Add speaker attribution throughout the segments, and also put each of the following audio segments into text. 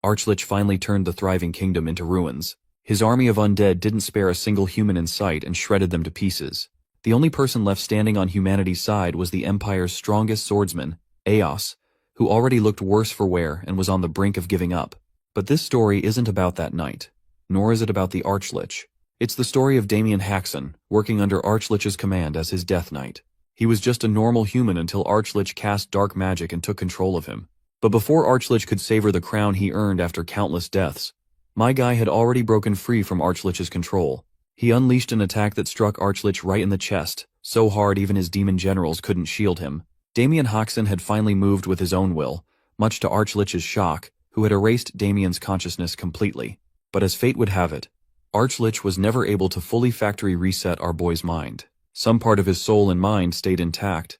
Speaker 1: Archlich finally turned the thriving kingdom into ruins. His army of undead didn't spare a single human in sight and shredded them to pieces. The only person left standing on humanity's side was the Empire's strongest swordsman, Eos, who already looked worse for wear and was on the brink of giving up. But this story isn't about that knight, nor is it about the Archlich. It's the story of Damien Haxon, working under Archlich's command as his Death Knight. He was just a normal human until Archlich cast dark magic and took control of him. But before Archlich could savor the crown he earned after countless deaths, my guy had already broken free from Archlich's control. He unleashed an attack that struck Archlich right in the chest, so hard even his demon generals couldn't shield him. Damien Haxon had finally moved with his own will, much to Archlich's shock, who had erased Damien's consciousness completely. But as fate would have it, Archlich was never able to fully factory reset our boy's mind. Some part of his soul and mind stayed intact,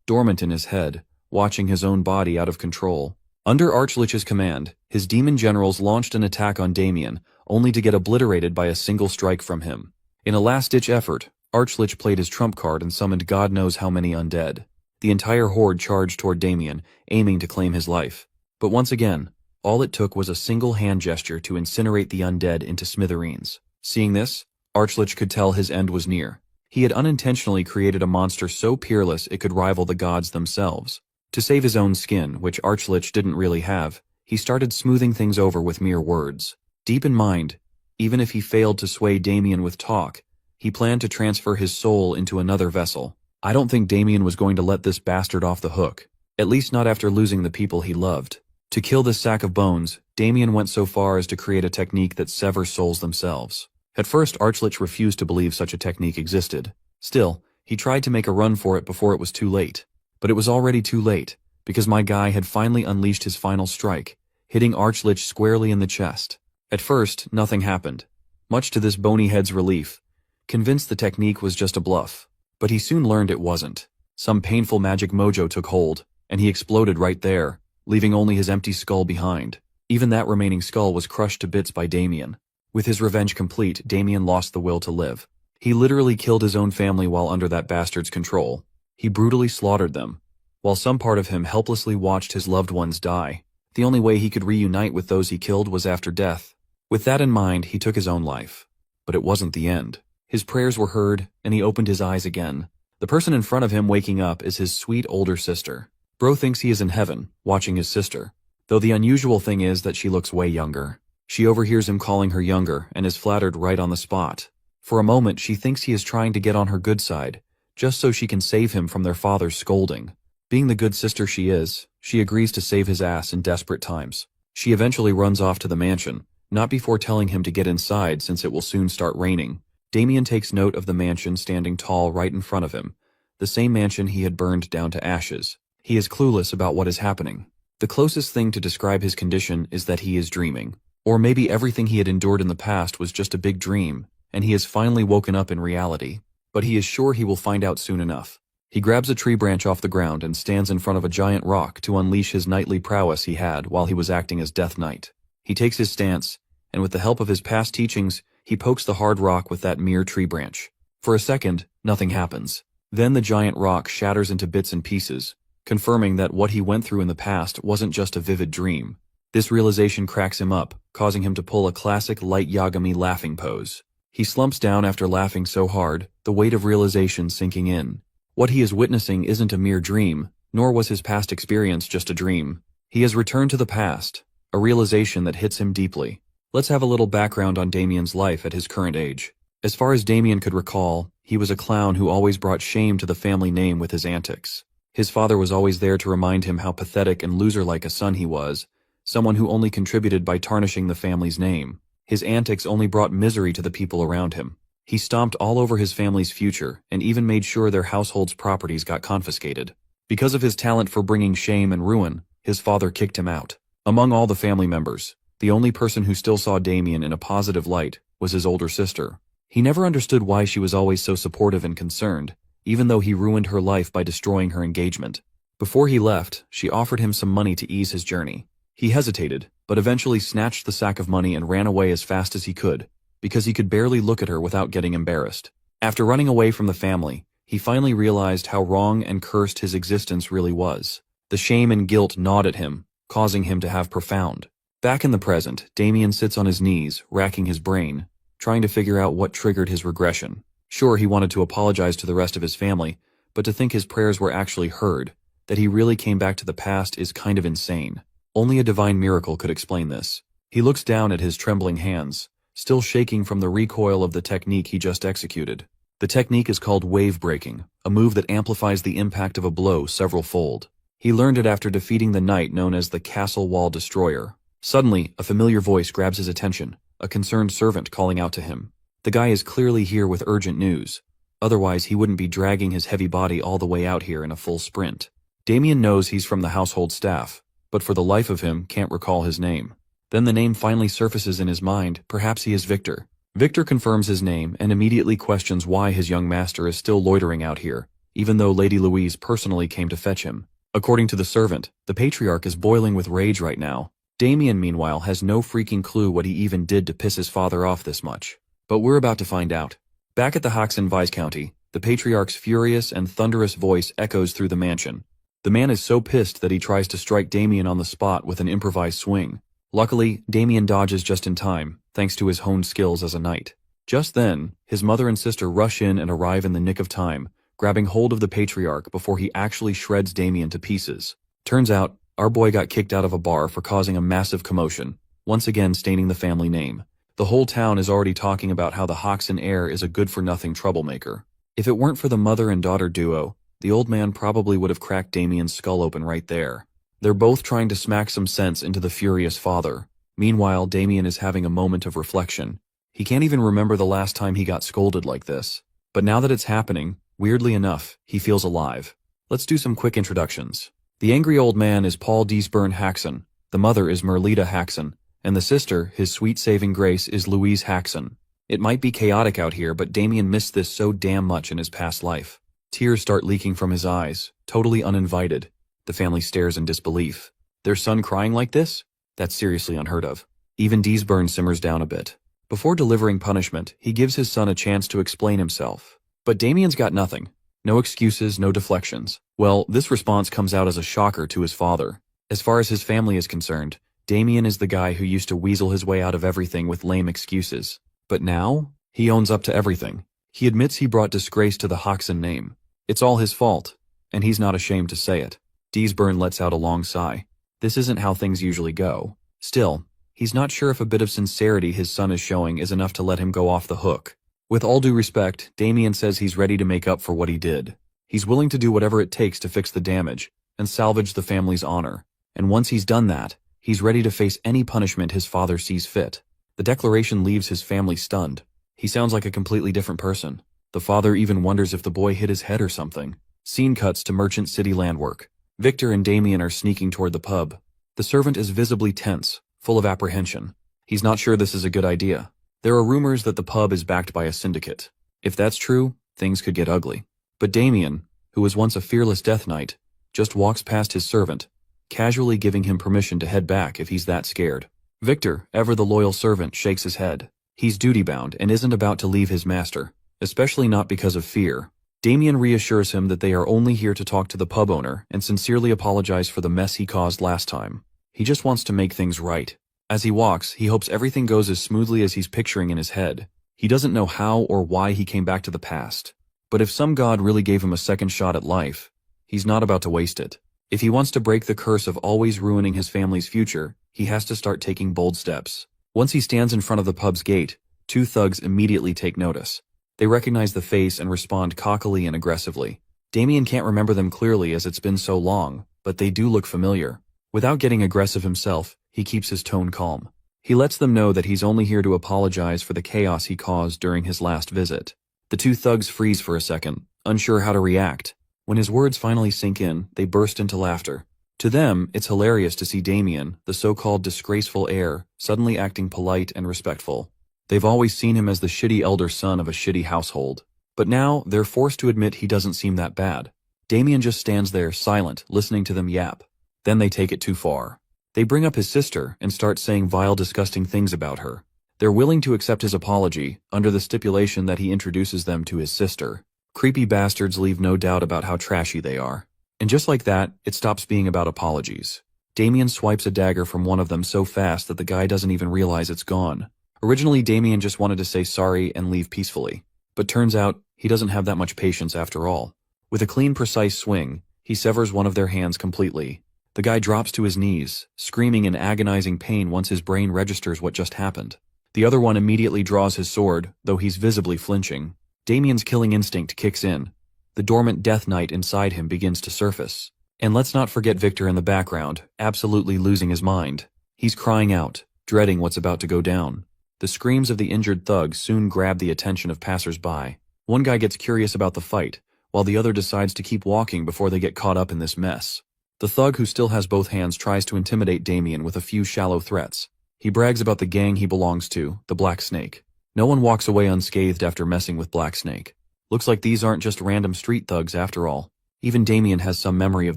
Speaker 1: dormant in his head, watching his own body out of control. Under Archlich's command, his demon generals launched an attack on Damien, only to get obliterated by a single strike from him. In a last-ditch effort, Archlich played his trump card and summoned God knows how many undead. The entire horde charged toward Damien, aiming to claim his life. But once again, all it took was a single hand gesture to incinerate the undead into smithereens. Seeing this, Archlich could tell his end was near. He had unintentionally created a monster so peerless it could rival the gods themselves. To save his own skin, which Archlich didn't really have, he started smoothing things over with mere words. Deep in mind, even if he failed to sway Damien with talk, he planned to transfer his soul into another vessel. I don't think Damien was going to let this bastard off the hook, at least not after losing the people he loved. To kill this sack of bones, Damien went so far as to create a technique that severs souls themselves. At first, Archlich refused to believe such a technique existed. Still, he tried to make a run for it before it was too late. But it was already too late, because my guy had finally unleashed his final strike, hitting Archlich squarely in the chest. At first, nothing happened, much to this bony head's relief, convinced the technique was just a bluff. But he soon learned it wasn't. Some painful magic mojo took hold, and he exploded right there, leaving only his empty skull behind. Even that remaining skull was crushed to bits by Damien. With his revenge complete, Damien lost the will to live. He literally killed his own family while under that bastard's control. He brutally slaughtered them, while some part of him helplessly watched his loved ones die. The only way he could reunite with those he killed was after death. With that in mind, he took his own life. But it wasn't the end. His prayers were heard, and he opened his eyes again. The person in front of him waking up is his sweet older sister. Bro thinks he is in heaven, watching his sister, though the unusual thing is that she looks way younger. She overhears him calling her younger and is flattered right on the spot. For a moment, she thinks he is trying to get on her good side, just so she can save him from their father's scolding. Being the good sister she is, she agrees to save his ass in desperate times. She eventually runs off to the mansion, not before telling him to get inside since it will soon start raining. Damien takes note of the mansion standing tall right in front of him, the same mansion he had burned down to ashes. He is clueless about what is happening. The closest thing to describe his condition is that he is dreaming. Or maybe everything he had endured in the past was just a big dream, and he has finally woken up in reality. But he is sure he will find out soon enough. He grabs a tree branch off the ground and stands in front of a giant rock to unleash his knightly prowess he had while he was acting as Death Knight. He takes his stance, and with the help of his past teachings, he pokes the hard rock with that mere tree branch. For a second, nothing happens. Then the giant rock shatters into bits and pieces, confirming that what he went through in the past wasn't just a vivid dream. This realization cracks him up, causing him to pull a classic light Yagami laughing pose. He slumps down after laughing so hard, the weight of realization sinking in. What he is witnessing isn't a mere dream, nor was his past experience just a dream. He has returned to the past, a realization that hits him deeply. Let's have a little background on Damien's life at his current age. As far as Damien could recall, he was a clown who always brought shame to the family name with his antics. His father was always there to remind him how pathetic and loser-like a son he was, someone who only contributed by tarnishing the family's name. His antics only brought misery to the people around him. He stomped all over his family's future and even made sure their household's properties got confiscated. Because of his talent for bringing shame and ruin, his father kicked him out. Among all the family members, the only person who still saw Damien in a positive light was his older sister. He never understood why she was always so supportive and concerned, even though he ruined her life by destroying her engagement. Before he left, she offered him some money to ease his journey. He hesitated, but eventually snatched the sack of money and ran away as fast as he could, because he could barely look at her without getting embarrassed. After running away from the family, he finally realized how wrong and cursed his existence really was. The shame and guilt gnawed at him, causing him to have profound Back in the present, Damien sits on his knees, racking his brain, trying to figure out what triggered his regression. Sure, he wanted to apologize to the rest of his family, but to think his prayers were actually heard, that he really came back to the past is kind of insane. Only a divine miracle could explain this. He looks down at his trembling hands, still shaking from the recoil of the technique he just executed. The technique is called wave breaking, a move that amplifies the impact of a blow several-fold. He learned it after defeating the knight known as the Castle Wall Destroyer. Suddenly, a familiar voice grabs his attention, a concerned servant calling out to him. The guy is clearly here with urgent news. Otherwise, he wouldn't be dragging his heavy body all the way out here in a full sprint. Damien knows he's from the household staff, but for the life of him can't recall his name. Then the name finally surfaces in his mind. Perhaps he is Victor. Victor confirms his name and immediately questions why his young master is still loitering out here, even though Lady Louise personally came to fetch him. According to the servant, the patriarch is boiling with rage right now. Damien, meanwhile, has no freaking clue what he even did to piss his father off this much. But we're about to find out. Back at the Hoxton Viscounty, the patriarch's furious and thunderous voice echoes through the mansion. The man is so pissed that he tries to strike Damien on the spot with an improvised swing. Luckily, Damien dodges just in time, thanks to his honed skills as a knight. Just then, his mother and sister rush in and arrive in the nick of time, grabbing hold of the patriarch before he actually shreds Damien to pieces. Turns out, our boy got kicked out of a bar for causing a massive commotion, once again staining the family name. The whole town is already talking about how the Hoxton heir is a good-for-nothing troublemaker. If it weren't for the mother and daughter duo, the old man probably would have cracked Damien's skull open right there. They're both trying to smack some sense into the furious father. Meanwhile, Damien is having a moment of reflection. He can't even remember the last time he got scolded like this. But now that it's happening, weirdly enough, he feels alive. Let's do some quick introductions. The angry old man is Paul Deesburn Haxon, the mother is Merlita Haxon, and the sister, his sweet saving grace, is Louise Haxon. It might be chaotic out here, but Damien missed this so damn much in his past life. Tears start leaking from his eyes, totally uninvited. The family stares in disbelief. Their son crying like this? That's seriously unheard of. Even Deesburn simmers down a bit. Before delivering punishment, he gives his son a chance to explain himself. But Damien's got nothing. No excuses, no deflections. Well, this response comes out as a shocker to his father. As far as his family is concerned, Damien is the guy who used to weasel his way out of everything with lame excuses. But now, he owns up to everything. He admits he brought disgrace to the Hoxton name. It's all his fault, and he's not ashamed to say it. Deesburn lets out a long sigh. This isn't how things usually go. Still, he's not sure if a bit of sincerity his son is showing is enough to let him go off the hook. With all due respect, Damien says he's ready to make up for what he did. He's willing to do whatever it takes to fix the damage and salvage the family's honor. And once he's done that, he's ready to face any punishment his father sees fit. The declaration leaves his family stunned. He sounds like a completely different person. The father even wonders if the boy hit his head or something. Scene cuts to Merchant City landwork. Victor and Damien are sneaking toward the pub. The servant is visibly tense, full of apprehension. He's not sure this is a good idea. There are rumors that the pub is backed by a syndicate. If that's true, things could get ugly. But Damien, who was once a fearless death knight, just walks past his servant, casually giving him permission to head back if he's that scared. Victor, ever the loyal servant, shakes his head. He's duty-bound and isn't about to leave his master, especially not because of fear. Damien reassures him that they are only here to talk to the pub owner and sincerely apologize for the mess he caused last time. He just wants to make things right. As he walks, he hopes everything goes as smoothly as he's picturing in his head. He doesn't know how or why he came back to the past. But if some god really gave him a second shot at life, he's not about to waste it. If he wants to break the curse of always ruining his family's future, he has to start taking bold steps. Once he stands in front of the pub's gate, two thugs immediately take notice. They recognize the face and respond cockily and aggressively. Damien can't remember them clearly as it's been so long, but they do look familiar. Without getting aggressive himself, he keeps his tone calm. He lets them know that he's only here to apologize for the chaos he caused during his last visit. The two thugs freeze for a second, unsure how to react. When his words finally sink in, they burst into laughter. To them, it's hilarious to see Damien, the so-called disgraceful heir, suddenly acting polite and respectful. They've always seen him as the shitty elder son of a shitty household. But now, they're forced to admit he doesn't seem that bad. Damien just stands there, silent, listening to them yap. Then they take it too far. They bring up his sister and start saying vile, disgusting things about her. They're willing to accept his apology, under the stipulation that he introduces them to his sister. Creepy bastards leave no doubt about how trashy they are. And just like that, it stops being about apologies. Damien swipes a dagger from one of them so fast that the guy doesn't even realize it's gone. Originally, Damien just wanted to say sorry and leave peacefully. But turns out, he doesn't have that much patience after all. With a clean, precise swing, he severs one of their hands completely. The guy drops to his knees, screaming in agonizing pain once his brain registers what just happened. The other one immediately draws his sword, though he's visibly flinching. Damien's killing instinct kicks in. The dormant Death Knight inside him begins to surface. And let's not forget Victor in the background, absolutely losing his mind. He's crying out, dreading what's about to go down. The screams of the injured thugs soon grab the attention of passers-by. One guy gets curious about the fight, while the other decides to keep walking before they get caught up in this mess. The thug who still has both hands tries to intimidate Damien with a few shallow threats. He brags about the gang he belongs to, the Black Snake. No one walks away unscathed after messing with Black Snake. Looks like these aren't just random street thugs after all. Even Damien has some memory of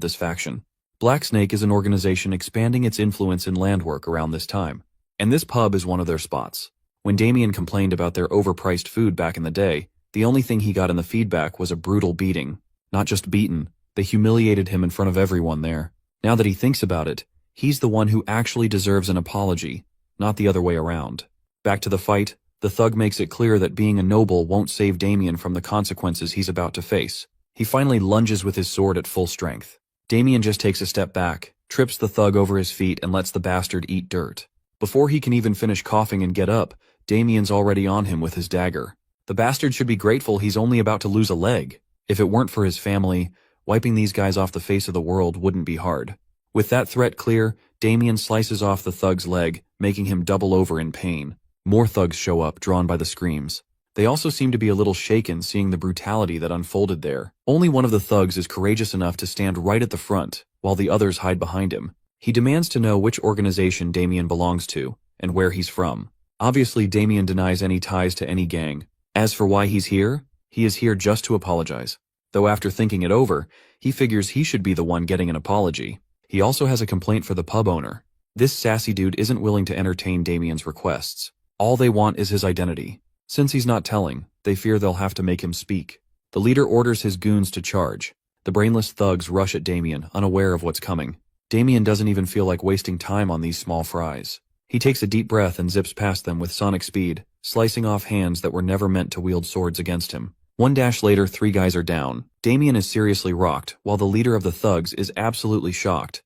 Speaker 1: this faction. Black Snake is an organization expanding its influence in landwork around this time, and this pub is one of their spots. When Damien complained about their overpriced food back in the day, the only thing he got in the feedback was a brutal beating. Not just beaten, they humiliated him in front of everyone there. Now that he thinks about it, he's the one who actually deserves an apology, not the other way around. Back to the fight, the thug makes it clear that being a noble won't save Damien from the consequences he's about to face. He finally lunges with his sword at full strength. Damien just takes a step back, trips the thug over his feet and lets the bastard eat dirt. Before he can even finish coughing and get up, Damien's already on him with his dagger. The bastard should be grateful he's only about to lose a leg. If it weren't for his family, wiping these guys off the face of the world wouldn't be hard. With that threat clear, Damien slices off the thug's leg, making him double over in pain. More thugs show up, drawn by the screams. They also seem to be a little shaken seeing the brutality that unfolded there. Only one of the thugs is courageous enough to stand right at the front, while the others hide behind him. He demands to know which organization Damien belongs to, and where he's from. Obviously, Damien denies any ties to any gang. As for why he's here, he is here just to apologize. Though after thinking it over, he figures he should be the one getting an apology. He also has a complaint for the pub owner. This sassy dude isn't willing to entertain Damien's requests. All they want is his identity. Since he's not telling, they fear they'll have to make him speak. The leader orders his goons to charge. The brainless thugs rush at Damien, unaware of what's coming. Damien doesn't even feel like wasting time on these small fries. He takes a deep breath and zips past them with sonic speed, slicing off hands that were never meant to wield swords against him. One dash later, 3 guys are down. Damien is seriously rocked, while the leader of the thugs is absolutely shocked,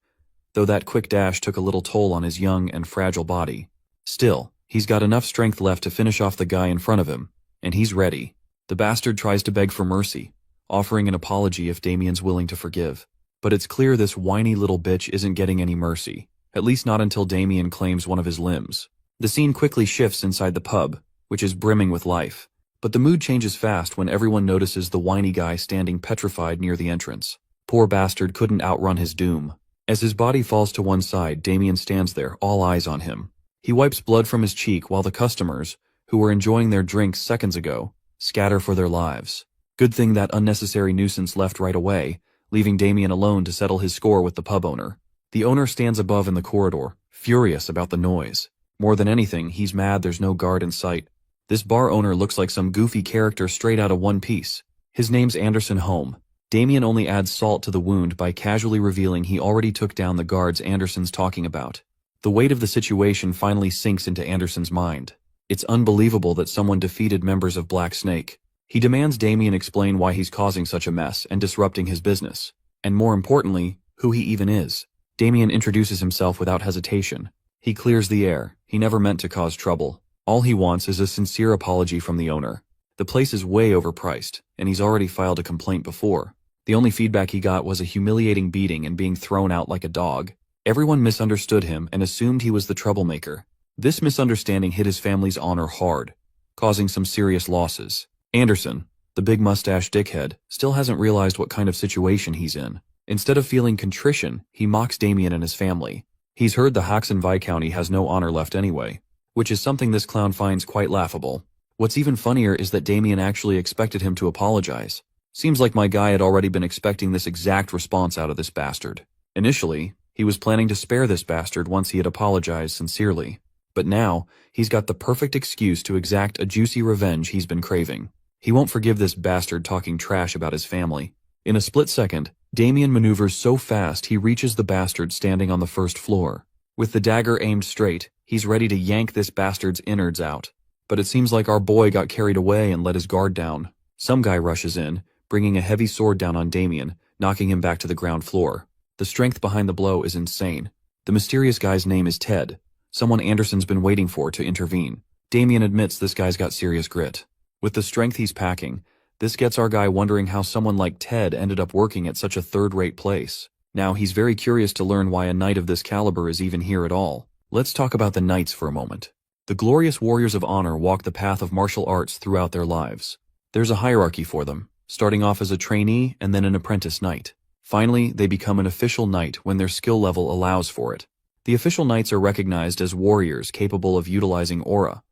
Speaker 1: though that quick dash took a little toll on his young and fragile body. Still, he's got enough strength left to finish off the guy in front of him, and he's ready. The bastard tries to beg for mercy, offering an apology if Damien's willing to forgive. But it's clear this whiny little bitch isn't getting any mercy, at least not until Damien claims one of his limbs. The scene quickly shifts inside the pub, which is brimming with life. But the mood changes fast when everyone notices the whiny guy standing petrified near the entrance. Poor bastard couldn't outrun his doom. As his body falls to one side, Damien stands there, all eyes on him. He wipes blood from his cheek while the customers, who were enjoying their drinks seconds ago, scatter for their lives. Good thing that unnecessary nuisance left right away, leaving Damien alone to settle his score with the pub owner. The owner stands above in the corridor, furious about the noise. More than anything, he's mad there's no guard in sight. This bar owner looks like some goofy character straight out of One Piece. His name's Anderson Holm. Damien only adds salt to the wound by casually revealing he already took down the guards Anderson's talking about. The weight of the situation finally sinks into Anderson's mind. It's unbelievable that someone defeated members of Black Snake. He demands Damien explain why he's causing such a mess and disrupting his business. And more importantly, who he even is. Damien introduces himself without hesitation. He clears the air. He never meant to cause trouble. All he wants is a sincere apology from the owner. The place is way overpriced, and he's already filed a complaint before. The only feedback he got was a humiliating beating and being thrown out like a dog. Everyone misunderstood him and assumed he was the troublemaker. This misunderstanding hit his family's honor hard, causing some serious losses. Anderson, the big mustache dickhead, still hasn't realized what kind of situation he's in. Instead of feeling contrition, he mocks Damien and his family. He's heard the Haxon Viscounty has no honor left anyway, which is something this clown finds quite laughable. What's even funnier is that Damien actually expected him to apologize. Seems like my guy had already been expecting this exact response out of this bastard. Initially, he was planning to spare this bastard once he had apologized sincerely. But now, he's got the perfect excuse to exact a juicy revenge he's been craving. He won't forgive this bastard talking trash about his family. In a split second, Damien maneuvers so fast he reaches the bastard standing on the first floor. With the dagger aimed straight, he's ready to yank this bastard's innards out. But it seems like our boy got carried away and let his guard down. Some guy rushes in, bringing a heavy sword down on Damien, knocking him back to the ground floor. The strength behind the blow is insane. The mysterious guy's name is Ted, someone Anderson's been waiting for to intervene. Damien admits this guy's got serious grit. With the strength he's packing, this gets our guy wondering how someone like Ted ended up working at such a third-rate place. Now he's very curious to learn why a knight of this caliber is even here at all. Let's talk about the knights for a moment. The glorious warriors of honor walk the path of martial arts throughout their lives. There's a hierarchy for them, starting off as a trainee and then an apprentice knight. Finally, they become an official knight when their skill level allows for it. The official knights are recognized as warriors capable of utilizing aura,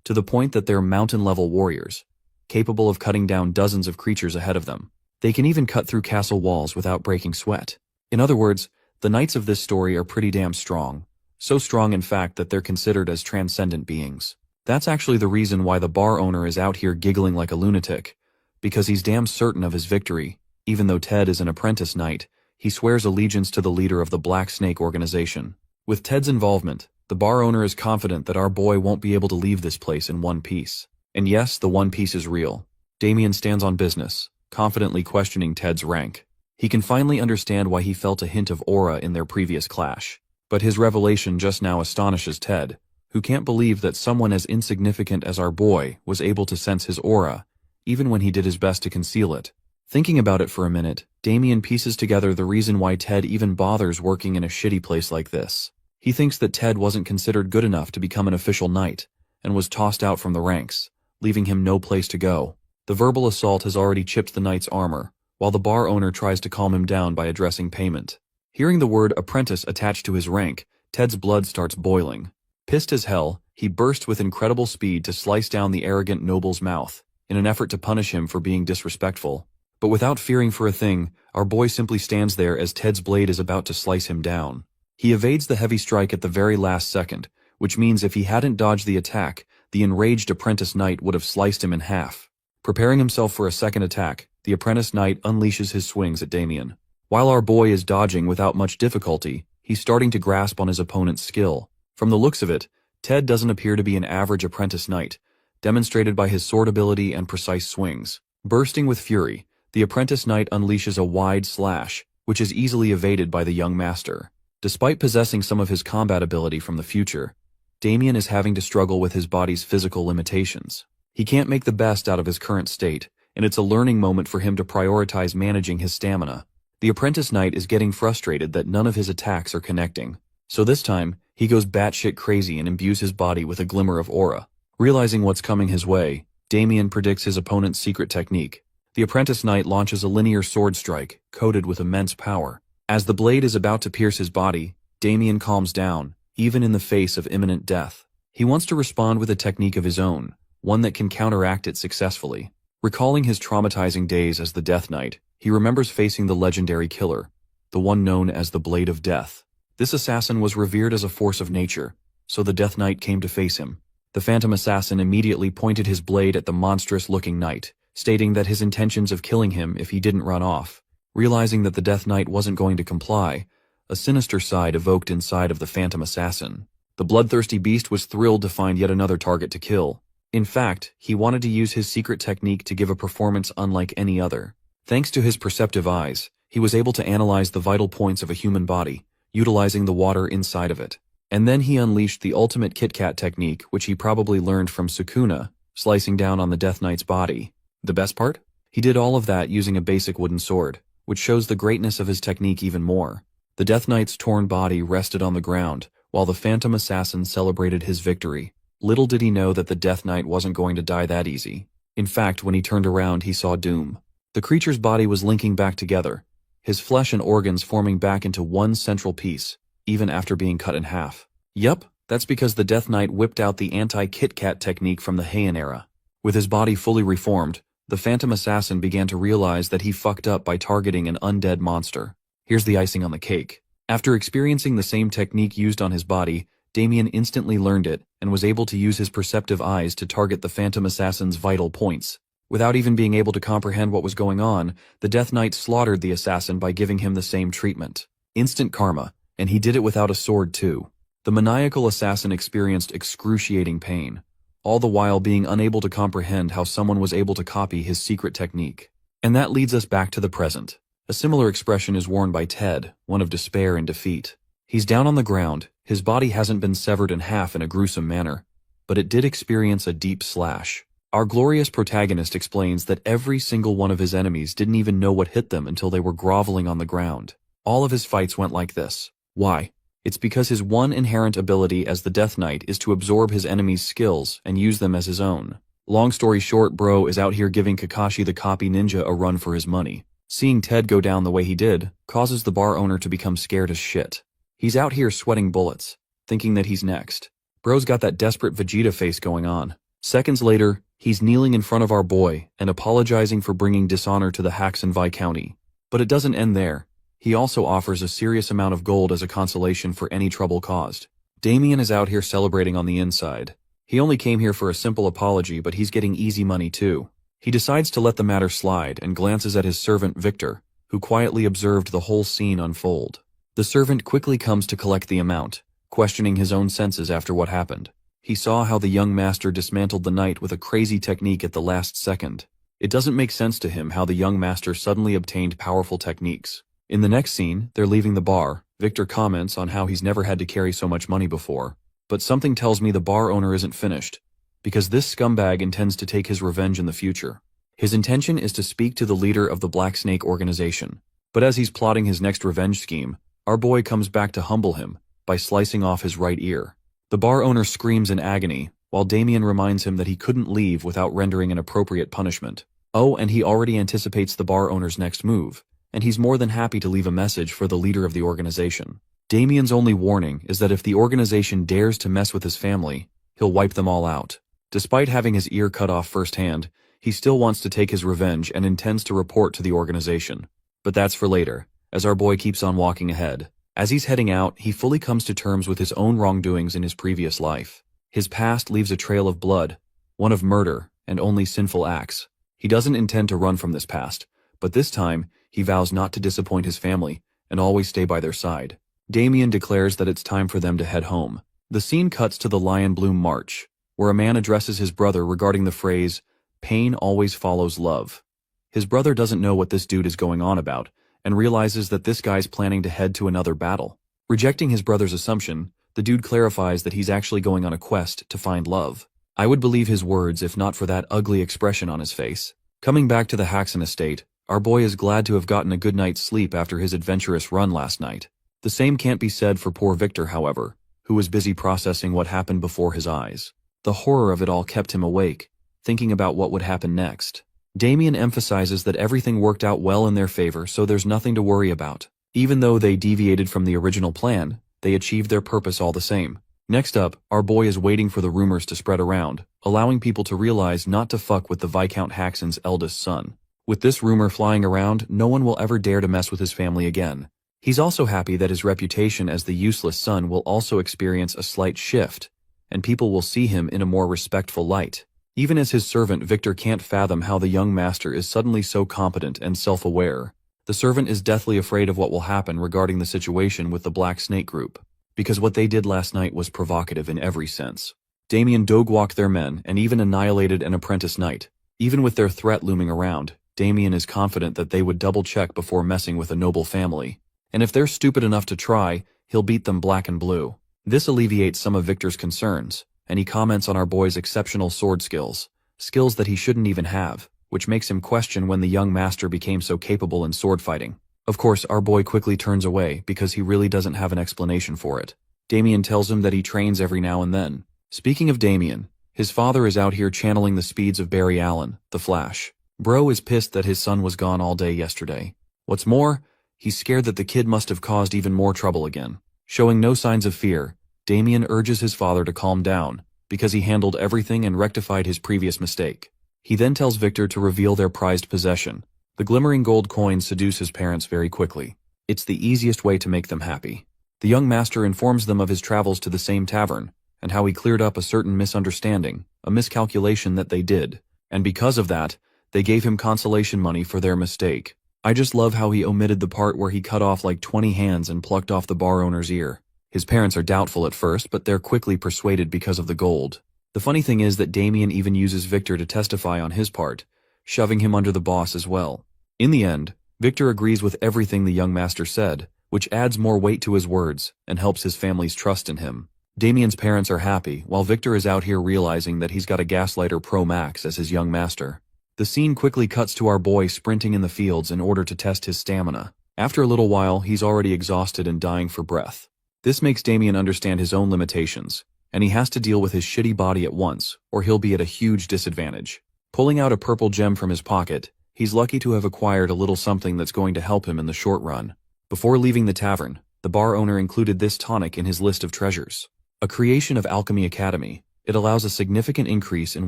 Speaker 1: to the point that they're mountain-level warriors, capable of cutting down dozens of creatures ahead of them. They can even cut through castle walls without breaking sweat. In other words, the knights of this story are pretty damn strong. So strong in fact that they're considered as transcendent beings. That's actually the reason why the bar owner is out here giggling like a lunatic, because he's damn certain of his victory. Even though Ted is an apprentice knight, he swears allegiance to the leader of the Black Snake organization. With Ted's involvement, the bar owner is confident that our boy won't be able to leave this place in one piece. And yes, the one piece is real. Damien stands on business, confidently questioning Ted's rank. He can finally understand why he felt a hint of aura in their previous clash. But his revelation just now astonishes Ted, who can't believe that someone as insignificant as our boy was able to sense his aura, even when he did his best to conceal it. Thinking about it for a minute, Damien pieces together the reason why Ted even bothers working in a shitty place like this. He thinks that Ted wasn't considered good enough to become an official knight, and was tossed out from the ranks, leaving him no place to go. The verbal assault has already chipped the knight's armor, while the bar owner tries to calm him down by addressing payment. Hearing the word apprentice attached to his rank, Ted's blood starts boiling. Pissed as hell, he bursts with incredible speed to slice down the arrogant noble's mouth, in an effort to punish him for being disrespectful. But without fearing for a thing, our boy simply stands there as Ted's blade is about to slice him down. He evades the heavy strike at the very last second, which means if he hadn't dodged the attack, the enraged apprentice knight would have sliced him in half. Preparing himself for a second attack, the apprentice knight unleashes his swings at Damien. While our boy is dodging without much difficulty, he's starting to grasp on his opponent's skill. From the looks of it, Ted doesn't appear to be an average apprentice knight, demonstrated by his sword ability and precise swings. Bursting with fury, the apprentice knight unleashes a wide slash, which is easily evaded by the young master. Despite possessing some of his combat ability from the future, Damien is having to struggle with his body's physical limitations. He can't make the best out of his current state, and it's a learning moment for him to prioritize managing his stamina. The apprentice knight is getting frustrated that none of his attacks are connecting. So this time, he goes batshit crazy and imbues his body with a glimmer of aura. Realizing what's coming his way, Damien predicts his opponent's secret technique. The apprentice knight launches a linear sword strike, coated with immense power. As the blade is about to pierce his body, Damien calms down, even in the face of imminent death. He wants to respond with a technique of his own, one that can counteract it successfully. Recalling his traumatizing days as the Death Knight, he remembers facing the legendary killer, the one known as the Blade of Death. This assassin was revered as a force of nature, so the Death Knight came to face him. The phantom assassin immediately pointed his blade at the monstrous-looking knight, stating that his intentions of killing him if he didn't run off. Realizing that the Death Knight wasn't going to comply, a sinister side evoked inside of the phantom assassin. The bloodthirsty beast was thrilled to find yet another target to kill. In fact, he wanted to use his secret technique to give a performance unlike any other. Thanks to his perceptive eyes, he was able to analyze the vital points of a human body, utilizing the water inside of it. And then he unleashed the ultimate Kit Kat technique, which he probably learned from Sukuna, slicing down on the Death Knight's body. The best part? He did all of that using a basic wooden sword, which shows the greatness of his technique even more. The Death Knight's torn body rested on the ground, while the phantom assassin celebrated his victory. Little did he know that the Death Knight wasn't going to die that easy. In fact, when he turned around, he saw doom. The creature's body was linking back together, his flesh and organs forming back into one central piece, even after being cut in half. Yup, that's because the Death Knight whipped out the anti-Kit Kat technique from the Heian era. With his body fully reformed, the phantom assassin began to realize that he fucked up by targeting an undead monster. Here's the icing on the cake. After experiencing the same technique used on his body, Damien instantly learned it and was able to use his perceptive eyes to target the phantom assassin's vital points. Without even being able to comprehend what was going on, the Death Knight slaughtered the assassin by giving him the same treatment. Instant karma, and he did it without a sword too. The maniacal assassin experienced excruciating pain, all the while being unable to comprehend how someone was able to copy his secret technique. And that leads us back to the present. A similar expression is worn by Ted, one of despair and defeat. He's down on the ground, his body hasn't been severed in half in a gruesome manner, but it did experience a deep slash. Our glorious protagonist explains that every single one of his enemies didn't even know what hit them until they were groveling on the ground. All of his fights went like this. Why? It's because his one inherent ability as the Death Knight is to absorb his enemies' skills and use them as his own. Long story short, bro is out here giving Kakashi the copy ninja a run for his money. Seeing Ted go down the way he did causes the bar owner to become scared as shit. He's out here sweating bullets, thinking that he's next. Bro's got that desperate Vegeta face going on. Seconds later, he's kneeling in front of our boy and apologizing for bringing dishonor to the Haxenvi County. But it doesn't end there. He also offers a serious amount of gold as a consolation for any trouble caused. Damien is out here celebrating on the inside. He only came here for a simple apology, but he's getting easy money too. He decides to let the matter slide and glances at his servant Victor, who quietly observed the whole scene unfold. The servant quickly comes to collect the amount, questioning his own senses after what happened. He saw how the young master dismantled the knight with a crazy technique at the last second. It doesn't make sense to him how the young master suddenly obtained powerful techniques. In the next scene, they're leaving the bar. Victor comments on how he's never had to carry so much money before. But something tells me the bar owner isn't finished, because this scumbag intends to take his revenge in the future. His intention is to speak to the leader of the Black Snake organization. But as he's plotting his next revenge scheme, our boy comes back to humble him by slicing off his right ear. The bar owner screams in agony, while Damien reminds him that he couldn't leave without rendering an appropriate punishment. Oh, and he already anticipates the bar owner's next move, and he's more than happy to leave a message for the leader of the organization. Damien's only warning is that if the organization dares to mess with his family, he'll wipe them all out. Despite having his ear cut off firsthand, he still wants to take his revenge and intends to report to the organization. But that's for later, as our boy keeps on walking ahead. As he's heading out, he fully comes to terms with his own wrongdoings in his previous life. His past leaves a trail of blood, one of murder and only sinful acts. He doesn't intend to run from this past, but this time, he vows not to disappoint his family and always stay by their side. Damien declares that it's time for them to head home. The scene cuts to the Lion Bloom March, where a man addresses his brother regarding the phrase, "Pain always follows love." His brother doesn't know what this dude is going on about, and realizes that this guy's planning to head to another battle. Rejecting his brother's assumption, the dude clarifies that he's actually going on a quest to find love. I would believe his words if not for that ugly expression on his face. Coming back to the Haxen estate, our boy is glad to have gotten a good night's sleep after his adventurous run last night. The same can't be said for poor Victor, however, who was busy processing what happened before his eyes. The horror of it all kept him awake, thinking about what would happen next. Damien emphasizes that everything worked out well in their favor, so there's nothing to worry about. Even though they deviated from the original plan, they achieved their purpose all the same. Next up, our boy is waiting for the rumors to spread around, allowing people to realize not to fuck with the Viscount Haxen's eldest son. With this rumor flying around, no one will ever dare to mess with his family again. He's also happy that his reputation as the useless son will also experience a slight shift, and people will see him in a more respectful light. Even as his servant Victor can't fathom how the young master is suddenly so competent and self-aware. The servant is deathly afraid of what will happen regarding the situation with the Black Snake group, because what they did last night was provocative in every sense. Damien dog-walked their men and even annihilated an apprentice knight. Even with their threat looming around, Damien is confident that they would double-check before messing with a noble family. And if they're stupid enough to try, he'll beat them black and blue. This alleviates some of Victor's concerns, and he comments on our boy's exceptional sword skills that he shouldn't even have, which makes him question when the young master became so capable in sword fighting. Of course, our boy quickly turns away because he really doesn't have an explanation for it. Damien tells him that he trains every now and then. Speaking of Damien, his father is out here channeling the speeds of Barry Allen, the Flash. Bro is pissed that his son was gone all day yesterday. What's more, he's scared that the kid must have caused even more trouble again. Showing no signs of fear, Damien urges his father to calm down, because he handled everything and rectified his previous mistake. He then tells Victor to reveal their prized possession. The glimmering gold coins seduce his parents very quickly. It's the easiest way to make them happy. The young master informs them of his travels to the same tavern, and how he cleared up a certain misunderstanding, a miscalculation that they did, and because of that, They gave him consolation money for their mistake. I just love how he omitted the part where he cut off like 20 hands and plucked off the bar owner's ear. His parents are doubtful at first, but they're quickly persuaded because of the gold. The funny thing is that Damien even uses Victor to testify on his part, shoving him under the boss as well. In the end, Victor agrees with everything the young master said, which adds more weight to his words and helps his family's trust in him. Damien's parents are happy, while Victor is out here realizing that he's got a Gaslighter Pro Max as his young master. The scene quickly cuts to our boy sprinting in the fields in order to test his stamina. After a little while, he's already exhausted and dying for breath. This makes Damien understand his own limitations, and he has to deal with his shitty body at once, or he'll be at a huge disadvantage. Pulling out a purple gem from his pocket, he's lucky to have acquired a little something that's going to help him in the short run. Before leaving the tavern, the bar owner included this tonic in his list of treasures. A creation of Alchemy Academy, it allows a significant increase in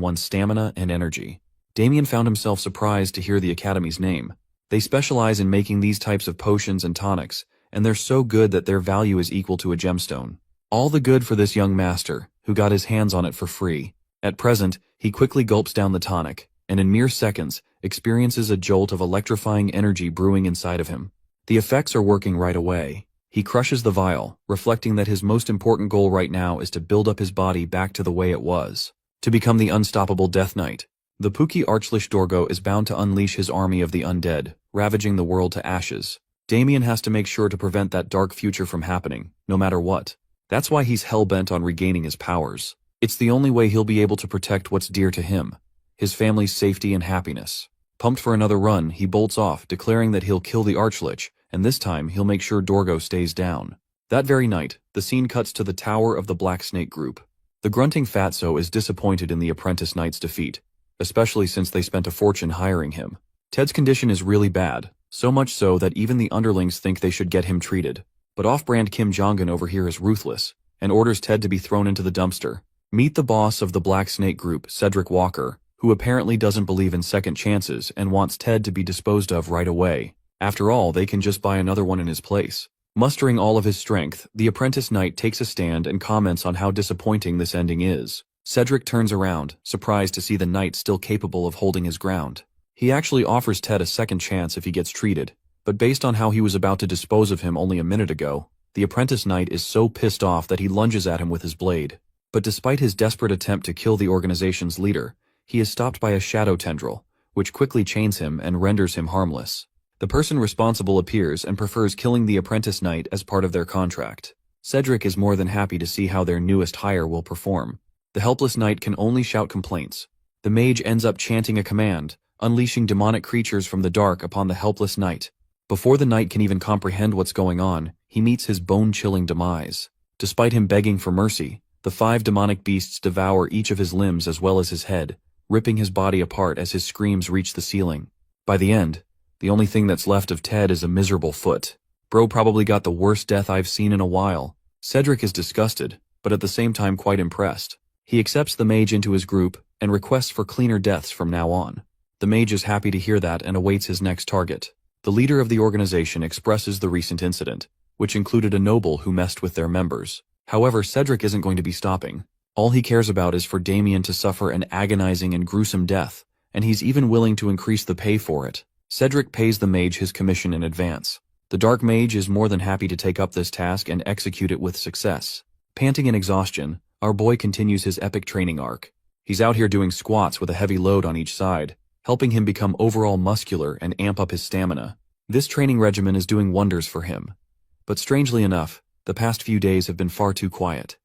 Speaker 1: one's stamina and energy. Damien found himself surprised to hear the Academy's name. They specialize in making these types of potions and tonics, and they're so good that their value is equal to a gemstone. All the good for this young master, who got his hands on it for free. At present, he quickly gulps down the tonic, and in mere seconds, experiences a jolt of electrifying energy brewing inside of him. The effects are working right away. He crushes the vial, reflecting that his most important goal right now is to build up his body back to the way it was. To become the unstoppable Death Knight. The Pookie Archlich Dorgo is bound to unleash his army of the undead, ravaging the world to ashes. Damien has to make sure to prevent that dark future from happening, no matter what. That's why he's hell-bent on regaining his powers. It's the only way he'll be able to protect what's dear to him, his family's safety and happiness. Pumped for another run, he bolts off, declaring that he'll kill the Archlich, and this time he'll make sure Dorgo stays down. That very night, the scene cuts to the Tower of the Black Snake Group. The grunting fatso is disappointed in the Apprentice Knight's defeat, especially since they spent a fortune hiring him. Ted's condition is really bad, so much so that even the underlings think they should get him treated. But off-brand Kim Jong-un over here is ruthless, and orders Ted to be thrown into the dumpster. Meet the boss of the Black Snake Group, Cedric Walker, who apparently doesn't believe in second chances and wants Ted to be disposed of right away. After all, they can just buy another one in his place. Mustering all of his strength, the Apprentice Knight takes a stand and comments on how disappointing this ending is. Cedric turns around, surprised to see the knight still capable of holding his ground. He actually offers Ted a second chance if he gets treated, but based on how he was about to dispose of him only a minute ago, the Apprentice Knight is so pissed off that he lunges at him with his blade. But despite his desperate attempt to kill the organization's leader, he is stopped by a shadow tendril, which quickly chains him and renders him harmless. The person responsible appears and prefers killing the Apprentice Knight as part of their contract. Cedric is more than happy to see how their newest hire will perform. The helpless knight can only shout complaints. The mage ends up chanting a command, unleashing demonic creatures from the dark upon the helpless knight. Before the knight can even comprehend what's going on, he meets his bone-chilling demise. Despite him begging for mercy, the 5 demonic beasts devour each of his limbs as well as his head, ripping his body apart as his screams reach the ceiling. By the end, the only thing that's left of Ted is a miserable foot. Bro probably got the worst death I've seen in a while. Cedric is disgusted, but at the same time quite impressed. He accepts the mage into his group and requests for cleaner deaths from now on. The mage is happy to hear that and awaits his next target. The leader of the organization expresses the recent incident, which included a noble who messed with their members. However, Cedric isn't going to be stopping. All he cares about is for Damien to suffer an agonizing and gruesome death, and he's even willing to increase the pay for it. Cedric pays the mage his commission in advance. The dark mage is more than happy to take up this task and execute it with success. Panting in exhaustion, our boy continues his epic training arc. He's out here doing squats with a heavy load on each side, helping him become overall muscular and amp up his stamina. This training regimen is doing wonders for him. But strangely enough, the past few days have been far too quiet,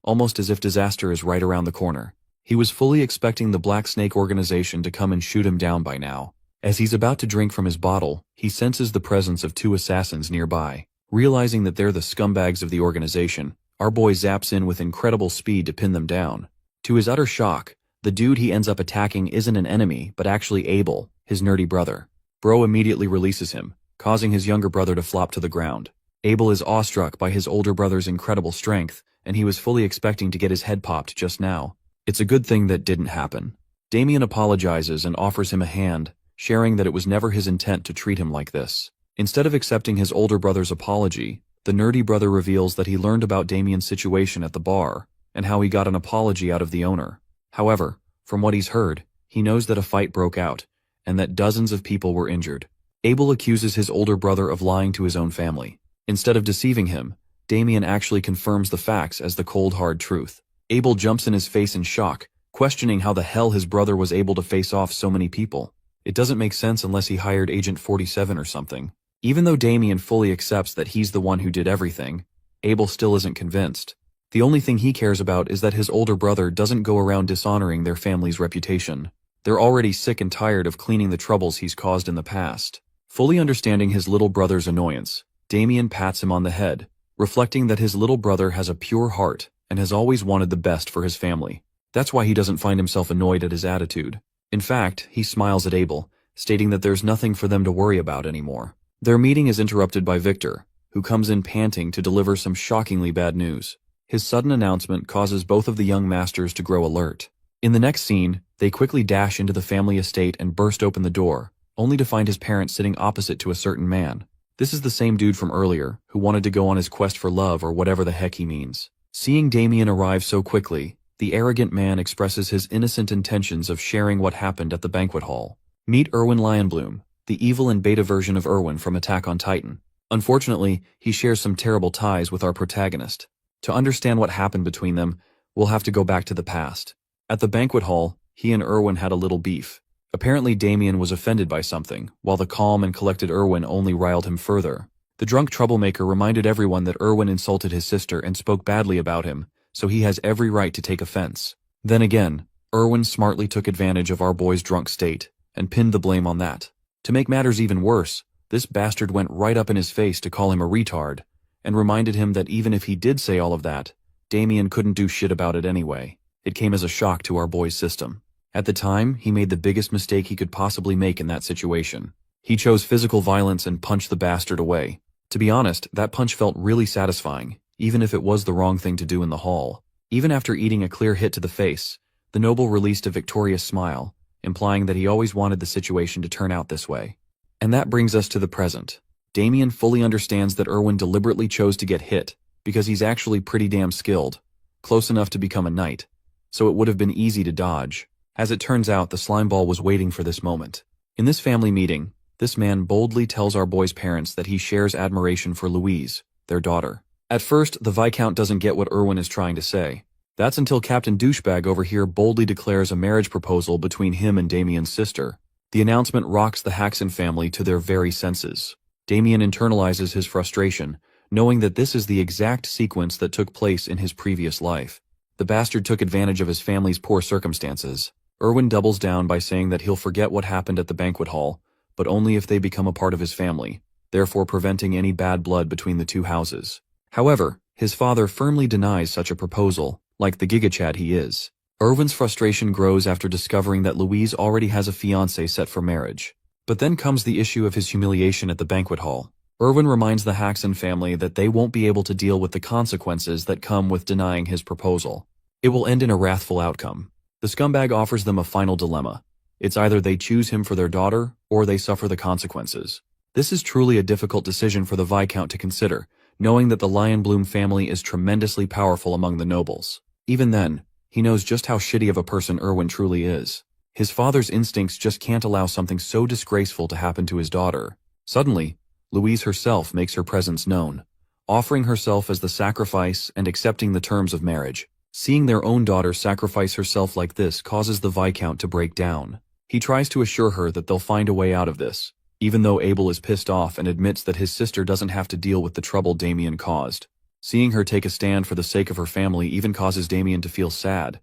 Speaker 1: almost as if disaster is right around the corner. He was fully expecting the Black Snake organization to come and shoot him down by now. As he's about to drink from his bottle, he senses the presence of 2 assassins nearby. Realizing that they're the scumbags of the organization, our boy zaps in with incredible speed to pin them down. To his utter shock, the dude he ends up attacking isn't an enemy, but actually Abel, his nerdy brother. Bro immediately releases him, causing his younger brother to flop to the ground. Abel is awestruck by his older brother's incredible strength, and he was fully expecting to get his head popped just now. It's a good thing that didn't happen. Damien apologizes and offers him a hand, sharing that it was never his intent to treat him like this. Instead of accepting his older brother's apology, the nerdy brother reveals that he learned about Damien's situation at the bar, and how he got an apology out of the owner. However, from what he's heard, he knows that a fight broke out, and that dozens of people were injured. Abel accuses his older brother of lying to his own family. Instead of deceiving him, Damien actually confirms the facts as the cold hard truth. Abel jumps in his face in shock, questioning how the hell his brother was able to face off so many people. It doesn't make sense unless he hired Agent 47 or something. Even though Damien fully accepts that he's the one who did everything, Abel still isn't convinced. The only thing he cares about is that his older brother doesn't go around dishonoring their family's reputation. They're already sick and tired of cleaning the troubles he's caused in the past. Fully understanding his little brother's annoyance, Damien pats him on the head, reflecting that his little brother has a pure heart and has always wanted the best for his family. That's why he doesn't find himself annoyed at his attitude. In fact, he smiles at Abel, stating that there's nothing for them to worry about anymore. Their meeting is interrupted by Victor, who comes in panting to deliver some shockingly bad news. His sudden announcement causes both of the young masters to grow alert. In the next scene, they quickly dash into the family estate and burst open the door, only to find his parents sitting opposite to a certain man. This is the same dude from earlier, who wanted to go on his quest for love or whatever the heck he means. Seeing Damien arrive so quickly, the arrogant man expresses his innocent intentions of sharing what happened at the banquet hall. Meet Erwin Lionbloom, the evil and beta version of Erwin from Attack on Titan. Unfortunately, he shares some terrible ties with our protagonist. To understand what happened between them, we'll have to go back to the past. At the banquet hall, he and Erwin had a little beef. Apparently Damien was offended by something, while the calm and collected Erwin only riled him further. The drunk troublemaker reminded everyone that Erwin insulted his sister and spoke badly about him, so he has every right to take offense. Then again, Erwin smartly took advantage of our boy's drunk state, and pinned the blame on that. To make matters even worse, this bastard went right up in his face to call him a retard, and reminded him that even if he did say all of that, Damien couldn't do shit about it anyway. It came as a shock to our boy's system. At the time, he made the biggest mistake he could possibly make in that situation. He chose physical violence and punched the bastard away. To be honest, that punch felt really satisfying, even if it was the wrong thing to do in the hall. Even after eating a clear hit to the face, the noble released a victorious smile, implying that he always wanted the situation to turn out this way. And that brings us to the present. Damien fully understands that Erwin deliberately chose to get hit, because he's actually pretty damn skilled, close enough to become a knight, so it would have been easy to dodge. As it turns out, the slimeball was waiting for this moment. In this family meeting, this man boldly tells our boy's parents that he shares admiration for Louise, their daughter. At first, the Viscount doesn't get what Erwin is trying to say. That's until Captain Douchebag over here boldly declares a marriage proposal between him and Damien's sister. The announcement rocks the Haxon family to their very senses. Damien internalizes his frustration, knowing that this is the exact sequence that took place in his previous life. The bastard took advantage of his family's poor circumstances. Erwin doubles down by saying that he'll forget what happened at the banquet hall, but only if they become a part of his family, therefore preventing any bad blood between the two houses. However, his father firmly denies such a proposal, like the gigachad he is. Erwin's frustration grows after discovering that Louise already has a fiancé set for marriage. But then comes the issue of his humiliation at the banquet hall. Erwin reminds the Haxon family that they won't be able to deal with the consequences that come with denying his proposal. It will end in a wrathful outcome. The scumbag offers them a final dilemma. It's either they choose him for their daughter, or they suffer the consequences. This is truly a difficult decision for the Viscount to consider, knowing that the Lionbloom family is tremendously powerful among the nobles. Even then, he knows just how shitty of a person Erwin truly is. His father's instincts just can't allow something so disgraceful to happen to his daughter. Suddenly, Louise herself makes her presence known, offering herself as the sacrifice and accepting the terms of marriage. Seeing their own daughter sacrifice herself like this causes the Viscount to break down. He tries to assure her that they'll find a way out of this, even though Abel is pissed off and admits that his sister doesn't have to deal with the trouble Damien caused. Seeing her take a stand for the sake of her family even causes Damien to feel sad,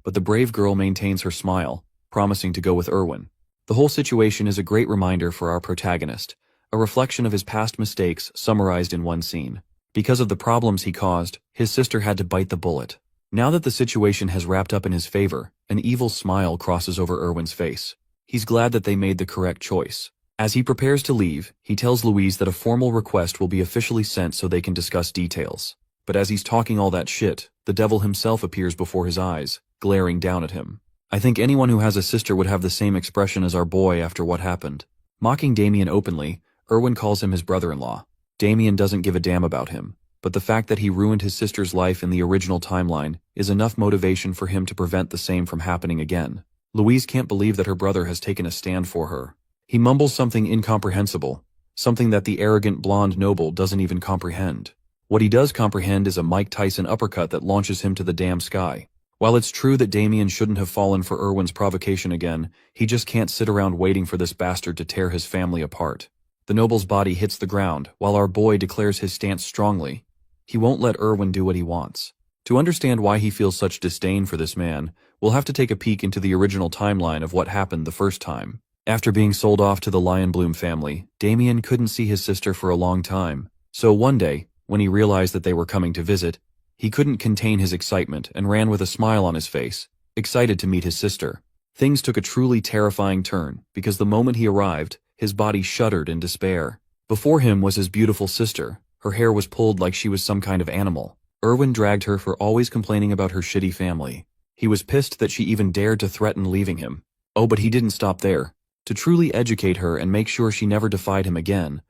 Speaker 1: but the brave girl maintains her smile, promising to go with Erwin. The whole situation is a great reminder for our protagonist, a reflection of his past mistakes summarized in one scene. Because of the problems he caused, his sister had to bite the bullet. Now that the situation has wrapped up in his favor, an evil smile crosses over Erwin's face. He's glad that they made the correct choice. As he prepares to leave, he tells Louise that a formal request will be officially sent so they can discuss details. But as he's talking all that shit, the devil himself appears before his eyes, glaring down at him. I think anyone who has a sister would have the same expression as our boy after what happened. Mocking Damien openly, Erwin calls him his brother-in-law. Damien doesn't give a damn about him, but the fact that he ruined his sister's life in the original timeline is enough motivation for him to prevent the same from happening again. Louise can't believe that her brother has taken a stand for her. He mumbles something incomprehensible, something that the arrogant blonde noble doesn't even comprehend. What he does comprehend is a Mike Tyson uppercut that launches him to the damn sky. While it's true that Damien shouldn't have fallen for Erwin's provocation again, he just can't sit around waiting for this bastard to tear his family apart. The noble's body hits the ground, while our boy declares his stance strongly. He won't let Erwin do what he wants. To understand why he feels such disdain for this man, we'll have to take a peek into the original timeline of what happened the first time. After being sold off to the Lionbloom family, Damien couldn't see his sister for a long time. So one day, when he realized that they were coming to visit, he couldn't contain his excitement and ran with a smile on his face, excited to meet his sister. Things took a truly terrifying turn, because the moment he arrived, his body shuddered in despair. Before him was his beautiful sister. Her hair was pulled like she was some kind of animal. Erwin dragged her for always complaining about her shitty family. He was pissed that she even dared to threaten leaving him. Oh, but he didn't stop there. To truly educate her and make sure she never defied him again,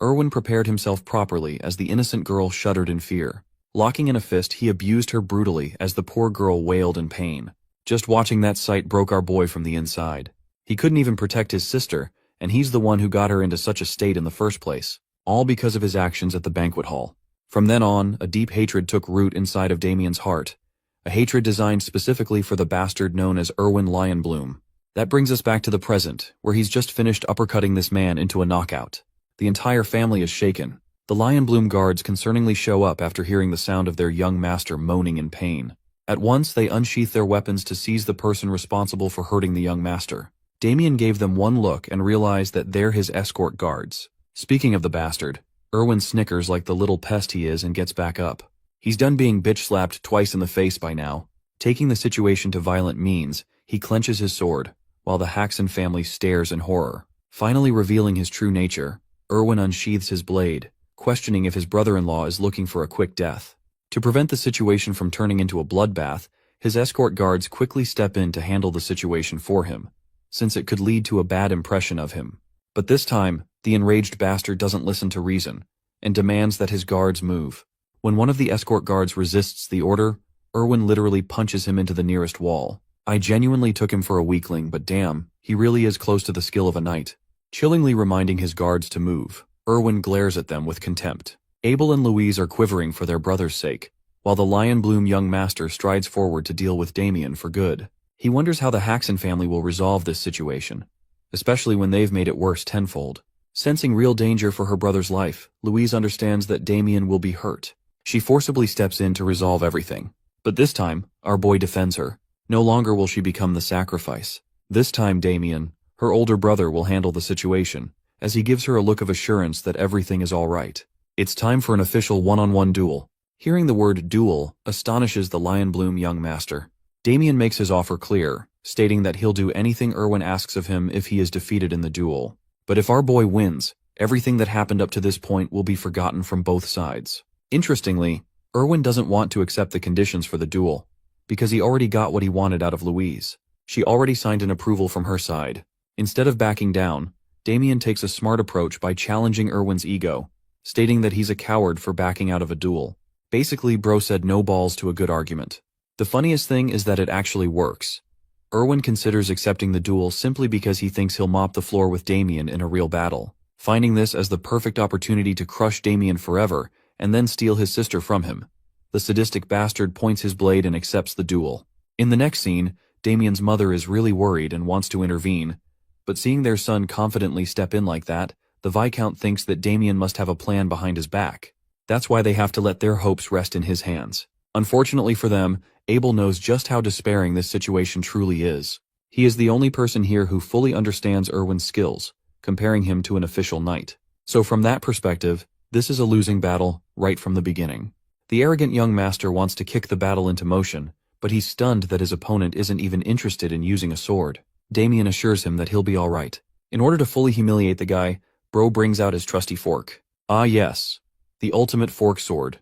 Speaker 1: Erwin prepared himself properly as the innocent girl shuddered in fear. Locking in a fist, he abused her brutally as the poor girl wailed in pain. Just watching that sight broke our boy from the inside. He couldn't even protect his sister, and he's the one who got her into such a state in the first place, all because of his actions at the banquet hall. From then on, a deep hatred took root inside of Damien's heart, a hatred designed specifically for the bastard known as Erwin Lionbloom. That brings us back to the present, where he's just finished uppercutting this man into a knockout. The entire family is shaken. The Lionbloom guards concerningly show up after hearing the sound of their young master moaning in pain. At once, they unsheath their weapons to seize the person responsible for hurting the young master. Damien gave them one look and realized that they're his escort guards. Speaking of the bastard, Erwin snickers like the little pest he is and gets back up. He's done being bitch-slapped twice in the face by now. Taking the situation to violent means, he clenches his sword, while the Haxon family stares in horror. Finally revealing his true nature, Erwin unsheathes his blade, questioning if his brother-in-law is looking for a quick death. To prevent the situation from turning into a bloodbath, his escort guards quickly step in to handle the situation for him, since it could lead to a bad impression of him. But this time, the enraged bastard doesn't listen to reason, and demands that his guards move. When one of the escort guards resists the order, Erwin literally punches him into the nearest wall. I genuinely took him for a weakling, but damn, he really is close to the skill of a knight. Chillingly reminding his guards to move, Erwin glares at them with contempt. Abel and Louise are quivering for their brother's sake, while the Lionbloom young master strides forward to deal with Damien for good. He wonders how the Haxon family will resolve this situation, especially when they've made it worse tenfold. Sensing real danger for her brother's life, Louise understands that Damien will be hurt. She forcibly steps in to resolve everything. But this time, our boy defends her. No longer will she become the sacrifice. This time Damien, her older brother, will handle the situation, as he gives her a look of assurance that everything is all right. It's time for an official one-on-one duel. Hearing the word duel astonishes the Lionbloom young master. Damien makes his offer clear, stating that he'll do anything Erwin asks of him if he is defeated in the duel. But if our boy wins, everything that happened up to this point will be forgotten from both sides. Interestingly, Erwin doesn't want to accept the conditions for the duel, because he already got what he wanted out of Louise. She already signed an approval from her side. Instead of backing down, Damien takes a smart approach by challenging Erwin's ego, stating that he's a coward for backing out of a duel. Basically, bro said no balls to a good argument. The funniest thing is that it actually works. Erwin considers accepting the duel simply because he thinks he'll mop the floor with Damien in a real battle, finding this as the perfect opportunity to crush Damien forever and then steal his sister from him. The sadistic bastard points his blade and accepts the duel. In the next scene, Damien's mother is really worried and wants to intervene, but seeing their son confidently step in like that, the Viscount thinks that Damien must have a plan behind his back. That's why they have to let their hopes rest in his hands. Unfortunately for them, Abel knows just how despairing this situation truly is. He is the only person here who fully understands Erwin's skills, comparing him to an official knight. So from that perspective, this is a losing battle right from the beginning. The arrogant young master wants to kick the battle into motion, but he's stunned that his opponent isn't even interested in using a sword. Damien assures him that he'll be alright. In order to fully humiliate the guy, bro brings out his trusty fork. Ah yes, the ultimate fork sword.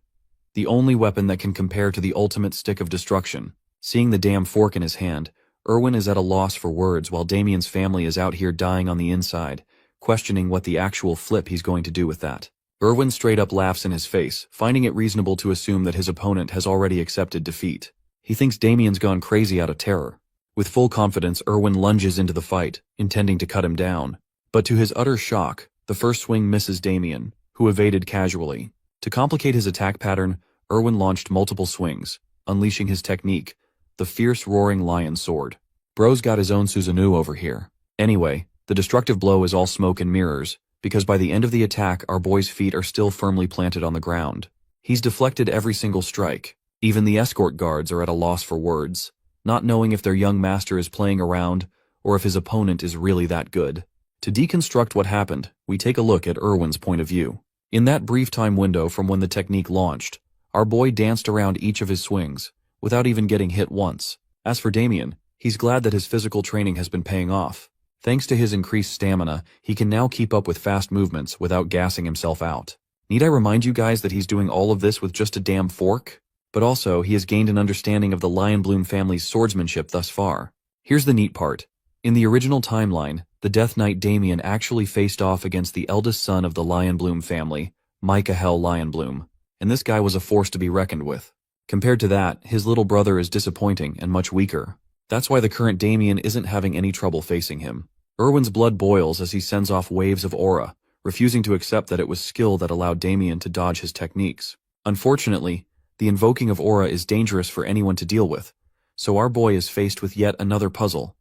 Speaker 1: The only weapon that can compare to the ultimate stick of destruction. Seeing the damn fork in his hand, Erwin is at a loss for words while Damien's family is out here dying on the inside, questioning what the actual flip he's going to do with that. Erwin straight up laughs in his face, finding it reasonable to assume that his opponent has already accepted defeat. He thinks Damien's gone crazy out of terror. With full confidence, Erwin lunges into the fight, intending to cut him down. But to his utter shock, the first swing misses Damien, who evaded casually. To complicate his attack pattern, Erwin launched multiple swings, unleashing his technique, the fierce roaring lion sword. Bro's got his own Susanoo over here. Anyway, the destructive blow is all smoke and mirrors, because by the end of the attack our boy's feet are still firmly planted on the ground. He's deflected every single strike. Even the escort guards are at a loss for words, not knowing if their young master is playing around or if his opponent is really that good. To deconstruct what happened, we take a look at Erwin's point of view. In that brief time window from when the technique launched, our boy danced around each of his swings, without even getting hit once. As for Damien, he's glad that his physical training has been paying off. Thanks to his increased stamina, he can now keep up with fast movements without gassing himself out. Need I remind you guys that he's doing all of this with just a damn fork? But also, he has gained an understanding of the Lionbloom family's swordsmanship thus far. Here's the neat part. In the original timeline, the Death Knight Damien actually faced off against the eldest son of the Lionbloom family, Yahello Lionbloom, and this guy was a force to be reckoned with. Compared to that, his little brother is disappointing and much weaker. That's why the current Damien isn't having any trouble facing him. Erwin's blood boils as he sends off waves of aura, refusing to accept that it was skill that allowed Damien to dodge his techniques. Unfortunately, the invoking of aura is dangerous for anyone to deal with, so our boy is faced with yet another puzzle.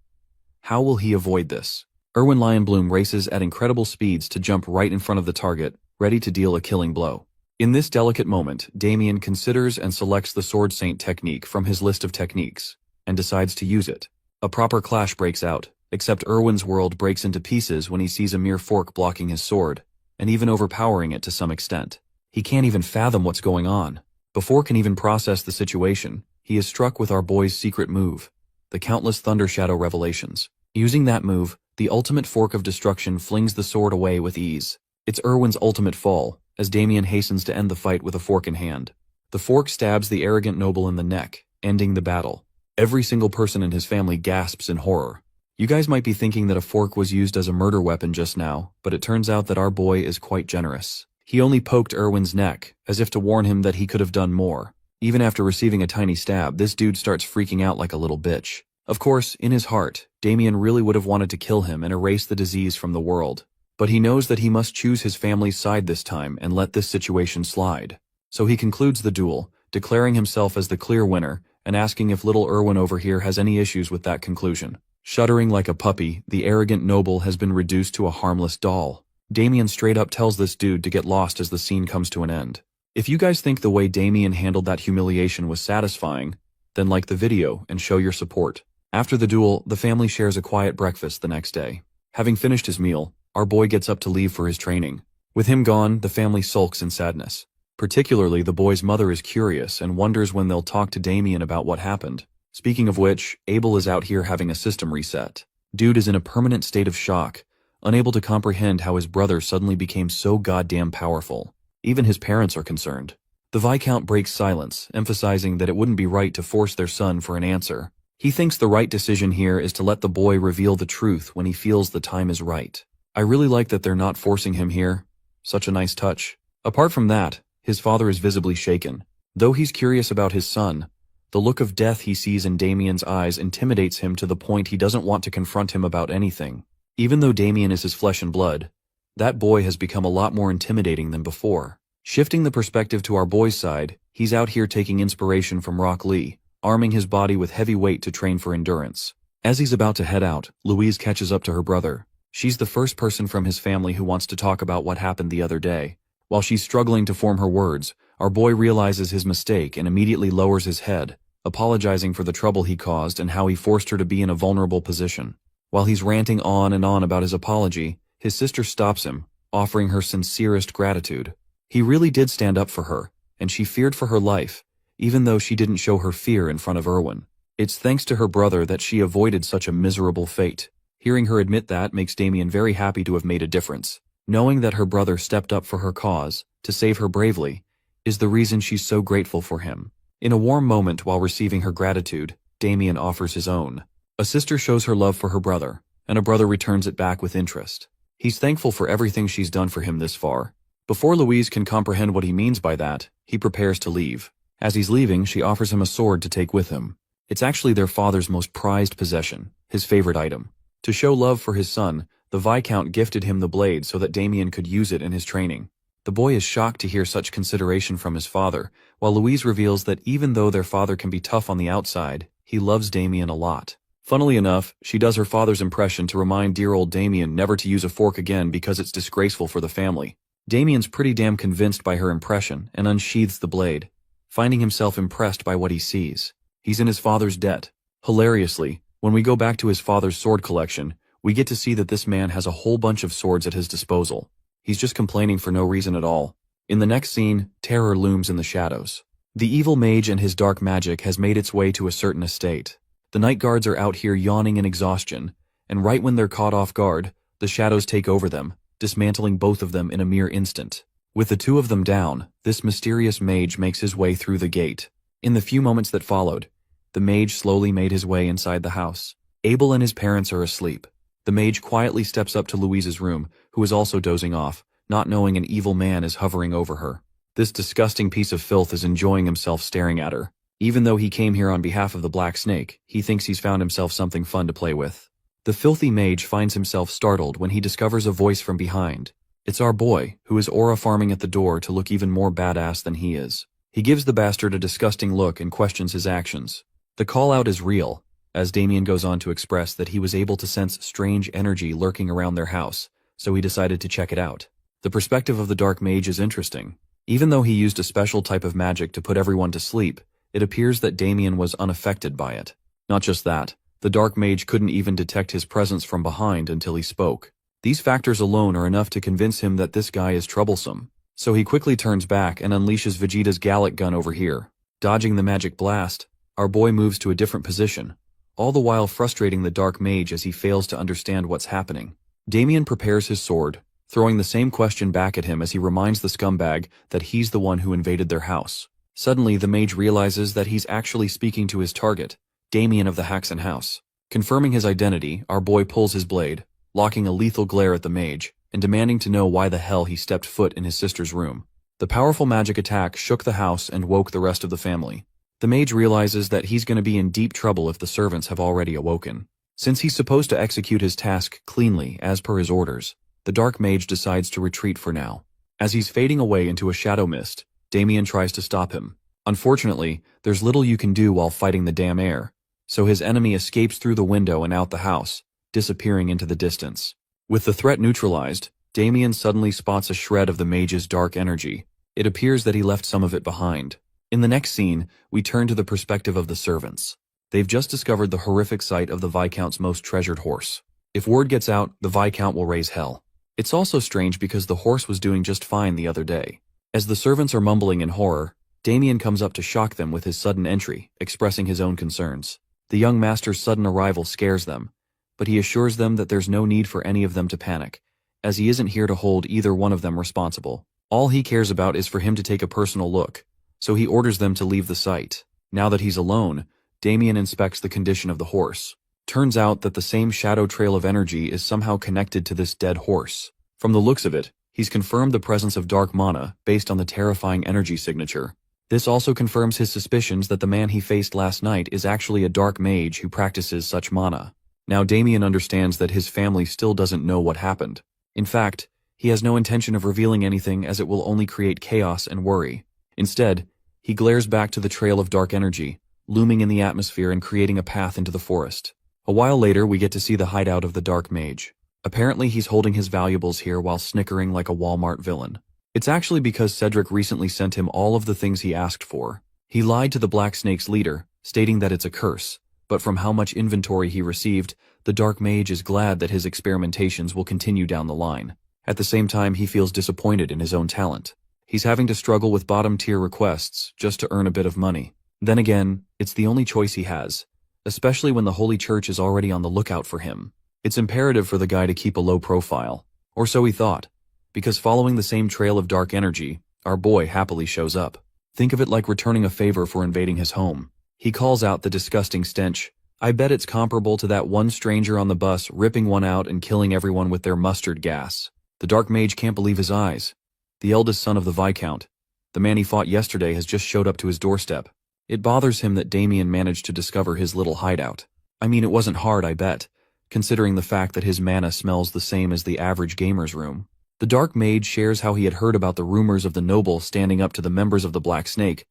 Speaker 1: How will he avoid this? Erwin Lionbloom races at incredible speeds to jump right in front of the target, ready to deal a killing blow. In this delicate moment, Damien considers and selects the Sword Saint technique from his list of techniques, and decides to use it. A proper clash breaks out, except Erwin's world breaks into pieces when he sees a mere fork blocking his sword, and even overpowering it to some extent. He can't even fathom what's going on. Before can even process the situation, he is struck with our boy's secret move, the countless Thunder Shadow revelations. Using that move, the ultimate fork of destruction flings the sword away with ease. It's Erwin's ultimate fall, as Damien hastens to end the fight with a fork in hand. The fork stabs the arrogant noble in the neck, ending the battle. Every single person in his family gasps in horror. You guys might be thinking that a fork was used as a murder weapon just now, but it turns out that our boy is quite generous. He only poked Erwin's neck, as if to warn him that he could have done more. Even after receiving a tiny stab, this dude starts freaking out like a little bitch. Of course, in his heart, Damien really would have wanted to kill him and erase the disease from the world. But he knows that he must choose his family's side this time and let this situation slide. So he concludes the duel, declaring himself as the clear winner, and asking if little Erwin over here has any issues with that conclusion. Shuddering like a puppy, the arrogant noble has been reduced to a harmless doll. Damien straight up tells this dude to get lost as the scene comes to an end. If you guys think the way Damien handled that humiliation was satisfying, then like the video and show your support. After the duel, the family shares a quiet breakfast the next day. Having finished his meal, our boy gets up to leave for his training. With him gone, the family sulks in sadness. Particularly, the boy's mother is curious and wonders when they'll talk to Damien about what happened. Speaking of which, Abel is out here having a system reset. Dude is in a permanent state of shock, unable to comprehend how his brother suddenly became so goddamn powerful. Even his parents are concerned. The Viscount breaks silence, emphasizing that it wouldn't be right to force their son for an answer. He thinks the right decision here is to let the boy reveal the truth when he feels the time is right. I really like that they're not forcing him here. Such a nice touch. Apart from that, his father is visibly shaken. Though he's curious about his son, the look of death he sees in Damien's eyes intimidates him to the point he doesn't want to confront him about anything. Even though Damien is his flesh and blood, that boy has become a lot more intimidating than before. Shifting the perspective to our boy's side, he's out here taking inspiration from Rock Lee, arming his body with heavy weight to train for endurance. As he's about to head out, Louise catches up to her brother. She's the first person from his family who wants to talk about what happened the other day. While she's struggling to form her words, our boy realizes his mistake and immediately lowers his head, apologizing for the trouble he caused and how he forced her to be in a vulnerable position. While he's ranting on and on about his apology, his sister stops him, offering her sincerest gratitude. He really did stand up for her, and she feared for her life, even though she didn't show her fear in front of Erwin. It's thanks to her brother that she avoided such a miserable fate. Hearing her admit that makes Damien very happy to have made a difference. Knowing that her brother stepped up for her cause, to save her bravely, is the reason she's so grateful for him. In a warm moment while receiving her gratitude, Damien offers his own. A sister shows her love for her brother, and a brother returns it back with interest. He's thankful for everything she's done for him this far. Before Louise can comprehend what he means by that, he prepares to leave. As he's leaving, she offers him a sword to take with him. It's actually their father's most prized possession, his favorite item. To show love for his son, the Viscount gifted him the blade so that Damien could use it in his training. The boy is shocked to hear such consideration from his father, while Louise reveals that even though their father can be tough on the outside, he loves Damien a lot. Funnily enough, she does her father's impression to remind dear old Damien never to use a fork again because it's disgraceful for the family. Damien's pretty damn convinced by her impression and unsheathes the blade, finding himself impressed by what he sees. He's in his father's debt. Hilariously, when we go back to his father's sword collection, we get to see that this man has a whole bunch of swords at his disposal. He's just complaining for no reason at all. In the next scene, terror looms in the shadows. The evil mage and his dark magic has made its way to a certain estate. The night guards are out here yawning in exhaustion, and right when they're caught off guard, the shadows take over them, dismantling both of them in a mere instant. With the two of them down, this mysterious mage makes his way through the gate. In the few moments that followed, the mage slowly made his way inside the house. Abel and his parents are asleep. The mage quietly steps up to Louise's room, who is also dozing off, not knowing an evil man is hovering over her. This disgusting piece of filth is enjoying himself staring at her. Even though he came here on behalf of the Black Snake, he thinks he's found himself something fun to play with. The filthy mage finds himself startled when he discovers a voice from behind. It's our boy, who is aura farming at the door to look even more badass than he is. He gives the bastard a disgusting look and questions his actions. The call-out is real, as Damien goes on to express that he was able to sense strange energy lurking around their house, so he decided to check it out. The perspective of the dark mage is interesting. Even though he used a special type of magic to put everyone to sleep, it appears that Damien was unaffected by it. Not just that, the dark mage couldn't even detect his presence from behind until he spoke. These factors alone are enough to convince him that this guy is troublesome. So he quickly turns back and unleashes Vegeta's Gallic gun over here. Dodging the magic blast, our boy moves to a different position, all the while frustrating the dark mage as he fails to understand what's happening. Damien prepares his sword, throwing the same question back at him as he reminds the scumbag that he's the one who invaded their house. Suddenly, the mage realizes that he's actually speaking to his target, Damien of the Haxon house. Confirming his identity, our boy pulls his blade, locking a lethal glare at the mage, and demanding to know why the hell he stepped foot in his sister's room. The powerful magic attack shook the house and woke the rest of the family. The mage realizes that he's going to be in deep trouble if the servants have already awoken. Since he's supposed to execute his task cleanly as per his orders, the dark mage decides to retreat for now. As he's fading away into a shadow mist, Damien tries to stop him. Unfortunately, there's little you can do while fighting the damn air, so his enemy escapes through the window and out the house, disappearing into the distance. With the threat neutralized, Damien suddenly spots a shred of the mage's dark energy. It appears that he left some of it behind. In the next scene, we turn to the perspective of the servants. They've just discovered the horrific sight of the Viscount's most treasured horse. If word gets out, the Viscount will raise hell. It's also strange because the horse was doing just fine the other day. As the servants are mumbling in horror, Damien comes up to shock them with his sudden entry, expressing his own concerns. The young master's sudden arrival scares them, but he assures them that there's no need for any of them to panic, as he isn't here to hold either one of them responsible. All he cares about is for him to take a personal look, so he orders them to leave the site. Now that he's alone, Damien inspects the condition of the horse. Turns out that the same shadow trail of energy is somehow connected to this dead horse. From the looks of it, he's confirmed the presence of dark mana based on the terrifying energy signature. This also confirms his suspicions that the man he faced last night is actually a dark mage who practices such mana. Now Damien understands that his family still doesn't know what happened. In fact, he has no intention of revealing anything as it will only create chaos and worry. Instead, he glares back to the trail of dark energy, looming in the atmosphere and creating a path into the forest. A while later, we get to see the hideout of the dark mage. Apparently, he's holding his valuables here while snickering like a Walmart villain. It's actually because Cedric recently sent him all of the things he asked for. He lied to the Black Snake's leader, stating that it's a curse, but from how much inventory he received, the dark mage is glad that his experimentations will continue down the line. At the same time, he feels disappointed in his own talent. He's having to struggle with bottom-tier requests just to earn a bit of money. Then again, it's the only choice he has, especially when the Holy Church is already on the lookout for him. It's imperative for the guy to keep a low profile, or so he thought, because following the same trail of dark energy, our boy happily shows up. Think of it like returning a favor for invading his home. He calls out the disgusting stench. I bet it's comparable to that one stranger on the bus ripping one out and killing everyone with their mustard gas. The dark mage can't believe his eyes. The eldest son of the Viscount, the man he fought yesterday, has just showed up to his doorstep. It bothers him that Damien managed to discover his little hideout. I mean, it wasn't hard, I bet, considering the fact that his mana smells the same as the average gamer's room. The Dark Mage shares how he had heard about the rumors of the noble standing up to the members of the Black Snake,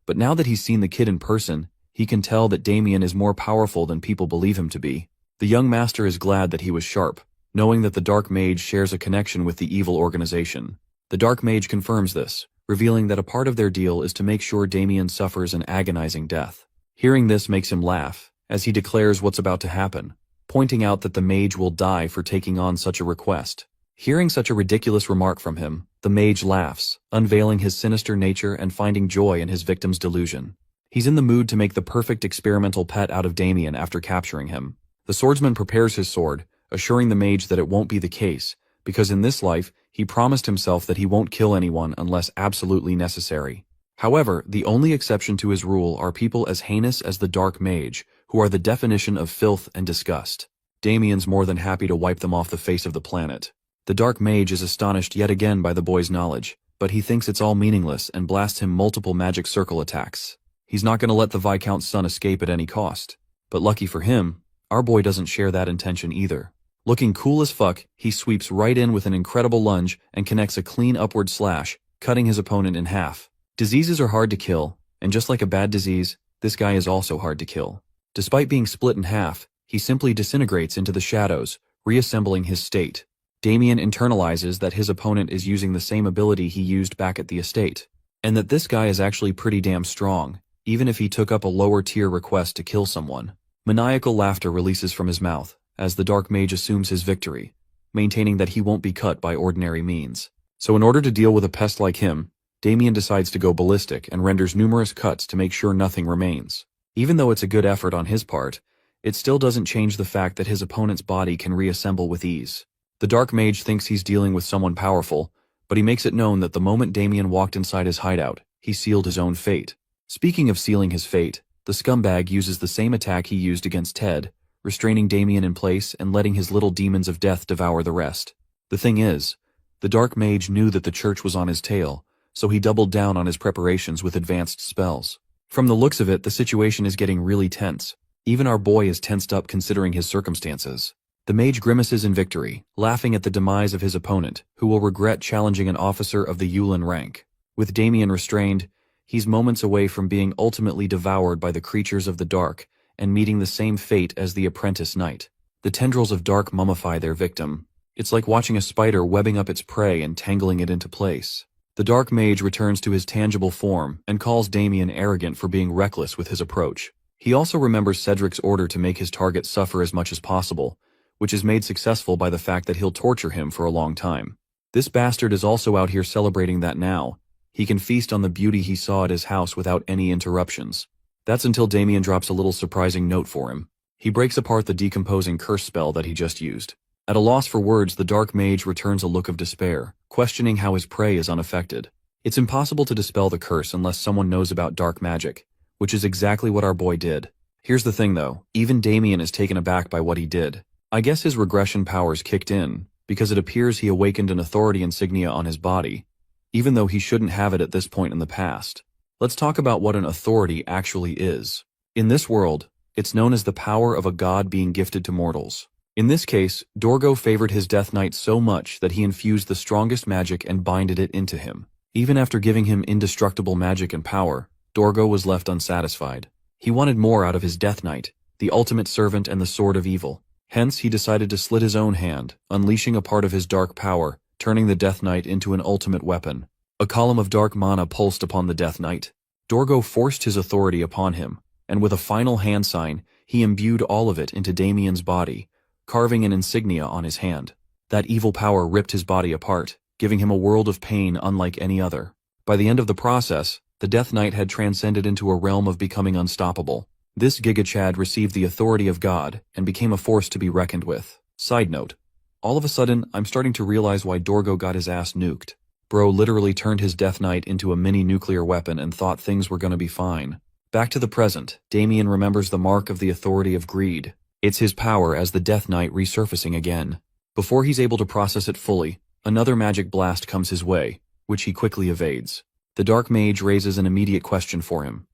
Speaker 1: but now that he's seen the kid in person, he can tell that Damien is more powerful than people believe him to be. The young master is glad that he was sharp, knowing that the Dark Mage shares a connection with the evil organization. The Dark Mage confirms this, revealing that a part of their deal is to make sure Damien suffers an agonizing death. Hearing this makes him laugh, as he declares what's about to happen, pointing out that the mage will die for taking on such a request. Hearing such a ridiculous remark from him, the mage laughs, unveiling his sinister nature and finding joy in his victim's delusion. He's in the mood to make the perfect experimental pet out of Damien after capturing him. The swordsman prepares his sword, assuring the mage that it won't be the case, because in this life, he promised himself that he won't kill anyone unless absolutely necessary. However, the only exception to his rule are people as heinous as the Dark Mage, who are the definition of filth and disgust. Damien's more than happy to wipe them off the face of the planet. The Dark Mage is astonished yet again by the boy's knowledge, but he thinks it's all meaningless and blasts him multiple magic circle attacks. He's not going to let the Viscount's son escape at any cost. But lucky for him, our boy doesn't share that intention either. Looking cool as fuck, he sweeps right in with an incredible lunge and connects a clean upward slash, cutting his opponent in half. Diseases are hard to kill, and just like a bad disease, this guy is also hard to kill. Despite being split in half, he simply disintegrates into the shadows, reassembling his state. Damien internalizes that his opponent is using the same ability he used back at the estate, and that this guy is actually pretty damn strong, even if he took up a lower tier request to kill someone. Maniacal laughter releases from his mouth, as the Dark Mage assumes his victory, maintaining that he won't be cut by ordinary means. So in order to deal with a pest like him, Damien decides to go ballistic and renders numerous cuts to make sure nothing remains. Even though it's a good effort on his part, it still doesn't change the fact that his opponent's body can reassemble with ease. The Dark Mage thinks he's dealing with someone powerful, but he makes it known that the moment Damien walked inside his hideout, he sealed his own fate. Speaking of sealing his fate, the scumbag uses the same attack he used against Ted, restraining Damien in place and letting his little demons of death devour the rest. The thing is, the Dark Mage knew that the church was on his tail, so he doubled down on his preparations with advanced spells. From the looks of it, the situation is getting really tense. Even our boy is tensed up considering his circumstances. The mage grimaces in victory, laughing at the demise of his opponent, who will regret challenging an officer of the Yulin rank. With Damien restrained, he's moments away from being ultimately devoured by the creatures of the dark and meeting the same fate as the apprentice knight. The tendrils of dark mummify their victim. It's like watching a spider webbing up its prey and tangling it into place. The Dark Mage returns to his tangible form and calls Damien arrogant for being reckless with his approach. He also remembers Cedric's order to make his target suffer as much as possible, which is made successful by the fact that he'll torture him for a long time. This bastard is also out here celebrating that now he can feast on the beauty he saw at his house without any interruptions. That's until Damien drops a little surprising note for him. He breaks apart the decomposing curse spell that he just used. At a loss for words, the Dark Mage returns a look of despair, questioning how his prey is unaffected. It's impossible to dispel the curse unless someone knows about dark magic, which is exactly what our boy did. Here's the thing though, even Damien is taken aback by what he did. I guess his regression powers kicked in, because it appears he awakened an authority insignia on his body, even though he shouldn't have it at this point in the past. Let's talk about what an authority actually is. In this world, it's known as the power of a god being gifted to mortals. In this case, Dorgo favored his Death Knight so much that he infused the strongest magic and binded it into him. Even after giving him indestructible magic and power, Dorgo was left unsatisfied. He wanted more out of his Death Knight, the ultimate servant and the sword of evil. Hence, he decided to slit his own hand, unleashing a part of his dark power, turning the Death Knight into an ultimate weapon. A column of dark mana pulsed upon the Death Knight. Dorgo forced his authority upon him, and with a final hand sign, he imbued all of it into Damien's body, carving an insignia on his hand. That evil power ripped his body apart, giving him a world of pain unlike any other. By the end of the process, the Death Knight had transcended into a realm of becoming unstoppable. This Gigachad received the authority of God and became a force to be reckoned with. Side note, all of a sudden, I'm starting to realize why Dorgo got his ass nuked. Bro literally turned his Death Knight into a mini nuclear weapon and thought things were gonna be fine. Back to the present, Damien remembers the mark of the authority of greed. It's his power as the Death Knight resurfacing again. Before he's able to process it fully, another magic blast comes his way, which he quickly evades. The Dark Mage raises an immediate question for him.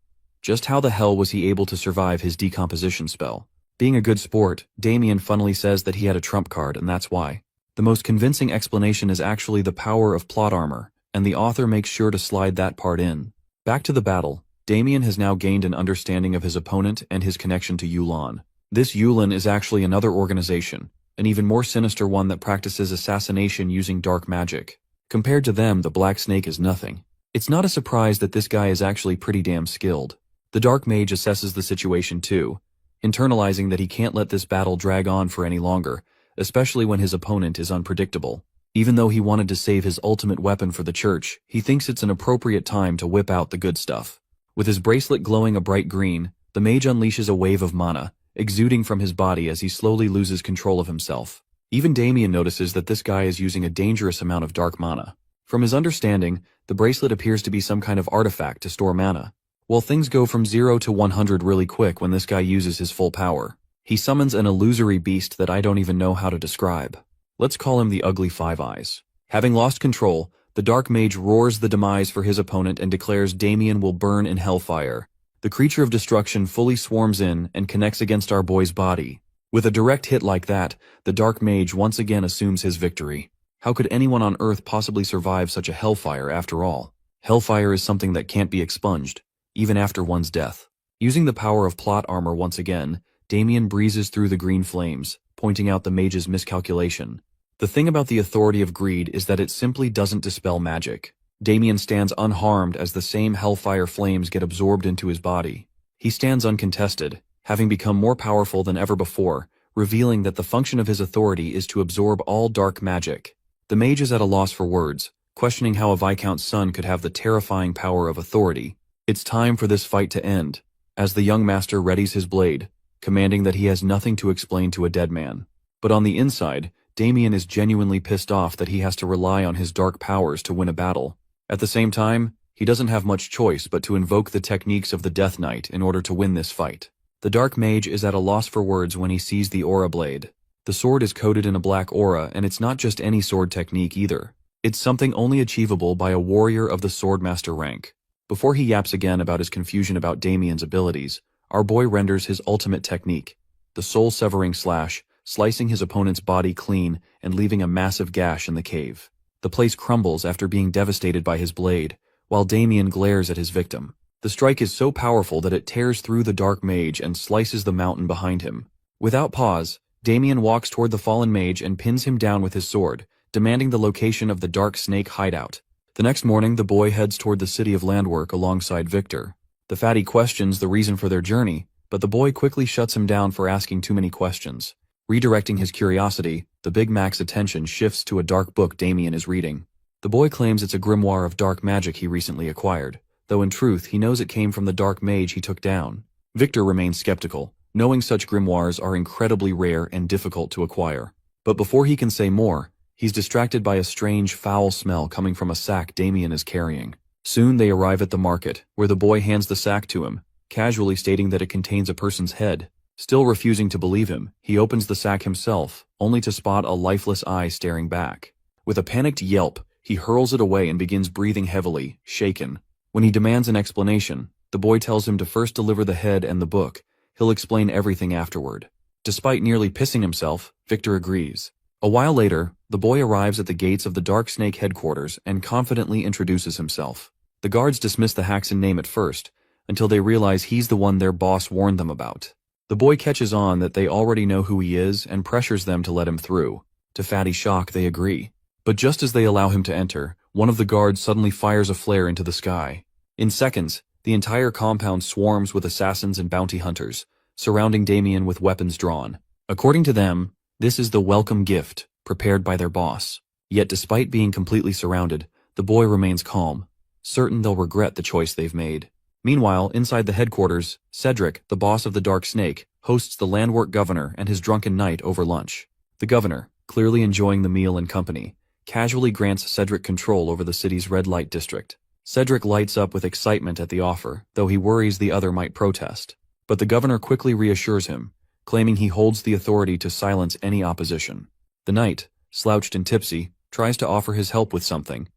Speaker 1: Just how the hell was he able to survive his decomposition spell? Being a good sport, Damien funnily says that he had a trump card and that's why. The most convincing explanation is actually the power of plot armor, and the author makes sure to slide that part in. Back to the battle, Damien has now gained an understanding of his opponent and his connection to Yulan. This Yulan is actually another organization, an even more sinister one that practices assassination using dark magic. Compared to them, the Black Snake is nothing. It's not a surprise that this guy is actually pretty damn skilled. The Dark Mage assesses the situation too, internalizing that he can't let this battle drag on for any longer, especially when his opponent is unpredictable. Even though he wanted to save his ultimate weapon for the church, he thinks it's an appropriate time to whip out the good stuff. With his bracelet glowing a bright green, the mage unleashes a wave of mana, exuding from his body as he slowly loses control of himself. Even Damien notices that this guy is using a dangerous amount of dark mana. From his understanding, the bracelet appears to be some kind of artifact to store mana. Well, things go from 0 to 100 really quick when this guy uses his full power. He summons an illusory beast that I don't even know how to describe. Let's call him the Ugly Five Eyes. Having lost control, the Dark Mage roars the demise for his opponent and declares Damien will burn in hellfire. The creature of destruction fully swarms in and connects against our boy's body. With a direct hit like that, the Dark Mage once again assumes his victory. How could anyone on Earth possibly survive such a hellfire after all? Hellfire is something that can't be expunged, even after one's death. Using the power of plot armor once again, Damien breezes through the green flames, pointing out the mage's miscalculation. The thing about the authority of greed is that it simply doesn't dispel magic. Damien stands unharmed as the same hellfire flames get absorbed into his body. He stands uncontested, having become more powerful than ever before, revealing that the function of his authority is to absorb all dark magic. The mage is at a loss for words, questioning how a Viscount's son could have the terrifying power of authority. It's time for this fight to end, as the young master readies his blade, commanding that he has nothing to explain to a dead man. But on the inside, Damien is genuinely pissed off that he has to rely on his dark powers to win a battle. At the same time, he doesn't have much choice but to invoke the techniques of the Death Knight in order to win this fight. The Dark Mage is at a loss for words when he sees the aura blade. The sword is coated in a black aura, and it's not just any sword technique either. It's something only achievable by a warrior of the Swordmaster rank. Before he yaps again about his confusion about Damien's abilities, our boy renders his ultimate technique, the soul-severing slash, slicing his opponent's body clean and leaving a massive gash in the cave. The place crumbles after being devastated by his blade, while Damien glares at his victim. The strike is so powerful that it tears through the Dark Mage and slices the mountain behind him. Without pause, Damien walks toward the fallen mage and pins him down with his sword, demanding the location of the Dark Snake hideout. The next morning, the boy heads toward the city of Landwork alongside Victor. The fatty questions the reason for their journey, but the boy quickly shuts him down for asking too many questions. Redirecting his curiosity, the Big Mac's attention shifts to a dark book Damien is reading. The boy claims it's a grimoire of dark magic he recently acquired, though in truth he knows it came from the Dark Mage he took down. Victor remains skeptical, knowing such grimoires are incredibly rare and difficult to acquire. But before he can say more, he's distracted by a strange foul smell coming from a sack Damien is carrying. Soon they arrive at the market, where the boy hands the sack to him, casually stating that it contains a person's head. Still refusing to believe him, he opens the sack himself, only to spot a lifeless eye staring back. With a panicked yelp, he hurls it away and begins breathing heavily, shaken. When he demands an explanation, the boy tells him to first deliver the head and the book. He'll explain everything afterward. Despite nearly pissing himself, Victor agrees. A while later, the boy arrives at the gates of the Dark Snake headquarters and confidently introduces himself. The guards dismiss the Haxan name at first, until they realize he's the one their boss warned them about. The boy catches on that they already know who he is and pressures them to let him through. To Fatty's shock, they agree. But just as they allow him to enter, one of the guards suddenly fires a flare into the sky. In seconds, the entire compound swarms with assassins and bounty hunters, surrounding Damien with weapons drawn. According to them, this is the welcome gift prepared by their boss. Yet despite being completely surrounded, the boy remains calm, certain they'll regret the choice they've made. Meanwhile, inside the headquarters, Cedric, the boss of the Dark Snake, hosts the Landwork governor and his drunken knight over lunch. The governor, clearly enjoying the meal and company, casually grants Cedric control over the city's red light district. Cedric lights up with excitement at the offer, though he worries the other might protest. But the governor quickly reassures him, claiming he holds the authority to silence any opposition. The knight, slouched and tipsy, tries to offer his help with something,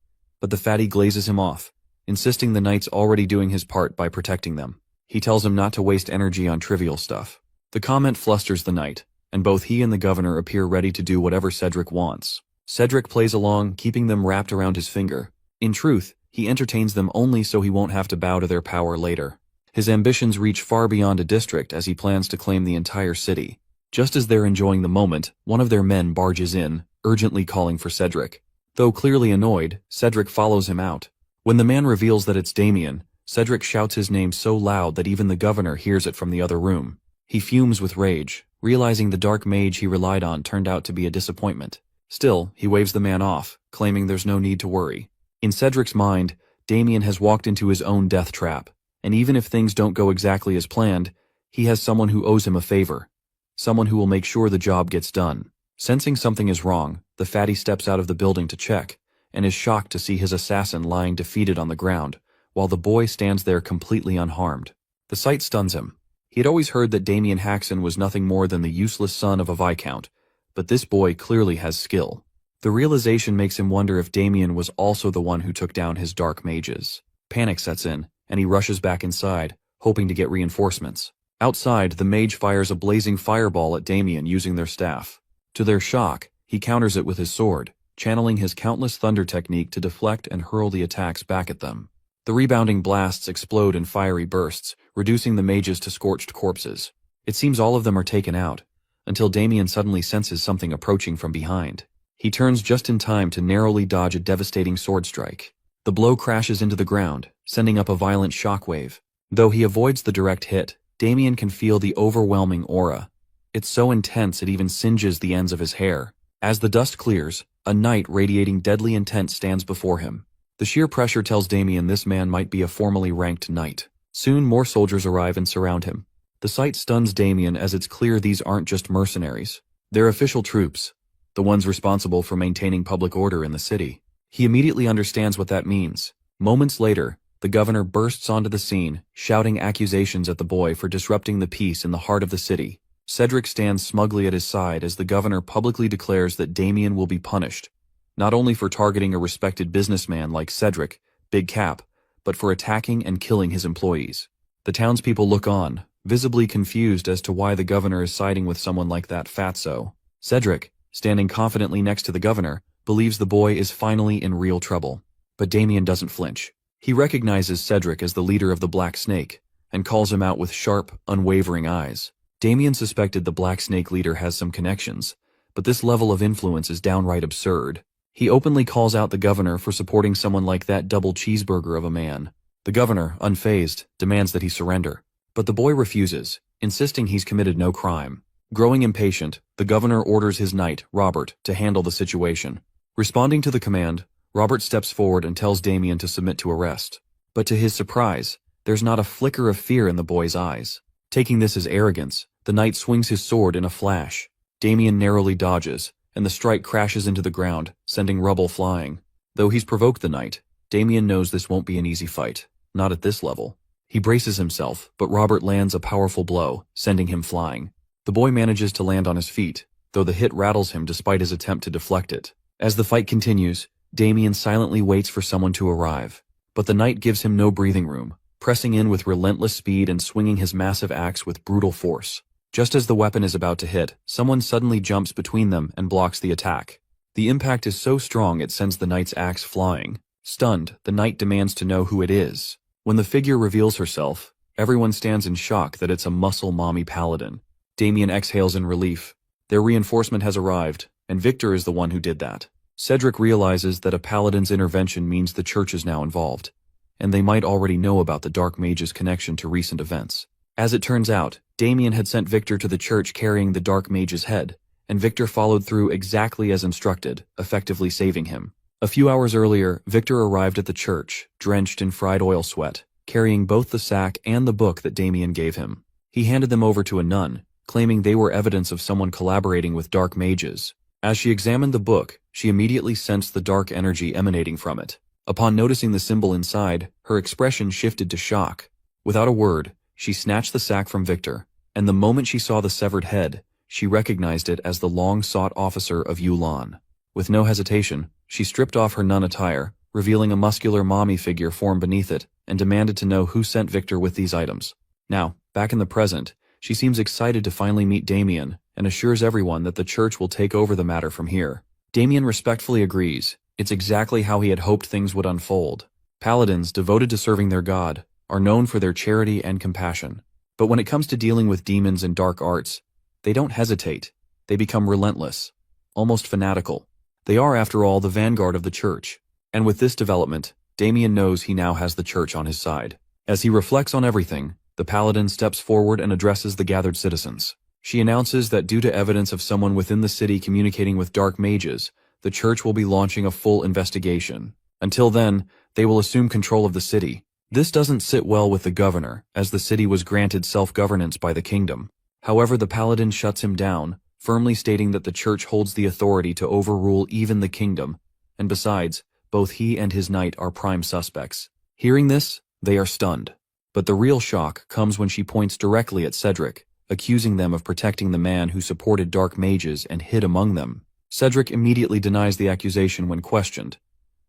Speaker 1: but the fatty glazes him off, insisting the knight's already doing his part by protecting them. He tells him not to waste energy on trivial stuff. The comment flusters the knight, and both he and the governor appear ready to do whatever Cedric wants. Cedric plays along, keeping them wrapped around his finger. In truth, he entertains them only so he won't have to bow to their power later. His ambitions reach far beyond a district as he plans to claim the entire city. Just as they're enjoying the moment, one of their men barges in, urgently calling for Cedric. Though clearly annoyed, Cedric follows him out. When the man reveals that it's Damien, Cedric shouts his name so loud that even the governor hears it from the other room. He fumes with rage, realizing the dark mage he relied on turned out to be a disappointment. Still, he waves the man off, claiming there's no need to worry. In Cedric's mind, Damien has walked into his own death trap, and even if things don't go exactly as planned, he has someone who owes him a favor. Someone who will make sure the job gets done. Sensing something is wrong, the fatty steps out of the building to check, and is shocked to see his assassin lying defeated on the ground, while the boy stands there completely unharmed. The sight stuns him. He had always heard that Damien Haxon was nothing more than the useless son of a viscount, but this boy clearly has skill. The realization makes him wonder if Damien was also the one who took down his dark mages. Panic sets in, and he rushes back inside, hoping to get reinforcements. Outside, the mage fires a blazing fireball at Damien using their staff. To their shock, he counters it with his sword, channeling his countless thunder technique to deflect and hurl the attacks back at them. The rebounding blasts explode in fiery bursts, reducing the mages to scorched corpses. It seems all of them are taken out, until Damien suddenly senses something approaching from behind. He turns just in time to narrowly dodge a devastating sword strike. The blow crashes into the ground, sending up a violent shockwave. Though he avoids the direct hit, Damien can feel the overwhelming aura. It's so intense it even singes the ends of his hair. As the dust clears, a knight radiating deadly intent stands before him. The sheer pressure tells Damien this man might be a formally ranked knight. Soon more soldiers arrive and surround him. The sight stuns Damien as it's clear these aren't just mercenaries. They're official troops, the ones responsible for maintaining public order in the city. He immediately understands what that means. Moments later, the governor bursts onto the scene, shouting accusations at the boy for disrupting the peace in the heart of the city. Cedric stands smugly at his side as the governor publicly declares that Damien will be punished, not only for targeting a respected businessman like Cedric, Big Cap, but for attacking and killing his employees. The townspeople look on, visibly confused as to why the governor is siding with someone like that fatso. Cedric, standing confidently next to the governor, believes the boy is finally in real trouble. But Damien doesn't flinch. He recognizes Cedric as the leader of the Black Snake, and calls him out with sharp, unwavering eyes. Damien suspected the Black Snake leader has some connections, but this level of influence is downright absurd. He openly calls out the governor for supporting someone like that double cheeseburger of a man. The governor, unfazed, demands that he surrender. But the boy refuses, insisting he's committed no crime. Growing impatient, the governor orders his knight, Robert, to handle the situation. Responding to the command, Robert steps forward and tells Damien to submit to arrest. But to his surprise, there's not a flicker of fear in the boy's eyes. Taking this as arrogance, the knight swings his sword in a flash. Damien narrowly dodges, and the strike crashes into the ground, sending rubble flying. Though he's provoked the knight, Damien knows this won't be an easy fight, not at this level. He braces himself, but Robert lands a powerful blow, sending him flying. The boy manages to land on his feet, though the hit rattles him despite his attempt to deflect it. As the fight continues, Damien silently waits for someone to arrive. But the knight gives him no breathing room, pressing in with relentless speed and swinging his massive axe with brutal force. Just as the weapon is about to hit, someone suddenly jumps between them and blocks the attack. The impact is so strong it sends the knight's axe flying. Stunned, the knight demands to know who it is. When the figure reveals herself, everyone stands in shock that it's a muscle mommy paladin. Damien exhales in relief. Their reinforcement has arrived, and Victor is the one who did that. Cedric realizes that a paladin's intervention means the church is now involved, and they might already know about the Dark Mage's connection to recent events. As it turns out, Damien had sent Victor to the church carrying the Dark Mage's head, and Victor followed through exactly as instructed, effectively saving him. A few hours earlier, Victor arrived at the church, drenched in fried oil sweat, carrying both the sack and the book that Damien gave him. He handed them over to a nun, claiming they were evidence of someone collaborating with dark mages. As she examined the book, she immediately sensed the dark energy emanating from it. Upon noticing the symbol inside, her expression shifted to shock. Without a word, she snatched the sack from Victor, and the moment she saw the severed head, she recognized it as the long-sought officer of Yulan. With no hesitation, she stripped off her nun attire, revealing a muscular mommy figure formed beneath it, and demanded to know who sent Victor with these items. Now, back in the present, she seems excited to finally meet Damien and assures everyone that the church will take over the matter from here. Damien respectfully agrees. It's exactly how he had hoped things would unfold. Paladins, devoted to serving their god, are known for their charity and compassion. But when it comes to dealing with demons and dark arts, they don't hesitate. They become relentless, almost fanatical. They are, after all, the vanguard of the church. And with this development, Damien knows he now has the church on his side. As he reflects on everything, the paladin steps forward and addresses the gathered citizens. She announces that due to evidence of someone within the city communicating with dark mages, the church will be launching a full investigation. Until then, they will assume control of the city. This doesn't sit well with the governor, as the city was granted self-governance by the kingdom. However, the paladin shuts him down, firmly stating that the church holds the authority to overrule even the kingdom, and besides, both he and his knight are prime suspects. Hearing this, they are stunned. But the real shock comes when she points directly at Cedric, accusing them of protecting the man who supported dark mages and hid among them. Cedric immediately denies the accusation when questioned,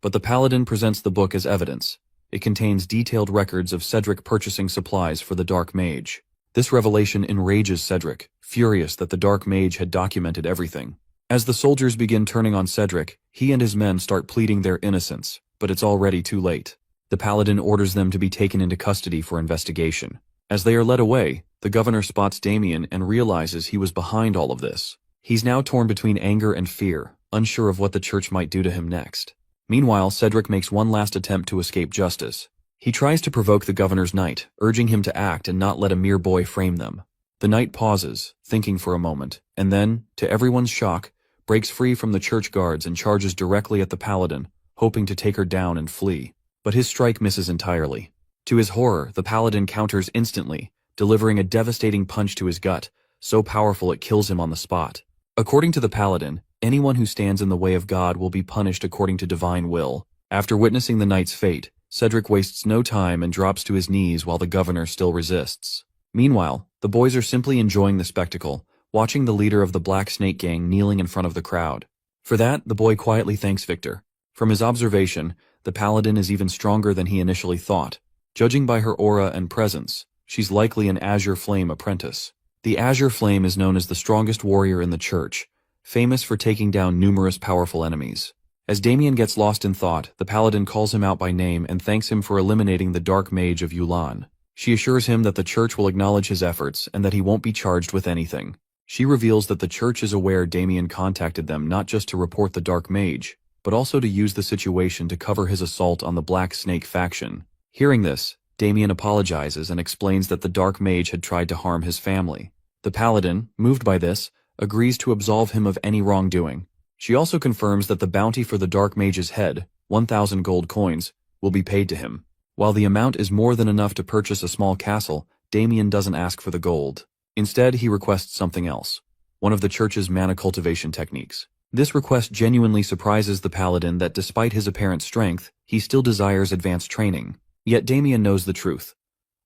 Speaker 1: but the paladin presents the book as evidence. It contains detailed records of Cedric purchasing supplies for the dark mage. This revelation enrages Cedric, furious that the dark mage had documented everything. As the soldiers begin turning on Cedric, he and his men start pleading their innocence, but it's already too late. The paladin orders them to be taken into custody for investigation. As they are led away, the governor spots Damien and realizes he was behind all of this. He's now torn between anger and fear, unsure of what the church might do to him next. Meanwhile, Cedric makes one last attempt to escape justice. He tries to provoke the governor's knight, urging him to act and not let a mere boy frame them. The knight pauses, thinking for a moment, and then, to everyone's shock, breaks free from the church guards and charges directly at the paladin, hoping to take her down and flee. But his strike misses entirely. To his horror, the paladin counters instantly, delivering a devastating punch to his gut, so powerful it kills him on the spot. According to the paladin, anyone who stands in the way of God will be punished according to divine will. After witnessing the knight's fate, Cedric wastes no time and drops to his knees while the governor still resists. Meanwhile, the boys are simply enjoying the spectacle, watching the leader of the Black Snake Gang kneeling in front of the crowd. For that, the boy quietly thanks Victor. From his observation, the paladin is even stronger than he initially thought. Judging by her aura and presence, she's likely an Azure Flame apprentice. The Azure Flame is known as the strongest warrior in the church, famous for taking down numerous powerful enemies. As Damien gets lost in thought, the paladin calls him out by name and thanks him for eliminating the dark mage of Yulan. She assures him that the church will acknowledge his efforts and that he won't be charged with anything. She reveals that the church is aware Damien contacted them not just to report the dark mage, but also to use the situation to cover his assault on the Black Snake faction. Hearing this, Damien apologizes and explains that the dark mage had tried to harm his family. The paladin, moved by this, agrees to absolve him of any wrongdoing. She also confirms that the bounty for the dark mage's head, 1,000 gold coins, will be paid to him. While the amount is more than enough to purchase a small castle, Damien doesn't ask for the gold. Instead, he requests something else, one of the church's mana cultivation techniques. This request genuinely surprises the paladin that despite his apparent strength, he still desires advanced training. Yet Damien knows the truth.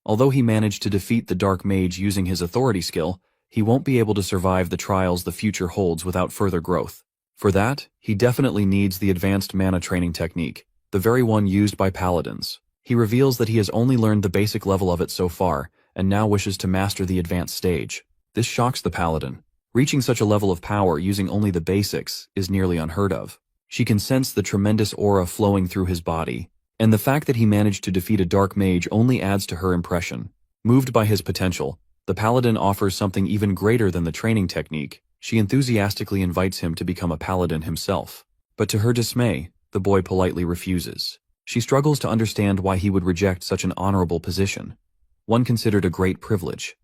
Speaker 1: Although he managed to defeat the dark mage using his authority skill, he won't be able to survive the trials the future holds without further growth. For that, he definitely needs the advanced mana training technique, the very one used by paladins. He reveals that he has only learned the basic level of it so far, and now wishes to master the advanced stage. This shocks the paladin. Reaching such a level of power using only the basics is nearly unheard of. She can sense the tremendous aura flowing through his body, and the fact that he managed to defeat a dark mage only adds to her impression. Moved by his potential, the paladin offers something even greater than the training technique. She enthusiastically invites him to become a paladin himself. But to her dismay, the boy politely refuses. She struggles to understand why he would reject such an honorable position, one considered a great privilege,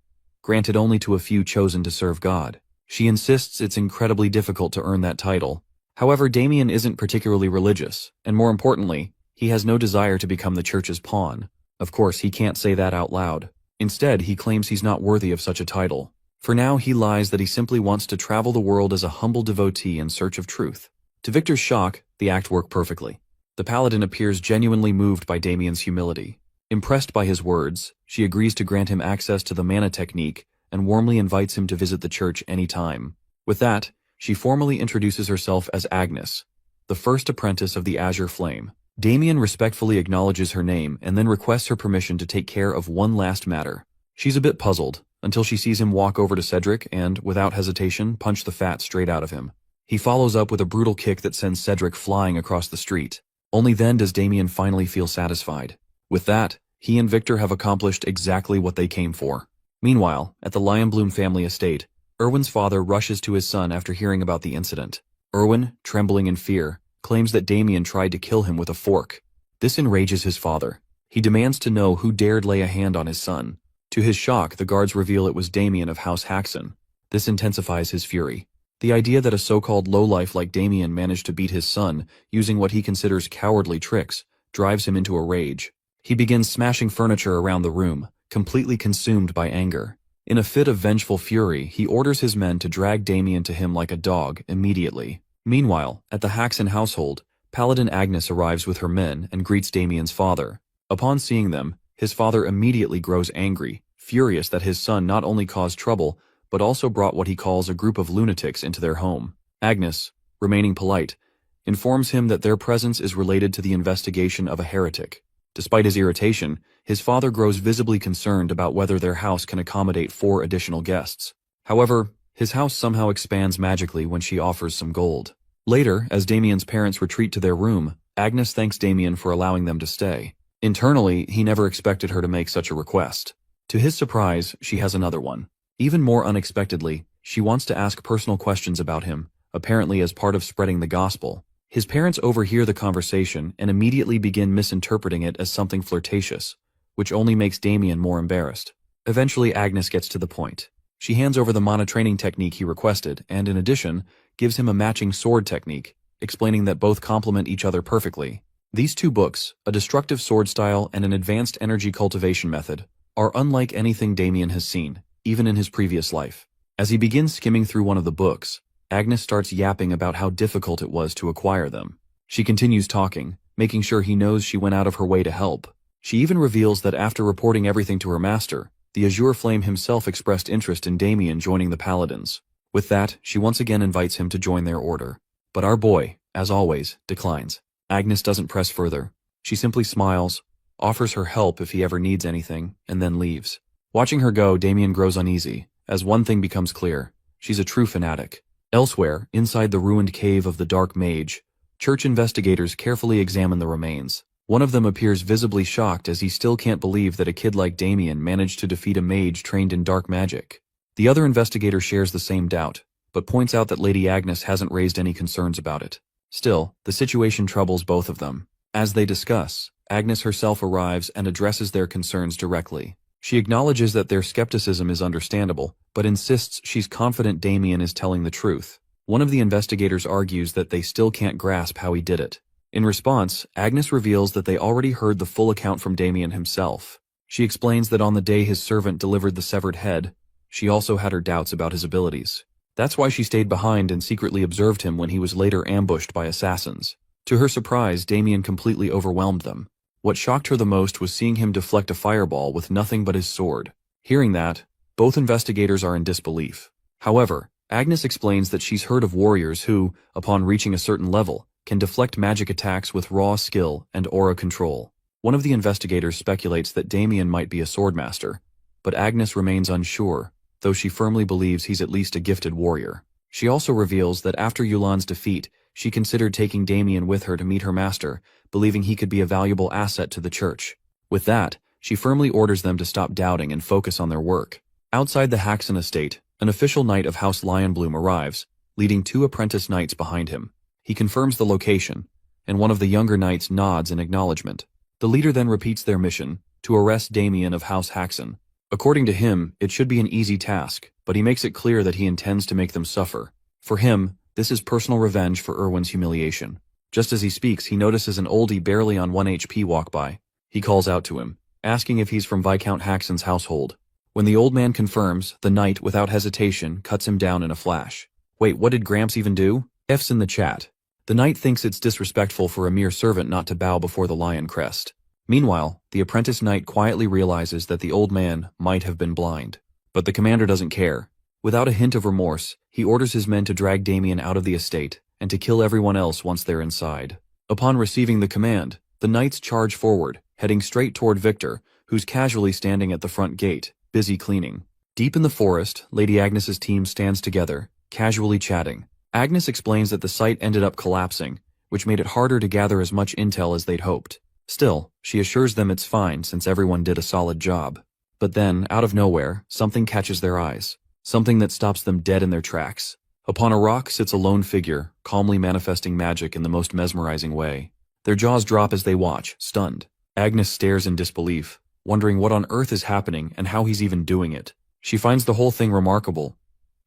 Speaker 1: granted only to a few chosen to serve God. She insists it's incredibly difficult to earn that title. However, Damien isn't particularly religious, and more importantly, he has no desire to become the church's pawn. Of course, he can't say that out loud. Instead, he claims he's not worthy of such a title. For now, he lies that he simply wants to travel the world as a humble devotee in search of truth. To Victor's shock, the act worked perfectly. The paladin appears genuinely moved by Damien's humility. Impressed by his words, she agrees to grant him access to the mana technique and warmly invites him to visit the church any time. With that, she formally introduces herself as Agnes, the first apprentice of the Azure Flame. Damien respectfully acknowledges her name and then requests her permission to take care of one last matter. She's a bit puzzled, until she sees him walk over to Cedric and, without hesitation, punch the fat straight out of him. He follows up with a brutal kick that sends Cedric flying across the street. Only then does Damien finally feel satisfied. With that, he and Victor have accomplished exactly what they came for. Meanwhile, at the Lionbloom family estate, Erwin's father rushes to his son after hearing about the incident. Erwin, trembling in fear, claims that Damien tried to kill him with a fork. This enrages his father. He demands to know who dared lay a hand on his son. To his shock, the guards reveal it was Damien of House Haxon. This intensifies his fury. The idea that a so-called lowlife like Damien managed to beat his son, using what he considers cowardly tricks, drives him into a rage. He begins smashing furniture around the room, completely consumed by anger. In a fit of vengeful fury, he orders his men to drag Damien to him like a dog immediately. Meanwhile, at the Haxon household, Paladin Agnes arrives with her men and greets Damien's father. Upon seeing them, his father immediately grows angry, furious that his son not only caused trouble, but also brought what he calls a group of lunatics into their home. Agnes, remaining polite, informs him that their presence is related to the investigation of a heretic. Despite his irritation, his father grows visibly concerned about whether their house can accommodate 4 additional guests. However, his house somehow expands magically when she offers some gold. Later, as Damien's parents retreat to their room, Agnes thanks Damien for allowing them to stay. Internally, he never expected her to make such a request. To his surprise, she has another one. Even more unexpectedly, she wants to ask personal questions about him, apparently as part of spreading the gospel. His parents overhear the conversation and immediately begin misinterpreting it as something flirtatious, which only makes Damien more embarrassed. Eventually, Agnes gets to the point. She hands over the mana training technique he requested and, in addition, gives him a matching sword technique, explaining that both complement each other perfectly. These 2 books, a destructive sword style and an advanced energy cultivation method, are unlike anything Damien has seen, even in his previous life. As he begins skimming through one of the books, Agnes starts yapping about how difficult it was to acquire them. She continues talking, making sure he knows she went out of her way to help. She even reveals that after reporting everything to her master, the Azure Flame himself expressed interest in Damien joining the Paladins. With that, she once again invites him to join their order. But our boy, as always, declines. Agnes doesn't press further. She simply smiles, offers her help if he ever needs anything, and then leaves. Watching her go, Damien grows uneasy, as one thing becomes clear. She's a true fanatic. Elsewhere, inside the ruined cave of the Dark Mage, church investigators carefully examine the remains. One of them appears visibly shocked as he still can't believe that a kid like Damien managed to defeat a mage trained in dark magic. The other investigator shares the same doubt, but points out that Lady Agnes hasn't raised any concerns about it. Still, the situation troubles both of them. As they discuss, Agnes herself arrives and addresses their concerns directly. She acknowledges that their skepticism is understandable, but insists she's confident Damien is telling the truth. One of the investigators argues that they still can't grasp how he did it. In response, Agnes reveals that they already heard the full account from Damien himself. She explains that on the day his servant delivered the severed head, she also had her doubts about his abilities. That's why she stayed behind and secretly observed him when he was later ambushed by assassins. To her surprise, Damien completely overwhelmed them. What shocked her the most was seeing him deflect a fireball with nothing but his sword. Hearing that, both investigators are in disbelief. However, Agnes explains that she's heard of warriors who, upon reaching a certain level, can deflect magic attacks with raw skill and aura control. One of the investigators speculates that Damien might be a swordmaster, but Agnes remains unsure, though she firmly believes he's at least a gifted warrior. She also reveals that after Yulan's defeat, she considered taking Damien with her to meet her master, believing he could be a valuable asset to the church. With that, she firmly orders them to stop doubting and focus on their work. Outside the Haxon estate, an official knight of House Lionbloom arrives, leading 2 apprentice knights behind him. He confirms the location, and one of the younger knights nods in acknowledgement. The leader then repeats their mission, to arrest Damien of House Haxon. According to him, it should be an easy task, but he makes it clear that he intends to make them suffer. For him, this is personal revenge for Erwin's humiliation. Just as he speaks, he notices an oldie barely on 1 HP walk by. He calls out to him, asking if he's from Viscount Haxon's household. When the old man confirms, the knight, without hesitation, cuts him down in a flash. Wait, what did Gramps even do? F's in the chat. The knight thinks it's disrespectful for a mere servant not to bow before the lion crest. Meanwhile, the apprentice knight quietly realizes that the old man might have been blind. But the commander doesn't care. Without a hint of remorse, he orders his men to drag Damien out of the estate and to kill everyone else once they're inside. Upon receiving the command, the knights charge forward, heading straight toward Victor, who's casually standing at the front gate. busy cleaning. Deep in the forest, Lady Agnes's team stands together, casually chatting. Agnes explains that the site ended up collapsing, which made it harder to gather as much intel as they'd hoped. Still, she assures them it's fine since everyone did a solid job. But then, out of nowhere, something catches their eyes. Something that stops them dead in their tracks. Upon a rock sits a lone figure, calmly manifesting magic in the most mesmerizing way. Their jaws drop as they watch, stunned. Agnes stares in disbelief, wondering what on earth is happening and how he's even doing it. She finds the whole thing remarkable,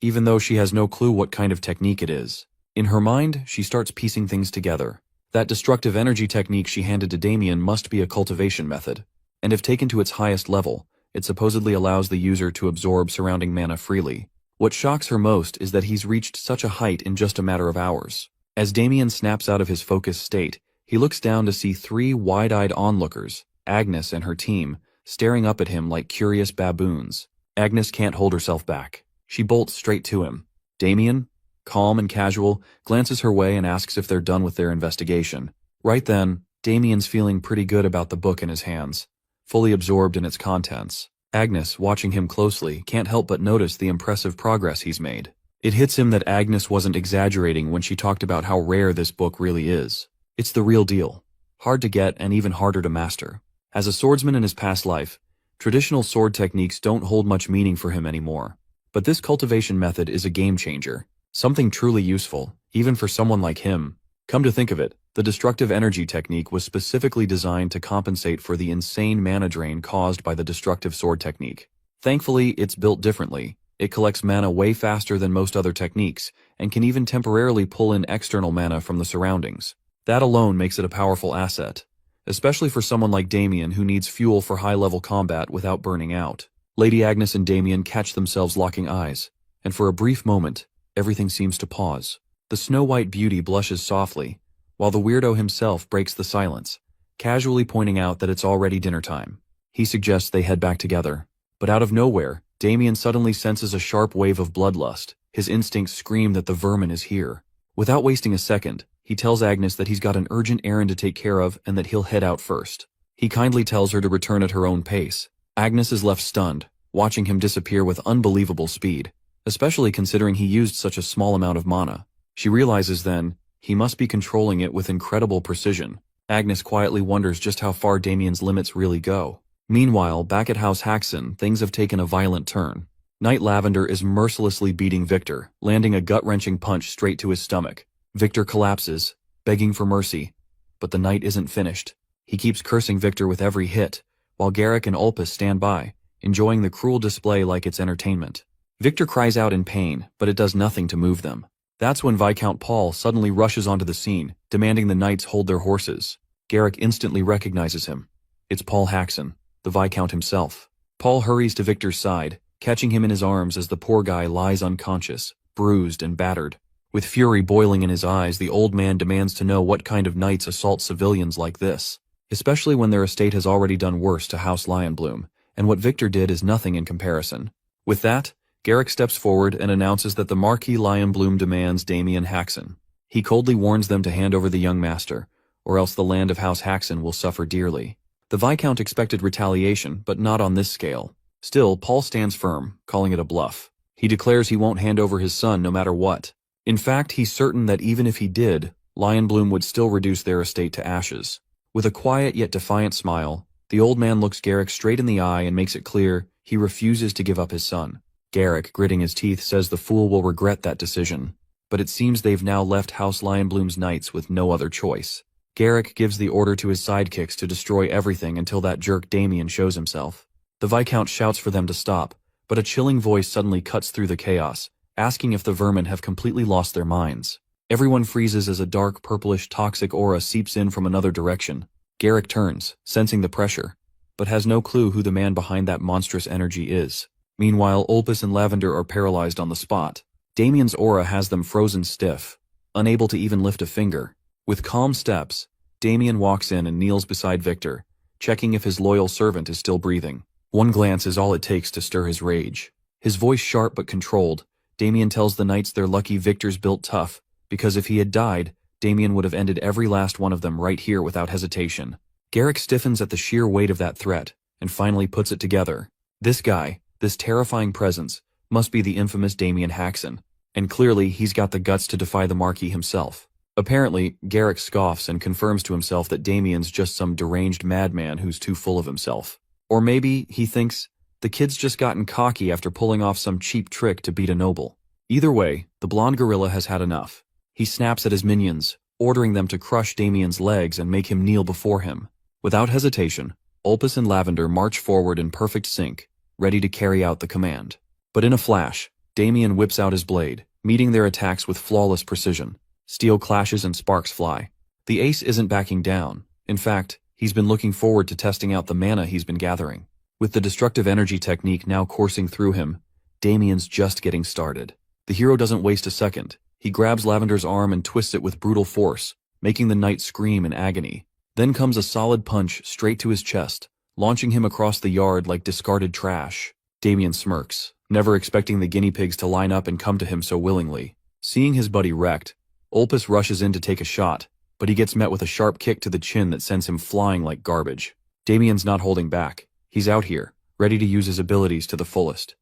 Speaker 1: even though she has no clue what kind of technique it is. In her mind, she starts piecing things together. That destructive energy technique she handed to Damien must be a cultivation method, and if taken to its highest level, it supposedly allows the user to absorb surrounding mana freely. What shocks her most is that he's reached such a height in just a matter of hours. As Damien snaps out of his focused state, he looks down to see 3 wide-eyed onlookers, Agnes and her team, staring up at him like curious baboons. Agnes can't hold herself back. She bolts straight to him. Damien, calm and casual, glances her way and asks if they're done with their investigation. Right then, Damien's feeling pretty good about the book in his hands, fully absorbed in its contents. Agnes, watching him closely, can't help but notice the impressive progress he's made. It hits him that Agnes wasn't exaggerating when she talked about how rare this book really is. It's the real deal. Hard to get and even harder to master. As a swordsman in his past life, traditional sword techniques don't hold much meaning for him anymore. But this cultivation method is a game changer. Something truly useful, even for someone like him. Come to think of it, the destructive energy technique was specifically designed to compensate for the insane mana drain caused by the destructive sword technique. Thankfully, it's built differently. It collects mana way faster than most other techniques, and can even temporarily pull in external mana from the surroundings. That alone makes it a powerful asset, especially for someone like Damien who needs fuel for high-level combat without burning out. Lady Agnes and Damien catch themselves locking eyes, and for a brief moment, everything seems to pause. The snow-white beauty blushes softly, while the weirdo himself breaks the silence, casually pointing out that it's already dinner time. He suggests they head back together, but out of nowhere, Damien suddenly senses a sharp wave of bloodlust. His instincts scream that the vermin is here. Without wasting a second, he tells Agnes that he's got an urgent errand to take care of and that he'll head out first. He kindly tells her to return at her own pace. Agnes is left stunned, watching him disappear with unbelievable speed, especially considering he used such a small amount of mana. She realizes then, he must be controlling it with incredible precision. Agnes quietly wonders just how far Damien's limits really go. Meanwhile, back at House Haxon, things have taken a violent turn. Knight Lavender is mercilessly beating Victor, landing a gut-wrenching punch straight to his stomach. Victor collapses, begging for mercy, but the knight isn't finished. He keeps cursing Victor with every hit, while Garrick and Ulpus stand by, enjoying the cruel display like it's entertainment. Victor cries out in pain, but it does nothing to move them. That's when Viscount Paul suddenly rushes onto the scene, demanding the knights hold their horses. Garrick instantly recognizes him. It's Paul Haxon, the Viscount himself. Paul hurries to Victor's side, catching him in his arms as the poor guy lies unconscious, bruised and battered. With fury boiling in his eyes, the old man demands to know what kind of knights assault civilians like this, especially when their estate has already done worse to House Lionbloom, and what Victor did is nothing in comparison. With that, Garrick steps forward and announces that the Marquis Lionbloom demands Damien Haxon. He coldly warns them to hand over the young master, or else the land of House Haxon will suffer dearly. The Viscount expected retaliation, but not on this scale. Still, Paul stands firm, calling it a bluff. He declares he won't hand over his son no matter what. In fact, he's certain that even if he did, Lionbloom would still reduce their estate to ashes. With a quiet yet defiant smile, the old man looks Garrick straight in the eye and makes it clear he refuses to give up his son. Garrick, gritting his teeth, says the fool will regret that decision. But it seems they've now left House Lionbloom's knights with no other choice. Garrick gives the order to his sidekicks to destroy everything until that jerk Damien shows himself. The Viscount shouts for them to stop, but a chilling voice suddenly cuts through the chaos, asking if the vermin have completely lost their minds. Everyone freezes as a dark, purplish, toxic aura seeps in from another direction. Garrick turns, sensing the pressure, but has no clue who the man behind that monstrous energy is. Meanwhile, Ulpus and Lavender are paralyzed on the spot. Damien's aura has them frozen stiff, unable to even lift a finger. With calm steps, Damien walks in and kneels beside Victor, checking if his loyal servant is still breathing. One glance is all it takes to stir his rage. His voice sharp but controlled, Damien tells the knights they're lucky Victor's built tough, because if he had died, Damien would have ended every last one of them right here without hesitation. Garrick stiffens at the sheer weight of that threat, and finally puts it together. This guy, This terrifying presence must be the infamous Damien Haxon, and clearly he's got the guts to defy the Marquis himself. Apparently, Garrick scoffs and confirms to himself that Damien's just some deranged madman who's too full of himself. Or maybe he thinks the kid's just gotten cocky after pulling off some cheap trick to beat a noble. Either way, the blonde gorilla has had enough. He snaps at his minions, ordering them to crush Damien's legs and make him kneel before him. Without hesitation, Ulpus and Lavender march forward in perfect sync, ready to carry out the command. But in a flash, Damien whips out his blade, meeting their attacks with flawless precision. Steel clashes and sparks fly. The ace isn't backing down. In fact, he's been looking forward to testing out the mana he's been gathering. With the destructive energy technique now coursing through him, Damien's just getting started. The hero doesn't waste a second. He grabs Lavender's arm and twists it with brutal force, making the knight scream in agony. Then comes a solid punch straight to his chest, launching him across the yard like discarded trash. Damien smirks, never expecting the guinea pigs to line up and come to him so willingly. Seeing his buddy wrecked, Ulpus rushes in to take a shot, but he gets met with a sharp kick to the chin that sends him flying like garbage. Damien's not holding back. He's out here, ready to use his abilities to the fullest.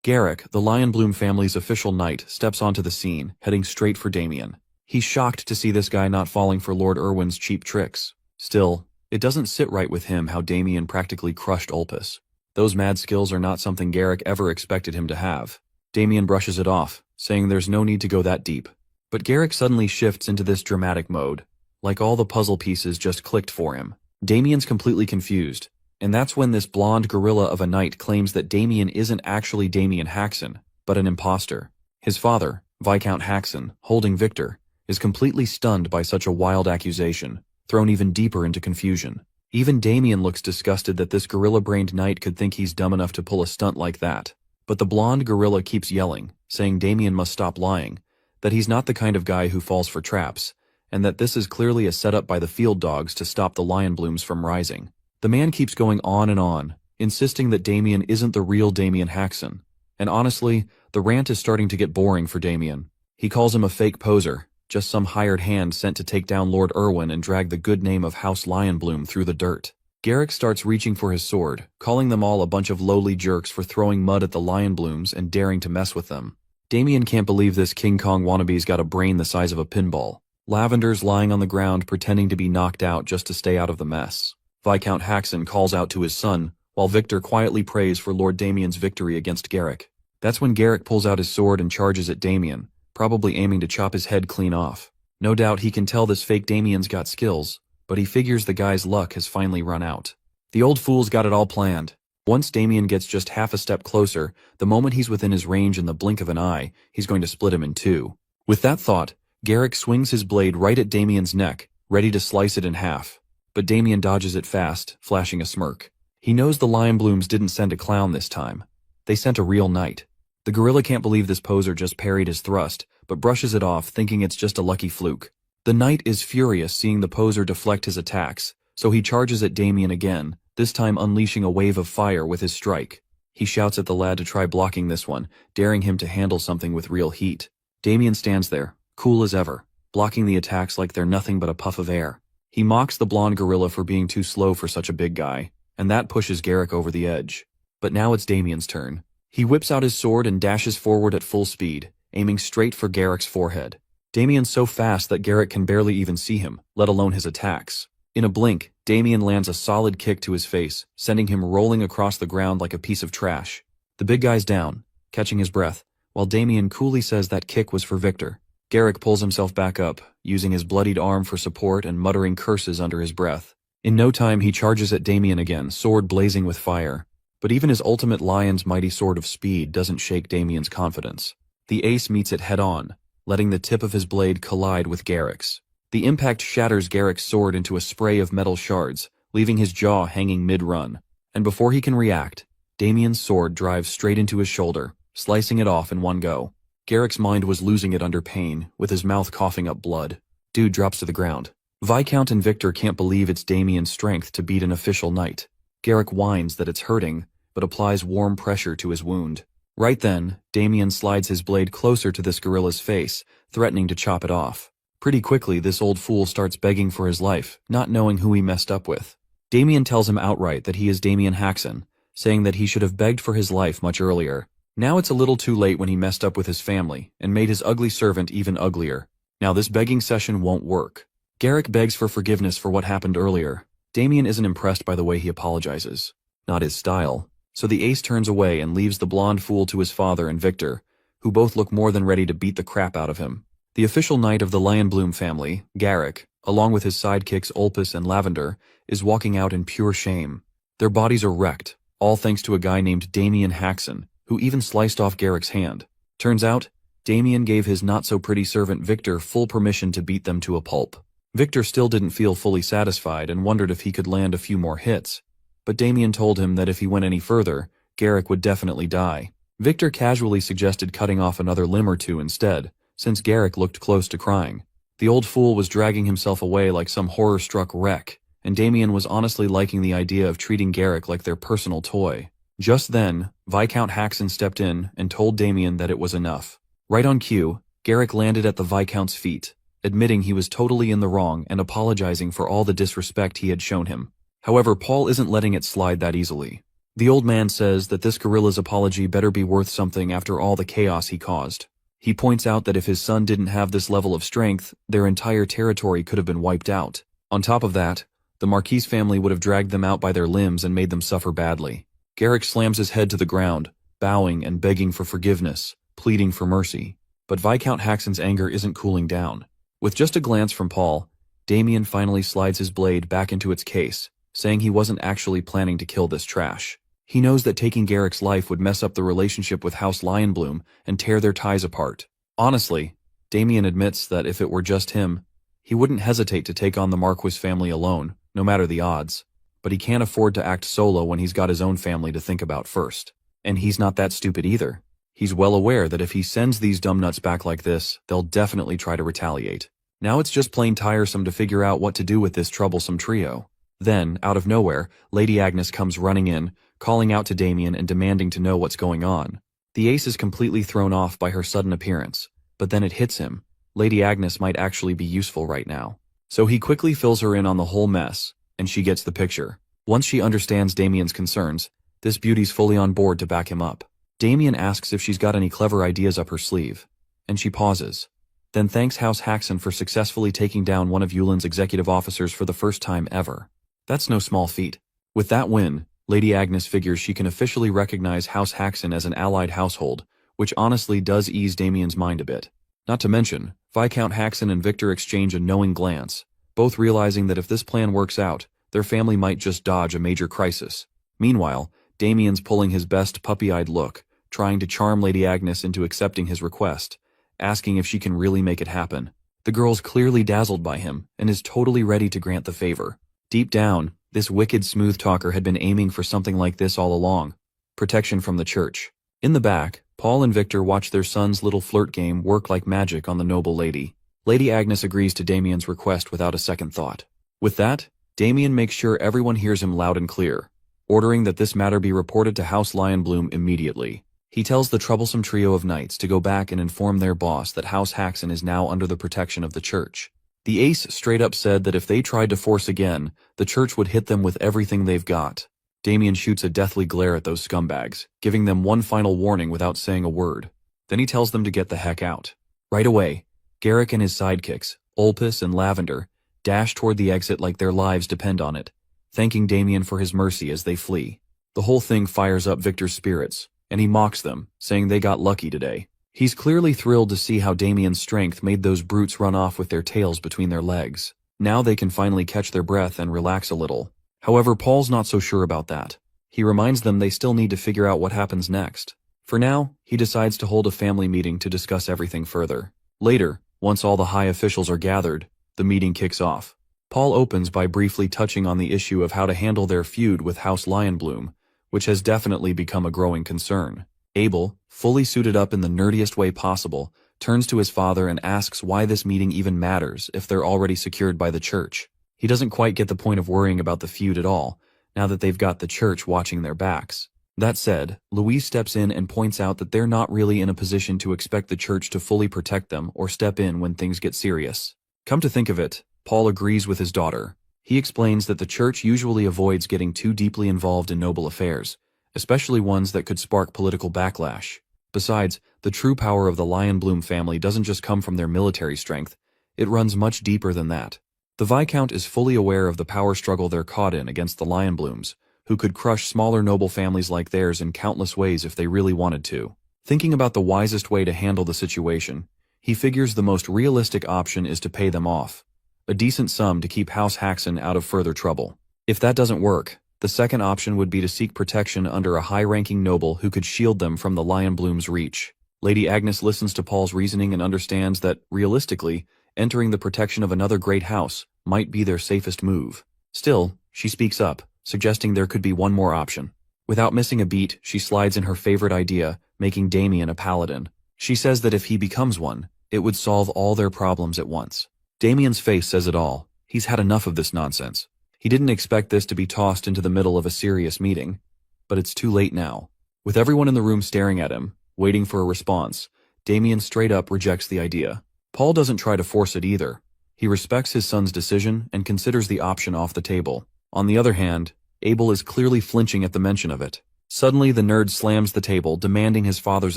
Speaker 1: Garrick, the Lionbloom family's official knight, steps onto the scene, heading straight for Damien. He's shocked to see this guy not falling for Lord Irwin's cheap tricks. Still, it doesn't sit right with him how Damien practically crushed Ulpus. Those mad skills are not something Garrick ever expected him to have. Damien brushes it off, saying there's no need to go that deep. But Garrick suddenly shifts into this dramatic mode, like all the puzzle pieces just clicked for him. Damien's completely confused, and that's when this blonde gorilla of a knight claims that Damien isn't actually Damien Haxon, but an imposter. His father, Viscount Haxon, holding Victor, is completely stunned by such a wild accusation, thrown even deeper into confusion. Even Damien looks disgusted that this gorilla-brained knight could think he's dumb enough to pull a stunt like that. But the blonde gorilla keeps yelling, saying Damien must stop lying, that he's not the kind of guy who falls for traps, and that this is clearly a setup by the field dogs to stop the Lionblooms from rising. The man keeps going on, insisting that Damien isn't the real Damien Haxon. And honestly, the rant is starting to get boring for Damien. He calls him a fake poser, just some hired hand sent to take down Lord Irwin and drag the good name of House Lionbloom through the dirt. Garrick starts reaching for his sword, calling them all a bunch of lowly jerks for throwing mud at the Lionblooms and daring to mess with them. Damien can't believe this King Kong wannabe's got a brain the size of a pinball. Lavender's lying on the ground pretending to be knocked out just to stay out of the mess. Viscount Haxon calls out to his son, while Victor quietly prays for Lord Damien's victory against Garrick. That's when Garrick pulls out his sword and charges at Damien, probably aiming to chop his head clean off. No doubt he can tell this fake Damien's got skills, but he figures the guy's luck has finally run out. The old fool's got it all planned. Once Damien gets just half a step closer, the moment he's within his range in the blink of an eye, he's going to split him in two. With that thought, Garrick swings his blade right at Damien's neck, ready to slice it in half. But Damien dodges it fast, flashing a smirk. He knows the Lionblooms didn't send a clown this time. They sent a real knight. The gorilla can't believe this poser just parried his thrust, but brushes it off, thinking it's just a lucky fluke. The knight is furious seeing the poser deflect his attacks, so he charges at Damien again, this time unleashing a wave of fire with his strike. He shouts at the lad to try blocking this one, daring him to handle something with real heat. Damien stands there, cool as ever, blocking the attacks like they're nothing but a puff of air. He mocks the blonde gorilla for being too slow for such a big guy, and that pushes Garrick over the edge. But now it's Damien's turn. He whips out his sword and dashes forward at full speed, aiming straight for Garrick's forehead. Damien's so fast that Garrick can barely even see him, let alone his attacks. In a blink, Damien lands a solid kick to his face, sending him rolling across the ground like a piece of trash. The big guy's down, catching his breath, while Damien coolly says that kick was for Victor. Garrick pulls himself back up, using his bloodied arm for support and muttering curses under his breath. In no time he charges at Damien again, sword blazing with fire. But even his ultimate lion's mighty sword of speed doesn't shake Damien's confidence. The ace meets it head-on, letting the tip of his blade collide with Garrick's. The impact shatters Garrick's sword into a spray of metal shards, leaving his jaw hanging mid-run. And before he can react, Damien's sword drives straight into his shoulder, slicing it off in one go. Garrick's mind was losing it under pain, with his mouth coughing up blood. Dude drops to the ground. Viscount and Victor can't believe it's Damien's strength to beat an official knight. Garrick whines that it's hurting, but applies warm pressure to his wound. Right then, Damien slides his blade closer to this gorilla's face, threatening to chop it off. Pretty quickly, this old fool starts begging for his life, not knowing who he messed up with. Damien tells him outright that he is Damien Haxon, saying that he should have begged for his life much earlier. Now it's a little too late when he messed up with his family and made his ugly servant even uglier. Now this begging session won't work. Garrick begs for forgiveness for what happened earlier. Damien isn't impressed by the way he apologizes. Not his style. So the ace turns away and leaves the blonde fool to his father and Victor, who both look more than ready to beat the crap out of him. The official knight of the Lionbloom family, Garrick, along with his sidekicks Ulpus and Lavender, is walking out in pure shame. Their bodies are wrecked, all thanks to a guy named Damien Haxon, who even sliced off Garrick's hand. Turns out, Damien gave his not-so-pretty servant Victor full permission to beat them to a pulp. Victor still didn't feel fully satisfied and wondered if he could land a few more hits. But Damien told him that if he went any further, Garrick would definitely die. Victor casually suggested cutting off another limb or two instead, since Garrick looked close to crying. The old fool was dragging himself away like some horror-struck wreck, and Damien was honestly liking the idea of treating Garrick like their personal toy. Just then, Viscount Haxon stepped in and told Damien that it was enough. Right on cue, Garrick landed at the Viscount's feet, admitting he was totally in the wrong and apologizing for all the disrespect he had shown him. However, Paul isn't letting it slide that easily. The old man says that this gorilla's apology better be worth something after all the chaos he caused. He points out that if his son didn't have this level of strength, their entire territory could have been wiped out. On top of that, the Marquis family would have dragged them out by their limbs and made them suffer badly. Garrick slams his head to the ground, bowing and begging for forgiveness, pleading for mercy. But Viscount Haxon's anger isn't cooling down. With just a glance from Paul, Damien finally slides his blade back into its case, saying he wasn't actually planning to kill this trash. He knows that taking Garrick's life would mess up the relationship with House Lionbloom and tear their ties apart. Honestly, Damien admits that if it were just him, he wouldn't hesitate to take on the Marquis family alone, no matter the odds. But he can't afford to act solo when he's got his own family to think about first. And he's not that stupid either. He's well aware that if he sends these dumbnuts back like this, they'll definitely try to retaliate. Now it's just plain tiresome to figure out what to do with this troublesome trio. Then, out of nowhere, Lady Agnes comes running in, calling out to Damien and demanding to know what's going on. The ace is completely thrown off by her sudden appearance, but then it hits him. Lady Agnes might actually be useful right now. So he quickly fills her in on the whole mess, and she gets the picture. Once she understands Damien's concerns, this beauty's fully on board to back him up. Damien asks if she's got any clever ideas up her sleeve, and she pauses. Then thanks House Haxon for successfully taking down one of Yulin's executive officers for the first time ever. That's no small feat. With that win, Lady Agnes figures she can officially recognize House Haxon as an allied household, which honestly does ease Damien's mind a bit. Not to mention, Viscount Haxon and Victor exchange a knowing glance, both realizing that if this plan works out, their family might just dodge a major crisis. Meanwhile, Damien's pulling his best puppy-eyed look, trying to charm Lady Agnes into accepting his request, asking if she can really make it happen. The girl's clearly dazzled by him and is totally ready to grant the favor. Deep down, this wicked smooth talker had been aiming for something like this all along. Protection from the church. In the back, Paul and Victor watch their son's little flirt game work like magic on the noble lady. Lady Agnes agrees to Damien's request without a second thought. With that, Damien makes sure everyone hears him loud and clear, ordering that this matter be reported to House Lionbloom immediately. He tells the troublesome trio of knights to go back and inform their boss that House Haxon is now under the protection of the church. The ace straight up said that if they tried to force again, the church would hit them with everything they've got. Damien shoots a deathly glare at those scumbags, giving them one final warning without saying a word. Then he tells them to get the heck out. Right away, Garrick and his sidekicks, Ulpus and Lavender, dash toward the exit like their lives depend on it, thanking Damien for his mercy as they flee. The whole thing fires up Victor's spirits, and he mocks them, saying they got lucky today. He's clearly thrilled to see how Damien's strength made those brutes run off with their tails between their legs. Now they can finally catch their breath and relax a little. However, Paul's not so sure about that. He reminds them they still need to figure out what happens next. For now, he decides to hold a family meeting to discuss everything further. Later, once all the high officials are gathered, the meeting kicks off. Paul opens by briefly touching on the issue of how to handle their feud with House Lionbloom, which has definitely become a growing concern. Abel, fully suited up in the nerdiest way possible, turns to his father and asks why this meeting even matters if they're already secured by the church. He doesn't quite get the point of worrying about the feud at all, now that they've got the church watching their backs. That said, Louise steps in and points out that they're not really in a position to expect the church to fully protect them or step in when things get serious. Come to think of it, Paul agrees with his daughter. He explains that the church usually avoids getting too deeply involved in noble affairs, especially ones that could spark political backlash. Besides, the true power of the Lionbloom family doesn't just come from their military strength, it runs much deeper than that. The Viscount is fully aware of the power struggle they're caught in against the Lionblooms, who could crush smaller noble families like theirs in countless ways if they really wanted to. Thinking about the wisest way to handle the situation, he figures the most realistic option is to pay them off, a decent sum to keep House Haxon out of further trouble. If that doesn't work, the second option would be to seek protection under a high-ranking noble who could shield them from the Lionbloom's reach. Lady Agnes listens to Paul's reasoning and understands that, realistically, entering the protection of another great house might be their safest move. Still, she speaks up, suggesting there could be one more option. Without missing a beat, she slides in her favorite idea, making Damien a paladin. She says that if he becomes one, it would solve all their problems at once. Damien's face says it all. He's had enough of this nonsense. He didn't expect this to be tossed into the middle of a serious meeting. But it's too late now. With everyone in the room staring at him, waiting for a response, Damien straight up rejects the idea. Paul doesn't try to force it either. He respects his son's decision and considers the option off the table. On the other hand, Abel is clearly flinching at the mention of it. Suddenly, the nerd slams the table, demanding his father's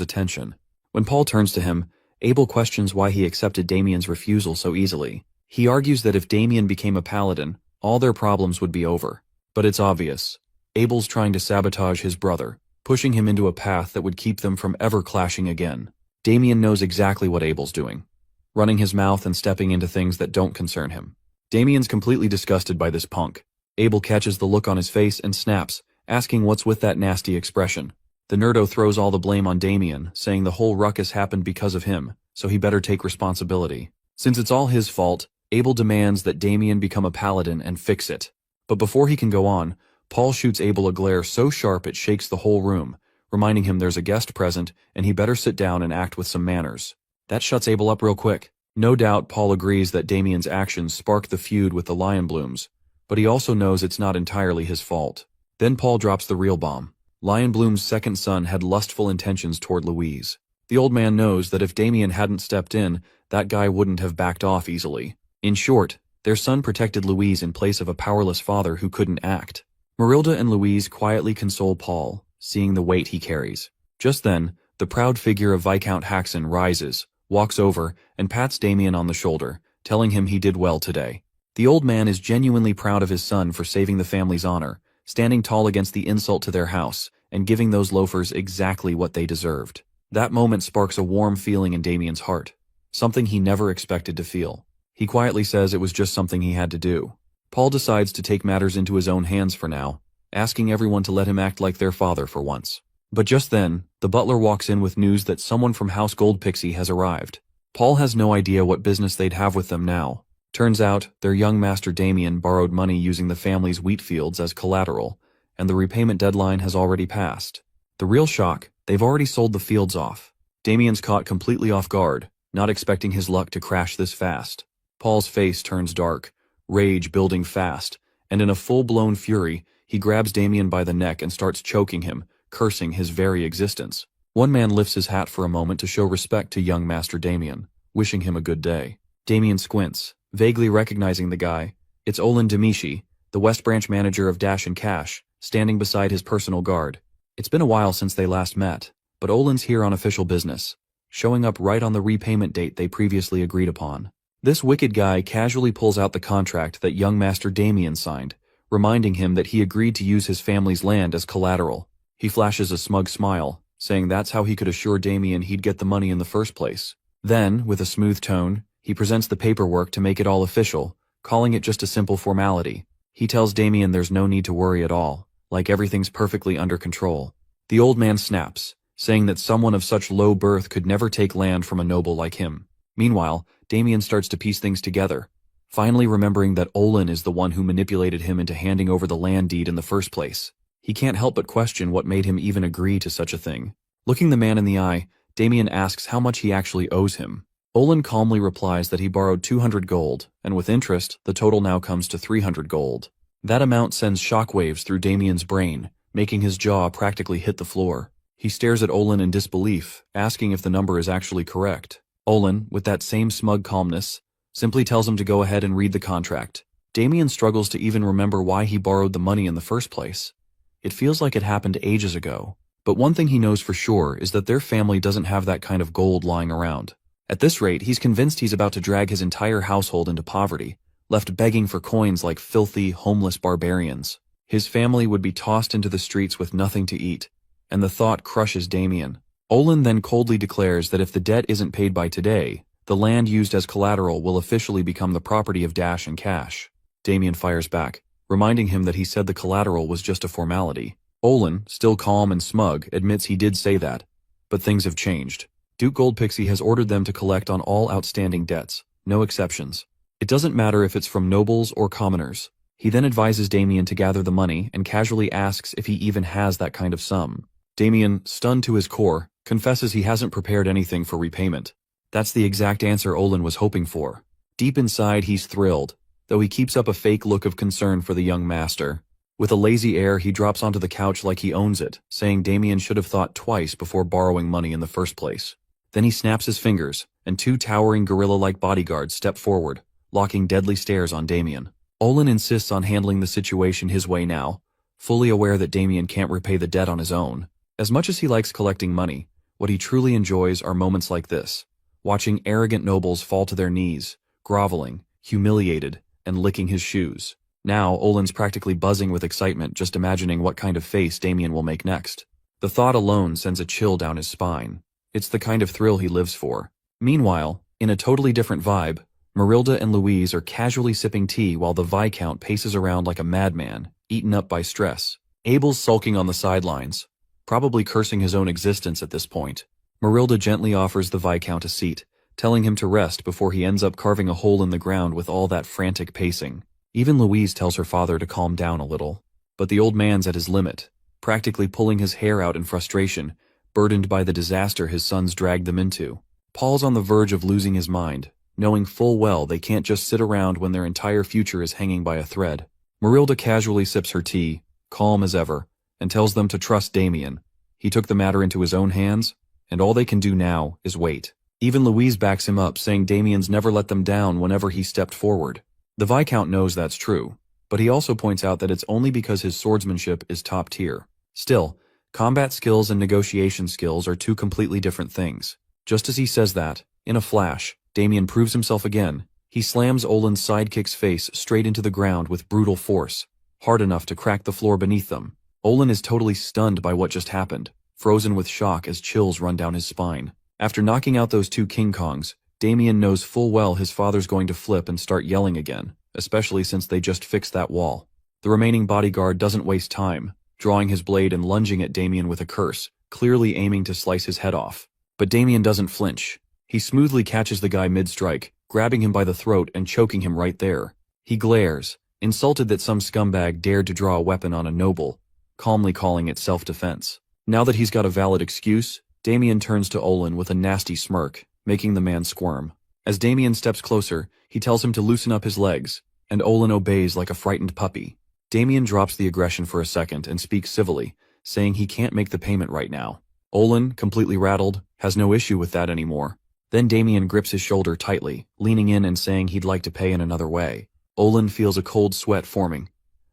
Speaker 1: attention. When Paul turns to him, Abel questions why he accepted Damien's refusal so easily. He argues that if Damien became a paladin, all their problems would be over. But it's obvious. Abel's trying to sabotage his brother, pushing him into a path that would keep them from ever clashing again. Damien knows exactly what Abel's doing, running his mouth and stepping into things that don't concern him. Damien's completely disgusted by this punk. Abel catches the look on his face and snaps, asking what's with that nasty expression. The nerdo throws all the blame on Damien, saying the whole ruckus happened because of him, so he better take responsibility. Since it's all his fault, Abel demands that Damien become a paladin and fix it. But before he can go on, Paul shoots Abel a glare so sharp it shakes the whole room, reminding him there's a guest present and he better sit down and act with some manners. That shuts Abel up real quick. No doubt Paul agrees that Damien's actions sparked the feud with the Lionblooms, but he also knows it's not entirely his fault. Then Paul drops the real bomb. Lionbloom's second son had lustful intentions toward Louise. The old man knows that if Damien hadn't stepped in, that guy wouldn't have backed off easily. In short, their son protected Louise in place of a powerless father who couldn't act. Marilda and Louise quietly console Paul, seeing the weight he carries. Just then, the proud figure of Viscount Haxon rises, walks over, and pats Damien on the shoulder, telling him he did well today. The old man is genuinely proud of his son for saving the family's honor, standing tall against the insult to their house, and giving those loafers exactly what they deserved. That moment sparks a warm feeling in Damien's heart, something he never expected to feel. He quietly says it was just something he had to do. Paul decides to take matters into his own hands for now, asking everyone to let him act like their father for once. But just then, the butler walks in with news that someone from House Goldpixie has arrived. Paul has no idea what business they'd have with them now. Turns out, their young master Damien borrowed money using the family's wheat fields as collateral, and the repayment deadline has already passed. The real shock, they've already sold the fields off. Damien's caught completely off guard, not expecting his luck to crash this fast. Paul's face turns dark, rage building fast, and in a full-blown fury, he grabs Damien by the neck and starts choking him, cursing his very existence. One man lifts his hat for a moment to show respect to young Master Damien, wishing him a good day. Damien squints, vaguely recognizing the guy. It's Olin Demishi, the West Branch manager of Dash and Cash, standing beside his personal guard. It's been a while since they last met, but Olin's here on official business, showing up right on the repayment date they previously agreed upon. This wicked guy casually pulls out the contract that young Master Damien signed, reminding him that he agreed to use his family's land as collateral. He flashes a smug smile, saying that's how he could assure Damien he'd get the money in the first place. Then, with a smooth tone, he presents the paperwork to make it all official, calling it just a simple formality. He tells Damien there's no need to worry at all, like everything's perfectly under control. The old man snaps, saying that someone of such low birth could never take land from a noble like him. Meanwhile, Damien starts to piece things together, finally remembering that Olin is the one who manipulated him into handing over the land deed in the first place. He can't help but question what made him even agree to such a thing. Looking the man in the eye, Damien asks how much he actually owes him. Olin calmly replies that he borrowed 200 gold, and with interest, the total now comes to 300 gold. That amount sends shockwaves through Damien's brain, making his jaw practically hit the floor. He stares at Olin in disbelief, asking if the number is actually correct. Olin, with that same smug calmness, simply tells him to go ahead and read the contract. Damien struggles to even remember why he borrowed the money in the first place. It feels like it happened ages ago. But one thing he knows for sure is that their family doesn't have that kind of gold lying around. At this rate, he's convinced he's about to drag his entire household into poverty, left begging for coins like filthy, homeless barbarians. His family would be tossed into the streets with nothing to eat, and the thought crushes Damien. Olin then coldly declares that if the debt isn't paid by today, the land used as collateral will officially become the property of Dash and Cash. Damien fires back, reminding him that he said the collateral was just a formality. Olin, still calm and smug, admits he did say that, but things have changed. Duke Goldpixie has ordered them to collect on all outstanding debts, no exceptions. It doesn't matter if it's from nobles or commoners. He then advises Damien to gather the money and casually asks if he even has that kind of sum. Damien, stunned to his core, confesses he hasn't prepared anything for repayment. That's the exact answer Olin was hoping for. Deep inside, he's thrilled, though he keeps up a fake look of concern for the young master. With a lazy air, he drops onto the couch like he owns it, saying Damien should have thought twice before borrowing money in the first place. Then he snaps his fingers, and two towering gorilla-like bodyguards step forward, locking deadly stares on Damien. Olin insists on handling the situation his way now, fully aware that Damien can't repay the debt on his own. As much as he likes collecting money, what he truly enjoys are moments like this, watching arrogant nobles fall to their knees, groveling, humiliated, and licking his shoes. Now, Olin's practically buzzing with excitement just imagining what kind of face Damien will make next. The thought alone sends a chill down his spine. It's the kind of thrill he lives for. Meanwhile, in a totally different vibe, Marilda and Louise are casually sipping tea while the Viscount paces around like a madman, eaten up by stress. Abel's sulking on the sidelines, probably cursing his own existence at this point. Marilda gently offers the Viscount a seat, telling him to rest before he ends up carving a hole in the ground with all that frantic pacing. Even Louise tells her father to calm down a little. But the old man's at his limit, practically pulling his hair out in frustration, burdened by the disaster his sons dragged them into. Paul's on the verge of losing his mind, knowing full well they can't just sit around when their entire future is hanging by a thread. Marilda casually sips her tea, calm as ever, and tells them to trust Damien. He took the matter into his own hands, and all they can do now is wait. Even Louise backs him up, saying Damien's never let them down whenever he stepped forward. The Viscount knows that's true, but he also points out that it's only because his swordsmanship is top tier. Still, combat skills and negotiation skills are two completely different things. Just as he says that, in a flash, Damien proves himself again. He slams Olin's sidekick's face straight into the ground with brutal force, hard enough to crack the floor beneath them. Olin is totally stunned by what just happened, frozen with shock as chills run down his spine. After knocking out those two King Kongs, Damien knows full well his father's going to flip and start yelling again, especially since they just fixed that wall. The remaining bodyguard doesn't waste time, drawing his blade and lunging at Damien with a curse, clearly aiming to slice his head off. But Damien doesn't flinch. He smoothly catches the guy mid-strike, grabbing him by the throat and choking him right there. He glares, insulted that some scumbag dared to draw a weapon on a noble, calmly calling it self-defense. Now that he's got a valid excuse, Damien turns to Olin with a nasty smirk, making the man squirm. As Damien steps closer, he tells him to loosen up his legs, and Olin obeys like a frightened puppy. Damien drops the aggression for a second and speaks civilly, saying he can't make the payment right now. Olin, completely rattled, has no issue with that anymore. Then Damien grips his shoulder tightly, leaning in and saying he'd like to pay in another way. Olin feels a cold sweat forming,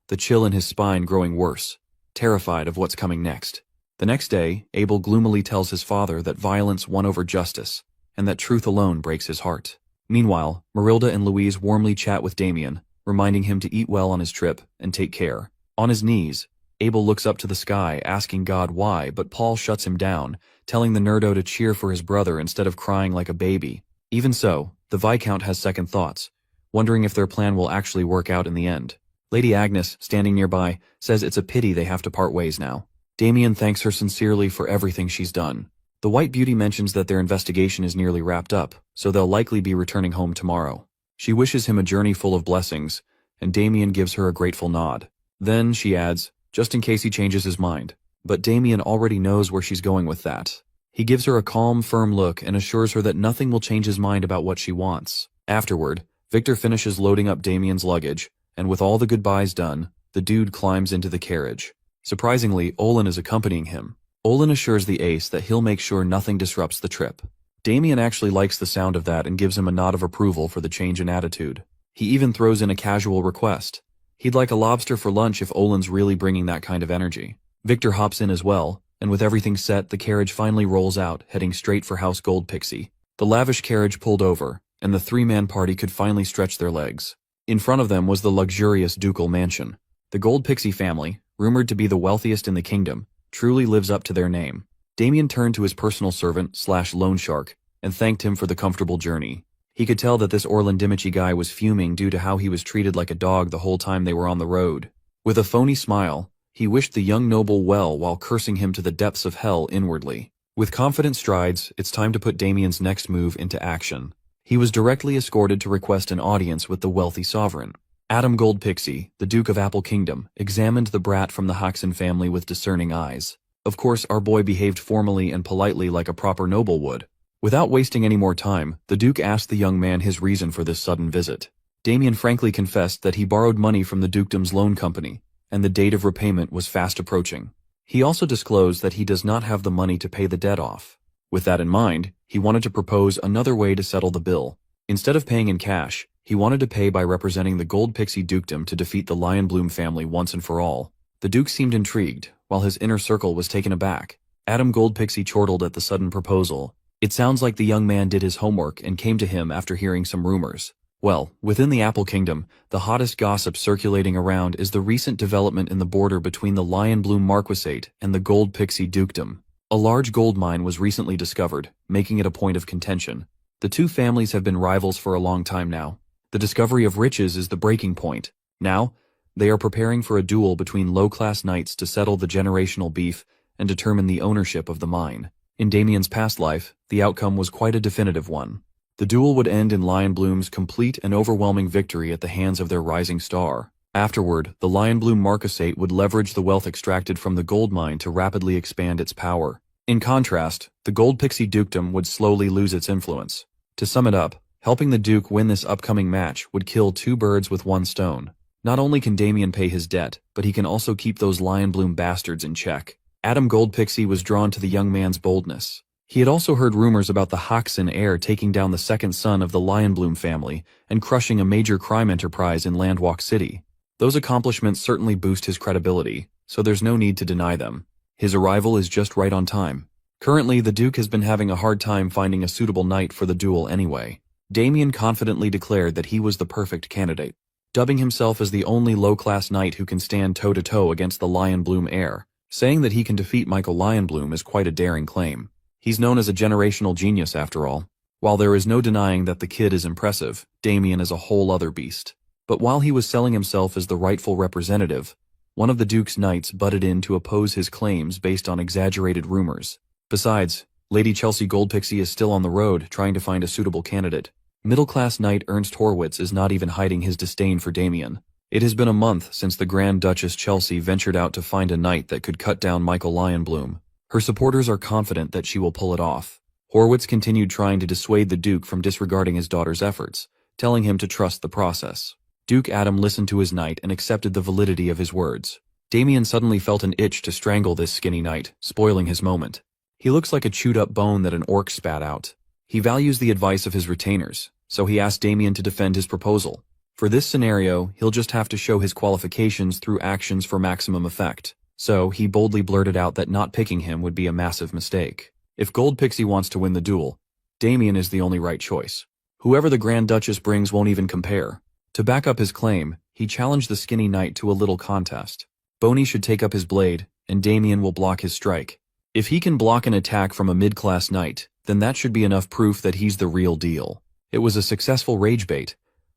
Speaker 1: the chill in his spine growing worse, terrified of what's coming next. The next day, Abel gloomily tells his father that violence won over justice, and that truth alone breaks his heart. Meanwhile, Marilda and Louise warmly chat with Damien, reminding him to eat well on his trip and take care. On his knees, Abel looks up to the sky, asking God why, but Paul shuts him down, telling the nerdo to cheer for his brother instead of crying like a baby. Even so, the Viscount has second thoughts, wondering if their plan will actually work out in the end. Lady Agnes, standing nearby, says it's a pity they have to part ways now. Damien thanks her sincerely for everything she's done. The White Beauty mentions that their investigation is nearly wrapped up, so they'll likely be returning home tomorrow. She wishes him a journey full of blessings, and Damien gives her a grateful nod. Then, she adds, just in case he changes his mind. But Damien already knows where she's going with that. He gives her a calm, firm look and assures her that nothing will change his mind about what she wants. Afterward, Victor finishes loading up Damien's luggage, and with all the goodbyes done, the dude climbs into the carriage. Surprisingly, Olin is accompanying him. Olin assures the ace that he'll make sure nothing disrupts the trip. Damien actually likes the sound of that and gives him a nod of approval for the change in attitude. He even throws in a casual request. He'd like a lobster for lunch if Olin's really bringing that kind of energy. Victor hops in as well, and with everything set, the carriage finally rolls out, heading straight for House Gold Pixie. The lavish carriage pulled over, and the three-man party could finally stretch their legs. In front of them was the luxurious ducal mansion. The Gold Pixie family, rumored to be the wealthiest in the kingdom, truly lives up to their name. Damien turned to his personal servant/loan shark and thanked him for the comfortable journey. He could tell that this Orlandimici guy was fuming due to how he was treated like a dog the whole time they were on the road. With a phony smile, he wished the young noble well while cursing him to the depths of hell inwardly. With confident strides, it's time to put Damien's next move into action. He was directly escorted to request an audience with the wealthy sovereign. Adam Gold Pixie, the Duke of Apple Kingdom, examined the brat from the Hoxton family with discerning eyes. Of course, our boy behaved formally and politely like a proper noble would. Without wasting any more time, the Duke asked the young man his reason for this sudden visit. Damien frankly confessed that he borrowed money from the dukedom's loan company, and the date of repayment was fast approaching. He also disclosed that he does not have the money to pay the debt off. With that in mind, he wanted to propose another way to settle the bill. Instead of paying in cash, he wanted to pay by representing the Gold Pixie dukedom to defeat the Lionbloom family once and for all. The Duke seemed intrigued, while his inner circle was taken aback. Adam Gold Pixie chortled at the sudden proposal. It sounds like the young man did his homework and came to him after hearing some rumors. Well, within the Apple Kingdom, the hottest gossip circulating around is the recent development in the border between the Lionbloom Marquisate and the Gold Pixie dukedom. A large gold mine was recently discovered, making it a point of contention. The two families have been rivals for a long time now. The discovery of riches is the breaking point. Now, they are preparing for a duel between low-class knights to settle the generational beef and determine the ownership of the mine. In Damien's past life, the outcome was quite a definitive one. The duel would end in Lionbloom's complete and overwhelming victory at the hands of their rising star. Afterward, the Lionbloom Marquisate would leverage the wealth extracted from the gold mine to rapidly expand its power. In contrast, the Gold Pixie dukedom would slowly lose its influence. To sum it up, helping the Duke win this upcoming match would kill two birds with one stone. Not only can Damien pay his debt, but he can also keep those Lionbloom bastards in check. Adam Gold Pixie was drawn to the young man's boldness. He had also heard rumors about the Hoxton heir taking down the second son of the Lionbloom family and crushing a major crime enterprise in Landwalk City. Those accomplishments certainly boost his credibility, so there's no need to deny them. His arrival is just right on time. Currently, the Duke has been having a hard time finding a suitable knight for the duel anyway. Damien confidently declared that he was the perfect candidate, dubbing himself as the only low-class knight who can stand toe-to-toe against the Lionbloom heir. Saying that he can defeat Michael Lionbloom is quite a daring claim. He's known as a generational genius after all. While there is no denying that the kid is impressive, Damien is a whole other beast. But while he was selling himself as the rightful representative, one of the Duke's knights butted in to oppose his claims based on exaggerated rumors. Besides, Lady Chelsea Goldpixie is still on the road trying to find a suitable candidate. Middle-class knight Ernst Horwitz is not even hiding his disdain for Damien. It has been a month since the Grand Duchess Chelsea ventured out to find a knight that could cut down Michael Lionbloom. Her supporters are confident that she will pull it off. Horwitz continued trying to dissuade the Duke from disregarding his daughter's efforts, telling him to trust the process. Duke Adam listened to his knight and accepted the validity of his words. Damien suddenly felt an itch to strangle this skinny knight, spoiling his moment. He looks like a chewed-up bone that an orc spat out. He values the advice of his retainers, so he asked Damien to defend his proposal. For this scenario, he'll just have to show his qualifications through actions for maximum effect. So, he boldly blurted out that not picking him would be a massive mistake. If Gold Pixie wants to win the duel, Damien is the only right choice. Whoever the Grand Duchess brings won't even compare. To back up his claim, he challenged the skinny knight to a little contest. Boney should take up his blade, and Damien will block his strike. If he can block an attack from a mid-class knight, then that should be enough proof that he's the real deal. It was a successful rage bait.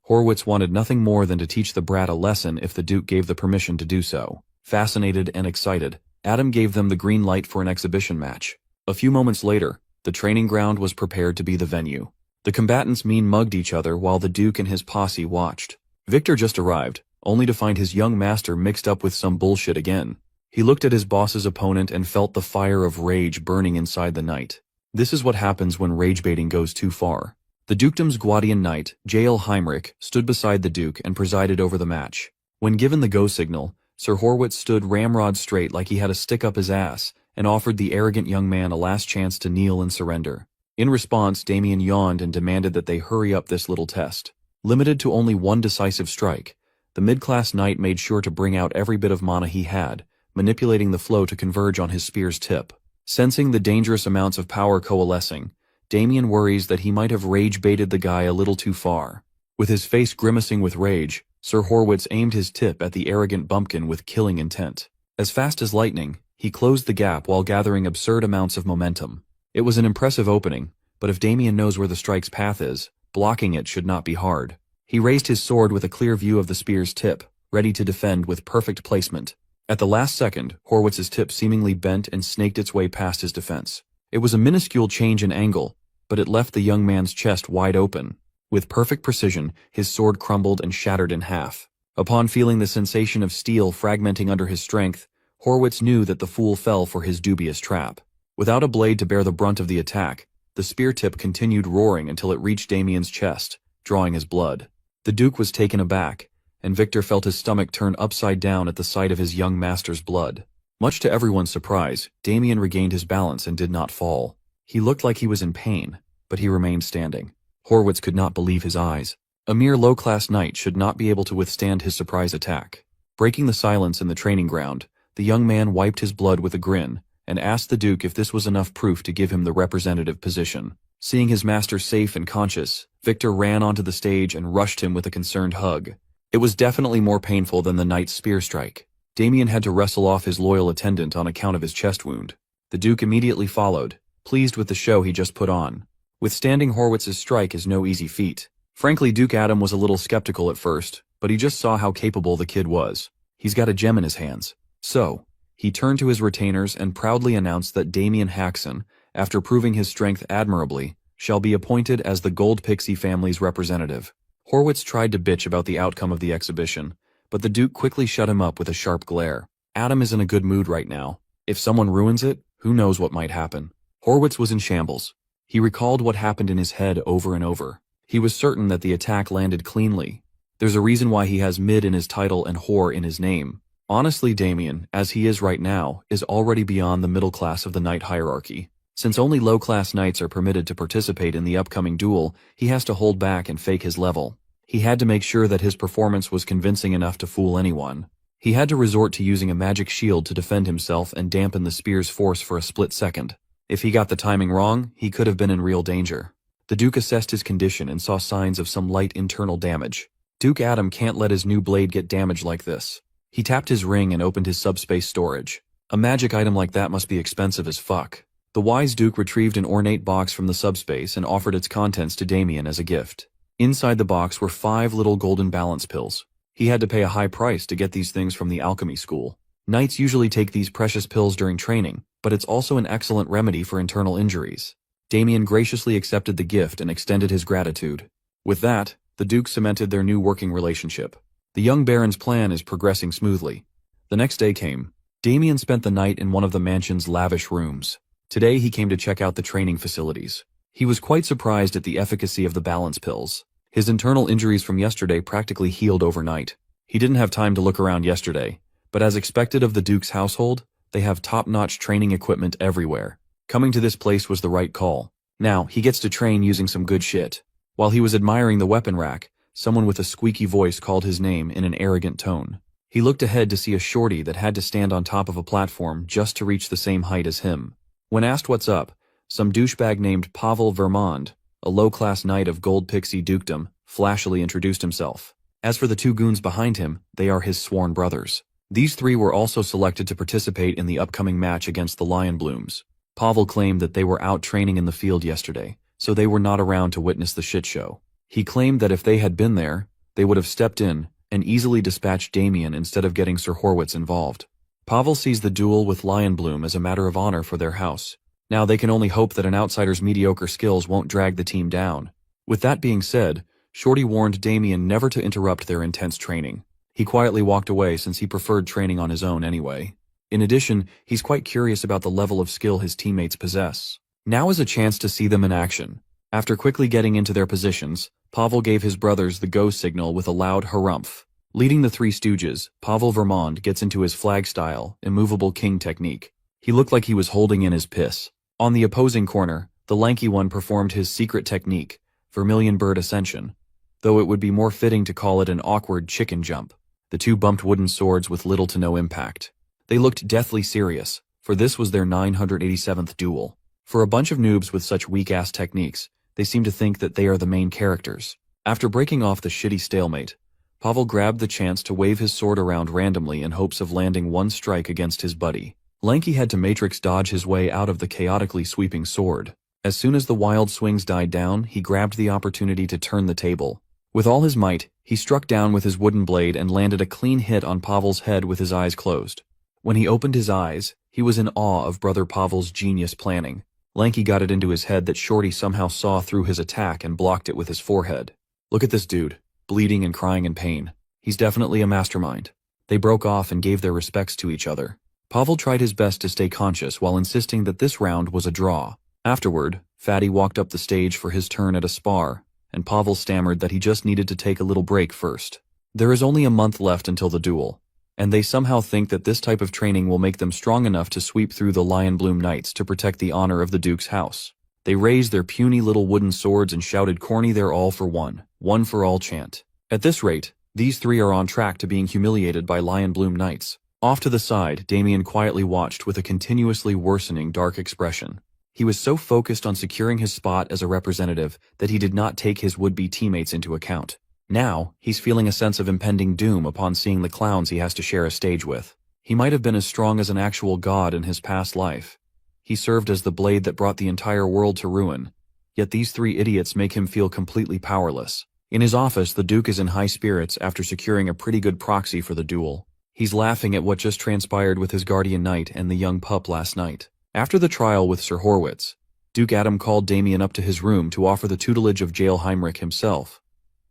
Speaker 1: Horwitz wanted nothing more than to teach the brat a lesson if the Duke gave the permission to do so. Fascinated and excited, Adam gave them the green light for an exhibition match. A few moments later, the training ground was prepared to be the venue. The combatants mean-mugged each other while the Duke and his posse watched. Victor just arrived, only to find his young master mixed up with some bullshit again. He looked at his boss's opponent and felt the fire of rage burning inside the knight. This is what happens when rage-baiting goes too far. The dukedom's Guardian knight, J.L. Heinrich, stood beside the Duke and presided over the match. When given the go signal, Sir Horwitz stood ramrod straight like he had a stick up his ass and offered the arrogant young man a last chance to kneel and surrender. In response, Damien yawned and demanded that they hurry up this little test. Limited to only one decisive strike, the mid-class knight made sure to bring out every bit of mana he had, manipulating the flow to converge on his spear's tip. Sensing the dangerous amounts of power coalescing, Damien worries that he might have rage-baited the guy a little too far. With his face grimacing with rage, Sir Horwitz aimed his tip at the arrogant bumpkin with killing intent. As fast as lightning, he closed the gap while gathering absurd amounts of momentum. It was an impressive opening, but if Damien knows where the strike's path is, blocking it should not be hard. He raised his sword with a clear view of the spear's tip, ready to defend with perfect placement. At the last second, Horwitz's tip seemingly bent and snaked its way past his defense. It was a minuscule change in angle, but it left the young man's chest wide open. With perfect precision, his sword crumbled and shattered in half. Upon feeling the sensation of steel fragmenting under his strength, Horwitz knew that the fool fell for his dubious trap. Without a blade to bear the brunt of the attack, the spear tip continued roaring until it reached Damien's chest, drawing his blood. The Duke was taken aback, and Victor felt his stomach turn upside down at the sight of his young master's blood. Much to everyone's surprise, Damien regained his balance and did not fall. He looked like he was in pain, but he remained standing. Horwitz could not believe his eyes. A mere low-class knight should not be able to withstand his surprise attack. Breaking the silence in the training ground, the young man wiped his blood with a grin, and asked the Duke if this was enough proof to give him the representative position. Seeing his master safe and conscious, Victor ran onto the stage and rushed him with a concerned hug. It was definitely more painful than the knight's spear strike. Damien had to wrestle off his loyal attendant on account of his chest wound. The Duke immediately followed, pleased with the show he just put on. Withstanding Horwitz's strike is no easy feat. Frankly, Duke Adam was a little skeptical at first, but he just saw how capable the kid was. He's got a gem in his hands. So, he turned to his retainers and proudly announced that Damien Haxon, after proving his strength admirably, shall be appointed as the Gold Pixie family's representative. Horwitz tried to bitch about the outcome of the exhibition, but the Duke quickly shut him up with a sharp glare. Adam is in a good mood right now. If someone ruins it, who knows what might happen. Horwitz was in shambles. He recalled what happened in his head over and over. He was certain that the attack landed cleanly. There's a reason why he has mid in his title and whore in his name. Honestly, Damien, as he is right now, is already beyond the middle class of the knight hierarchy. Since only low-class knights are permitted to participate in the upcoming duel, he has to hold back and fake his level. He had to make sure that his performance was convincing enough to fool anyone. He had to resort to using a magic shield to defend himself and dampen the spear's force for a split second. If he got the timing wrong, he could have been in real danger. The Duke assessed his condition and saw signs of some light internal damage. Duke Adam can't let his new blade get damaged like this. He tapped his ring and opened his subspace storage. A magic item like that must be expensive as fuck. The wise Duke retrieved an ornate box from the subspace and offered its contents to Damien as a gift. Inside the box were 5 little golden balance pills. He had to pay a high price to get these things from the alchemy school. Knights usually take these precious pills during training, but it's also an excellent remedy for internal injuries. Damien graciously accepted the gift and extended his gratitude. With that, the Duke cemented their new working relationship. The young Baron's plan is progressing smoothly. The next day came. Damien spent the night in one of the mansion's lavish rooms. Today he came to check out the training facilities. He was quite surprised at the efficacy of the balance pills. His internal injuries from yesterday practically healed overnight. He didn't have time to look around yesterday, but as expected of the Duke's household, they have top-notch training equipment everywhere. Coming to this place was the right call. Now, he gets to train using some good shit. While he was admiring the weapon rack, someone with a squeaky voice called his name in an arrogant tone. He looked ahead to see a shorty that had to stand on top of a platform just to reach the same height as him. When asked what's up, some douchebag named Pavel Vermond, a low-class knight of Gold Pixie dukedom, flashily introduced himself. As for the 2 goons behind him, they are his sworn brothers. These 3 were also selected to participate in the upcoming match against the Lion Blooms. Pavel claimed that they were out training in the field yesterday, so they were not around to witness the shit show. He claimed that if they had been there, they would have stepped in and easily dispatched Damien instead of getting Sir Horwitz involved. Pavel sees the duel with Lionbloom as a matter of honor for their house. Now they can only hope that an outsider's mediocre skills won't drag the team down. With that being said, Shorty warned Damien never to interrupt their intense training. He quietly walked away since he preferred training on his own anyway. In addition, he's quite curious about the level of skill his teammates possess. Now is a chance to see them in action. After quickly getting into their positions, Pavel gave his brothers the go signal with a loud harumph. Leading the 3 stooges, Pavel Vermond gets into his flag-style, immovable king technique. He looked like he was holding in his piss. On the opposing corner, the lanky one performed his secret technique, Vermilion Bird Ascension, though it would be more fitting to call it an awkward chicken jump. The 2 bumped wooden swords with little to no impact. They looked deathly serious, for this was their 987th duel. For a bunch of noobs with such weak-ass techniques, they seem to think that they are the main characters. After breaking off the shitty stalemate, Pavel grabbed the chance to wave his sword around randomly in hopes of landing one strike against his buddy. Lanky had to matrix dodge his way out of the chaotically sweeping sword. As soon as the wild swings died down, he grabbed the opportunity to turn the table. With all his might, he struck down with his wooden blade and landed a clean hit on Pavel's head with his eyes closed. When he opened his eyes, he was in awe of brother Pavel's genius planning. Lanky got it into his head that Shorty somehow saw through his attack and blocked it with his forehead. Look at this dude, bleeding and crying in pain. He's definitely a mastermind. They broke off and gave their respects to each other. Pavel tried his best to stay conscious while insisting that this round was a draw. Afterward, Fatty walked up the stage for his turn at a spar, and Pavel stammered that he just needed to take a little break first. There is only a month left until the duel, and they somehow think that this type of training will make them strong enough to sweep through the Lion Bloom Knights to protect the honor of the Duke's house. They raised their puny little wooden swords and shouted corny "They're all for one for all" chant. At this rate, these three are on track to being humiliated by Lion Bloom Knights. Off to the side, Damien quietly watched with a continuously worsening dark expression. He was so focused on securing his spot as a representative that he did not take his would-be teammates into account. Now, he's feeling a sense of impending doom upon seeing the clowns he has to share a stage with. He might have been as strong as an actual god in his past life. He served as the blade that brought the entire world to ruin. Yet these three idiots make him feel completely powerless. In his office, the Duke is in high spirits after securing a pretty good proxy for the duel. He's laughing at what just transpired with his guardian knight and the young pup last night. After the trial with Sir Horwitz, Duke Adam called Damien up to his room to offer the tutelage of Jael Heinrich himself.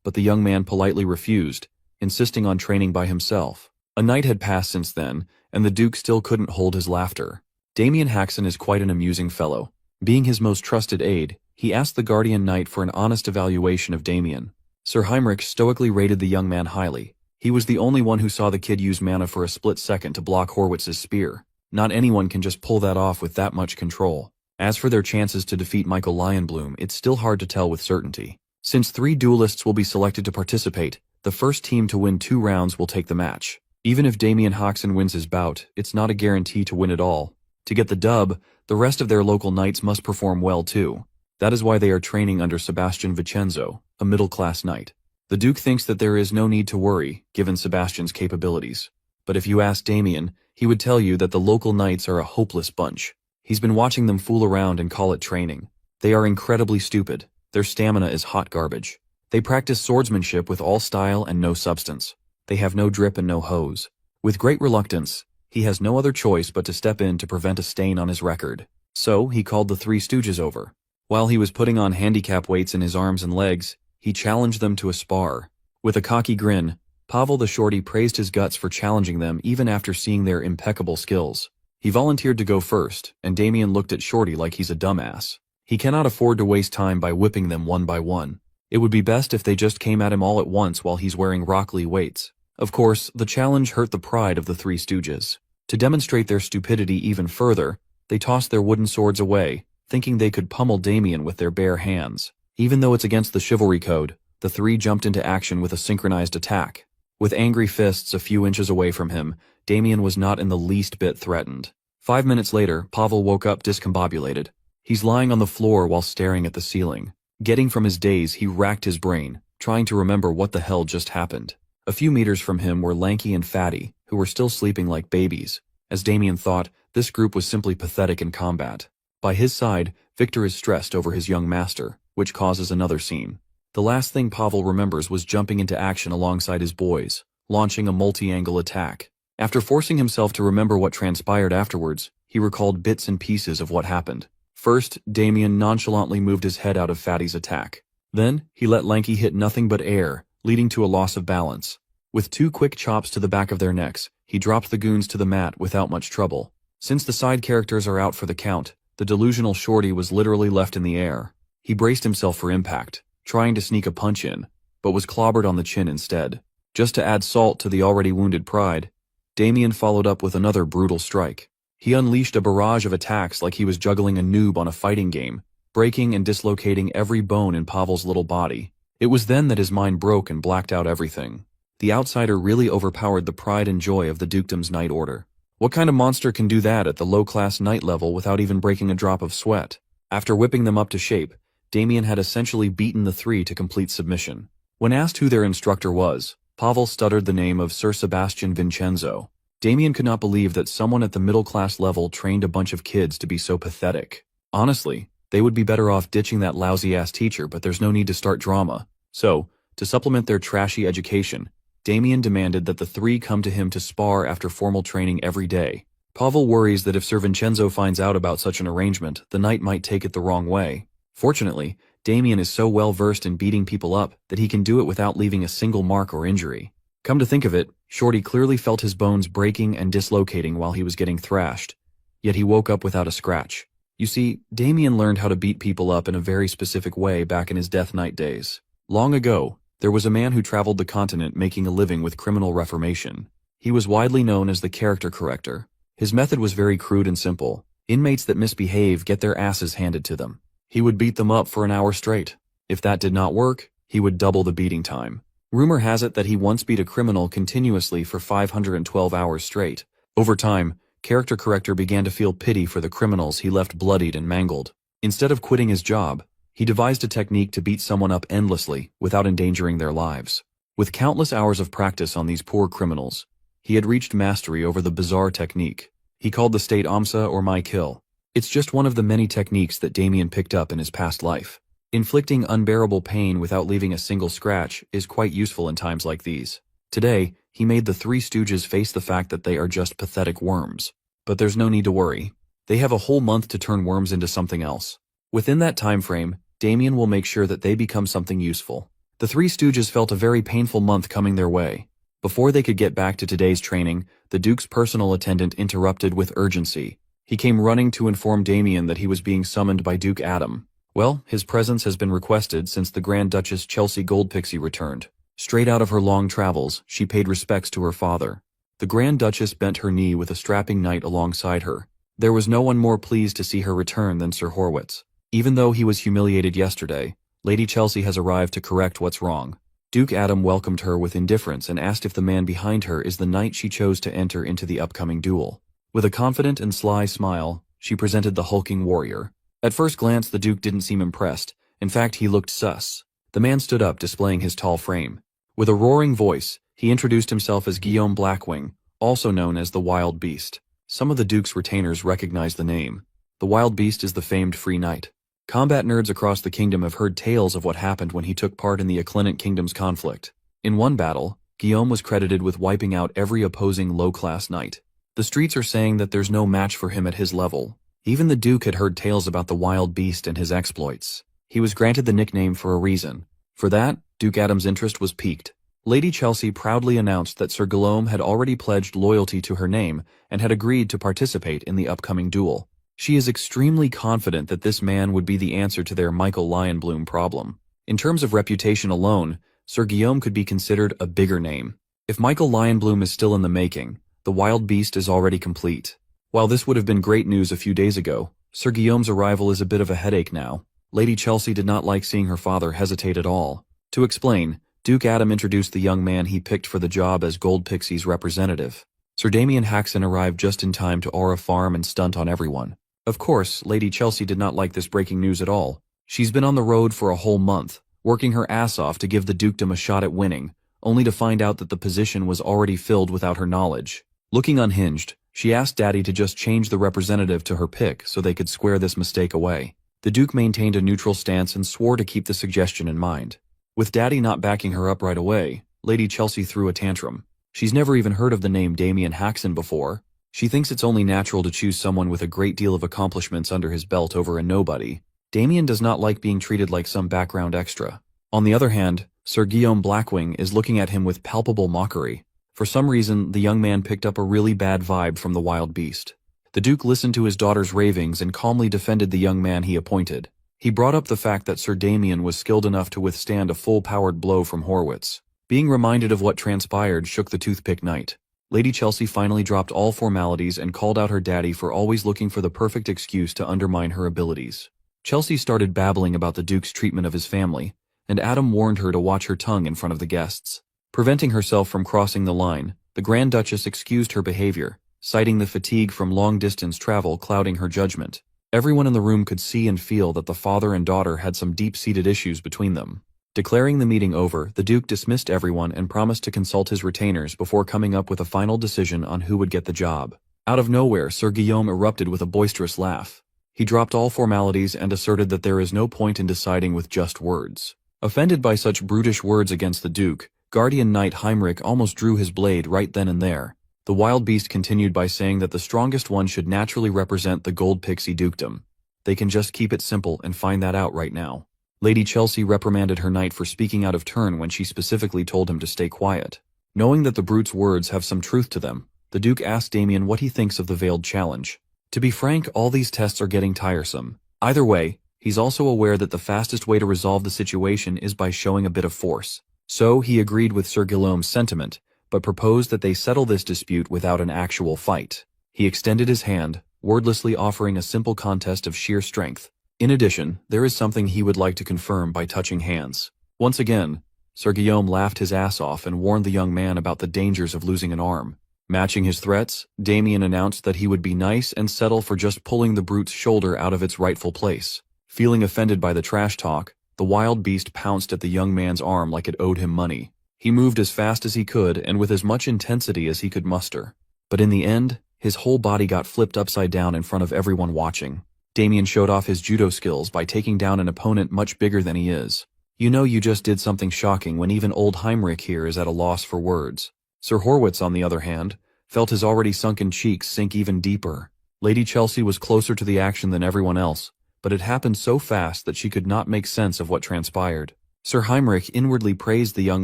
Speaker 1: But the young man politely refused, insisting on training by himself. A night had passed since then, and the Duke still couldn't hold his laughter. Damien Haxon is quite an amusing fellow. Being his most trusted aide, he asked the Guardian Knight for an honest evaluation of Damien. Sir Heinrich stoically rated the young man highly. He was the only one who saw the kid use mana for a split second to block Horwitz's spear. Not anyone can just pull that off with that much control. As for their chances to defeat Michael Lionbloom, it's still hard to tell with certainty. Since 3 duelists will be selected to participate, the first team to win 2 rounds will take the match. Even if Damien Haxon wins his bout, it's not a guarantee to win it all. To get the dub, the rest of their local knights must perform well too. That is why they are training under Sebastian Vincenzo, a middle-class knight. The Duke thinks that there is no need to worry, given Sebastian's capabilities. But if you ask Damien, he would tell you that the local knights are a hopeless bunch. He's been watching them fool around and call it training. They are incredibly stupid. Their stamina is hot garbage. They practice swordsmanship with all style and no substance. They have no drip and no hose. With great reluctance, he has no other choice but to step in to prevent a stain on his record. So, he called the 3 stooges over. While he was putting on handicap weights in his arms and legs, he challenged them to a spar. With a cocky grin, Pavel the Shorty praised his guts for challenging them even after seeing their impeccable skills. He volunteered to go first, and Damien looked at Shorty like he's a dumbass. He cannot afford to waste time by whipping them one by one. It would be best if they just came at him all at once while he's wearing Rock Lee weights. Of course, the challenge hurt the pride of the 3 stooges. To demonstrate their stupidity even further, they tossed their wooden swords away, thinking they could pummel Damien with their bare hands. Even though it's against the chivalry code, the 3 jumped into action with a synchronized attack. With angry fists a few inches away from him, Damien was not in the least bit threatened. 5 minutes later, Pavel woke up discombobulated. He's lying on the floor while staring at the ceiling. Getting from his daze, he racked his brain, trying to remember what the hell just happened. A few meters from him were Lanky and Fatty, who were still sleeping like babies. As Damien thought, this group was simply pathetic in combat. By his side, Victor is stressed over his young master, which causes another scene. The last thing Pavel remembers was jumping into action alongside his boys, launching a multi-angle attack. After forcing himself to remember what transpired afterwards, he recalled bits and pieces of what happened. First, Damien nonchalantly moved his head out of Fatty's attack. Then, he let Lanky hit nothing but air, leading to a loss of balance. With 2 quick chops to the back of their necks, he dropped the goons to the mat without much trouble. Since the side characters are out for the count, the delusional Shorty was literally left in the air. He braced himself for impact, trying to sneak a punch in, but was clobbered on the chin instead. Just to add salt to the already wounded pride, Damien followed up with another brutal strike. He unleashed a barrage of attacks like he was juggling a noob on a fighting game, breaking and dislocating every bone in Pavel's little body. It was then that his mind broke and blacked out everything. The outsider really overpowered the pride and joy of the dukedom's knight order. What kind of monster can do that at the low-class night level without even breaking a drop of sweat? After whipping them up to shape, Damien had essentially beaten the three to complete submission. When asked who their instructor was, Pavel stuttered the name of Sir Sebastian Vincenzo. Damien could not believe that someone at the middle-class level trained a bunch of kids to be so pathetic. Honestly, they would be better off ditching that lousy-ass teacher, but there's no need to start drama. So, to supplement their trashy education, Damien demanded that the three come to him to spar after formal training every day. Pavel worries that if Sir Vincenzo finds out about such an arrangement, the knight might take it the wrong way. Fortunately, Damien is so well versed in beating people up that he can do it without leaving a single mark or injury. Come to think of it, Shorty clearly felt his bones breaking and dislocating while he was getting thrashed. Yet he woke up without a scratch. You see, Damien learned how to beat people up in a very specific way back in his Death Knight days. Long ago, there was a man who traveled the continent making a living with criminal reformation. He was widely known as the character corrector. His method was very crude and simple. Inmates that misbehave get their asses handed to them. He would beat them up for an hour straight. If that did not work, he would double the beating time. Rumor has it that he once beat a criminal continuously for 512 hours straight. Over time, Character Corrector began to feel pity for the criminals he left bloodied and mangled. Instead of quitting his job, he devised a technique to beat someone up endlessly without endangering their lives. With countless hours of practice on these poor criminals, he had reached mastery over the bizarre technique. He called the state Amsa or My Kill. It's just one of the many techniques that Damien picked up in his past life. Inflicting unbearable pain without leaving a single scratch is quite useful in times like these. Today, he made the Three Stooges face the fact that they are just pathetic worms. But there's no need to worry. They have a whole month to turn worms into something else. Within that time frame, Damien will make sure that they become something useful. The Three Stooges felt a very painful month coming their way. Before they could get back to today's training, the Duke's personal attendant interrupted with urgency. He came running to inform Damien that he was being summoned by Duke Adam. Well, his presence has been requested since the Grand Duchess Chelsea Goldpixie returned. Straight out of her long travels, she paid respects to her father. The Grand Duchess bent her knee with a strapping knight alongside her. There was no one more pleased to see her return than Sir Horwitz. Even though he was humiliated yesterday, Lady Chelsea has arrived to correct what's wrong. Duke Adam welcomed her with indifference and asked if the man behind her is the knight she chose to enter into the upcoming duel. With a confident and sly smile, she presented the hulking warrior. At first glance, the Duke didn't seem impressed. In fact, he looked sus. The man stood up, displaying his tall frame. With a roaring voice, he introduced himself as Guillaume Blackwing, also known as the Wild Beast. Some of the Duke's retainers recognized the name. The Wild Beast is the famed Free Knight. Combat nerds across the kingdom have heard tales of what happened when he took part in the Aclinant Kingdom's conflict. In one battle, Guillaume was credited with wiping out every opposing low-class knight. The streets are saying that there's no match for him at his level. Even the Duke had heard tales about the Wild Beast and his exploits. He was granted the nickname for a reason. For that, Duke Adam's interest was piqued. Lady Chelsea proudly announced that Sir Guillaume had already pledged loyalty to her name and had agreed to participate in the upcoming duel. She is extremely confident that this man would be the answer to their Michael Lionbloom problem. In terms of reputation alone, Sir Guillaume could be considered a bigger name. If Michael Lionbloom is still in the making, the Wild Beast is already complete. While this would have been great news a few days ago, Sir Guillaume's arrival is a bit of a headache now. Lady Chelsea did not like seeing her father hesitate at all. To explain, Duke Adam introduced the young man he picked for the job as Goldpixie's representative. Sir Damien Haxon arrived just in time to aura farm and stunt on everyone. Of course, Lady Chelsea did not like this breaking news at all. She's been on the road for a whole month, working her ass off to give the dukedom a shot at winning, only to find out that the position was already filled without her knowledge. Looking unhinged, she asked Daddy to just change the representative to her pick so they could square this mistake away. The Duke maintained a neutral stance and swore to keep the suggestion in mind. With Daddy not backing her up right away, Lady Chelsea threw a tantrum. She's never even heard of the name Damien Haxon before. She thinks it's only natural to choose someone with a great deal of accomplishments under his belt over a nobody. Damien does not like being treated like some background extra. On the other hand, Sir Guillaume Blackwing is looking at him with palpable mockery. For some reason, the young man picked up a really bad vibe from the Wild Beast. The Duke listened to his daughter's ravings and calmly defended the young man he appointed. He brought up the fact that Sir Damien was skilled enough to withstand a full-powered blow from Horwitz. Being reminded of what transpired shook the toothpick knight. Lady Chelsea finally dropped all formalities and called out her daddy for always looking for the perfect excuse to undermine her abilities. Chelsea started babbling about the Duke's treatment of his family, and Adam warned her to watch her tongue in front of the guests. Preventing herself from crossing the line, the Grand Duchess excused her behavior, citing the fatigue from long-distance travel clouding her judgment. Everyone in the room could see and feel that the father and daughter had some deep-seated issues between them. Declaring the meeting over, the Duke dismissed everyone and promised to consult his retainers before coming up with a final decision on who would get the job. Out of nowhere, Sir Guillaume erupted with a boisterous laugh. He dropped all formalities and asserted that there is no point in deciding with just words. Offended by such brutish words against the Duke, Guardian Knight Heinrich almost drew his blade right then and there. The wild beast continued by saying that the strongest one should naturally represent the Gold Pixie Dukedom. They can just keep it simple and find that out right now. Lady Chelsea reprimanded her knight for speaking out of turn when she specifically told him to stay quiet. Knowing that the brute's words have some truth to them, the Duke asked Damien what he thinks of the veiled challenge. To be frank, all these tests are getting tiresome. Either way, he's also aware that the fastest way to resolve the situation is by showing a bit of force. So he agreed with Sir Guillaume's sentiment, but proposed that they settle this dispute without an actual fight. He extended his hand, wordlessly offering a simple contest of sheer strength. In addition, there is something he would like to confirm by touching hands. Once again, Sir Guillaume laughed his ass off and warned the young man about the dangers of losing an arm. Matching his threats, Damien announced that he would be nice and settle for just pulling the brute's shoulder out of its rightful place. Feeling offended by the trash talk, the wild beast pounced at the young man's arm like it owed him money. He moved as fast as he could and with as much intensity as he could muster. But in the end, his whole body got flipped upside down in front of everyone watching. Damien showed off his judo skills by taking down an opponent much bigger than he is. You know you just did something shocking when even old Heinrich here is at a loss for words. Sir Horwitz, on the other hand, felt his already sunken cheeks sink even deeper. Lady Chelsea was closer to the action than everyone else, but it happened so fast that she could not make sense of what transpired. Sir Heinrich inwardly praised the young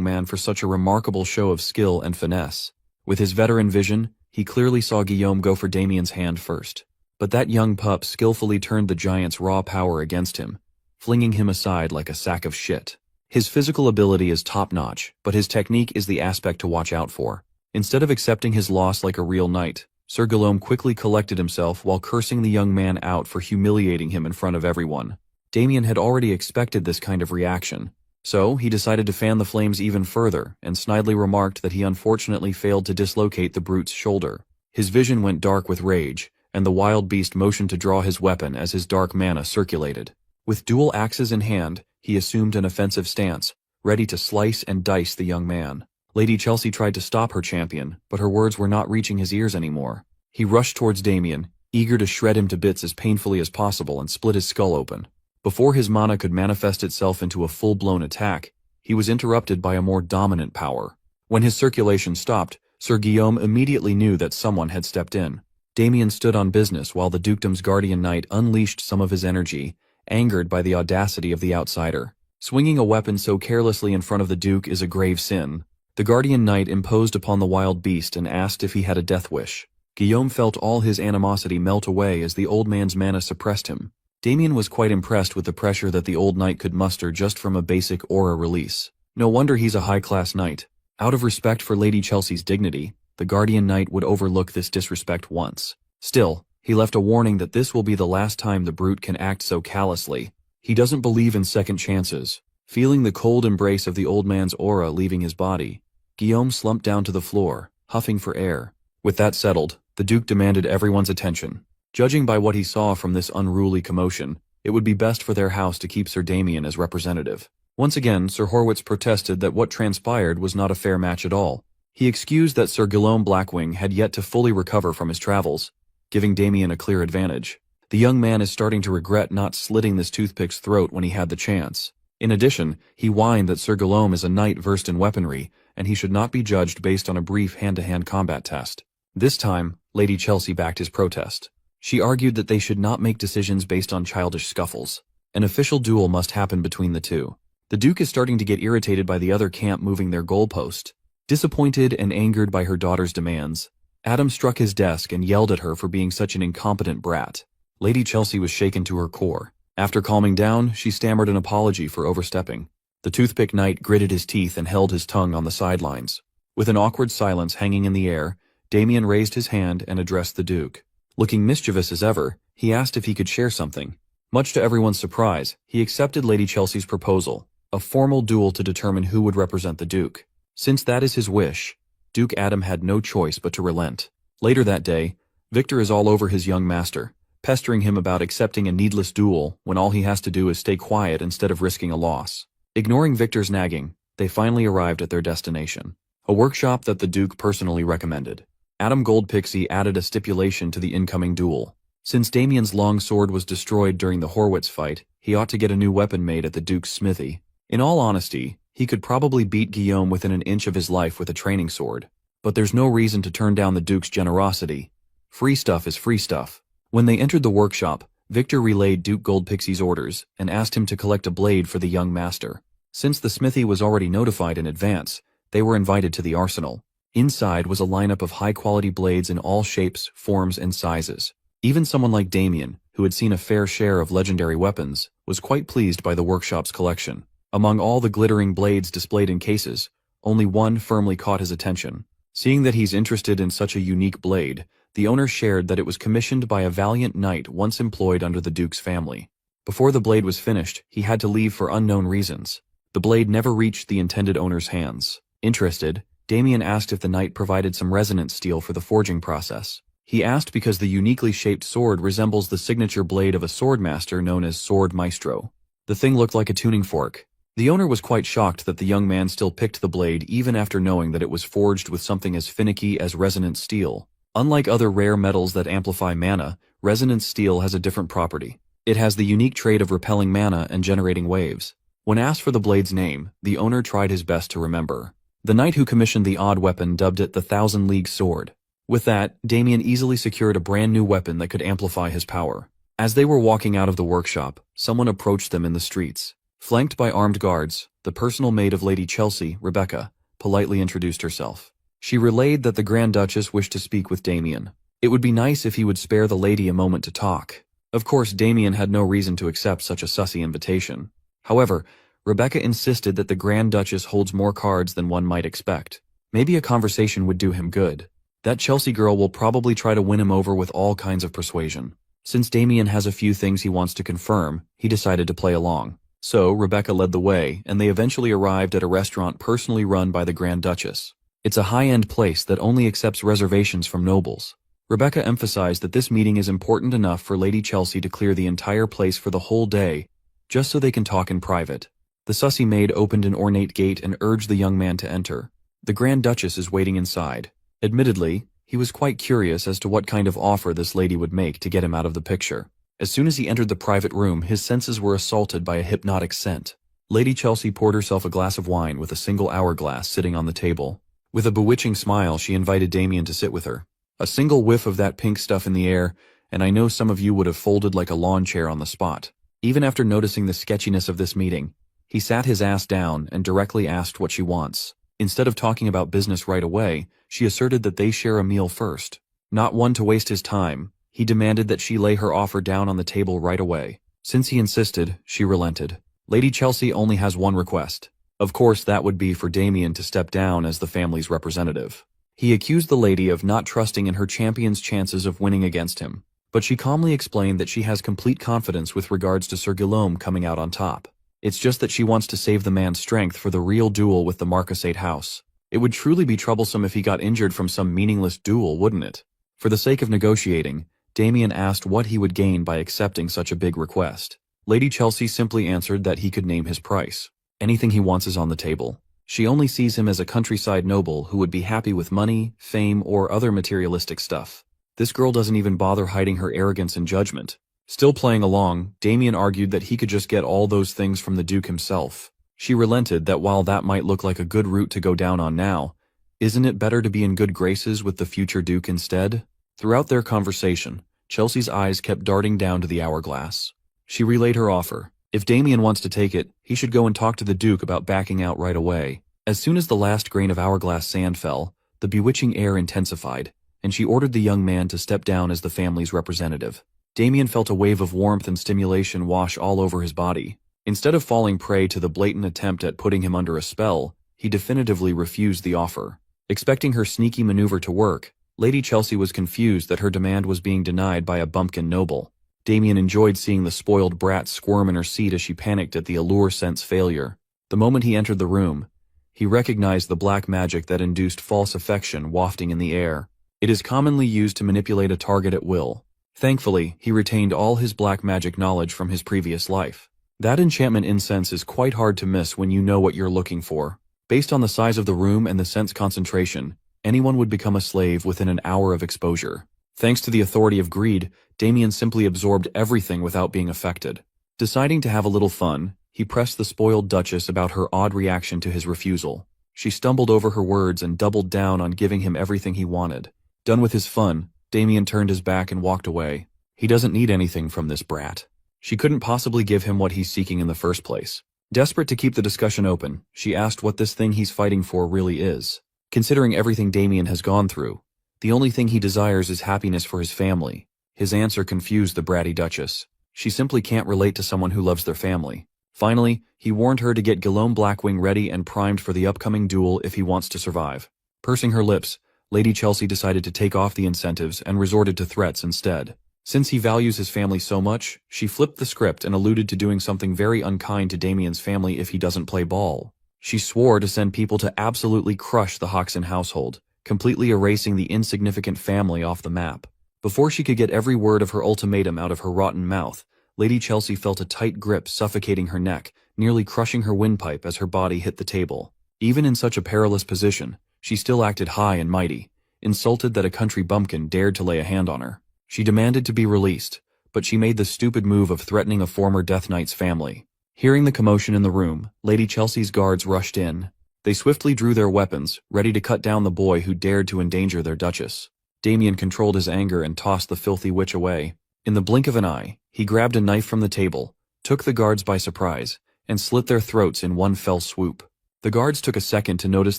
Speaker 1: man for such a remarkable show of skill and finesse. With his veteran vision, he clearly saw Guillaume go for Damien's hand first. But that young pup skillfully turned the giant's raw power against him, flinging him aside like a sack of shit. His physical ability is top-notch, but his technique is the aspect to watch out for. Instead of accepting his loss like a real knight, Sir Guillaume quickly collected himself while cursing the young man out for humiliating him in front of everyone. Damien had already expected this kind of reaction, so he decided to fan the flames even further and snidely remarked that he unfortunately failed to dislocate the brute's shoulder. His vision went dark with rage, and the wild beast motioned to draw his weapon as his dark mana circulated. With dual axes in hand, he assumed an offensive stance, ready to slice and dice the young man. Lady Chelsea tried to stop her champion, but her words were not reaching his ears anymore. He rushed towards Damien, eager to shred him to bits as painfully as possible and split his skull open. Before his mana could manifest itself into a full-blown attack, he was interrupted by a more dominant power. When his circulation stopped, Sir Guillaume immediately knew that someone had stepped in. Damien stood on business while the dukedom's guardian knight unleashed some of his energy, angered by the audacity of the outsider. Swinging a weapon so carelessly in front of the duke is a grave sin. The guardian knight imposed upon the wild beast and asked if he had a death wish. Guillaume felt all his animosity melt away as the old man's mana suppressed him. Damien was quite impressed with the pressure that the old knight could muster just from a basic aura release. No wonder he's a high-class knight. Out of respect for Lady Chelsea's dignity, the guardian knight would overlook this disrespect once. Still, he left a warning that this will be the last time the brute can act so callously. He doesn't believe in second chances. Feeling the cold embrace of the old man's aura leaving his body, Guillaume slumped down to the floor, huffing for air. With that settled, the Duke demanded everyone's attention. Judging by what he saw from this unruly commotion, it would be best for their house to keep Sir Damien as representative. Once again, Sir Horwitz protested that what transpired was not a fair match at all. He excused that Sir Guillaume Blackwing had yet to fully recover from his travels, giving Damien a clear advantage. The young man is starting to regret not slitting this toothpick's throat when he had the chance. In addition, he whined that Sir Guillaume is a knight versed in weaponry, and he should not be judged based on a brief hand-to-hand combat test. This time, Lady Chelsea backed his protest. She argued that they should not make decisions based on childish scuffles. An official duel must happen between the two. The Duke is starting to get irritated by the other camp moving their goalpost. Disappointed and angered by her daughter's demands, Adam struck his desk and yelled at her for being such an incompetent brat. Lady Chelsea was shaken to her core. After calming down, she stammered an apology for overstepping. The toothpick knight gritted his teeth and held his tongue on the sidelines. With an awkward silence hanging in the air, Damien raised his hand and addressed the Duke. Looking mischievous as ever, he asked if he could share something. Much to everyone's surprise, he accepted Lady Chelsea's proposal, a formal duel to determine who would represent the Duke. Since that is his wish, Duke Adam had no choice but to relent. Later that day, Victor is all over his young master, pestering him about accepting a needless duel when all he has to do is stay quiet instead of risking a loss. Ignoring Victor's nagging, they finally arrived at their destination, a workshop that the Duke personally recommended. Adam Goldpixie added a stipulation to the incoming duel. Since Damien's long sword was destroyed during the Horwitz fight, he ought to get a new weapon made at the Duke's smithy. In all honesty, he could probably beat Guillaume within an inch of his life with a training sword. But there's no reason to turn down the Duke's generosity. Free stuff is free stuff. When they entered the workshop, Victor relayed Duke Goldpixie's orders and asked him to collect a blade for the young master. Since the smithy was already notified in advance, they were invited to the arsenal. Inside was a lineup of high-quality blades in all shapes, forms, and sizes. Even someone like Damien, who had seen a fair share of legendary weapons, was quite pleased by the workshop's collection. Among all the glittering blades displayed in cases, only one firmly caught his attention. Seeing that he's interested in such a unique blade, the owner shared that it was commissioned by a valiant knight once employed under the Duke's family. Before the blade was finished, he had to leave for unknown reasons. The blade never reached the intended owner's hands. Interested, Damien asked if the knight provided some resonance steel for the forging process. He asked because the uniquely shaped sword resembles the signature blade of a swordmaster known as Sword Maestro. The thing looked like a tuning fork. The owner was quite shocked that the young man still picked the blade even after knowing that it was forged with something as finicky as resonance steel. Unlike other rare metals that amplify mana, resonance steel has a different property. It has the unique trait of repelling mana and generating waves. When asked for the blade's name, the owner tried his best to remember. The knight who commissioned the odd weapon dubbed it the Thousand League Sword. With that, Damien easily secured a brand new weapon that could amplify his power. As they were walking out of the workshop, someone approached them in the streets. Flanked by armed guards, the personal maid of Lady Chelsea, Rebecca, politely introduced herself. She relayed that the Grand Duchess wished to speak with Damien. It would be nice if he would spare the lady a moment to talk. Of course, Damien had no reason to accept such a sussy invitation. However, Rebecca insisted that the Grand Duchess holds more cards than one might expect. Maybe a conversation would do him good. That Chelsea girl will probably try to win him over with all kinds of persuasion. Since Damien has a few things he wants to confirm, he decided to play along. So, Rebecca led the way, and they eventually arrived at a restaurant personally run by the Grand Duchess. It's a high-end place that only accepts reservations from nobles. Rebecca emphasized that this meeting is important enough for Lady Chelsea to clear the entire place for the whole day, just so they can talk in private. The sussy maid opened an ornate gate and urged the young man to enter. The Grand Duchess is waiting inside. Admittedly, he was quite curious as to what kind of offer this lady would make to get him out of the picture. As soon as he entered the private room, his senses were assaulted by a hypnotic scent. Lady Chelsea poured herself a glass of wine with a single hourglass sitting on the table. With a bewitching smile, she invited Damien to sit with her. A single whiff of that pink stuff in the air, and I know some of you would have folded like a lawn chair on the spot. Even after noticing the sketchiness of this meeting, he sat his ass down and directly asked what she wants. Instead of talking about business right away, she asserted that they share a meal first. Not one to waste his time, he demanded that she lay her offer down on the table right away. Since he insisted, she relented. Lady Chelsea only has one request. Of course, that would be for Damien to step down as the family's representative. He accused the lady of not trusting in her champion's chances of winning against him, but she calmly explained that she has complete confidence with regards to Sir Guillaume coming out on top. It's just that she wants to save the man's strength for the real duel with the Marquisate house. It would truly be troublesome if he got injured from some meaningless duel, wouldn't it? For the sake of negotiating, Damien asked what he would gain by accepting such a big request. Lady Chelsea simply answered that he could name his price. Anything he wants is on the table. She only sees him as a countryside noble who would be happy with money, fame, or other materialistic stuff. This girl doesn't even bother hiding her arrogance and judgment. Still playing along, Damien argued that he could just get all those things from the Duke himself. She relented that while that might look like a good route to go down on now, isn't it better to be in good graces with the future Duke instead? Throughout their conversation, Chelsea's eyes kept darting down to the hourglass. She relayed her offer. If Damien wants to take it, he should go and talk to the Duke about backing out right away. As soon as the last grain of hourglass sand fell, the bewitching air intensified, and she ordered the young man to step down as the family's representative. Damien felt a wave of warmth and stimulation wash all over his body. Instead of falling prey to the blatant attempt at putting him under a spell, he definitively refused the offer. Expecting her sneaky maneuver to work, Lady Chelsea was confused that her demand was being denied by a bumpkin noble. Damien enjoyed seeing the spoiled brat squirm in her seat as she panicked at the allure scent's failure. The moment he entered the room, he recognized the black magic that induced false affection wafting in the air. It is commonly used to manipulate a target at will. Thankfully, he retained all his black magic knowledge from his previous life. That enchantment incense is quite hard to miss when you know what you're looking for. Based on the size of the room and the scent's concentration, anyone would become a slave within an hour of exposure. Thanks to the authority of greed, Damien simply absorbed everything without being affected. Deciding to have a little fun, he pressed the spoiled Duchess about her odd reaction to his refusal. She stumbled over her words and doubled down on giving him everything he wanted. Done with his fun, Damien turned his back and walked away. He doesn't need anything from this brat. She couldn't possibly give him what he's seeking in the first place. Desperate to keep the discussion open, she asked what this thing he's fighting for really is. Considering everything Damien has gone through, the only thing he desires is happiness for his family. His answer confused the bratty Duchess. She simply can't relate to someone who loves their family. Finally, he warned her to get Guillaume Blackwing ready and primed for the upcoming duel if he wants to survive. Pursing her lips, Lady Chelsea decided to take off the incentives and resorted to threats instead. Since he values his family so much, she flipped the script and alluded to doing something very unkind to Damien's family if he doesn't play ball. She swore to send people to absolutely crush the Hoxton household, completely erasing the insignificant family off the map. Before she could get every word of her ultimatum out of her rotten mouth, Lady Chelsea felt a tight grip suffocating her neck, nearly crushing her windpipe as her body hit the table. Even in such a perilous position, she still acted high and mighty, insulted that a country bumpkin dared to lay a hand on her. She demanded to be released, but she made the stupid move of threatening a former Death Knight's family. Hearing the commotion in the room, Lady Chelsea's guards rushed in. They swiftly drew their weapons, ready to cut down the boy who dared to endanger their Duchess. Damien controlled his anger and tossed the filthy witch away. In the blink of an eye, he grabbed a knife from the table, took the guards by surprise, and slit their throats in one fell swoop. The guards took a second to notice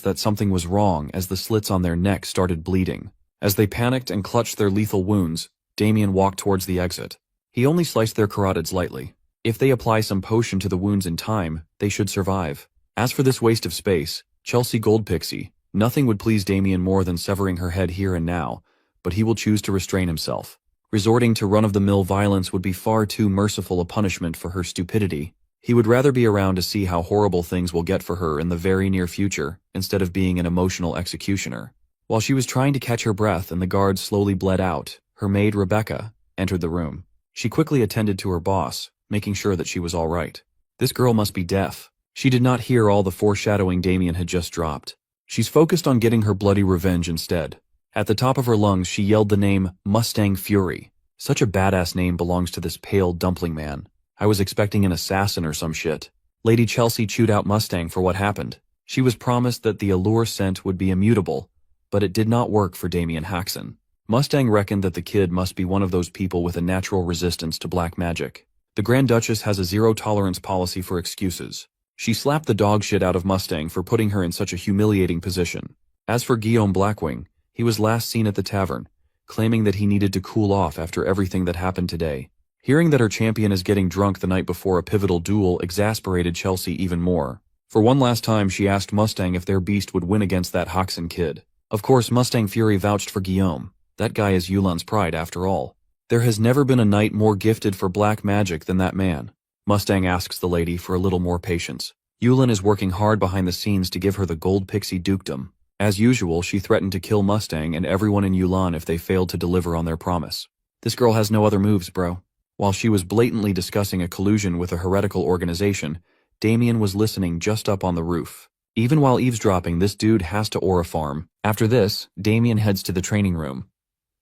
Speaker 1: that something was wrong as the slits on their necks started bleeding. As they panicked and clutched their lethal wounds, Damien walked towards the exit. He only sliced their carotids lightly. If they apply some potion to the wounds in time, they should survive. As for this waste of space, Chelsea Goldpixie, nothing would please Damien more than severing her head here and now, but he will choose to restrain himself. Resorting to run-of-the-mill violence would be far too merciful a punishment for her stupidity. He would rather be around to see how horrible things will get for her in the very near future, instead of being an emotional executioner. While she was trying to catch her breath and the guards slowly bled out, her maid, Rebecca, entered the room. She quickly attended to her boss, making sure that she was all right. This girl must be deaf. She did not hear all the foreshadowing Damien had just dropped. She's focused on getting her bloody revenge instead. At the top of her lungs, she yelled the name Mustang Fury. Such a badass name belongs to this pale dumpling man. I was expecting an assassin or some shit. Lady Chelsea chewed out Mustang for what happened. She was promised that the allure scent would be immutable, but it did not work for Damien Haxon. Mustang reckoned that the kid must be one of those people with a natural resistance to black magic. The Grand Duchess has a zero-tolerance policy for excuses. She slapped the dog shit out of Mustang for putting her in such a humiliating position. As for Guillaume Blackwing, he was last seen at the tavern, claiming that he needed to cool off after everything that happened today. Hearing that her champion is getting drunk the night before a pivotal duel exasperated Chelsea even more. For one last time, she asked Mustang if their beast would win against that Hoxton kid. Of course, Mustang Fury vouched for Guillaume. That guy is Yulan's pride after all. There has never been a knight more gifted for black magic than that man. Mustang asks the lady for a little more patience. Yulan is working hard behind the scenes to give her the gold pixie dukedom. As usual, she threatened to kill Mustang and everyone in Yulan if they failed to deliver on their promise. This girl has no other moves, bro. While she was blatantly discussing a collusion with a heretical organization, Damien was listening just up on the roof. Even while eavesdropping, this dude has to aura farm. After this, Damien heads to the training room.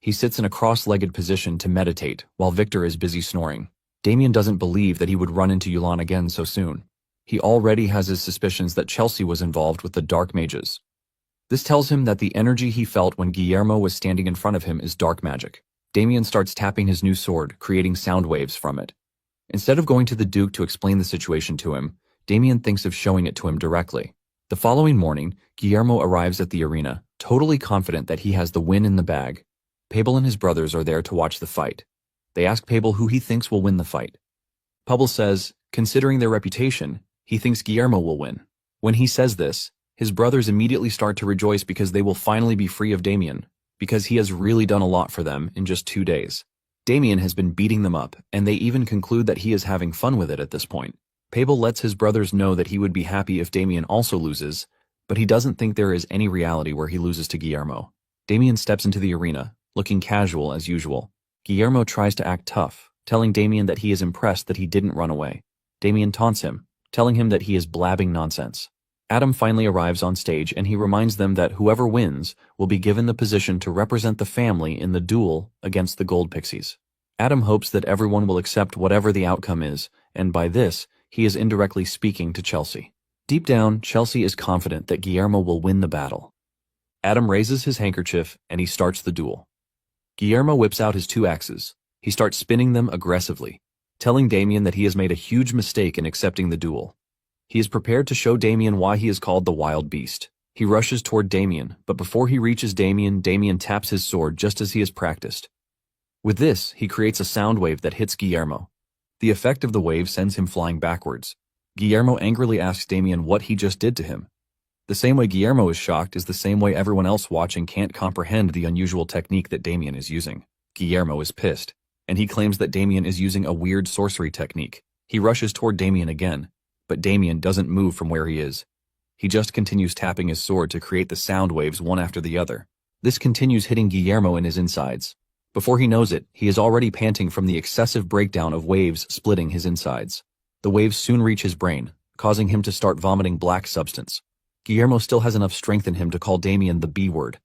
Speaker 1: He sits in a cross-legged position to meditate while Victor is busy snoring. Damien doesn't believe that he would run into Yulan again so soon. He already has his suspicions that Chelsea was involved with the dark mages. This tells him that the energy he felt when Guillermo was standing in front of him is dark magic. Damien starts tapping his new sword, creating sound waves from it. Instead of going to the Duke to explain the situation to him, Damien thinks of showing it to him directly. The following morning, Guillermo arrives at the arena, totally confident that he has the win in the bag. Pabel and his brothers are there to watch the fight. They ask Pabel who he thinks will win the fight. Pabel says, considering their reputation, he thinks Guillermo will win. When he says this, his brothers immediately start to rejoice because they will finally be free of Damien, because he has really done a lot for them in just 2 days. Damien has been beating them up, and they even conclude that he is having fun with it at this point. Pabel lets his brothers know that he would be happy if Damien also loses, but he doesn't think there is any reality where he loses to Guillermo. Damien steps into the arena, looking casual as usual. Guillermo tries to act tough, telling Damien that he is impressed that he didn't run away. Damien taunts him, telling him that he is blabbing nonsense. Adam finally arrives on stage and he reminds them that whoever wins will be given the position to represent the family in the duel against the Gold Pixies. Adam hopes that everyone will accept whatever the outcome is, and by this, he is indirectly speaking to Chelsea. Deep down, Chelsea is confident that Guillermo will win the battle. Adam raises his handkerchief and he starts the duel. Guillermo whips out his 2 axes. He starts spinning them aggressively, telling Damien that he has made a huge mistake in accepting the duel. He is prepared to show Damien why he is called the Wild Beast. He rushes toward Damien, but before he reaches Damien, Damien taps his sword just as he has practiced. With this, he creates a sound wave that hits Guillermo. The effect of the wave sends him flying backwards. Guillermo angrily asks Damien what he just did to him. The same way Guillermo is shocked is the same way everyone else watching can't comprehend the unusual technique that Damien is using. Guillermo is pissed, and he claims that Damien is using a weird sorcery technique. He rushes toward Damien again, but Damien doesn't move from where he is. He just continues tapping his sword to create the sound waves one after the other. This continues hitting Guillermo in his insides. Before he knows it, he is already panting from the excessive breakdown of waves splitting his insides. The waves soon reach his brain, causing him to start vomiting black substance. Guillermo still has enough strength in him to call Damien the B word.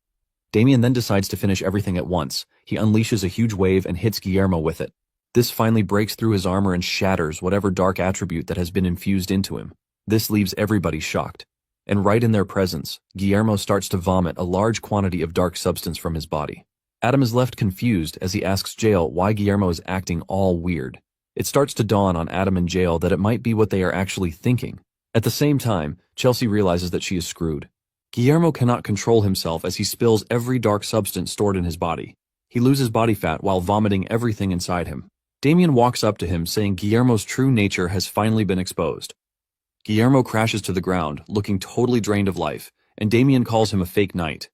Speaker 1: Damien then decides to finish everything at once. He unleashes a huge wave and hits Guillermo with it. This finally breaks through his armor and shatters whatever dark attribute that has been infused into him. This leaves everybody shocked. And right in their presence, Guillermo starts to vomit a large quantity of dark substance from his body. Adam is left confused as he asks Jael why Guillermo is acting all weird. It starts to dawn on Adam and Jael that it might be what they are actually thinking. At the same time, Chelsea realizes that she is screwed. Guillermo cannot control himself as he spills every dark substance stored in his body. He loses body fat while vomiting everything inside him. Damien walks up to him saying Guillermo's true nature has finally been exposed. Guillermo crashes to the ground, looking totally drained of life, and Damien calls him a fake knight.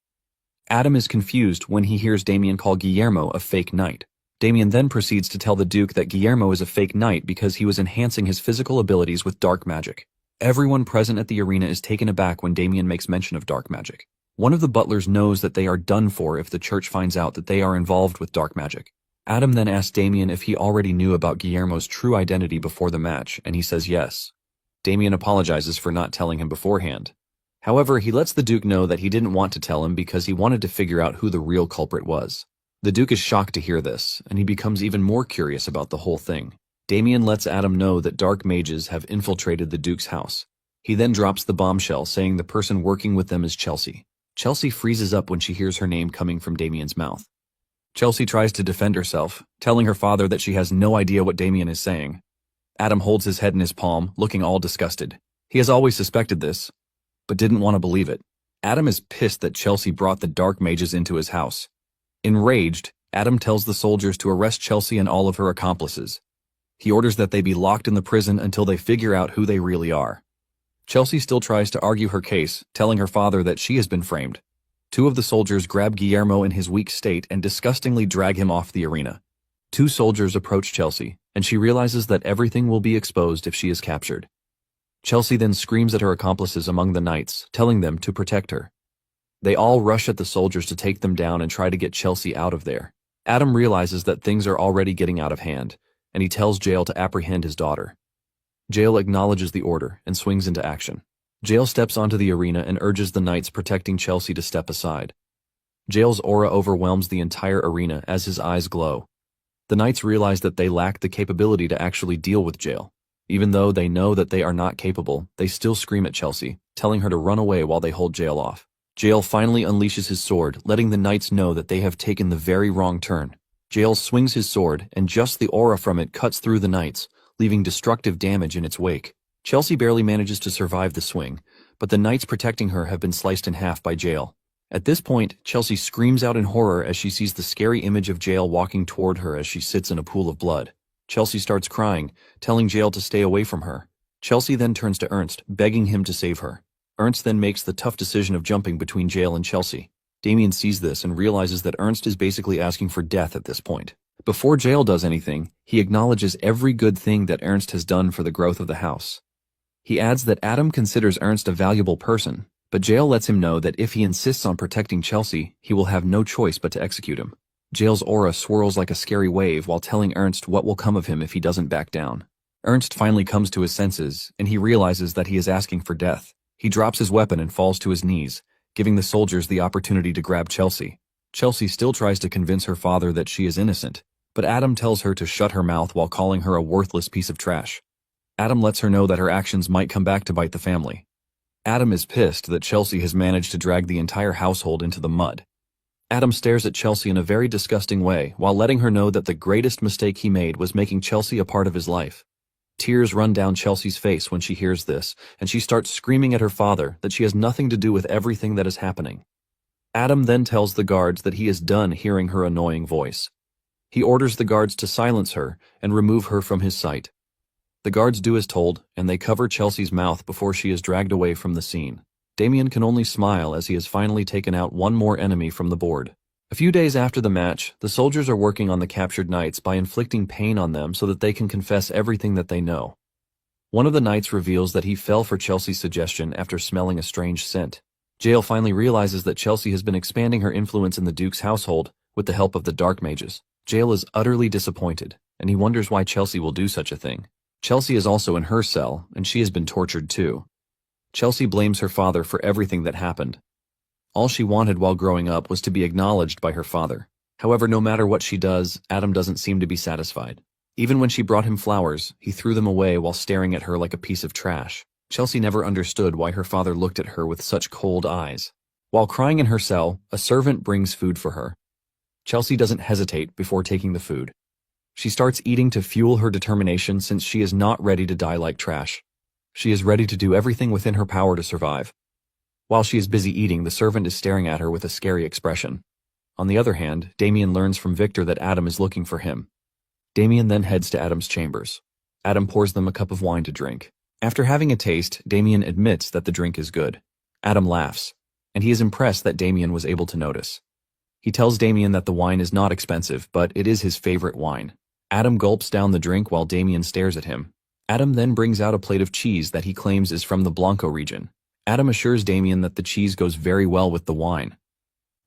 Speaker 1: Adam is confused when he hears Damien call Guillermo a fake knight. Damien then proceeds to tell the Duke that Guillermo is a fake knight because he was enhancing his physical abilities with dark magic. Everyone present at the arena is taken aback when Damien makes mention of dark magic. One of the butlers knows that they are done for if the church finds out that they are involved with dark magic. Adam then asks Damien if he already knew about Guillermo's true identity before the match, and he says yes. Damien apologizes for not telling him beforehand. However, he lets the Duke know that he didn't want to tell him because he wanted to figure out who the real culprit was. The Duke is shocked to hear this, and he becomes even more curious about the whole thing. Damien lets Adam know that dark mages have infiltrated the Duke's house. He then drops the bombshell saying the person working with them is Chelsea. Chelsea freezes up when she hears her name coming from Damien's mouth. Chelsea tries to defend herself, telling her father that she has no idea what Damien is saying. Adam holds his head in his palm, looking all disgusted. He has always suspected this, but didn't want to believe it. Adam is pissed that Chelsea brought the dark mages into his house. Enraged, Adam tells the soldiers to arrest Chelsea and all of her accomplices. He orders that they be locked in the prison until they figure out who they really are. Chelsea still tries to argue her case, telling her father that she has been framed. Two of the soldiers grab Guillermo in his weak state and disgustingly drag him off the arena. Two soldiers approach Chelsea, and she realizes that everything will be exposed if she is captured. Chelsea then screams at her accomplices among the knights, telling them to protect her. They all rush at the soldiers to take them down and try to get Chelsea out of there. Adam realizes that things are already getting out of hand, and he tells Jael to apprehend his daughter. Jael acknowledges the order and swings into action. Jael steps onto the arena and urges the knights protecting Chelsea to step aside. Jael's aura overwhelms the entire arena as his eyes glow. The knights realize that they lack the capability to actually deal with Jael. Even though they know that they are not capable, they still scream at Chelsea, telling her to run away while they hold Jael off. Jael finally unleashes his sword, letting the knights know that they have taken the very wrong turn. Jael swings his sword, and just the aura from it cuts through the knights, leaving destructive damage in its wake. Chelsea barely manages to survive the swing, but the knights protecting her have been sliced in half by Jael. At this point, Chelsea screams out in horror as she sees the scary image of Jael walking toward her as she sits in a pool of blood. Chelsea starts crying, telling Jael to stay away from her. Chelsea then turns to Ernst, begging him to save her. Ernst then makes the tough decision of jumping between Jael and Chelsea. Damien sees this and realizes that Ernst is basically asking for death at this point. Before Jael does anything, he acknowledges every good thing that Ernst has done for the growth of the house. He adds that Adam considers Ernst a valuable person, But Jael lets him know that if he insists on protecting Chelsea, he will have no choice but to execute him. Jael's aura swirls like a scary wave while telling Ernst what will come of him if he doesn't back down. Ernst finally comes to his senses, and he realizes that he is asking for death. He drops his weapon and falls to his knees, giving the soldiers the opportunity to grab Chelsea. Chelsea still tries to convince her father that she is innocent, but Adam tells her to shut her mouth while calling her a worthless piece of trash. Adam lets her know that her actions might come back to bite the family. Adam is pissed that Chelsea has managed to drag the entire household into the mud. Adam stares at Chelsea in a very disgusting way while letting her know that the greatest mistake he made was making Chelsea a part of his life. Tears run down Chelsea's face when she hears this, and she starts screaming at her father that she has nothing to do with everything that is happening. Adam then tells the guards that he is done hearing her annoying voice. He orders the guards to silence her and remove her from his sight. The guards do as told, and they cover Chelsea's mouth before she is dragged away from the scene. Damien can only smile as he has finally taken out one more enemy from the board. A few days after the match, the soldiers are working on the captured knights by inflicting pain on them so that they can confess everything that they know. One of the knights reveals that he fell for Chelsea's suggestion after smelling a strange scent. Jael finally realizes that Chelsea has been expanding her influence in the Duke's household with the help of the Dark Mages. Jael is utterly disappointed, and he wonders why Chelsea will do such a thing. Chelsea is also in her cell, and she has been tortured too. Chelsea blames her father for everything that happened. All she wanted while growing up was to be acknowledged by her father. However, no matter what she does, Adam doesn't seem to be satisfied. Even when she brought him flowers, he threw them away while staring at her like a piece of trash. Chelsea never understood why her father looked at her with such cold eyes. While crying in her cell, a servant brings food for her. Chelsea doesn't hesitate before taking the food. She starts eating to fuel her determination since she is not ready to die like trash. She is ready to do everything within her power to survive. While she is busy eating, the servant is staring at her with a scary expression. On the other hand, Damien learns from Victor that Adam is looking for him. Damien then heads to Adam's chambers. Adam pours them a cup of wine to drink. After having a taste, Damien admits that the drink is good. Adam laughs, and he is impressed that Damien was able to notice. He tells Damien that the wine is not expensive, but it is his favorite wine. Adam gulps down the drink while Damien stares at him. Adam then brings out a plate of cheese that he claims is from the Blanco region. Adam assures Damien that the cheese goes very well with the wine.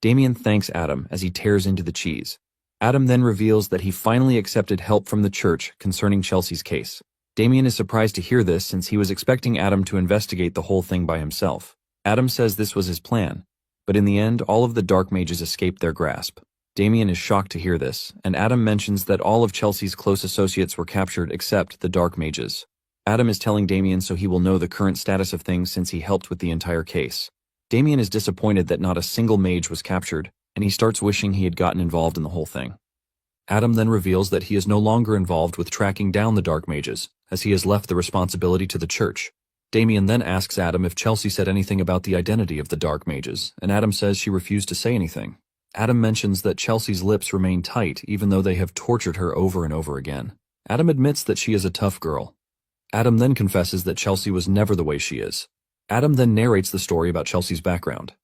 Speaker 1: Damien thanks Adam as he tears into the cheese. Adam then reveals that he finally accepted help from the church concerning Chelsea's case. Damien is surprised to hear this since he was expecting Adam to investigate the whole thing by himself. Adam says this was his plan, but in the end all of the Dark Mages escaped their grasp. Damien is shocked to hear this, and Adam mentions that all of Chelsea's close associates were captured except the Dark Mages. Adam is telling Damien so he will know the current status of things since he helped with the entire case. Damien is disappointed that not a single mage was captured, and he starts wishing he had gotten involved in the whole thing. Adam then reveals that he is no longer involved with tracking down the Dark Mages, as he has left the responsibility to the church. Damien then asks Adam if Chelsea said anything about the identity of the Dark Mages, and Adam says she refused to say anything. Adam mentions that Chelsea's lips remain tight even though they have tortured her over and over again. Adam admits that she is a tough girl. Adam then confesses that Chelsea was never the way she is. Adam then narrates the story about Chelsea's background.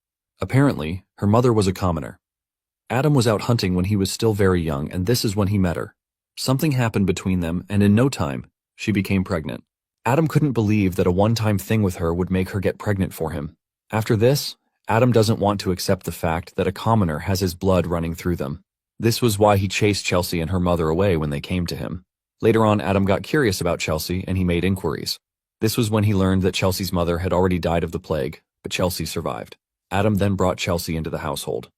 Speaker 1: Apparently, her mother was a commoner. Adam was out hunting when he was still very young, and this is when he met her. Something happened between them, and in no time, she became pregnant. Adam couldn't believe that a one-time thing with her would make her get pregnant for him. After this, Adam doesn't want to accept the fact that a commoner has his blood running through them. This was why he chased Chelsea and her mother away when they came to him. Later on, Adam got curious about Chelsea and he made inquiries. This was when he learned that Chelsea's mother had already died of the plague, but Chelsea survived. Adam then brought Chelsea into the household.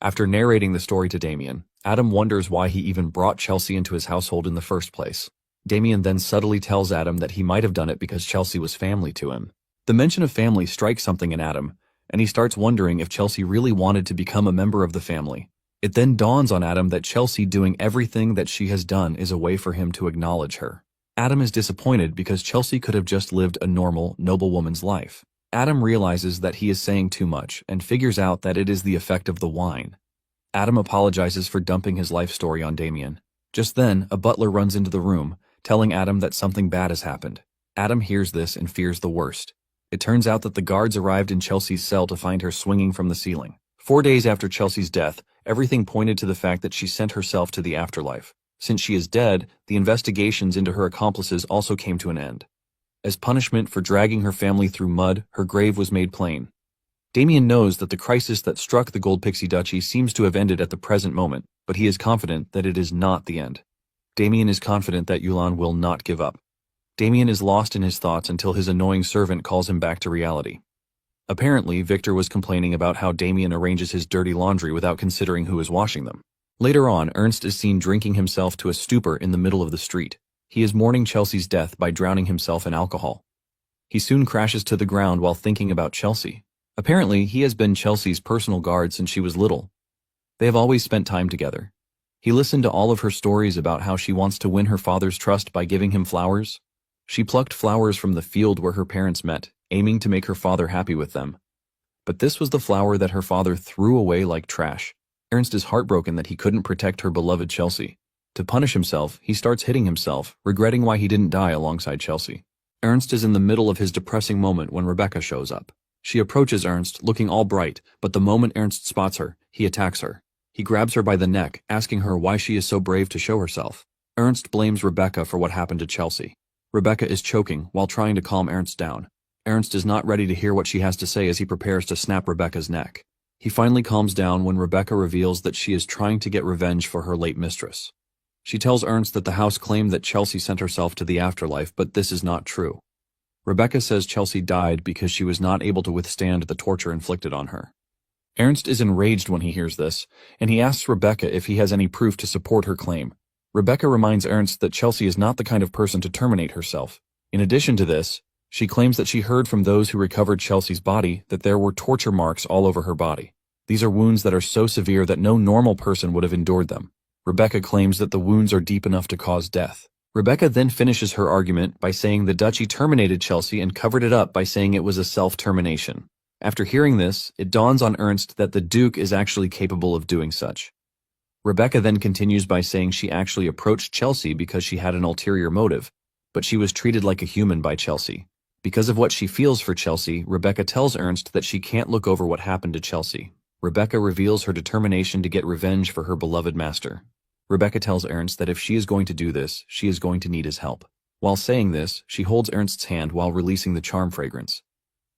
Speaker 1: After narrating the story to Damien, Adam wonders why he even brought Chelsea into his household in the first place. Damien then subtly tells Adam that he might have done it because Chelsea was family to him. The mention of family strikes something in Adam, and he starts wondering if Chelsea really wanted to become a member of the family. It then dawns on Adam that Chelsea doing everything that she has done is a way for him to acknowledge her. Adam is disappointed because Chelsea could have just lived a normal, noble woman's life. Adam realizes that he is saying too much and figures out that it is the effect of the wine. Adam apologizes for dumping his life story on Damien. Just then, a butler runs into the room, telling Adam that something bad has happened. Adam hears this and fears the worst. It turns out that the guards arrived in Chelsea's cell to find her swinging from the ceiling. 4 days after Chelsea's death, everything pointed to the fact that she sent herself to the afterlife. Since she is dead, the investigations into her accomplices also came to an end. As punishment for dragging her family through mud, her grave was made plain. Damien knows that the crisis that struck the Gold Pixie Duchy seems to have ended at the present moment, but he is confident that it is not the end. Damien is confident that Yulan will not give up. Damien is lost in his thoughts until his annoying servant calls him back to reality. Apparently, Victor was complaining about how Damien arranges his dirty laundry without considering who is washing them. Later on, Ernst is seen drinking himself to a stupor in the middle of the street. He is mourning Chelsea's death by drowning himself in alcohol. He soon crashes to the ground while thinking about Chelsea. Apparently, he has been Chelsea's personal guard since she was little. They have always spent time together. He listened to all of her stories about how she wants to win her father's trust by giving him flowers. She plucked flowers from the field where her parents met, aiming to make her father happy with them. But this was the flower that her father threw away like trash. Ernst is heartbroken that he couldn't protect her beloved Chelsea. To punish himself, he starts hitting himself, regretting why he didn't die alongside Chelsea. Ernst is in the middle of his depressing moment when Rebecca shows up. She approaches Ernst, looking all bright, but the moment Ernst spots her, he attacks her. He grabs her by the neck, asking her why she is so brave to show herself. Ernst blames Rebecca for what happened to Chelsea. Rebecca is choking while trying to calm Ernst down. Ernst is not ready to hear what she has to say as he prepares to snap Rebecca's neck. He finally calms down when Rebecca reveals that she is trying to get revenge for her late mistress. She tells Ernst that the house claimed that Chelsea sent herself to the afterlife, but this is not true. Rebecca says Chelsea died because she was not able to withstand the torture inflicted on her. Ernst is enraged when he hears this, and he asks Rebecca if he has any proof to support her claim. Rebecca reminds Ernst that Chelsea is not the kind of person to terminate herself. In addition to this, she claims that she heard from those who recovered Chelsea's body that there were torture marks all over her body. These are wounds that are so severe that no normal person would have endured them. Rebecca claims that the wounds are deep enough to cause death. Rebecca then finishes her argument by saying the duchy terminated Chelsea and covered it up by saying it was a self-termination. After hearing this, it dawns on Ernst that the Duke is actually capable of doing such. Rebecca then continues by saying she actually approached Chelsea because she had an ulterior motive, but she was treated like a human by Chelsea. Because of what she feels for Chelsea, Rebecca tells Ernst that she can't look over what happened to Chelsea. Rebecca reveals her determination to get revenge for her beloved master. Rebecca tells Ernst that if she is going to do this, she is going to need his help. While saying this, she holds Ernst's hand while releasing the charm fragrance.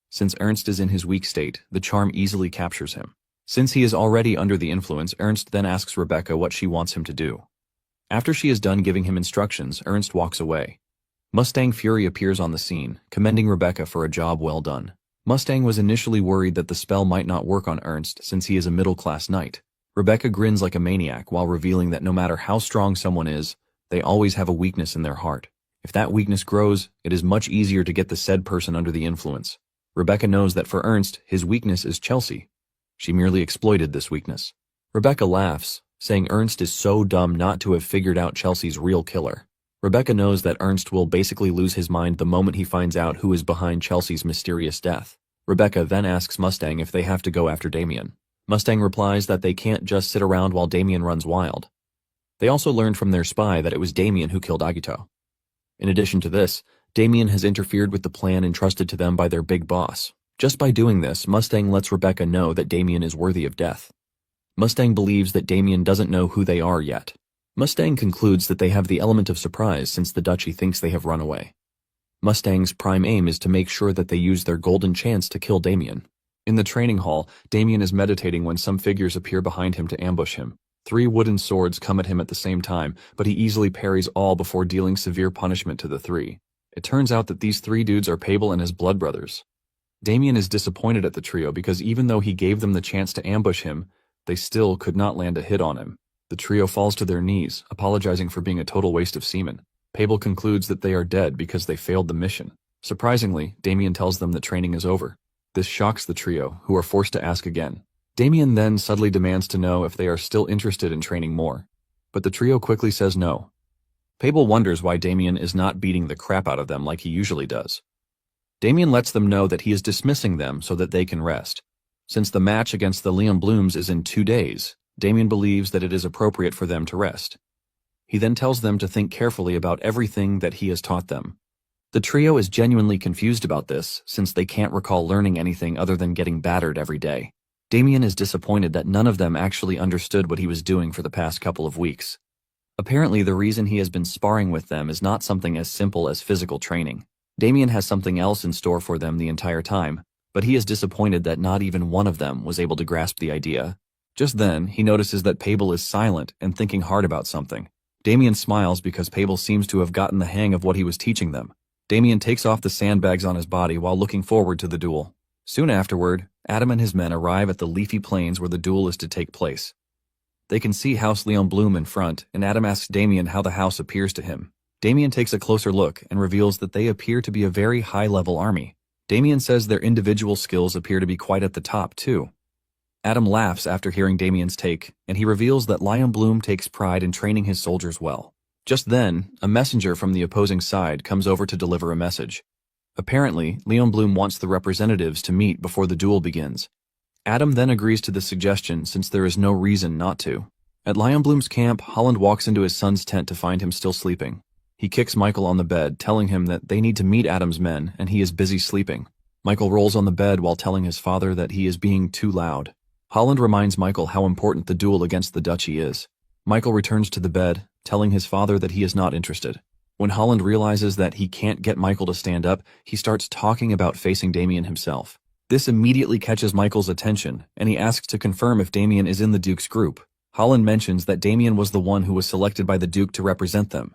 Speaker 1: Since Ernst is in his weak state, the charm easily captures him. Since he is already under the influence, Ernst then asks Rebecca what she wants him to do. After she is done giving him instructions, Ernst walks away. Mustang Fury appears on the scene, commending Rebecca for a job well done. Mustang was initially worried that the spell might not work on Ernst since he is a middle-class knight. Rebecca grins like a maniac while revealing that no matter how strong someone is, they always have a weakness in their heart. If that weakness grows, it is much easier to get the said person under the influence. Rebecca knows that for Ernst, his weakness is Chelsea. She merely exploited this weakness. Rebecca laughs, saying Ernst is so dumb not to have figured out Chelsea's real killer. Rebecca knows that Ernst will basically lose his mind the moment he finds out who is behind Chelsea's mysterious death. Rebecca then asks Mustang if they have to go after Damien. Mustang replies that they can't just sit around while Damien runs wild. They also learned from their spy that it was Damien who killed Agito. In addition to this, Damien has interfered with the plan entrusted to them by their big boss. Just by doing this, Mustang lets Rebecca know that Damien is worthy of death. Mustang believes that Damien doesn't know who they are yet. Mustang concludes that they have the element of surprise since the duchy thinks they have run away. Mustang's prime aim is to make sure that they use their golden chance to kill Damien. In the training hall, Damien is meditating when some figures appear behind him to ambush him. 3 wooden swords come at him at the same time, but he easily parries all before dealing severe punishment to the 3. It turns out that these 3 dudes are Pabel and his blood brothers. Damien is disappointed at the trio because even though he gave them the chance to ambush him, they still could not land a hit on him. The trio falls to their knees, apologizing for being a total waste of semen. Pabel concludes that they are dead because they failed the mission. Surprisingly, Damien tells them that training is over. This shocks the trio, who are forced to ask again. Damien then subtly demands to know if they are still interested in training more, but the trio quickly says no. Pabel wonders why Damien is not beating the crap out of them like he usually does. Damien lets them know that he is dismissing them so that they can rest. Since the match against the Leon Blooms is in 2 days, Damien believes that it is appropriate for them to rest. He then tells them to think carefully about everything that he has taught them. The trio is genuinely confused about this, since they can't recall learning anything other than getting battered every day. Damien is disappointed that none of them actually understood what he was doing for the past couple of weeks. Apparently, the reason he has been sparring with them is not something as simple as physical training. Damien has something else in store for them the entire time. but he is disappointed that not even one of them was able to grasp the idea. Just then, he notices that Pable is silent and thinking hard about something. Damien smiles because Pable seems to have gotten the hang of what he was teaching them. Damien takes off the sandbags on his body while looking forward to the duel. Soon afterward, Adam and his men arrive at the leafy plains where the duel is to take place. They can see House Leon Bloom in front, and Adam asks Damien how the house appears to him. Damien takes a closer look and reveals that they appear to be a very high-level army. Damien says their individual skills appear to be quite at the top, too. Adam laughs after hearing Damien's take, and he reveals that Leon Bloom takes pride in training his soldiers well. Just then, a messenger from the opposing side comes over to deliver a message. Apparently, Leon Bloom wants the representatives to meet before the duel begins. Adam then agrees to the suggestion since there is no reason not to. At Leon Bloom's camp, Holland walks into his son's tent to find him still sleeping. He kicks Michael on the bed, telling him that they need to meet Adam's men and he is busy sleeping. Michael rolls on the bed while telling his father that he is being too loud. Holland reminds Michael how important the duel against the duchy is. Michael returns to the bed, telling his father that he is not interested. When Holland realizes that he can't get Michael to stand up, he starts talking about facing Damien himself. This immediately catches Michael's attention, and he asks to confirm if Damien is in the Duke's group. Holland mentions that Damien was the one who was selected by the Duke to represent them.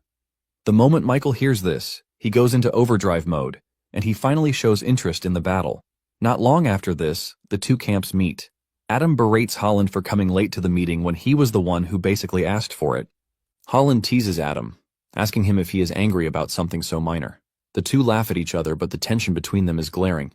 Speaker 1: The moment Michael hears this, he goes into overdrive mode, and he finally shows interest in the battle. Not long after this, the two camps meet. Adam berates Holland for coming late to the meeting when he was the one who basically asked for it. Holland teases Adam, asking him if he is angry about something so minor. The two laugh at each other, but the tension between them is glaring.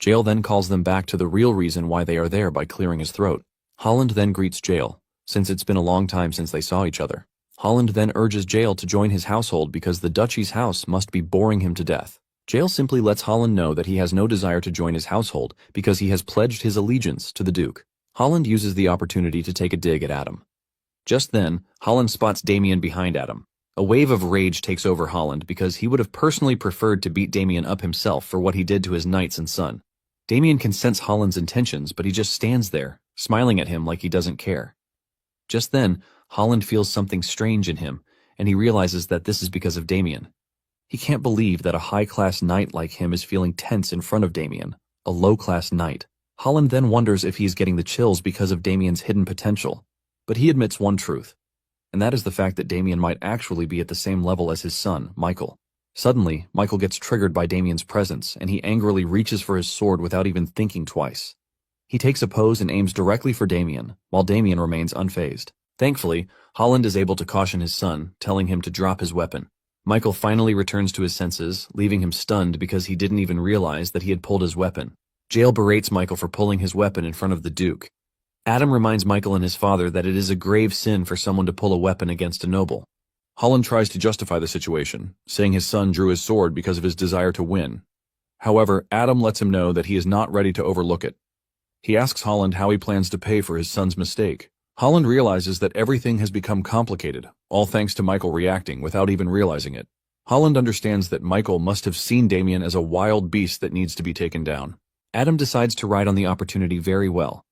Speaker 1: Jael then calls them back to the real reason why they are there by clearing his throat. Holland then greets Jael, since it's been a long time since they saw each other. Holland then urges Jael to join his household because the duchy's house must be boring him to death. Jael simply lets Holland know that he has no desire to join his household because he has pledged his allegiance to the Duke. Holland uses the opportunity to take a dig at Adam. Just then, Holland spots Damien behind Adam. A wave of rage takes over Holland because he would have personally preferred to beat Damien up himself for what he did to his knights and son. Damien can sense Holland's intentions, but he just stands there, smiling at him like he doesn't care. Just then, Holland feels something strange in him, and he realizes that this is because of Damien. He can't believe that a high-class knight like him is feeling tense in front of Damien, a low-class knight. Holland then wonders if he is getting the chills because of Damien's hidden potential. But he admits one truth, and that is the fact that Damien might actually be at the same level as his son, Michael. Suddenly, Michael gets triggered by Damien's presence, and he angrily reaches for his sword without even thinking twice. He takes a pose and aims directly for Damien, while Damien remains unfazed. Thankfully, Holland is able to caution his son, telling him to drop his weapon. Michael finally returns to his senses, leaving him stunned because he didn't even realize that he had pulled his weapon. Jael berates Michael for pulling his weapon in front of the Duke. Adam reminds Michael and his father that it is a grave sin for someone to pull a weapon against a noble. Holland tries to justify the situation, saying his son drew his sword because of his desire to win. However, Adam lets him know that he is not ready to overlook it. He asks Holland how he plans to pay for his son's mistake. Holland realizes that everything has become complicated, all thanks to Michael reacting without even realizing it. Holland understands that Michael must have seen Damien as a wild beast that needs to be taken down. Adam decides to ride on the opportunity very well.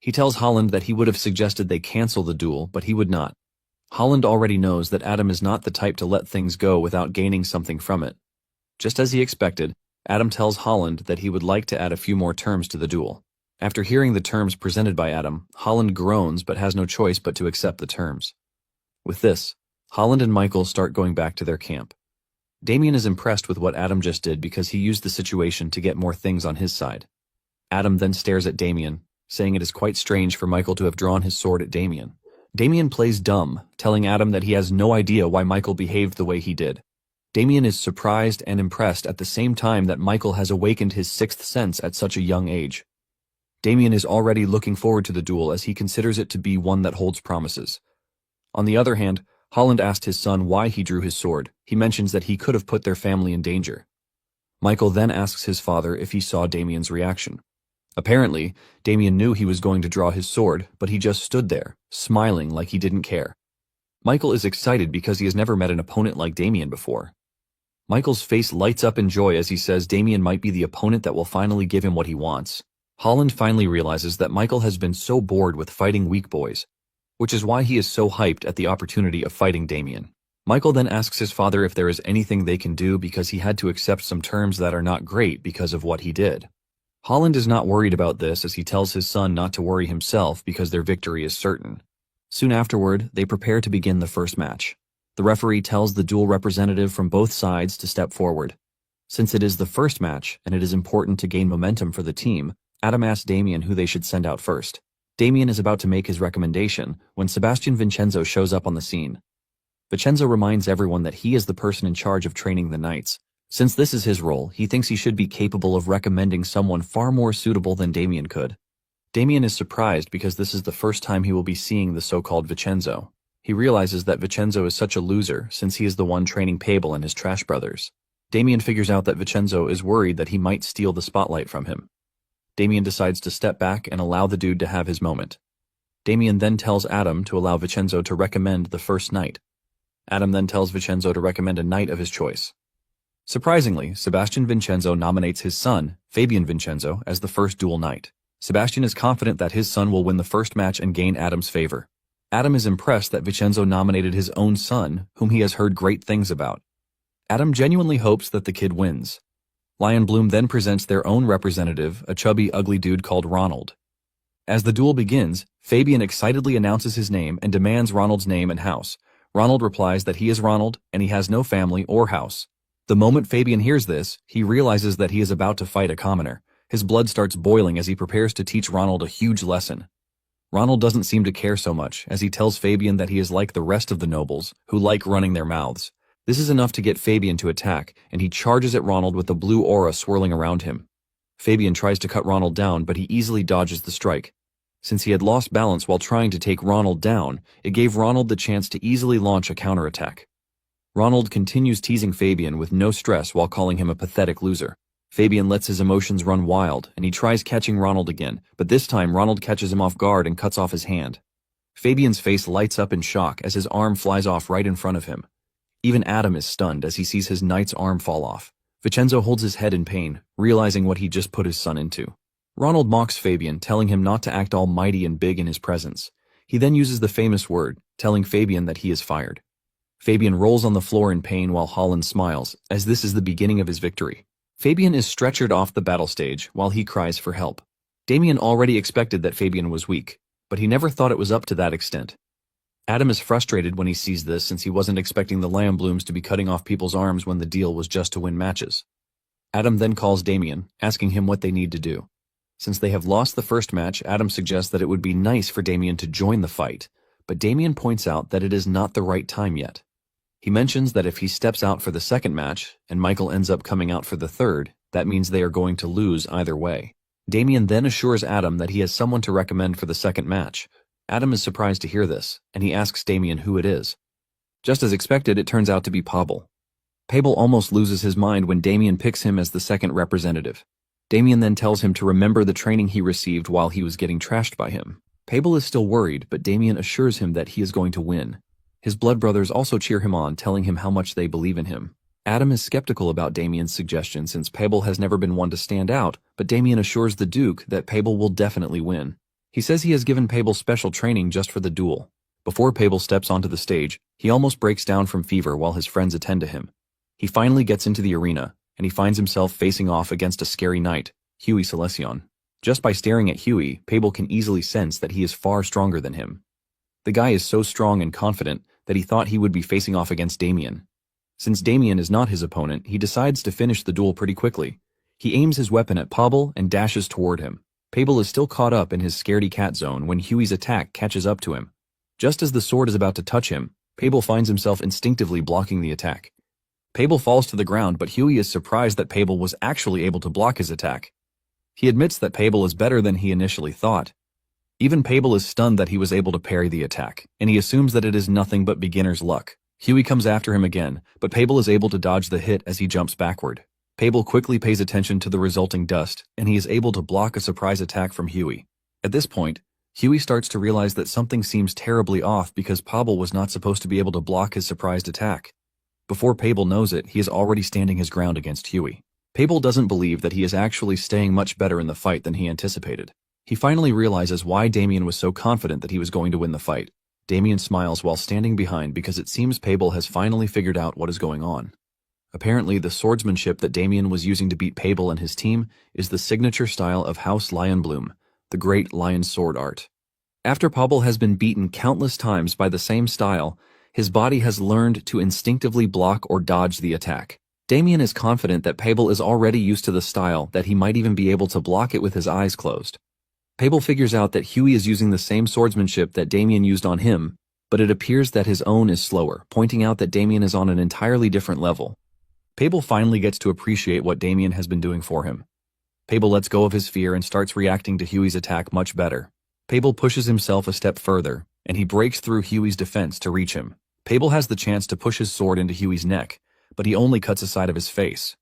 Speaker 1: He tells Holland that he would have suggested they cancel the duel, but he would not. Holland already knows that Adam is not the type to let things go without gaining something from it. Just as he expected, Adam tells Holland that he would like to add a few more terms to the duel. After hearing the terms presented by Adam, Holland groans but has no choice but to accept the terms. With this, Holland and Michael start going back to their camp. Damien is impressed with what Adam just did because he used the situation to get more things on his side. Adam then stares at Damien, saying it is quite strange for Michael to have drawn his sword at Damien. Damien plays dumb, telling Adam that he has no idea why Michael behaved the way he did. Damien is surprised and impressed at the same time that Michael has awakened his sixth sense at such a young age. Damien is already looking forward to the duel as he considers it to be one that holds promises. On the other hand, Holland asked his son why he drew his sword. He mentions that he could have put their family in danger. Michael then asks his father if he saw Damien's reaction. Apparently, Damien knew he was going to draw his sword, but he just stood there, smiling like he didn't care. Michael is excited because he has never met an opponent like Damien before. Michael's face lights up in joy as he says Damien might be the opponent that will finally give him what he wants. Holland finally realizes that Michael has been so bored with fighting weak boys, which is why he is so hyped at the opportunity of fighting Damien. Michael then asks his father if there is anything they can do because he had to accept some terms that are not great because of what he did. Holland is not worried about this as he tells his son not to worry himself because their victory is certain. Soon afterward, they prepare to begin the first match. The referee tells the dual representative from both sides to step forward. Since it is the first match, and it is important to gain momentum for the team, Adam asks Damien who they should send out first. Damien is about to make his recommendation when Sebastian Vincenzo shows up on the scene. Vincenzo reminds everyone that he is the person in charge of training the knights. Since this is his role, he thinks he should be capable of recommending someone far more suitable than Damien could. Damien is surprised because this is the first time he will be seeing the so-called Vincenzo. He realizes that Vincenzo is such a loser since he is the one training Pablo and his trash brothers. Damien figures out that Vincenzo is worried that he might steal the spotlight from him. Damien decides to step back and allow the dude to have his moment. Damien then tells Adam to allow Vincenzo to recommend the first knight. Adam then tells Vincenzo to recommend a knight of his choice. Surprisingly, Sebastian Vincenzo nominates his son, Fabian Vincenzo, as the first dual knight. Sebastian is confident that his son will win the first match and gain Adam's favor. Adam is impressed that Vincenzo nominated his own son, whom he has heard great things about. Adam genuinely hopes that the kid wins. Lion Bloom then presents their own representative, a chubby, ugly dude called Ronald. As the duel begins, Fabian excitedly announces his name and demands Ronald's name and house. Ronald replies that he is Ronald and he has no family or house. The moment Fabian hears this, he realizes that he is about to fight a commoner. His blood starts boiling as he prepares to teach Ronald a huge lesson. Ronald doesn't seem to care so much, as he tells Fabian that he is like the rest of the nobles, who like running their mouths. This is enough to get Fabian to attack, and he charges at Ronald with a blue aura swirling around him. Fabian tries to cut Ronald down, but he easily dodges the strike. Since he had lost balance while trying to take Ronald down, it gave Ronald the chance to easily launch a counterattack. Ronald continues teasing Fabian with no stress while calling him a pathetic loser. Fabian lets his emotions run wild, and he tries catching Ronald again, but this time Ronald catches him off guard and cuts off his hand. Fabian's face lights up in shock as his arm flies off right in front of him. Even Adam is stunned as he sees his knight's arm fall off. Vincenzo holds his head in pain, realizing what he just put his son into. Ronald mocks Fabian, telling him not to act all mighty and big in his presence. He then uses the famous word, telling Fabian that he is fired. Fabian rolls on the floor in pain while Holland smiles, as this is the beginning of his victory. Fabian is stretchered off the battle stage while he cries for help. Damien already expected that Fabian was weak, but he never thought it was up to that extent. Adam is frustrated when he sees this since he wasn't expecting the Lion Blooms to be cutting off people's arms when the deal was just to win matches. Adam then calls Damien, asking him what they need to do. Since they have lost the first match, Adam suggests that it would be nice for Damien to join the fight, but Damien points out that it is not the right time yet. He mentions that if he steps out for the second match, and Michael ends up coming out for the third, that means they are going to lose either way. Damien then assures Adam that he has someone to recommend for the second match. Adam is surprised to hear this, and he asks Damien who it is. Just as expected, it turns out to be Pablo. Pablo almost loses his mind when Damien picks him as the second representative. Damien then tells him to remember the training he received while he was getting trashed by him. Pablo is still worried, but Damien assures him that he is going to win. His blood brothers also cheer him on, telling him how much they believe in him. Adam is skeptical about Damien's suggestion since Pablo has never been one to stand out, but Damien assures the Duke that Pablo will definitely win. He says he has given Pablo special training just for the duel. Before Pablo steps onto the stage, he almost breaks down from fever while his friends attend to him. He finally gets into the arena, and he finds himself facing off against a scary knight, Huey Selection. Just by staring at Huey, Pablo can easily sense that he is far stronger than him. The guy is so strong and confident that he thought he would be facing off against Damien. Since Damien is not his opponent, he decides to finish the duel pretty quickly. He aims his weapon at Pablo and dashes toward him. Pablo is still caught up in his scaredy cat zone when Huey's attack catches up to him. Just as the sword is about to touch him, Pablo finds himself instinctively blocking the attack. Pablo falls to the ground, but Huey is surprised that Pablo was actually able to block his attack. He admits that Pablo is better than he initially thought. Even Pablo is stunned that he was able to parry the attack, and he assumes that it is nothing but beginner's luck. Huey comes after him again, but Pablo is able to dodge the hit as he jumps backward. Pablo quickly pays attention to the resulting dust, and he is able to block a surprise attack from Huey. At this point, Huey starts to realize that something seems terribly off because Pablo was not supposed to be able to block his surprised attack. Before Pablo knows it, he is already standing his ground against Huey. Pablo doesn't believe that he is actually staying much better in the fight than he anticipated. He finally realizes why Damien was so confident that he was going to win the fight. Damien smiles while standing behind because it seems Pablo has finally figured out what is going on. Apparently, the swordsmanship that Damien was using to beat Pabel and his team is the signature style of House Lionbloom, the great lion sword art. After Pabel has been beaten countless times by the same style, his body has learned to instinctively block or dodge the attack. Damien is confident that Pabel is already used to the style, that he might even be able to block it with his eyes closed. Pabel figures out that Huey is using the same swordsmanship that Damien used on him, but it appears that his own is slower, pointing out that Damien is on an entirely different level. Pabel finally gets to appreciate what Damien has been doing for him. Pabel lets go of his fear and starts reacting to Huey's attack much better. Pabel pushes himself a step further, and he breaks through Huey's defense to reach him. Pabel has the chance to push his sword into Huey's neck, but he only cuts a side of his face.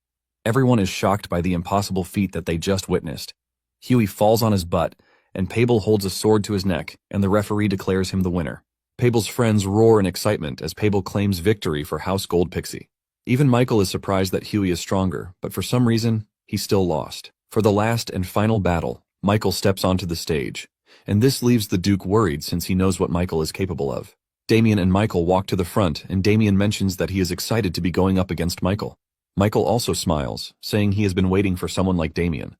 Speaker 1: Everyone is shocked by the impossible feat that they just witnessed. Huey falls on his butt, and Pabel holds a sword to his neck, and the referee declares him the winner. Pabel's friends roar in excitement as Pabel claims victory for House Gold Pixie. Even Michael is surprised that Huey is stronger, but for some reason, he still lost. For the last and final battle, Michael steps onto the stage, and this leaves the Duke worried since he knows what Michael is capable of. Damien and Michael walk to the front, and Damien mentions that he is excited to be going up against Michael. Michael also smiles, saying he has been waiting for someone like Damien.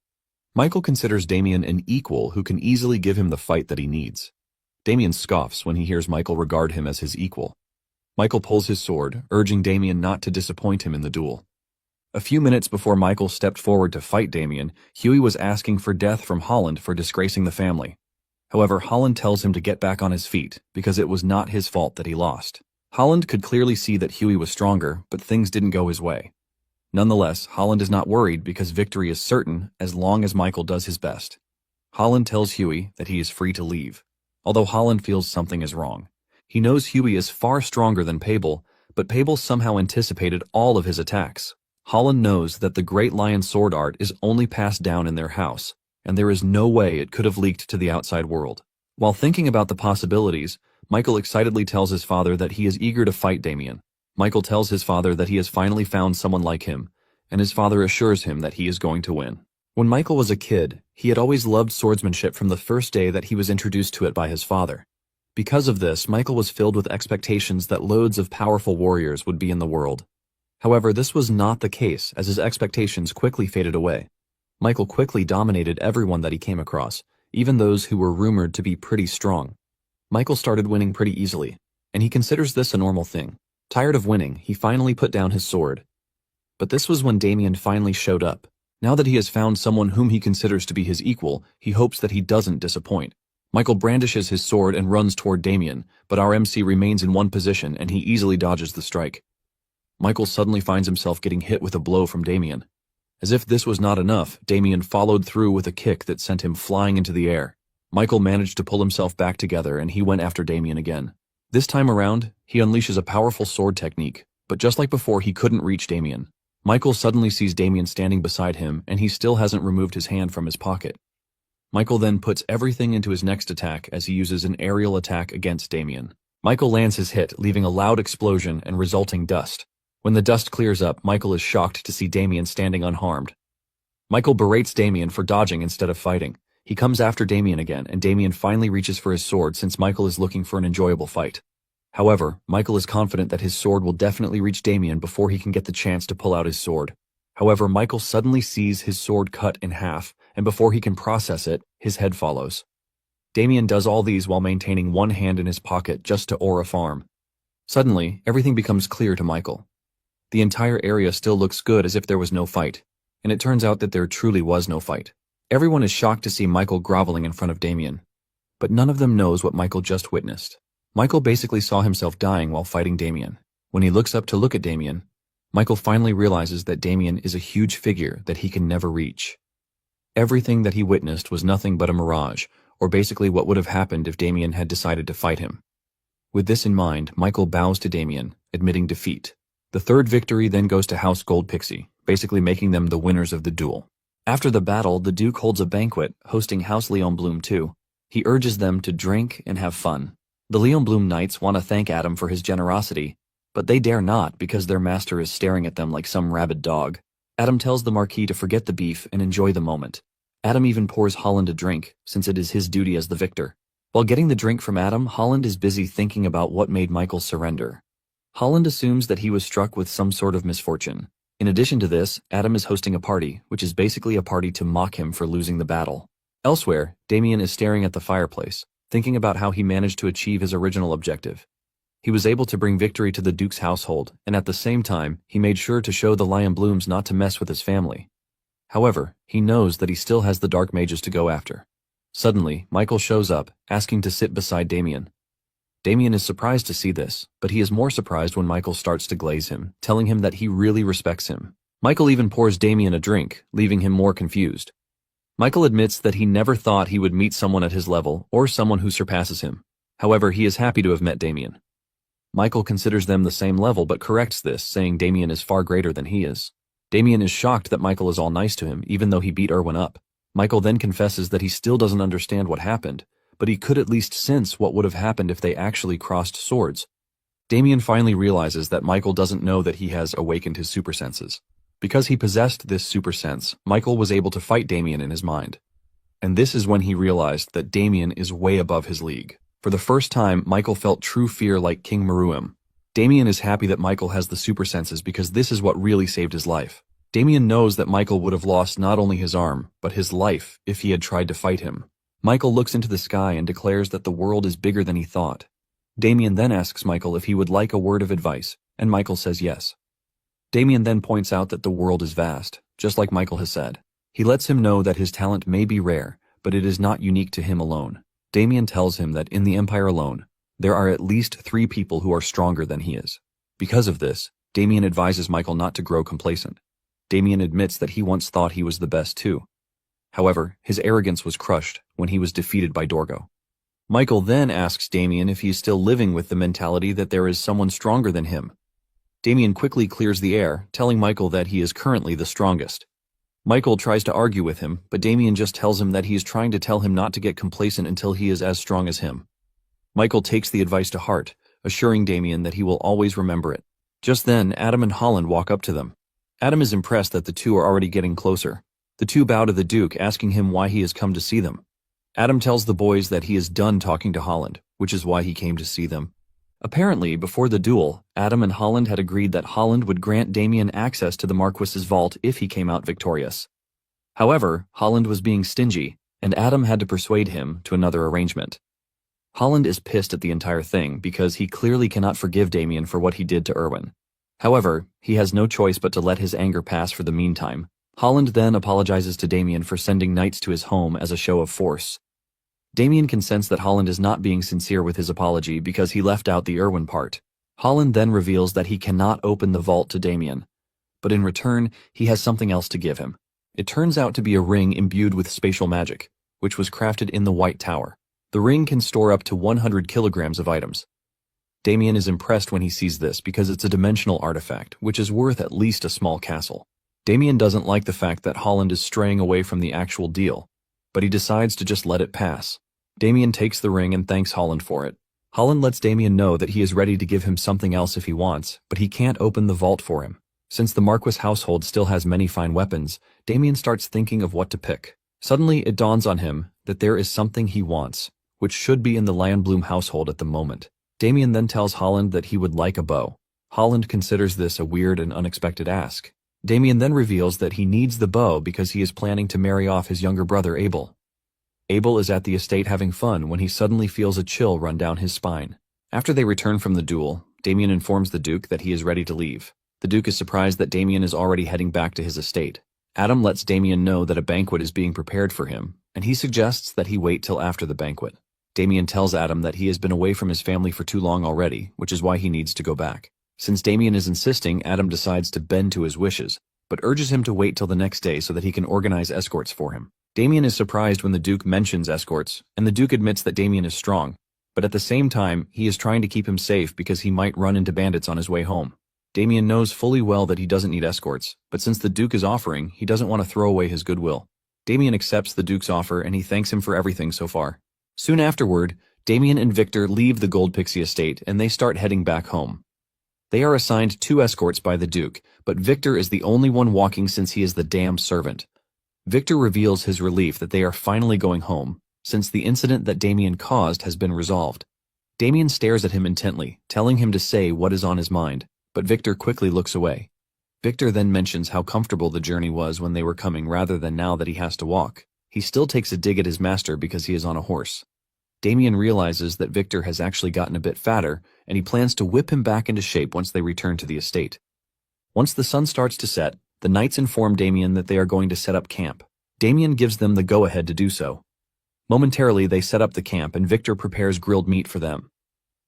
Speaker 1: Michael considers Damien an equal who can easily give him the fight that he needs. Damien scoffs when he hears Michael regard him as his equal. Michael pulls his sword, urging Damien not to disappoint him in the duel. A few minutes before Michael stepped forward to fight Damien, Huey was asking for death from Holland for disgracing the family. However, Holland tells him to get back on his feet, because it was not his fault that he lost. Holland could clearly see that Huey was stronger, but things didn't go his way. Nonetheless, Holland is not worried because victory is certain as long as Michael does his best. Holland tells Huey that he is free to leave, although Holland feels something is wrong. He knows Huey is far stronger than Pabel, but Pabel somehow anticipated all of his attacks. Holland knows that the Great Lion sword art is only passed down in their house, and there is no way it could have leaked to the outside world. While thinking about the possibilities, Michael excitedly tells his father that he is eager to fight Damien. Michael tells his father that he has finally found someone like him, and his father assures him that he is going to win. When Michael was a kid, he had always loved swordsmanship from the first day that he was introduced to it by his father. Because of this, Michael was filled with expectations that loads of powerful warriors would be in the world. However, this was not the case, as his expectations quickly faded away. Michael quickly dominated everyone that he came across, even those who were rumored to be pretty strong. Michael started winning pretty easily, and he considers this a normal thing. Tired of winning, he finally put down his sword. But this was when Damien finally showed up. Now that he has found someone whom he considers to be his equal, he hopes that he doesn't disappoint. Michael brandishes his sword and runs toward Damien, but our MC remains in one position and he easily dodges the strike. Michael suddenly finds himself getting hit with a blow from Damien. As if this was not enough, Damien followed through with a kick that sent him flying into the air. Michael managed to pull himself back together and he went after Damien again. This time around, he unleashes a powerful sword technique, but just like before, he couldn't reach Damien. Michael suddenly sees Damien standing beside him and he still hasn't removed his hand from his pocket. Michael then puts everything into his next attack as he uses an aerial attack against Damien. Michael lands his hit, leaving a loud explosion and resulting dust. When the dust clears up, Michael is shocked to see Damien standing unharmed. Michael berates Damien for dodging instead of fighting. He comes after Damien again, and Damien finally reaches for his sword since Michael is looking for an enjoyable fight. However, Michael is confident that his sword will definitely reach Damien before he can get the chance to pull out his sword. However, Michael suddenly sees his sword cut in half, and before he can process it, his head follows. Damien does all these while maintaining one hand in his pocket just to aura farm. Suddenly, everything becomes clear to Michael. The entire area still looks good as if there was no fight, and it turns out that there truly was no fight. Everyone is shocked to see Michael groveling in front of Damien, but none of them knows what Michael just witnessed. Michael basically saw himself dying while fighting Damien. When he looks up to look at Damien, Michael finally realizes that Damien is a huge figure that he can never reach. Everything that he witnessed was nothing but a mirage, or basically what would have happened if Damien had decided to fight him. With this in mind, Michael bows to Damien, admitting defeat. The third victory then goes to House Gold Pixie, basically making them the winners of the duel. After the battle, the Duke holds a banquet, hosting House Leon Bloom too. He urges them to drink and have fun. The Leon Bloom Knights want to thank Adam for his generosity, but they dare not because their master is staring at them like some rabid dog. Adam tells the Marquis to forget the beef and enjoy the moment. Adam even pours Holland a drink, since it is his duty as the victor. While getting the drink from Adam, Holland is busy thinking about what made Michael surrender. Holland assumes that he was struck with some sort of misfortune. In addition to this, Adam is hosting a party, which is basically a party to mock him for losing the battle. Elsewhere, Damien is staring at the fireplace, thinking about how he managed to achieve his original objective. He was able to bring victory to the Duke's household, and at the same time, he made sure to show the Lion Blooms not to mess with his family. However, he knows that he still has the Dark Mages to go after. Suddenly, Michael shows up, asking to sit beside Damien. Damien is surprised to see this, but he is more surprised when Michael starts to glaze him, telling him that he really respects him. Michael even pours Damien a drink, leaving him more confused. Michael admits that he never thought he would meet someone at his level or someone who surpasses him. However, he is happy to have met Damien. Michael considers them the same level but corrects this, saying Damien is far greater than he is. Damien is shocked that Michael is all nice to him, even though he beat Erwin up. Michael then confesses that he still doesn't understand what happened, but he could at least sense what would have happened if they actually crossed swords. Damien finally realizes that Michael doesn't know that he has awakened his super senses. Because he possessed this super sense, Michael was able to fight Damien in his mind. And this is when he realized that Damien is way above his league. For the first time, Michael felt true fear like King Meruem. Damien is happy that Michael has the super senses because this is what really saved his life. Damien knows that Michael would have lost not only his arm, but his life if he had tried to fight him. Michael looks into the sky and declares that the world is bigger than he thought. Damien then asks Michael if he would like a word of advice, and Michael says yes. Damien then points out that the world is vast, just like Michael has said. He lets him know that his talent may be rare, but it is not unique to him alone. Damien tells him that in the Empire alone, there are at least 3 people who are stronger than he is. Because of this, Damien advises Michael not to grow complacent. Damien admits that he once thought he was the best too. However, his arrogance was crushed when he was defeated by Dorgo. Michael then asks Damien if he is still living with the mentality that there is someone stronger than him. Damien quickly clears the air, telling Michael that he is currently the strongest. Michael tries to argue with him, but Damien just tells him that he is trying to tell him not to get complacent until he is as strong as him. Michael takes the advice to heart, assuring Damien that he will always remember it. Just then, Adam and Holland walk up to them. Adam is impressed that the two are already getting closer. The two bow to the Duke, asking him why he has come to see them. Adam tells the boys that he is done talking to Holland, which is why he came to see them. Apparently, before the duel, Adam and Holland had agreed that Holland would grant Damien access to the Marquis's vault if he came out victorious. However, Holland was being stingy, and Adam had to persuade him to another arrangement. Holland is pissed at the entire thing because he clearly cannot forgive Damien for what he did to Erwin. However, he has no choice but to let his anger pass for the meantime. Holland then apologizes to Damien for sending knights to his home as a show of force. Damien can sense that Holland is not being sincere with his apology because he left out the Erwin part. Holland then reveals that he cannot open the vault to Damien, but in return, he has something else to give him. It turns out to be a ring imbued with spatial magic, which was crafted in the White Tower. The ring can store up to 100 kilograms of items. Damien is impressed when he sees this because it's a dimensional artifact, which is worth at least a small castle. Damien doesn't like the fact that Holland is straying away from the actual deal, but he decides to just let it pass. Damien takes the ring and thanks Holland for it. Holland lets Damien know that he is ready to give him something else if he wants, but he can't open the vault for him. Since the Marquis household still has many fine weapons, Damien starts thinking of what to pick. Suddenly, it dawns on him that there is something he wants, which should be in the Lionbloom household at the moment. Damien then tells Holland that he would like a bow. Holland considers this a weird and unexpected ask. Damien then reveals that he needs the bow because he is planning to marry off his younger brother Abel. Abel is at the estate having fun when he suddenly feels a chill run down his spine. After they return from the duel, Damien informs the Duke that he is ready to leave. The Duke is surprised that Damien is already heading back to his estate. Adam lets Damien know that a banquet is being prepared for him, and he suggests that he wait till after the banquet. Damien tells Adam that he has been away from his family for too long already, which is why he needs to go back. Since Damien is insisting, Adam decides to bend to his wishes, but urges him to wait till the next day so that he can organize escorts for him. Damien is surprised when the Duke mentions escorts, and the Duke admits that Damien is strong, but at the same time, he is trying to keep him safe because he might run into bandits on his way home. Damien knows fully well that he doesn't need escorts, but since the Duke is offering, he doesn't want to throw away his goodwill. Damien accepts the Duke's offer and he thanks him for everything so far. Soon afterward, Damien and Victor leave the Gold Pixie estate and they start heading back home. They are assigned 2 escorts by the Duke, but Victor is the only one walking since he is the damned servant. Victor reveals his relief that they are finally going home, since the incident that Damien caused has been resolved. Damien stares at him intently, telling him to say what is on his mind, but Victor quickly looks away. Victor then mentions how comfortable the journey was when they were coming rather than now that he has to walk. He still takes a dig at his master because he is on a horse. Damien realizes that Victor has actually gotten a bit fatter, and he plans to whip him back into shape once they return to the estate. Once the sun starts to set, the knights inform Damien that they are going to set up camp. Damien gives them the go-ahead to do so. Momentarily, they set up the camp and Victor prepares grilled meat for them.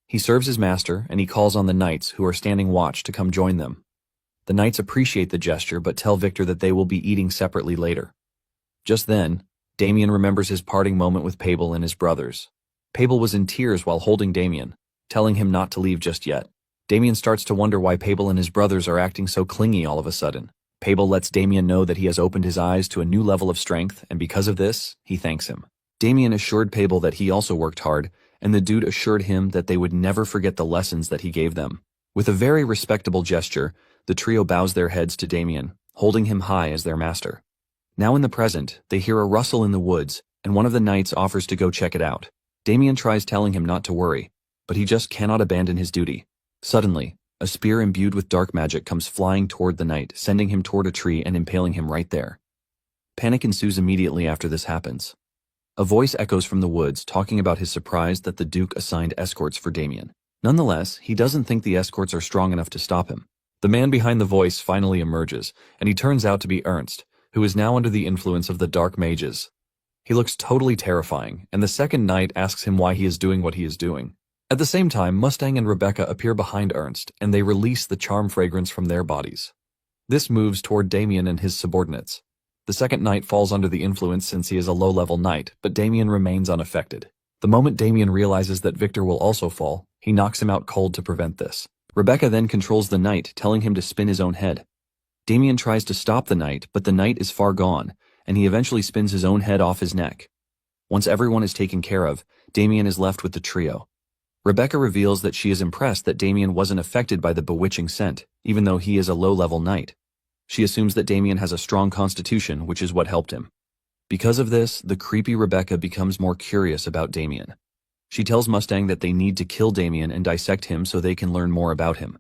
Speaker 1: He serves his master, and he calls on the knights who are standing watch to come join them. The knights appreciate the gesture but tell Victor that they will be eating separately later. Just then, Damien remembers his parting moment with Pabel and his brothers. Pabel was in tears while holding Damien, telling him not to leave just yet. Damien starts to wonder why Pabel and his brothers are acting so clingy all of a sudden. Pabel lets Damien know that he has opened his eyes to a new level of strength, and because of this, he thanks him. Damien assured Pabel that he also worked hard, and the dude assured him that they would never forget the lessons that he gave them. With a very respectable gesture, the trio bows their heads to Damien, holding him high as their master. Now in the present, they hear a rustle in the woods, and one of the knights offers to go check it out. Damien tries telling him not to worry, but he just cannot abandon his duty. Suddenly, a spear imbued with dark magic comes flying toward the knight, sending him toward a tree and impaling him right there. Panic ensues immediately after this happens. A voice echoes from the woods talking about his surprise that the Duke assigned escorts for Damien. Nonetheless, he doesn't think the escorts are strong enough to stop him. The man behind the voice finally emerges, and he turns out to be Ernst, who is now under the influence of the dark mages. He looks totally terrifying, and the second knight asks him why he is doing what he is doing. At the same time, Mustang and Rebecca appear behind Ernst, and they release the charm fragrance from their bodies. This moves toward Damien and his subordinates. The second knight falls under the influence since he is a low-level knight, but Damien remains unaffected. The moment Damien realizes that Victor will also fall, he knocks him out cold to prevent this. Rebecca then controls the knight, telling him to spin his own head. Damien tries to stop the knight, but the knight is far gone, and he eventually spins his own head off his neck. Once everyone is taken care of, Damien is left with the trio. Rebecca reveals that she is impressed that Damien wasn't affected by the bewitching scent, even though he is a low-level knight. She assumes that Damien has a strong constitution, which is what helped him. Because of this, the creepy Rebecca becomes more curious about Damien. She tells Mustang that they need to kill Damien and dissect him so they can learn more about him.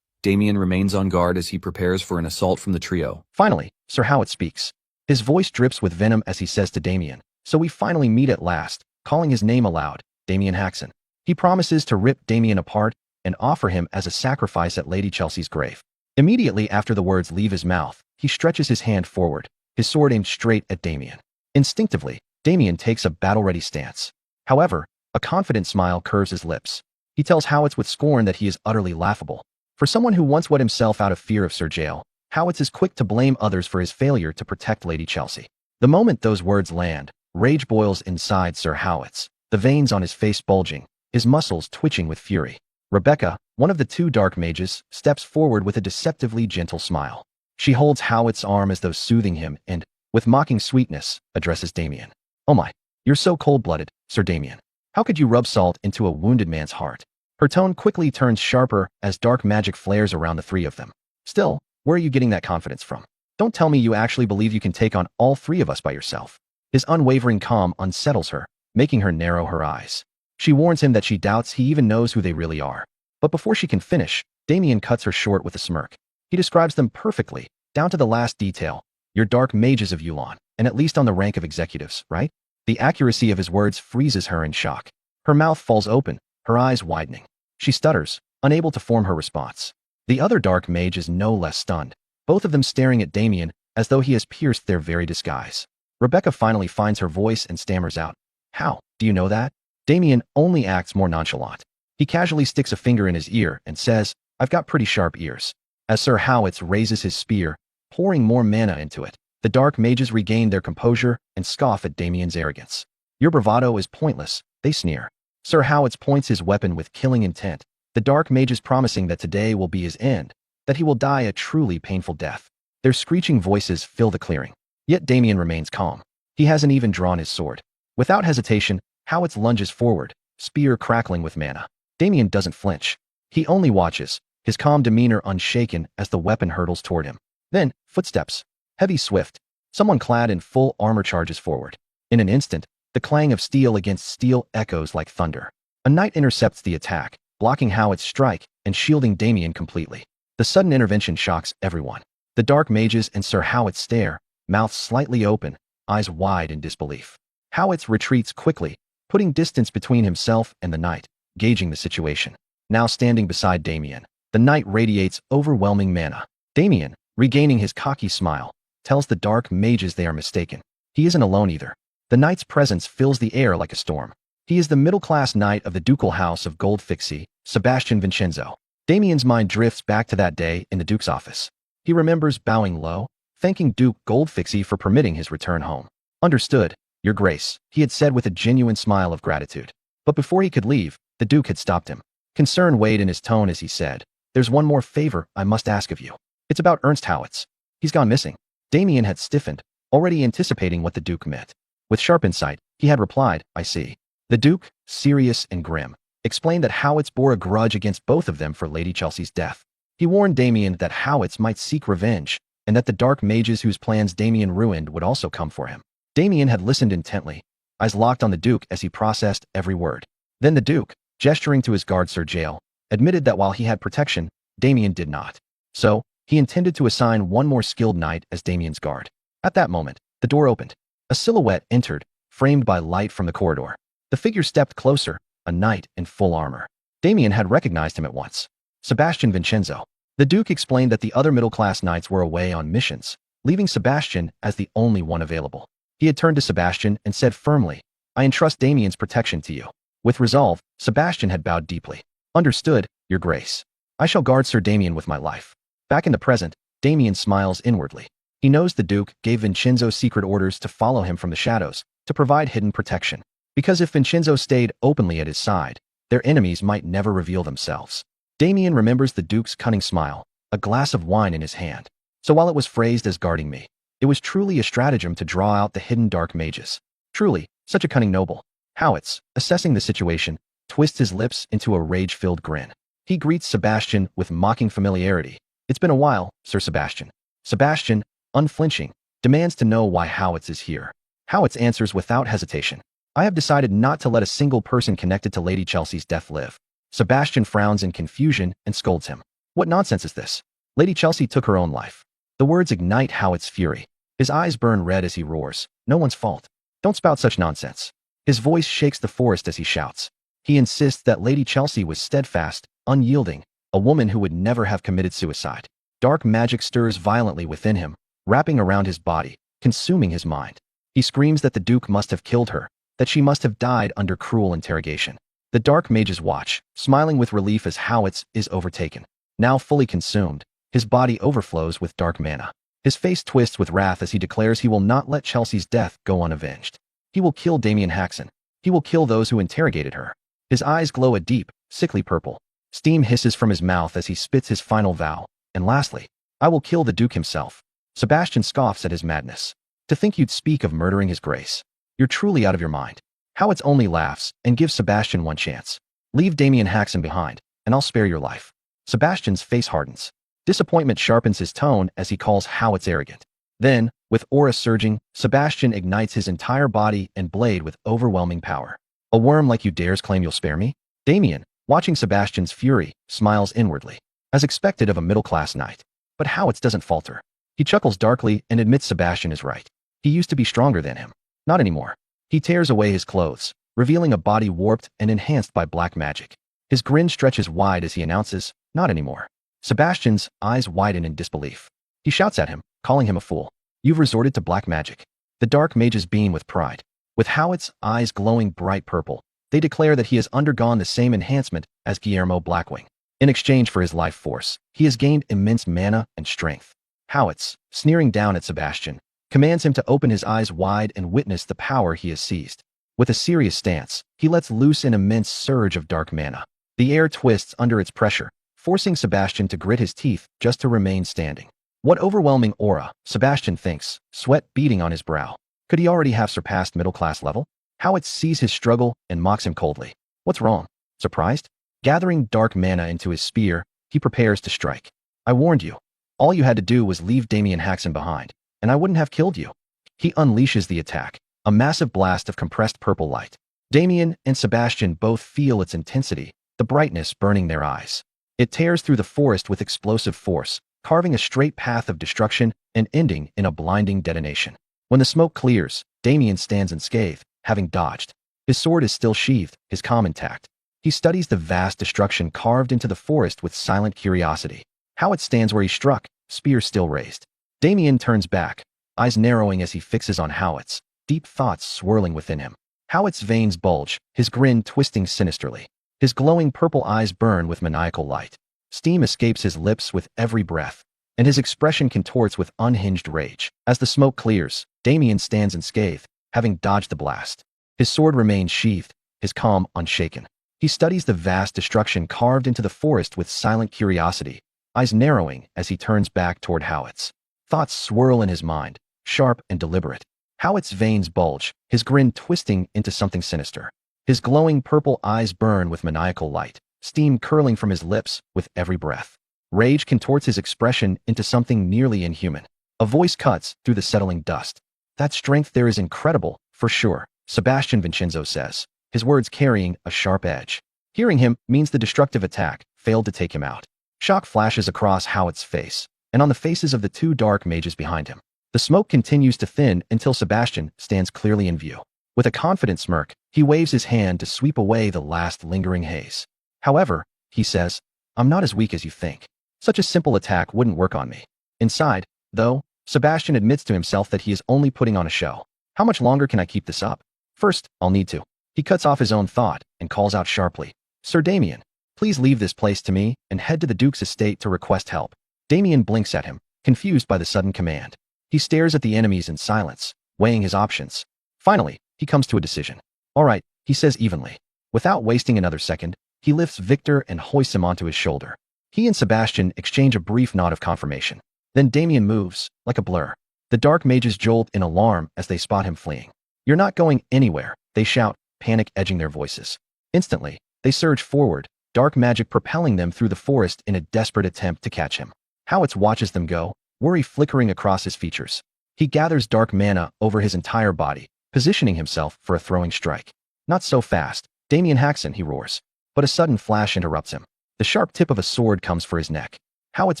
Speaker 1: Damien remains on guard as he prepares for an assault from the trio.
Speaker 2: Finally, Sir Howard speaks. His voice drips with venom as he says to Damien, "So we finally meet at last," calling his name aloud, Damien Haxon. He promises to rip Damien apart and offer him as a sacrifice at Lady Chelsea's grave. Immediately after the words leave his mouth, he stretches his hand forward, his sword aimed straight at Damien. Instinctively, Damien takes a battle-ready stance. However, a confident smile curves his lips. He tells Howitz with scorn that he is utterly laughable. For someone who once wet himself out of fear of Sir Jael, Howitz is quick to blame others for his failure to protect Lady Chelsea. The moment those words land, rage boils inside Sir Howitz, the veins on his face bulging, his muscles twitching with fury. Rebecca, one of the two dark mages, steps forward with a deceptively gentle smile. She holds Howitz's arm as though soothing him and, with mocking sweetness, addresses Damien. "Oh my, you're so cold-blooded, Sir Damien. How could you rub salt into a wounded man's heart?" Her tone quickly turns sharper as dark magic flares around the three of them. "Still, where are you getting that confidence from? Don't tell me you actually believe you can take on all three of us by yourself." His unwavering calm unsettles her, making her narrow her eyes. She warns him that she doubts he even knows who they really are. But before she can finish, Damien cuts her short with a smirk. He describes them perfectly, down to the last detail. "You're dark mages of Yulon, and at least on the rank of executives, right?" The accuracy of his words freezes her in shock. Her mouth falls open, her eyes widening. She stutters, unable to form her response. The other dark mage is no less stunned, both of them staring at Damien as though he has pierced their very disguise. Rebecca finally finds her voice and stammers out, "How? Do you know that?" Damien only acts more nonchalant. He casually sticks a finger in his ear and says, "I've got pretty sharp ears." As Sir Howitz raises his spear, pouring more mana into it, the dark mages regain their composure and scoff at Damien's arrogance. "Your bravado is pointless," they sneer. Sir Howitz points his weapon with killing intent, the dark mages promising that today will be his end, that he will die a truly painful death. Their screeching voices fill the clearing. Yet Damien remains calm. He hasn't even drawn his sword. Without hesitation, Howitz lunges forward, spear crackling with mana. Damien doesn't flinch. He only watches, his calm demeanor unshaken as the weapon hurtles toward him. Then, footsteps. Heavy, swift. Someone clad in full armor charges forward. In an instant, the clang of steel against steel echoes like thunder. A knight intercepts the attack, blocking Howitz's strike and shielding Damien completely. The sudden intervention shocks everyone. The dark mages and Sir Howitz stare, mouths slightly open, eyes wide in disbelief. Howitz retreats quickly, putting distance between himself and the knight, gauging the situation. Now standing beside Damien, the knight radiates overwhelming mana. Damien, regaining his cocky smile, tells the dark mages they are mistaken. He isn't alone either. The knight's presence fills the air like a storm. He is the middle-class knight of the ducal house of Goldfixie, Sebastian Vincenzo. Damien's mind drifts back to that day in the Duke's office. He remembers bowing low, thanking Duke Goldfixie for permitting his return home. "Understood, Your Grace," he had said with a genuine smile of gratitude. But before he could leave, the Duke had stopped him. Concern weighed in his tone as he said, "There's one more favor I must ask of you. It's about Ernst Howitz. He's gone missing." Damien had stiffened, already anticipating what the Duke meant. With sharp insight, he had replied, "I see." The Duke, serious and grim, explained that Howitz bore a grudge against both of them for Lady Chelsea's death. He warned Damien that Howitz might seek revenge, and that the dark mages whose plans Damien ruined would also come for him. Damien had listened intently, eyes locked on the Duke as he processed every word. Then the Duke, gesturing to his guard Sir Jael, admitted that while he had protection, Damien did not. So, he intended to assign one more skilled knight as Damien's guard. At that moment, the door opened. A silhouette entered, framed by light from the corridor. The figure stepped closer, a knight in full armor. Damien had recognized him at once. Sebastian Vincenzo. The Duke explained that the other middle-class knights were away on missions, leaving Sebastian as the only one available. He had turned to Sebastian and said firmly, "I entrust Damien's protection to you." With resolve, Sebastian had bowed deeply. "Understood, Your Grace. I shall guard Sir Damien with my life." Back in the present, Damien smiles inwardly. He knows the Duke gave Vincenzo secret orders to follow him from the shadows, to provide hidden protection. Because if Vincenzo stayed openly at his side, their enemies might never reveal themselves. Damien remembers the Duke's cunning smile, a glass of wine in his hand. So while it was phrased as guarding me, it was truly a stratagem to draw out the hidden dark mages. Truly, such a cunning noble. Howitz, assessing the situation, twists his lips into a rage-filled grin. He greets Sebastian with mocking familiarity. "It's been a while, Sir Sebastian." Sebastian, unflinching, demands to know why Howitz is here. Howitz answers without hesitation, "I have decided not to let a single person connected to Lady Chelsea's death live." Sebastian frowns in confusion and scolds him. "What nonsense is this? Lady Chelsea took her own life." The words ignite Howitz's fury. His eyes burn red as he roars, "No one's fault. Don't spout such nonsense." His voice shakes the forest as he shouts. He insists that Lady Chelsea was steadfast, unyielding, a woman who would never have committed suicide. Dark magic stirs violently within him, wrapping around his body, consuming his mind. He screams that the Duke must have killed her, that she must have died under cruel interrogation. The dark mages watch, smiling with relief as Howitz is overtaken. Now fully consumed, his body overflows with dark mana. His face twists with wrath as he declares he will not let Chelsea's death go unavenged. He will kill Damien Haxon. He will kill those who interrogated her. His eyes glow a deep, sickly purple. Steam hisses from his mouth as he spits his final vow. And lastly, "I will kill the Duke himself." Sebastian scoffs at his madness. "To think you'd speak of murdering his grace. You're truly out of your mind." Howitz only laughs and gives Sebastian one chance. "Leave Damien Haxon behind, and I'll spare your life." Sebastian's face hardens. Disappointment sharpens his tone as he calls Howitz arrogant. Then, with aura surging, Sebastian ignites his entire body and blade with overwhelming power. "A worm like you dares claim you'll spare me?" Damien, watching Sebastian's fury, smiles inwardly, as expected of a middle-class knight. But Howitz doesn't falter. He chuckles darkly and admits Sebastian is right. He used to be stronger than him. Not anymore. He tears away his clothes, revealing a body warped and enhanced by black magic. His grin stretches wide as he announces, "Not anymore." Sebastian's eyes widen in disbelief. He shouts at him, calling him a fool. "You've resorted to black magic." The dark mages beam with pride. With Howitz's eyes glowing bright purple, they declare that he has undergone the same enhancement as Guillermo Blackwing. In exchange for his life force, he has gained immense mana and strength. Howitz, sneering down at Sebastian, commands him to open his eyes wide and witness the power he has seized. With a serious stance, he lets loose an immense surge of dark mana. The air twists under its pressure, forcing Sebastian to grit his teeth just to remain standing. What overwhelming aura, Sebastian thinks, sweat beading on his brow. Could he already have surpassed middle-class level? Howitz sees his struggle and mocks him coldly. "What's wrong? Surprised?" Gathering dark mana into his spear, he prepares to strike. "I warned you. All you had to do was leave Damien Haxon behind, and I wouldn't have killed you." He unleashes the attack, a massive blast of compressed purple light. Damien and Sebastian both feel its intensity, the brightness burning their eyes. It tears through the forest with explosive force, carving a straight path of destruction and ending in a blinding detonation. When the smoke clears, Damien stands unscathed, having dodged. His sword is still sheathed, his calm intact. He studies the vast destruction carved into the forest with silent curiosity. Howitz stands where he struck, spear still raised. Damien turns back, eyes narrowing as he fixes on Howitz, deep thoughts swirling within him. Howitz's veins bulge, his grin twisting sinisterly. His glowing purple eyes burn with maniacal light. Steam escapes his lips with every breath, and his expression contorts with unhinged rage. As the smoke clears, Damien stands unscathed, having dodged the blast. His sword remains sheathed, his calm unshaken. He studies the vast destruction carved into the forest with silent curiosity, eyes narrowing as he turns back toward Howitz. Thoughts swirl in his mind, sharp and deliberate. Howitz's veins bulge, his grin twisting into something sinister. His glowing purple eyes burn with maniacal light, steam curling from his lips with every breath. Rage contorts his expression into something nearly inhuman. A voice cuts through the settling dust. That strength there is incredible, for sure, Sebastian Vincenzo says, his words carrying a sharp edge. Hearing him means the destructive attack failed to take him out. Shock flashes across Howitz's face, and on the faces of the two dark mages behind him. The smoke continues to thin until Sebastian stands clearly in view. With a confident smirk, he waves his hand to sweep away the last lingering haze. However, he says, I'm not as weak as you think. Such a simple attack wouldn't work on me. Inside, though, Sebastian admits to himself that he is only putting on a show. How much longer can I keep this up? First, I'll need to. He cuts off his own thought and calls out sharply, Sir Damien, please leave this place to me and head to the Duke's estate to request help. Damien blinks at him, confused by the sudden command. He stares at the enemies in silence, weighing his options. Finally, he comes to a decision. All right, he says evenly. Without wasting another second, he lifts Victor and hoists him onto his shoulder. He and Sebastian exchange a brief nod of confirmation. Then Damien moves, like a blur. The dark mages jolt in alarm as they spot him fleeing. You're not going anywhere, they shout, panic edging their voices. Instantly, they surge forward, dark magic propelling them through the forest in a desperate attempt to catch him. Howitz watches them go, worry flickering across his features. He gathers dark mana over his entire body, positioning himself for a throwing strike. Not so fast, Damien Haxon, he roars. But a sudden flash interrupts him. The sharp tip of a sword comes for his neck. Howitz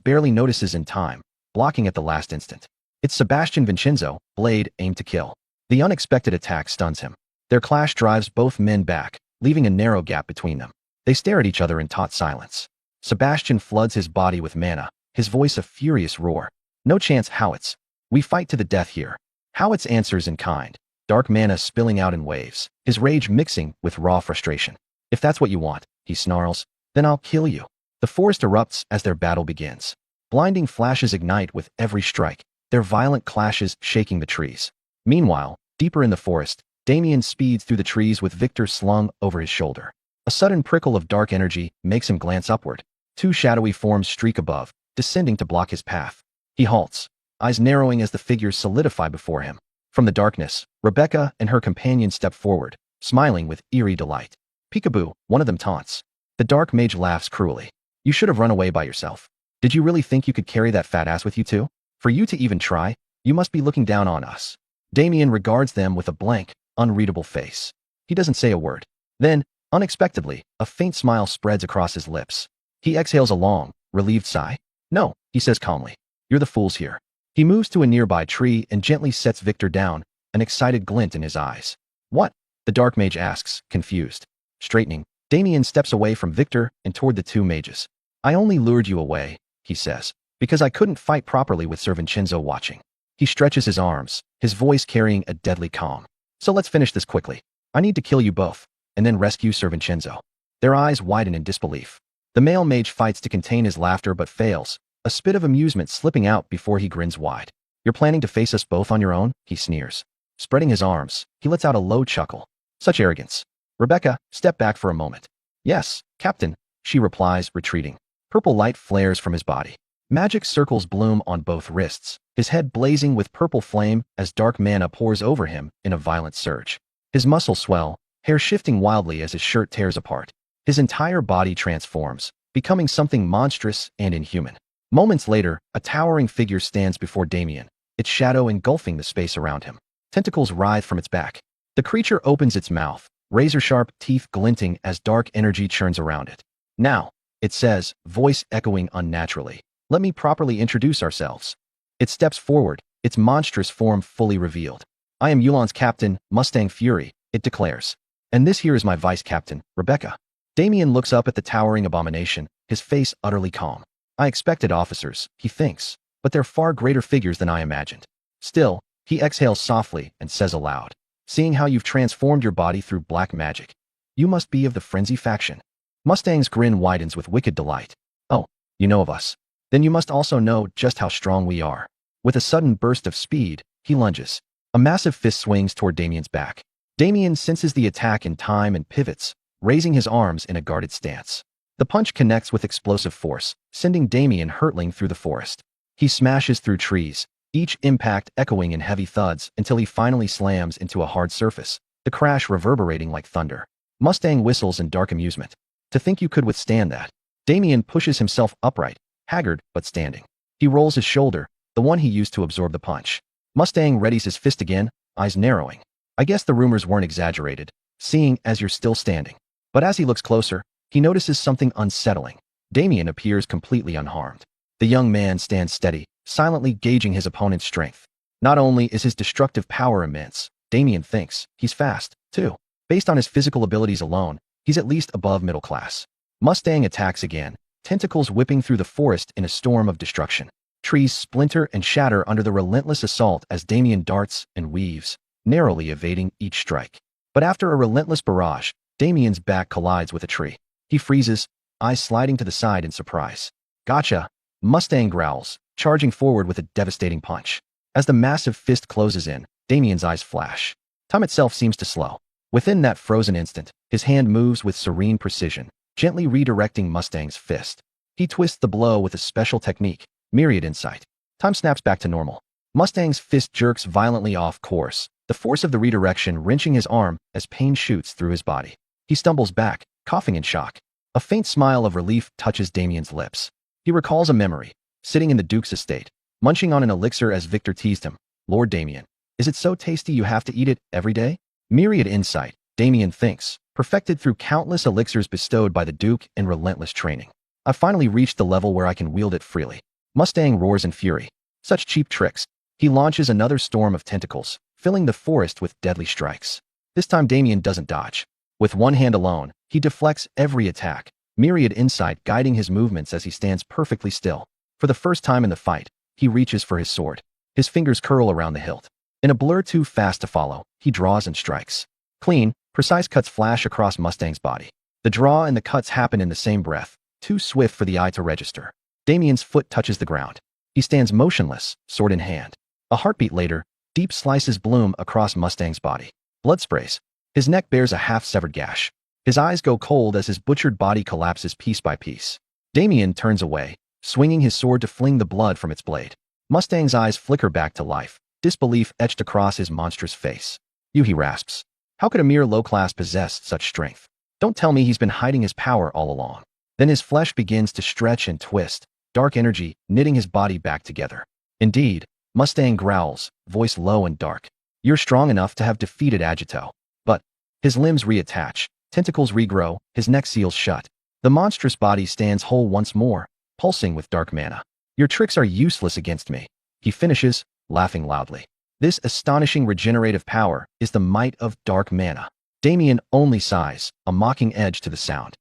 Speaker 2: barely notices in time, blocking at the last instant. It's Sebastian Vincenzo, blade aimed to kill. The unexpected attack stuns him. Their clash drives both men back, leaving a narrow gap between them. They stare at each other in taut silence. Sebastian floods his body with mana, his voice a furious roar. No chance, Howitz. We fight to the death here. Howitz answers in kind, dark mana spilling out in waves, his rage mixing with raw frustration. If that's what you want, he snarls, then I'll kill you. The forest erupts as their battle begins. Blinding flashes ignite with every strike, their violent clashes shaking the trees. Meanwhile, deeper in the forest, Damien speeds through the trees with Victor slung over his shoulder. A sudden prickle of dark energy makes him glance upward. Two shadowy forms streak above, descending to block his path. He halts, eyes narrowing as the figures solidify before him. From the darkness, Rebecca and her companion step forward, smiling with eerie delight. Peekaboo, one of them taunts. The dark mage laughs cruelly. You should have run away by yourself. Did you really think you could carry that fat ass with you too? For you to even try, you must be looking down on us. Damien regards them with a blank, unreadable face. He doesn't say a word. Then, unexpectedly, a faint smile spreads across his lips. He exhales a long, relieved sigh. No, he says calmly. You're the fools here. He moves to a nearby tree and gently sets Victor down, an excited glint in his eyes. What? The dark mage asks, confused. Straightening, Damien steps away from Victor and toward the two mages. I only lured you away, he says, because I couldn't fight properly with Sir Vincenzo watching. He stretches his arms, his voice carrying a deadly calm. So let's finish this quickly. I need to kill you both, and then rescue Sir Vincenzo. Their eyes widen in disbelief. The male mage fights to contain his laughter but fails, a spit of amusement slipping out before he grins wide. You're planning to face us both on your own? He sneers. Spreading his arms, he lets out a low chuckle. Such arrogance. Rebecca, step back for a moment. Yes, Captain, she replies, retreating. Purple light flares from his body. Magic circles bloom on both wrists, his head blazing with purple flame as dark mana pours over him in a violent surge. His muscles swell, hair shifting wildly as his shirt tears apart. His entire body transforms, becoming something monstrous and inhuman. Moments later, a towering figure stands before Damien, its shadow engulfing the space around him. Tentacles writhe from its back. The creature opens its mouth, razor-sharp teeth glinting as dark energy churns around it. Now, it says, voice echoing unnaturally. Let me properly introduce ourselves. It steps forward, its monstrous form fully revealed. I am Yulan's captain, Mustang Fury, it declares. And this here is my vice captain, Rebecca. Damien looks up at the towering abomination, his face utterly calm. I expected officers, he thinks, but they're far greater figures than I imagined. Still, he exhales softly and says aloud, seeing how you've transformed your body through black magic. You must be of the Frenzy faction. Mustang's grin widens with wicked delight. Oh, you know of us. Then you must also know just how strong we are. With a sudden burst of speed, he lunges. A massive fist swings toward Damien's back. Damien senses the attack in time and pivots, raising his arms in a guarded stance. The punch connects with explosive force, sending Damien hurtling through the forest. He smashes through trees, each impact echoing in heavy thuds until he finally slams into a hard surface, the crash reverberating like thunder. Mustang whistles in dark amusement. To think you could withstand that. Damien pushes himself upright, haggard but standing. He rolls his shoulder, the one he used to absorb the punch. Mustang readies his fist again, eyes narrowing. I guess the rumors weren't exaggerated, seeing as you're still standing. But as he looks closer, he notices something unsettling. Damien appears completely unharmed. The young man stands steady, silently gauging his opponent's strength. Not only is his destructive power immense, Damien thinks he's fast, too. Based on his physical abilities alone, he's at least above middle class. Mustang attacks again, tentacles whipping through the forest in a storm of destruction. Trees splinter and shatter under the relentless assault as Damien darts and weaves, narrowly evading each strike. But after a relentless barrage, Damien's back collides with a tree. He freezes, eyes sliding to the side in surprise. Gotcha! Mustang growls, charging forward with a devastating punch. As the massive fist closes in, Damien's eyes flash. Time itself seems to slow. Within that frozen instant, his hand moves with serene precision, gently redirecting Mustang's fist. He twists the blow with a special technique, Myriad Insight. Time snaps back to normal. Mustang's fist jerks violently off course, the force of the redirection wrenching his arm as pain shoots through his body. He stumbles back, coughing in shock. A faint smile of relief touches Damien's lips. He recalls a memory, sitting in the Duke's estate, munching on an elixir as Victor teased him. Lord Damien, is it so tasty you have to eat it every day? Myriad Insight, Damien thinks, perfected through countless elixirs bestowed by the Duke in relentless training. I've finally reached the level where I can wield it freely. Mustang roars in fury. Such cheap tricks. He launches another storm of tentacles, filling the forest with deadly strikes. This time Damien doesn't dodge. With one hand alone, he deflects every attack, Myriad Insight guiding his movements as he stands perfectly still. For the first time in the fight, he reaches for his sword. His fingers curl around the hilt. In a blur too fast to follow, he draws and strikes. Clean, precise cuts flash across Mustang's body. The draw and the cuts happen in the same breath, too swift for the eye to register. Damien's foot touches the ground. He stands motionless, sword in hand. A heartbeat later, deep slices bloom across Mustang's body. Blood sprays. His neck bears a half-severed gash. His eyes go cold as his butchered body collapses piece by piece. Damien turns away, swinging his sword to fling the blood from its blade. Mustang's eyes flicker back to life, disbelief etched across his monstrous face. You, he rasps. How could a mere low-class possess such strength? Don't tell me he's been hiding his power all along. Then his flesh begins to stretch and twist, dark energy knitting his body back together. Indeed, Mustang growls, voice low and dark. You're strong enough to have defeated Agito. But his limbs reattach, tentacles regrow, his neck seals shut. The monstrous body stands whole once more, pulsing with dark mana. Your tricks are useless against me. He finishes, laughing loudly. This astonishing regenerative power is the might of dark mana. Damien only sighs, a mocking edge to the sound.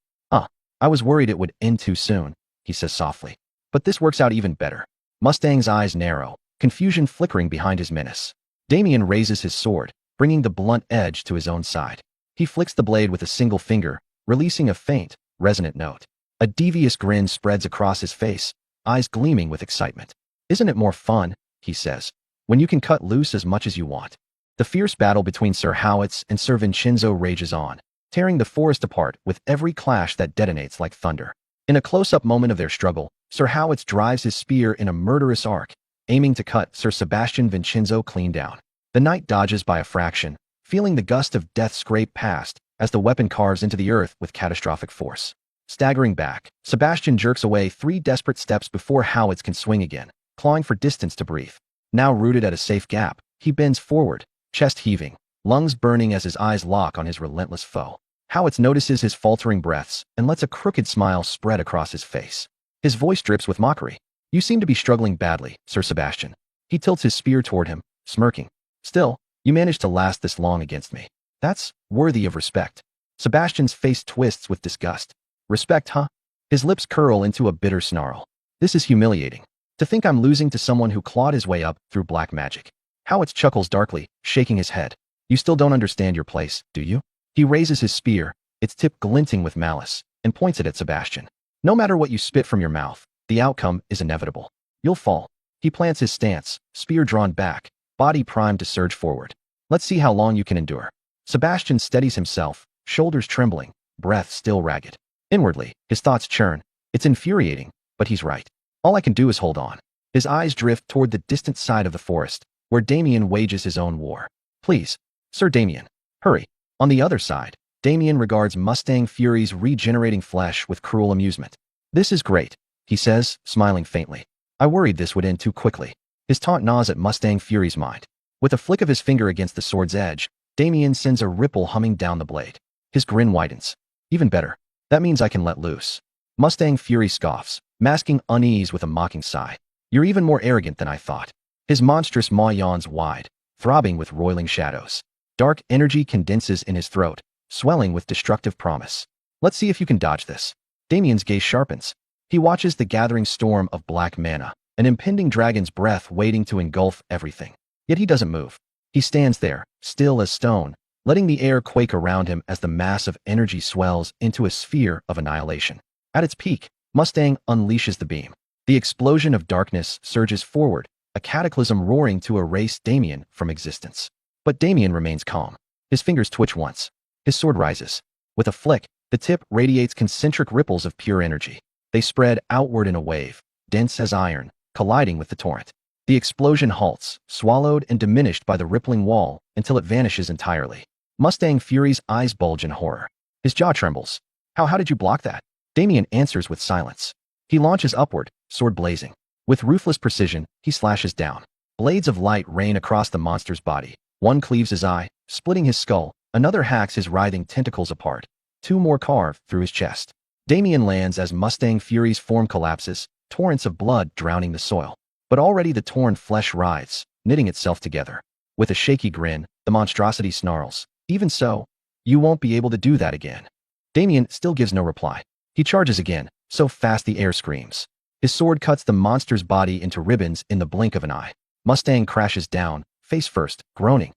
Speaker 2: I was worried it would end too soon, he says softly. But this works out even better. Mustang's eyes narrow, confusion flickering behind his menace. Damien raises his sword, bringing the blunt edge to his own side. He flicks the blade with a single finger, releasing a faint, resonant note. A devious grin spreads across his face, eyes gleaming with excitement. Isn't it more fun, he says, when you can cut loose as much as you want? The fierce battle between Sir Howitz and Sir Vincenzo rages on, tearing the forest apart with every clash that detonates like thunder. In a close-up moment of their struggle, Sir Howitz drives his spear in a murderous arc, aiming to cut Sir Sebastian Vincenzo clean down. The knight dodges by a fraction, feeling the gust of death scrape past as the weapon carves into the earth with catastrophic force. Staggering back, Sebastian jerks away 3 desperate steps before Howitz can swing again, clawing for distance to breathe. Now rooted at a safe gap, he bends forward, chest heaving, lungs burning as his eyes lock on his relentless foe. Howitz notices his faltering breaths and lets a crooked smile spread across his face. His voice drips with mockery. You seem to be struggling badly, Sir Sebastian. He tilts his spear toward him, smirking. Still, you managed to last this long against me. That's worthy of respect. Sebastian's face twists with disgust. Respect, huh? His lips curl into a bitter snarl. This is humiliating. To think I'm losing to someone who clawed his way up through black magic. Howitz chuckles darkly, shaking his head. You still don't understand your place, do you? He raises his spear, its tip glinting with malice, and points it at Sebastian. No matter what you spit from your mouth, the outcome is inevitable. You'll fall. He plants his stance, spear drawn back, body primed to surge forward. Let's see how long you can endure. Sebastian steadies himself, shoulders trembling, breath still ragged. Inwardly, his thoughts churn. It's infuriating, but he's right. All I can do is hold on. His eyes drift toward the distant side of the forest, where Damien wages his own war. Please, Sir Damien, hurry. On the other side, Damien regards Mustang Fury's regenerating flesh with cruel amusement. This is great, he says, smiling faintly. I worried this would end too quickly. His taunt gnaws at Mustang Fury's mind. With a flick of his finger against the sword's edge, Damien sends a ripple humming down the blade. His grin widens. Even better. That means I can let loose. Mustang Fury scoffs, masking unease with a mocking sigh. You're even more arrogant than I thought. His monstrous maw yawns wide, throbbing with roiling shadows. Dark energy condenses in his throat, swelling with destructive promise. Let's see if you can dodge this. Damien's gaze sharpens. He watches the gathering storm of black mana, an impending dragon's breath waiting to engulf everything. Yet he doesn't move. He stands there, still as stone, letting the air quake around him as the mass of energy swells into a sphere of annihilation. At its peak, Mustang unleashes the beam. The explosion of darkness surges forward, a cataclysm roaring to erase Damien from existence. But Damien remains calm. His fingers twitch once. His sword rises. With a flick, the tip radiates concentric ripples of pure energy. They spread outward in a wave, dense as iron, colliding with the torrent. The explosion halts, swallowed and diminished by the rippling wall until it vanishes entirely. Mustang Fury's eyes bulge in horror. His jaw trembles. How did you block that? Damien answers with silence. He launches upward, sword blazing. With ruthless precision, he slashes down. Blades of light rain across the monster's body. One cleaves his eye, splitting his skull. Another hacks his writhing tentacles apart. Two more carve through his chest. Damien lands as Mustang Fury's form collapses, torrents of blood drowning the soil. But already the torn flesh writhes, knitting itself together. With a shaky grin, the monstrosity snarls. Even so, you won't be able to do that again. Damien still gives no reply. He charges again, so fast the air screams. His sword cuts the monster's body into ribbons in the blink of an eye. Mustang crashes down, face first, groaning.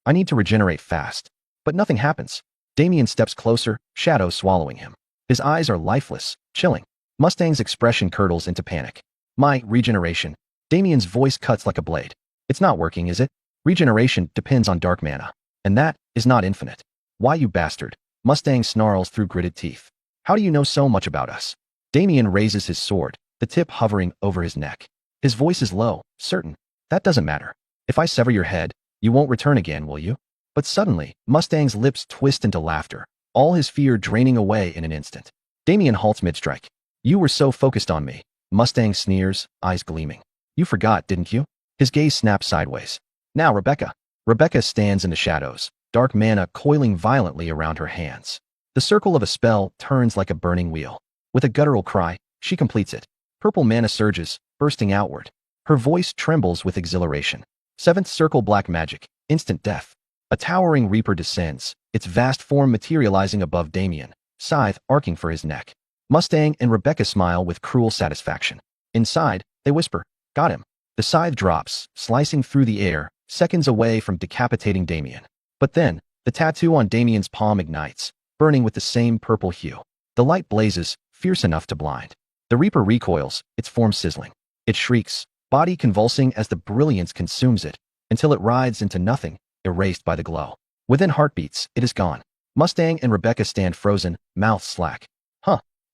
Speaker 2: I need to regenerate fast. But nothing happens. Damien steps closer, shadow swallowing him. His eyes are lifeless, chilling. Mustang's expression curdles into panic. My regeneration. Damien's voice cuts like a blade. It's not working, is it? Regeneration depends on dark mana. And that is not infinite. Why, you bastard? Mustang snarls through gritted teeth. How do you know so much about us? Damien raises his sword, the tip hovering over his neck. His voice is low, certain. That doesn't matter. If I sever your head, you won't return again, will you? But suddenly, Mustang's lips twist into laughter, all his fear draining away in an instant. Damien halts mid-strike. You were so focused on me. Mustang sneers, eyes gleaming. You forgot, didn't you? His gaze snaps sideways. Now, Rebecca. Rebecca stands in the shadows, dark mana coiling violently around her hands. The circle of a spell turns like a burning wheel. With a guttural cry, she completes it. Purple mana surges, bursting outward. Her voice trembles with exhilaration. Seventh circle black magic, instant death. A towering reaper descends, its vast form materializing above Damien, scythe arcing for his neck. Mustang and Rebecca smile with cruel satisfaction. Inside, they whisper, got him. The scythe drops, slicing through the air, seconds away from decapitating Damien. But then, the tattoo on Damien's palm ignites, burning with the same purple hue. The light blazes, fierce enough to blind. The reaper recoils, its form sizzling. It shrieks, body convulsing as the brilliance consumes it, until it writhes into nothing, erased by the glow. Within heartbeats, it is gone. Mustang and Rebecca stand frozen, mouths slack.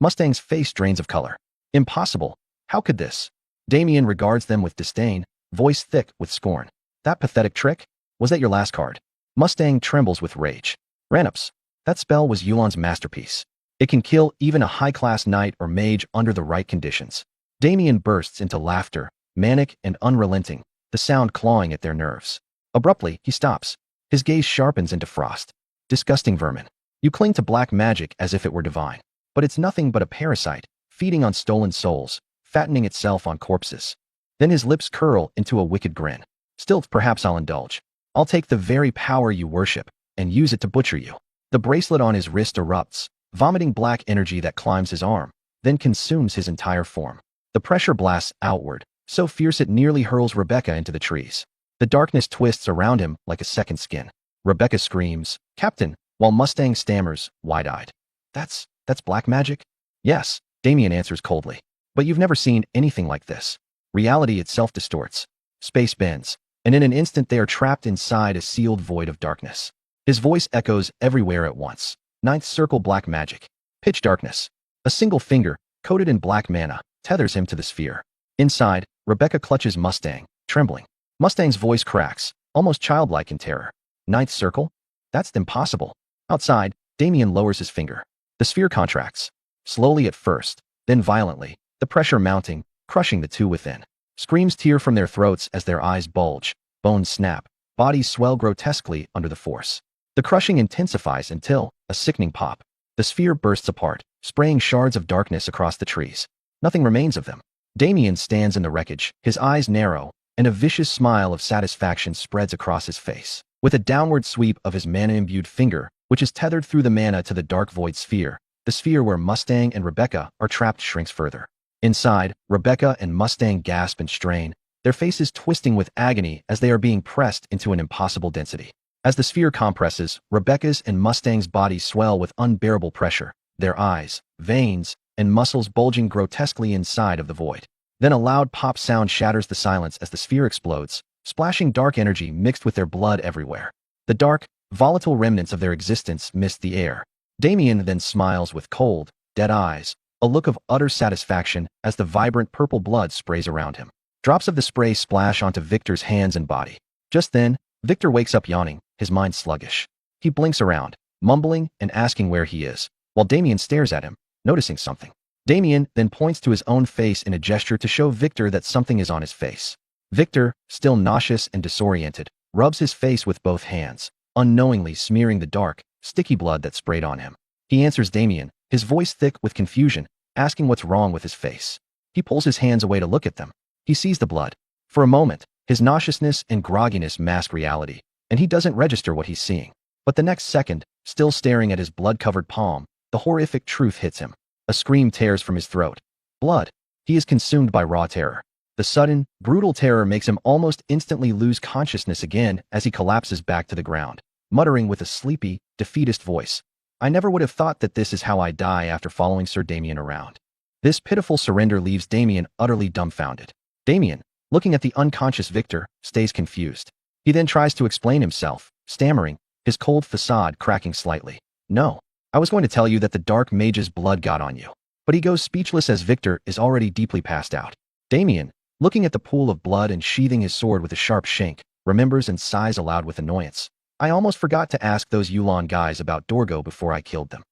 Speaker 2: Mustang's face drains of color. Impossible. How could this? Damien regards them with disdain, voice thick with scorn. That pathetic trick? Was that your last card? Mustang trembles with rage. Ranups. That spell was Yuan's masterpiece. It can kill even a high-class knight or mage under the right conditions. Damien bursts into laughter, manic and unrelenting, the sound clawing at their nerves. Abruptly, he stops. His gaze sharpens into frost. Disgusting vermin. You cling to black magic as if it were divine. But it's nothing but a parasite, feeding on stolen souls, fattening itself on corpses. Then his lips curl into a wicked grin. Still, perhaps I'll indulge. I'll take the very power you worship and use it to butcher you. The bracelet on his wrist erupts, vomiting black energy that climbs his arm, then consumes his entire form. The pressure blasts outward, so fierce it nearly hurls Rebecca into the trees. The darkness twists around him like a second skin. Rebecca screams, "Captain," while Mustang stammers, wide-eyed. That's black magic? Yes, Damien answers coldly. But you've never seen anything like this. Reality itself distorts. Space bends, and in an instant they are trapped inside a sealed void of darkness. His voice echoes everywhere at once. Ninth circle black magic. Pitch darkness. A single finger, coated in black mana, tethers him to the sphere. Inside, Rebecca clutches Mustang, trembling. Mustang's voice cracks, almost childlike in terror. Ninth circle? That's impossible. Outside, Damien lowers his finger. The sphere contracts. Slowly at first, then violently, the pressure mounting, crushing the two within. Screams tear from their throats as their eyes bulge, bones snap, bodies swell grotesquely under the force. The crushing intensifies until, a sickening pop, the sphere bursts apart, spraying shards of darkness across the trees. Nothing remains of them. Damien stands in the wreckage, his eyes narrow, and a vicious smile of satisfaction spreads across his face. With a downward sweep of his mana-imbued finger, which is tethered through the mana to the dark void sphere, the sphere where Mustang and Rebecca are trapped shrinks further. Inside, Rebecca and Mustang gasp and strain, their faces twisting with agony as they are being pressed into an impossible density. As the sphere compresses, Rebecca's and Mustang's bodies swell with unbearable pressure, their eyes, veins, and muscles bulging grotesquely inside of the void. Then a loud pop sound shatters the silence as the sphere explodes, splashing dark energy mixed with their blood everywhere. The dark, volatile remnants of their existence mist the air. Damien then smiles with cold, dead eyes, a look of utter satisfaction as the vibrant purple blood sprays around him. Drops of the spray splash onto Victor's hands and body. Just then, Victor wakes up yawning, his mind sluggish. He blinks around, mumbling and asking where he is, while Damien stares at him, noticing something. Damien then points to his own face in a gesture to show Victor that something is on his face. Victor, still nauseous and disoriented, rubs his face with both hands, unknowingly smearing the dark, sticky blood that sprayed on him. He answers Damien, his voice thick with confusion, asking what's wrong with his face. He pulls his hands away to look at them. He sees the blood. For a moment, his nauseousness and grogginess mask reality, and he doesn't register what he's seeing. But the next second, still staring at his blood-covered palm, the horrific truth hits him. A scream tears from his throat. Blood. He is consumed by raw terror. The sudden, brutal terror makes him almost instantly lose consciousness again as he collapses back to the ground, muttering with a sleepy, defeatist voice, "I never would have thought that this is how I die after following Sir Damien around." This pitiful surrender leaves Damien utterly dumbfounded. Damien, looking at the unconscious Victor, stays confused. He then tries to explain himself, stammering, his cold facade cracking slightly. "No, I was going to tell you that the dark mage's blood got on you." But he goes speechless as Victor is already deeply passed out. Damien, looking at the pool of blood and sheathing his sword with a sharp shank, remembers and sighs aloud with annoyance. "I almost forgot to ask those Yulon guys about Dorgo before I killed them."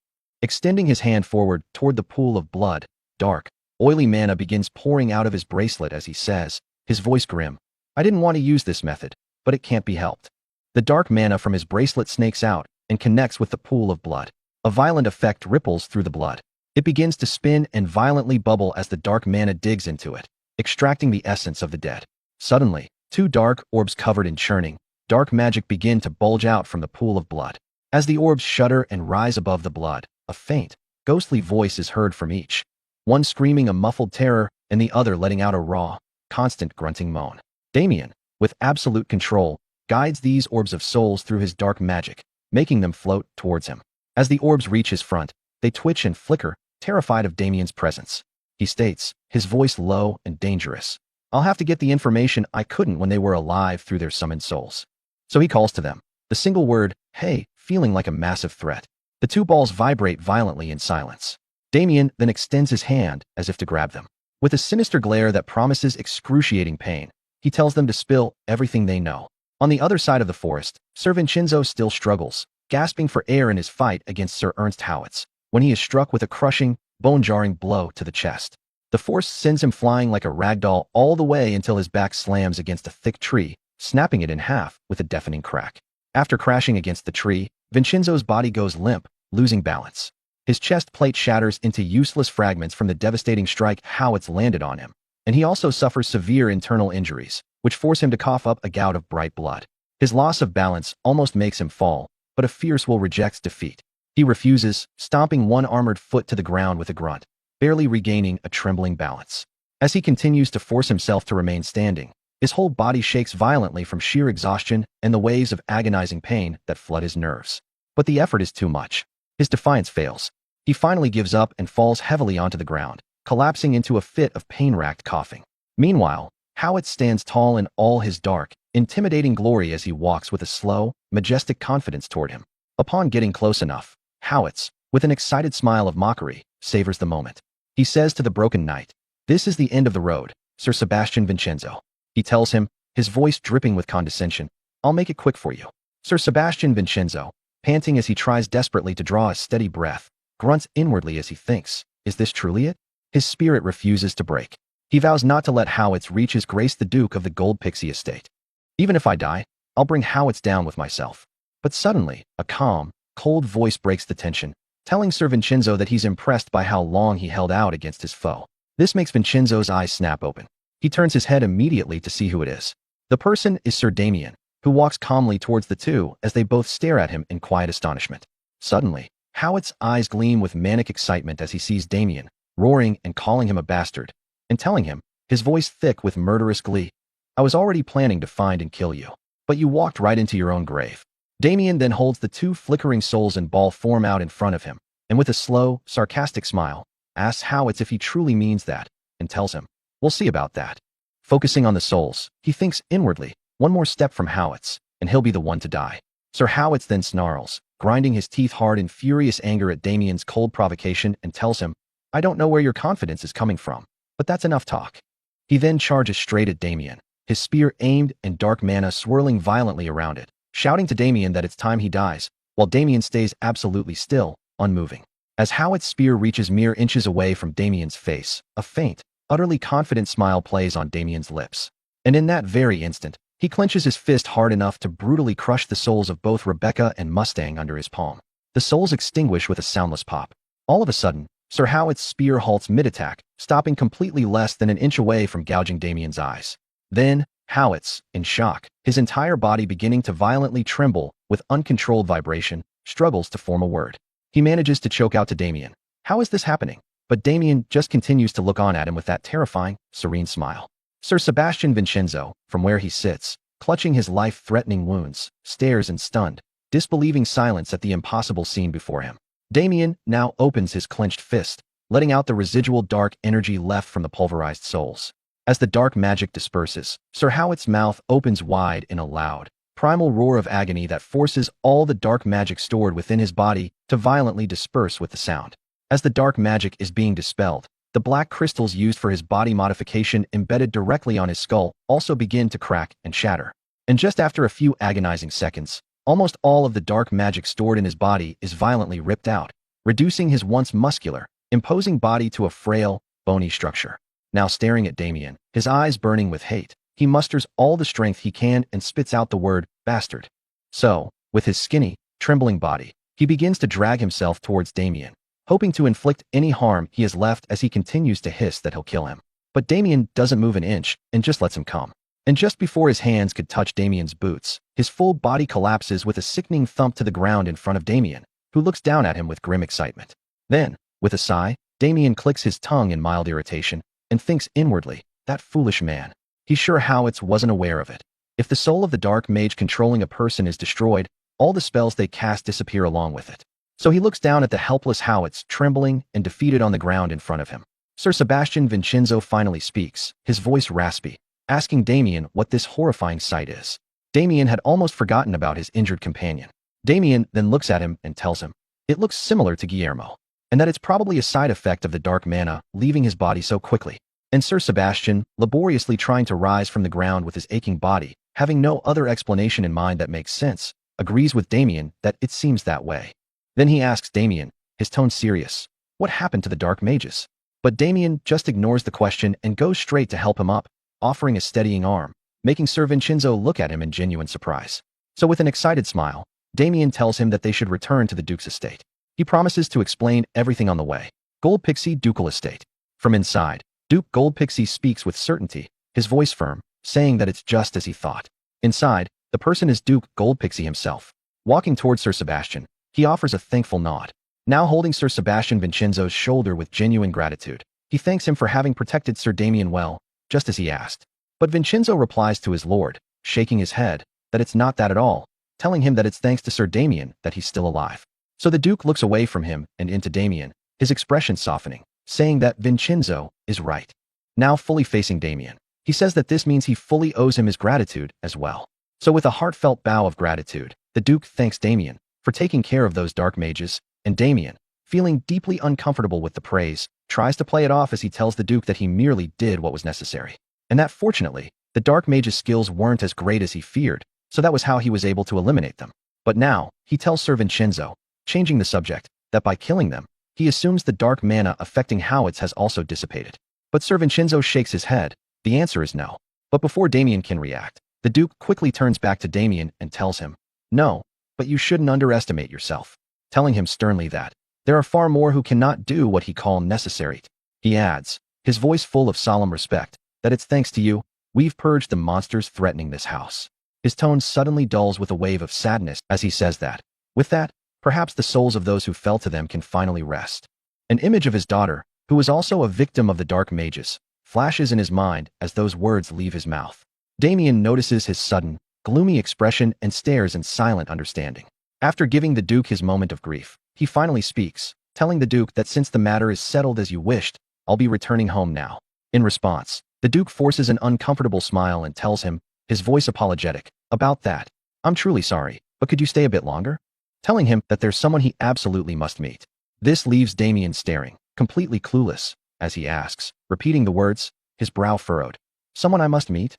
Speaker 2: Extending his hand forward toward the pool of blood, dark, oily mana begins pouring out of his bracelet as he says, his voice grim, "I didn't want to use this method, but it can't be helped." The dark mana from his bracelet snakes out and connects with the pool of blood. A violent effect ripples through the blood. It begins to spin and violently bubble as the dark mana digs into it, extracting the essence of the dead. Suddenly, two dark orbs covered in churning, dark magic begin to bulge out from the pool of blood. As the orbs shudder and rise above the blood, a faint, ghostly voice is heard from each, one screaming a muffled terror and the other letting out a raw, constant grunting moan. Damien, with absolute control, guides these orbs of souls through his dark magic, making them float towards him. As the orbs reach his front, they twitch and flicker, terrified of Damien's presence. He states, his voice low and dangerous, "I'll have to get the information I couldn't when they were alive through their summoned souls." So he calls to them, the single word, "Hey," feeling like a massive threat. The two balls vibrate violently in silence. Damien then extends his hand as if to grab them. With a sinister glare that promises excruciating pain, he tells them to spill everything they know. On the other side of the forest, Sir Vincenzo still struggles, gasping for air in his fight against Sir Ernst Howitz, when he is struck with a crushing, bone-jarring blow to the chest. The force sends him flying like a ragdoll all the way until his back slams against a thick tree, snapping it in half with a deafening crack. After crashing against the tree, Vincenzo's body goes limp, losing balance. His chest plate shatters into useless fragments from the devastating strike Howitz landed on him, and he also suffers severe internal injuries, which force him to cough up a gout of bright blood. His loss of balance almost makes him fall, but a fierce will rejects defeat. He refuses, stomping one armored foot to the ground with a grunt, barely regaining a trembling balance. As he continues to force himself to remain standing, his whole body shakes violently from sheer exhaustion and the waves of agonizing pain that flood his nerves. But the effort is too much. His defiance fails. He finally gives up and falls heavily onto the ground, collapsing into a fit of pain-racked coughing. Meanwhile, Howitz stands tall in all his dark, intimidating glory as he walks with a slow, majestic confidence toward him. Upon getting close enough, Howitz, with an excited smile of mockery, savors the moment. He says to the broken knight, "This is the end of the road, Sir Sebastian Vincenzo." He tells him, his voice dripping with condescension, "I'll make it quick for you." Sir Sebastian Vincenzo, panting as he tries desperately to draw a steady breath, grunts inwardly as he thinks, "Is this truly it?" His spirit refuses to break. He vows not to let Howitz reach his grace the Duke of the Gold Pixie Estate. "Even if I die, I'll bring Howitz down with myself." But suddenly, a calm, cold voice breaks the tension, telling Sir Vincenzo that he's impressed by how long he held out against his foe. This makes Vincenzo's eyes snap open. He turns his head immediately to see who it is. The person is Sir Damien, who walks calmly towards the two as they both stare at him in quiet astonishment. Suddenly, Howitz's eyes gleam with manic excitement as he sees Damien, roaring and calling him a bastard, and telling him, his voice thick with murderous glee, "I was already planning to find and kill you, but you walked right into your own grave." Damien then holds the two flickering souls in ball form out in front of him, and with a slow, sarcastic smile, asks Howitz if he truly means that, and tells him, "We'll see about that." Focusing on the souls, he thinks inwardly, one more step from Howitz, and he'll be the one to die. Sir Howitz then snarls, grinding his teeth hard in furious anger at Damien's cold provocation, and tells him, "I don't know where your confidence is coming from, but that's enough talk." He then charges straight at Damien, his spear aimed and dark mana swirling violently around it, shouting to Damien that it's time he dies, while Damien stays absolutely still, unmoving. As Howitz's spear reaches mere inches away from Damien's face, a faint, utterly confident smile plays on Damien's lips. And in that very instant, he clenches his fist hard enough to brutally crush the souls of both Rebecca and Mustang under his palm. The souls extinguish with a soundless pop. All of a sudden, Sir Howitz's spear halts mid-attack, stopping completely less than an inch away from gouging Damien's eyes. Then, Howitz, in shock, his entire body beginning to violently tremble with uncontrolled vibration, struggles to form a word. He manages to choke out to Damien, "How is this happening?" But Damien just continues to look on at him with that terrifying, serene smile. Sir Sebastian Vincenzo, from where he sits, clutching his life-threatening wounds, stares in stunned, disbelieving silence at the impossible scene before him. Damien now opens his clenched fist, letting out the residual dark energy left from the pulverized souls. As the dark magic disperses, Sir Howitz's mouth opens wide in a loud, primal roar of agony that forces all the dark magic stored within his body to violently disperse with the sound. As the dark magic is being dispelled, the black crystals used for his body modification embedded directly on his skull also begin to crack and shatter. And just after a few agonizing seconds, almost all of the dark magic stored in his body is violently ripped out, reducing his once muscular, imposing body to a frail, bony structure. Now staring at Damien, his eyes burning with hate, he musters all the strength he can and spits out the word, "bastard." So, with his skinny, trembling body, he begins to drag himself towards Damien, hoping to inflict any harm he has left as he continues to hiss that he'll kill him. But Damien doesn't move an inch and just lets him come. And just before his hands could touch Damien's boots, his full body collapses with a sickening thump to the ground in front of Damien, who looks down at him with grim excitement. Then, with a sigh, Damien clicks his tongue in mild irritation and thinks inwardly, "That foolish man. He's sure Howitz wasn't aware of it. If the soul of the dark mage controlling a person is destroyed, all the spells they cast disappear along with it." So he looks down at the helpless Howitz, trembling and defeated on the ground in front of him. Sir Sebastian Vincenzo finally speaks, his voice raspy, asking Damien what this horrifying sight is. Damien had almost forgotten about his injured companion. Damien then looks at him and tells him, it looks similar to Guillermo, and that it's probably a side effect of the dark mana leaving his body so quickly. And Sir Sebastian, laboriously trying to rise from the ground with his aching body, having no other explanation in mind that makes sense, agrees with Damien that it seems that way. Then he asks Damien, his tone serious, what happened to the dark mages? But Damien just ignores the question and goes straight to help him up, offering a steadying arm, making Sir Vincenzo look at him in genuine surprise. So with an excited smile, Damien tells him that they should return to the Duke's estate. He promises to explain everything on the way. Gold Pixie Ducal Estate. From inside, Duke Gold Pixie speaks with certainty, his voice firm, saying that it's just as he thought. Inside, the person is Duke Gold Pixie himself. Walking towards Sir Sebastian, he offers a thankful nod. Now holding Sir Sebastian Vincenzo's shoulder with genuine gratitude, he thanks him for having protected Sir Damien well, just as he asked. But Vincenzo replies to his lord, shaking his head, that it's not that at all, telling him that it's thanks to Sir Damien that he's still alive. So the Duke looks away from him and into Damien, his expression softening, saying that Vincenzo is right. Now fully facing Damien, he says that this means he fully owes him his gratitude as well. So with a heartfelt bow of gratitude, the Duke thanks Damien for taking care of those dark mages, and Damien, feeling deeply uncomfortable with the praise, tries to play it off as he tells the Duke that he merely did what was necessary. And that fortunately, the dark mage's skills weren't as great as he feared, so that was how he was able to eliminate them. But now, he tells Sir Vincenzo, changing the subject, that by killing them, he assumes the dark mana affecting Howitz has also dissipated. But Sir Vincenzo shakes his head. The answer is no. But before Damien can react, the Duke quickly turns back to Damien and tells him, no, but you shouldn't underestimate yourself, telling him sternly that there are far more who cannot do what he calls necessary. He adds, his voice full of solemn respect, that it's thanks to you, we've purged the monsters threatening this house. His tone suddenly dulls with a wave of sadness as he says that. With that, perhaps the souls of those who fell to them can finally rest. An image of his daughter, who was also a victim of the dark mages, flashes in his mind as those words leave his mouth. Damien notices his sudden, gloomy expression and stares in silent understanding. After giving the Duke his moment of grief, he finally speaks, telling the Duke that since the matter is settled as you wished, I'll be returning home now. In response, the Duke forces an uncomfortable smile and tells him, his voice apologetic, about that. I'm truly sorry, but could you stay a bit longer? Telling him that there's someone he absolutely must meet. This leaves Damien staring, completely clueless, as he asks, repeating the words, his brow furrowed. Someone I must meet?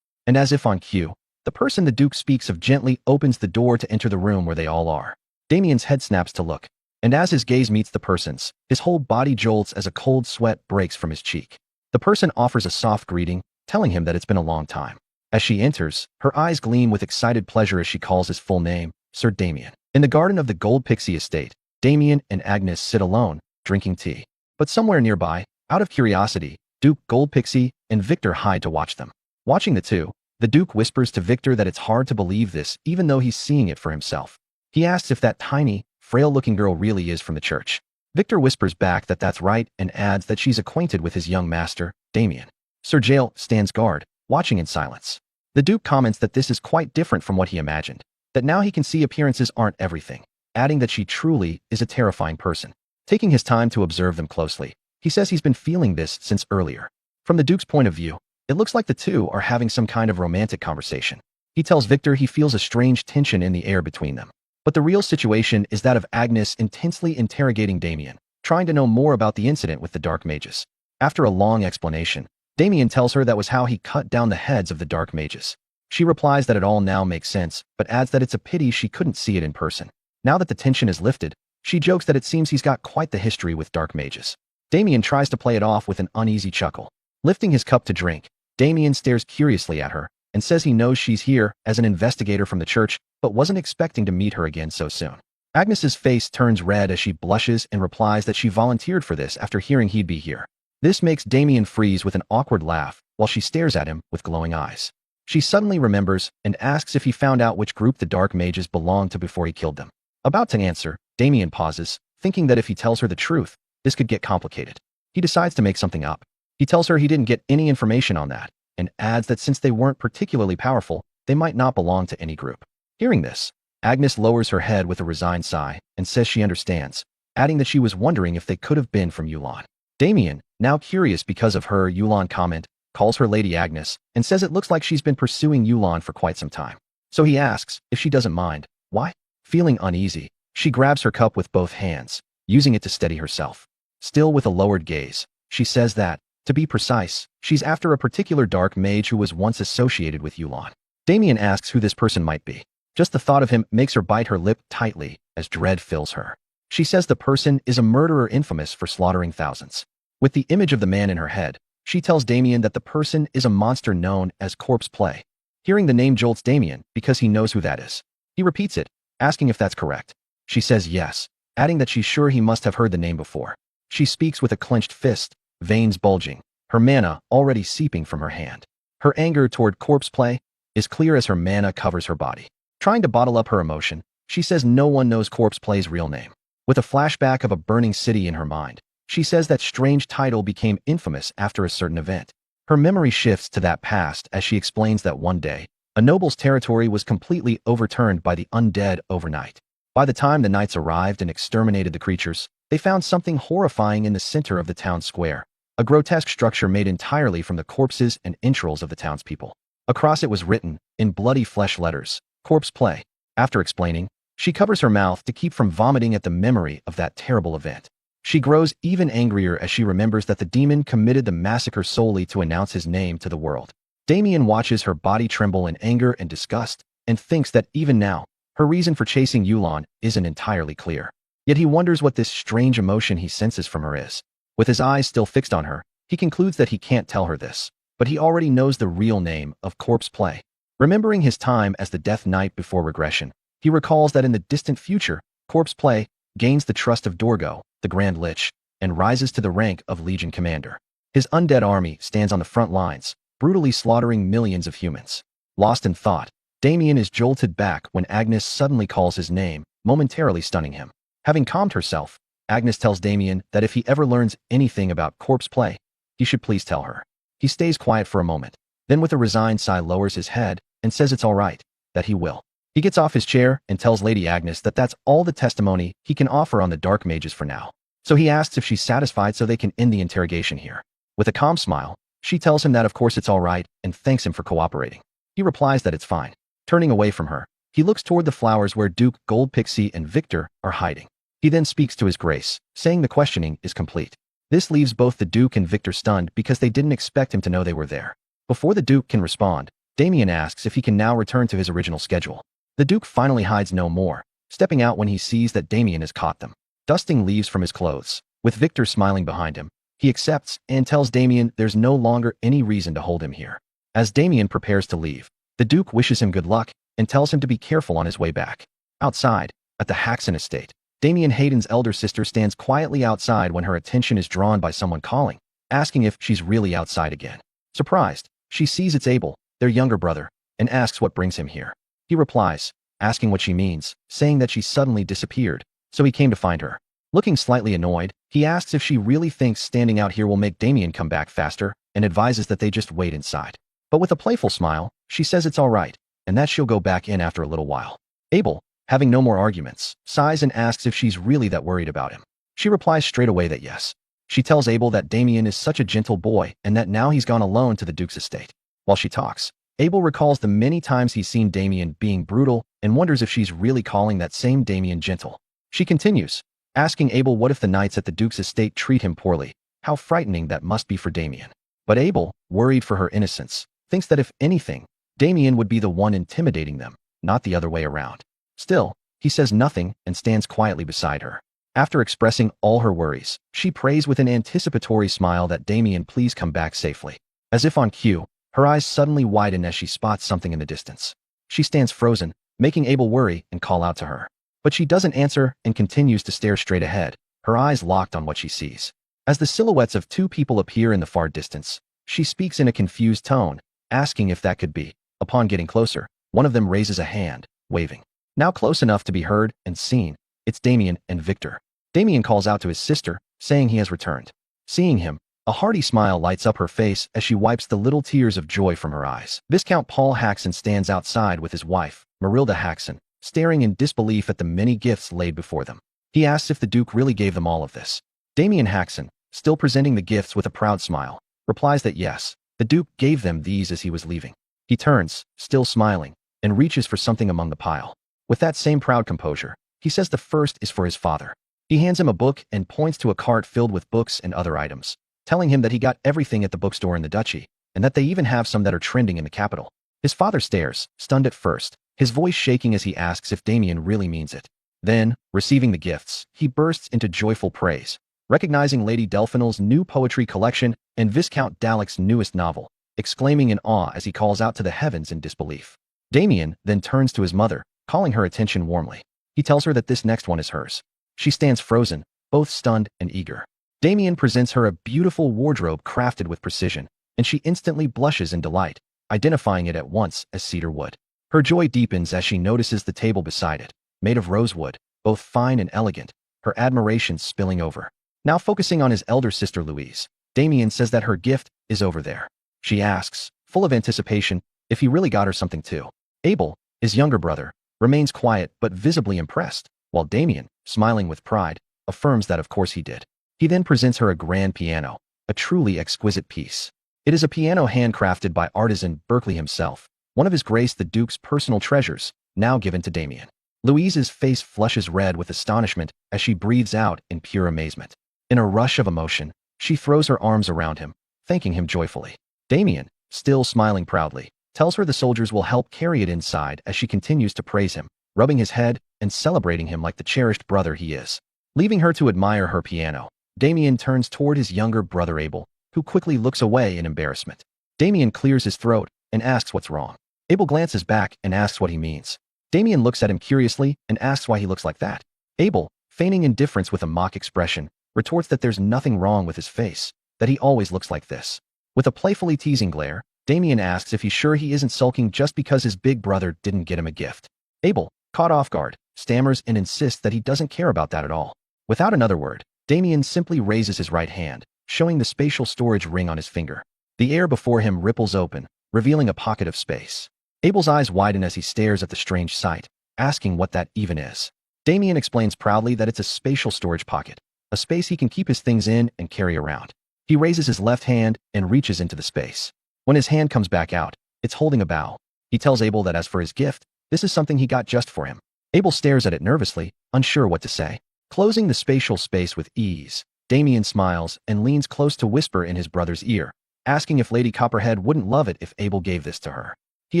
Speaker 2: And as if on cue, the person the Duke speaks of gently opens the door to enter the room where they all are. Damien's head snaps to look, and as his gaze meets the person's, his whole body jolts as a cold sweat breaks from his cheek. The person offers a soft greeting, telling him that it's been a long time. As she enters, her eyes gleam with excited pleasure as she calls his full name, Sir Damien. In the garden of the Gold Pixie estate, Damien and Agnes sit alone, drinking tea. But somewhere nearby, out of curiosity, Duke Gold Pixie and Victor hide to watch them. Watching the two, the Duke whispers to Victor that it's hard to believe this even though he's seeing it for himself. He asks if that tiny, frail-looking girl really is from the church. Victor whispers back that that's right and adds that she's acquainted with his young master, Damien. Sir Jael stands guard, watching in silence. The Duke comments that this is quite different from what he imagined, that now he can see appearances aren't everything, adding that she truly is a terrifying person. Taking his time to observe them closely, he says he's been feeling this since earlier. From the Duke's point of view, it looks like the two are having some kind of romantic conversation. He tells Victor he feels a strange tension in the air between them. But the real situation is that of Agnes intensely interrogating Damien, trying to know more about the incident with the dark mages. After a long explanation, Damien tells her that was how he cut down the heads of the dark mages. She replies that it all now makes sense, but adds that it's a pity she couldn't see it in person. Now that the tension is lifted, she jokes that it seems he's got quite the history with dark mages. Damien tries to play it off with an uneasy chuckle. Lifting his cup to drink, Damien stares curiously at her and says he knows she's here as an investigator from the church, but wasn't expecting to meet her again so soon. Agnes's face turns red as she blushes and replies that she volunteered for this after hearing he'd be here. This makes Damien freeze with an awkward laugh while she stares at him with glowing eyes. She suddenly remembers and asks if he found out which group the dark mages belonged to before he killed them. About to answer, Damien pauses, thinking that if he tells her the truth, this could get complicated. He decides to make something up. He tells her he didn't get any information on that, and adds that since they weren't particularly powerful, they might not belong to any group. Hearing this, Agnes lowers her head with a resigned sigh and says she understands, adding that she was wondering if they could have been from Yulon. Damien, now curious because of her Yulon comment, calls her Lady Agnes and says it looks like she's been pursuing Yulon for quite some time. So he asks if she doesn't mind. Why? Feeling uneasy, she grabs her cup with both hands, using it to steady herself. Still with a lowered gaze, she says that, to be precise, she's after a particular dark mage who was once associated with Yulon. Damien asks who this person might be. Just the thought of him makes her bite her lip tightly as dread fills her. She says the person is a murderer infamous for slaughtering thousands. With the image of the man in her head, she tells Damien that the person is a monster known as Corpse Play. Hearing the name jolts Damien because he knows who that is. He repeats it, asking if that's correct. She says yes, adding that she's sure he must have heard the name before. She speaks with a clenched fist, veins bulging, her mana already seeping from her hand. Her anger toward corpse play is clear as her mana covers her body. Trying to bottle up her emotion, she says no one knows corpse play's real name. With a flashback of a burning city in her mind, she says that strange title became infamous after a certain event. Her memory shifts to that past as she explains that one day, a noble's territory was completely overturned by the undead overnight. By the time the knights arrived and exterminated the creatures, they found something horrifying in the center of the town square, a grotesque structure made entirely from the corpses and entrails of the townspeople. Across it was written, in bloody flesh letters, "Corpse Play." After explaining, she covers her mouth to keep from vomiting at the memory of that terrible event. She grows even angrier as she remembers that the demon committed the massacre solely to announce his name to the world. Damien watches her body tremble in anger and disgust, and thinks that even now, her reason for chasing Yulon isn't entirely clear. Yet he wonders what this strange emotion he senses from her is. With his eyes still fixed on her, he concludes that he can't tell her this, but he already knows the real name of Corpse Play. Remembering his time as the Death Knight before regression, he recalls that in the distant future, Corpse Play gains the trust of Dorgo, the Grand Lich, and rises to the rank of Legion Commander. His undead army stands on the front lines, brutally slaughtering millions of humans. Lost in thought, Damien is jolted back when Agnes suddenly calls his name, momentarily stunning him. Having calmed herself, Agnes tells Damien that if he ever learns anything about Corpse Play, he should please tell her. He stays quiet for a moment, then with a resigned sigh lowers his head and says it's all right, that he will. He gets off his chair and tells Lady Agnes that that's all the testimony he can offer on the Dark Mages for now. So he asks if she's satisfied so they can end the interrogation here. With a calm smile, she tells him that of course it's all right and thanks him for cooperating. He replies that it's fine. Turning away from her, he looks toward the flowers where Duke, Gold Pixie, and Victor are hiding. He then speaks to his grace, saying the questioning is complete. This leaves both the Duke and Victor stunned because they didn't expect him to know they were there. Before the Duke can respond, Damien asks if he can now return to his original schedule. The Duke finally hides no more, stepping out when he sees that Damien has caught them. Dusting leaves from his clothes, with Victor smiling behind him, he accepts and tells Damien there's no longer any reason to hold him here. As Damien prepares to leave, the Duke wishes him good luck and tells him to be careful on his way back. Outside, at the Haxon estate, Damien Hayden's elder sister stands quietly outside when her attention is drawn by someone calling, asking if she's really outside again. Surprised, she sees it's Abel, their younger brother, and asks what brings him here. He replies, asking what she means, saying that she suddenly disappeared, so he came to find her. Looking slightly annoyed, he asks if she really thinks standing out here will make Damien come back faster, and advises that they just wait inside. But with a playful smile, she says it's all right, and that she'll go back in after a little while. Abel, having no more arguments, sighs and asks if she's really that worried about him. She replies straight away that yes. She tells Abel that Damien is such a gentle boy and that now he's gone alone to the Duke's estate. While she talks, Abel recalls the many times he's seen Damien being brutal and wonders if she's really calling that same Damien gentle. She continues, asking Abel what if the knights at the Duke's estate treat him poorly, how frightening that must be for Damien. But Abel, worried for her innocence, thinks that if anything, Damien would be the one intimidating them, not the other way around. Still, he says nothing and stands quietly beside her. After expressing all her worries, she prays with an anticipatory smile that Damien please come back safely. As if on cue, her eyes suddenly widen as she spots something in the distance. She stands frozen, making Abel worry and call out to her. But she doesn't answer and continues to stare straight ahead, her eyes locked on what she sees. As the silhouettes of two people appear in the far distance, she speaks in a confused tone, asking if that could be. Upon getting closer, one of them raises a hand, waving. Now close enough to be heard and seen, it's Damien and Victor. Damien calls out to his sister, saying he has returned. Seeing him, a hearty smile lights up her face as she wipes the little tears of joy from her eyes. Viscount Paul Haxon stands outside with his wife, Marilda Haxon, staring in disbelief at the many gifts laid before them. He asks if the Duke really gave them all of this. Damien Haxon, still presenting the gifts with a proud smile, replies that yes, the Duke gave them these as he was leaving. He turns, still smiling, and reaches for something among the pile. With that same proud composure, he says the first is for his father. He hands him a book and points to a cart filled with books and other items, telling him that he got everything at the bookstore in the duchy, and that they even have some that are trending in the capital. His father stares, stunned at first, his voice shaking as he asks if Damien really means it. Then, receiving the gifts, he bursts into joyful praise, recognizing Lady Delphinel's new poetry collection and Viscount Dalek's newest novel, exclaiming in awe as he calls out to the heavens in disbelief. Damien then turns to his mother, calling her attention warmly. He tells her that this next one is hers. She stands frozen, both stunned and eager. Damien presents her a beautiful wardrobe crafted with precision, and she instantly blushes in delight, identifying it at once as cedar wood. Her joy deepens as she notices the table beside it, made of rosewood, both fine and elegant, her admiration spilling over. Now focusing on his elder sister Louise, Damien says that her gift is over there. She asks, full of anticipation, if he really got her something too. Abel, his younger brother, remains quiet but visibly impressed, while Damien, smiling with pride, affirms that of course he did. He then presents her a grand piano, a truly exquisite piece. It is a piano handcrafted by artisan Berkeley himself, one of His Grace the Duke's personal treasures, now given to Damien. Louise's face flushes red with astonishment as she breathes out in pure amazement. In a rush of emotion, she throws her arms around him, thanking him joyfully. Damien, still smiling proudly, tells her the soldiers will help carry it inside as she continues to praise him, rubbing his head and celebrating him like the cherished brother he is. Leaving her to admire her piano, Damien turns toward his younger brother Abel, who quickly looks away in embarrassment. Damien clears his throat and asks what's wrong. Abel glances back and asks what he means. Damien looks at him curiously and asks why he looks like that. Abel, feigning indifference with a mock expression, retorts that there's nothing wrong with his face, that he always looks like this. With a playfully teasing glare, Damien asks if he's sure he isn't sulking just because his big brother didn't get him a gift. Abel, caught off guard, stammers and insists that he doesn't care about that at all. Without another word, Damien simply raises his right hand, showing the spatial storage ring on his finger. The air before him ripples open, revealing a pocket of space. Abel's eyes widen as he stares at the strange sight, asking what that even is. Damien explains proudly that it's a spatial storage pocket, a space he can keep his things in and carry around. He raises his left hand and reaches into the space. When his hand comes back out, it's holding a bow. He tells Abel that as for his gift, this is something he got just for him. Abel stares at it nervously, unsure what to say. Closing the spatial space with ease, Damien smiles and leans close to whisper in his brother's ear, asking if Lady Copperhead wouldn't love it if Abel gave this to her. He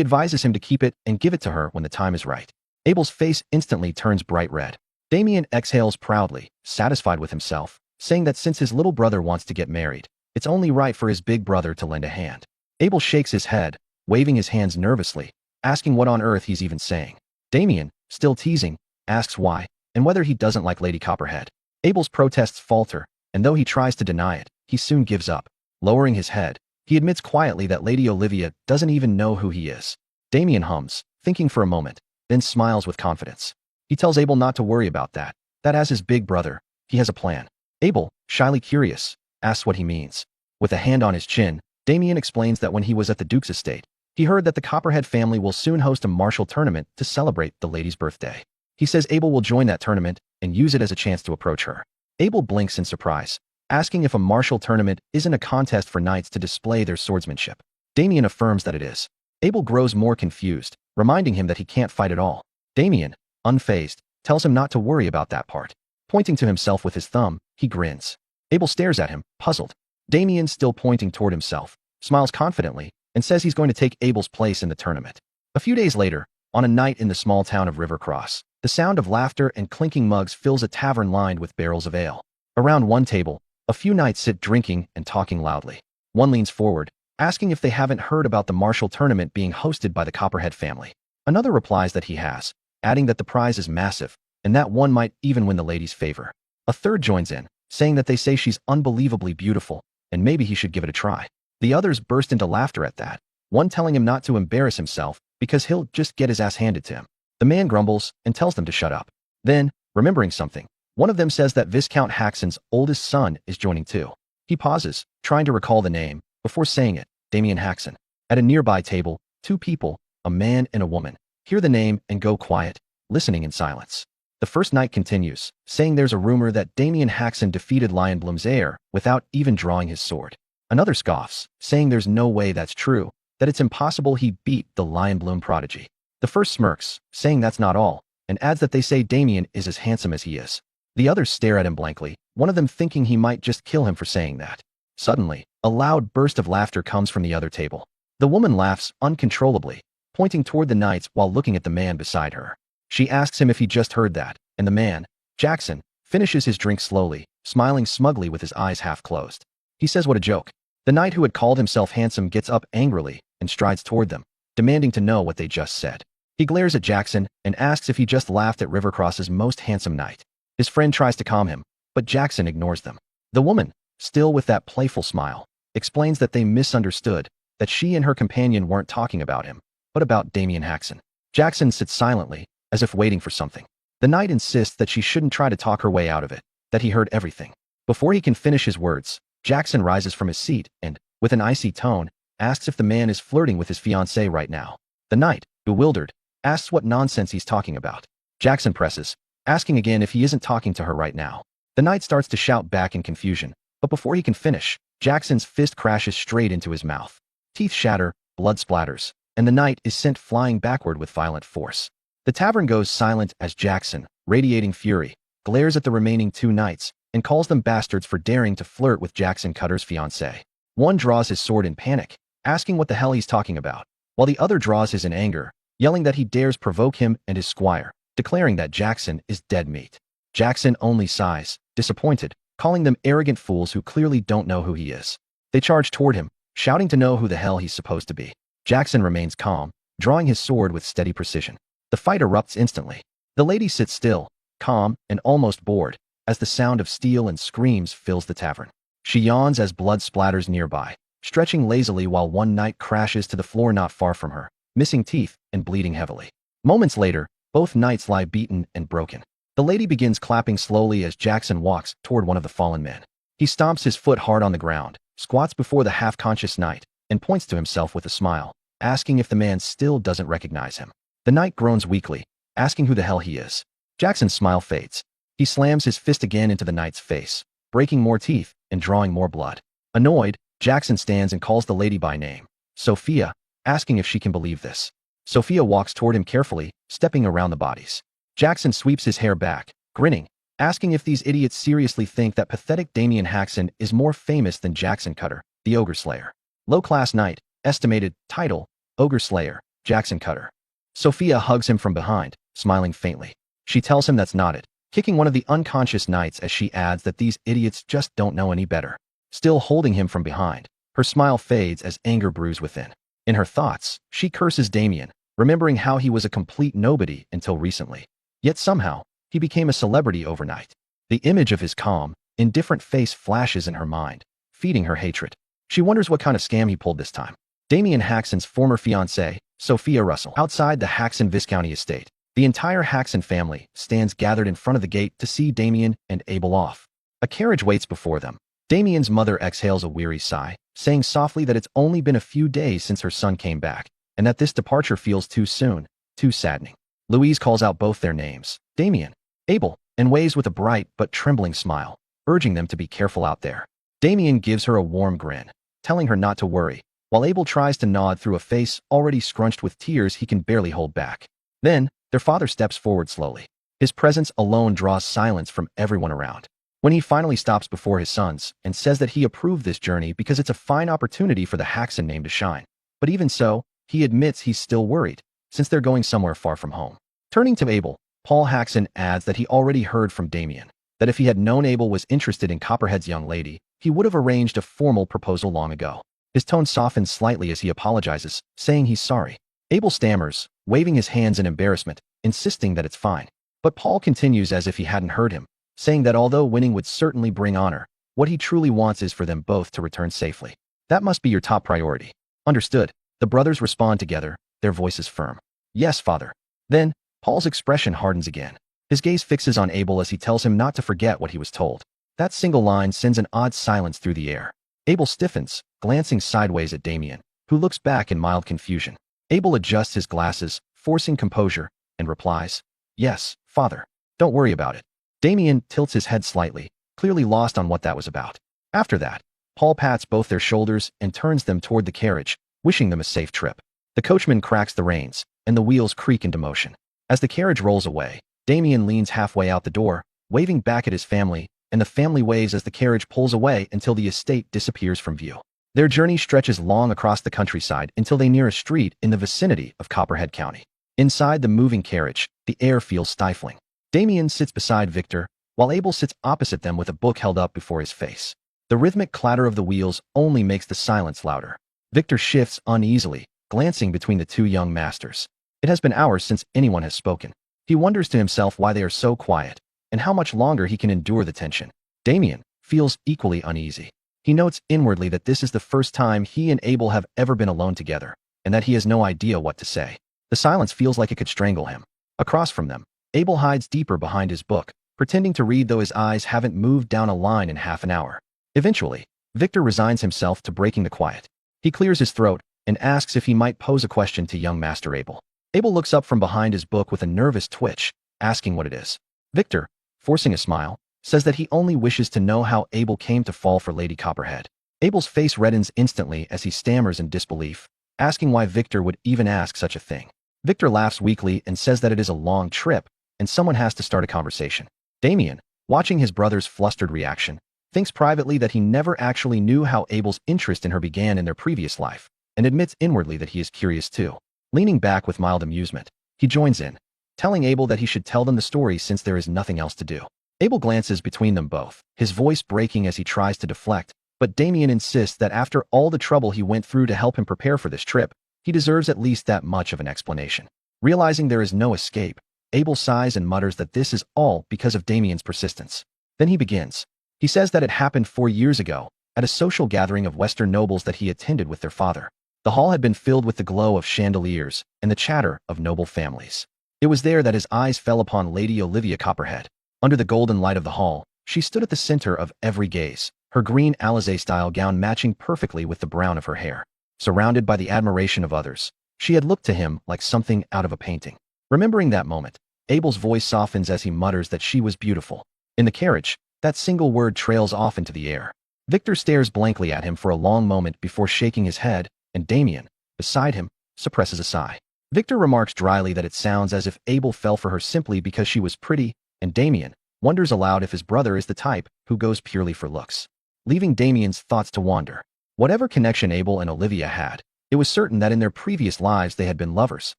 Speaker 2: advises him to keep it and give it to her when the time is right. Abel's face instantly turns bright red. Damien exhales proudly, satisfied with himself, saying that since his little brother wants to get married, it's only right for his big brother to lend a hand. Abel shakes his head, waving his hands nervously, asking what on earth he's even saying. Damien, still teasing, asks why, and whether he doesn't like Lady Copperhead. Abel's protests falter, and though he tries to deny it, he soon gives up. Lowering his head, he admits quietly that Lady Olivia doesn't even know who he is. Damien hums, thinking for a moment, then smiles with confidence. He tells Abel not to worry about that as his big brother, he has a plan. Abel, shyly curious, asks what he means. With a hand on his chin, Damien explains that when he was at the Duke's estate, he heard that the Copperhead family will soon host a martial tournament to celebrate the lady's birthday. He says Abel will join that tournament and use it as a chance to approach her. Abel blinks in surprise, asking if a martial tournament isn't a contest for knights to display their swordsmanship. Damien affirms that it is. Abel grows more confused, reminding him that he can't fight at all. Damien, unfazed, tells him not to worry about that part. Pointing to himself with his thumb, he grins. Abel stares at him, puzzled. Damien, still pointing toward himself, smiles confidently and says he's going to take Abel's place in the tournament. A few days later, on a night in the small town of Rivercross, the sound of laughter and clinking mugs fills a tavern lined with barrels of ale. Around one table, a few knights sit drinking and talking loudly. One leans forward, asking if they haven't heard about the martial tournament being hosted by the Copperhead family. Another replies that he has, adding that the prize is massive, and that one might even win the lady's favor. A third joins in, saying that they say she's unbelievably beautiful, and maybe he should give it a try. The others burst into laughter at that, one telling him not to embarrass himself because he'll just get his ass handed to him. The man grumbles and tells them to shut up. Then, remembering something, one of them says that Viscount Haxon's oldest son is joining too. He pauses, trying to recall the name, before saying it, Damien Haxon. At a nearby table, two people, a man and a woman, hear the name and go quiet, listening in silence. The first knight continues, saying there's a rumor that Damien Haxon defeated Lionbloom's heir without even drawing his sword. Another scoffs, saying there's no way that's true, that it's impossible he beat the Lionbloom prodigy. The first smirks, saying that's not all, and adds that they say Damien is as handsome as he is. The others stare at him blankly, one of them thinking he might just kill him for saying that. Suddenly, a loud burst of laughter comes from the other table. The woman laughs uncontrollably, pointing toward the knights while looking at the man beside her. She asks him if he just heard that, and the man, Jackson, finishes his drink slowly, smiling smugly with his eyes half closed. He says what a joke. The knight who had called himself handsome gets up angrily and strides toward them, demanding to know what they just said. He glares at Jackson and asks if he just laughed at Rivercross's most handsome knight. His friend tries to calm him, but Jackson ignores them. The woman, still with that playful smile, explains that they misunderstood, that she and her companion weren't talking about him, but about Damien Haxon. Jackson sits silently, as if waiting for something. The knight insists that she shouldn't try to talk her way out of it, that he heard everything. Before he can finish his words, Jackson rises from his seat and, with an icy tone, asks if the man is flirting with his fiancée right now. The knight, bewildered, asks what nonsense he's talking about. Jackson presses, asking again if he isn't talking to her right now. The knight starts to shout back in confusion, but before he can finish, Jackson's fist crashes straight into his mouth. Teeth shatter, blood splatters, and the knight is sent flying backward with violent force. The tavern goes silent as Jackson, radiating fury, glares at the remaining two knights and calls them bastards for daring to flirt with Jackson Cutter's fiancée. One draws his sword in panic, asking what the hell he's talking about, while the other draws his in anger, yelling that he dares provoke him and his squire, declaring that Jackson is dead meat. Jackson only sighs, disappointed, calling them arrogant fools who clearly don't know who he is. They charge toward him, shouting to know who the hell he's supposed to be. Jackson remains calm, drawing his sword with steady precision. The fight erupts instantly. The lady sits still, calm, and almost bored, as the sound of steel and screams fills the tavern. She yawns as blood splatters nearby, stretching lazily while one knight crashes to the floor not far from her, missing teeth and bleeding heavily. Moments later, both knights lie beaten and broken. The lady begins clapping slowly as Jackson walks toward one of the fallen men. He stomps his foot hard on the ground, squats before the half-conscious knight, and points to himself with a smile, asking if the man still doesn't recognize him. The knight groans weakly, asking who the hell he is. Jackson's smile fades. He slams his fist again into the knight's face, breaking more teeth and drawing more blood. Annoyed, Jackson stands and calls the lady by name, Sophia, asking if she can believe this. Sophia walks toward him carefully, stepping around the bodies. Jackson sweeps his hair back, grinning, asking if these idiots seriously think that pathetic Damien Haxon is more famous than Jackson Cutter, the Ogre Slayer. Low-class knight, estimated, title, Ogre Slayer, Jackson Cutter. Sophia hugs him from behind, smiling faintly. She tells him that's not it, kicking one of the unconscious knights as she adds that these idiots just don't know any better. Still holding him from behind, her smile fades as anger brews within. In her thoughts, she curses Damien, remembering how he was a complete nobody until recently. Yet somehow, he became a celebrity overnight. The image of his calm, indifferent face flashes in her mind, feeding her hatred. She wonders what kind of scam he pulled this time. Damien Haxon's former fiancée, Sophia Russell. Outside the Haxon Viscounty estate, the entire Haxon family stands gathered in front of the gate to see Damien and Abel off. A carriage waits before them. Damien's mother exhales a weary sigh, saying softly that it's only been a few days since her son came back, and that this departure feels too soon, too saddening. Louise calls out both their names, Damien, Abel, and waves with a bright but trembling smile, urging them to be careful out there. Damien gives her a warm grin, telling her not to worry, while Abel tries to nod through a face already scrunched with tears he can barely hold back. Then, their father steps forward slowly. His presence alone draws silence from everyone around. When he finally stops before his sons and says that he approved this journey because it's a fine opportunity for the Haxon name to shine. But even so, he admits he's still worried, since they're going somewhere far from home. Turning to Abel, Paul Haxon adds that he already heard from Damien, that if he had known Abel was interested in Copperhead's young lady, he would have arranged a formal proposal long ago. His tone softens slightly as he apologizes, saying he's sorry. Abel stammers, waving his hands in embarrassment, insisting that it's fine. But Paul continues as if he hadn't heard him, saying that although winning would certainly bring honor, what he truly wants is for them both to return safely. That must be your top priority. Understood. The brothers respond together, their voices firm. Yes, father. Then, Paul's expression hardens again. His gaze fixes on Abel as he tells him not to forget what he was told. That single line sends an odd silence through the air. Abel stiffens, glancing sideways at Damien, who looks back in mild confusion. Abel adjusts his glasses, forcing composure, and replies, "Yes, father. Don't worry about it." Damien tilts his head slightly, clearly lost on what that was about. After that, Paul pats both their shoulders and turns them toward the carriage, wishing them a safe trip. The coachman cracks the reins, and the wheels creak into motion. As the carriage rolls away, Damien leans halfway out the door, waving back at his family, and the family waves as the carriage pulls away until the estate disappears from view. Their journey stretches long across the countryside until they near a street in the vicinity of Copperhead County. Inside the moving carriage, the air feels stifling. Damien sits beside Victor, while Abel sits opposite them with a book held up before his face. The rhythmic clatter of the wheels only makes the silence louder. Victor shifts uneasily, glancing between the two young masters. It has been hours since anyone has spoken. He wonders to himself why they are so quiet, and how much longer he can endure the tension. Damien feels equally uneasy. He notes inwardly that this is the first time he and Abel have ever been alone together, and that he has no idea what to say. The silence feels like it could strangle him. Across from them, Abel hides deeper behind his book, pretending to read though his eyes haven't moved down a line in half an hour. Eventually, Victor resigns himself to breaking the quiet. He clears his throat and asks if he might pose a question to young Master Abel. Abel looks up from behind his book with a nervous twitch, asking what it is. Victor, forcing a smile, says that he only wishes to know how Abel came to fall for Lady Copperhead. Abel's face reddens instantly as he stammers in disbelief, asking why Victor would even ask such a thing. Victor laughs weakly and says that it is a long trip, and someone has to start a conversation. Damien, watching his brother's flustered reaction, thinks privately that he never actually knew how Abel's interest in her began in their previous life, and admits inwardly that he is curious too. Leaning back with mild amusement, he joins in, telling Abel that he should tell them the story since there is nothing else to do. Abel glances between them both, his voice breaking as he tries to deflect, but Damien insists that after all the trouble he went through to help him prepare for this trip, he deserves at least that much of an explanation. Realizing there is no escape, Abel sighs and mutters that this is all because of Damien's persistence. Then he begins. He says that it happened 4 years ago, at a social gathering of Western nobles that he attended with their father. The hall had been filled with the glow of chandeliers and the chatter of noble families. It was there that his eyes fell upon Lady Olivia Copperhead. Under the golden light of the hall, she stood at the center of every gaze, her green Alizé-style gown matching perfectly with the brown of her hair. Surrounded by the admiration of others, she had looked to him like something out of a painting. Remembering that moment, Abel's voice softens as he mutters that she was beautiful. In the carriage, that single word trails off into the air. Victor stares blankly at him for a long moment before shaking his head, and Damien, beside him, suppresses a sigh. Victor remarks dryly that it sounds as if Abel fell for her simply because she was pretty, and Damien wonders aloud if his brother is the type who goes purely for looks. Leaving Damien's thoughts to wander. Whatever connection Abel and Olivia had, it was certain that in their previous lives they had been lovers.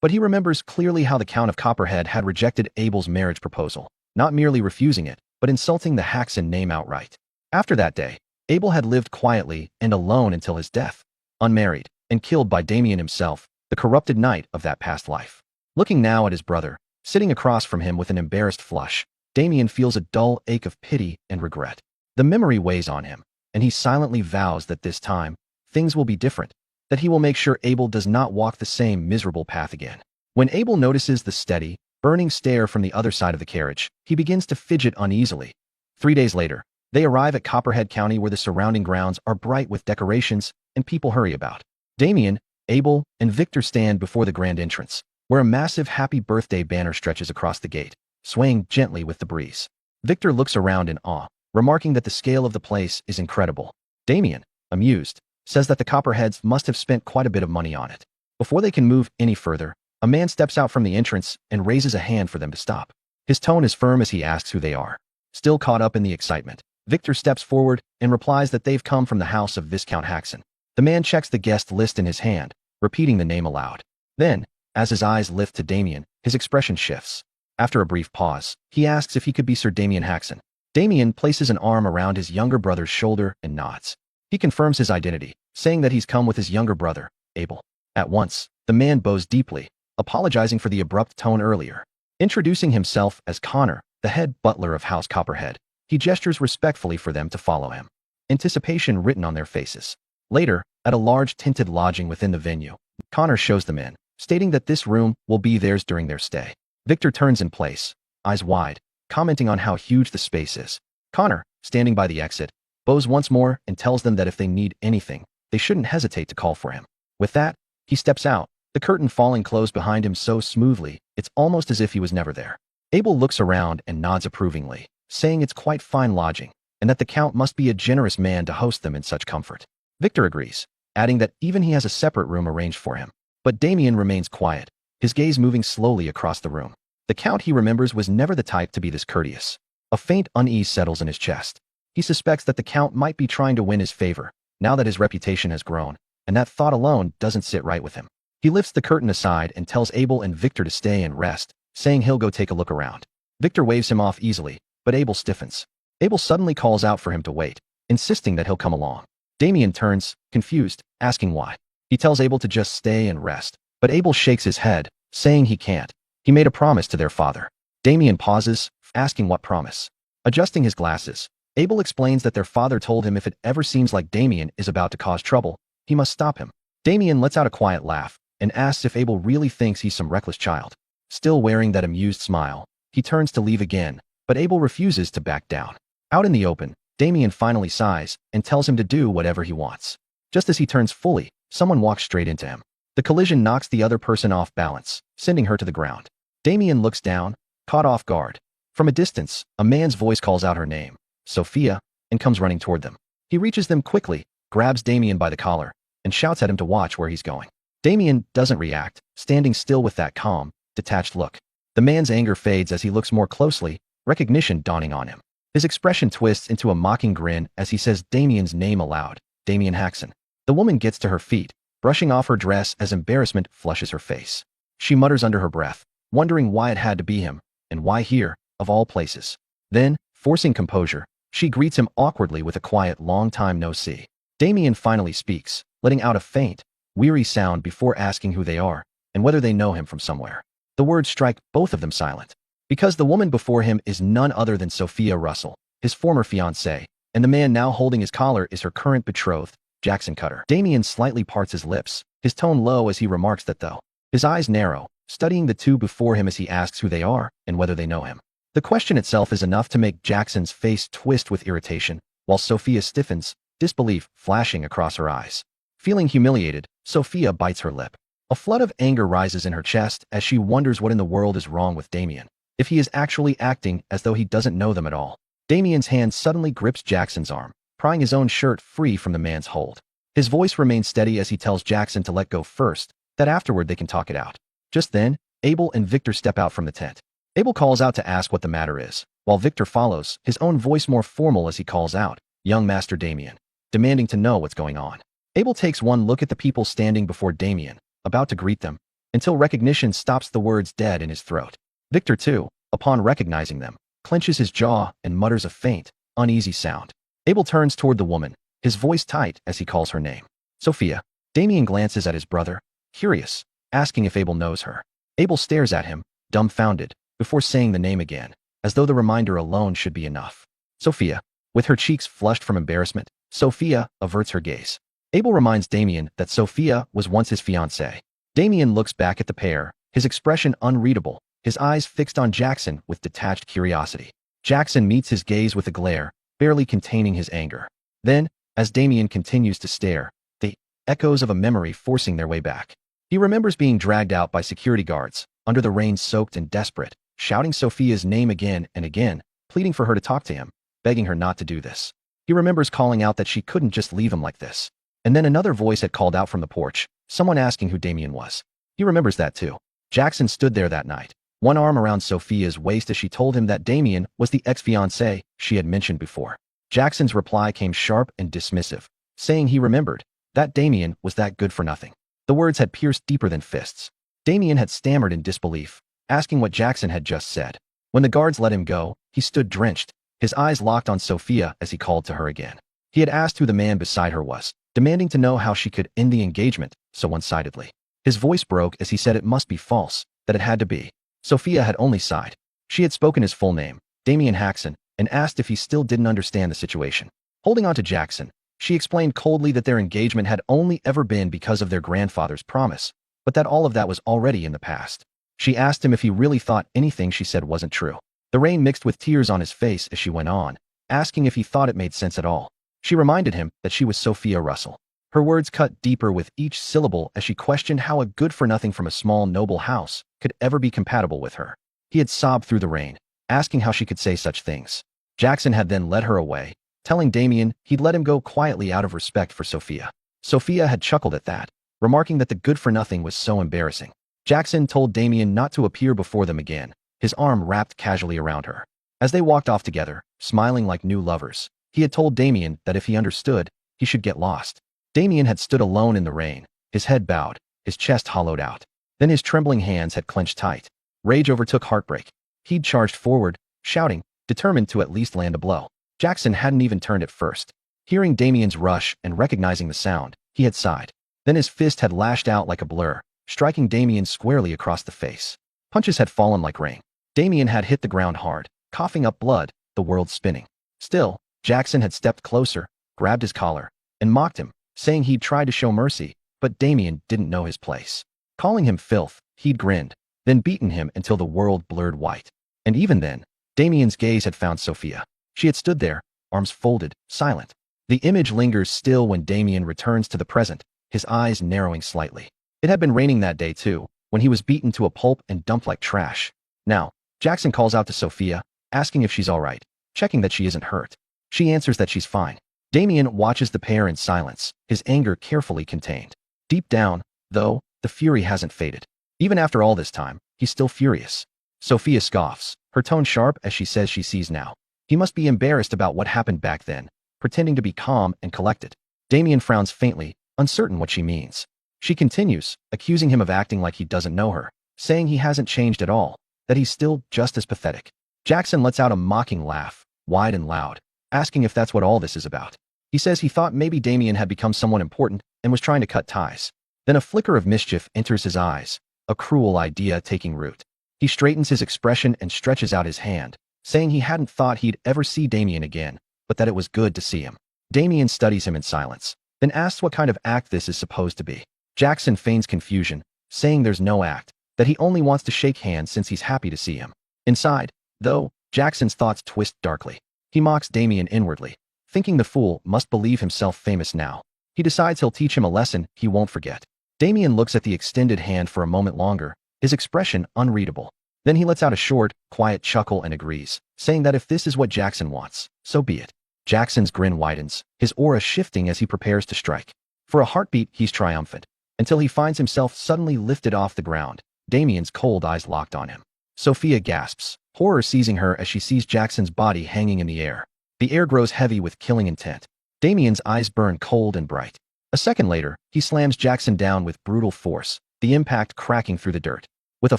Speaker 2: But he remembers clearly how the Count of Copperhead had rejected Abel's marriage proposal, not merely refusing it, but insulting the Haxan name outright. After that day, Abel had lived quietly and alone until his death, unmarried, and killed by Damien himself, the corrupted knight of that past life. Looking now at his brother, sitting across from him with an embarrassed flush, Damien feels a dull ache of pity and regret. The memory weighs on him, and he silently vows that this time, things will be different, that he will make sure Abel does not walk the same miserable path again. When Abel notices the steady, burning stare from the other side of the carriage, he begins to fidget uneasily. 3 days later, they arrive at Copperhead County where the surrounding grounds are bright with decorations and people hurry about. Damien, Abel, and Victor stand before the grand entrance, where a massive happy birthday banner stretches across the gate, swaying gently with the breeze. Victor looks around in awe, remarking that the scale of the place is incredible. Damien, amused, says that the Copperheads must have spent quite a bit of money on it. Before they can move any further, a man steps out from the entrance and raises a hand for them to stop. His tone is firm as he asks who they are. Still caught up in the excitement, Victor steps forward and replies that they've come from the house of Viscount Haxan. The man checks the guest list in his hand, repeating the name aloud. Then, as his eyes lift to Damien, his expression shifts. After a brief pause, he asks if he could be Sir Damien Haxan. Damien places an arm around his younger brother's shoulder and nods. He confirms his identity, saying that he's come with his younger brother, Abel. At once, the man bows deeply, apologizing for the abrupt tone earlier. Introducing himself as Connor, the head butler of House Copperhead, he gestures respectfully for them to follow him. Anticipation written on their faces. Later, at a large tinted lodging within the venue, Connor shows them in, stating that this room will be theirs during their stay. Victor turns in place, eyes wide, commenting on how huge the space is. Connor, standing by the exit, bows once more and tells them that if they need anything, they shouldn't hesitate to call for him. With that, he steps out, the curtain falling closed behind him so smoothly, it's almost as if he was never there. Abel looks around and nods approvingly, saying it's quite fine lodging, and that the Count must be a generous man to host them in such comfort. Victor agrees, adding that even he has a separate room arranged for him. But Damien remains quiet, his gaze moving slowly across the room. The Count, he remembers, was never the type to be this courteous. A faint unease settles in his chest. He suspects that the Count might be trying to win his favor, now that his reputation has grown, and that thought alone doesn't sit right with him. He lifts the curtain aside and tells Abel and Victor to stay and rest, saying he'll go take a look around. Victor waves him off easily, but Abel stiffens. Abel suddenly calls out for him to wait, insisting that he'll come along. Damien turns, confused, asking why. He tells Abel to just stay and rest, but Abel shakes his head, saying he can't. He made a promise to their father. Damien pauses, asking what promise. Adjusting his glasses, Abel explains that their father told him if it ever seems like Damien is about to cause trouble, he must stop him. Damien lets out a quiet laugh and asks if Abel really thinks he's some reckless child. Still wearing that amused smile, he turns to leave again, but Abel refuses to back down. Out in the open, Damien finally sighs and tells him to do whatever he wants. Just as he turns fully, someone walks straight into him. The collision knocks the other person off balance, sending her to the ground. Damien looks down, caught off guard. From a distance, a man's voice calls out her name, Sophia, and comes running toward them. He reaches them quickly, grabs Damien by the collar, and shouts at him to watch where he's going. Damien doesn't react, standing still with that calm, detached look. The man's anger fades as he looks more closely, recognition dawning on him. His expression twists into a mocking grin as he says Damien's name aloud, Damien Haxon. The woman gets to her feet, brushing off her dress as embarrassment flushes her face. She mutters under her breath, wondering why it had to be him, and why here, of all places. Then, forcing composure, she greets him awkwardly with a quiet long time no see. Damien finally speaks, letting out a faint, weary sound before asking who they are, and whether they know him from somewhere. The words strike both of them silent. Because the woman before him is none other than Sophia Russell, his former fiancée, and the man now holding his collar is her current betrothed, Jackson Cutter. Damien slightly parts his lips, his tone low as he remarks that though. His eyes narrow, studying the two before him as he asks who they are and whether they know him. The question itself is enough to make Jackson's face twist with irritation, while Sophia stiffens, disbelief flashing across her eyes. Feeling humiliated, Sophia bites her lip. A flood of anger rises in her chest as she wonders what in the world is wrong with Damien. If he is actually acting as though he doesn't know them at all. Damien's hand suddenly grips Jackson's arm, prying his own shirt free from the man's hold. His voice remains steady as he tells Jackson to let go first, that afterward they can talk it out. Just then, Abel and Victor step out from the tent. Abel calls out to ask what the matter is, while Victor follows, his own voice more formal as he calls out, young Master Damien, demanding to know what's going on. Abel takes one look at the people standing before Damien, about to greet them, until recognition stops the words dead in his throat. Victor, too, upon recognizing them, clenches his jaw and mutters a faint, uneasy sound. Abel turns toward the woman, his voice tight as he calls her name. Sophia. Damien glances at his brother, curious, asking if Abel knows her. Abel stares at him, dumbfounded, before saying the name again, as though the reminder alone should be enough. Sophia. With her cheeks flushed from embarrassment, Sophia averts her gaze. Abel reminds Damien that Sophia was once his fiancée. Damien looks back at the pair, his expression unreadable, his eyes fixed on Jackson with detached curiosity. Jackson meets his gaze with a glare, barely containing his anger. Then, as Damien continues to stare, the echoes of a memory forcing their way back. He remembers being dragged out by security guards, under the rain soaked and desperate, shouting Sophia's name again and again, pleading for her to talk to him, begging her not to do this. He remembers calling out that she couldn't just leave him like this. And then another voice had called out from the porch, someone asking who Damien was. He remembers that too. Jackson stood there that night, one arm around Sophia's waist as she told him that Damien was the ex-fiancé she had mentioned before. Jackson's reply came sharp and dismissive, saying he remembered that Damien was that good for nothing. The words had pierced deeper than fists. Damien had stammered in disbelief, asking what Jackson had just said. When the guards let him go, he stood drenched, his eyes locked on Sophia as he called to her again. He had asked who the man beside her was, demanding to know how she could end the engagement so one-sidedly. His voice broke as he said it must be false, that it had to be. Sophia had only sighed. She had spoken his full name, Damien Haxon, and asked if he still didn't understand the situation. Holding on to Jackson, she explained coldly that their engagement had only ever been because of their grandfather's promise, but that all of that was already in the past. She asked him if he really thought anything she said wasn't true. The rain mixed with tears on his face as she went on, asking if he thought it made sense at all. She reminded him that she was Sophia Russell. Her words cut deeper with each syllable as she questioned how a good-for-nothing from a small noble house could ever be compatible with her. He had sobbed through the rain, asking how she could say such things. Jackson had then led her away, telling Damien he'd let him go quietly out of respect for Sophia. Sophia had chuckled at that, remarking that the good-for-nothing was so embarrassing. Jackson told Damien not to appear before them again, his arm wrapped casually around her. As they walked off together, smiling like new lovers, he had told Damien that if he understood, he should get lost. Damien had stood alone in the rain, his head bowed, his chest hollowed out. Then his trembling hands had clenched tight. Rage overtook heartbreak. He'd charged forward, shouting, determined to at least land a blow. Jackson hadn't even turned at first. Hearing Damien's rush and recognizing the sound, he had sighed. Then his fist had lashed out like a blur, striking Damien squarely across the face. Punches had fallen like rain. Damien had hit the ground hard, coughing up blood, the world spinning. Still, Jackson had stepped closer, grabbed his collar, and mocked him, saying he'd tried to show mercy, but Damien didn't know his place. Calling him filth, he'd grinned, then beaten him until the world blurred white. And even then, Damien's gaze had found Sophia. She had stood there, arms folded, silent. The image lingers still when Damien returns to the present, his eyes narrowing slightly. It had been raining that day too, when he was beaten to a pulp and dumped like trash. Now, Jackson calls out to Sophia, asking if she's all right, checking that she isn't hurt. She answers that she's fine. Damien watches the pair in silence, his anger carefully contained. Deep down, though, the fury hasn't faded. Even after all this time, he's still furious. Sophia scoffs, her tone sharp as she says she sees now. He must be embarrassed about what happened back then, pretending to be calm and collected. Damien frowns faintly, uncertain what she means. She continues, accusing him of acting like he doesn't know her, saying he hasn't changed at all, that he's still just as pathetic. Jackson lets out a mocking laugh, wide and loud, asking if that's what all this is about. He says he thought maybe Damien had become someone important and was trying to cut ties. Then a flicker of mischief enters his eyes, a cruel idea taking root. He straightens his expression and stretches out his hand, saying he hadn't thought he'd ever see Damien again, but that it was good to see him. Damien studies him in silence, then asks what kind of act this is supposed to be. Jackson feigns confusion, saying there's no act, that he only wants to shake hands since he's happy to see him. Inside, though, Jackson's thoughts twist darkly. He mocks Damien inwardly, thinking the fool must believe himself famous now. He decides he'll teach him a lesson he won't forget. Damien looks at the extended hand for a moment longer, his expression unreadable. Then he lets out a short, quiet chuckle and agrees, saying that if this is what Jackson wants, so be it. Jackson's grin widens, his aura shifting as he prepares to strike. For a heartbeat, he's triumphant, until he finds himself suddenly lifted off the ground, Damien's cold eyes locked on him. Sophia gasps, horror seizing her as she sees Jackson's body hanging in the air. The air grows heavy with killing intent. Damien's eyes burn cold and bright. A second later, he slams Jackson down with brutal force, the impact cracking through the dirt. With a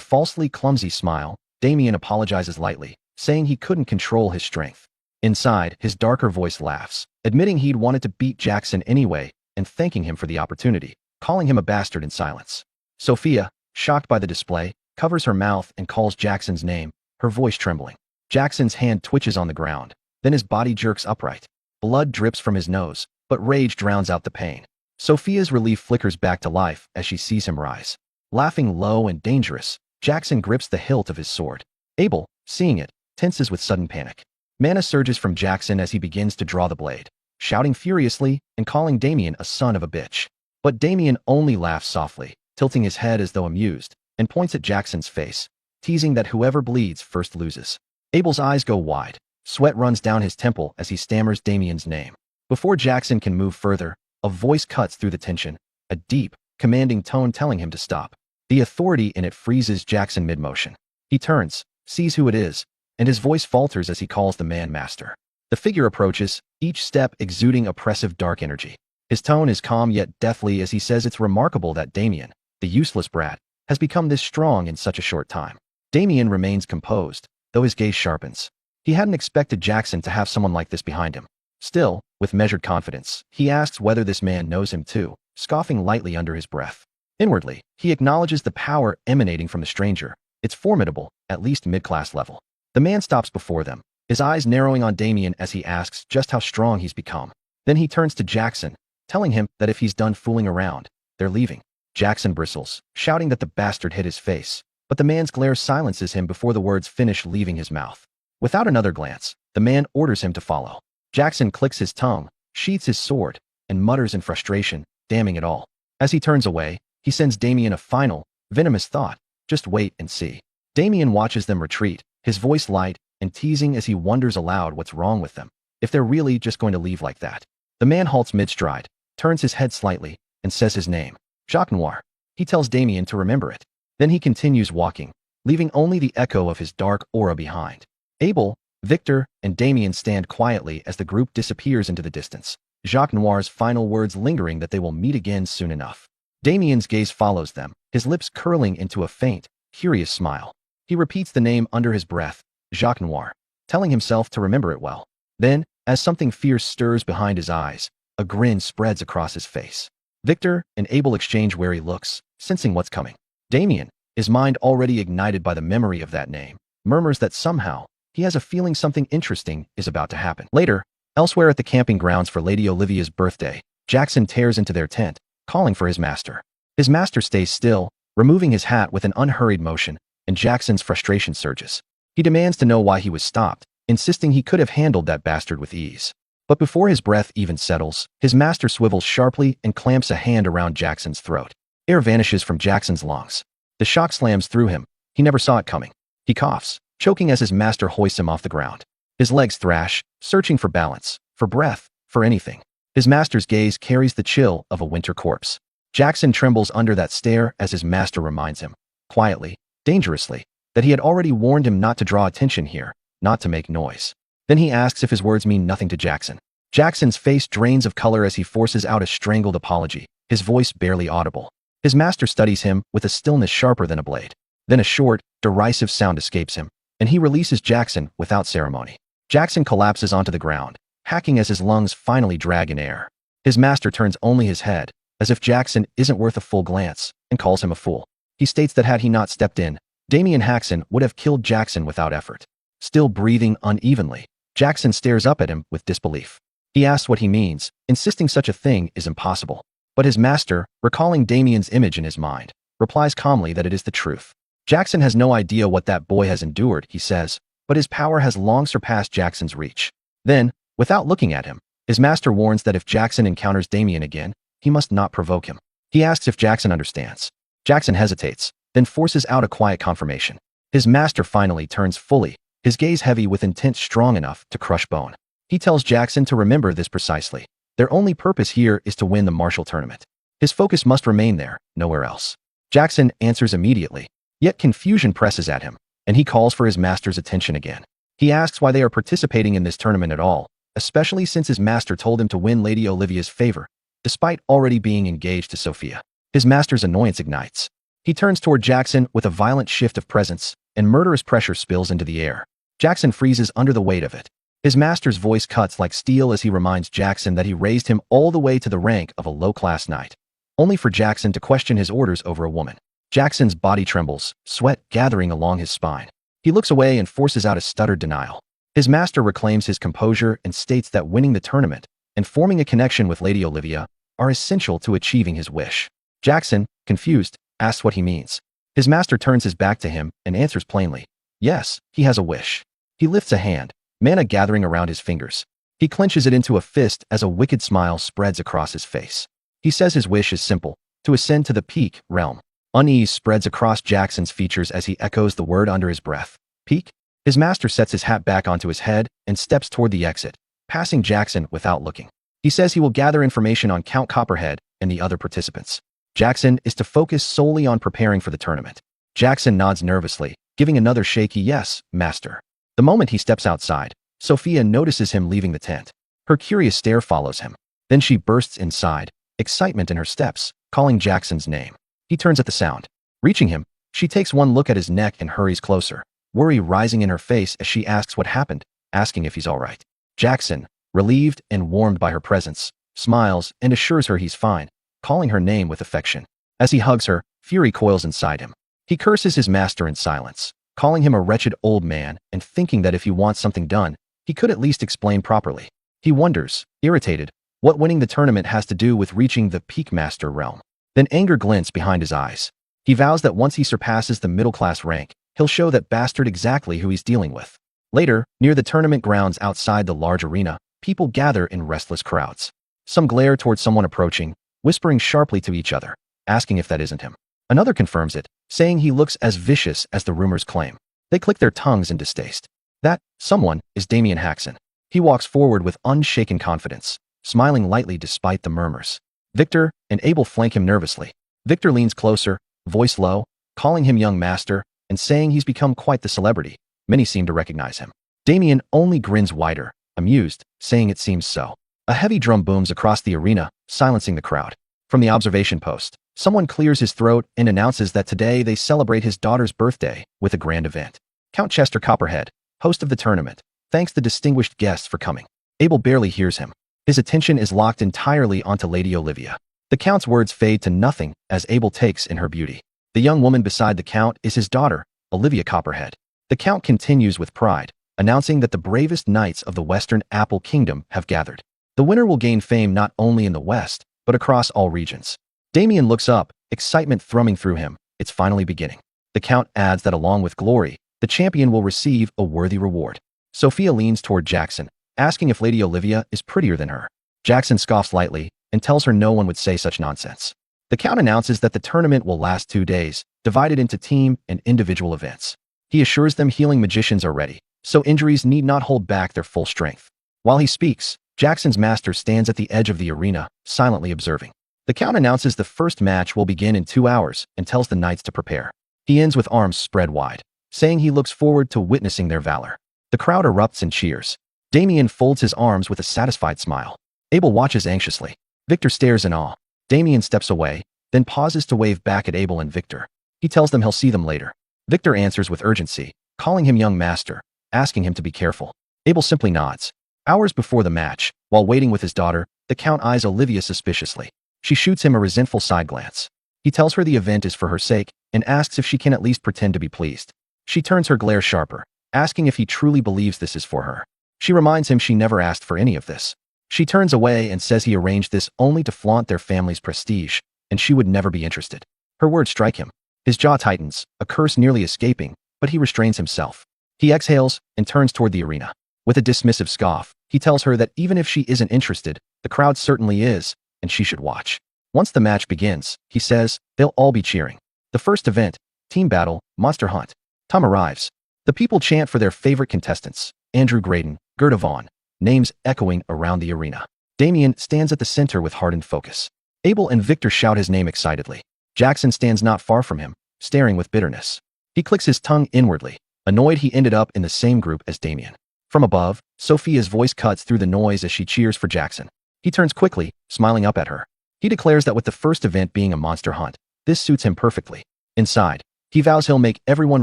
Speaker 2: falsely clumsy smile, Damien apologizes lightly, saying he couldn't control his strength. Inside, his darker voice laughs, admitting he'd wanted to beat Jackson anyway and thanking him for the opportunity, calling him a bastard in silence. Sophia, shocked by the display, covers her mouth and calls Jackson's name, her voice trembling. Jackson's hand twitches on the ground, then his body jerks upright. Blood drips from his nose, but rage drowns out the pain. Sophia's relief flickers back to life as she sees him rise. Laughing low and dangerous, Jackson grips the hilt of his sword. Abel, seeing it, tenses with sudden panic. Mana surges from Jackson as he begins to draw the blade, shouting furiously and calling Damien a son of a bitch. But Damien only laughs softly, tilting his head as though amused, and points at Jackson's face, teasing that whoever bleeds first loses. Abel's eyes go wide. Sweat runs down his temple as he stammers Damien's name. Before Jackson can move further, a voice cuts through the tension, a deep, commanding tone telling him to stop. The authority in it freezes Jackson mid-motion. He turns, sees who it is, and his voice falters as he calls the man master. The figure approaches, each step exuding oppressive dark energy. His tone is calm yet deathly as he says it's remarkable that Damien, the useless brat, has become this strong in such a short time. Damien remains composed, though his gaze sharpens. He hadn't expected Jackson to have someone like this behind him. Still, with measured confidence, he asks whether this man knows him too, scoffing lightly under his breath. Inwardly, he acknowledges the power emanating from the stranger. It's formidable, at least mid-class level. The man stops before them, his eyes narrowing on Damien as he asks just how strong he's become. Then he turns to Jackson, telling him that if he's done fooling around, they're leaving. Jackson bristles, shouting that the bastard hit his face, but the man's glare silences him before the words finish leaving his mouth. Without another glance, the man orders him to follow. Jackson clicks his tongue, sheaths his sword, and mutters in frustration, damning it all. As he turns away, he sends Damien a final, venomous thought, just wait and see. Damien watches them retreat, his voice light and teasing as he wonders aloud what's wrong with them, if they're really just going to leave like that. The man halts mid-stride, turns his head slightly, and says his name, Jacques Noir. He tells Damien to remember it. Then he continues walking, leaving only the echo of his dark aura behind. Abel, Victor, and Damien stand quietly as the group disappears into the distance, Jacques Noir's final words lingering that they will meet again soon enough. Damien's gaze follows them, his lips curling into a faint, curious smile. He repeats the name under his breath, Jacques Noir, telling himself to remember it well. Then, as something fierce stirs behind his eyes, a grin spreads across his face. Victor and Abel exchange wary looks, sensing what's coming. Damien, his mind already ignited by the memory of that name, murmurs that somehow, he has a feeling something interesting is about to happen. Later, elsewhere at the camping grounds for Lady Olivia's birthday, Jackson tears into their tent, calling for his master. His master stays still, removing his hat with an unhurried motion, and Jackson's frustration surges. He demands to know why he was stopped, insisting he could have handled that bastard with ease. But before his breath even settles, his master swivels sharply and clamps a hand around Jackson's throat. Air vanishes from Jackson's lungs. The shock slams through him. He never saw it coming. He coughs, choking as his master hoists him off the ground. His legs thrash, searching for balance, for breath, for anything. His master's gaze carries the chill of a winter corpse. Jackson trembles under that stare as his master reminds him, quietly, dangerously, that he had already warned him not to draw attention here, not to make noise. Then he asks if his words mean nothing to Jackson. Jackson's face drains of color as he forces out a strangled apology, his voice barely audible. His master studies him with a stillness sharper than a blade. Then a short, derisive sound escapes him, and he releases Jackson without ceremony. Jackson collapses onto the ground, hacking as his lungs finally drag in air. His master turns only his head, as if Jackson isn't worth a full glance, and calls him a fool. He states that had he not stepped in, Damian Haxon would have killed Jackson without effort. Still breathing unevenly, Jackson stares up at him with disbelief. He asks what he means, insisting such a thing is impossible. But his master, recalling Damian's image in his mind, replies calmly that it is the truth. Jackson has no idea what that boy has endured, he says, but his power has long surpassed Jackson's reach. Then, without looking at him, his master warns that if Jackson encounters Damian again, he must not provoke him. He asks if Jackson understands. Jackson hesitates, then forces out a quiet confirmation. His master finally turns fully, his gaze heavy with intent strong enough to crush bone. He tells Jackson to remember this precisely. Their only purpose here is to win the martial tournament. His focus must remain there, nowhere else. Jackson answers immediately, yet confusion presses at him, and he calls for his master's attention again. He asks why they are participating in this tournament at all, especially since his master told him to win Lady Olivia's favor, despite already being engaged to Sophia. His master's annoyance ignites. He turns toward Jackson with a violent shift of presence, and murderous pressure spills into the air. Jackson freezes under the weight of it. His master's voice cuts like steel as he reminds Jackson that he raised him all the way to the rank of a low-class knight, only for Jackson to question his orders over a woman. Jackson's body trembles, sweat gathering along his spine. He looks away and forces out a stuttered denial. His master reclaims his composure and states that winning the tournament and forming a connection with Lady Olivia are essential to achieving his wish. Jackson, confused, asks what he means. His master turns his back to him and answers plainly. Yes, he has a wish. He lifts a hand, mana gathering around his fingers. He clenches it into a fist as a wicked smile spreads across his face. He says his wish is simple, to ascend to the peak realm. Unease spreads across Jackson's features as he echoes the word under his breath. Peak? His master sets his hat back onto his head and steps toward the exit, passing Jackson without looking. He says he will gather information on Count Copperhead and the other participants. Jackson is to focus solely on preparing for the tournament. Jackson nods nervously, giving another shaky yes, master. The moment he steps outside, Sophia notices him leaving the tent. Her curious stare follows him. Then she bursts inside, excitement in her steps, calling Jackson's name. He turns at the sound. Reaching him, she takes one look at his neck and hurries closer, worry rising in her face as she asks what happened, asking if he's all right. Jackson, relieved and warmed by her presence, smiles and assures her he's fine, calling her name with affection. As he hugs her, fury coils inside him. He curses his master in silence, calling him a wretched old man and thinking that if he wants something done, he could at least explain properly. He wonders, irritated, what winning the tournament has to do with reaching the peak master realm. Then anger glints behind his eyes. He vows that once he surpasses the middle-class rank, he'll show that bastard exactly who he's dealing with. Later, near the tournament grounds outside the large arena, people gather in restless crowds. Some glare towards someone approaching, whispering sharply to each other, asking if that isn't him. Another confirms it, saying he looks as vicious as the rumors claim. They click their tongues in distaste. That someone is Damian Haxon. He walks forward with unshaken confidence, smiling lightly despite the murmurs. Victor and Abel flank him nervously. Victor leans closer, voice low, calling him young master, and saying he's become quite the celebrity. Many seem to recognize him. Damian only grins wider, amused, saying it seems so. A heavy drum booms across the arena, silencing the crowd. From the observation post, someone clears his throat and announces that today they celebrate his daughter's birthday with a grand event. Count Chester Copperhead, host of the tournament, thanks the distinguished guests for coming. Abel barely hears him. His attention is locked entirely onto Lady Olivia. The Count's words fade to nothing as Abel takes in her beauty. The young woman beside the Count is his daughter, Olivia Copperhead. The Count continues with pride, announcing that the bravest knights of the Western Apple Kingdom have gathered. The winner will gain fame not only in the West, but across all regions. Damien looks up, excitement thrumming through him. It's finally beginning. The Count adds that along with glory, the champion will receive a worthy reward. Sophia leans toward Jackson, asking if Lady Olivia is prettier than her. Jackson scoffs lightly and tells her no one would say such nonsense. The Count announces that the tournament will last 2 days, divided into team and individual events. He assures them healing magicians are ready, so injuries need not hold back their full strength. While he speaks, Jackson's master stands at the edge of the arena, silently observing. The Count announces the first match will begin in 2 hours and tells the knights to prepare. He ends with arms spread wide, saying he looks forward to witnessing their valor. The crowd erupts in cheers. Damien folds his arms with a satisfied smile. Abel watches anxiously. Victor stares in awe. Damien steps away, then pauses to wave back at Abel and Victor. He tells them he'll see them later. Victor answers with urgency, calling him young master, asking him to be careful. Abel simply nods. Hours before the match, while waiting with his daughter, the Count eyes Olivia suspiciously. She shoots him a resentful side glance. He tells her the event is for her sake and asks if she can at least pretend to be pleased. She turns her glare sharper, asking if he truly believes this is for her. She reminds him she never asked for any of this. She turns away and says he arranged this only to flaunt their family's prestige, and she would never be interested. Her words strike him. His jaw tightens, a curse nearly escaping, but he restrains himself. He exhales and turns toward the arena. With a dismissive scoff, he tells her that even if she isn't interested, the crowd certainly is, and she should watch. Once the match begins, he says, they'll all be cheering. The first event, Team Battle, Monster Hunt. Time arrives. The people chant for their favorite contestants, Andrew Graydon, Gerda Vaughn, names echoing around the arena. Damien stands at the center with hardened focus. Abel and Victor shout his name excitedly. Jackson stands not far from him, staring with bitterness. He clicks his tongue inwardly, annoyed he ended up in the same group as Damien. From above, Sophia's voice cuts through the noise as she cheers for Jackson. He turns quickly, smiling up at her. He declares that with the first event being a monster hunt, this suits him perfectly. Inside, he vows he'll make everyone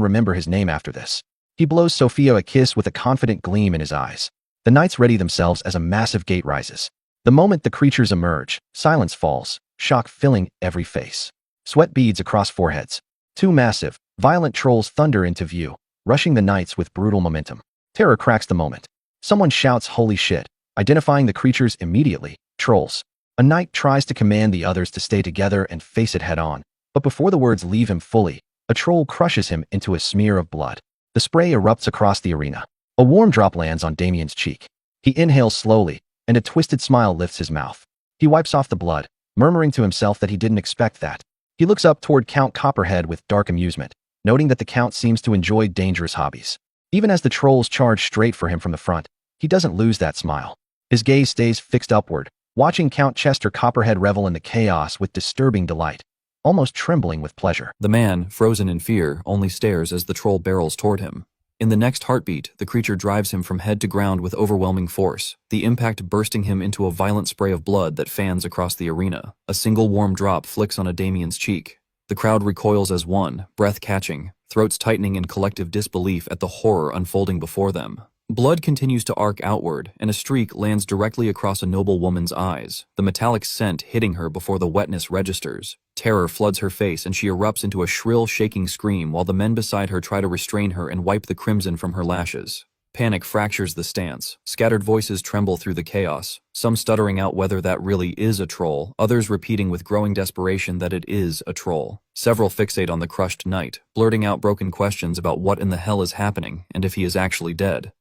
Speaker 2: remember his name after this. He blows Sophia a kiss with a confident gleam in his eyes. The knights ready themselves as a massive gate rises. The moment the creatures emerge, silence falls, shock filling every face. Sweat beads across foreheads. 2 massive, violent trolls thunder into view, rushing the knights with brutal momentum. Terror cracks the moment. Someone shouts holy shit, identifying the creatures immediately, trolls. A knight tries to command the others to stay together and face it head on, but before the words leave him fully, a troll crushes him into a smear of blood. The spray erupts across the arena. A warm drop lands on Damien's cheek. He inhales slowly, and a twisted smile lifts his mouth. He wipes off the blood, murmuring to himself that he didn't expect that. He looks up toward Count Copperhead with dark amusement, noting that the Count seems to enjoy dangerous hobbies. Even as the trolls charge straight for him from the front, he doesn't lose that smile. His gaze stays fixed upward, watching Count Chester Copperhead revel in the chaos with disturbing delight, almost trembling with pleasure.
Speaker 1: The man, frozen in fear, only stares as the troll barrels toward him. In the next heartbeat, the creature drives him from head to ground with overwhelming force, the impact bursting him into a violent spray of blood that fans across the arena. A single warm drop flicks on a Damien's cheek. The crowd recoils as one, breath catching, throats tightening in collective disbelief at the horror unfolding before them. Blood continues to arc outward, and a streak lands directly across a noble woman's eyes, the metallic scent hitting her before the wetness registers. Terror floods her face and she erupts into a shrill, shaking scream while the men beside her try to restrain her and wipe the crimson from her lashes. Panic fractures the stance. Scattered voices tremble through the chaos, some stuttering out whether that really is a troll, others repeating with growing desperation that it is a troll. Several fixate on the crushed knight, blurting out broken questions about what in the hell is happening and if he is actually dead.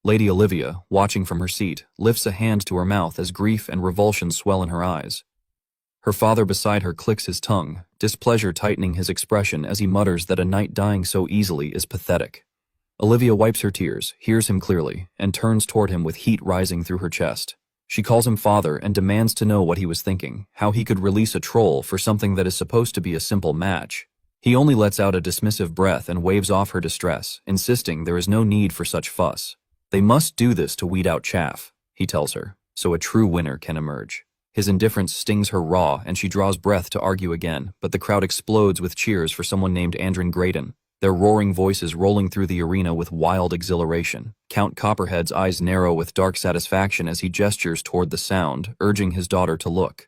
Speaker 1: Lady Olivia, watching from her seat, lifts a hand to her mouth as grief and revulsion swell in her eyes. Her father beside her clicks his tongue, displeasure tightening his expression as he mutters that a knight dying so easily is pathetic. Olivia wipes her tears, hears him clearly, and turns toward him with heat rising through her chest. She calls him father and demands to know what he was thinking, how he could release a troll for something that is supposed to be a simple match. He only lets out a dismissive breath and waves off her distress, insisting there is no need for such fuss. They must do this to weed out chaff, he tells her, so a true winner can emerge. His indifference stings her raw and she draws breath to argue again, but the crowd explodes with cheers for someone named Andrew Graydon, their roaring voices rolling through the arena with wild exhilaration. Count Copperhead's eyes narrow with dark satisfaction as he gestures toward the sound, urging his daughter to look.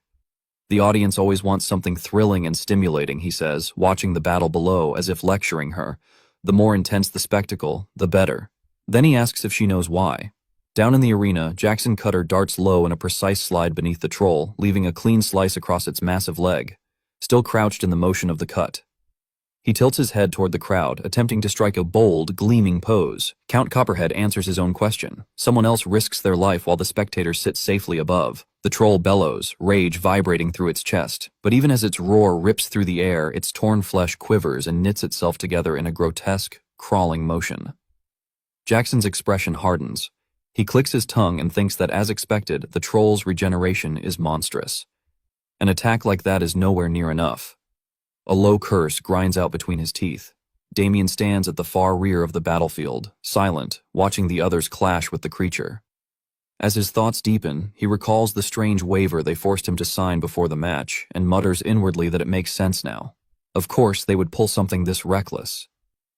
Speaker 1: The audience always wants something thrilling and stimulating, he says, watching the battle below as if lecturing her. The more intense the spectacle, the better. Then he asks if she knows why. Down in the arena, Jackson Cutter darts low in a precise slide beneath the troll, leaving a clean slice across its massive leg, still crouched in the motion of the cut. He tilts his head toward the crowd, attempting to strike a bold, gleaming pose. Count Copperhead answers his own question. Someone else risks their life while the spectators sit safely above. The troll bellows, rage vibrating through its chest. But even as its roar rips through the air, its torn flesh quivers and knits itself together in a grotesque, crawling motion. Jackson's expression hardens. He clicks his tongue and thinks that, as expected, the troll's regeneration is monstrous. An attack like that is nowhere near enough. A low curse grinds out between his teeth. Damien stands at the far rear of the battlefield, silent, watching the others clash with the creature. As his thoughts deepen, he recalls the strange waiver they forced him to sign before the match and mutters inwardly that it makes sense now. Of course, they would pull something this reckless.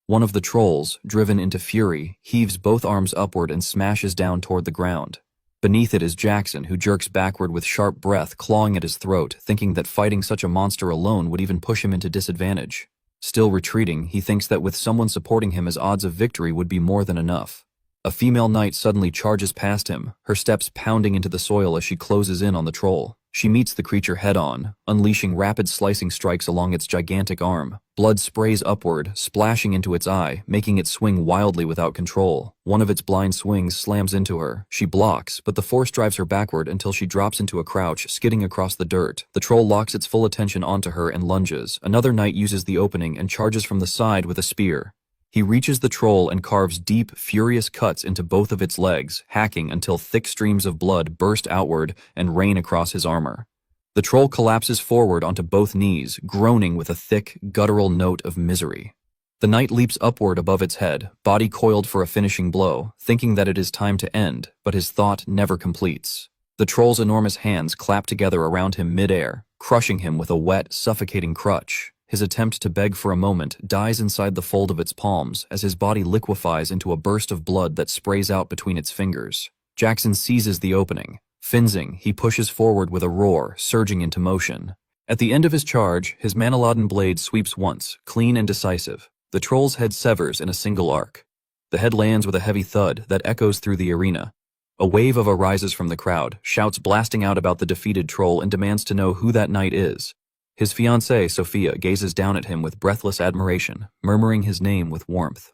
Speaker 1: One of the trolls, driven into fury, heaves both arms upward and smashes down toward the ground. Beneath it is Jackson, who jerks backward with sharp breath, clawing at his throat, thinking that fighting such a monster alone would even push him into disadvantage. Still retreating, he thinks that with someone supporting him, his odds of victory would be more than enough. A female knight suddenly charges past him, her steps pounding into the soil as she closes in on the troll. She meets the creature head-on, unleashing rapid slicing strikes along its gigantic arm. Blood sprays upward, splashing into its eye, making it swing wildly without control. One of its blind swings slams into her. She blocks, but the force drives her backward until she drops into a crouch, skidding across the dirt. The troll locks its full attention onto her and lunges. Another knight uses the opening and charges from the side with a spear. He reaches the troll and carves deep, furious cuts into both of its legs, hacking until thick streams of blood burst outward and rain across his armor. The troll collapses forward onto both knees, groaning with a thick, guttural note of misery. The knight leaps upward above its head, body coiled for a finishing blow, thinking that it is time to end, but his thought never completes. The troll's enormous hands clap together around him mid-air, crushing him with a wet, suffocating crutch. His attempt to beg for a moment dies inside the fold of its palms as his body liquefies into a burst of blood that sprays out between its fingers. Jackson seizes the opening. Finsing, he pushes forward with a roar, surging into motion. At the end of his charge, his Manaladan blade sweeps once, clean and decisive. The troll's head severs in a single arc. The head lands with a heavy thud that echoes through the arena. A wave of arises from the crowd, shouts blasting out about the defeated troll and demands to know who that knight is. His fiancée, Sophia, gazes down at him with breathless admiration, murmuring his name with warmth.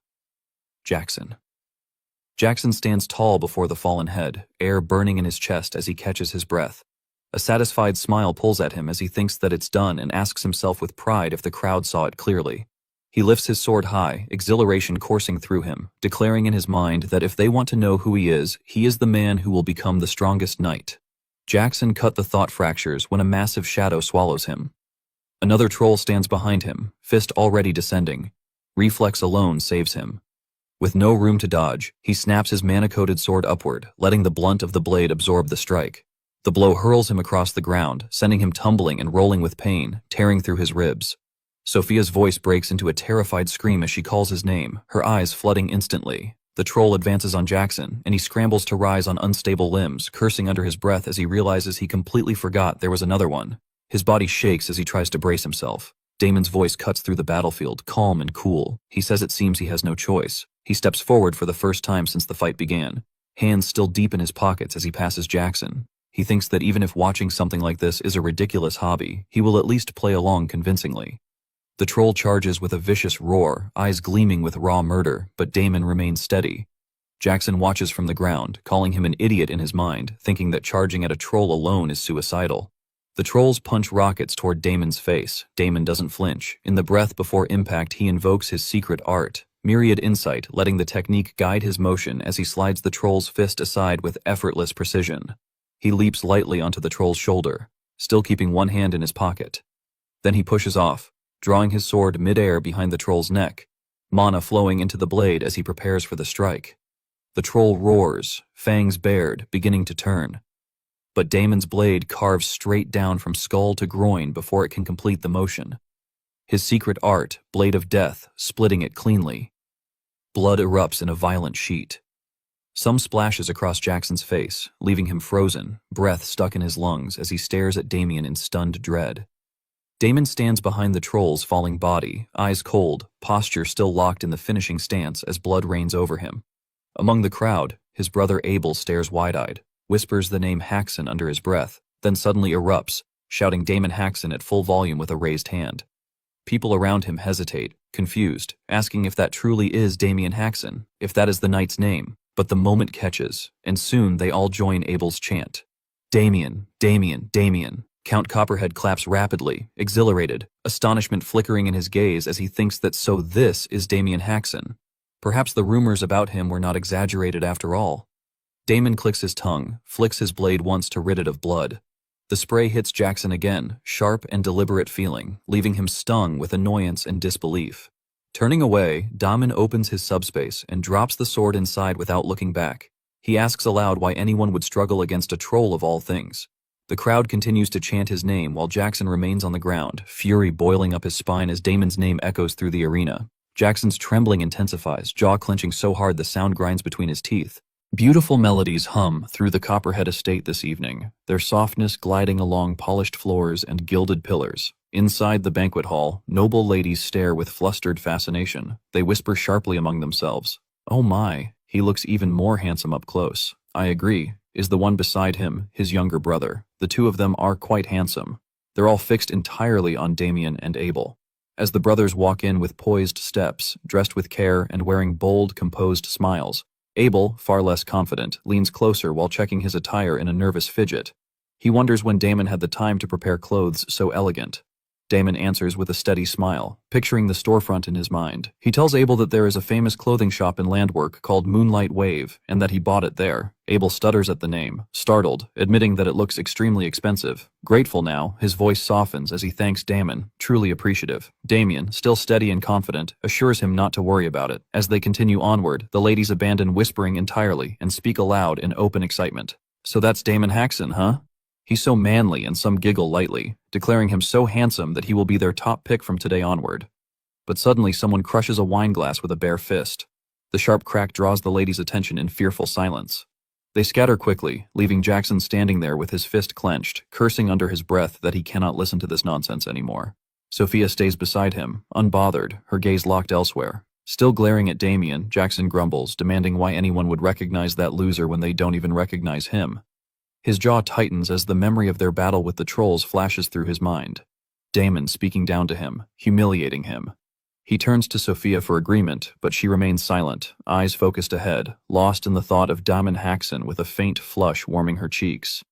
Speaker 1: Jackson. Jackson stands tall before the fallen head, air burning in his chest as he catches his breath. A satisfied smile pulls at him as he thinks that it's done and asks himself with pride if the crowd saw it clearly. He lifts his sword high, exhilaration coursing through him, declaring in his mind that if they want to know who he is the man who will become the strongest knight. Jackson cut the thought fractures when a massive shadow swallows him. Another troll stands behind him, fist already descending. Reflex alone saves him. With no room to dodge, he snaps his mana-coated sword upward, letting the blunt of the blade absorb the strike. The blow hurls him across the ground, sending him tumbling and rolling with pain, tearing through his ribs. Sophia's voice breaks into a terrified scream as she calls his name, her eyes flooding instantly. The troll advances on Jackson, and he scrambles to rise on unstable limbs, cursing under his breath as he realizes he completely forgot there was another one. His body shakes as he tries to brace himself. Damon's voice cuts through the battlefield, calm and cool. He says it seems he has no choice. He steps forward for the first time since the fight began, hands still deep in his pockets as he passes Jackson. He thinks that even if watching something like this is a ridiculous hobby, he will at least play along convincingly. The troll charges with a vicious roar, eyes gleaming with raw murder, but Damon remains steady. Jackson watches from the ground, calling him an idiot in his mind, thinking that charging at a troll alone is suicidal. The trolls punch rockets toward Damon's face. Damon doesn't flinch. In the breath before impact, he invokes his secret art, Myriad Insight, letting the technique guide his motion as he slides the troll's fist aside with effortless precision. He leaps lightly onto the troll's shoulder, still keeping one hand in his pocket. Then he pushes off, drawing his sword mid-air behind the troll's neck, mana flowing into the blade as he prepares for the strike. The troll roars, fangs bared, beginning to turn. But Damon's blade carves straight down from skull to groin before it can complete the motion. His secret art, Blade of Death, splitting it cleanly. Blood erupts in a violent sheet. Some splashes across Jackson's face, leaving him frozen, breath stuck in his lungs as he stares at Damien in stunned dread. Damon stands behind the troll's falling body, eyes cold, posture still locked in the finishing stance as blood rains over him. Among the crowd, his brother Abel stares wide-eyed, whispers the name Haxon under his breath, then suddenly erupts, shouting Damon Haxon at full volume with a raised hand. People around him hesitate, confused, asking if that truly is Damien Haxon, if that is the knight's name, but the moment catches, and soon they all join Abel's chant. Damien, Damien, Damien. Count Copperhead claps rapidly, exhilarated, astonishment flickering in his gaze as he thinks that so this is Damien Haxon. Perhaps the rumors about him were not exaggerated after all. Damon clicks his tongue, flicks his blade once to rid it of blood. The spray hits Jackson again, sharp and deliberate feeling, leaving him stung with annoyance and disbelief. Turning away, Damon opens his subspace and drops the sword inside without looking back. He asks aloud why anyone would struggle against a troll of all things. The crowd continues to chant his name while Jackson remains on the ground, fury boiling up his spine as Damon's name echoes through the arena. Jackson's trembling intensifies, jaw clenching so hard the sound grinds between his teeth. Beautiful melodies hum through the Copperhead estate this evening, their softness gliding along polished floors and gilded pillars. Inside the banquet hall, noble ladies stare with flustered fascination. They whisper sharply among themselves. "Oh my, he looks even more handsome up close." "I agree," is the one beside him, his younger brother. The two of them are quite handsome. They're all fixed entirely on Damien and Abel. As the brothers walk in with poised steps, dressed with care and wearing bold, composed smiles, Abel, far less confident, leans closer while checking his attire in a nervous fidget. He wonders when Damon had the time to prepare clothes so elegant. Damon answers with a steady smile, picturing the storefront in his mind. He tells Abel that there is a famous clothing shop in Landwork called Moonlight Wave, and that he bought it there. Abel stutters at the name, startled, admitting that it looks extremely expensive. Grateful now, his voice softens as he thanks Damon, truly appreciative. Damien, still steady and confident, assures him not to worry about it. As they continue onward, the ladies abandon whispering entirely and speak aloud in open excitement. "So that's Damon Haxon, huh?" He's so manly, and some giggle lightly, declaring him so handsome that he will be their top pick from today onward. But suddenly someone crushes a wine glass with a bare fist. The sharp crack draws the ladies' attention in fearful silence. They scatter quickly, leaving Jackson standing there with his fist clenched, cursing under his breath that he cannot listen to this nonsense anymore. Sophia stays beside him, unbothered, her gaze locked elsewhere. Still glaring at Damien, Jackson grumbles, demanding why anyone would recognize that loser when they don't even recognize him. His jaw tightens as the memory of their battle with the trolls flashes through his mind. Damon speaking down to him, humiliating him. He turns to Sophia for agreement, but she remains silent, eyes focused ahead, lost in the thought of Damon Haxon with a faint flush warming her cheeks.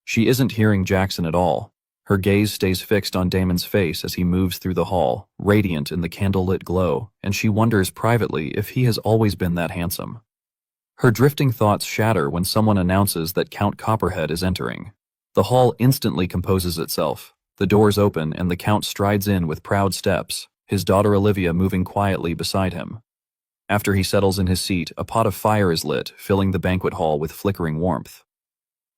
Speaker 1: She isn't hearing Jackson at all. Her gaze stays fixed on Damon's face as he moves through the hall, radiant in the candlelit glow, and she wonders privately if he has always been that handsome. Her drifting thoughts shatter when someone announces that Count Copperhead is entering. The hall instantly composes itself. The doors open and the Count strides in with proud steps, his daughter Olivia moving quietly beside him. After he settles in his seat, a pot of fire is lit, filling the banquet hall with flickering warmth.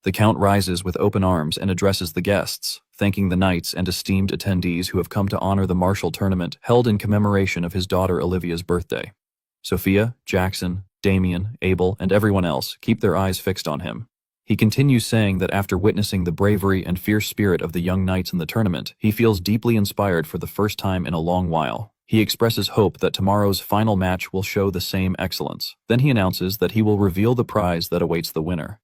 Speaker 1: The Count rises with open arms and addresses the guests, thanking the knights and esteemed attendees who have come to honor the martial tournament held in commemoration of his daughter Olivia's birthday. Sophia, Jackson, Damien, Abel, and everyone else keep their eyes fixed on him. He continues saying that after witnessing the bravery and fierce spirit of the young knights in the tournament, he feels deeply inspired for the first time in a long while. He expresses hope that tomorrow's final match will show the same excellence. Then he announces that he will reveal the prize that awaits the winner.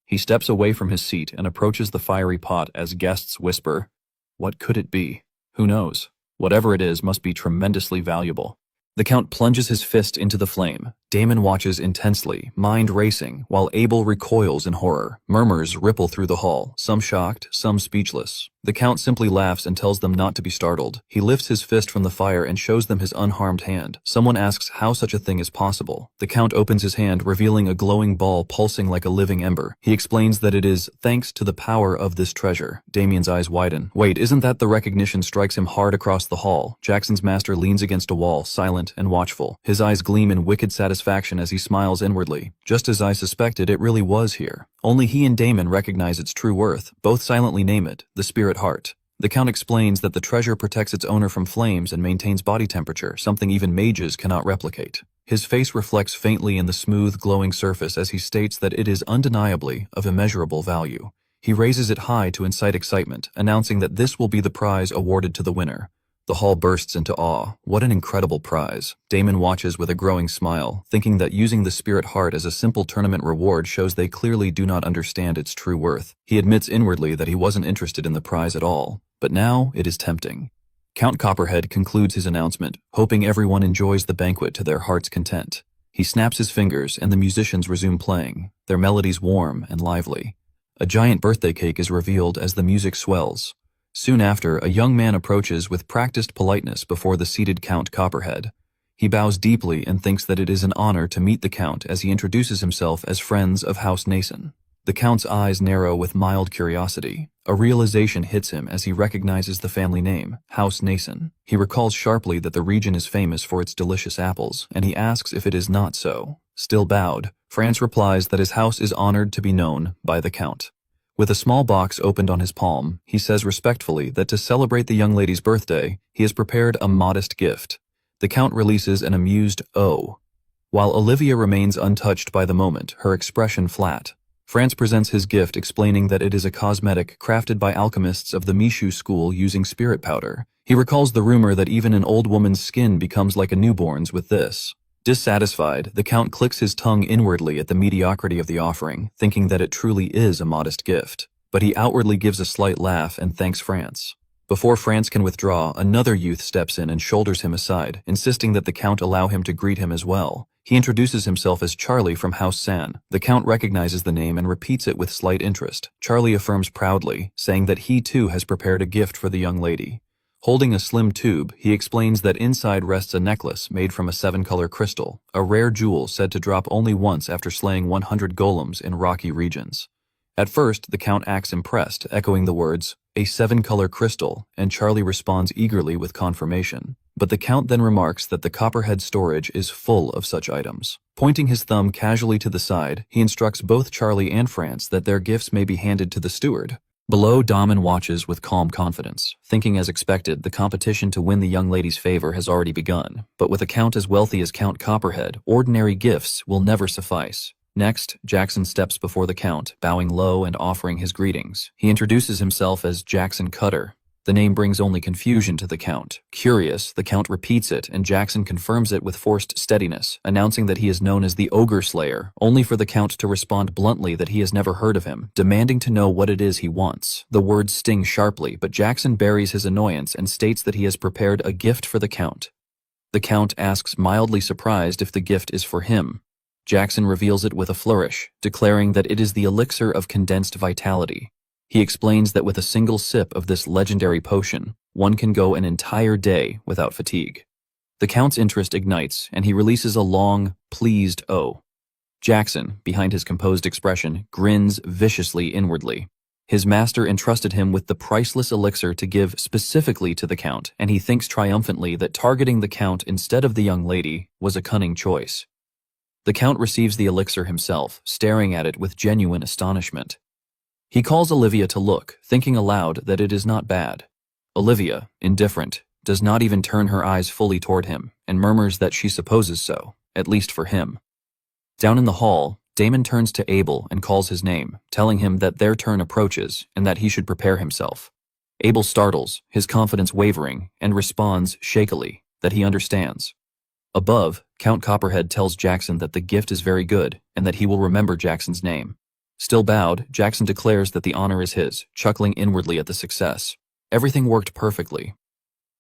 Speaker 1: He steps away from his seat and approaches the fiery pot as guests whisper, "What could it be? Who knows? Whatever it is must be tremendously valuable." The Count plunges his fist into the flame. Damon watches intensely, mind racing, while Abel recoils in horror. Murmurs ripple through the hall, some shocked, some speechless. The Count simply laughs and tells them not to be startled. He lifts his fist from the fire and shows them his unharmed hand. Someone asks how such a thing is possible. The Count opens his hand, revealing a glowing ball pulsing like a living ember. He explains that it is thanks to the power of this treasure. Damien's eyes widen. Wait, isn't that the recognition strikes him hard across the hall? Jackson's master leans against a wall, silent and watchful. His eyes gleam in wicked satisfaction as he smiles inwardly. Just as I suspected, it really was here. Only he and Damon recognize its true worth. Both silently name it, the Spirit Heart. The Count explains that the treasure protects its owner from flames and maintains body temperature, something even mages cannot replicate. His face reflects faintly in the smooth, glowing surface as he states that it is undeniably of immeasurable value. He raises it high to incite excitement, announcing that this will be the prize awarded to the winner. The hall bursts into awe. What an incredible prize. Damon watches with a growing smile, thinking that using the spirit heart as a simple tournament reward shows they clearly do not understand its true worth. He admits inwardly that he wasn't interested in the prize at all, but now it is tempting. Count Copperhead concludes his announcement, hoping everyone enjoys the banquet to their heart's content. He snaps his fingers and the musicians resume playing, their melodies warm and lively. A giant birthday cake is revealed as the music swells. Soon after, a young man approaches with practiced politeness before the seated Count Copperhead. He bows deeply and thinks that it is an honor to meet the Count as he introduces himself as friends of House Nason. The Count's eyes narrow with mild curiosity. A realization hits him as he recognizes the family name, House Nason. He recalls sharply that the region is famous for its delicious apples, and he asks if it is not so. Still bowed, France replies that his house is honored to be known by the Count. With a small box opened on his palm, he says respectfully that to celebrate the young lady's birthday, he has prepared a modest gift. The Count releases an amused "oh." While Olivia remains untouched by the moment, her expression flat. France presents his gift, explaining that it is a cosmetic crafted by alchemists of the Mishu school using spirit powder. He recalls the rumor that even an old woman's skin becomes like a newborn's with this. Dissatisfied, the Count clicks his tongue inwardly at the mediocrity of the offering, thinking that it truly is a modest gift. But he outwardly gives a slight laugh and thanks France. Before France can withdraw, another youth steps in and shoulders him aside, insisting that the Count allow him to greet him as well. He introduces himself as Charlie from House San. The Count recognizes the name and repeats it with slight interest. Charlie affirms proudly, saying that he too has prepared a gift for the young lady. Holding a slim tube, he explains that inside rests a necklace made from a 7-color crystal, a rare jewel said to drop only once after slaying 100 golems in rocky regions. At first, the Count acts impressed, echoing the words, "a 7-color crystal," and Charlie responds eagerly with confirmation. But the Count then remarks that the Copperhead storage is full of such items. Pointing his thumb casually to the side, he instructs both Charlie and France that their gifts may be handed to the steward. Below, Damon watches with calm confidence, thinking as expected the competition to win the young lady's favor has already begun. But with a Count as wealthy as Count Copperhead, ordinary gifts will never suffice. Next, Jackson steps before the Count, bowing low and offering his greetings. He introduces himself as Jackson Cutter. The name brings only confusion to the Count. Curious, the Count repeats it, and Jackson confirms it with forced steadiness, announcing that he is known as the Ogre Slayer, only for the Count to respond bluntly that he has never heard of him, demanding to know what it is he wants. The words sting sharply, but Jackson buries his annoyance and states that he has prepared a gift for the Count. The Count asks, mildly surprised, if the gift is for him. Jackson reveals it with a flourish, declaring that it is the elixir of condensed vitality. He explains that with a single sip of this legendary potion, one can go an entire day without fatigue. The Count's interest ignites, and he releases a long, pleased "oh." Jackson, behind his composed expression, grins viciously inwardly. His master entrusted him with the priceless elixir to give specifically to the Count, and he thinks triumphantly that targeting the Count instead of the young lady was a cunning choice. The Count receives the elixir himself, staring at it with genuine astonishment. He calls Olivia to look, thinking aloud that it is not bad. Olivia, indifferent, does not even turn her eyes fully toward him, and murmurs that she supposes so, at least for him. Down in the hall, Damon turns to Abel and calls his name, telling him that their turn approaches and that he should prepare himself. Abel startles, his confidence wavering, and responds shakily that he understands. Above, Count Copperhead tells Jackson that the gift is very good and that he will remember Jackson's name. Still bowed, Jackson declares that the honor is his, chuckling inwardly at the success. Everything worked perfectly.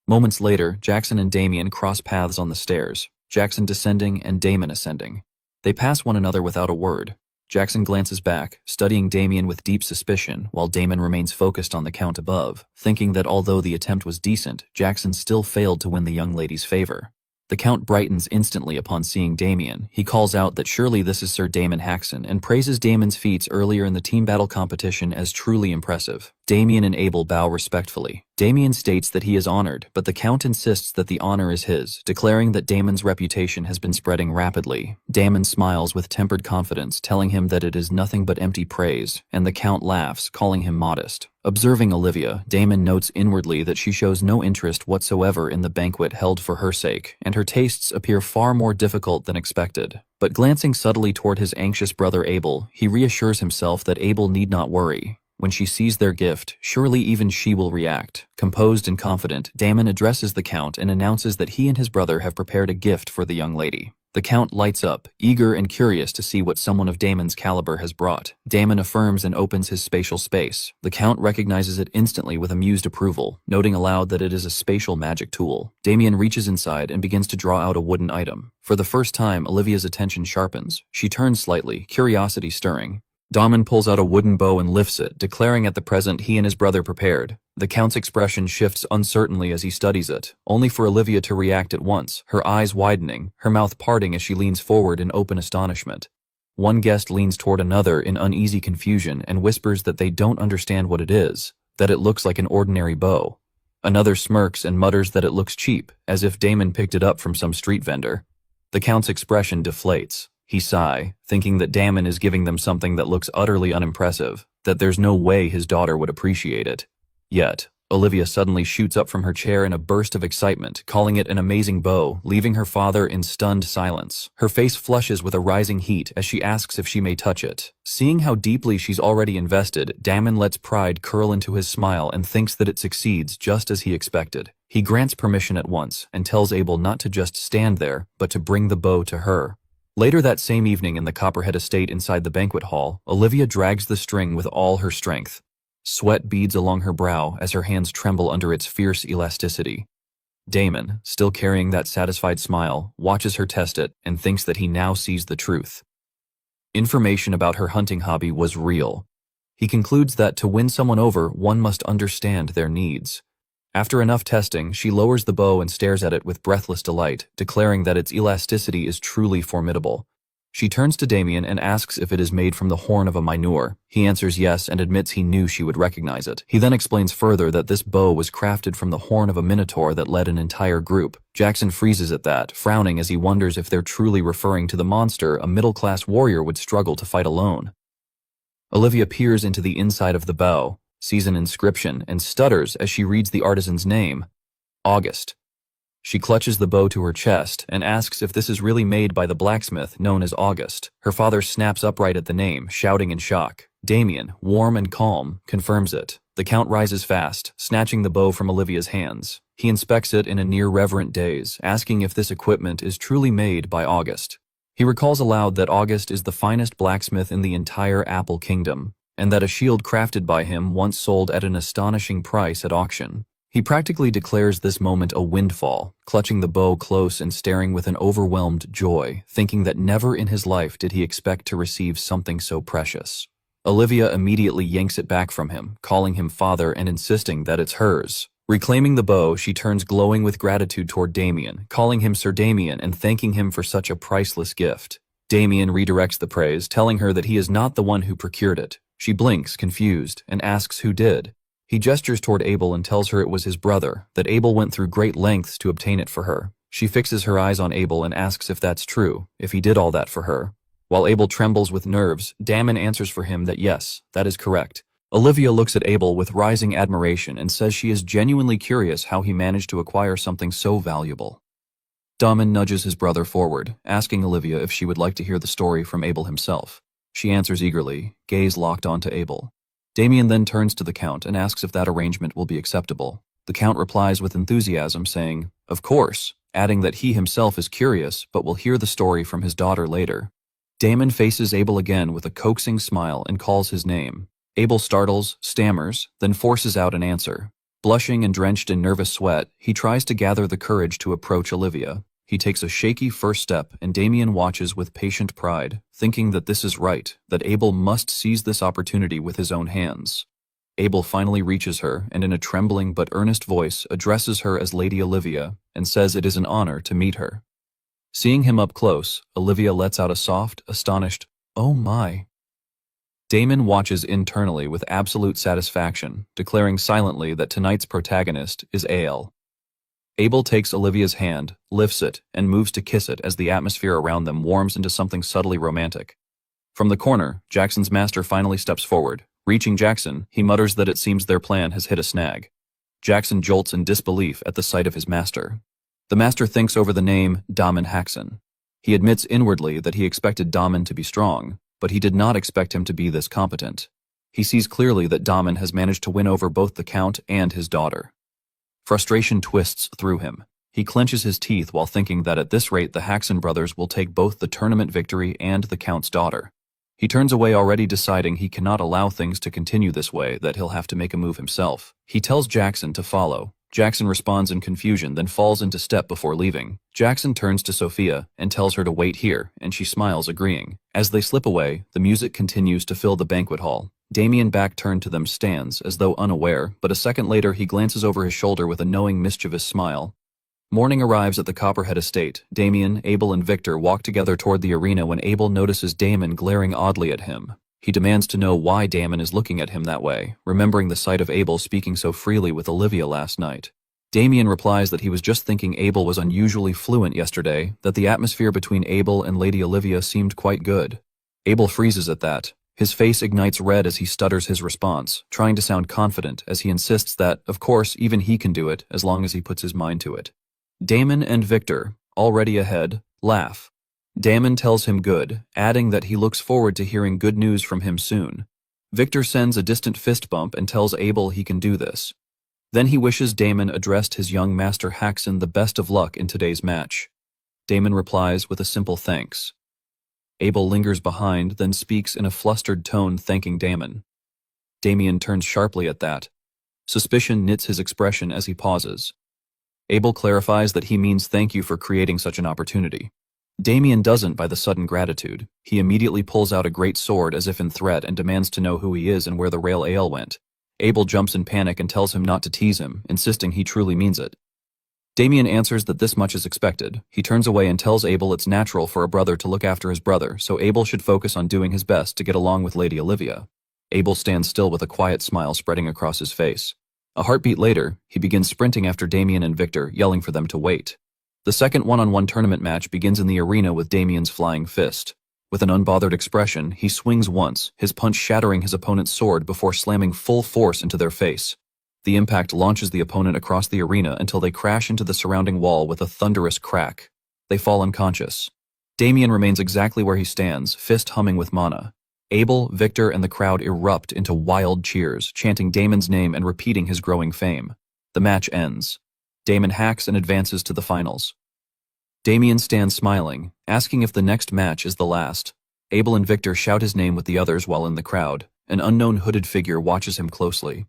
Speaker 1: Moments later, Jackson and Damien cross paths on the stairs, Jackson descending and Damon ascending. They pass one another without a word. Jackson glances back, studying Damien with deep suspicion, while Damon remains focused on the Count above, thinking that although the attempt was decent, Jackson still failed to win the young lady's favor. The Count brightens instantly upon seeing Damien. He calls out that surely this is Sir Damon Haxon and praises Damon's feats earlier in the team battle competition as truly impressive. Damien and Abel bow respectfully. Damien states that he is honored, but the Count insists that the honor is his, declaring that Damon's reputation has been spreading rapidly. Damon smiles with tempered confidence, telling him that it is nothing but empty praise, and the Count laughs, calling him modest. Observing Olivia, Damon notes inwardly that she shows no interest whatsoever in the banquet held for her sake, and her tastes appear far more difficult than expected. But glancing subtly toward his anxious brother Abel, he reassures himself that Abel need not worry. When she sees their gift, surely even she will react. Composed and confident, Damon addresses the Count and announces that he and his brother have prepared a gift for the young lady. The Count lights up, eager and curious to see what someone of Damon's caliber has brought. Damon affirms and opens his spatial space. The Count recognizes it instantly with amused approval, noting aloud that it is a spatial magic tool. Damien reaches inside and begins to draw out a wooden item. For the first time, Olivia's attention sharpens. She turns slightly, curiosity stirring. Damon pulls out a wooden bow and lifts it, declaring at the present he and his brother prepared. The Count's expression shifts uncertainly as he studies it, only for Olivia to react at once, her eyes widening, her mouth parting as she leans forward in open astonishment. One guest leans toward another in uneasy confusion and whispers that they don't understand what it is, that it looks like an ordinary bow. Another smirks and mutters that it looks cheap, as if Damon picked it up from some street vendor. The Count's expression deflates. He sighs, thinking that Damon is giving them something that looks utterly unimpressive, that there's no way his daughter would appreciate it. Yet, Olivia suddenly shoots up from her chair in a burst of excitement, calling it an amazing bow, leaving her father in stunned silence. Her face flushes with a rising heat as she asks if she may touch it. Seeing how deeply she's already invested, Damon lets pride curl into his smile and thinks that it succeeds just as he expected. He grants permission at once and tells Abel not to just stand there, but to bring the bow to her. Later that same evening in the Copperhead estate inside the banquet hall, Olivia drags the string with all her strength. Sweat beads along her brow as her hands tremble under its fierce elasticity. Damon, still carrying that satisfied smile, watches her test it and thinks that he now sees the truth. Information about her hunting hobby was real. He concludes that to win someone over, one must understand their needs. After enough testing, she lowers the bow and stares at it with breathless delight, declaring that its elasticity is truly formidable. She turns to Damien and asks if it is made from the horn of a manure. He answers yes and admits he knew she would recognize it. He then explains further that this bow was crafted from the horn of a minotaur that led an entire group. Jackson freezes at that, frowning as he wonders if they're truly referring to the monster a middle-class warrior would struggle to fight alone. Olivia peers into the inside of the bow, sees an inscription, and stutters as she reads the artisan's name, August. She clutches the bow to her chest and asks if this is really made by the blacksmith known as August. Her father snaps upright at the name, shouting in shock. Damien, warm and calm, confirms it. The Count rises fast, snatching the bow from Olivia's hands. He inspects it in a near-reverent daze, asking if this equipment is truly made by August. He recalls aloud that August is the finest blacksmith in the entire Apple Kingdom, and that a shield crafted by him once sold at an astonishing price at auction. He practically declares this moment a windfall, clutching the bow close and staring with an overwhelmed joy, thinking that never in his life did he expect to receive something so precious. Olivia immediately yanks it back from him, calling him father and insisting that it's hers. Reclaiming the bow, she turns glowing with gratitude toward Damien, calling him Sir Damien and thanking him for such a priceless gift. Damien redirects the praise, telling her that he is not the one who procured it. She blinks, confused, and asks who did. He gestures toward Abel and tells her it was his brother, that Abel went through great lengths to obtain it for her. She fixes her eyes on Abel and asks if that's true, if he did all that for her. While Abel trembles with nerves, Damon answers for him that yes, that is correct. Olivia looks at Abel with rising admiration and says she is genuinely curious how he managed to acquire something so valuable. Damon nudges his brother forward, asking Olivia if she would like to hear the story from Abel himself. She answers eagerly, gaze locked onto Abel. Damien then turns to the Count and asks if that arrangement will be acceptable. The Count replies with enthusiasm, saying, "Of course," adding that he himself is curious but will hear the story from his daughter later. Damon faces Abel again with a coaxing smile and calls his name. Abel startles, stammers, then forces out an answer. Blushing and drenched in nervous sweat, he tries to gather the courage to approach Olivia. He takes a shaky first step, and Damien watches with patient pride, thinking that this is right, that Abel must seize this opportunity with his own hands. Abel finally reaches her, and in a trembling but earnest voice addresses her as Lady Olivia, and says it is an honor to meet her. Seeing him up close, Olivia lets out a soft, astonished, "Oh my." Damon watches internally with absolute satisfaction, declaring silently that tonight's protagonist is Ale. Abel takes Olivia's hand, lifts it, and moves to kiss it as the atmosphere around them warms into something subtly romantic. From the corner, Jackson's master finally steps forward. Reaching Jackson, he mutters that it seems their plan has hit a snag. Jackson jolts in disbelief at the sight of his master. The master thinks over the name Damon Haxon. He admits inwardly that he expected Damon to be strong, but he did not expect him to be this competent. He sees clearly that Damen has managed to win over both the Count and his daughter. Frustration twists through him. He clenches his teeth while thinking that at this rate the Haxon brothers will take both the tournament victory and the Count's daughter. He turns away already deciding he cannot allow things to continue this way, that he'll have to make a move himself. He tells Jackson to follow. Jackson responds in confusion, then falls into step before leaving. Jackson turns to Sophia and tells her to wait here, and she smiles agreeing. As they slip away, the music continues to fill the banquet hall. Damien, back turned to them, stands as though unaware, but a second later he glances over his shoulder with a knowing, mischievous smile. Morning arrives at the Copperhead estate. Damien, Abel, and Victor walk together toward the arena when Abel notices Damon glaring oddly at him. He demands to know why Damon is looking at him that way, remembering the sight of Abel speaking so freely with Olivia last night. Damien replies that he was just thinking Abel was unusually fluent yesterday, that the atmosphere between Abel and Lady Olivia seemed quite good. Abel freezes at that. His face ignites red as he stutters his response, trying to sound confident as he insists that, of course, even he can do it as long as he puts his mind to it. Damon and Victor, already ahead, laugh. Damon tells him good, adding that he looks forward to hearing good news from him soon. Victor sends a distant fist bump and tells Abel he can do this. Then he wishes Damon addressed his young master Haxon the best of luck in today's match. Damon replies with a simple thanks. Abel lingers behind, then speaks in a flustered tone thanking Damon. Damien turns sharply at that. Suspicion knits his expression as he pauses. Abel clarifies that he means thank you for creating such an opportunity. Damien doesn't by the sudden gratitude. He immediately pulls out a great sword as if in threat and demands to know who he is and where the rail ale went. Abel jumps in panic and tells him not to tease him, insisting he truly means it. Damien answers that this much is expected. He turns away and tells Abel it's natural for a brother to look after his brother, so Abel should focus on doing his best to get along with Lady Olivia. Abel stands still with a quiet smile spreading across his face. A heartbeat later, he begins sprinting after Damien and Victor, yelling for them to wait. The second one-on-one tournament match begins in the arena with Damien's flying fist. With an unbothered expression, he swings once, his punch shattering his opponent's sword before slamming full force into their face. The impact launches the opponent across the arena until they crash into the surrounding wall with a thunderous crack. They fall unconscious. Damien remains exactly where he stands, fist humming with mana. Abel, Victor, and the crowd erupt into wild cheers, chanting Damon's name and repeating his growing fame. The match ends. Damon hacks and advances to the finals. Damien stands smiling, asking if the next match is the last. Abel and Victor shout his name with the others while in the crowd. An unknown hooded figure watches him closely.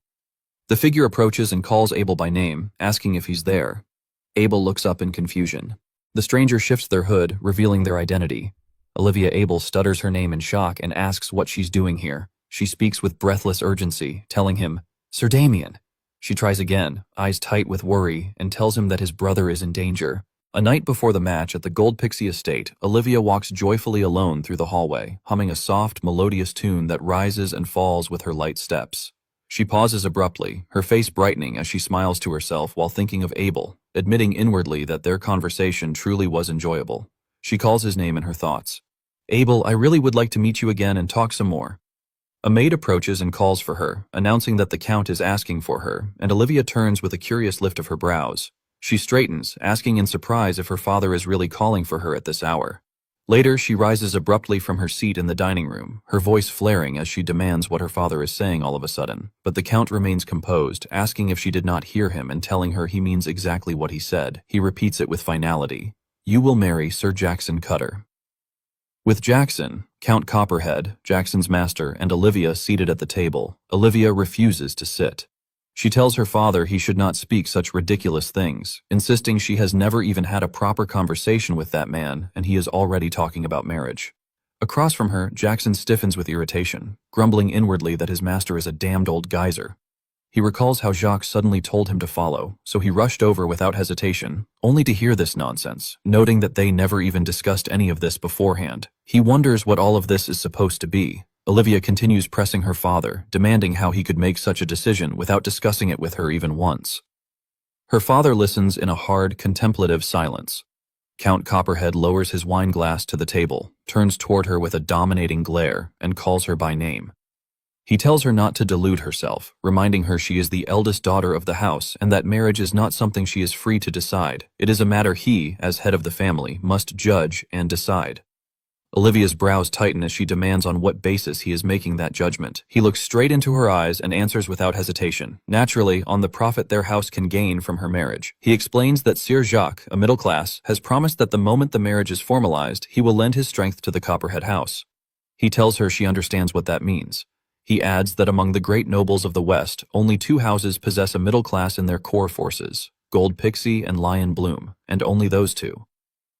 Speaker 1: The figure approaches and calls Abel by name, asking if he's there. Abel looks up in confusion. The stranger shifts their hood, revealing their identity. Olivia Abel stutters her name in shock and asks what she's doing here. She speaks with breathless urgency, telling him, "Sir Damien." She tries again, eyes tight with worry, and tells him that his brother is in danger. A night before the match at the Gold Pixie estate, Olivia walks joyfully alone through the hallway, humming a soft, melodious tune that rises and falls with her light steps. She pauses abruptly, her face brightening as she smiles to herself while thinking of Abel, admitting inwardly that their conversation truly was enjoyable. She calls his name in her thoughts. "Abel, I really would like to meet you again and talk some more." A maid approaches and calls for her, announcing that the Count is asking for her, and Olivia turns with a curious lift of her brows. She straightens, asking in surprise if her father is really calling for her at this hour. Later, she rises abruptly from her seat in the dining room, her voice flaring as she demands what her father is saying all of a sudden. But the Count remains composed, asking if she did not hear him and telling her he means exactly what he said. He repeats it with finality. "You will marry Sir Jackson Cutter." With Jackson, Count Copperhead, Jackson's master, and Olivia seated at the table, Olivia refuses to sit. She tells her father he should not speak such ridiculous things, insisting she has never even had a proper conversation with that man and he is already talking about marriage. Across from her, Jackson stiffens with irritation, grumbling inwardly that his master is a damned old geyser. He recalls how Jacques suddenly told him to follow, so he rushed over without hesitation, only to hear this nonsense, noting that they never even discussed any of this beforehand. He wonders what all of this is supposed to be. Olivia continues pressing her father, demanding how he could make such a decision without discussing it with her even once. Her father listens in a hard, contemplative silence. Count Copperhead lowers his wine glass to the table, turns toward her with a dominating glare, and calls her by name. He tells her not to delude herself, reminding her she is the eldest daughter of the house and that marriage is not something she is free to decide. It is a matter he, as head of the family, must judge and decide. Olivia's brows tighten as she demands on what basis he is making that judgment. He looks straight into her eyes and answers without hesitation. Naturally, on the profit their house can gain from her marriage. He explains that Sir Jacques, a middle class, has promised that the moment the marriage is formalized, he will lend his strength to the Copperhead house. He tells her she understands what that means. He adds that among the great nobles of the West, only 2 houses possess a middle class in their core forces, Gold Pixie and Lion Bloom, and only those 2.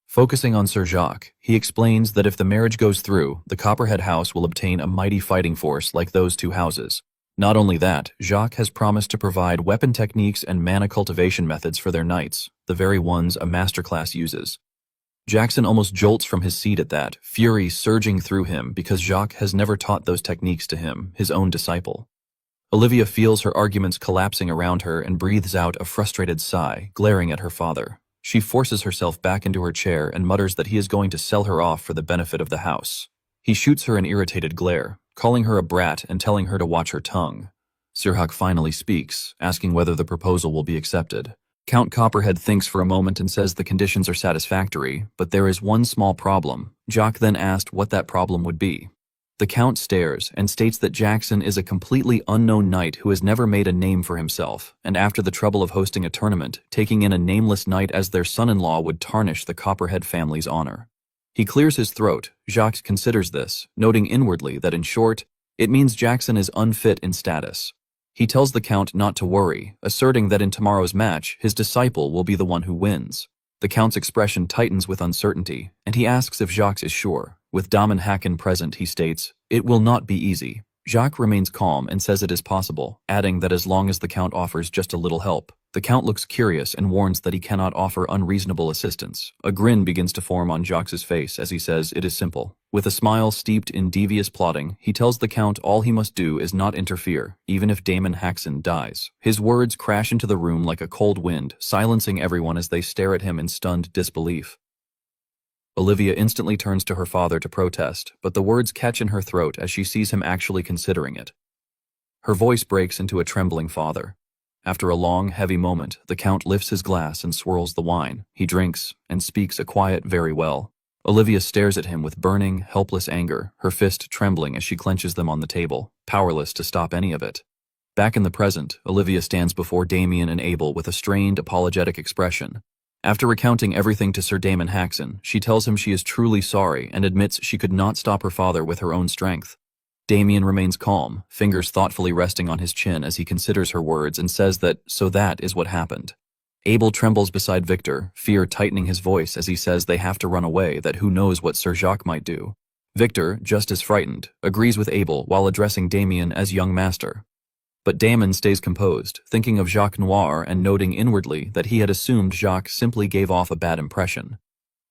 Speaker 1: Focusing on Sir Jacques, he explains that if the marriage goes through, the Copperhead house will obtain a mighty fighting force like those 2 houses. Not only that, Jacques has promised to provide weapon techniques and mana cultivation methods for their knights, the very ones a masterclass uses. Jackson almost jolts from his seat at that, fury surging through him because Jacques has never taught those techniques to him, his own disciple. Olivia feels her arguments collapsing around her and breathes out a frustrated sigh, glaring at her father. She forces herself back into her chair and mutters that he is going to sell her off for the benefit of the house. He shoots her an irritated glare, calling her a brat and telling her to watch her tongue. Sir Jacques finally speaks, asking whether the proposal will be accepted. Count Copperhead thinks for a moment and says the conditions are satisfactory, but there is one small problem. Jacques then asked what that problem would be. The Count stares and states that Jackson is a completely unknown knight who has never made a name for himself, and after the trouble of hosting a tournament, taking in a nameless knight as their son-in-law would tarnish the Copperhead family's honor. He clears his throat. Jacques considers this, noting inwardly that in short, it means Jackson is unfit in status. He tells the Count not to worry, asserting that in tomorrow's match, his disciple will be the one who wins. The Count's expression tightens with uncertainty, and he asks if Jacques is sure. With Damen Hacken present, he states, "It will not be easy." Jacques remains calm and says it is possible, adding that as long as the Count offers just a little help. The Count looks curious and warns that he cannot offer unreasonable assistance. A grin begins to form on Jacques' face as he says it is simple. With a smile steeped in devious plotting, he tells the Count all he must do is not interfere, even if Damen Hacken dies. His words crash into the room like a cold wind, silencing everyone as they stare at him in stunned disbelief. Olivia instantly turns to her father to protest, but the words catch in her throat as she sees him actually considering it. Her voice breaks into a trembling father. After a long, heavy moment, the Count lifts his glass and swirls the wine. He drinks and speaks a quiet "very well." Olivia stares at him with burning, helpless anger, her fist trembling as she clenches them on the table, powerless to stop any of it. Back in the present, Olivia stands before Damien and Abel with a strained, apologetic expression. After recounting everything to Sir Damen Hacken, she tells him she is truly sorry and admits she could not stop her father with her own strength. Damien remains calm, fingers thoughtfully resting on his chin as he considers her words and says that, so that is what happened. Abel trembles beside Victor, fear tightening his voice as he says they have to run away, that who knows what Sir Jacques might do. Victor, just as frightened, agrees with Abel while addressing Damien as young master. But Damon stays composed, thinking of Jacques Noir and noting inwardly that he had assumed Jacques simply gave off a bad impression.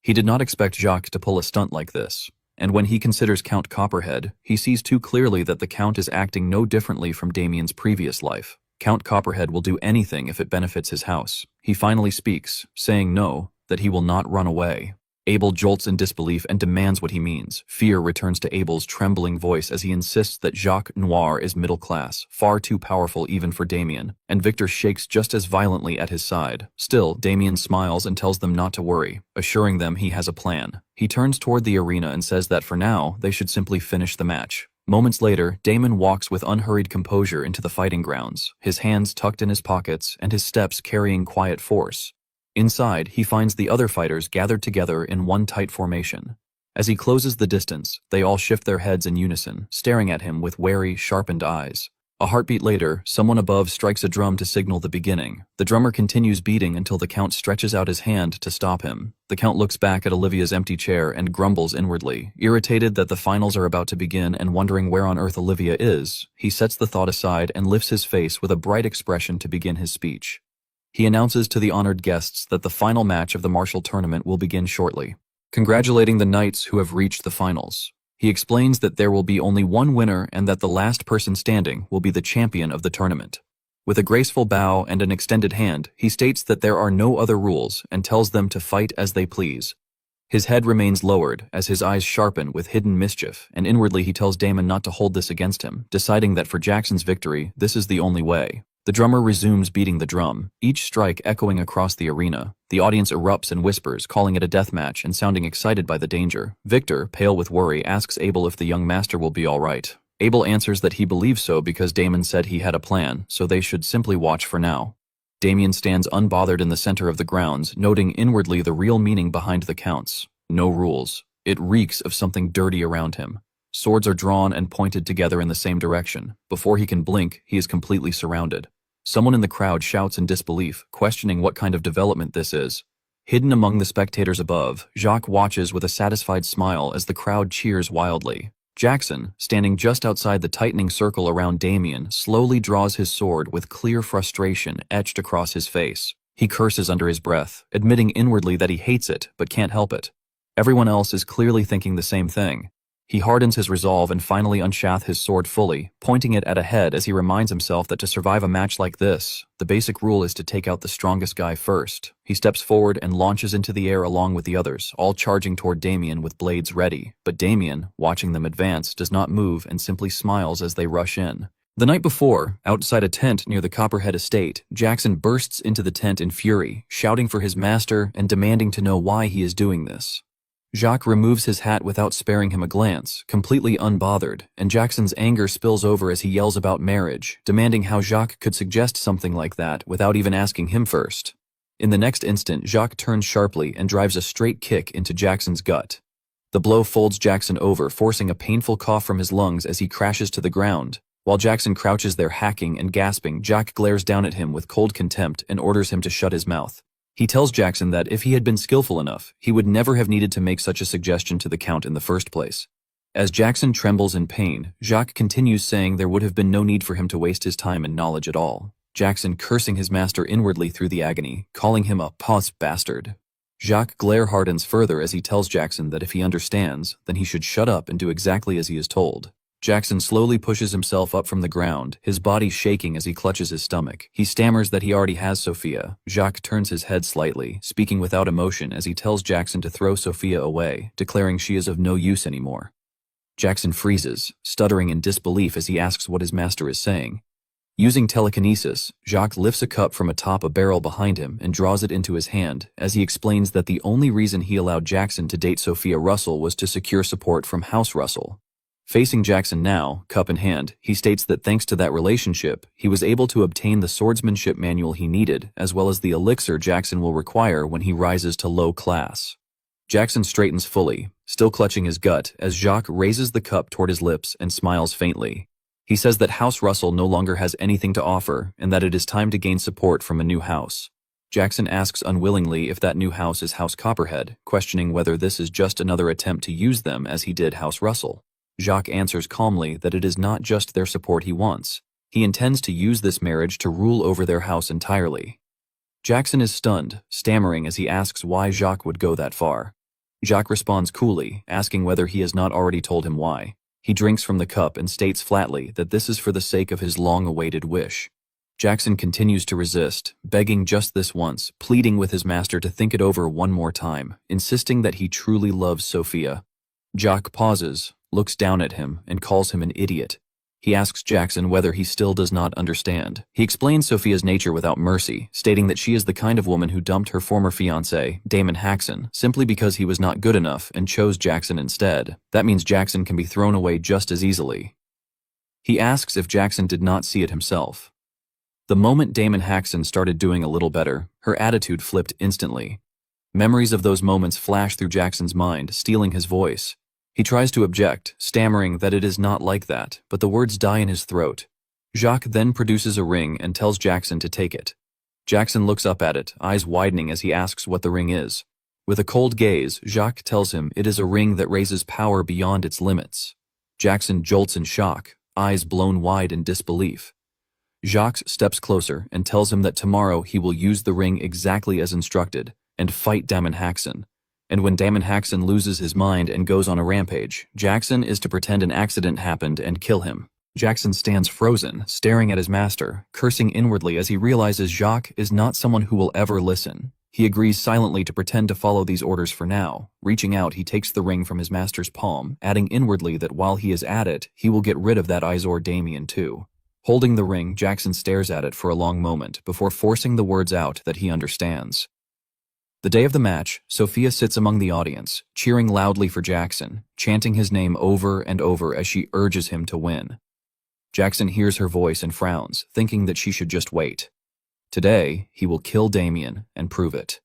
Speaker 1: He did not expect Jacques to pull a stunt like this, and when he considers Count Copperhead, he sees too clearly that the Count is acting no differently from Damien's previous life. Count Copperhead will do anything if it benefits his house. He finally speaks, saying no, that he will not run away. Abel jolts in disbelief and demands what he means. Fear returns to Abel's trembling voice as he insists that Jacques Noir is middle class, far too powerful even for Damien, and Victor shakes just as violently at his side. Still, Damien smiles and tells them not to worry, assuring them he has a plan. He turns toward the arena and says that for now, they should simply finish the match. Moments later, Damon walks with unhurried composure into the fighting grounds, his hands tucked in his pockets and his steps carrying quiet force. Inside, he finds the other fighters gathered together in one tight formation. As he closes the distance, they all shift their heads in unison, staring at him with wary, sharpened eyes. A heartbeat later, someone above strikes a drum to signal the beginning. The drummer continues beating until the Count stretches out his hand to stop him. The Count looks back at Olivia's empty chair and grumbles inwardly. Irritated that the finals are about to begin and wondering where on earth Olivia is, he sets the thought aside and lifts his face with a bright expression to begin his speech. He announces to the honored guests that the final match of the martial tournament will begin shortly, congratulating the knights who have reached the finals. He explains that there will be only one winner and that the last person standing will be the champion of the tournament. With a graceful bow and an extended hand, he states that there are no other rules and tells them to fight as they please. His head remains lowered as his eyes sharpen with hidden mischief, and inwardly he tells Damon not to hold this against him, deciding that for Jackson's victory, this is the only way. The drummer resumes beating the drum, each strike echoing across the arena. The audience erupts and whispers, calling it a death match and sounding excited by the danger. Victor, pale with worry, asks Abel if the young master will be all right. Abel answers that he believes so because Damon said he had a plan, so they should simply watch for now. Damien stands unbothered in the center of the grounds, noting inwardly the real meaning behind the counts. No rules. It reeks of something dirty around him. Swords are drawn and pointed together in the same direction. Before he can blink, he is completely surrounded. Someone in the crowd shouts in disbelief, questioning what kind of development this is. Hidden among the spectators above, Jacques watches with a satisfied smile as the crowd cheers wildly. Jackson, standing just outside the tightening circle around Damien, slowly draws his sword with clear frustration etched across his face. He curses under his breath, admitting inwardly that he hates it, but can't help it. Everyone else is clearly thinking the same thing. He hardens his resolve and finally unsheathes his sword fully, pointing it at a head as he reminds himself that to survive a match like this, the basic rule is to take out the strongest guy first. He steps forward and launches into the air along with the others, all charging toward Damien with blades ready. But Damien, watching them advance, does not move and simply smiles as they rush in. The night before, outside a tent near the Copperhead estate, Jackson bursts into the tent in fury, shouting for his master and demanding to know why he is doing this. Jacques removes his hat without sparing him a glance, completely unbothered, and Jackson's anger spills over as he yells about marriage, demanding how Jacques could suggest something like that without even asking him first. In the next instant, Jacques turns sharply and drives a straight kick into Jackson's gut. The blow folds Jackson over, forcing a painful cough from his lungs as he crashes to the ground. While Jackson crouches there hacking and gasping, Jacques glares down at him with cold contempt and orders him to shut his mouth. He tells Jackson that if he had been skillful enough, he would never have needed to make such a suggestion to the Count in the first place. As Jackson trembles in pain, Jacques continues saying there would have been no need for him to waste his time and knowledge at all. Jackson cursing his master inwardly through the agony, calling him a pos bastard. Jacques' glare hardens further as he tells Jackson that if he understands, then he should shut up and do exactly as he is told. Jackson slowly pushes himself up from the ground, his body shaking as he clutches his stomach. He stammers that he already has Sophia. Jacques turns his head slightly, speaking without emotion as he tells Jackson to throw Sophia away, declaring she is of no use anymore. Jackson freezes, stuttering in disbelief as he asks what his master is saying. Using telekinesis, Jacques lifts a cup from atop a barrel behind him and draws it into his hand, as he explains that the only reason he allowed Jackson to date Sophia Russell was to secure support from House Russell. Facing Jackson now, cup in hand, he states that thanks to that relationship, he was able to obtain the swordsmanship manual he needed, as well as the elixir Jackson will require when he rises to low class. Jackson straightens fully, still clutching his gut, as Jacques raises the cup toward his lips and smiles faintly. He says that House Russell no longer has anything to offer, and that it is time to gain support from a new house. Jackson asks unwillingly if that new house is House Copperhead, questioning whether this is just another attempt to use them as he did House Russell. Jacques answers calmly that it is not just their support he wants. He intends to use this marriage to rule over their house entirely. Jackson is stunned, stammering as he asks why Jacques would go that far. Jacques responds coolly, asking whether he has not already told him why. He drinks from the cup and states flatly that this is for the sake of his long-awaited wish. Jackson continues to resist, begging just this once, pleading with his master to think it over one more time, insisting that he truly loves Sophia. Jacques pauses, looks down at him, and calls him an idiot. He asks Jackson whether he still does not understand. He explains Sophia's nature without mercy, stating that she is the kind of woman who dumped her former fiancé, Damon Haxon, simply because he was not good enough and chose Jackson instead. That means Jackson can be thrown away just as easily. He asks if Jackson did not see it himself. The moment Damon Haxon started doing a little better, her attitude flipped instantly. Memories of those moments flash through Jackson's mind, stealing his voice. He tries to object, stammering that it is not like that, but the words die in his throat. Jacques then produces a ring and tells Jackson to take it. Jackson looks up at it, eyes widening as he asks what the ring is. With a cold gaze, Jacques tells him it is a ring that raises power beyond its limits. Jackson jolts in shock, eyes blown wide in disbelief. Jacques steps closer and tells him that tomorrow he will use the ring exactly as instructed and fight Damon Haxon. And when Damon Haxon loses his mind and goes on a rampage, Jackson is to pretend an accident happened and kill him. Jackson stands frozen, staring at his master, cursing inwardly as he realizes Jacques is not someone who will ever listen. He agrees silently to pretend to follow these orders for now. Reaching out, he takes the ring from his master's palm, adding inwardly that while he is at it, he will get rid of that Izor Damien too. Holding the ring, Jackson stares at it for a long moment before forcing the words out that he understands. The day of the match, Sophia sits among the audience, cheering loudly for Jackson, chanting his name over and over as she urges him to win. Jackson hears her voice and frowns, thinking that she should just wait. Today, he will kill Damien and prove it.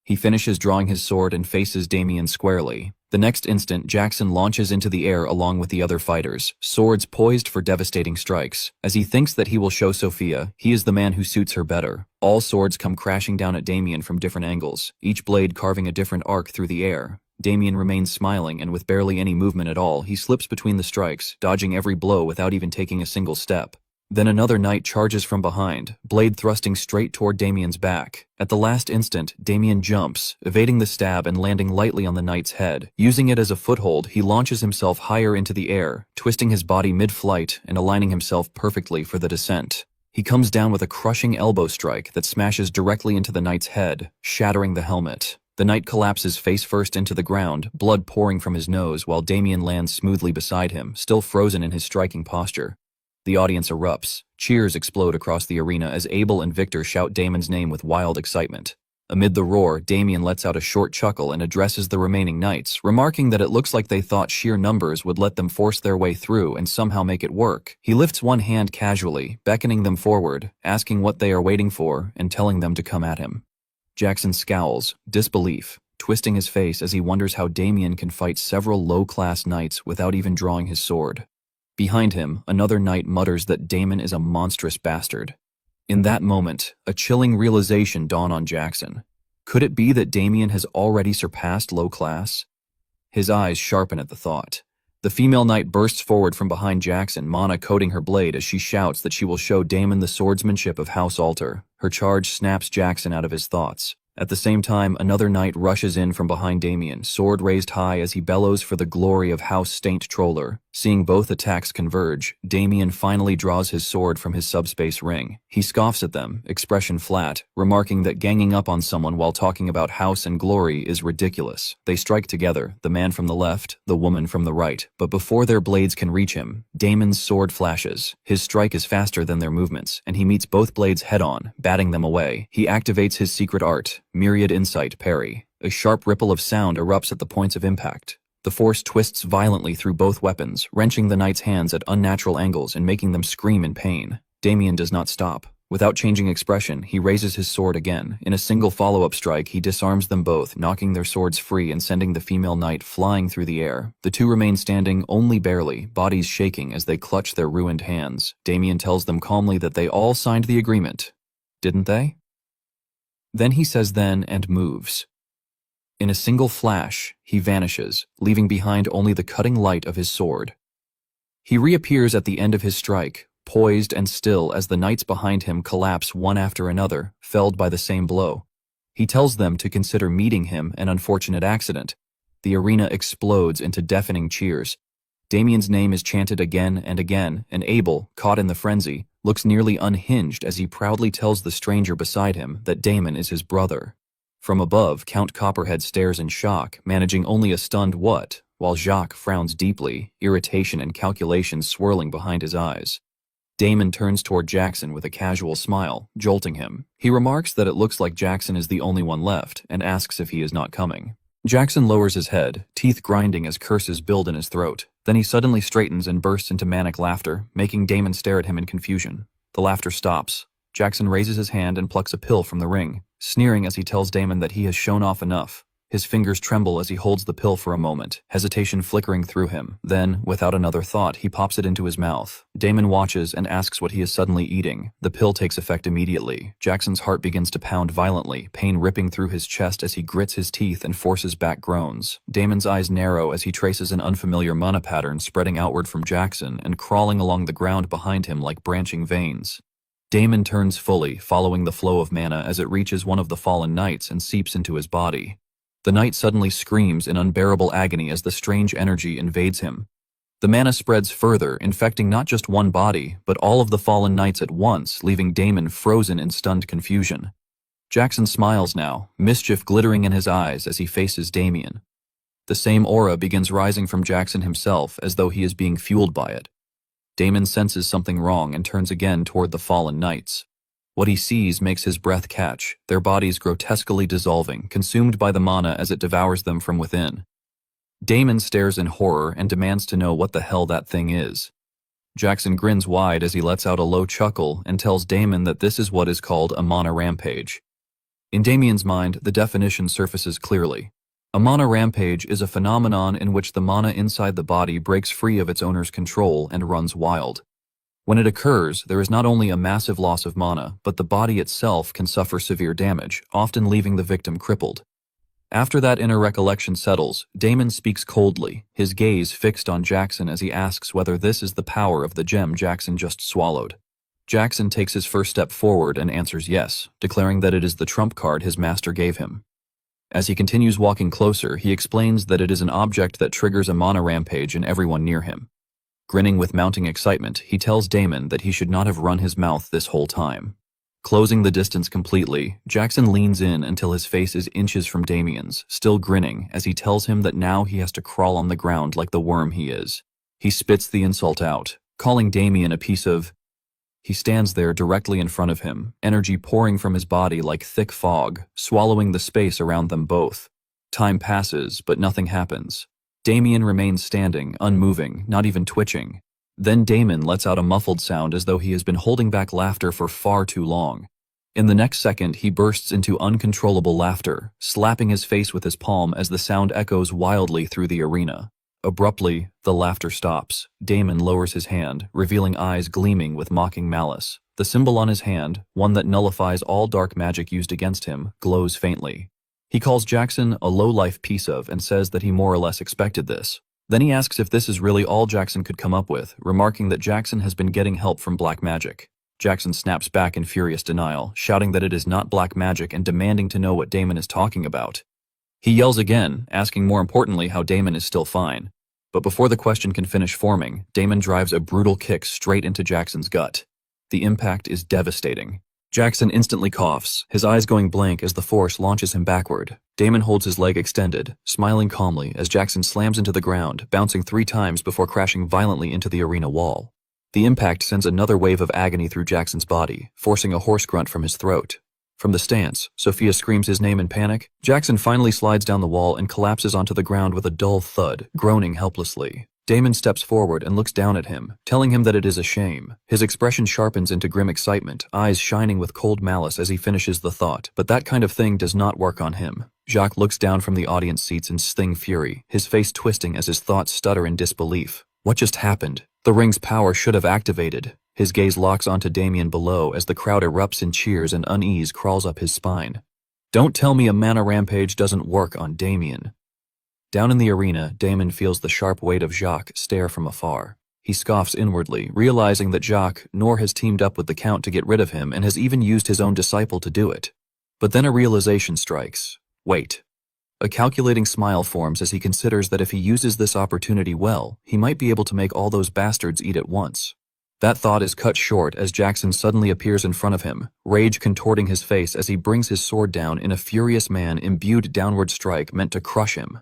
Speaker 1: He finishes drawing his sword and faces Damien squarely. The next instant, Jackson launches into the air along with the other fighters, swords poised for devastating strikes. As he thinks that he will show Sophia, he is the man who suits her better. All swords come crashing down at Damien from different angles, each blade carving a different arc through the air. Damien remains smiling, and with barely any movement at all, he slips between the strikes, dodging every blow without even taking a single step. Then another knight charges from behind, blade thrusting straight toward Damien's back. At the last instant, Damien jumps, evading the stab and landing lightly on the knight's head. Using it as a foothold, he launches himself higher into the air, twisting his body mid-flight and aligning himself perfectly for the descent. He comes down with a crushing elbow strike that smashes directly into the knight's head, shattering the helmet. The knight collapses face first into the ground, blood pouring from his nose, while Damien lands smoothly beside him, still frozen in his striking posture. The audience erupts. Cheers explode across the arena as Abel and Victor shout Damon's name with wild excitement. Amid the roar, Damien lets out a short chuckle and addresses the remaining knights, remarking that it looks like they thought sheer numbers would let them force their way through and somehow make it work. He lifts one hand casually, beckoning them forward, asking what they are waiting for, and telling them to come at him. Jackson scowls, disbelief, twisting his face as he wonders how Damien can fight several low-class knights without even drawing his sword. Behind him, another knight mutters that Damon is a monstrous bastard. In that moment, a chilling realization dawned on Jackson. Could it be that Damien has already surpassed low class? His eyes sharpen at the thought. The female knight bursts forward from behind Jackson, Mana coating her blade as she shouts that she will show Damon the swordsmanship of House Alter. Her charge snaps Jackson out of his thoughts. At the same time, another knight rushes in from behind Damien, sword raised high as he bellows for the glory of House Saint Troller. Seeing both attacks converge, Damien finally draws his sword from his subspace ring. He scoffs at them, expression flat, remarking that ganging up on someone while talking about house and glory is ridiculous. They strike together, the man from the left, the woman from the right, but before their blades can reach him, Damon's sword flashes. His strike is faster than their movements, and he meets both blades head-on, batting them away. He activates his secret art, Myriad Insight Parry. A sharp ripple of sound erupts at the points of impact. The force twists violently through both weapons, wrenching the knight's hands at unnatural angles and making them scream in pain. Damien does not stop. Without changing expression, he raises his sword again. In a single follow-up strike, he disarms them both, knocking their swords free and sending the female knight flying through the air. The two remain standing only barely, bodies shaking as they clutch their ruined hands. Damien tells them calmly that they all signed the agreement. Didn't they? Then he says then and moves. In a single flash, he vanishes, leaving behind only the cutting light of his sword. He reappears at the end of his strike, poised and still as the knights behind him collapse one after another, felled by the same blow. He tells them to consider meeting him an unfortunate accident. The arena explodes into deafening cheers. Damien's name is chanted again and again, and Abel, caught in the frenzy, looks nearly unhinged as he proudly tells the stranger beside him that Damon is his brother. From above, Count Copperhead stares in shock, managing only a stunned what, while Jacques frowns deeply, irritation and calculation swirling behind his eyes. Damon turns toward Jackson with a casual smile, jolting him. He remarks that it looks like Jackson is the only one left, and asks if he is not coming. Jackson lowers his head, teeth grinding as curses build in his throat. Then he suddenly straightens and bursts into manic laughter, making Damon stare at him in confusion. The laughter stops. Jackson raises his hand and plucks a pill from the ring, sneering as he tells Damon that he has shown off enough. His fingers tremble as he holds the pill for a moment, hesitation flickering through him. Then, without another thought, he pops it into his mouth. Damon watches and asks what he is suddenly eating. The pill takes effect immediately. Jackson's heart begins to pound violently, pain ripping through his chest as he grits his teeth and forces back groans. Damon's eyes narrow as he traces an unfamiliar mana pattern spreading outward from Jackson and crawling along the ground behind him like branching veins. Damon turns fully, following the flow of mana as it reaches one of the fallen knights and seeps into his body. The knight suddenly screams in unbearable agony as the strange energy invades him. The mana spreads further, infecting not just one body, but all of the fallen knights at once, leaving Damon frozen in stunned confusion. Jackson smiles now, mischief glittering in his eyes as he faces Damien. The same aura begins rising from Jackson himself as though he is being fueled by it. Damon senses something wrong and turns again toward the fallen knights. What he sees makes his breath catch, their bodies grotesquely dissolving, consumed by the mana as it devours them from within. Damon stares in horror and demands to know what the hell that thing is. Jackson grins wide as he lets out a low chuckle and tells Damon that this is what is called a mana rampage. In Damien's mind, the definition surfaces clearly. A mana rampage is a phenomenon in which the mana inside the body breaks free of its owner's control and runs wild. When it occurs, there is not only a massive loss of mana, but the body itself can suffer severe damage, often leaving the victim crippled. After that inner recollection settles, Damon speaks coldly, his gaze fixed on Jackson as he asks whether this is the power of the gem Jackson just swallowed. Jackson takes his first step forward and answers yes, declaring that it is the trump card his master gave him. As he continues walking closer, he explains that it is an object that triggers a mana rampage in everyone near him. Grinning with mounting excitement, he tells Damon that he should not have run his mouth this whole time. Closing the distance completely, Jackson leans in until his face is inches from Damien's, still grinning as he tells him that now he has to crawl on the ground like the worm he is. He spits the insult out, calling Damien a piece of... He stands there directly in front of him, energy pouring from his body like thick fog, swallowing the space around them both. Time passes, but nothing happens. Damien remains standing, unmoving, not even twitching. Then Damon lets out a muffled sound as though he has been holding back laughter for far too long. In the next second, he bursts into uncontrollable laughter, slapping his face with his palm as the sound echoes wildly through the arena. Abruptly, the laughter stops. Damon lowers his hand, revealing eyes gleaming with mocking malice. The symbol on his hand, one that nullifies all dark magic used against him, glows faintly. He calls Jackson a low-life piece of and says that he more or less expected this. Then he asks if this is really all Jackson could come up with, remarking that Jackson has been getting help from black magic. Jackson snaps back in furious denial, shouting that it is not black magic and demanding to know what Damon is talking about. He yells again, asking more importantly how Damon is still fine. But before the question can finish forming, Damon drives a brutal kick straight into Jackson's gut. The impact is devastating. Jackson instantly coughs, his eyes going blank as the force launches him backward. Damon holds his leg extended, smiling calmly as Jackson slams into the ground, bouncing 3 times before crashing violently into the arena wall. The impact sends another wave of agony through Jackson's body, forcing a hoarse grunt from his throat. From the stance, Sophia screams his name in panic. Jackson finally slides down the wall and collapses onto the ground with a dull thud, groaning helplessly. Damon steps forward and looks down at him, telling him that it is a shame. His expression sharpens into grim excitement, eyes shining with cold malice as he finishes the thought, but that kind of thing does not work on him. Jacques looks down from the audience seats in sting fury, his face twisting as his thoughts stutter in disbelief. What just happened? The ring's power should have activated. His gaze locks onto Damien below as the crowd erupts in cheers and unease crawls up his spine. Don't tell me a mana rampage doesn't work on Damien. Down in the arena, Damon feels the sharp weight of Jacques stare from afar. He scoffs inwardly, realizing that Jacques nor has teamed up with the Count to get rid of him and has even used his own disciple to do it. But then a realization strikes. Wait. A calculating smile forms as he considers that if he uses this opportunity well, he might be able to make all those bastards eat at once. That thought is cut short as Jackson suddenly appears in front of him, rage contorting his face as he brings his sword down in a furious man-imbued downward strike meant to crush him.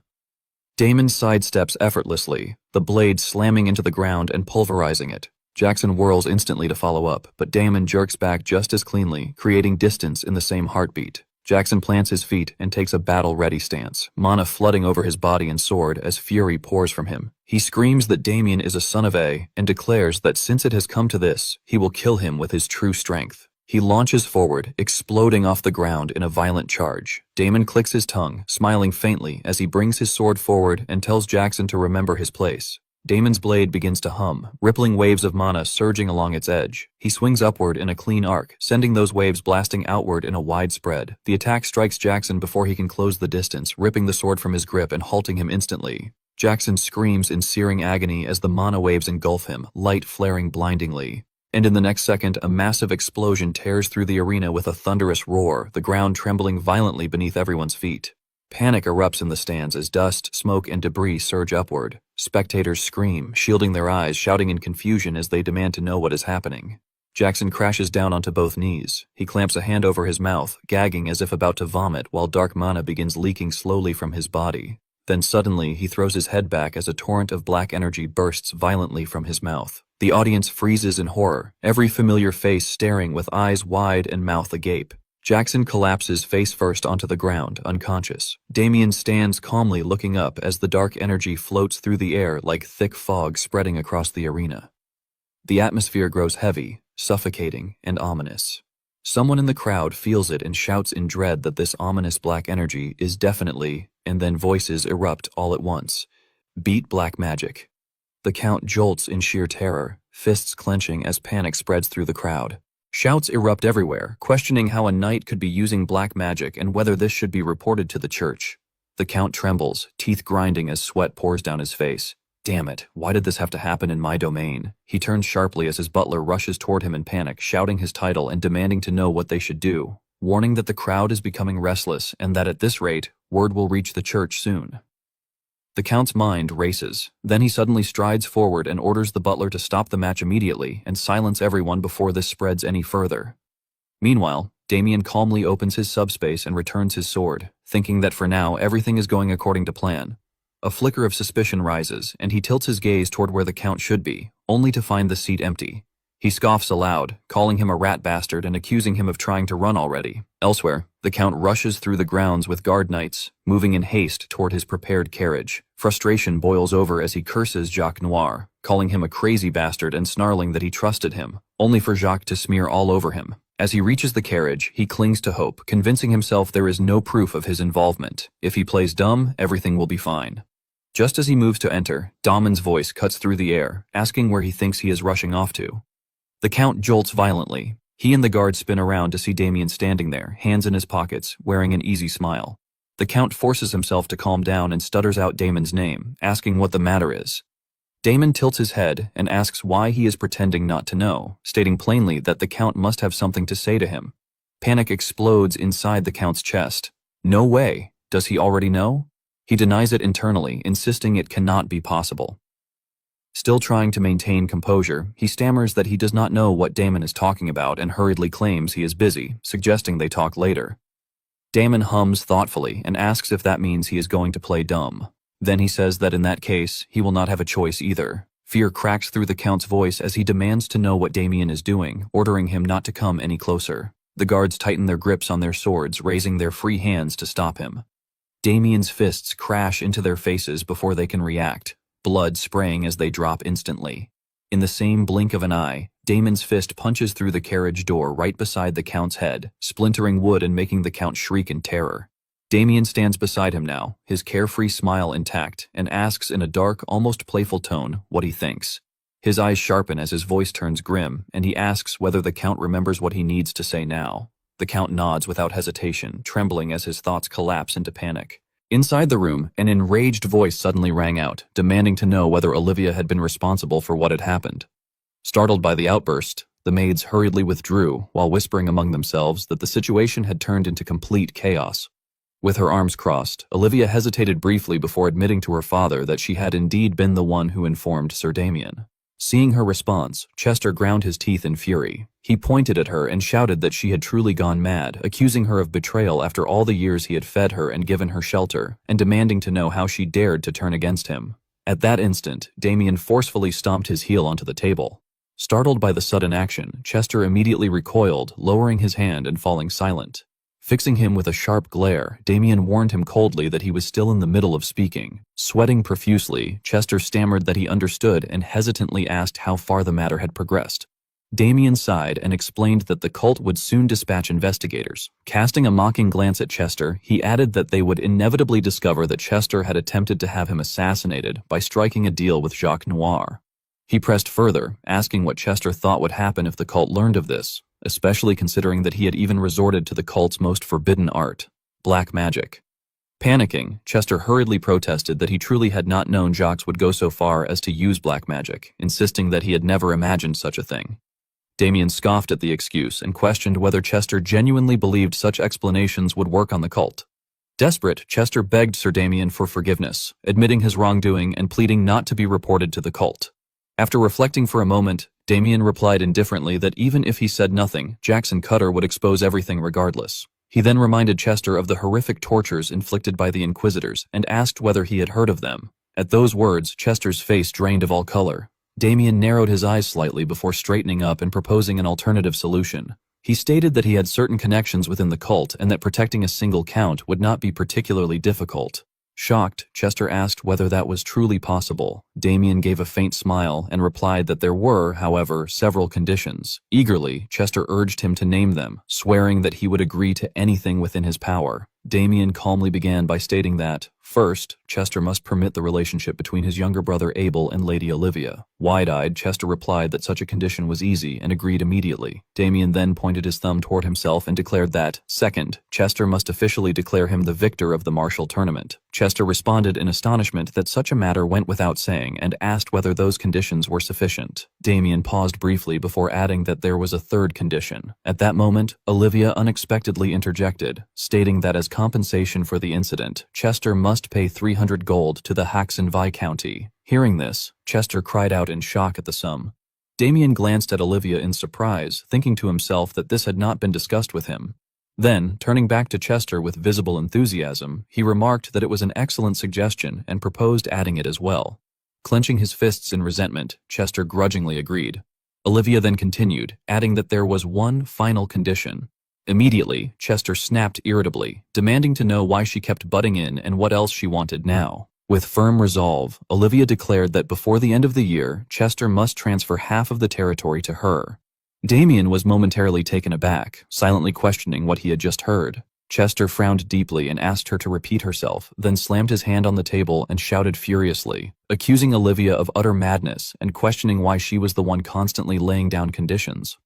Speaker 1: Damon sidesteps effortlessly, the blade slamming into the ground and pulverizing it. Jackson whirls instantly to follow up, but Damon jerks back just as cleanly, creating distance in the same heartbeat. Jackson plants his feet and takes a battle-ready stance, mana flooding over his body and sword as fury pours from him. He screams that Damien is a son of A and declares that since it has come to this, he will kill him with his true strength. He launches forward, exploding off the ground in a violent charge. Damon clicks his tongue, smiling faintly as he brings his sword forward and tells Jackson to remember his place. Damon's blade begins to hum, rippling waves of mana surging along its edge. He swings upward in a clean arc, sending those waves blasting outward in a wide spread. The attack strikes Jackson before he can close the distance, ripping the sword from his grip and halting him instantly. Jackson screams in searing agony as the mana waves engulf him, light flaring blindingly. And in the next second, a massive explosion tears through the arena with a thunderous roar, the ground trembling violently beneath everyone's feet. Panic erupts in the stands as dust, smoke, and debris surge upward. Spectators scream, shielding their eyes, shouting in confusion as they demand to know what is happening. Jackson crashes down onto both knees. He clamps a hand over his mouth, gagging as if about to vomit while dark mana begins leaking slowly from his body. Then suddenly he throws his head back as a torrent of black energy bursts violently from his mouth. The audience freezes in horror, every familiar face staring with eyes wide and mouth agape. Jackson collapses face first onto the ground, unconscious. Damien stands calmly looking up as the dark energy floats through the air like thick fog spreading across the arena. The atmosphere grows heavy, suffocating, and ominous. Someone in the crowd feels it and shouts in dread that this ominous black energy is definitely, and then voices erupt all at once. Beat black magic. The Count jolts in sheer terror, fists clenching as panic spreads through the crowd. Shouts erupt everywhere, questioning how a knight could be using black magic and whether this should be reported to the church. The Count trembles, teeth grinding as sweat pours down his face. Damn it, why did this have to happen in my domain? He turns sharply as his butler rushes toward him in panic, shouting his title and demanding to know what they should do, warning that the crowd is becoming restless and that at this rate, word will reach the church soon. The Count's mind races. Then he suddenly strides forward and orders the butler to stop the match immediately and silence everyone before this spreads any further. Meanwhile, Damien calmly opens his subspace and returns his sword, thinking that for now everything is going according to plan. A flicker of suspicion rises, and he tilts his gaze toward where the Count should be, only to find the seat empty. He scoffs aloud, calling him a rat bastard and accusing him of trying to run already. Elsewhere, the Count rushes through the grounds with guard knights, moving in haste toward his prepared carriage. Frustration boils over as he curses Jacques Noir, calling him a crazy bastard and snarling that he trusted him, only for Jacques to smear all over him. As he reaches the carriage, he clings to hope, convincing himself there is no proof of his involvement. If he plays dumb, everything will be fine. Just as he moves to enter, Damon's voice cuts through the air, asking where he thinks he is rushing off to. The Count jolts violently. He and the guard spin around to see Damien standing there, hands in his pockets, wearing an easy smile. The Count forces himself to calm down and stutters out Damon's name, asking what the matter is. Damon tilts his head and asks why he is pretending not to know, stating plainly that the Count must have something to say to him. Panic explodes inside the Count's chest. No way. Does he already know? He denies it internally, insisting it cannot be possible. Still trying to maintain composure, he stammers that he does not know what Damon is talking about and hurriedly claims he is busy, suggesting they talk later. Damon hums thoughtfully and asks if that means he is going to play dumb. Then he says that in that case, he will not have a choice either. Fear cracks through the Count's voice as he demands to know what Damien is doing, ordering him not to come any closer. The guards tighten their grips on their swords, raising their free hands to stop him. Damien's fists crash into their faces before they can react, blood spraying as they drop instantly. In the same blink of an eye, Damon's fist punches through the carriage door right beside the Count's head, splintering wood and making the Count shriek in terror. Damien stands beside him now, his carefree smile intact, and asks in a dark, almost playful tone what he thinks. His eyes sharpen as his voice turns grim, and he asks whether the Count remembers what he needs to say now. The Count nods without hesitation, trembling as his thoughts collapse into panic. Inside the room, an enraged voice suddenly rang out, demanding to know whether Olivia had been responsible for what had happened. Startled by the outburst, the maids hurriedly withdrew while whispering among themselves that the situation had turned into complete chaos. With her arms crossed, Olivia hesitated briefly before admitting to her father that she had indeed been the one who informed Sir Damien. Seeing her response, Chester ground his teeth in fury. He pointed at her and shouted that she had truly gone mad, accusing her of betrayal after all the years he had fed her and given her shelter, and demanding to know how she dared to turn against him. At that instant, Damien forcefully stomped his heel onto the table. Startled by the sudden action, Chester immediately recoiled, lowering his hand and falling silent. Fixing him with a sharp glare, Damien warned him coldly that he was still in the middle of speaking. Sweating profusely, Chester stammered that he understood and hesitantly asked how far the matter had progressed. Damien sighed and explained that the cult would soon dispatch investigators. Casting a mocking glance at Chester, he added that they would inevitably discover that Chester had attempted to have him assassinated by striking a deal with Jacques Noir. He pressed further, asking what Chester thought would happen if the cult learned of this, especially considering that he had even resorted to the cult's most forbidden art, black magic. Panicking, Chester hurriedly protested that he truly had not known Jacques would go so far as to use black magic, insisting that he had never imagined such a thing. Damien scoffed at the excuse and questioned whether Chester genuinely believed such explanations would work on the cult. Desperate, Chester begged Sir Damien for forgiveness, admitting his wrongdoing and pleading not to be reported to the cult. After reflecting for a moment, Damien replied indifferently that even if he said nothing, Jackson Cutter would expose everything regardless. He then reminded Chester of the horrific tortures inflicted by the Inquisitors and asked whether he had heard of them. At those words, Chester's face drained of all color. Damien narrowed his eyes slightly before straightening up and proposing an alternative solution. He stated that he had certain connections within the cult and that protecting a single count would not be particularly difficult. Shocked, Chester asked whether that was truly possible. Damien gave a faint smile and replied that there were, however, several conditions. Eagerly, Chester urged him to name them, swearing that he would agree to anything within his power. Damien calmly began by stating that, first, Chester must permit the relationship between his younger brother Abel and Lady Olivia. Wide-eyed, Chester replied that such a condition was easy and agreed immediately. Damien then pointed his thumb toward himself and declared that, second, Chester must officially declare him the victor of the martial tournament. Chester responded in astonishment that such a matter went without saying and asked whether those conditions were sufficient. Damien paused briefly before adding that there was a third condition. At that moment, Olivia unexpectedly interjected, stating that as compensation for the incident, Chester must pay 300 gold to the Haxon Viscounty. Hearing this, Chester cried out in shock at the sum. Damien glanced at Olivia in surprise, thinking to himself that this had not been discussed with him. Then, turning back to Chester with visible enthusiasm, he remarked that it was an excellent suggestion and proposed adding it as well. Clenching his fists in resentment, Chester grudgingly agreed. Olivia then continued, adding that there was one final condition. Immediately, Chester snapped irritably, demanding to know why she kept butting in and what else she wanted now. With firm resolve, Olivia declared that before the end of the year, Chester must transfer half of the territory to her. Damien was momentarily taken aback, silently questioning what he had just heard. Chester frowned deeply and asked her to repeat herself, then slammed his hand on the table and shouted furiously, accusing Olivia of utter madness and questioning why she was the one constantly laying down conditions.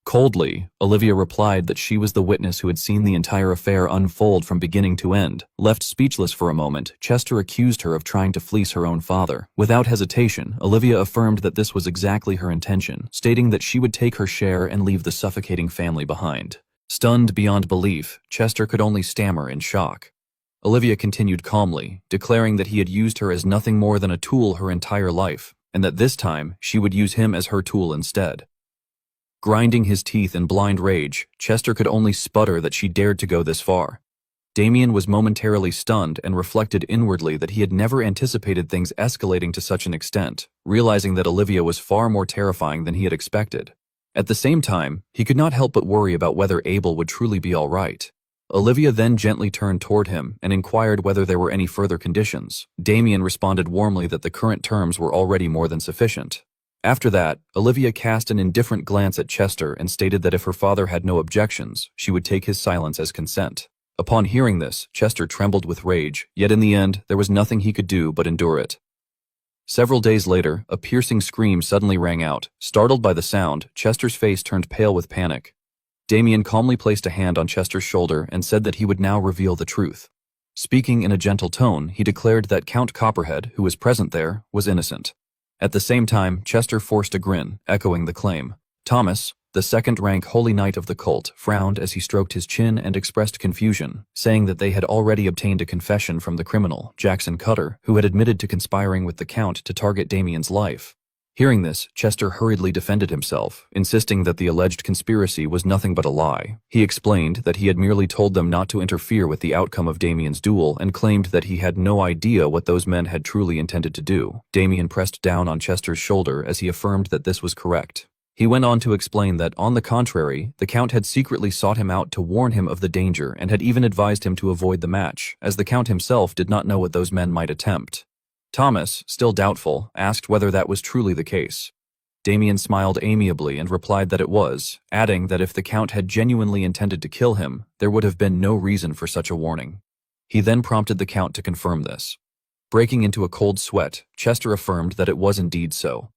Speaker 1: Coldly, Olivia replied that she was the witness who had seen the entire affair unfold from beginning to end. Left speechless for a moment, Chester accused her of trying to fleece her own father. Without hesitation, Olivia affirmed that this was exactly her intention, stating that she would take her share and leave the suffocating family behind. Stunned beyond belief, Chester could only stammer in shock. Olivia continued calmly, declaring that he had used her as nothing more than a tool her entire life, and that this time she would use him as her tool instead. Grinding his teeth in blind rage, Chester could only sputter that she dared to go this far. Damien was momentarily stunned and reflected inwardly that he had never anticipated things escalating to such an extent, realizing that Olivia was far more terrifying than he had expected. At the same time, he could not help but worry about whether Abel would truly be all right. Olivia then gently turned toward him and inquired whether there were any further conditions. Damien responded warmly that the current terms were already more than sufficient. After that, Olivia cast an indifferent glance at Chester and stated that if her father had no objections, she would take his silence as consent. Upon hearing this, Chester trembled with rage, yet in the end, there was nothing he could do but endure it. Several days later, a piercing scream suddenly rang out. Startled by the sound, Chester's face turned pale with panic. Damien calmly placed a hand on Chester's shoulder and said that he would now reveal the truth. Speaking in a gentle tone, he declared that Count Copperhead, who was present there, was innocent. At the same time, Chester forced a grin, echoing the claim. Thomas, the second-rank holy knight of the cult, frowned as he stroked his chin and expressed confusion, saying that they had already obtained a confession from the criminal, Jackson Cutter, who had admitted to conspiring with the Count to target Damien's life. Hearing this, Chester hurriedly defended himself, insisting that the alleged conspiracy was nothing but a lie. He explained that he had merely told them not to interfere with the outcome of Damien's duel and claimed that he had no idea what those men had truly intended to do. Damien pressed down on Chester's shoulder as he affirmed that this was correct. He went on to explain that, on the contrary, the Count had secretly sought him out to warn him of the danger and had even advised him to avoid the match, as the Count himself did not know what those men might attempt. Thomas, still doubtful, asked whether that was truly the case. Damien smiled amiably and replied that it was, adding that if the Count had genuinely intended to kill him, there would have been no reason for such a warning. He then prompted the Count to confirm this. Breaking into a cold sweat, Chester affirmed that it was indeed so.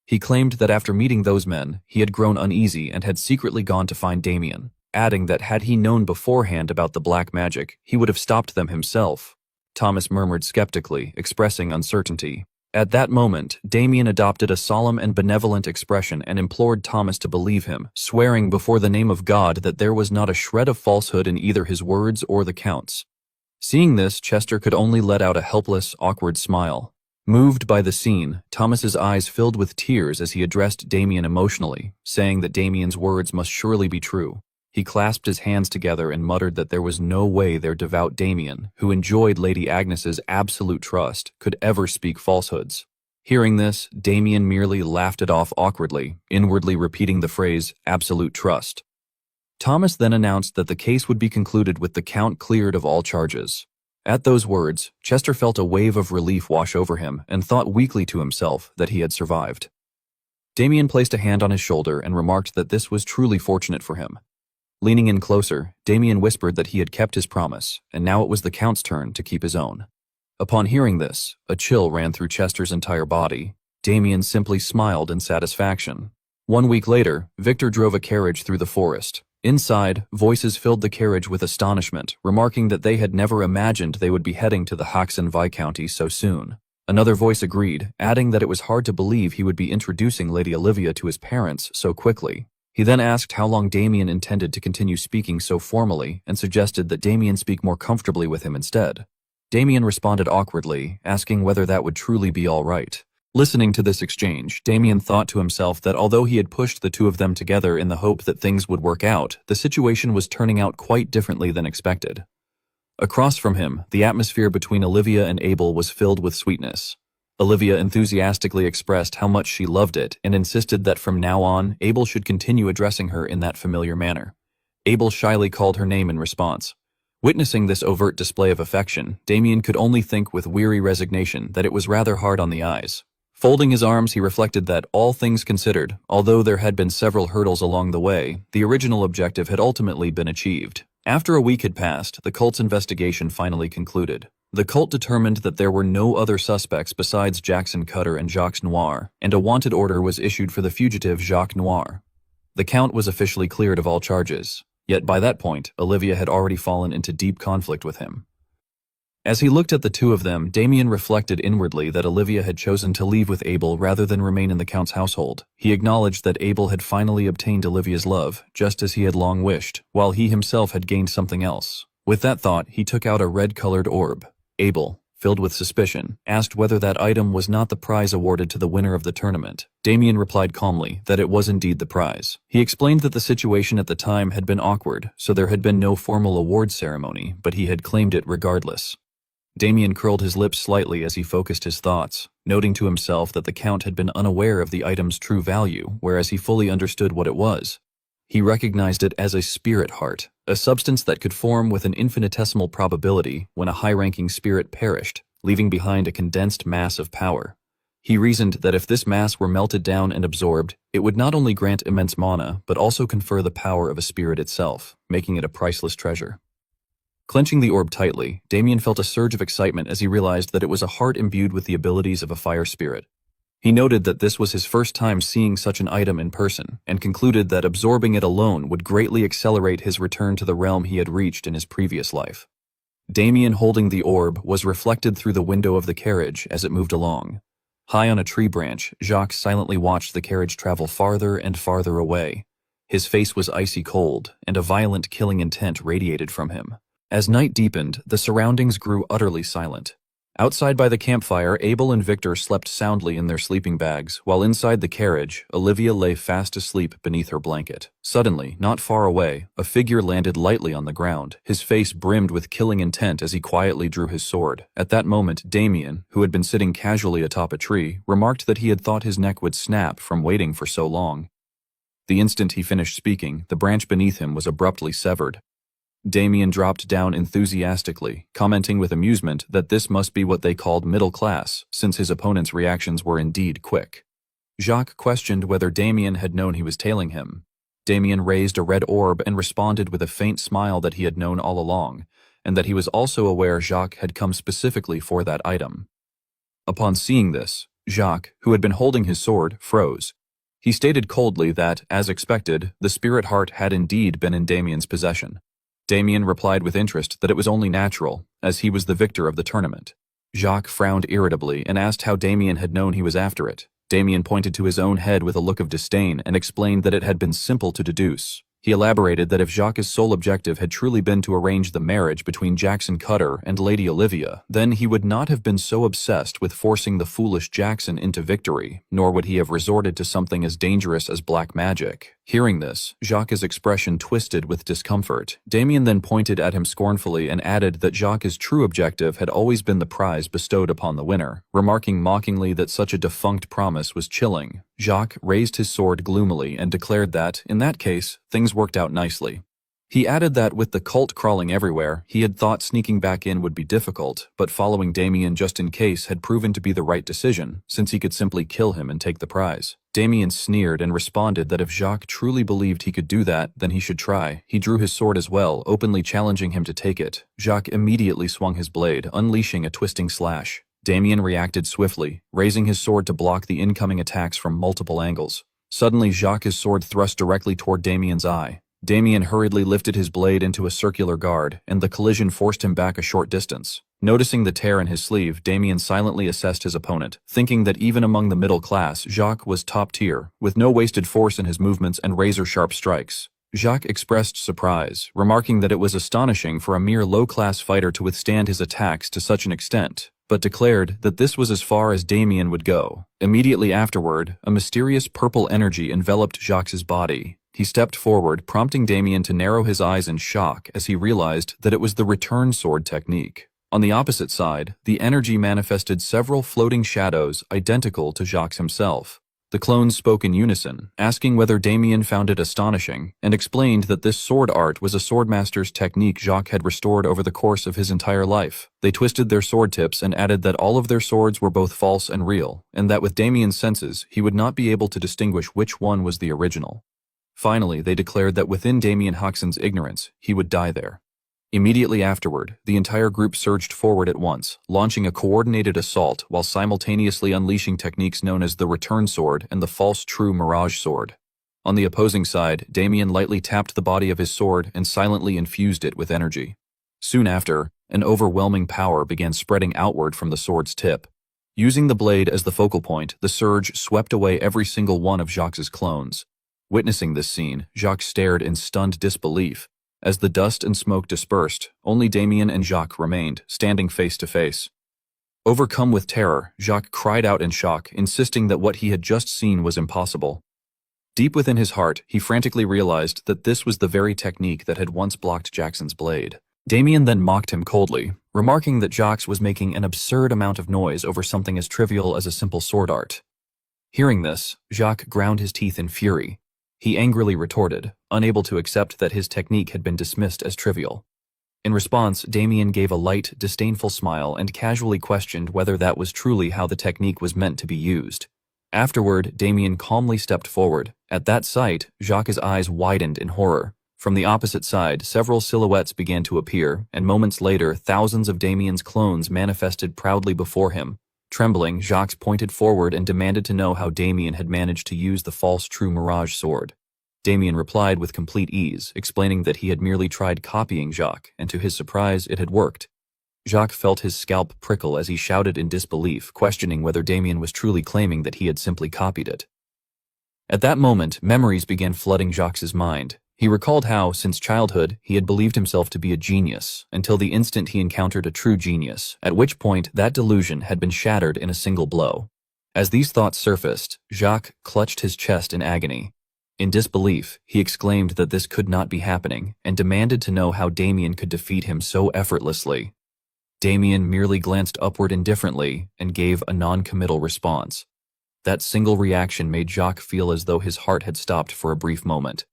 Speaker 1: He claimed that after meeting those men, he had grown uneasy and had secretly gone to find Damien, adding that had he known beforehand about the black magic, he would have stopped them himself. Thomas murmured skeptically, expressing uncertainty. At that moment, Damien adopted a solemn and benevolent expression and implored Thomas to believe him, swearing before the name of God that there was not a shred of falsehood in either his words or the Count's. Seeing this, Chester could only let out a helpless, awkward smile. Moved by the scene, Thomas's eyes filled with tears as he addressed Damien emotionally, saying that Damien's words must surely be true. He clasped his hands together and muttered that there was no way their devout Damien, who enjoyed Lady Agnes's absolute trust, could ever speak falsehoods. Hearing this, Damien merely laughed it off awkwardly, inwardly repeating the phrase, absolute trust. Thomas then announced that the case would be concluded with the Count cleared of all charges. At those words, Chester felt a wave of relief wash over him and thought weakly to himself that he had survived. Damien placed a hand on his shoulder and remarked that this was truly fortunate for him. Leaning in closer, Damien whispered that he had kept his promise, and now it was the Count's turn to keep his own. Upon hearing this, a chill ran through Chester's entire body. Damien simply smiled in satisfaction. 1 week later, Victor drove a carriage through the forest. Inside, voices filled the carriage with astonishment, remarking that they had never imagined they would be heading to the Haxon Viscounty so soon. Another voice agreed, adding that it was hard to believe he would be introducing Lady Olivia to his parents so quickly. He then asked how long Damien intended to continue speaking so formally and suggested that Damien speak more comfortably with him instead. Damien responded awkwardly, asking whether that would truly be all right. Listening to this exchange, Damien thought to himself that although he had pushed the two of them together in the hope that things would work out, the situation was turning out quite differently than expected. Across from him, the atmosphere between Olivia and Abel was filled with sweetness. Olivia enthusiastically expressed how much she loved it and insisted that from now on, Abel should continue addressing her in that familiar manner. Abel shyly called her name in response. Witnessing this overt display of affection, Damien could only think with weary resignation that it was rather hard on the eyes. Folding his arms, he reflected that, all things considered, although there had been several hurdles along the way, the original objective had ultimately been achieved. After a week had passed, the cult's investigation finally concluded. The cult determined that there were no other suspects besides Jackson Cutter and Jacques Noir, and a wanted order was issued for the fugitive Jacques Noir. The Count was officially cleared of all charges, yet by that point, Olivia had already fallen into deep conflict with him. As he looked at the two of them, Damien reflected inwardly that Olivia had chosen to leave with Abel rather than remain in the Count's household. He acknowledged that Abel had finally obtained Olivia's love, just as he had long wished, while he himself had gained something else. With that thought, he took out a red-colored orb. Abel, filled with suspicion, asked whether that item was not the prize awarded to the winner of the tournament. Damien replied calmly that it was indeed the prize. He explained that the situation at the time had been awkward, so there had been no formal award ceremony, but he had claimed it regardless. Damien curled his lips slightly as he focused his thoughts, noting to himself that the Count had been unaware of the item's true value, whereas he fully understood what it was. He recognized it as a spirit heart, a substance that could form with an infinitesimal probability when a high-ranking spirit perished, leaving behind a condensed mass of power. He reasoned that if this mass were melted down and absorbed, it would not only grant immense mana, but also confer the power of a spirit itself, making it a priceless treasure. Clenching the orb tightly, Damien felt a surge of excitement as he realized that it was a heart imbued with the abilities of a fire spirit. He noted that this was his first time seeing such an item in person, and concluded that absorbing it alone would greatly accelerate his return to the realm he had reached in his previous life. Damien, holding the orb, was reflected through the window of the carriage as it moved along. High on a tree branch, Jacques silently watched the carriage travel farther and farther away. His face was icy cold, and a violent killing intent radiated from him. As night deepened, the surroundings grew utterly silent. Outside by the campfire, Abel and Victor slept soundly in their sleeping bags, while inside the carriage, Olivia lay fast asleep beneath her blanket. Suddenly, not far away, a figure landed lightly on the ground. His face brimmed with killing intent as he quietly drew his sword. At that moment, Damien, who had been sitting casually atop a tree, remarked that he had thought his neck would snap from waiting for so long. The instant he finished speaking, the branch beneath him was abruptly severed. Damien dropped down enthusiastically, commenting with amusement that this must be what they called middle class, since his opponent's reactions were indeed quick. Jacques questioned whether Damien had known he was tailing him. Damien raised a red orb and responded with a faint smile that he had known all along, and that he was also aware Jacques had come specifically for that item. Upon seeing this, Jacques, who had been holding his sword, froze. He stated coldly that, as expected, the spirit heart had indeed been in Damien's possession. Damien replied with interest that it was only natural, as he was the victor of the tournament. Jacques frowned irritably and asked how Damien had known he was after it. Damien pointed to his own head with a look of disdain and explained that it had been simple to deduce. He elaborated that if Jacques' sole objective had truly been to arrange the marriage between Jackson Cutter and Lady Olivia, then he would not have been so obsessed with forcing the foolish Jackson into victory, nor would he have resorted to something as dangerous as black magic. Hearing this, Jacques' expression twisted with discomfort. Damien then pointed at him scornfully and added that Jacques' true objective had always been the prize bestowed upon the winner, remarking mockingly that such a defunct promise was chilling. Jacques raised his sword gloomily and declared that, in that case, things worked out nicely. He added that with the cult crawling everywhere, he had thought sneaking back in would be difficult, but following Damien just in case had proven to be the right decision, since he could simply kill him and take the prize. Damien sneered and responded that if Jacques truly believed he could do that, then he should try. He drew his sword as well, openly challenging him to take it. Jacques immediately swung his blade, unleashing a twisting slash. Damien reacted swiftly, raising his sword to block the incoming attacks from multiple angles. Suddenly, Jacques' sword thrust directly toward Damien's eye. Damien hurriedly lifted his blade into a circular guard, and the collision forced him back a short distance. Noticing the tear in his sleeve, Damien silently assessed his opponent, thinking that even among the middle class, Jacques was top tier, with no wasted force in his movements and razor-sharp strikes. Jacques expressed surprise, remarking that it was astonishing for a mere low-class fighter to withstand his attacks to such an extent, but declared that this was as far as Damien would go. Immediately afterward, a mysterious purple energy enveloped Jacques' body. He stepped forward, prompting Damien to narrow his eyes in shock as he realized that it was the return sword technique. On the opposite side, the energy manifested several floating shadows identical to Jacques himself. The clones spoke in unison, asking whether Damien found it astonishing, and explained that this sword art was a swordmaster's technique Jacques had restored over the course of his entire life. They twisted their sword tips and added that all of their swords were both false and real, and that with Damien's senses, he would not be able to distinguish which one was the original. Finally, they declared that within Damien Hoxon's ignorance, he would die there. Immediately afterward, the entire group surged forward at once, launching a coordinated assault while simultaneously unleashing techniques known as the Return Sword and the False True Mirage Sword. On the opposing side, Damien lightly tapped the body of his sword and silently infused it with energy. Soon after, an overwhelming power began spreading outward from the sword's tip. Using the blade as the focal point, the surge swept away every single one of Jacques' clones. Witnessing this scene, Jacques stared in stunned disbelief. As the dust and smoke dispersed, only Damien and Jacques remained, standing face to face. Overcome with terror, Jacques cried out in shock, insisting that what he had just seen was impossible. Deep within his heart, he frantically realized that this was the very technique that had once blocked Jackson's blade. Damien then mocked him coldly, remarking that Jacques was making an absurd amount of noise over something as trivial as a simple sword art. Hearing this, Jacques ground his teeth in fury. He angrily retorted, unable to accept that his technique had been dismissed as trivial. In response, Damien gave a light, disdainful smile and casually questioned whether that was truly how the technique was meant to be used. Afterward, Damien calmly stepped forward. At that sight, Jacques' eyes widened in horror. From the opposite side, several silhouettes began to appear, and moments later, thousands of Damien's clones manifested proudly before him. Trembling, Jacques pointed forward and demanded to know how Damien had managed to use the false true mirage sword. Damien replied with complete ease, explaining that he had merely tried copying Jacques, and to his surprise, it had worked. Jacques felt his scalp prickle as he shouted in disbelief, questioning whether Damien was truly claiming that he had simply copied it. At that moment, memories began flooding Jacques' mind. He recalled how, since childhood, he had believed himself to be a genius, until the instant he encountered a true genius, at which point that delusion had been shattered in a single blow. As these thoughts surfaced, Jacques clutched his chest in agony. In disbelief, he exclaimed that this could not be happening, and demanded to know how Damien could defeat him so effortlessly. Damien merely glanced upward indifferently and gave a non-committal response. That single reaction made Jacques feel as though his heart had stopped for a brief moment.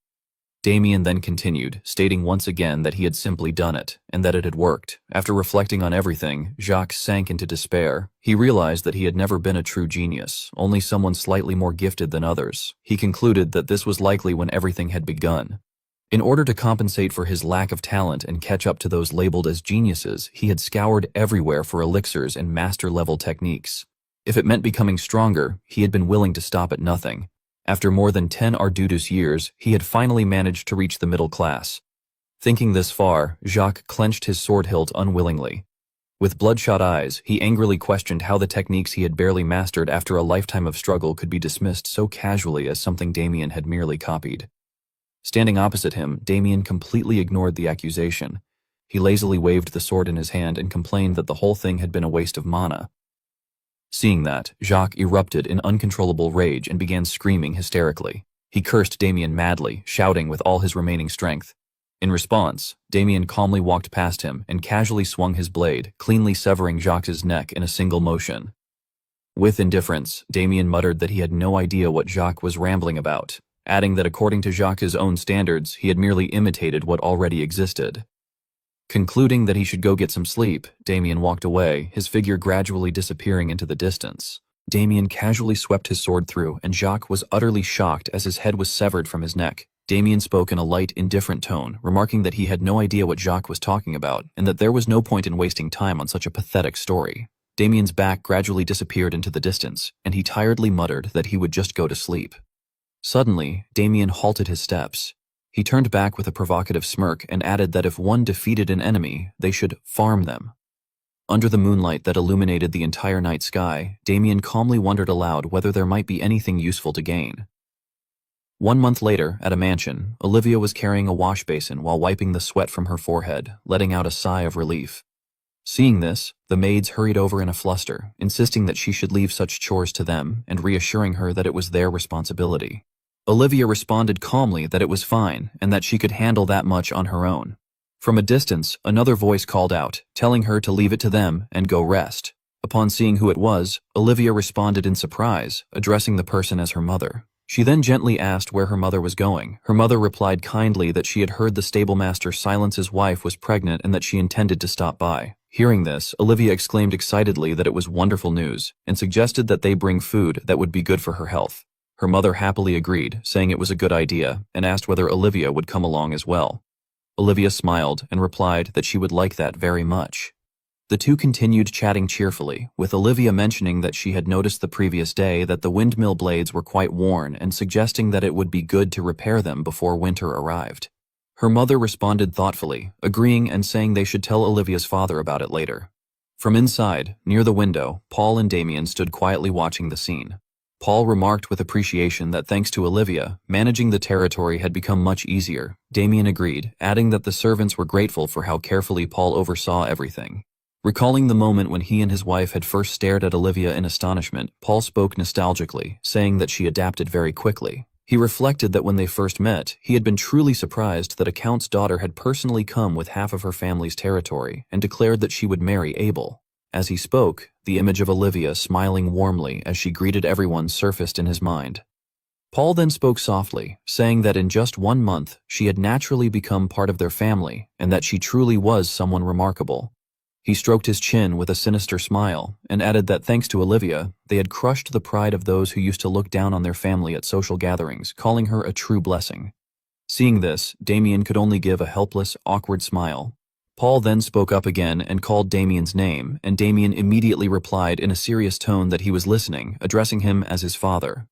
Speaker 1: Damien then continued, stating once again that he had simply done it, and that it had worked. After reflecting on everything, Jacques sank into despair. He realized that he had never been a true genius, only someone slightly more gifted than others. He concluded that this was likely when everything had begun. In order to compensate for his lack of talent and catch up to those labeled as geniuses, he had scoured everywhere for elixirs and master-level techniques. If it meant becoming stronger, he had been willing to stop at nothing. After more than 10 arduous years, he had finally managed to reach the middle class. Thinking this far, Jacques clenched his sword hilt unwillingly. With bloodshot eyes, he angrily questioned how the techniques he had barely mastered after a lifetime of struggle could be dismissed so casually as something Damien had merely copied. Standing opposite him, Damien completely ignored the accusation. He lazily waved the sword in his hand and complained that the whole thing had been a waste of mana. Seeing that, Jacques erupted in uncontrollable rage and began screaming hysterically. He cursed Damien madly, shouting with all his remaining strength. In response, Damien calmly walked past him and casually swung his blade, cleanly severing Jacques' neck in a single motion. With indifference, Damien muttered that he had no idea what Jacques was rambling about, adding that according to Jacques' own standards, he had merely imitated what already existed. Concluding that he should go get some sleep, Damien walked away, his figure gradually disappearing into the distance. Damien casually swept his sword through, and Jacques was utterly shocked as his head was severed from his neck. Damien spoke in a light, indifferent tone, remarking that he had no idea what Jacques was talking about, and that there was no point in wasting time on such a pathetic story. Damien's back gradually disappeared into the distance, and he tiredly muttered that he would just go to sleep. Suddenly, Damien halted his steps. He turned back with a provocative smirk and added that if one defeated an enemy, they should farm them. Under the moonlight that illuminated the entire night sky, Damien calmly wondered aloud whether there might be anything useful to gain. 1 month later, at a mansion, Olivia was carrying a wash basin while wiping the sweat from her forehead, letting out a sigh of relief. Seeing this, the maids hurried over in a fluster, insisting that she should leave such chores to them and reassuring her that it was their responsibility. Olivia responded calmly that it was fine and that she could handle that much on her own. From a distance, another voice called out, telling her to leave it to them and go rest. Upon seeing who it was, Olivia responded in surprise, addressing the person as her mother. She then gently asked where her mother was going. Her mother replied kindly that she had heard the stablemaster Silence's wife was pregnant and that she intended to stop by. Hearing this, Olivia exclaimed excitedly that it was wonderful news and suggested that they bring food that would be good for her health. Her mother happily agreed, saying it was a good idea, and asked whether Olivia would come along as well. Olivia smiled and replied that she would like that very much. The two continued chatting cheerfully, with Olivia mentioning that she had noticed the previous day that the windmill blades were quite worn and suggesting that it would be good to repair them before winter arrived. Her mother responded thoughtfully, agreeing and saying they should tell Olivia's father about it later. From inside, near the window, Paul and Damien stood quietly watching the scene. Paul remarked with appreciation that thanks to Olivia, managing the territory had become much easier. Damien agreed, adding that the servants were grateful for how carefully Paul oversaw everything. Recalling the moment when he and his wife had first stared at Olivia in astonishment, Paul spoke nostalgically, saying that she adapted very quickly. He reflected that when they first met, he had been truly surprised that a count's daughter had personally come with half of her family's territory and declared that she would marry Abel. As he spoke, the image of Olivia smiling warmly as she greeted everyone surfaced in his mind. Paul then spoke softly, saying that in just 1 month, she had naturally become part of their family and that she truly was someone remarkable. He stroked his chin with a sinister smile and added that thanks to Olivia, they had crushed the pride of those who used to look down on their family at social gatherings, calling her a true blessing. Seeing this, Damien could only give a helpless, awkward smile. Paul then spoke up again and called Damien's name, and Damien immediately replied in a serious tone that he was listening, addressing him as his father.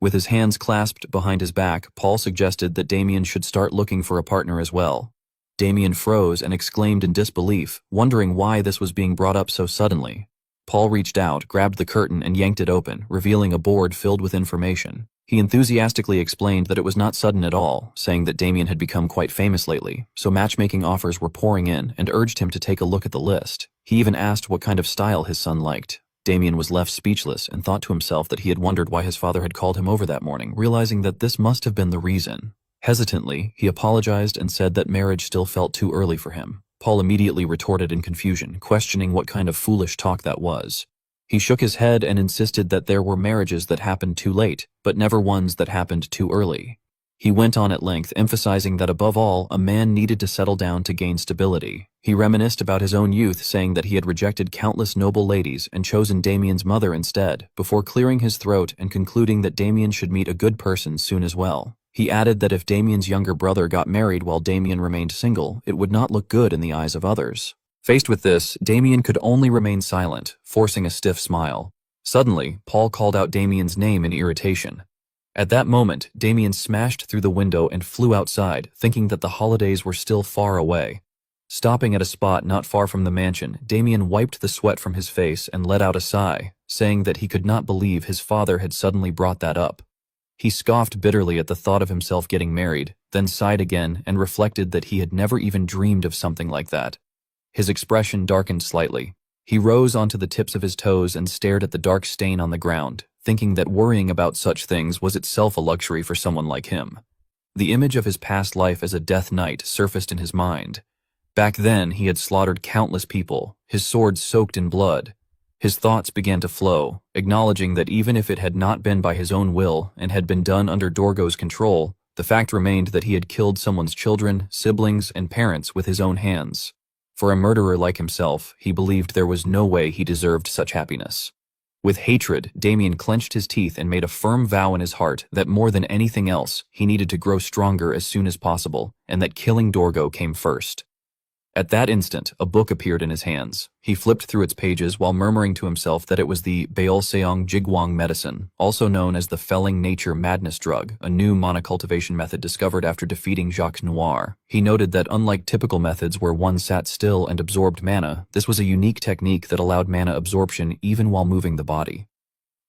Speaker 1: With his hands clasped behind his back, Paul suggested that Damien should start looking for a partner as well. Damien froze and exclaimed in disbelief, wondering why this was being brought up so suddenly. Paul reached out, grabbed the curtain, and yanked it open, revealing a board filled with information. He enthusiastically explained that it was not sudden at all, saying that Damien had become quite famous lately, so matchmaking offers were pouring in, and urged him to take a look at the list. He even asked what kind of style his son liked. Damien was left speechless and thought to himself that he had wondered why his father had called him over that morning, realizing that this must have been the reason. Hesitantly, he apologized and said that marriage still felt too early for him. Paul immediately retorted in confusion, questioning what kind of foolish talk that was. He shook his head and insisted that there were marriages that happened too late, but never ones that happened too early. He went on at length, emphasizing that above all, a man needed to settle down to gain stability. He reminisced about his own youth, saying that he had rejected countless noble ladies and chosen Damien's mother instead, before clearing his throat and concluding that Damien should meet a good person soon as well. He added that if Damien's younger brother got married while Damien remained single, it would not look good in the eyes of others. Faced with this, Damien could only remain silent, forcing a stiff smile. Suddenly, Paul called out Damien's name in irritation. At that moment, Damien smashed through the window and flew outside, thinking that the holidays were still far away. Stopping at a spot not far from the mansion, Damien wiped the sweat from his face and let out a sigh, saying that he could not believe his father had suddenly brought that up. He scoffed bitterly at the thought of himself getting married, then sighed again and reflected that he had never even dreamed of something like that. His expression darkened slightly. He rose onto the tips of his toes and stared at the dark stain on the ground, thinking that worrying about such things was itself a luxury for someone like him. The image of his past life as a death knight surfaced in his mind. Back then, he had slaughtered countless people, his sword soaked in blood. His thoughts began to flow, acknowledging that even if it had not been by his own will and had been done under Dorgo's control, the fact remained that he had killed someone's children, siblings, and parents with his own hands. For a murderer like himself, he believed there was no way he deserved such happiness. With hatred, Damien clenched his teeth and made a firm vow in his heart that more than anything else, he needed to grow stronger as soon as possible, and that killing Dorgo came first. At that instant, a book appeared in his hands. He flipped through its pages while murmuring to himself that it was the Baolseong Jigwang medicine, also known as the Felling Nature Madness drug, a new monocultivation method discovered after defeating Jacques Noir. He noted that unlike typical methods where one sat still and absorbed mana, this was a unique technique that allowed mana absorption even while moving the body.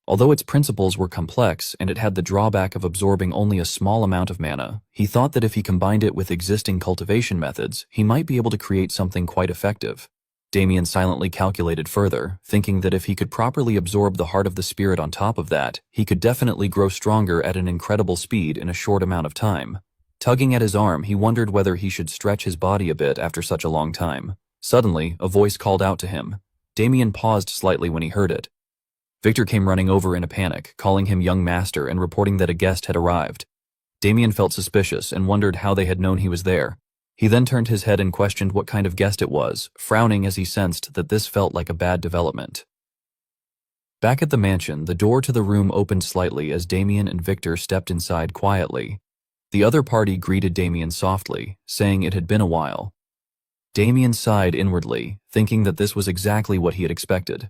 Speaker 1: Although its principles were complex and it had the drawback of absorbing only a small amount of mana, he thought that if he combined it with existing cultivation methods, he might be able to create something quite effective. Damien silently calculated further, thinking that if he could properly absorb the heart of the spirit on top of that, he could definitely grow stronger at an incredible speed in a short amount of time. Tugging at his arm, he wondered whether he should stretch his body a bit after such a long time. Suddenly, a voice called out to him. Damien paused slightly when he heard it. Victor came running over in a panic, calling him young master and reporting that a guest had arrived. Damien felt suspicious and wondered how they had known he was there. He then turned his head and questioned what kind of guest it was, frowning as he sensed that this felt like a bad development. Back at the mansion, the door to the room opened slightly as Damien and Victor stepped inside quietly. The other party greeted Damien softly, saying it had been a while. Damien sighed inwardly, thinking that this was exactly what he had expected.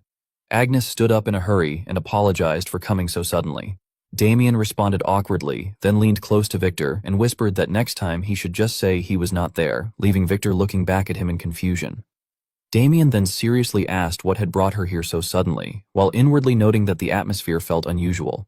Speaker 1: Agnes stood up in a hurry and apologized for coming so suddenly. Damien responded awkwardly, then leaned close to Victor and whispered that next time he should just say he was not there, leaving Victor looking back at him in confusion. Damien then seriously asked what had brought her here so suddenly, while inwardly noting that the atmosphere felt unusual.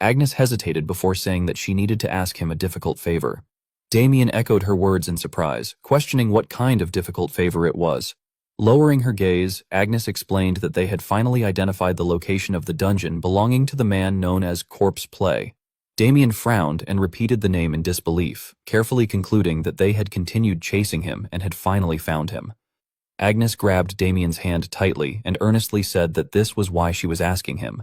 Speaker 1: Agnes hesitated before saying that she needed to ask him a difficult favor. Damien echoed her words in surprise, questioning what kind of difficult favor it was. Lowering her gaze, Agnes explained that they had finally identified the location of the dungeon belonging to the man known as Corpse Play. Damien frowned and repeated the name in disbelief, carefully concluding that they had continued chasing him and had finally found him. Agnes grabbed Damien's hand tightly and earnestly said that this was why she was asking him.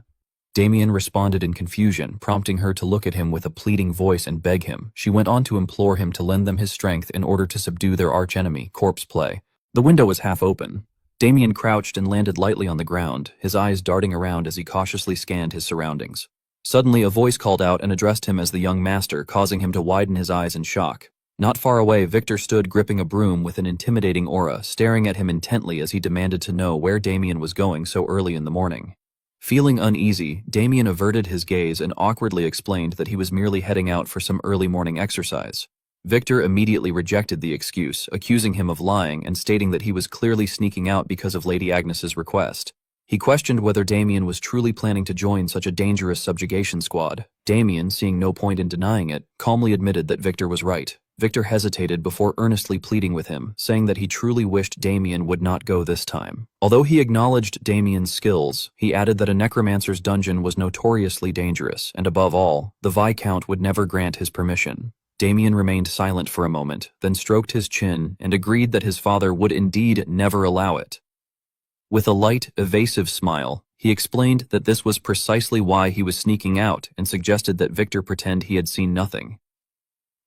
Speaker 1: Damien responded in confusion, prompting her to look at him with a pleading voice and beg him. She went on to implore him to lend them his strength in order to subdue their archenemy, Corpse Play. The window was half open. Damien crouched and landed lightly on the ground, his eyes darting around as he cautiously scanned his surroundings. Suddenly, a voice called out and addressed him as the young master, causing him to widen his eyes in shock. Not far away, Victor stood gripping a broom with an intimidating aura, staring at him intently as he demanded to know where Damien was going so early in the morning. Feeling uneasy, Damien averted his gaze and awkwardly explained that he was merely heading out for some early morning exercise. Victor immediately rejected the excuse, accusing him of lying and stating that he was clearly sneaking out because of Lady Agnes's request. He questioned whether Damien was truly planning to join such a dangerous subjugation squad. Damien, seeing no point in denying it, calmly admitted that Victor was right. Victor hesitated before earnestly pleading with him, saying that he truly wished Damien would not go this time. Although he acknowledged Damien's skills, he added that a necromancer's dungeon was notoriously dangerous, and above all, the Viscount would never grant his permission. Damien remained silent for a moment, then stroked his chin and agreed that his father would indeed never allow it. With a light, evasive smile, he explained that this was precisely why he was sneaking out and suggested that Victor pretend he had seen nothing.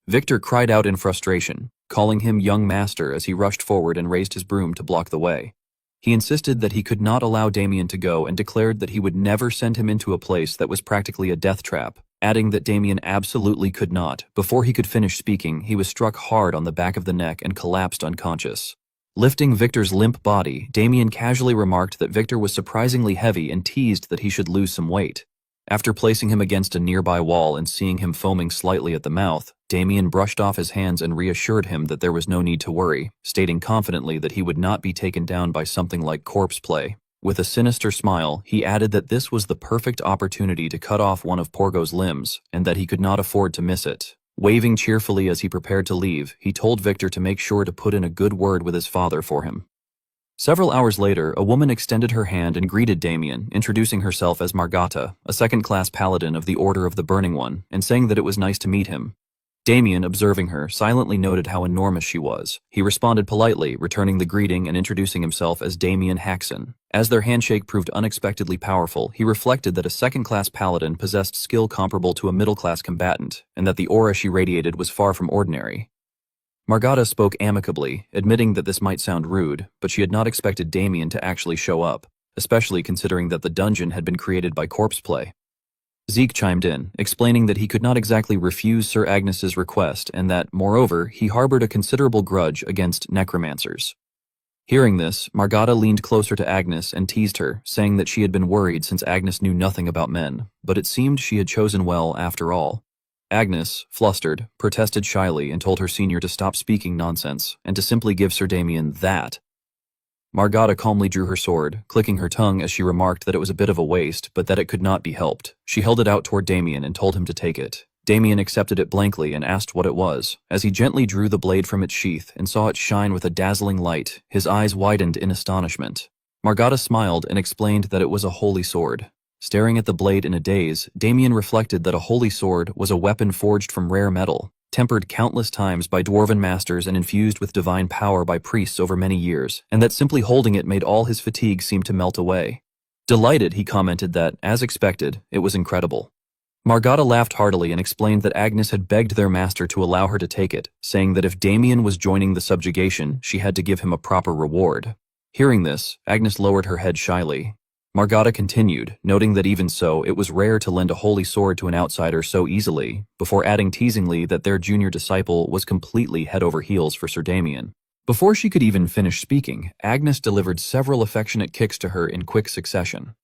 Speaker 1: Victor cried out in frustration, calling him young master as he rushed forward and raised his broom to block the way. He insisted that he could not allow Damien to go and declared that he would never send him into a place that was practically a death trap, adding that Damien absolutely could not. Before he could finish speaking, he was struck hard on the back of the neck and collapsed unconscious. Lifting Victor's limp body, Damien casually remarked that Victor was surprisingly heavy and teased that he should lose some weight. After placing him against a nearby wall and seeing him foaming slightly at the mouth, Damien brushed off his hands and reassured him that there was no need to worry, stating confidently that he would not be taken down by something like Corpse Play. With a sinister smile, he added that this was the perfect opportunity to cut off one of Porgo's limbs, and that he could not afford to miss it. Waving cheerfully as he prepared to leave, he told Victor to make sure to put in a good word with his father for him. Several hours later, a woman extended her hand and greeted Damien, introducing herself as Margata, a second-class paladin of the Order of the Burning One, and saying that it was nice to meet him. Damien, observing her, silently noted how enormous she was. He responded politely, returning the greeting and introducing himself as Damien Haxon. As their handshake proved unexpectedly powerful, he reflected that a second-class paladin possessed skill comparable to a middle-class combatant, and that the aura she radiated was far from ordinary. Margata spoke amicably, admitting that this might sound rude, but she had not expected Damien to actually show up, especially considering that the dungeon had been created by corpse play. Zeke chimed in, explaining that he could not exactly refuse Sir Agnes's request and that, moreover, he harbored a considerable grudge against necromancers. Hearing this, Margata leaned closer to Agnes and teased her, saying that she had been worried since Agnes knew nothing about men, but it seemed she had chosen well after all. Agnes, flustered, protested shyly and told her senior to stop speaking nonsense and to simply give Sir Damien that. Margata calmly drew her sword, clicking her tongue as she remarked that it was a bit of a waste, but that it could not be helped. She held it out toward Damien and told him to take it. Damien accepted it blankly and asked what it was. As he gently drew the blade from its sheath and saw it shine with a dazzling light, his eyes widened in astonishment. Margata smiled and explained that it was a holy sword. Staring at the blade in a daze, Damien reflected that a holy sword was a weapon forged from rare metal, tempered countless times by dwarven masters and infused with divine power by priests over many years, and that simply holding it made all his fatigue seem to melt away. Delighted, he commented that, as expected, it was incredible. Margata laughed heartily and explained that Agnes had begged their master to allow her to take it, saying that if Damien was joining the subjugation, she had to give him a proper reward. Hearing this, Agnes lowered her head shyly. Margata continued, noting that even so, it was rare to lend a holy sword to an outsider so easily, before adding teasingly that their junior disciple was completely head over heels for Sir Damien. Before she could even finish speaking, Agnes delivered several affectionate kicks to her in quick succession.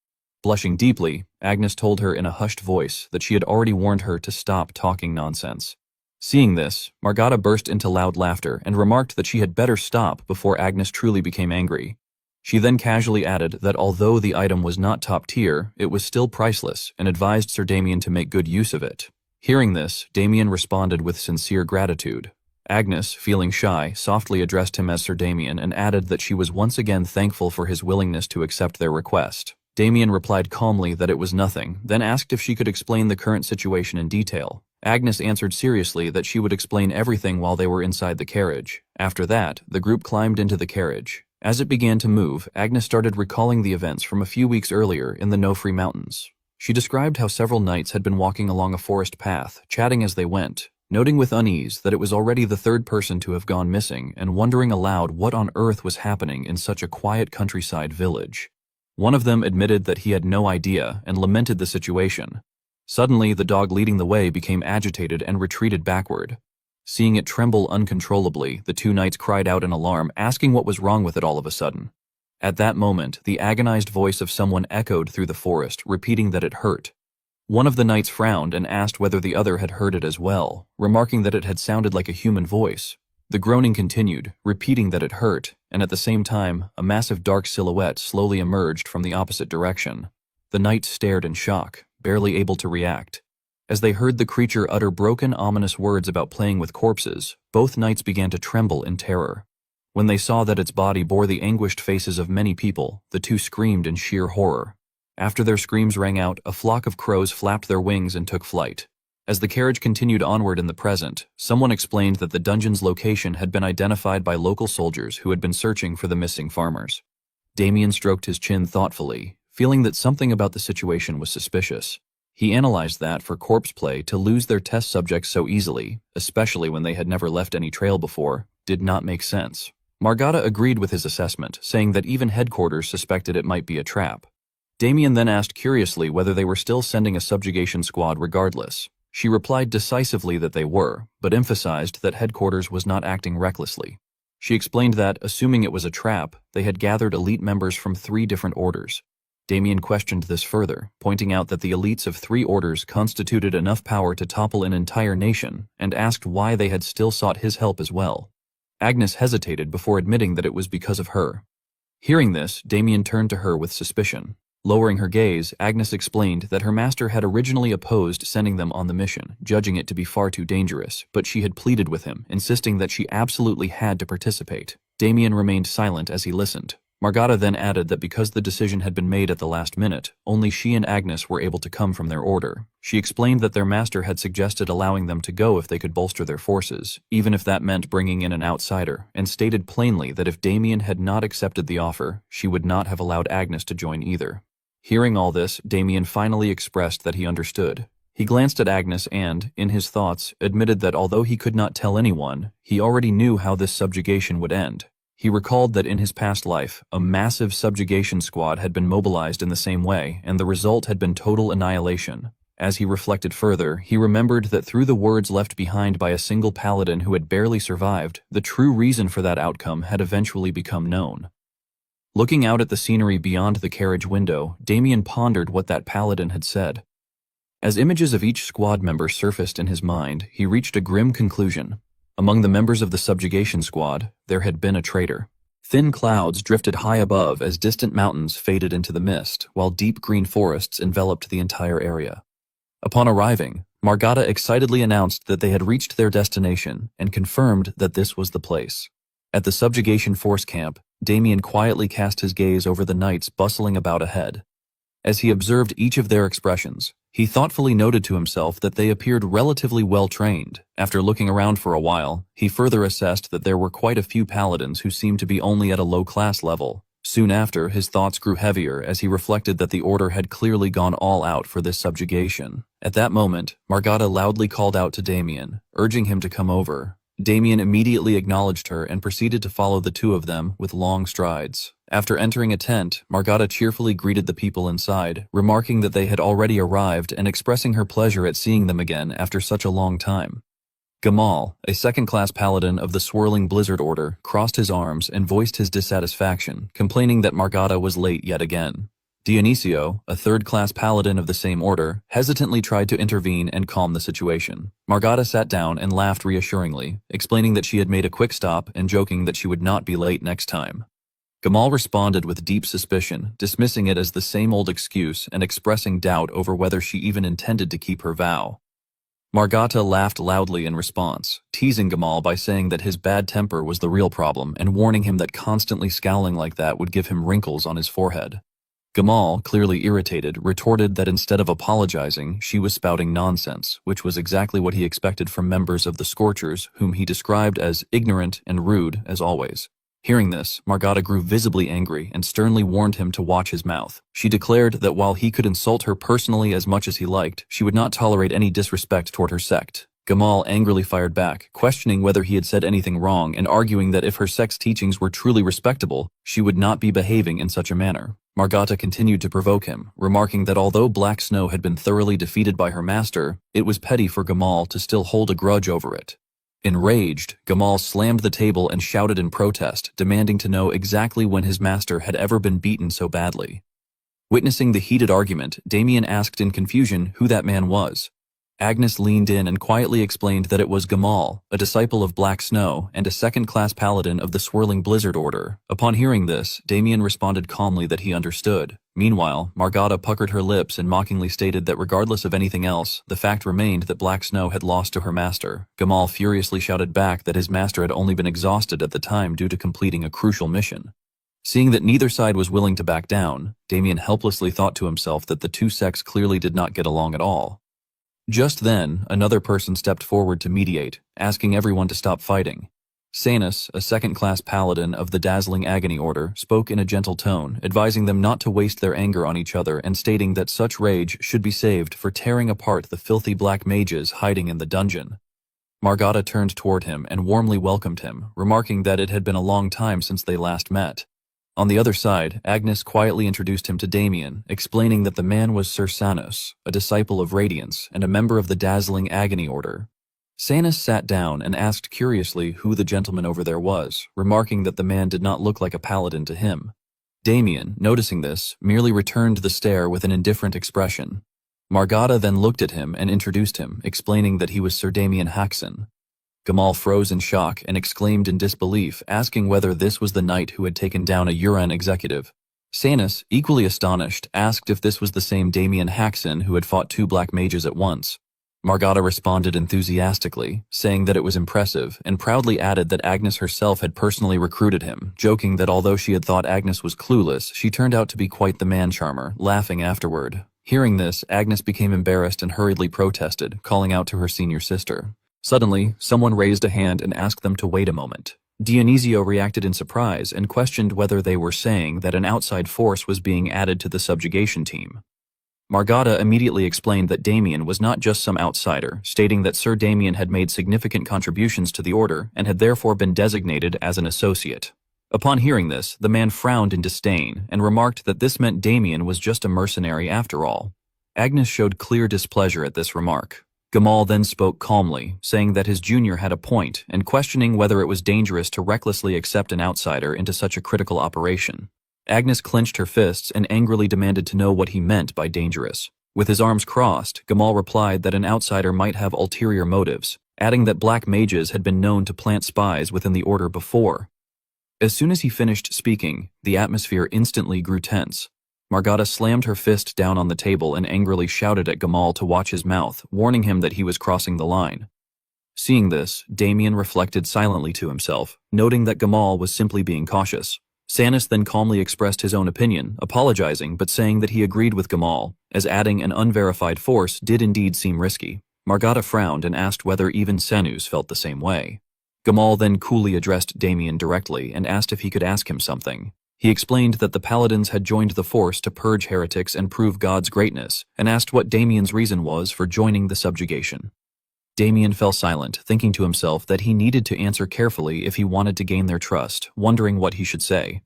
Speaker 1: Blushing deeply, Agnes told her in a hushed voice that she had already warned her to stop talking nonsense. Seeing this, Margata burst into loud laughter and remarked that she had better stop before Agnes truly became angry. She then casually added that although the item was not top tier, it was still priceless and advised Sir Damien to make good use of it. Hearing this, Damien responded with sincere gratitude. Agnes, feeling shy, softly addressed him as Sir Damien and added that she was once again thankful for his willingness to accept their request. Damien replied calmly that it was nothing, then asked if she could explain the current situation in detail. Agnes answered seriously that she would explain everything while they were inside the carriage. After that, the group climbed into the carriage. As it began to move, Agnes started recalling the events from a few weeks earlier in the No-Free Mountains. She described how several knights had been walking along a forest path, chatting as they went, noting with unease that it was already the third person to have gone missing and wondering aloud what on earth was happening in such a quiet countryside village. One of them admitted that he had no idea and lamented the situation. Suddenly, the dog leading the way became agitated and retreated backward. Seeing it tremble uncontrollably, the two knights cried out in alarm, asking what was wrong with it all of a sudden. At that moment, the agonized voice of someone echoed through the forest, repeating that it hurt. One of the knights frowned and asked whether the other had heard it as well, remarking that it had sounded like a human voice. The groaning continued, repeating that it hurt, and at the same time, a massive dark silhouette slowly emerged from the opposite direction. The knights stared in shock, barely able to react. As they heard the creature utter broken, ominous words about playing with corpses, both knights began to tremble in terror. When they saw that its body bore the anguished faces of many people, the two screamed in sheer horror. After their screams rang out, a flock of crows flapped their wings and took flight. As the carriage continued onward in the present, someone explained that the dungeon's location had been identified by local soldiers who had been searching for the missing farmers. Damien stroked his chin thoughtfully, feeling that something about the situation was suspicious. He analyzed that for corpse play to lose their test subjects so easily, especially when they had never left any trail before, did not make sense. Margata agreed with his assessment, saying that even headquarters suspected it might be a trap. Damien then asked curiously whether they were still sending a subjugation squad regardless. She replied decisively that they were, but emphasized that headquarters was not acting recklessly. She explained that, assuming it was a trap, they had gathered elite members from 3 different orders. Damien questioned this further, pointing out that the elites of 3 orders constituted enough power to topple an entire nation, and asked why they had still sought his help as well. Agnes hesitated before admitting that it was because of her. Hearing this, Damien turned to her with suspicion. Lowering her gaze, Agnes explained that her master had originally opposed sending them on the mission, judging it to be far too dangerous, but she had pleaded with him, insisting that she absolutely had to participate. Damien remained silent as he listened. Margata then added that because the decision had been made at the last minute, only she and Agnes were able to come from their order. She explained that their master had suggested allowing them to go if they could bolster their forces, even if that meant bringing in an outsider, and stated plainly that if Damien had not accepted the offer, she would not have allowed Agnes to join either. Hearing all this, Damien finally expressed that he understood. He glanced at Agnes and, in his thoughts, admitted that although he could not tell anyone, he already knew how this subjugation would end. He recalled that in his past life, a massive subjugation squad had been mobilized in the same way, and the result had been total annihilation. As he reflected further, he remembered that through the words left behind by a single paladin who had barely survived, the true reason for that outcome had eventually become known. Looking out at the scenery beyond the carriage window, Damien pondered what that paladin had said. As images of each squad member surfaced in his mind, he reached a grim conclusion. Among the members of the subjugation squad, there had been a traitor. Thin clouds drifted high above as distant mountains faded into the mist, while deep green forests enveloped the entire area. Upon arriving, Margata excitedly announced that they had reached their destination and confirmed that this was the place. At the subjugation force camp, Damien quietly cast his gaze over the knights bustling about ahead. As he observed each of their expressions, he thoughtfully noted to himself that they appeared relatively well-trained. After looking around for a while, he further assessed that there were quite a few paladins who seemed to be only at a low-class level. Soon after, his thoughts grew heavier as he reflected that the Order had clearly gone all out for this subjugation. At that moment, Margata loudly called out to Damien, urging him to come over. Damien immediately acknowledged her and proceeded to follow the two of them with long strides. After entering a tent, Margata cheerfully greeted the people inside, remarking that they had already arrived and expressing her pleasure at seeing them again after such a long time. Gamal, a second-class paladin of the Swirling Blizzard Order, crossed his arms and voiced his dissatisfaction, complaining that Margata was late yet again. Dionisio, a third-class paladin of the same order, hesitantly tried to intervene and calm the situation. Margata sat down and laughed reassuringly, explaining that she had made a quick stop and joking that she would not be late next time. Gamal responded with deep suspicion, dismissing it as the same old excuse and expressing doubt over whether she even intended to keep her vow. Margata laughed loudly in response, teasing Gamal by saying that his bad temper was the real problem and warning him that constantly scowling like that would give him wrinkles on his forehead. Gamal, clearly irritated, retorted that instead of apologizing, she was spouting nonsense, which was exactly what he expected from members of the Scorchers, whom he described as ignorant and rude as always. Hearing this, Margata grew visibly angry and sternly warned him to watch his mouth. She declared that while he could insult her personally as much as he liked, she would not tolerate any disrespect toward her sect. Gamal angrily fired back, questioning whether he had said anything wrong and arguing that if her sect's teachings were truly respectable, she would not be behaving in such a manner. Margata continued to provoke him, remarking that although Black Snow had been thoroughly defeated by her master, it was petty for Gamal to still hold a grudge over it. Enraged, Gamal slammed the table and shouted in protest, demanding to know exactly when his master had ever been beaten so badly. Witnessing the heated argument, Damien asked in confusion who that man was. Agnes leaned in and quietly explained that it was Gamal, a disciple of Black Snow and a second-class paladin of the Swirling Blizzard Order. Upon hearing this, Damien responded calmly that he understood. Meanwhile, Margata puckered her lips and mockingly stated that regardless of anything else, the fact remained that Black Snow had lost to her master. Gamal furiously shouted back that his master had only been exhausted at the time due to completing a crucial mission. Seeing that neither side was willing to back down, Damien helplessly thought to himself that the two sects clearly did not get along at all. Just then, another person stepped forward to mediate, asking everyone to stop fighting. Sanus, a second-class paladin of the Dazzling Agony Order, spoke in a gentle tone, advising them not to waste their anger on each other and stating that such rage should be saved for tearing apart the filthy black mages hiding in the dungeon. Margata turned toward him and warmly welcomed him, remarking that it had been a long time since they last met. On the other side, Agnes quietly introduced him to Damien, explaining that the man was Sir Sanus, a disciple of Radiance and a member of the Dazzling Agony Order. Sanus sat down and asked curiously who the gentleman over there was, remarking that the man did not look like a paladin to him. Damien, noticing this, merely returned the stare with an indifferent expression. Margata then looked at him and introduced him, explaining that he was Sir Damien Haxon. Gamal froze in shock and exclaimed in disbelief, asking whether this was the knight who had taken down a Uran executive. Sanus, equally astonished, asked if this was the same Damien Haxon who had fought two black mages at once. Margata responded enthusiastically, saying that it was impressive, and proudly added that Agnes herself had personally recruited him, joking that although she had thought Agnes was clueless, she turned out to be quite the man-charmer, laughing afterward. Hearing this, Agnes became embarrassed and hurriedly protested, calling out to her senior sister. Suddenly, someone raised a hand and asked them to wait a moment. Dionisio reacted in surprise and questioned whether they were saying that an outside force was being added to the subjugation team. Margata immediately explained that Damien was not just some outsider, stating that Sir Damien had made significant contributions to the order and had therefore been designated as an associate. Upon hearing this, the man frowned in disdain and remarked that this meant Damien was just a mercenary after all. Agnes showed clear displeasure at this remark. Gamal then spoke calmly, saying that his junior had a point and questioning whether it was dangerous to recklessly accept an outsider into such a critical operation. Agnes clenched her fists and angrily demanded to know what he meant by dangerous. With his arms crossed, Gamal replied that an outsider might have ulterior motives, adding that black mages had been known to plant spies within the order before. As soon as he finished speaking, the atmosphere instantly grew tense. Margata slammed her fist down on the table and angrily shouted at Gamal to watch his mouth, warning him that he was crossing the line. Seeing this, Damien reflected silently to himself, noting that Gamal was simply being cautious. Sanis then calmly expressed his own opinion, apologizing but saying that he agreed with Gamal, as adding an unverified force did indeed seem risky. Margata frowned and asked whether even Sanus felt the same way. Gamal then coolly addressed Damien directly and asked if he could ask him something. He explained that the paladins had joined the force to purge heretics and prove God's greatness, and asked what Damien's reason was for joining the subjugation. Damien fell silent, thinking to himself that he needed to answer carefully if he wanted to gain their trust, wondering what he should say.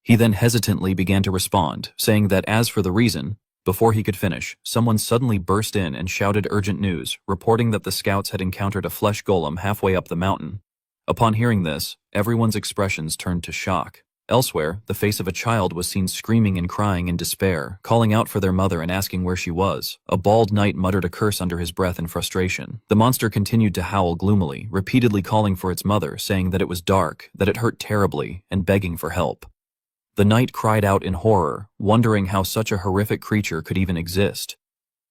Speaker 1: He then hesitantly began to respond, saying that as for the reason, before he could finish, someone suddenly burst in and shouted urgent news, reporting that the scouts had encountered a flesh golem halfway up the mountain. Upon hearing this, everyone's expressions turned to shock. Elsewhere, the face of a child was seen screaming and crying in despair, calling out for their mother and asking where she was. A bald knight muttered a curse under his breath in frustration. The monster continued to howl gloomily, repeatedly calling for its mother, saying that it was dark, that it hurt terribly, and begging for help. The knight cried out in horror, wondering how such a horrific creature could even exist.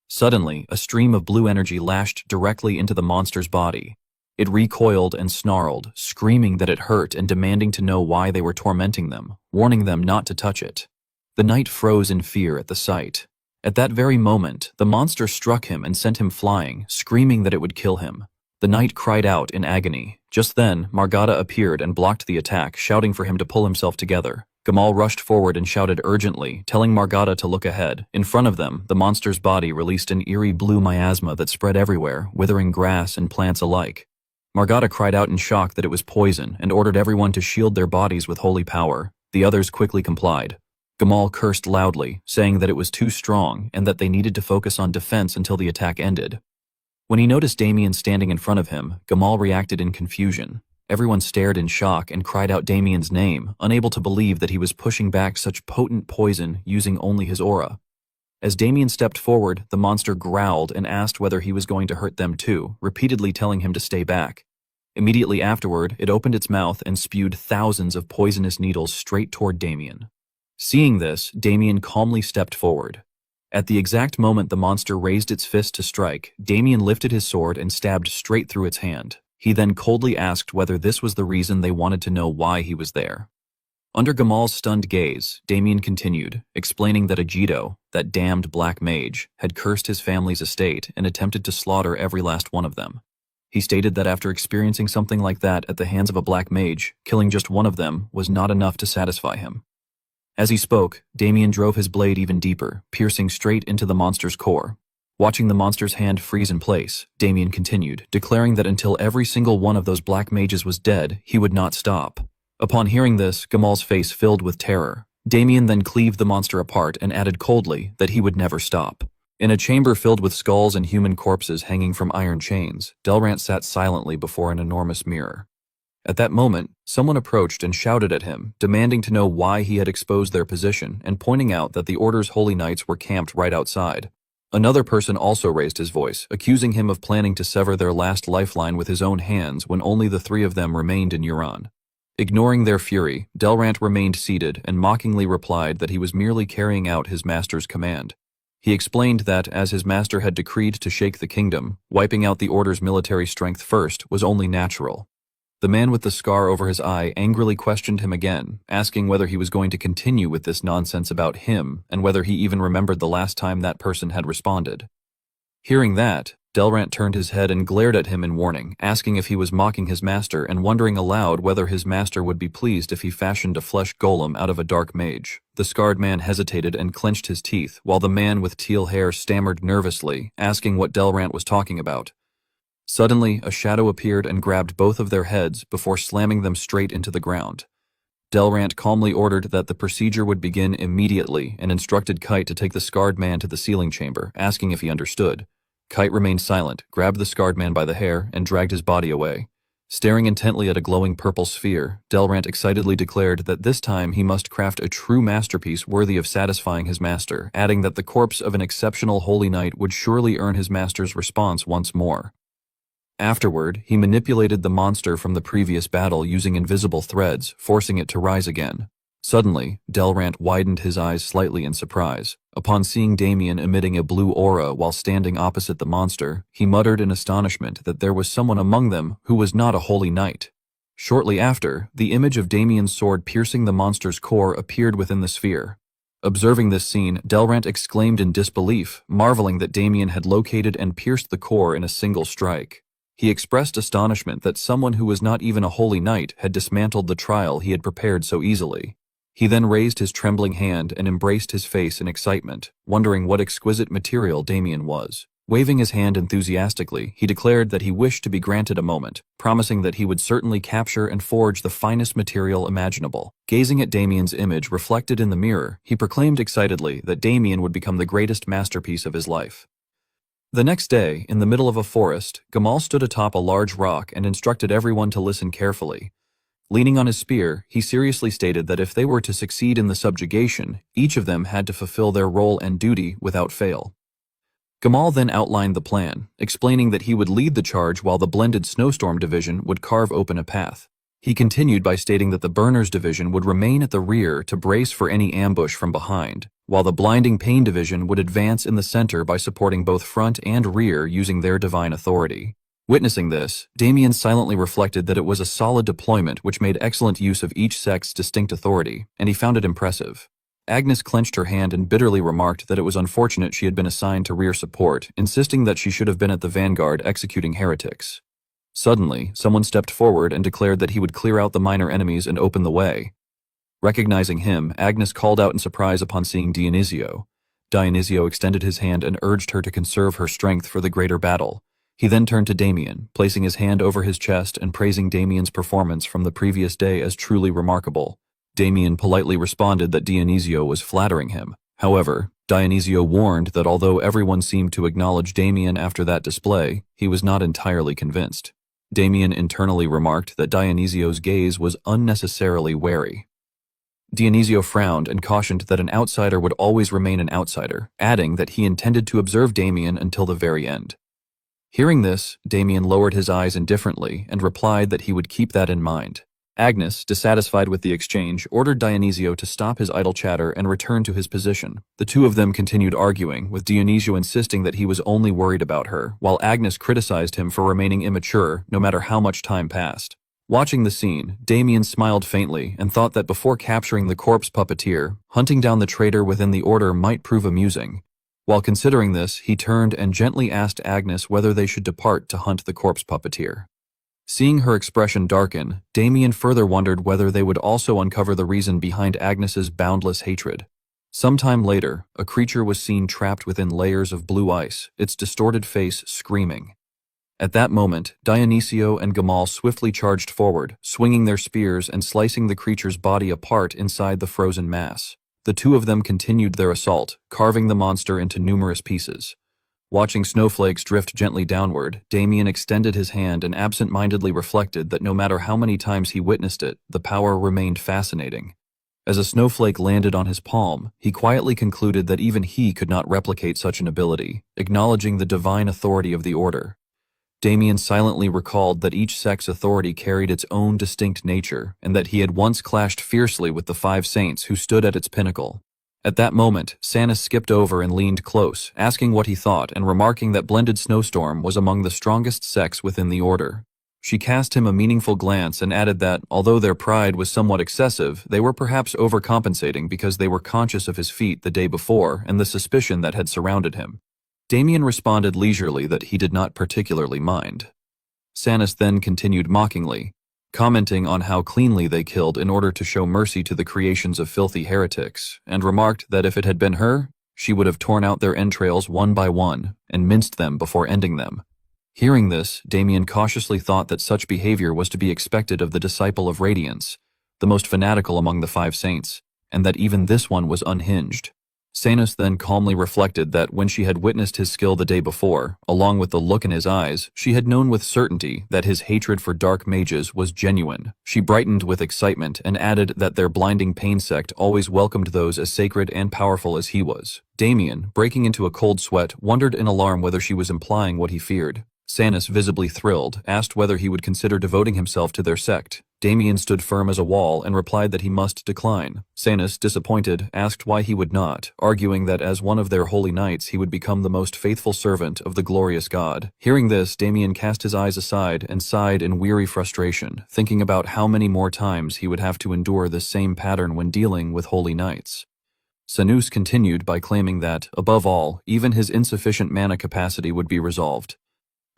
Speaker 1: Suddenly, a stream of blue energy lashed directly into the monster's body. It recoiled and snarled, screaming that it hurt and demanding to know why they were tormenting them, warning them not to touch it. The knight froze in fear at the sight. At that very moment, the monster struck him and sent him flying, screaming that it would kill him. The knight cried out in agony. Just then, Margata appeared and blocked the attack, shouting for him to pull himself together. Gamal rushed forward and shouted urgently, telling Margata to look ahead. In front of them, the monster's body released an eerie blue miasma that spread everywhere, withering grass and plants alike. Margata cried out in shock that it was poison and ordered everyone to shield their bodies with holy power. The others quickly complied. Gamal cursed loudly, saying that it was too strong and that they needed to focus on defense until the attack ended. When he noticed Damien standing in front of him, Gamal reacted in confusion. Everyone stared in shock and cried out Damien's name, unable to believe that he was pushing back such potent poison using only his aura. As Damien stepped forward, the monster growled and asked whether he was going to hurt them too, repeatedly telling him to stay back. Immediately afterward, it opened its mouth and spewed thousands of poisonous needles straight toward Damien. Seeing this, Damien calmly stepped forward. At the exact moment the monster raised its fist to strike, Damien lifted his sword and stabbed straight through its hand. He then coldly asked whether this was the reason they wanted to know why he was there. Under Gamal's stunned gaze, Damien continued, explaining that Agido, that damned black mage, had cursed his family's estate and attempted to slaughter every last one of them. He stated that after experiencing something like that at the hands of a black mage, killing just one of them was not enough to satisfy him. As he spoke, Damien drove his blade even deeper, piercing straight into the monster's core. Watching the monster's hand freeze in place, Damien continued, declaring that until every single one of those black mages was dead, he would not stop. Upon hearing this, Gamal's face filled with terror. Damien then cleaved the monster apart and added coldly that he would never stop. In a chamber filled with skulls and human corpses hanging from iron chains, Delrant sat silently before an enormous mirror. At that moment, someone approached and shouted at him, demanding to know why he had exposed their position and pointing out that the Order's holy knights were camped right outside. Another person also raised his voice, accusing him of planning to sever their last lifeline with his own hands when only the three of them remained in Euron. Ignoring their fury, Delrant remained seated and mockingly replied that he was merely carrying out his master's command. He explained that, as his master had decreed to shake the kingdom, wiping out the Order's military strength first was only natural. The man with the scar over his eye angrily questioned him again, asking whether he was going to continue with this nonsense about him and whether he even remembered the last time that person had responded. Hearing that, Delrant turned his head and glared at him in warning, asking if he was mocking his master and wondering aloud whether his master would be pleased if he fashioned a flesh golem out of a dark mage. The scarred man hesitated and clenched his teeth, while the man with teal hair stammered nervously, asking what Delrant was talking about. Suddenly, a shadow appeared and grabbed both of their heads before slamming them straight into the ground. Delrant calmly ordered that the procedure would begin immediately and instructed Kite to take the scarred man to the sealing chamber, asking if he understood. Kite remained silent, grabbed the scarred man by the hair, and dragged his body away. Staring intently at a glowing purple sphere, Delrant excitedly declared that this time he must craft a true masterpiece worthy of satisfying his master, adding that the corpse of an exceptional holy knight would surely earn his master's response once more. Afterward, he manipulated the monster from the previous battle using invisible threads, forcing it to rise again. Suddenly, Delrant widened his eyes slightly in surprise. Upon seeing Damien emitting a blue aura while standing opposite the monster, he muttered in astonishment that there was someone among them who was not a holy knight. Shortly after, the image of Damien's sword piercing the monster's core appeared within the sphere. Observing this scene, Delrant exclaimed in disbelief, marveling that Damien had located and pierced the core in a single strike. He expressed astonishment that someone who was not even a holy knight had dismantled the trial he had prepared so easily. He then raised his trembling hand and embraced his face in excitement, wondering what exquisite material Damien was. Waving his hand enthusiastically, he declared that he wished to be granted a moment, promising that he would certainly capture and forge the finest material imaginable. Gazing at Damien's image reflected in the mirror, he proclaimed excitedly that Damien would become the greatest masterpiece of his life. The next day, in the middle of a forest, Gamal stood atop a large rock and instructed everyone to listen carefully. Leaning on his spear, he seriously stated that if they were to succeed in the subjugation, each of them had to fulfill their role and duty without fail. Gamal then outlined the plan, explaining that he would lead the charge while the blended snowstorm division would carve open a path. He continued by stating that the burners division would remain at the rear to brace for any ambush from behind, while the blinding pain division would advance in the center by supporting both front and rear using their divine authority. Witnessing this, Damien silently reflected that it was a solid deployment which made excellent use of each sect's distinct authority, and he found it impressive. Agnes clenched her hand and bitterly remarked that it was unfortunate she had been assigned to rear support, insisting that she should have been at the vanguard executing heretics. Suddenly, someone stepped forward and declared that he would clear out the minor enemies and open the way. Recognizing him, Agnes called out in surprise upon seeing Dionisio. Dionisio extended his hand and urged her to conserve her strength for the greater battle. He then turned to Damien, placing his hand over his chest and praising Damien's performance from the previous day as truly remarkable. Damien politely responded that Dionisio was flattering him. However, Dionisio warned that although everyone seemed to acknowledge Damien after that display, he was not entirely convinced. Damien internally remarked that Dionysio's gaze was unnecessarily wary. Dionisio frowned and cautioned that an outsider would always remain an outsider, adding that he intended to observe Damien until the very end. Hearing this, Damien lowered his eyes indifferently and replied that he would keep that in mind. Agnes, dissatisfied with the exchange, ordered Dionisio to stop his idle chatter and return to his position. The two of them continued arguing, with Dionisio insisting that he was only worried about her, while Agnes criticized him for remaining immature no matter how much time passed. Watching the scene, Damien smiled faintly and thought that before capturing the corpse puppeteer, hunting down the traitor within the order might prove amusing. While considering this, he turned and gently asked Agnes whether they should depart to hunt the corpse puppeteer. Seeing her expression darken, Damien further wondered whether they would also uncover the reason behind Agnes's boundless hatred. Sometime later, a creature was seen trapped within layers of blue ice, its distorted face screaming. At that moment, Dionisio and Gamal swiftly charged forward, swinging their spears and slicing the creature's body apart inside the frozen mass. The two of them continued their assault, carving the monster into numerous pieces. Watching snowflakes drift gently downward, Damien extended his hand and absent-mindedly reflected that no matter how many times he witnessed it, the power remained fascinating. As a snowflake landed on his palm, he quietly concluded that even he could not replicate such an ability, acknowledging the divine authority of the order. Damien silently recalled that each sect's authority carried its own distinct nature, and that he had once clashed fiercely with the 5 saints who stood at its pinnacle. At that moment, Sanus skipped over and leaned close, asking what he thought and remarking that Blended Snowstorm was among the strongest sects within the order. She cast him a meaningful glance and added that, although their pride was somewhat excessive, they were perhaps overcompensating because they were conscious of his feat the day before and the suspicion that had surrounded him. Damien responded leisurely that he did not particularly mind. Sanus then continued mockingly, commenting on how cleanly they killed in order to show mercy to the creations of filthy heretics, and remarked that if it had been her, she would have torn out their entrails one by one and minced them before ending them. Hearing this, Damien cautiously thought that such behavior was to be expected of the disciple of Radiance, the most fanatical among the 5 saints, and that even this one was unhinged. Sanus then calmly reflected that when she had witnessed his skill the day before, along with the look in his eyes, she had known with certainty that his hatred for dark mages was genuine. She brightened with excitement and added that their blinding pain sect always welcomed those as sacred and powerful as he was. Damien, breaking into a cold sweat, wondered in alarm whether she was implying what he feared. Sanus, visibly thrilled, asked whether he would consider devoting himself to their sect. Damien stood firm as a wall and replied that he must decline. Sanus, disappointed, asked why he would not, arguing that as one of their holy knights he would become the most faithful servant of the glorious god. Hearing this, Damien cast his eyes aside and sighed in weary frustration, thinking about how many more times he would have to endure this same pattern when dealing with holy knights. Sanus continued by claiming that, above all, even his insufficient mana capacity would be resolved.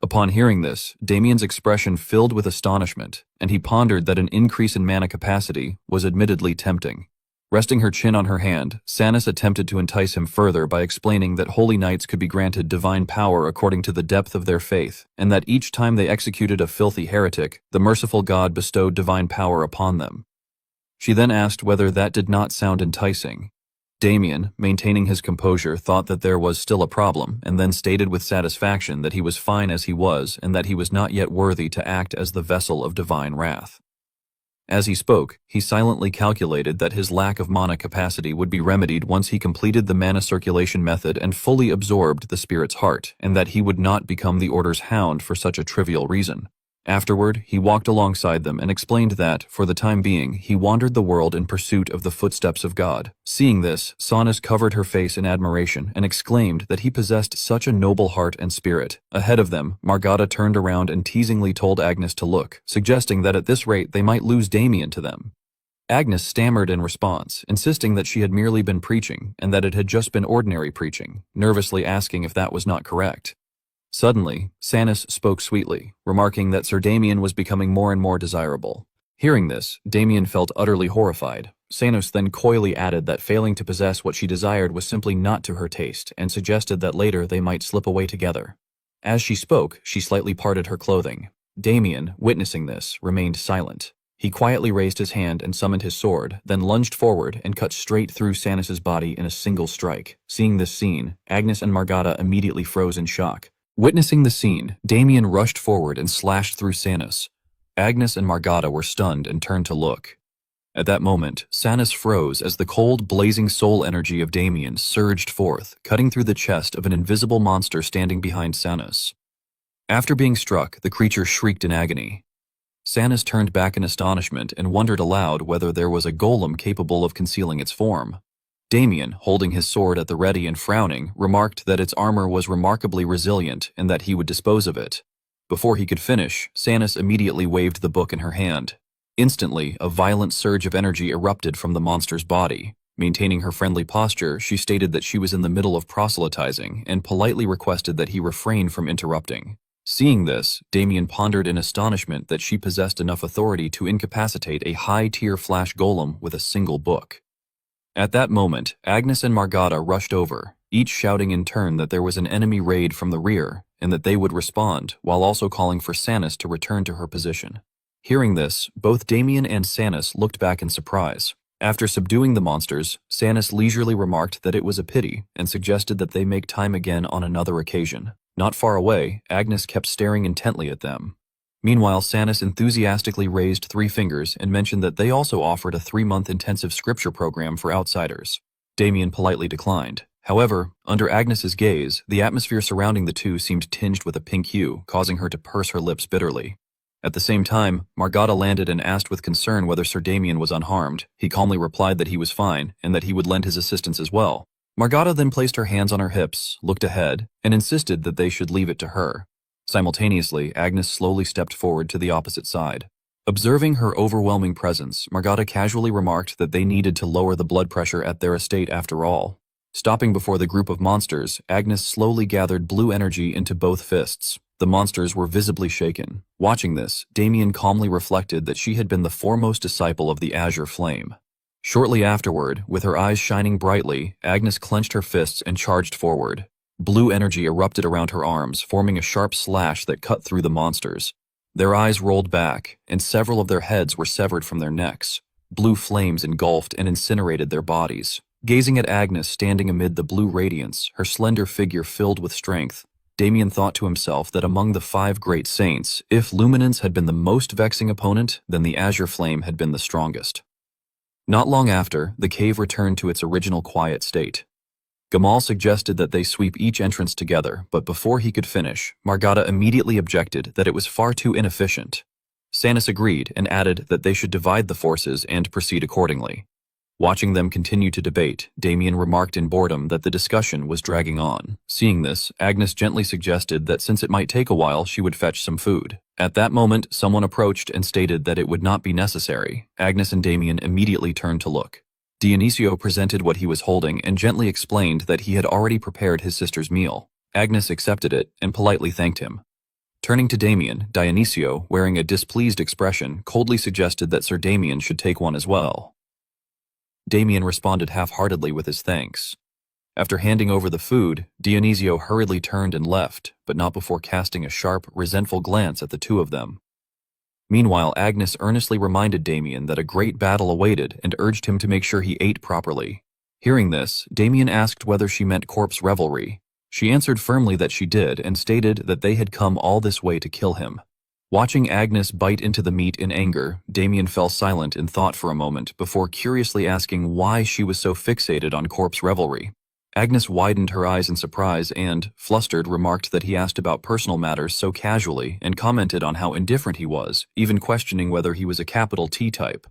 Speaker 1: Upon hearing this, Damien's expression filled with astonishment, and he pondered that an increase in mana capacity was admittedly tempting. Resting her chin on her hand, Sanus attempted to entice him further by explaining that holy knights could be granted divine power according to the depth of their faith, and that each time they executed a filthy heretic, the merciful god bestowed divine power upon them. She then asked whether that did not sound enticing. Damien, maintaining his composure, thought that there was still a problem, and then stated with satisfaction that he was fine as he was and that he was not yet worthy to act as the vessel of divine wrath. As he spoke, he silently calculated that his lack of mana capacity would be remedied once he completed the mana circulation method and fully absorbed the spirit's heart, and that he would not become the Order's hound for such a trivial reason. Afterward, he walked alongside them and explained that, for the time being, he wandered the world in pursuit of the footsteps of God. Seeing this, Sanus covered her face in admiration and exclaimed that he possessed such a noble heart and spirit. Ahead of them, Margada turned around and teasingly told Agnes to look, suggesting that at this rate they might lose Damien to them. Agnes stammered in response, insisting that she had merely been preaching and that it had just been ordinary preaching, nervously asking if that was not correct. Suddenly, Sanus spoke sweetly, remarking that Sir Damien was becoming more and more desirable. Hearing this, Damien felt utterly horrified. Sanus then coyly added that failing to possess what she desired was simply not to her taste, and suggested that later they might slip away together. As she spoke, she slightly parted her clothing. Damien, witnessing this, remained silent. He quietly raised his hand and summoned his sword, then lunged forward and cut straight through Sanus's body in a single strike. Seeing this scene, Agnes and Margada immediately froze in shock. Witnessing the scene, Damien rushed forward and slashed through Sanus. Agnes and Margada were stunned and turned to look. At that moment, Sanus froze as the cold, blazing soul energy of Damien surged forth, cutting through the chest of an invisible monster standing behind Sanus. After being struck, the creature shrieked in agony. Sanus turned back in astonishment and wondered aloud whether there was a golem capable of concealing its form. Damien, holding his sword at the ready and frowning, remarked that its armor was remarkably resilient and that he would dispose of it. Before he could finish, Sanus immediately waved the book in her hand. Instantly, a violent surge of energy erupted from the monster's body. Maintaining her friendly posture, she stated that she was in the middle of proselytizing and politely requested that he refrain from interrupting. Seeing this, Damien pondered in astonishment that she possessed enough authority to incapacitate a high-tier flash golem with a single book. At that moment, Agnes and Margada rushed over, each shouting in turn that there was an enemy raid from the rear and that they would respond, while also calling for Sanus to return to her position. Hearing this, both Damien and Sanus looked back in surprise. After subduing the monsters, Sanus leisurely remarked that it was a pity and suggested that they make time again on another occasion. Not far away, Agnes kept staring intently at them. Meanwhile, Sanus enthusiastically raised 3 fingers and mentioned that they also offered a 3-month intensive scripture program for outsiders. Damien politely declined. However, under Agnes's gaze, the atmosphere surrounding the two seemed tinged with a pink hue, causing her to purse her lips bitterly. At the same time, Margada landed and asked with concern whether Sir Damien was unharmed. He calmly replied that he was fine, and that he would lend his assistance as well. Margada then placed her hands on her hips, looked ahead, and insisted that they should leave it to her. Simultaneously, Agnes slowly stepped forward to the opposite side. Observing her overwhelming presence, Margada casually remarked that they needed to lower the blood pressure at their estate after all. Stopping before the group of monsters, Agnes slowly gathered blue energy into both fists. The monsters were visibly shaken. Watching this, Damien calmly reflected that she had been the foremost disciple of the Azure Flame. Shortly afterward, with her eyes shining brightly, Agnes clenched her fists and charged forward. Blue energy erupted around her arms, forming a sharp slash that cut through the monsters. Their eyes rolled back, and several of their heads were severed from their necks. Blue flames engulfed and incinerated their bodies. Gazing at Agnes standing amid the blue radiance, her slender figure filled with strength, Damien thought to himself that among the 5 great saints, if Luminance had been the most vexing opponent, then the Azure Flame had been the strongest. Not long after, the cave returned to its original quiet state. Gamal suggested that they sweep each entrance together, but before he could finish, Margada immediately objected that it was far too inefficient. Sanus agreed and added that they should divide the forces and proceed accordingly. Watching them continue to debate, Damien remarked in boredom that the discussion was dragging on. Seeing this, Agnes gently suggested that since it might take a while, she would fetch some food. At that moment, someone approached and stated that it would not be necessary. Agnes and Damien immediately turned to look. Dionisio presented what he was holding and gently explained that he had already prepared his sister's meal. Agnes accepted it and politely thanked him. Turning to Damien, Dionisio, wearing a displeased expression, coldly suggested that Sir Damien should take one as well. Damien responded half-heartedly with his thanks. After handing over the food, Dionisio hurriedly turned and left, but not before casting a sharp, resentful glance at the two of them. Meanwhile, Agnes earnestly reminded Damien that a great battle awaited and urged him to make sure he ate properly. Hearing this, Damien asked whether she meant corpse revelry. She answered firmly that she did and stated that they had come all this way to kill him. Watching Agnes bite into the meat in anger, Damien fell silent in thought for a moment before curiously asking why she was so fixated on corpse revelry. Agnes widened her eyes in surprise and, flustered, remarked that he asked about personal matters so casually and commented on how indifferent he was, even questioning whether he was a capital T type.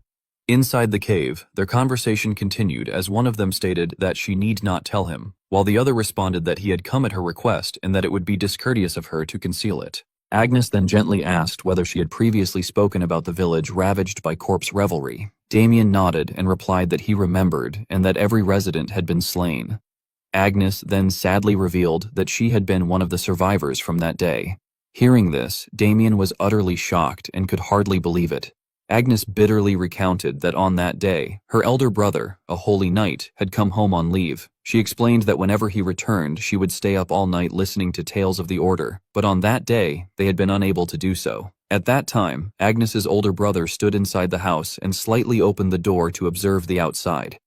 Speaker 1: Inside the cave, their conversation continued as one of them stated that she need not tell him, while the other responded that he had come at her request and that it would be discourteous of her to conceal it. Agnes then gently asked whether she had previously spoken about the village ravaged by corpse revelry. Damien nodded and replied that he remembered and that every resident had been slain. Agnes then sadly revealed that she had been one of the survivors from that day. Hearing this, Damien was utterly shocked and could hardly believe it. Agnes bitterly recounted that on that day, her elder brother, a holy knight, had come home on leave. She explained that whenever he returned, she would stay up all night listening to tales of the order, but on that day, they had been unable to do so. At that time, Agnes's older brother stood inside the house and slightly opened the door to observe the outside.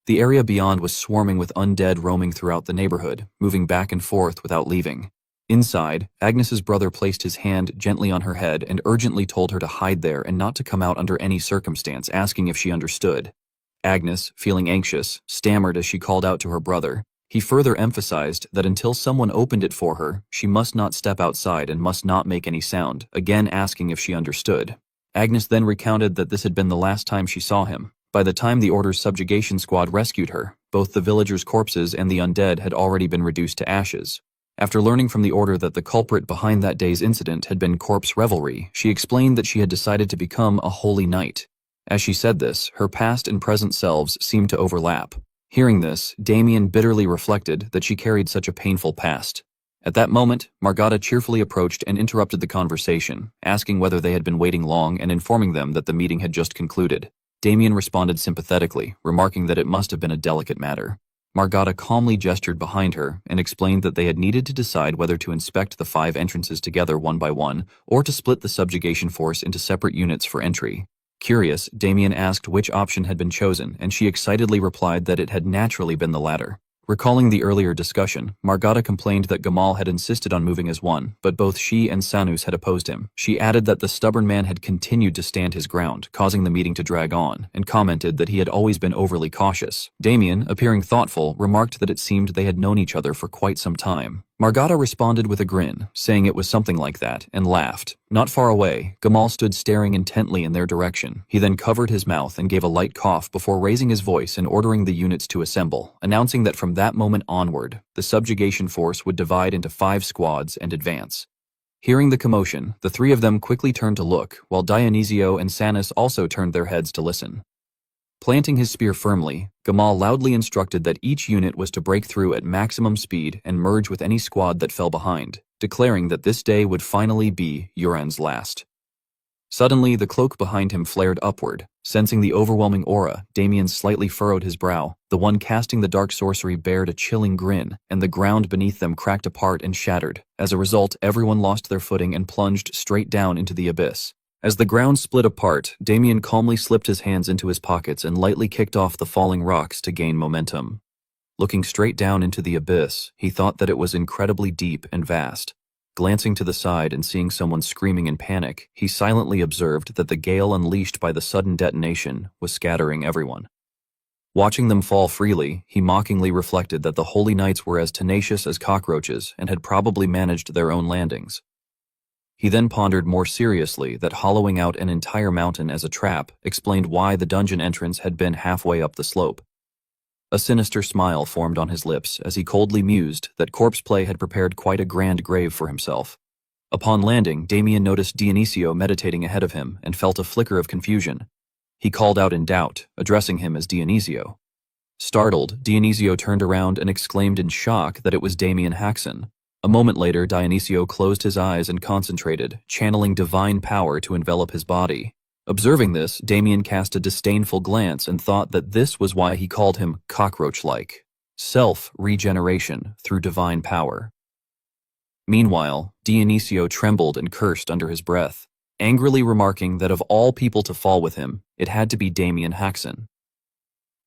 Speaker 1: The area beyond was swarming with undead roaming throughout the neighborhood, moving back and forth without leaving. Inside, Agnes's brother placed his hand gently on her head and urgently told her to hide there and not to come out under any circumstance, asking if she understood. Agnes, feeling anxious, stammered as she called out to her brother. He further emphasized that until someone opened it for her, she must not step outside and must not make any sound, again asking if she understood. Agnes then recounted that this had been the last time she saw him. By the time the Order's subjugation squad rescued her, both the villagers' corpses and the undead had already been reduced to ashes. After learning from the Order that the culprit behind that day's incident had been corpse revelry, she explained that she had decided to become a holy knight. As she said this, her past and present selves seemed to overlap. Hearing this, Damien bitterly reflected that she carried such a painful past. At that moment, Margada cheerfully approached and interrupted the conversation, asking whether they had been waiting long and informing them that the meeting had just concluded. Damien responded sympathetically, remarking that it must have been a delicate matter. Margada calmly gestured behind her and explained that they had needed to decide whether to inspect the 5 entrances together one by one or to split the subjugation force into separate units for entry. Curious, Damien asked which option had been chosen, and she excitedly replied that it had naturally been the latter. Recalling the earlier discussion, Margada complained that Gamal had insisted on moving as one, but both she and Sanus had opposed him. She added that the stubborn man had continued to stand his ground, causing the meeting to drag on, and commented that he had always been overly cautious. Damien, appearing thoughtful, remarked that it seemed they had known each other for quite some time. Margata responded with a grin, saying it was something like that, and laughed. Not far away, Gamal stood staring intently in their direction. He then covered his mouth and gave a light cough before raising his voice and ordering the units to assemble, announcing that from that moment onward, the subjugation force would divide into 5 squads and advance. Hearing the commotion, the 3 of them quickly turned to look, while Dionisio and Sanus also turned their heads to listen. Planting his spear firmly, Gamal loudly instructed that each unit was to break through at maximum speed and merge with any squad that fell behind, declaring that this day would finally be Uran's last. Suddenly, the cloak behind him flared upward. Sensing the overwhelming aura, Damien slightly furrowed his brow. The one casting the dark sorcery bared a chilling grin, and the ground beneath them cracked apart and shattered. As a result, everyone lost their footing and plunged straight down into the abyss. As the ground split apart, Damien calmly slipped his hands into his pockets and lightly kicked off the falling rocks to gain momentum. Looking straight down into the abyss, he thought that it was incredibly deep and vast. Glancing to the side and seeing someone screaming in panic, he silently observed that the gale unleashed by the sudden detonation was scattering everyone. Watching them fall freely, he mockingly reflected that the Holy Knights were as tenacious as cockroaches and had probably managed their own landings. He then pondered more seriously that hollowing out an entire mountain as a trap explained why the dungeon entrance had been halfway up the slope. A sinister smile formed on his lips as he coldly mused that Corpse Play had prepared quite a grand grave for himself. Upon landing, Damien noticed Dionisio meditating ahead of him and felt a flicker of confusion. He called out in doubt, addressing him as Dionisio. Startled, Dionisio turned around and exclaimed in shock that it was Damien Haxon. A moment later, Dionisio closed his eyes and concentrated, channeling divine power to envelop his body. Observing this, Damien cast a disdainful glance and thought that this was why he called him cockroach-like. Self-regeneration through divine power. Meanwhile, Dionisio trembled and cursed under his breath, angrily remarking that of all people to fall with him, it had to be Damien Haxon.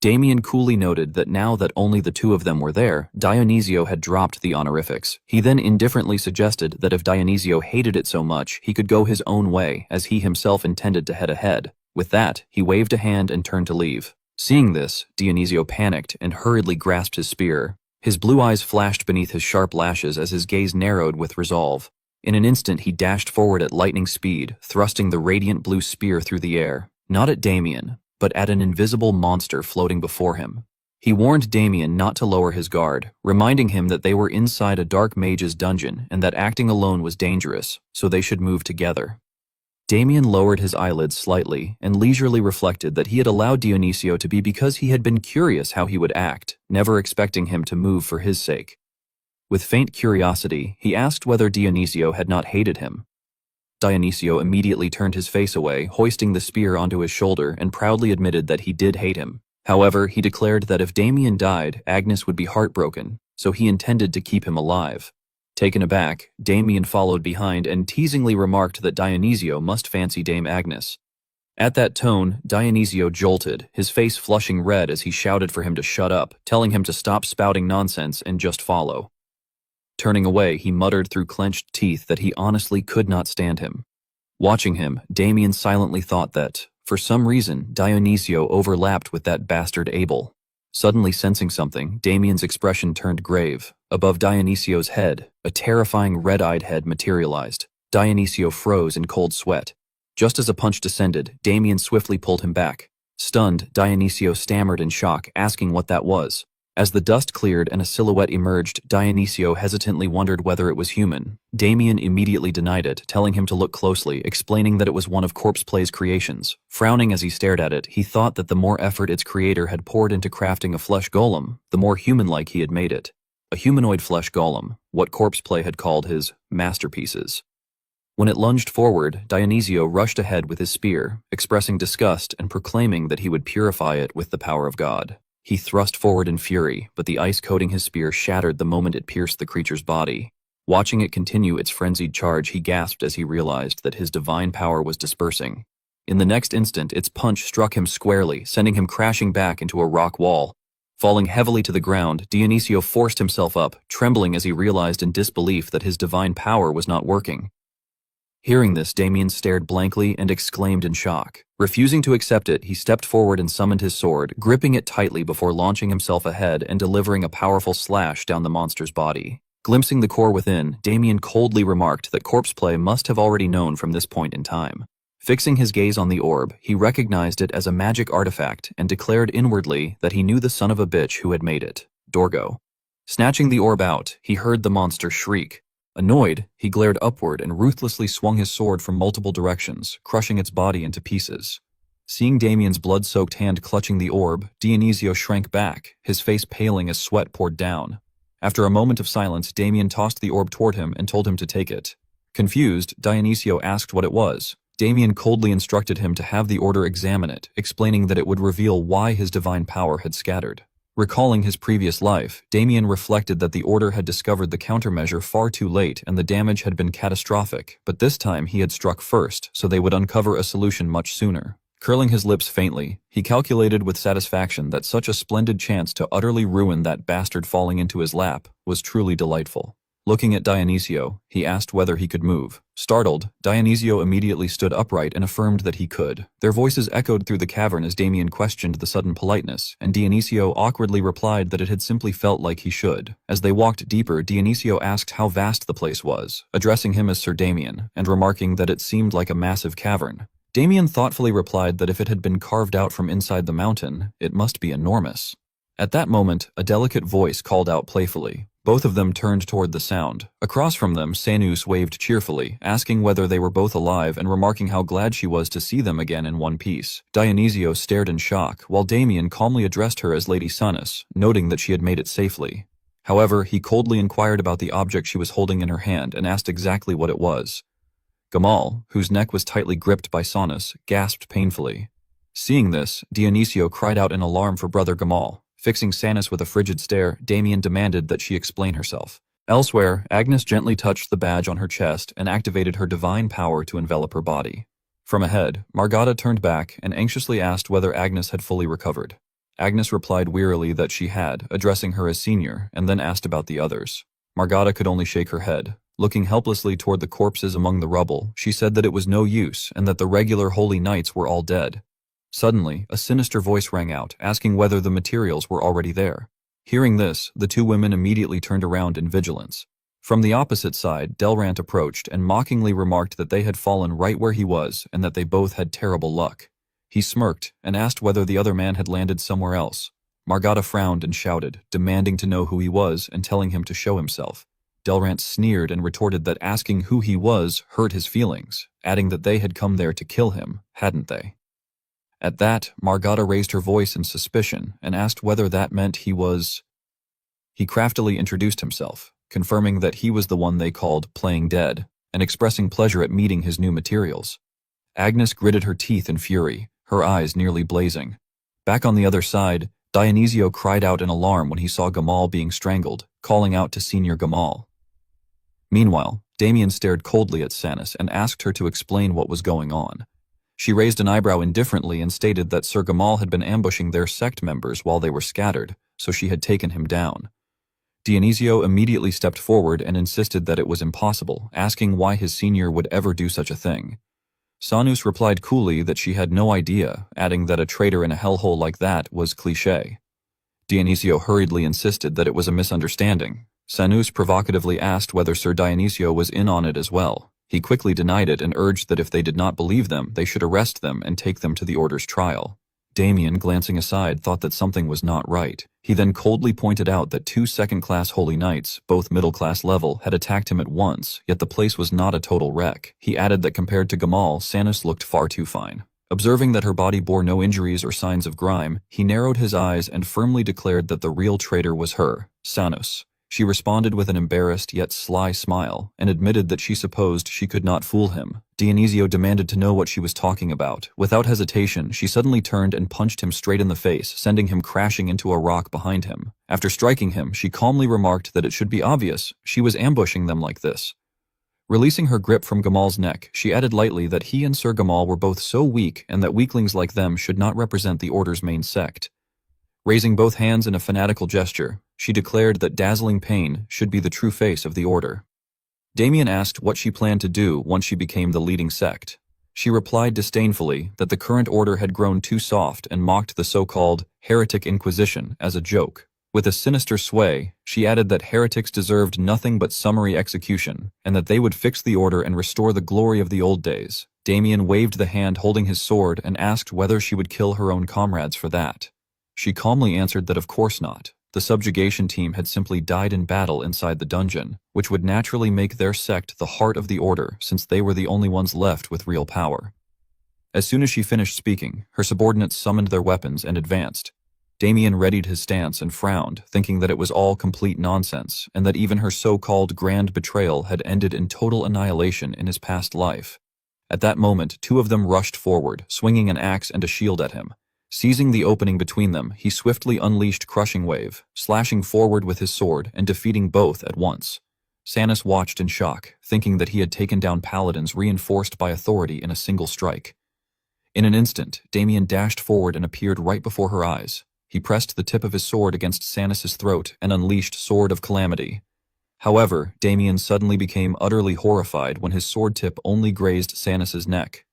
Speaker 1: Damien coolly noted that now that only the 2 of them were there, Dionisio had dropped the honorifics. He then indifferently suggested that if Dionisio hated it so much, he could go his own way, as he himself intended to head ahead. With that, he waved a hand and turned to leave. Seeing this, Dionisio panicked and hurriedly grasped his spear. His blue eyes flashed beneath his sharp lashes as his gaze narrowed with resolve. In an instant, he dashed forward at lightning speed, thrusting the radiant blue spear through the air. Not at Damien, but at an invisible monster floating before him. He warned Damien not to lower his guard, reminding him that they were inside a dark mage's dungeon and that acting alone was dangerous, so they should move together. Damien lowered his eyelids slightly and leisurely reflected that he had allowed Dionisio to be because he had been curious how he would act, never expecting him to move for his sake. With faint curiosity, he asked whether Dionisio had not hated him. Dionisio immediately turned his face away, hoisting the spear onto his shoulder, and proudly admitted that he did hate him. However, he declared that if Damien died, Agnes would be heartbroken, so he intended to keep him alive. Taken aback, Damien followed behind and teasingly remarked that Dionisio must fancy Dame Agnes. At that tone, Dionisio jolted, his face flushing red as he shouted for him to shut up, telling him to stop spouting nonsense and just follow. Turning away, he muttered through clenched teeth that he honestly could not stand him. Watching him, Damien silently thought that, for some reason, Dionisio overlapped with that bastard Abel. Suddenly sensing something, Damien's expression turned grave. Above Dionisio's head, a terrifying red-eyed head materialized. Dionisio froze in cold sweat. Just as a punch descended, Damien swiftly pulled him back. Stunned, Dionisio stammered in shock, asking what that was. As the dust cleared and a silhouette emerged, Dionisio hesitantly wondered whether it was human. Damien immediately denied it, telling him to look closely, explaining that it was one of Corpse Play's creations. Frowning as he stared at it, he thought that the more effort its creator had poured into crafting a flesh golem, the more human-like he had made it. A humanoid flesh golem, what Corpse Play had called his masterpieces. When it lunged forward, Dionisio rushed ahead with his spear, expressing disgust and proclaiming that he would purify it with the power of God. He thrust forward in fury, but the ice coating his spear shattered the moment it pierced the creature's body. Watching it continue its frenzied charge, he gasped as he realized that his divine power was dispersing. In the next instant, its punch struck him squarely, sending him crashing back into a rock wall. Falling heavily to the ground, Dionisio forced himself up, trembling as he realized in disbelief that his divine power was not working. Hearing this, Damien stared blankly and exclaimed in shock. Refusing to accept it, he stepped forward and summoned his sword, gripping it tightly before launching himself ahead and delivering a powerful slash down the monster's body. Glimpsing the core within, Damien coldly remarked that corpseplay must have already known from this point in time. Fixing his gaze on the orb, he recognized it as a magic artifact and declared inwardly that he knew the son of a bitch who had made it, Dorgo. Snatching the orb out, he heard the monster shriek. Annoyed, he glared upward and ruthlessly swung his sword from multiple directions, crushing its body into pieces. Seeing Damien's blood-soaked hand clutching the orb, Dionisio shrank back, his face paling as sweat poured down. After a moment of silence, Damien tossed the orb toward him and told him to take it. Confused, Dionisio asked what it was. Damien coldly instructed him to have the order examine it, explaining that it would reveal why his divine power had scattered. Recalling his previous life, Damien reflected that the order had discovered the countermeasure far too late and the damage had been catastrophic, but this time he had struck first, so they would uncover a solution much sooner. Curling his lips faintly, he calculated with satisfaction that such a splendid chance to utterly ruin that bastard falling into his lap was truly delightful. Looking at Dionisio, he asked whether he could move. Startled, Dionisio immediately stood upright and affirmed that he could. Their voices echoed through the cavern as Damien questioned the sudden politeness, and Dionisio awkwardly replied that it had simply felt like he should. As they walked deeper, Dionisio asked how vast the place was, addressing him as Sir Damien, and remarking that it seemed like a massive cavern. Damien thoughtfully replied that if it had been carved out from inside the mountain, it must be enormous. At that moment, a delicate voice called out playfully. Both of them turned toward the sound. Across from them, Sanus waved cheerfully, asking whether they were both alive and remarking how glad she was to see them again in one piece. Dionisio stared in shock, while Damien calmly addressed her as Lady Sanus, noting that she had made it safely. However, he coldly inquired about the object she was holding in her hand and asked exactly what it was. Gamal, whose neck was tightly gripped by Sanus, gasped painfully. Seeing this, Dionisio cried out in alarm for Brother Gamal. Fixing Sanus with a frigid stare, Damien demanded that she explain herself. Elsewhere, Agnes gently touched the badge on her chest and activated her divine power to envelop her body. From ahead, Margada turned back and anxiously asked whether Agnes had fully recovered. Agnes replied wearily that she had, addressing her as senior, and then asked about the others. Margada could only shake her head. Looking helplessly toward the corpses among the rubble, she said that it was no use and that the regular holy knights were all dead. Suddenly, a sinister voice rang out, asking whether the materials were already there. Hearing this, the two women immediately turned around in vigilance. From the opposite side, Delrant approached and mockingly remarked that they had fallen right where he was and that they both had terrible luck. He smirked and asked whether the other man had landed somewhere else. Margada frowned and shouted, demanding to know who he was and telling him to show himself. Delrant sneered and retorted that asking who he was hurt his feelings, adding that they had come there to kill him, hadn't they? At that, Margada raised her voice in suspicion and asked whether that meant he was... He craftily introduced himself, confirming that he was the one they called playing dead, and expressing pleasure at meeting his new materials. Agnes gritted her teeth in fury, her eyes nearly blazing. Back on the other side, Dionisio cried out in alarm when he saw Gamal being strangled, calling out to Senior Gamal. Meanwhile, Damien stared coldly at Sanus and asked her to explain what was going on. She raised an eyebrow indifferently and stated that Sir Gamal had been ambushing their sect members while they were scattered, so she had taken him down. Dionisio immediately stepped forward and insisted that it was impossible, asking why his senior would ever do such a thing. Sanus replied coolly that she had no idea, adding that a traitor in a hellhole like that was cliché. Dionisio hurriedly insisted that it was a misunderstanding. Sanus provocatively asked whether Sir Dionisio was in on it as well. He quickly denied it and urged that if they did not believe them, they should arrest them and take them to the order's trial. Damien, glancing aside, thought that something was not right. He then coldly pointed out that 2 second-class holy knights, both middle-class level, had attacked him at once, yet the place was not a total wreck. He added that compared to Gamal, Sanus looked far too fine. Observing that her body bore no injuries or signs of grime, he narrowed his eyes and firmly declared that the real traitor was her, Sanus. She responded with an embarrassed yet sly smile, and admitted that she supposed she could not fool him. Dionisio demanded to know what she was talking about. Without hesitation, she suddenly turned and punched him straight in the face, sending him crashing into a rock behind him. After striking him, she calmly remarked that it should be obvious she was ambushing them like this. Releasing her grip from Gamal's neck, she added lightly that he and Sir Gamal were both so weak and that weaklings like them should not represent the Order's main sect. Raising both hands in a fanatical gesture, she declared that dazzling pain should be the true face of the Order. Damien asked what she planned to do once she became the leading sect. She replied disdainfully that the current Order had grown too soft and mocked the so-called heretic Inquisition as a joke. With a sinister sway, she added that heretics deserved nothing but summary execution, and that they would fix the order and restore the glory of the old days. Damien waved the hand holding his sword and asked whether she would kill her own comrades for that. She calmly answered that of course not. The subjugation team had simply died in battle inside the dungeon, which would naturally make their sect the heart of the order since they were the only ones left with real power. As soon as she finished speaking, her subordinates summoned their weapons and advanced. Damien readied his stance and frowned, thinking that it was all complete nonsense, and that even her so-called grand betrayal had ended in total annihilation in his past life. At that moment, two of them rushed forward, swinging an axe and a shield at him. Seizing the opening between them, he swiftly unleashed Crushing Wave, slashing forward with his sword and defeating both at once. Sanus watched in shock, thinking that he had taken down paladins reinforced by authority in a single strike. In an instant, Damien dashed forward and appeared right before her eyes. He pressed the tip of his sword against Sanus's throat and unleashed Sword of Calamity. However, Damien suddenly became utterly horrified when his sword tip only grazed Sanus's neck.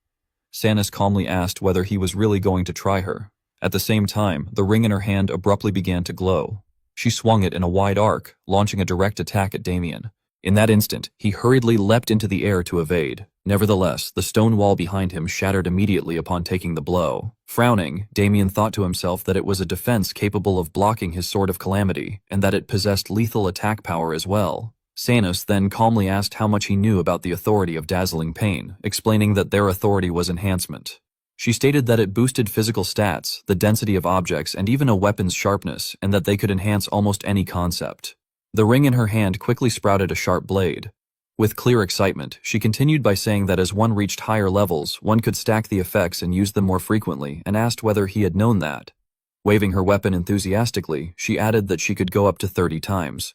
Speaker 1: Sanus calmly asked whether he was really going to try her. At the same time, the ring in her hand abruptly began to glow. She swung it in a wide arc, launching a direct attack at Damien. In that instant, he hurriedly leapt into the air to evade. Nevertheless, the stone wall behind him shattered immediately upon taking the blow. Frowning, Damien thought to himself that it was a defense capable of blocking his Sword of Calamity, and that it possessed lethal attack power as well. Sanus then calmly asked how much he knew about the authority of Dazzling Pain, explaining that their authority was enhancement. She stated that it boosted physical stats, the density of objects, and even a weapon's sharpness, and that they could enhance almost any concept. The ring in her hand quickly sprouted a sharp blade. With clear excitement, she continued by saying that as one reached higher levels, one could stack the effects and use them more frequently, and asked whether he had known that. Waving her weapon enthusiastically, she added that she could go up to 30 times.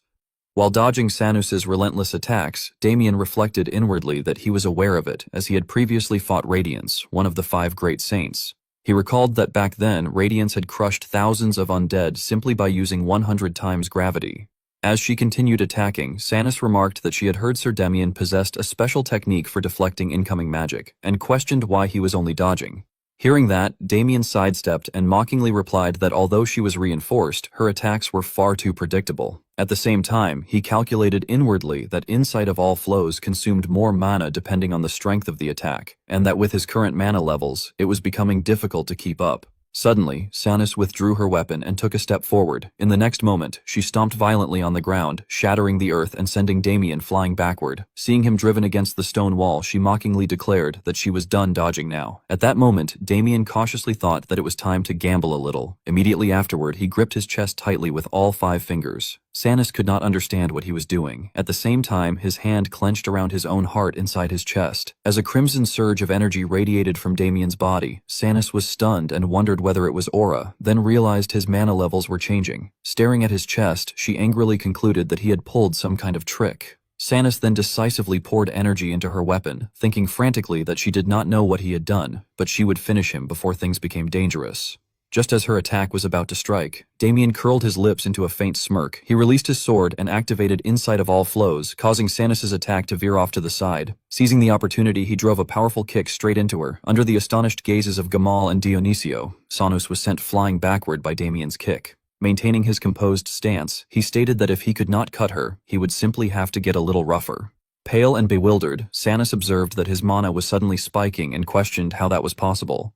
Speaker 1: While dodging Sanus's relentless attacks, Damien reflected inwardly that he was aware of it, as he had previously fought Radiance, one of the 5 great saints. He recalled that back then, Radiance had crushed thousands of undead simply by using 100 times gravity. As she continued attacking, Sanus remarked that she had heard Sir Damien possessed a special technique for deflecting incoming magic, and questioned why he was only dodging. Hearing that, Damien sidestepped and mockingly replied that although she was reinforced, her attacks were far too predictable. At the same time, he calculated inwardly that Insight of all flows consumed more mana depending on the strength of the attack, and that with his current mana levels, it was becoming difficult to keep up. Suddenly, Sanus withdrew her weapon and took a step forward. In the next moment, she stomped violently on the ground, shattering the earth and sending Damien flying backward. Seeing him driven against the stone wall, she mockingly declared that she was done dodging now. At that moment, Damien cautiously thought that it was time to gamble a little. Immediately afterward, he gripped his chest tightly with all 5 fingers. Sanus could not understand what he was doing. At the same time, his hand clenched around his own heart inside his chest. As a crimson surge of energy radiated from Damien's body, Sanus was stunned and wondered whether it was aura, then realized his mana levels were changing. Staring at his chest, she angrily concluded that he had pulled some kind of trick. Sanus then decisively poured energy into her weapon, thinking frantically that she did not know what he had done, but she would finish him before things became dangerous. Just as her attack was about to strike, Damien curled his lips into a faint smirk. He released his sword and activated Insight of all flows, causing Sanus's attack to veer off to the side. Seizing the opportunity, he drove a powerful kick straight into her. Under the astonished gazes of Gamal and Dionisio, Sanus was sent flying backward by Damien's kick. Maintaining his composed stance, he stated that if he could not cut her, he would simply have to get a little rougher. Pale and bewildered, Sanus observed that his mana was suddenly spiking and questioned how that was possible.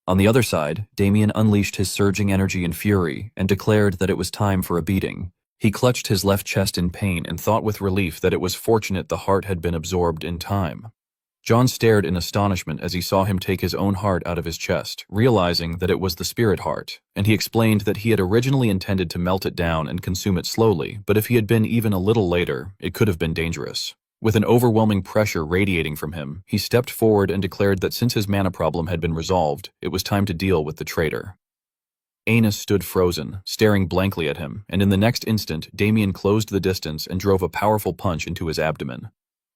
Speaker 1: On the other side, Damien unleashed his surging energy and fury and declared that it was time for a beating. He clutched his left chest in pain and thought with relief that it was fortunate the heart had been absorbed in time. John stared in astonishment as he saw him take his own heart out of his chest, realizing that it was the spirit heart, and he explained that he had originally intended to melt it down and consume it slowly, but if he had been even a little later, it could have been dangerous. With an overwhelming pressure radiating from him, he stepped forward and declared that since his mana problem had been resolved, it was time to deal with the traitor. Anus stood frozen, staring blankly at him, and in the next instant, Damien closed the distance and drove a powerful punch into his abdomen.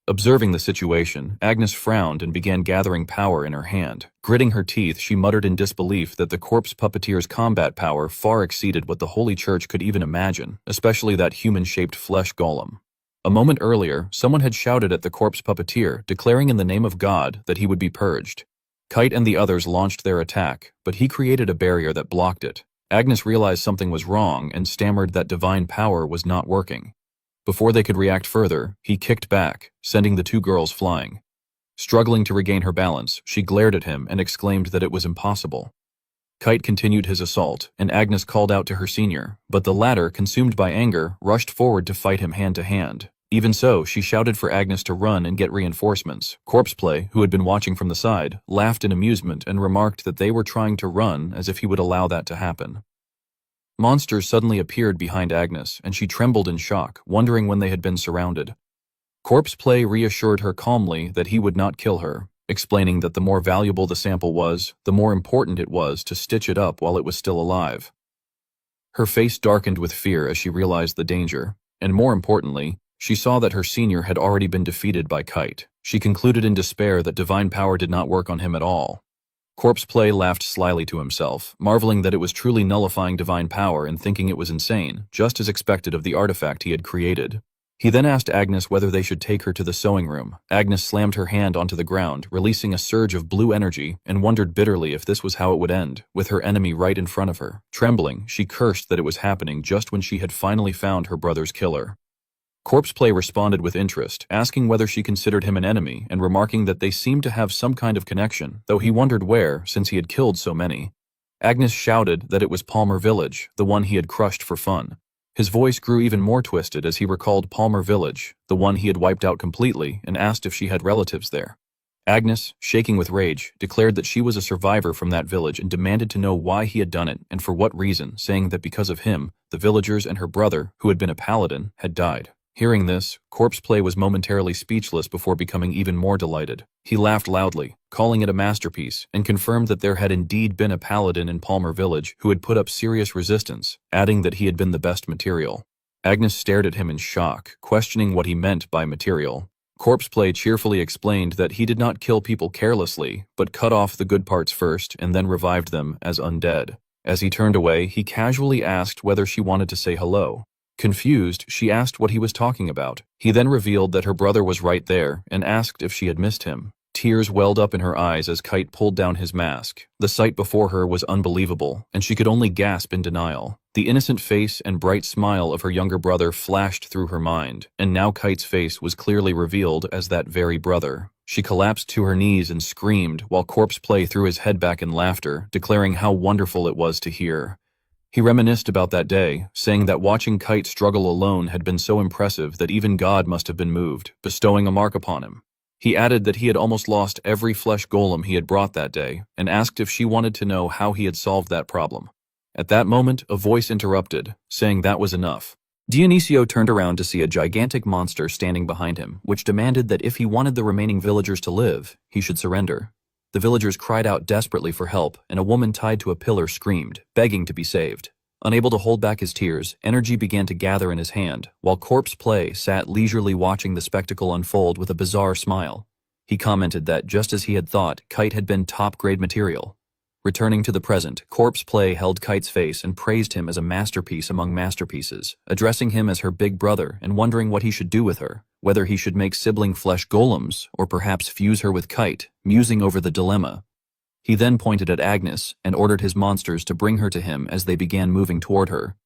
Speaker 1: Observing the situation, Agnes frowned and began gathering power in her hand. Gritting her teeth, she muttered in disbelief that the corpse puppeteer's combat power far exceeded what the Holy Church could even imagine, especially that human-shaped flesh golem. A moment earlier, someone had shouted at the corpse puppeteer, declaring in the name of God that he would be purged. Kite and the others launched their attack, but he created a barrier that blocked it. Agnes realized something was wrong and stammered that divine power was not working. Before they could react further, he kicked back, sending the two girls flying. Struggling to regain her balance, she glared at him and exclaimed that it was impossible. Kite continued his assault, and Agnes called out to her senior, but the latter, consumed by anger, rushed forward to fight him hand to hand. Even so, she shouted for Agnes to run and get reinforcements. Corpseplay, who had been watching from the side, laughed in amusement and remarked that they were trying to run as if he would allow that to happen. Monsters suddenly appeared behind Agnes, and she trembled in shock, wondering when they had been surrounded. Corpseplay reassured her calmly that he would not kill her, explaining that the more valuable the sample was, the more important it was to stitch it up while it was still alive. Her face darkened with fear as she realized the danger, and more importantly, she saw that her senior had already been defeated by Kite. She concluded in despair that divine power did not work on him at all. Corpseplay laughed slyly to himself, marveling that it was truly nullifying divine power and thinking it was insane, just as expected of the artifact he had created. He then asked Agnes whether they should take her to the sewing room. Agnes slammed her hand onto the ground, releasing a surge of blue energy, and wondered bitterly if this was how it would end, with her enemy right in front of her. Trembling, she cursed that it was happening just when she had finally found her brother's killer. Corpseplay responded with interest, asking whether she considered him an enemy and remarking that they seemed to have some kind of connection, though he wondered where, since he had killed so many. Agnes shouted that it was Palmer Village, the one he had crushed for fun. His voice grew even more twisted as he recalled Palmer Village, the one he had wiped out completely, and asked if she had relatives there. Agnes, shaking with rage, declared that she was a survivor from that village and demanded to know why he had done it and for what reason, saying that because of him, the villagers and her brother, who had been a paladin, had died. Hearing this, Corpseplay was momentarily speechless before becoming even more delighted. He laughed loudly, calling it a masterpiece, and confirmed that there had indeed been a paladin in Palmer Village who had put up serious resistance, adding that he had been the best material. Agnes stared at him in shock, questioning what he meant by material. Corpseplay cheerfully explained that he did not kill people carelessly, but cut off the good parts first and then revived them as undead. As he turned away, he casually asked whether she wanted to say hello. Confused, she asked what he was talking about. He then revealed that her brother was right there and asked if she had missed him. Tears welled up in her eyes as Kite pulled down his mask. The sight before her was unbelievable, and she could only gasp in denial. The innocent face and bright smile of her younger brother flashed through her mind, and now Kite's face was clearly revealed as that very brother. She collapsed to her knees and screamed, while Corpseplay threw his head back in laughter, declaring how wonderful it was to hear. He reminisced about that day, saying that watching Kite struggle alone had been so impressive that even God must have been moved, bestowing a mark upon him. He added that he had almost lost every flesh golem he had brought that day, and asked if she wanted to know how he had solved that problem. At that moment, a voice interrupted, saying that was enough. Dionisio turned around to see a gigantic monster standing behind him, which demanded that if he wanted the remaining villagers to live, he should surrender. The villagers cried out desperately for help, and a woman tied to a pillar screamed, begging to be saved. Unable to hold back his tears, energy began to gather in his hand, while Corpseplay sat leisurely watching the spectacle unfold with a bizarre smile. He commented that, just as he had thought, Kite had been top-grade material. Returning to the present, Corpseplay held Kite's face and praised him as a masterpiece among masterpieces, addressing him as her big brother and wondering what he should do with her, whether he should make sibling flesh golems or perhaps fuse her with Kite, musing over the dilemma. He then pointed at Agnes and ordered his monsters to bring her to him as they began moving toward her.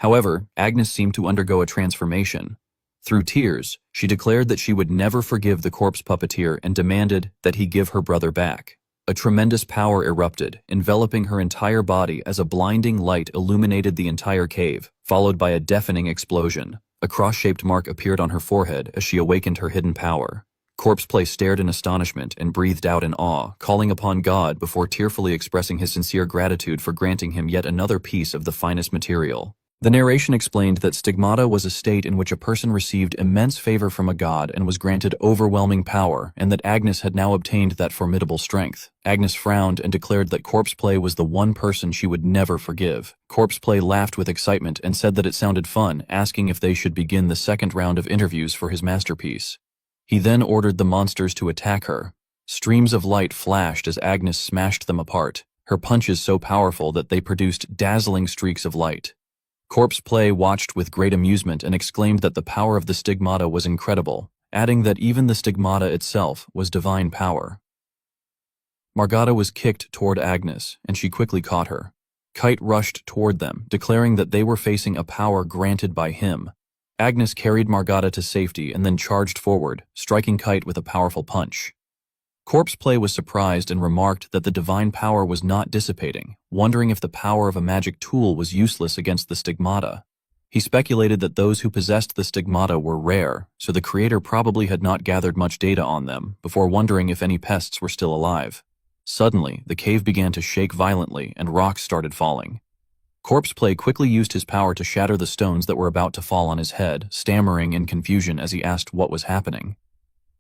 Speaker 1: However, Agnes seemed to undergo a transformation. Through tears, she declared that she would never forgive the corpse puppeteer and demanded that he give her brother back. A tremendous power erupted, enveloping her entire body as a blinding light illuminated the entire cave, followed by a deafening explosion. A cross-shaped mark appeared on her forehead as she awakened her hidden power. Corpseplay stared in astonishment and breathed out in awe, calling upon God before tearfully expressing his sincere gratitude for granting him yet another piece of the finest material. The narration explained that stigmata was a state in which a person received immense favor from a god and was granted overwhelming power, and that Agnes had now obtained that formidable strength. Agnes frowned and declared that Corpseplay was the one person she would never forgive. Corpseplay laughed with excitement and said that it sounded fun, asking if they should begin the second round of interviews for his masterpiece. He then ordered the monsters to attack her. Streams of light flashed as Agnes smashed them apart, her punches so powerful that they produced dazzling streaks of light. Corpseplay watched with great amusement and exclaimed that the power of the stigmata was incredible, adding that even the stigmata itself was divine power. Margata was kicked toward Agnes, and she quickly caught her. Kite rushed toward them, declaring that they were facing a power granted by him. Agnes carried Margada to safety and then charged forward, striking Kite with a powerful punch. Corpse Play was surprised and remarked that the divine power was not dissipating, wondering if the power of a magic tool was useless against the stigmata. He speculated that those who possessed the stigmata were rare, so the creator probably had not gathered much data on them, before wondering if any pests were still alive. Suddenly, the cave began to shake violently and rocks started falling. Corpse Play quickly used his power to shatter the stones that were about to fall on his head, stammering in confusion as he asked what was happening.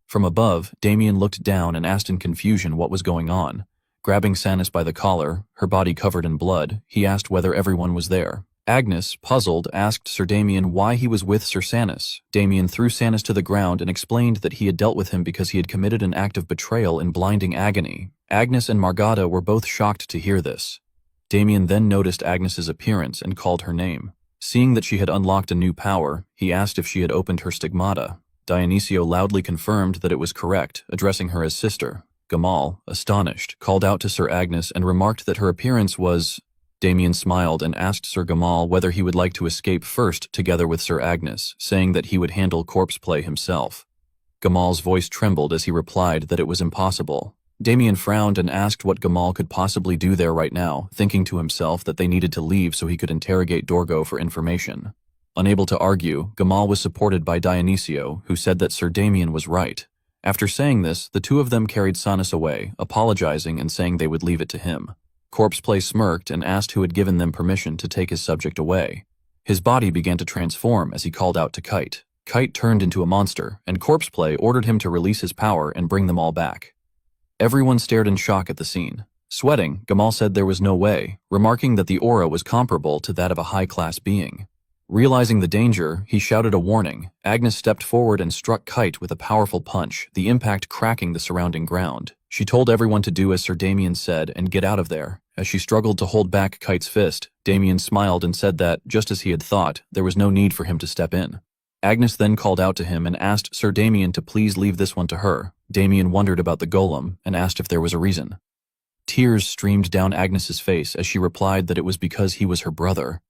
Speaker 1: From above, Damien looked down and asked in confusion what was going on. Grabbing Sanis by the collar, her body covered in blood, he asked whether everyone was there. Agnes, puzzled, asked Sir Damien why he was with Sir Sanis. Damien threw Sanis to the ground and explained that he had dealt with him because he had committed an act of betrayal in blinding agony. Agnes and Margada were both shocked to hear this. Damien then noticed Agnes's appearance and called her name. Seeing that she had unlocked a new power, he asked if she had opened her stigmata. Dionisio loudly confirmed that it was correct, addressing her as sister. Gamal, astonished, called out to Sir Agnes and remarked that her appearance was... Damien smiled and asked Sir Gamal whether he would like to escape first together with Sir Agnes, saying that he would handle Corpse Play himself. Gamal's voice trembled as he replied that it was impossible. Damien frowned and asked what Gamal could possibly do there right now, thinking to himself that they needed to leave so he could interrogate Dorgo for information. Unable to argue, Gamal was supported by Dionisio, who said that Sir Damien was right. After saying this, the two of them carried Sanis away, apologizing and saying they would leave it to him. Corpse Play smirked and asked who had given them permission to take his subject away. His body began to transform as he called out to Kite. Kite turned into a monster, and Corpse Play ordered him to release his power and bring them all back. Everyone stared in shock at the scene. Sweating, Gamal said there was no way, remarking that the aura was comparable to that of a high-class being. Realizing the danger, he shouted a warning. Agnes stepped forward and struck Kite with a powerful punch, the impact cracking the surrounding ground. She told everyone to do as Sir Damien said and get out of there. As she struggled to hold back Kite's fist, Damien smiled and said that, just as he had thought, there was no need for him to step in. Agnes then called out to him and asked Sir Damien to please leave this one to her. Damien wondered about the golem and asked if there was a reason. Tears streamed down Agnes's face as she replied that it was because he was her brother.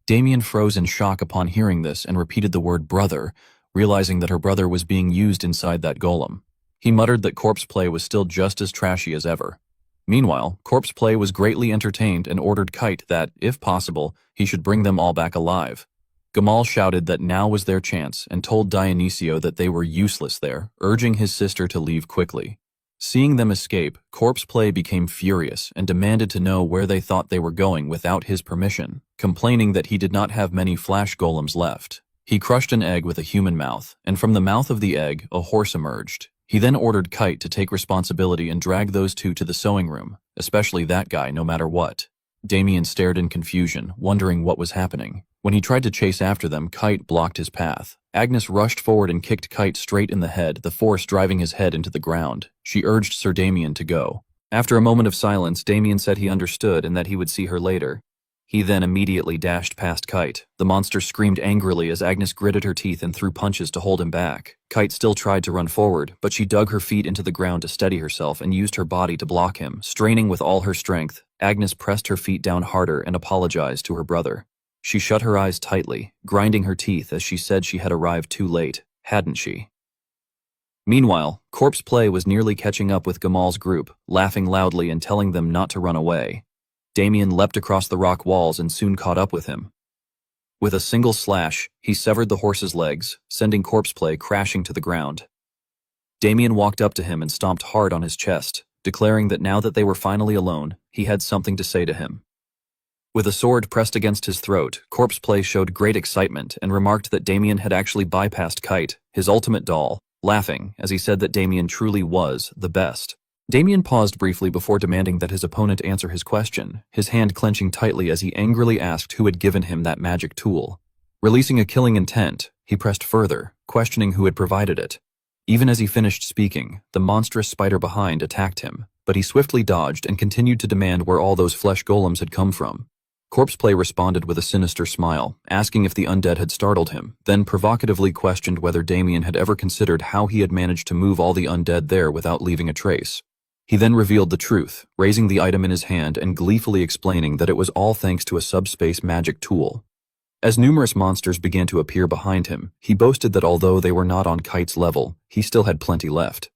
Speaker 1: Damien froze in shock upon hearing this and repeated the word brother, realizing that her brother was being used inside that golem. He muttered that Corpse Play was still just as trashy as ever. Meanwhile, Corpse Play was greatly entertained and ordered Kite that, if possible, he should bring them all back alive. Gamal shouted that now was their chance and told Dionisio that they were useless there, urging his sister to leave quickly. Seeing them escape, Corpse Play became furious and demanded to know where they thought they were going without his permission, complaining that he did not have many flash golems left. He crushed an egg with a human mouth, and from the mouth of the egg, a horse emerged. He then ordered Kite to take responsibility and drag those two to the sewing room, especially that guy no matter what. Damien stared in confusion, wondering what was happening. When he tried to chase after them, Kite blocked his path. Agnes rushed forward and kicked Kite straight in the head, the force driving his head into the ground. She urged Sir Damien to go. After a moment of silence, Damien said he understood and that he would see her later. He then immediately dashed past Kite. The monster screamed angrily as Agnes gritted her teeth and threw punches to hold him back. Kite still tried to run forward, but she dug her feet into the ground to steady herself and used her body to block him. Straining with all her strength, Agnes pressed her feet down harder and apologized to her brother. She shut her eyes tightly, grinding her teeth as she said she had arrived too late, hadn't she? Meanwhile, Corpse Play was nearly catching up with Gamal's group, laughing loudly and telling them not to run away. Damien leapt across the rock walls and soon caught up with him. With a single slash, he severed the horse's legs, sending Corpse Play crashing to the ground. Damien walked up to him and stomped hard on his chest, declaring that now that they were finally alone, he had something to say to him. With a sword pressed against his throat, Corpse Play showed great excitement and remarked that Damien had actually bypassed Kite, his ultimate doll, laughing as he said that Damien truly was the best. Damien paused briefly before demanding that his opponent answer his question, his hand clenching tightly as he angrily asked who had given him that magic tool. Releasing a killing intent, he pressed further, questioning who had provided it. Even as he finished speaking, the monstrous spider behind attacked him, but he swiftly dodged and continued to demand where all those flesh golems had come from. Corpse Play responded with a sinister smile, asking if the undead had startled him, then provocatively questioned whether Damien had ever considered how he had managed to move all the undead there without leaving a trace. He then revealed the truth, raising the item in his hand and gleefully explaining that it was all thanks to a subspace magic tool. As numerous monsters began to appear behind him, he boasted that although they were not on Kite's level, he still had plenty left.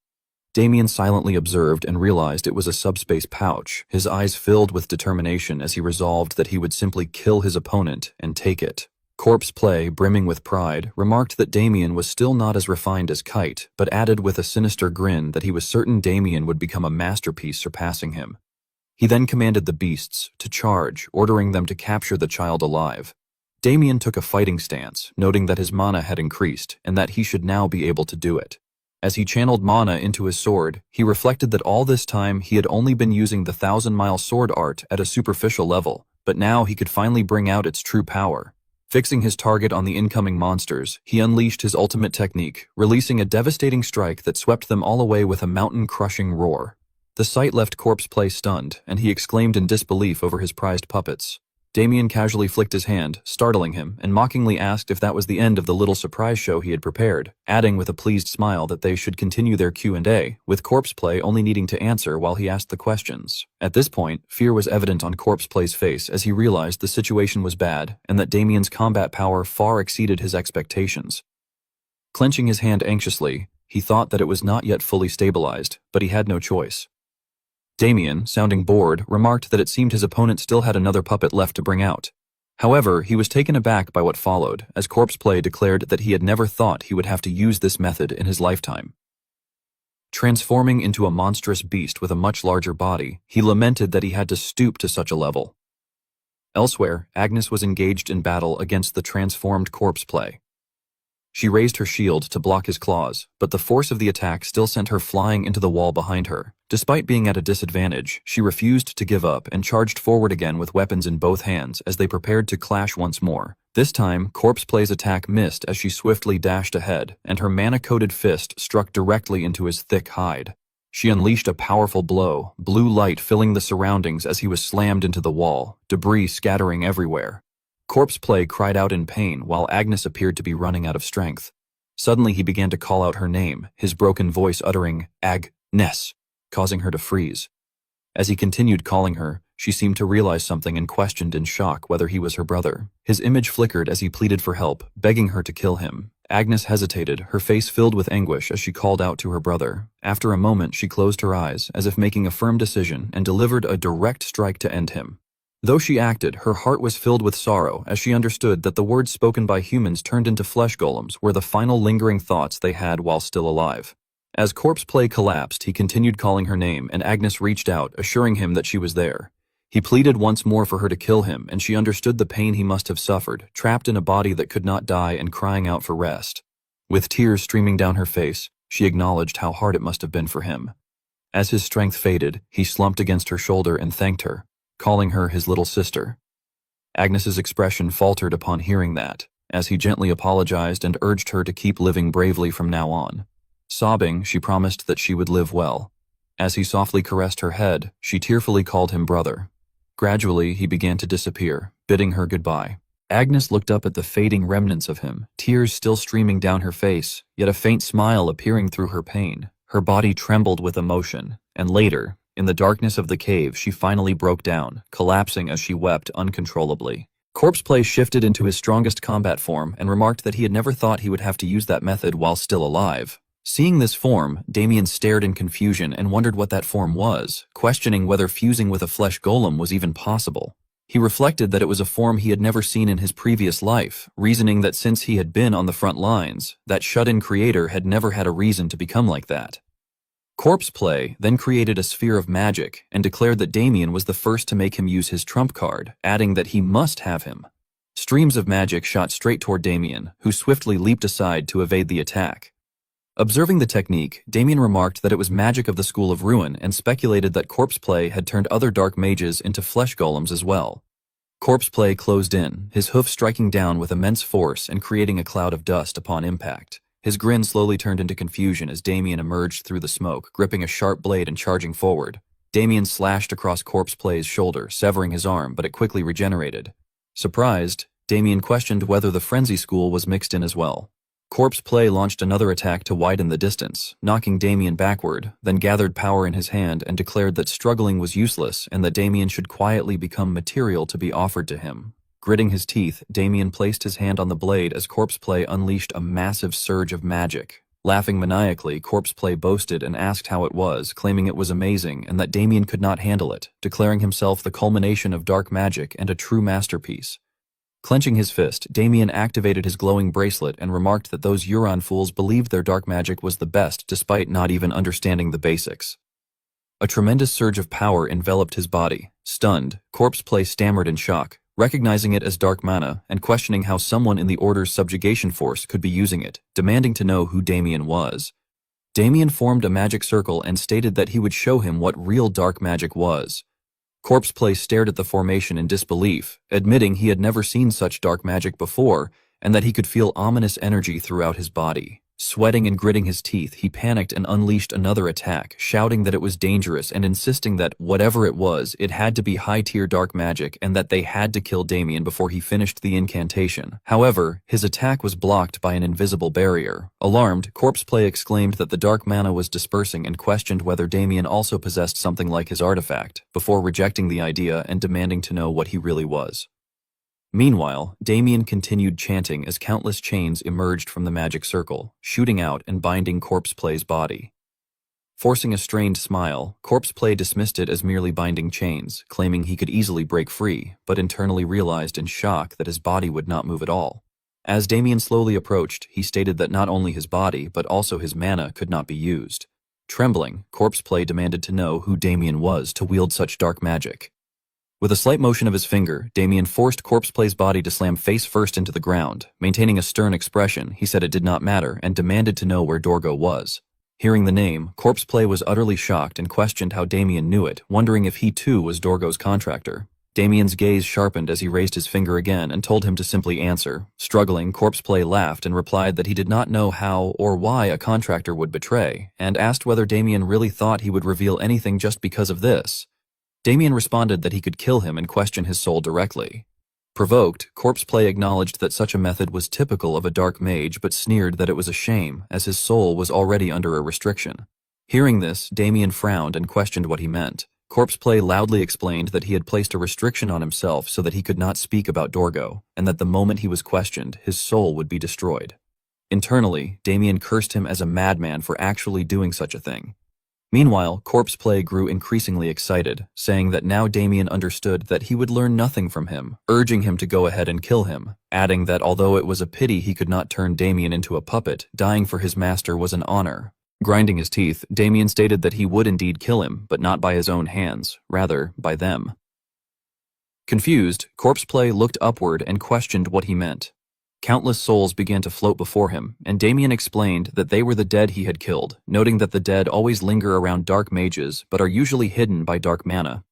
Speaker 1: Damien silently observed and realized it was a subspace pouch, his eyes filled with determination as he resolved that he would simply kill his opponent and take it. Corpse Play, brimming with pride, remarked that Damien was still not as refined as Kite, but added with a sinister grin that he was certain Damien would become a masterpiece surpassing him. He then commanded the beasts to charge, ordering them to capture the child alive. Damien took a fighting stance, noting that his mana had increased and that he should now be able to do it. As he channeled mana into his sword, he reflected that all this time he had only been using the 1,000-mile sword art at a superficial level, but now he could finally bring out its true power. Fixing his target on the incoming monsters, he unleashed his ultimate technique, releasing a devastating strike that swept them all away with a mountain-crushing roar. The sight left Corpse Play stunned, and he exclaimed in disbelief over his prized puppets. Damien casually flicked his hand, startling him, and mockingly asked if that was the end of the little surprise show he had prepared, adding with a pleased smile that they should continue their Q&A, with Corpse Play only needing to answer while he asked the questions. At this point, fear was evident on Corpse Play's face as he realized the situation was bad and that Damien's combat power far exceeded his expectations. Clenching his hand anxiously, he thought that it was not yet fully stabilized, but he had no choice. Damien, sounding bored, remarked that it seemed his opponent still had another puppet left to bring out. However, he was taken aback by what followed, as Corpse Play declared that he had never thought he would have to use this method in his lifetime. Transforming into a monstrous beast with a much larger body, he lamented that he had to stoop to such a level. Elsewhere, Agnes was engaged in battle against the transformed Corpse Play. She raised her shield to block his claws, but the force of the attack still sent her flying into the wall behind her. Despite being at a disadvantage, she refused to give up and charged forward again with weapons in both hands as they prepared to clash once more. This time, Corpse Play's attack missed as she swiftly dashed ahead, and her mana-coated fist struck directly into his thick hide. She unleashed a powerful blow, blue light filling the surroundings as he was slammed into the wall, debris scattering everywhere. Corpse Play cried out in pain while Agnes appeared to be running out of strength. Suddenly he began to call out her name, his broken voice uttering, "Agnes," causing her to freeze. As he continued calling her, she seemed to realize something and questioned in shock whether he was her brother. His image flickered as he pleaded for help, begging her to kill him. Agnes hesitated, her face filled with anguish as she called out to her brother. After a moment, she closed her eyes, as if making a firm decision, and delivered a direct strike to end him. Though she acted, her heart was filled with sorrow as she understood that the words spoken by humans turned into flesh golems were the final lingering thoughts they had while still alive. As Corpse Play collapsed, he continued calling her name, and Agnes reached out, assuring him that she was there. He pleaded once more for her to kill him, and she understood the pain he must have suffered, trapped in a body that could not die and crying out for rest. With tears streaming down her face, she acknowledged how hard it must have been for him. As his strength faded, he slumped against her shoulder and thanked her, calling her his little sister. Agnes's expression faltered upon hearing that, as he gently apologized and urged her to keep living bravely from now on. Sobbing, she promised that she would live well. As he softly caressed her head, she tearfully called him brother. Gradually, he began to disappear, bidding her goodbye. Agnes looked up at the fading remnants of him, tears still streaming down her face, yet a faint smile appearing through her pain. Her body trembled with emotion, and later, in the darkness of the cave, she finally broke down, collapsing as she wept uncontrollably. Corpse Play shifted into his strongest combat form and remarked that he had never thought he would have to use that method while still alive. Seeing this form, Damien stared in confusion and wondered what that form was, questioning whether fusing with a flesh golem was even possible. He reflected that it was a form he had never seen in his previous life, reasoning that since he had been on the front lines, that shut-in creator had never had a reason to become like that. Corpse Play then created a sphere of magic and declared that Damien was the first to make him use his trump card, adding that he must have him. Streams of magic shot straight toward Damien, who swiftly leaped aside to evade the attack. Observing the technique, Damien remarked that it was magic of the School of Ruin and speculated that Corpse Play had turned other dark mages into flesh golems as well. Corpse Play closed in, his hoof striking down with immense force and creating a cloud of dust upon impact. His grin slowly turned into confusion as Damien emerged through the smoke, gripping a sharp blade and charging forward. Damien slashed across Corpse Play's shoulder, severing his arm, but it quickly regenerated. Surprised, Damien questioned whether the Frenzy School was mixed in as well. Corpse Play launched another attack to widen the distance, knocking Damien backward, then gathered power in his hand and declared that struggling was useless and that Damien should quietly become material to be offered to him. Gritting his teeth, Damien placed his hand on the blade as Corpse Play unleashed a massive surge of magic. Laughing maniacally, Corpse Play boasted and asked how it was, claiming it was amazing and that Damien could not handle it, declaring himself the culmination of dark magic and a true masterpiece. Clenching his fist, Damien activated his glowing bracelet and remarked that those Euron fools believed their dark magic was the best despite not even understanding the basics. A tremendous surge of power enveloped his body. Stunned, Corpse Play stammered in shock, recognizing it as dark mana and questioning how someone in the Order's subjugation force could be using it, demanding to know who Damien was. Damien formed a magic circle and stated that he would show him what real dark magic was. Corpse Play stared at the formation in disbelief, admitting he had never seen such dark magic before and that he could feel ominous energy throughout his body. Sweating and gritting his teeth, he panicked and unleashed another attack, shouting that it was dangerous and insisting that, whatever it was, it had to be high-tier dark magic and that they had to kill Damien before he finished the incantation. However, his attack was blocked by an invisible barrier. Alarmed, Corpse Play exclaimed that the dark mana was dispersing and questioned whether Damien also possessed something like his artifact, before rejecting the idea and demanding to know what he really was. Meanwhile, Damien continued chanting as countless chains emerged from the magic circle, shooting out and binding Corpse Play's body. Forcing a strained smile, Corpse Play dismissed it as merely binding chains, claiming he could easily break free, but internally realized in shock that his body would not move at all. As Damien slowly approached, he stated that not only his body, but also his mana could not be used. Trembling, Corpse Play demanded to know who Damien was to wield such dark magic. With a slight motion of his finger, Damien forced Corpse Play's body to slam face first into the ground. Maintaining a stern expression, he said it did not matter and demanded to know where Dorgo was. Hearing the name, Corpse Play was utterly shocked and questioned how Damien knew it, wondering if he too was Dorgo's contractor. Damien's gaze sharpened as he raised his finger again and told him to simply answer. Struggling, Corpse Play laughed and replied that he did not know how or why a contractor would betray, and asked whether Damien really thought he would reveal anything just because of this. Damien responded that he could kill him and question his soul directly. Provoked, Corpse Play acknowledged that such a method was typical of a dark mage but sneered that it was a shame, as his soul was already under a restriction. Hearing this, Damien frowned and questioned what he meant. Corpse Play loudly explained that he had placed a restriction on himself so that he could not speak about Dorgo, and that the moment he was questioned, his soul would be destroyed. Internally, Damien cursed him as a madman for actually doing such a thing. Meanwhile, Corpse Play grew increasingly excited, saying that now Damien understood that he would learn nothing from him, urging him to go ahead and kill him, adding that although it was a pity he could not turn Damien into a puppet, dying for his master was an honor. Grinding his teeth, Damien stated that he would indeed kill him, but not by his own hands, rather by them. Confused, Corpse Play looked upward and questioned what he meant. Countless souls began to float before him, and Damien explained that they were the dead he had killed, noting that the dead always linger around dark mages but are usually hidden by dark mana.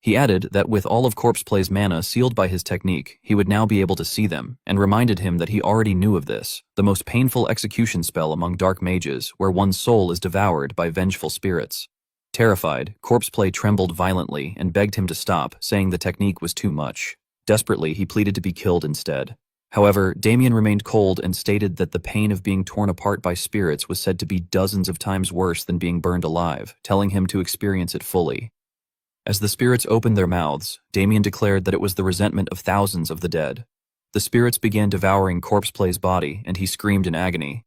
Speaker 1: He added that with all of Corpse Play's mana sealed by his technique, he would now be able to see them, and reminded him that he already knew of this, the most painful execution spell among dark mages, where one's soul is devoured by vengeful spirits. Terrified, Corpse Play trembled violently and begged him to stop, saying the technique was too much. Desperately, he pleaded to be killed instead. However, Damien remained cold and stated that the pain of being torn apart by spirits was said to be dozens of times worse than being burned alive, telling him to experience it fully. As the spirits opened their mouths, Damien declared that it was the resentment of thousands of the dead. The spirits began devouring Corpse Play's body, and he screamed in agony.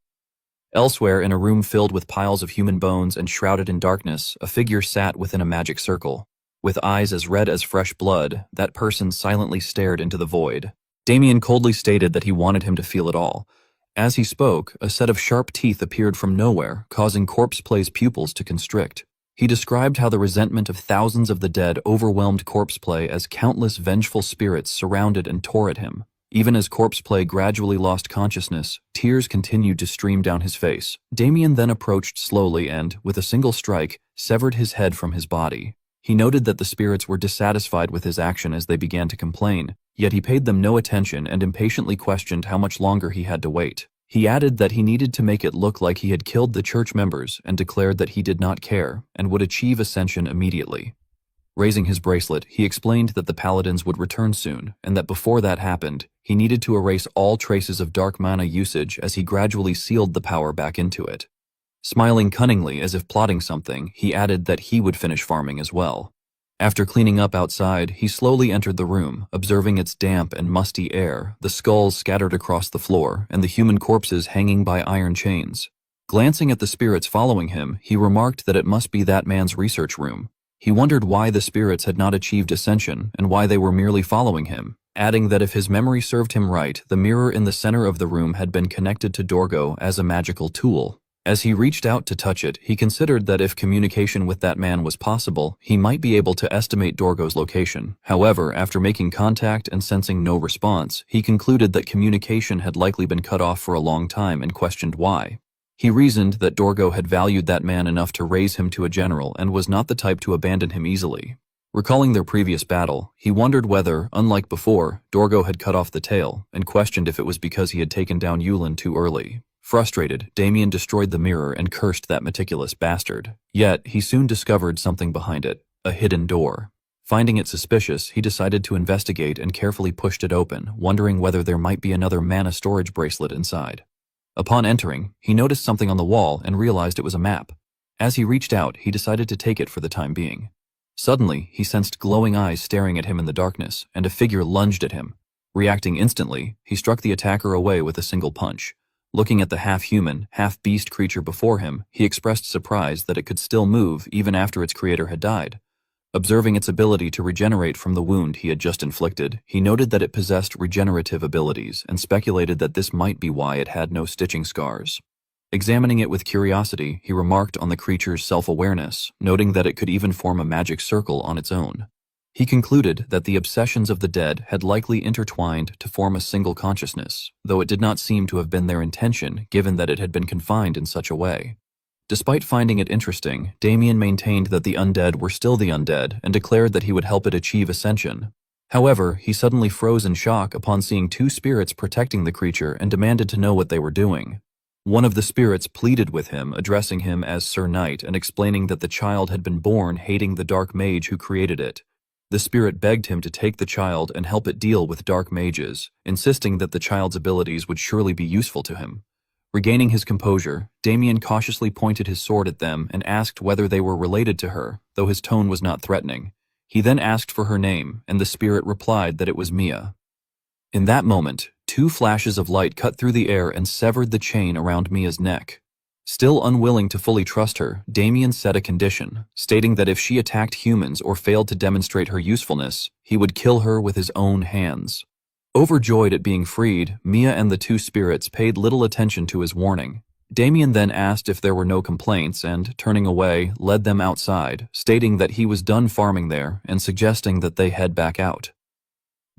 Speaker 1: Elsewhere, in a room filled with piles of human bones and shrouded in darkness, a figure sat within a magic circle. With eyes as red as fresh blood, that person silently stared into the void. Damien coldly stated that he wanted him to feel it all. As he spoke, a set of sharp teeth appeared from nowhere, causing Corpse Play's pupils to constrict. He described how the resentment of thousands of the dead overwhelmed Corpse Play as countless vengeful spirits surrounded and tore at him. Even as Corpse Play gradually lost consciousness, tears continued to stream down his face. Damien then approached slowly and, with a single strike, severed his head from his body. He noted that the spirits were dissatisfied with his action as they began to complain, yet he paid them no attention and impatiently questioned how much longer he had to wait. He added that he needed to make it look like he had killed the church members and declared that he did not care and would achieve ascension immediately. Raising his bracelet, he explained that the paladins would return soon, and that before that happened, he needed to erase all traces of dark mana usage as he gradually sealed the power back into it. Smiling cunningly as if plotting something, he added that he would finish farming as well. After cleaning up outside, he slowly entered the room, observing its damp and musty air, the skulls scattered across the floor, and the human corpses hanging by iron chains. Glancing at the spirits following him, he remarked that it must be that man's research room. He wondered why the spirits had not achieved ascension and why they were merely following him, adding that if his memory served him right, the mirror in the center of the room had been connected to Dorgo as a magical tool. As he reached out to touch it, he considered that if communication with that man was possible, he might be able to estimate Dorgo's location. However, after making contact and sensing no response, he concluded that communication had likely been cut off for a long time and questioned why. He reasoned that Dorgo had valued that man enough to raise him to a general and was not the type to abandon him easily. Recalling their previous battle, he wondered whether, unlike before, Dorgo had cut off the tail, and questioned if it was because he had taken down Yulin too early. Frustrated, Damien destroyed the mirror and cursed that meticulous bastard. Yet, he soon discovered something behind it, a hidden door. Finding it suspicious, he decided to investigate and carefully pushed it open, wondering whether there might be another mana storage bracelet inside. Upon entering, he noticed something on the wall and realized it was a map. As he reached out, he decided to take it for the time being. Suddenly, he sensed glowing eyes staring at him in the darkness, and a figure lunged at him. Reacting instantly, he struck the attacker away with a single punch. Looking at the half-human, half-beast creature before him, he expressed surprise that it could still move even after its creator had died. Observing its ability to regenerate from the wound he had just inflicted, he noted that it possessed regenerative abilities and speculated that this might be why it had no stitching scars. Examining it with curiosity, he remarked on the creature's self-awareness, noting that it could even form a magic circle on its own. He concluded that the obsessions of the dead had likely intertwined to form a single consciousness, though it did not seem to have been their intention given that it had been confined in such a way. Despite finding it interesting, Damien maintained that the undead were still the undead and declared that he would help it achieve ascension. However, he suddenly froze in shock upon seeing two spirits protecting the creature and demanded to know what they were doing. One of the spirits pleaded with him, addressing him as Sir Knight and explaining that the child had been born hating the dark mage who created it. The spirit begged him to take the child and help it deal with dark mages, insisting that the child's abilities would surely be useful to him. Regaining his composure, Damien cautiously pointed his sword at them and asked whether they were related to her, though his tone was not threatening. He then asked for her name, and the spirit replied that it was Mia. In that moment, two flashes of light cut through the air and severed the chain around Mia's neck. Still unwilling to fully trust her, Damien set a condition, stating that if she attacked humans or failed to demonstrate her usefulness, he would kill her with his own hands. Overjoyed at being freed, Mia and the two spirits paid little attention to his warning. Damien then asked if there were no complaints and, turning away, led them outside, stating that he was done farming there and suggesting that they head back out.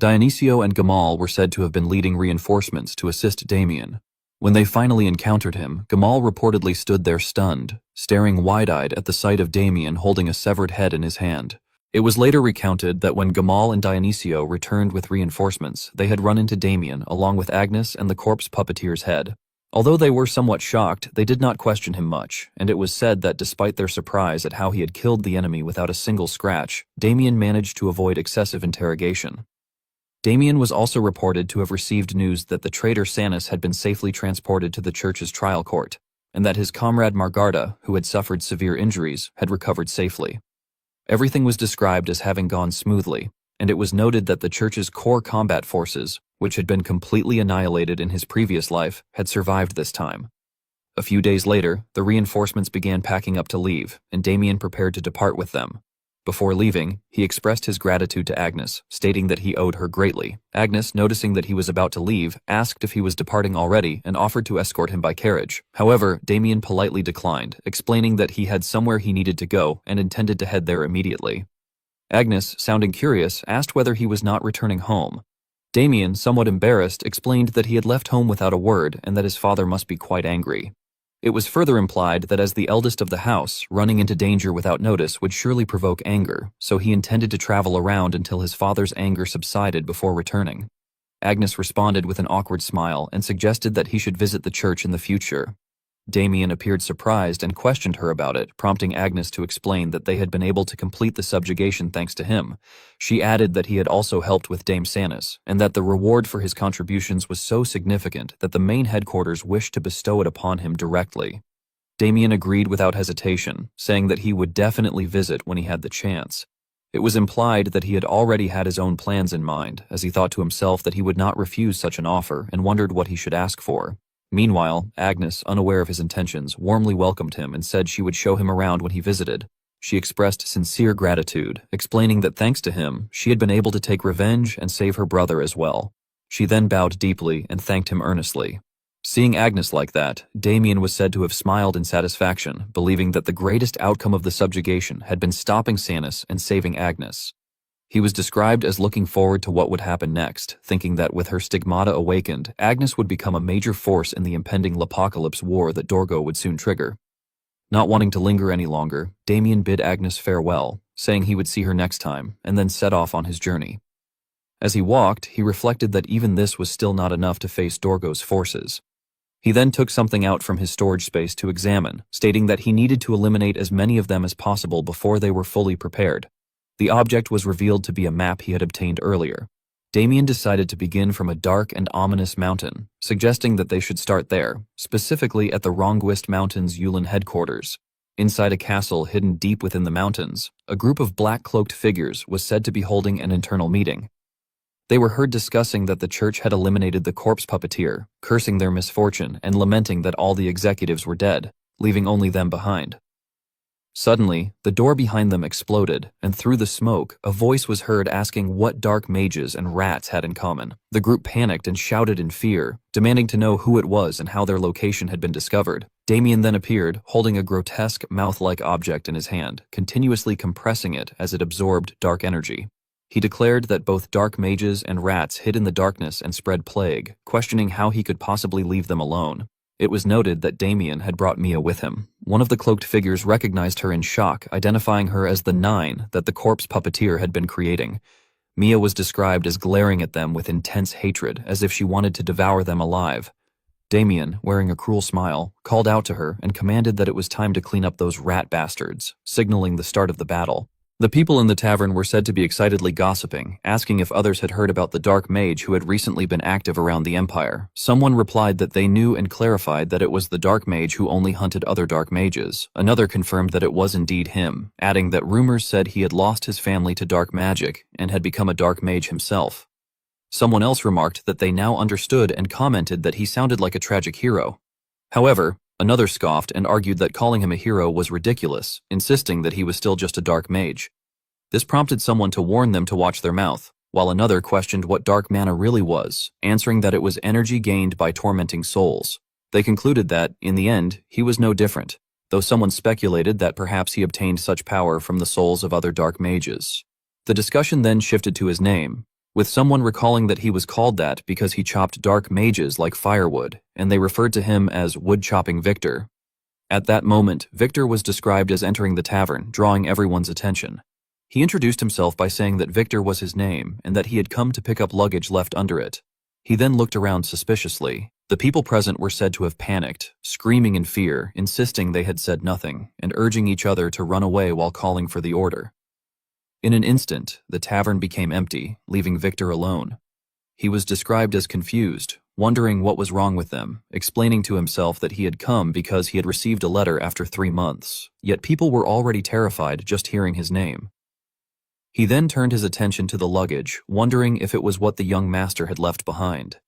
Speaker 1: Dionisio and Gamal were said to have been leading reinforcements to assist Damien. When they finally encountered him, Gamal reportedly stood there stunned, staring wide-eyed at the sight of Damien holding a severed head in his hand. It was later recounted that when Gamal and Dionisio returned with reinforcements, they had run into Damien along with Agnes and the corpse puppeteer's head. Although they were somewhat shocked, they did not question him much, and it was said that despite their surprise at how he had killed the enemy without a single scratch, Damien managed to avoid excessive interrogation. Damien was also reported to have received news that the traitor Sanus had been safely transported to the church's trial court, and that his comrade Margarda, who had suffered severe injuries, had recovered safely. Everything was described as having gone smoothly, and it was noted that the church's core combat forces, which had been completely annihilated in his previous life, had survived this time. A few days later, the reinforcements began packing up to leave, and Damien prepared to depart with them. Before leaving, he expressed his gratitude to Agnes, stating that he owed her greatly. Agnes, noticing that he was about to leave, asked if he was departing already and offered to escort him by carriage. However, Damien politely declined, explaining that he had somewhere he needed to go and intended to head there immediately. Agnes, sounding curious, asked whether he was not returning home. Damien, somewhat embarrassed, explained that he had left home without a word and that his father must be quite angry. It was further implied that as the eldest of the house, running into danger without notice would surely provoke anger, so he intended to travel around until his father's anger subsided before returning. Agnes responded with an awkward smile and suggested that he should visit the church in the future. Damien appeared surprised and questioned her about it, prompting Agnes to explain that they had been able to complete the subjugation thanks to him. She added that he had also helped with Dame Sanus, and that the reward for his contributions was so significant that the main headquarters wished to bestow it upon him directly. Damien agreed without hesitation, saying that he would definitely visit when he had the chance. It was implied that he had already had his own plans in mind, as he thought to himself that he would not refuse such an offer and wondered what he should ask for. Meanwhile, Agnes, unaware of his intentions, warmly welcomed him and said she would show him around when he visited. She expressed sincere gratitude, explaining that thanks to him, she had been able to take revenge and save her brother as well. She then bowed deeply and thanked him earnestly. Seeing Agnes like that, Damien was said to have smiled in satisfaction, believing that the greatest outcome of the subjugation had been stopping Sanus and saving Agnes. He was described as looking forward to what would happen next, thinking that with her stigmata awakened, Agnes would become a major force in the impending Lapocalypse war that Dorgo would soon trigger. Not wanting to linger any longer, Damien bid Agnes farewell, saying he would see her next time, and then set off on his journey. As he walked, he reflected that even this was still not enough to face Dorgo's forces. He then took something out from his storage space to examine, stating that he needed to eliminate as many of them as possible before they were fully prepared. The object was revealed to be a map he had obtained earlier. Damien decided to begin from a dark and ominous mountain, suggesting that they should start there, specifically at the Ronguist Mountains Yulin headquarters. Inside a castle hidden deep within the mountains, a group of black-cloaked figures was said to be holding an internal meeting. They were heard discussing that the church had eliminated the corpse puppeteer, cursing their misfortune and lamenting that all the executives were dead, leaving only them behind. Suddenly, the door behind them exploded, and through the smoke, a voice was heard asking what dark mages and rats had in common. The group panicked and shouted in fear, demanding to know who it was and how their location had been discovered. Damien then appeared, holding a grotesque, mouth-like object in his hand, continuously compressing it as it absorbed dark energy. He declared that both dark mages and rats hid in the darkness and spread plague, questioning how he could possibly leave them alone. It was noted that Damien had brought Mia with him. One of the cloaked figures recognized her in shock, identifying her as the Nine that the corpse puppeteer had been creating. Mia was described as glaring at them with intense hatred, as if she wanted to devour them alive. Damien, wearing a cruel smile, called out to her and commanded that it was time to clean up those rat bastards, signaling the start of the battle. The people in the tavern were said to be excitedly gossiping, asking if others had heard about the dark mage who had recently been active around the Empire. Someone replied that they knew and clarified that it was the dark mage who only hunted other dark mages. Another confirmed that it was indeed him, adding that rumors said he had lost his family to dark magic and had become a dark mage himself. Someone else remarked that they now understood and commented that he sounded like a tragic hero. However, another scoffed and argued that calling him a hero was ridiculous, insisting that he was still just a dark mage. This prompted someone to warn them to watch their mouth, while another questioned what dark mana really was, answering that it was energy gained by tormenting souls. They concluded that, in the end, he was no different, though someone speculated that perhaps he obtained such power from the souls of other dark mages. The discussion then shifted to his name, with someone recalling that he was called that because he chopped dark mages like firewood, and they referred to him as Wood-Chopping Victor. At that moment, Victor was described as entering the tavern, drawing everyone's attention. He introduced himself by saying that Victor was his name and that he had come to pick up luggage left under it. He then looked around suspiciously. The people present were said to have panicked, screaming in fear, insisting they had said nothing, and urging each other to run away while calling for the order. In an instant, the tavern became empty, leaving Victor alone. He was described as confused, wondering what was wrong with them, explaining to himself that he had come because he had received a letter after 3 months, yet people were already terrified just hearing his name. He then turned his attention to the luggage, wondering if it was what the young master had left behind.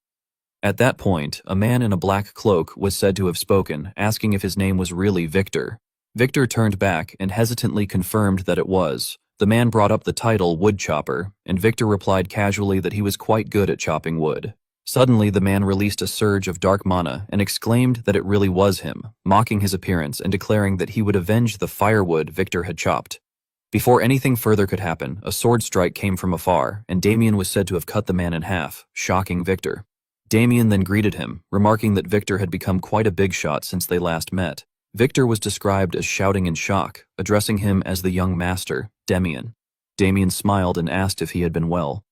Speaker 1: At that point, a man in a black cloak was said to have spoken, asking if his name was really Victor. Victor turned back and hesitantly confirmed that it was. The man brought up the title Woodchopper, and Victor replied casually that he was quite good at chopping wood. Suddenly, the man released a surge of dark mana and exclaimed that it really was him, mocking his appearance and declaring that he would avenge the firewood Victor had chopped. Before anything further could happen, a sword strike came from afar, and Damien was said to have cut the man in half, shocking Victor. Damien then greeted him, remarking that Victor had become quite a big shot since they last met. Victor was described as shouting in shock, addressing him as the young master, Demian. Damien smiled and asked if he had been well.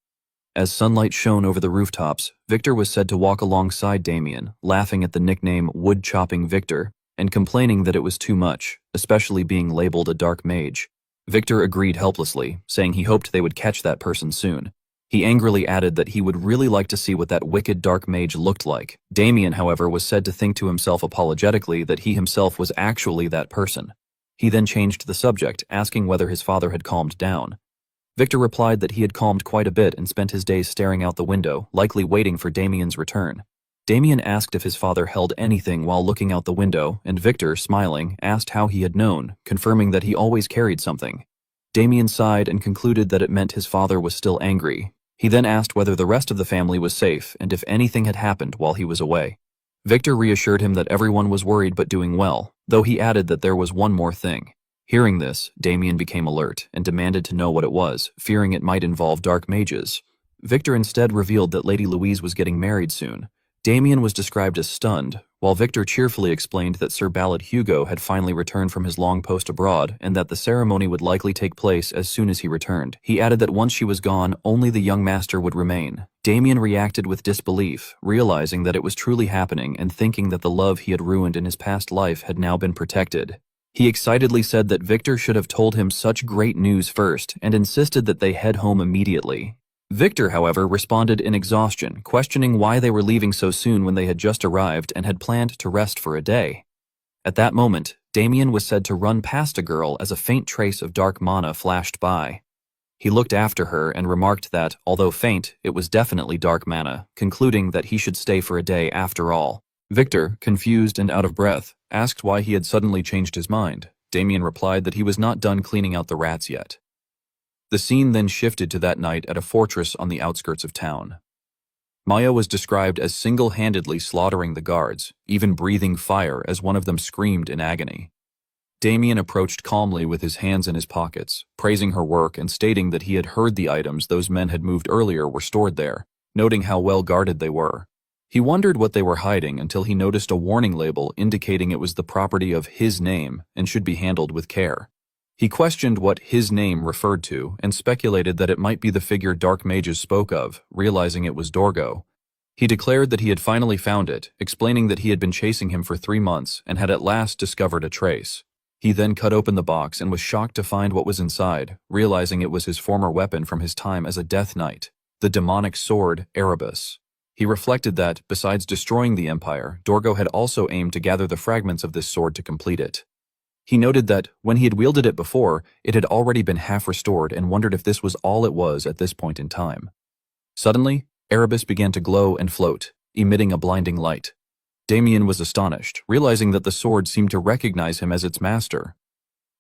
Speaker 1: As sunlight shone over the rooftops, Victor was said to walk alongside Damien, laughing at the nickname Wood-Chopping Victor, and complaining that it was too much, especially being labeled a dark mage. Victor agreed helplessly, saying he hoped they would catch that person soon. He angrily added that he would really like to see what that wicked dark mage looked like. Damien, however, was said to think to himself apologetically that he himself was actually that person. He then changed the subject, asking whether his father had calmed down. Victor replied that he had calmed quite a bit and spent his days staring out the window, likely waiting for Damien's return. Damien asked if his father held anything while looking out the window, and Victor, smiling, asked how he had known, confirming that he always carried something. Damien sighed and concluded that it meant his father was still angry. He then asked whether the rest of the family was safe and if anything had happened while he was away. Victor reassured him that everyone was worried but doing well, though he added that there was one more thing. Hearing this, Damien became alert and demanded to know what it was, fearing it might involve dark mages. Victor instead revealed that Lady Louise was getting married soon. Damien was described as stunned, while Victor cheerfully explained that Sir Ballad Hugo had finally returned from his long post abroad and that the ceremony would likely take place as soon as he returned. He added that once she was gone, only the young master would remain. Damien reacted with disbelief, realizing that it was truly happening and thinking that the love he had ruined in his past life had now been protected. He excitedly said that Victor should have told him such great news first and insisted that they head home immediately. Victor, however, responded in exhaustion, questioning why they were leaving so soon when they had just arrived and had planned to rest for a day. At that moment, Damien was said to run past a girl as a faint trace of dark mana flashed by. He looked after her and remarked that, although faint, it was definitely dark mana, concluding that he should stay for a day after all. Victor, confused and out of breath, asked why he had suddenly changed his mind. Damien replied that he was not done cleaning out the rats yet. The scene then shifted to that night at a fortress on the outskirts of town. Maya was described as single-handedly slaughtering the guards, even breathing fire as one of them screamed in agony. Damien approached calmly with his hands in his pockets, praising her work and stating that he had heard the items those men had moved earlier were stored there, noting how well guarded they were. He wondered what they were hiding until he noticed a warning label indicating it was the property of his name and should be handled with care. He questioned what his name referred to and speculated that it might be the figure dark mages spoke of, realizing it was Dorgo. He declared that he had finally found it, explaining that he had been chasing him for 3 months and had at last discovered a trace. He then cut open the box and was shocked to find what was inside, realizing it was his former weapon from his time as a Death Knight, the demonic sword Erebus. He reflected that, besides destroying the Empire, Dorgo had also aimed to gather the fragments of this sword to complete it. He noted that, when he had wielded it before, it had already been half restored and wondered if this was all it was at this point in time. Suddenly, Erebus began to glow and float, emitting a blinding light. Damien was astonished, realizing that the sword seemed to recognize him as its master.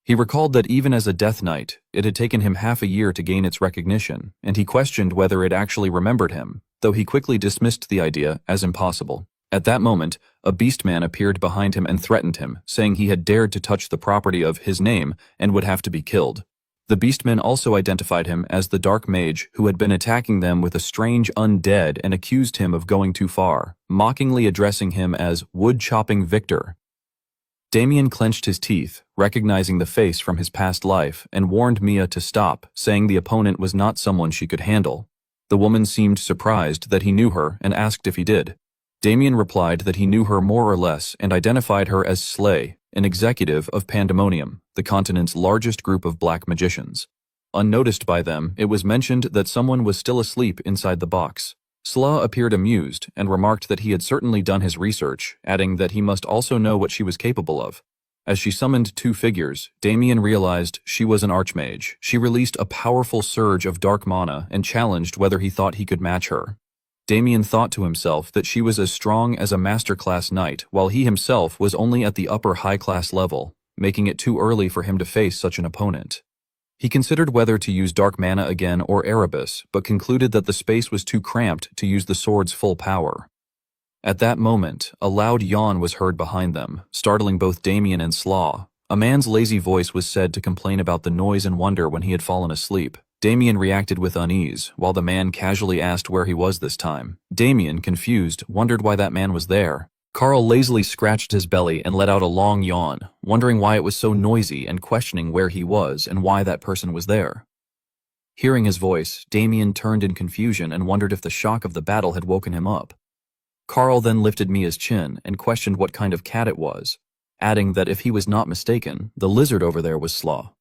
Speaker 1: He recalled that even as a Death Knight, it had taken him half a year to gain its recognition, and he questioned whether it actually remembered him, though he quickly dismissed the idea as impossible. At that moment, a beastman appeared behind him and threatened him, saying he had dared to touch the property of his name and would have to be killed. The beastman also identified him as the dark mage who had been attacking them with a strange undead and accused him of going too far, mockingly addressing him as wood-chopping Victor. Damien clenched his teeth, recognizing the face from his past life, and warned Mia to stop, saying the opponent was not someone she could handle. The woman seemed surprised that he knew her and asked if he did. Damien replied that he knew her more or less and identified her as Slay, an executive of Pandemonium, the continent's largest group of black magicians. Unnoticed by them, it was mentioned that someone was still asleep inside the box. Sla appeared amused and remarked that he had certainly done his research, adding that he must also know what she was capable of. As she summoned 2 figures, Damien realized she was an archmage. She released a powerful surge of dark mana and challenged whether he thought he could match her. Damien thought to himself that she was as strong as a master-class knight, while he himself was only at the upper high-class level, making it too early for him to face such an opponent. He considered whether to use dark mana again or Erebus, but concluded that the space was too cramped to use the sword's full power. At that moment, a loud yawn was heard behind them, startling both Damien and Slaw. A man's lazy voice was said to complain about the noise and wonder when he had fallen asleep. Damien reacted with unease, while the man casually asked where he was this time. Damien, confused, wondered why that man was there. Carl lazily scratched his belly and let out a long yawn, wondering why it was so noisy and questioning where he was and why that person was there. Hearing his voice, Damien turned in confusion and wondered if the shock of the battle had woken him up. Carl then lifted Mia's chin and questioned what kind of cat it was. adding that if he was not mistaken, the lizard over there was Slaw.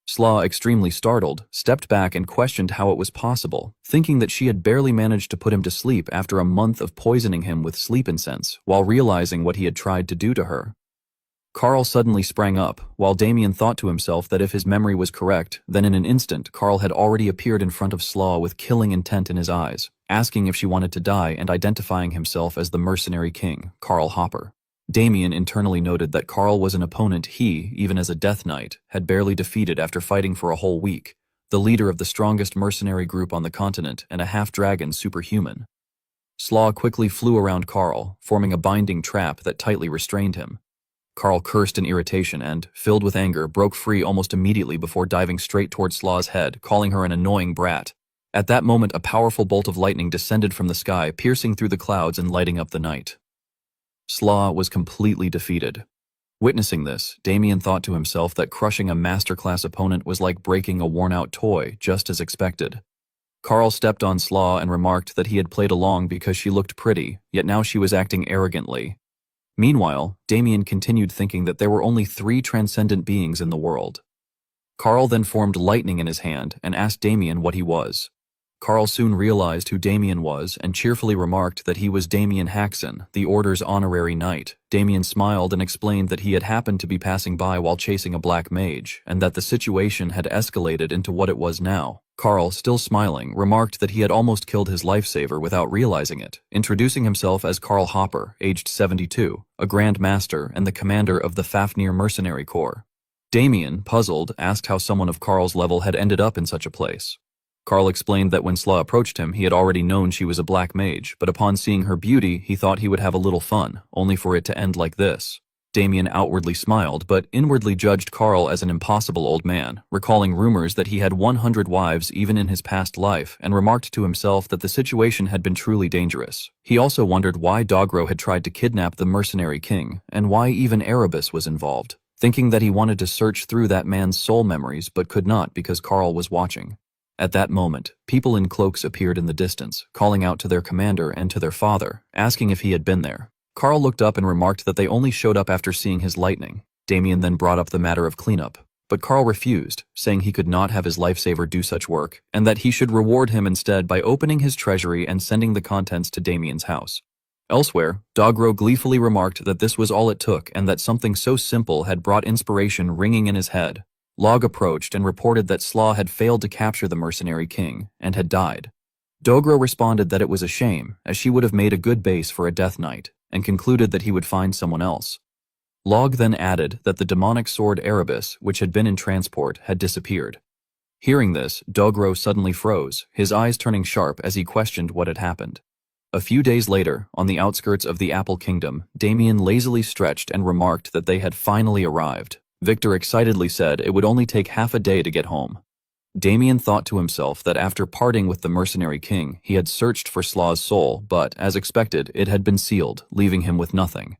Speaker 1: Slaw, extremely startled, stepped back and questioned how it was possible, thinking that she had barely managed to put him to sleep after a month of poisoning him with sleep incense, while realizing what he had tried to do to her. Carl suddenly sprang up, while Damien thought to himself that if his memory was correct, then in an instant Carl had already appeared in front of Slaw with killing intent in his eyes, asking if she wanted to die and identifying himself as the mercenary king, Carl Hopper. Damien internally noted that Carl was an opponent he, even as a Death Knight, had barely defeated after fighting for a whole week, the leader of the strongest mercenary group on the continent and a half-dragon superhuman. Slaw quickly flew around Carl, forming a binding trap that tightly restrained him. Carl cursed in irritation and, filled with anger, broke free almost immediately before diving straight toward Slaw's head, calling her an annoying brat. At that moment, a powerful bolt of lightning descended from the sky, piercing through the clouds and lighting up the night. Slaw was completely defeated. Witnessing this, Damien thought to himself that crushing a masterclass opponent was like breaking a worn-out toy, just as expected. Carl stepped on Slaw and remarked that he had played along because she looked pretty, yet now she was acting arrogantly. Meanwhile, Damien continued thinking that there were only 3 transcendent beings in the world. Carl then formed lightning in his hand and asked Damien what he was. Carl soon realized who Damien was and cheerfully remarked that he was Damien Haxon, the Order's honorary knight. Damien smiled and explained that he had happened to be passing by while chasing a black mage, and that the situation had escalated into what it was now. Carl, still smiling, remarked that he had almost killed his lifesaver without realizing it, introducing himself as Carl Hopper, aged 72, a Grand Master and the commander of the Fafnir Mercenary Corps. Damien, puzzled, asked how someone of Carl's level had ended up in such a place. Carl explained that when Slaw approached him, he had already known she was a black mage, but upon seeing her beauty, he thought he would have a little fun, only for it to end like this. Damien outwardly smiled, but inwardly judged Carl as an impossible old man, recalling rumors that he had 100 wives even in his past life, and remarked to himself that the situation had been truly dangerous. He also wondered why Dogro had tried to kidnap the mercenary king, and why even Erebus was involved, thinking that he wanted to search through that man's soul memories but could not because Carl was watching. At that moment, people in cloaks appeared in the distance, calling out to their commander and to their father, asking if he had been there. Carl looked up and remarked that they only showed up after seeing his lightning. Damien then brought up the matter of cleanup, but Carl refused, saying he could not have his lifesaver do such work, and that he should reward him instead by opening his treasury and sending the contents to Damien's house. Elsewhere, Dogro gleefully remarked that this was all it took and that something so simple had brought inspiration ringing in his head. Log approached and reported that Slaw had failed to capture the mercenary king and had died. Dogro responded that it was a shame, as she would have made a good base for a Death Knight, and concluded that he would find someone else. Log then added that the demonic sword Erebus, which had been in transport, had disappeared. Hearing this, Dogro suddenly froze, his eyes turning sharp as he questioned what had happened. A few days later, on the outskirts of the Apple Kingdom, Damien lazily stretched and remarked that they had finally arrived. Victor excitedly said it would only take half a day to get home. Damien thought to himself that after parting with the mercenary king, he had searched for Slaw's soul, but, as expected, it had been sealed, leaving him with nothing.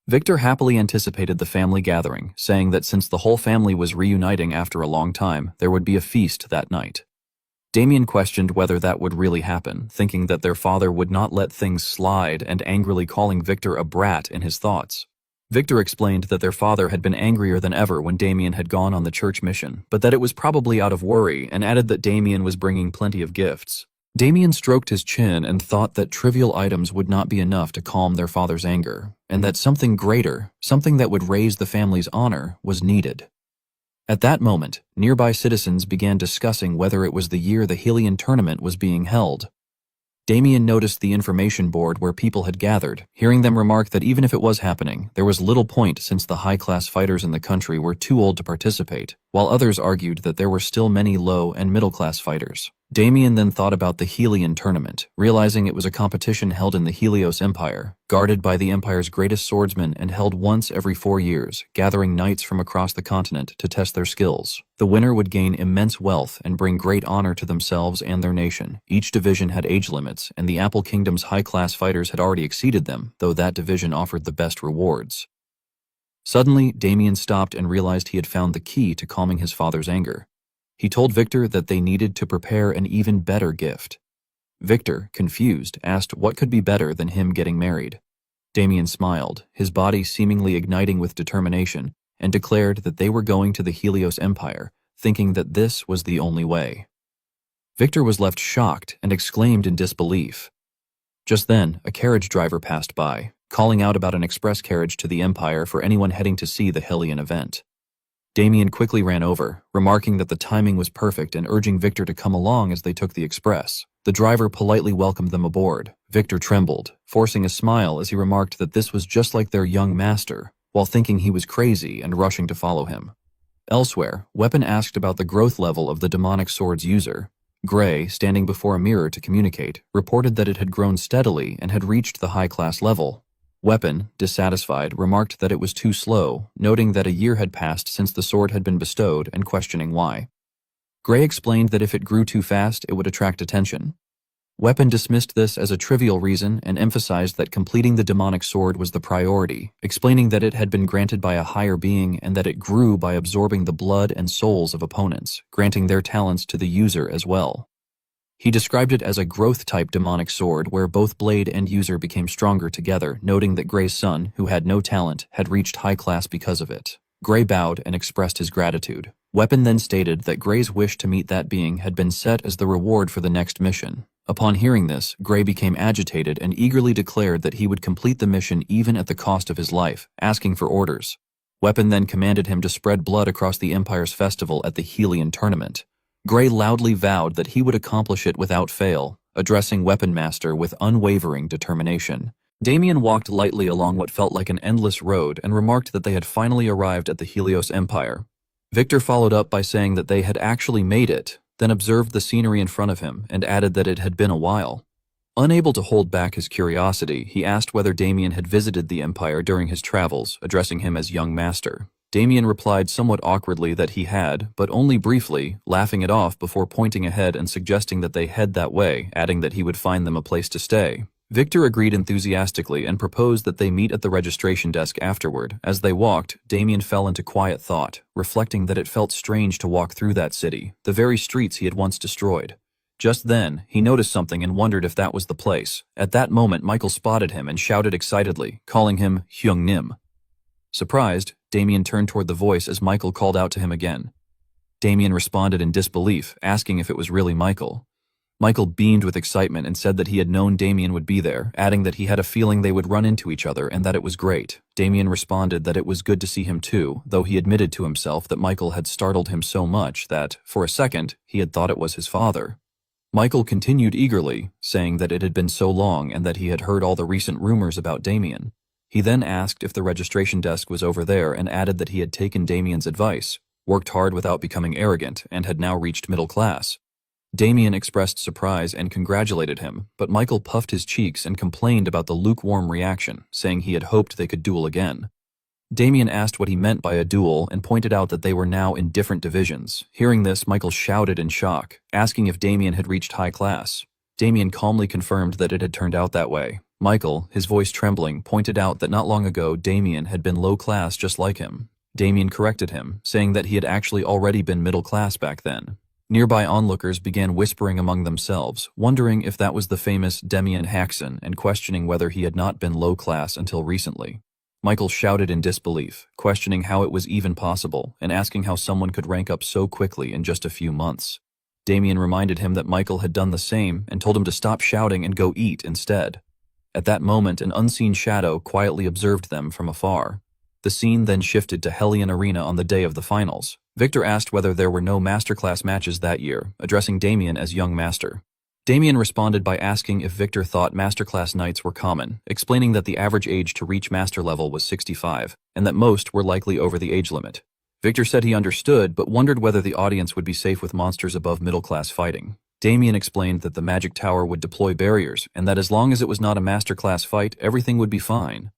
Speaker 1: Victor happily anticipated the family gathering, saying that since the whole family was reuniting after a long time, there would be a feast that night. Damien questioned whether that would really happen, thinking that their father would not let things slide and angrily calling Victor a brat in his thoughts. Victor explained that their father had been angrier than ever when Damien had gone on the church mission, but that it was probably out of worry, and added that Damien was bringing plenty of gifts. Damien stroked his chin and thought that trivial items would not be enough to calm their father's anger, and that something greater, something that would raise the family's honor, was needed. At that moment, nearby citizens began discussing whether it was the year the Hylian tournament was being held. Damien noticed the information board where people had gathered, hearing them remark that even if it was happening, there was little point since the high-class fighters in the country were too old to participate, while others argued that there were still many low- and middle-class fighters. Damien then thought about the Hylian tournament, realizing it was a competition held in the Helios Empire, guarded by the Empire's greatest swordsmen and held once every 4 years, gathering knights from across the continent to test their skills. The winner would gain immense wealth and bring great honor to themselves and their nation. Each division had age limits, and the Apple Kingdom's high-class fighters had already exceeded them, though that division offered the best rewards. Suddenly, Damien stopped and realized he had found the key to calming his father's anger. He told Victor that they needed to prepare an even better gift. Victor, confused, asked what could be better than him getting married. Damien smiled, his body seemingly igniting with determination, and declared that they were going to the Helios Empire, thinking that this was the only way. Victor was left shocked and exclaimed in disbelief. Just then, a carriage driver passed by, calling out about an express carriage to the Empire for anyone heading to see the Hellion event. Damien quickly ran over, remarking that the timing was perfect and urging Victor to come along as they took the express. The driver politely welcomed them aboard. Victor trembled, forcing a smile as he remarked that this was just like their young master, while thinking he was crazy and rushing to follow him. Elsewhere, Weapon asked about the growth level of the demonic sword's user. Gray, standing before a mirror to communicate, reported that it had grown steadily and had reached the high-class level. Weapon, dissatisfied, remarked that it was too slow, noting that a year had passed since the sword had been bestowed and questioning why. Gray explained that if it grew too fast, it would attract attention. Weapon dismissed this as a trivial reason and emphasized that completing the demonic sword was the priority, explaining that it had been granted by a higher being and that it grew by absorbing the blood and souls of opponents, granting their talents to the user as well. He described it as a growth-type demonic sword where both blade and user became stronger together, noting that Gray's son, who had no talent, had reached high class because of it. Gray bowed and expressed his gratitude. Weapon then stated that Gray's wish to meet that being had been set as the reward for the next mission. Upon hearing this, Gray became agitated and eagerly declared that he would complete the mission even at the cost of his life, asking for orders. Weapon then commanded him to spread blood across the Empire's festival at the Hellion tournament. Gray loudly vowed that he would accomplish it without fail, addressing Weapon Master with unwavering determination. Damien walked lightly along what felt like an endless road and remarked that they had finally arrived at the Helios Empire. Victor followed up by saying that they had actually made it, then observed the scenery in front of him and added that it had been a while. Unable to hold back his curiosity, he asked whether Damien had visited the Empire during his travels, addressing him as young master. Damien replied somewhat awkwardly that he had, but only briefly, laughing it off before pointing ahead and suggesting that they head that way, adding that he would find them a place to stay. Victor agreed enthusiastically and proposed that they meet at the registration desk afterward. As they walked, Damien fell into quiet thought, reflecting that it felt strange to walk through that city, the very streets he had once destroyed. Just then, he noticed something and wondered if that was the place. At that moment, Michael spotted him and shouted excitedly, calling him Hyung Nim. Surprised, Damien turned toward the voice as Michael called out to him again. Damien responded in disbelief, asking if it was really Michael. Michael beamed with excitement and said that he had known Damien would be there, adding that he had a feeling they would run into each other and that it was great. Damien responded that it was good to see him too, though he admitted to himself that Michael had startled him so much that, for a second, he had thought it was his father. Michael continued eagerly, saying that it had been so long and that he had heard all the recent rumors about Damien. He then asked if the registration desk was over there and added that he had taken Damien's advice, worked hard without becoming arrogant, and had now reached middle class. Damien expressed surprise and congratulated him, but Michael puffed his cheeks and complained about the lukewarm reaction, saying he had hoped they could duel again. Damien asked what he meant by a duel and pointed out that they were now in different divisions. Hearing this, Michael shouted in shock, asking if Damien had reached high class. Damien calmly confirmed that it had turned out that way. Michael, his voice trembling, pointed out that not long ago Damien had been low class just like him. Damien corrected him, saying that he had actually already been middle class back then. Nearby onlookers began whispering among themselves, wondering if that was the famous Damien Haxon and questioning whether he had not been low class until recently. Michael shouted in disbelief, questioning how it was even possible and asking how someone could rank up so quickly in just a few months. Damien reminded him that Michael had done the same and told him to stop shouting and go eat instead. At that moment, an unseen shadow quietly observed them from afar. The scene then shifted to Hellion Arena on the day of the finals. Victor asked whether there were no masterclass matches that year, addressing Damien as young master. Damien responded by asking if Victor thought masterclass nights were common, explaining that the average age to reach master level was 65, and that most were likely over the age limit. Victor said he understood, but wondered whether the audience would be safe with monsters above middle-class fighting. Damien explained that the magic tower would deploy barriers, and that as long as it was not a masterclass fight, everything would be fine.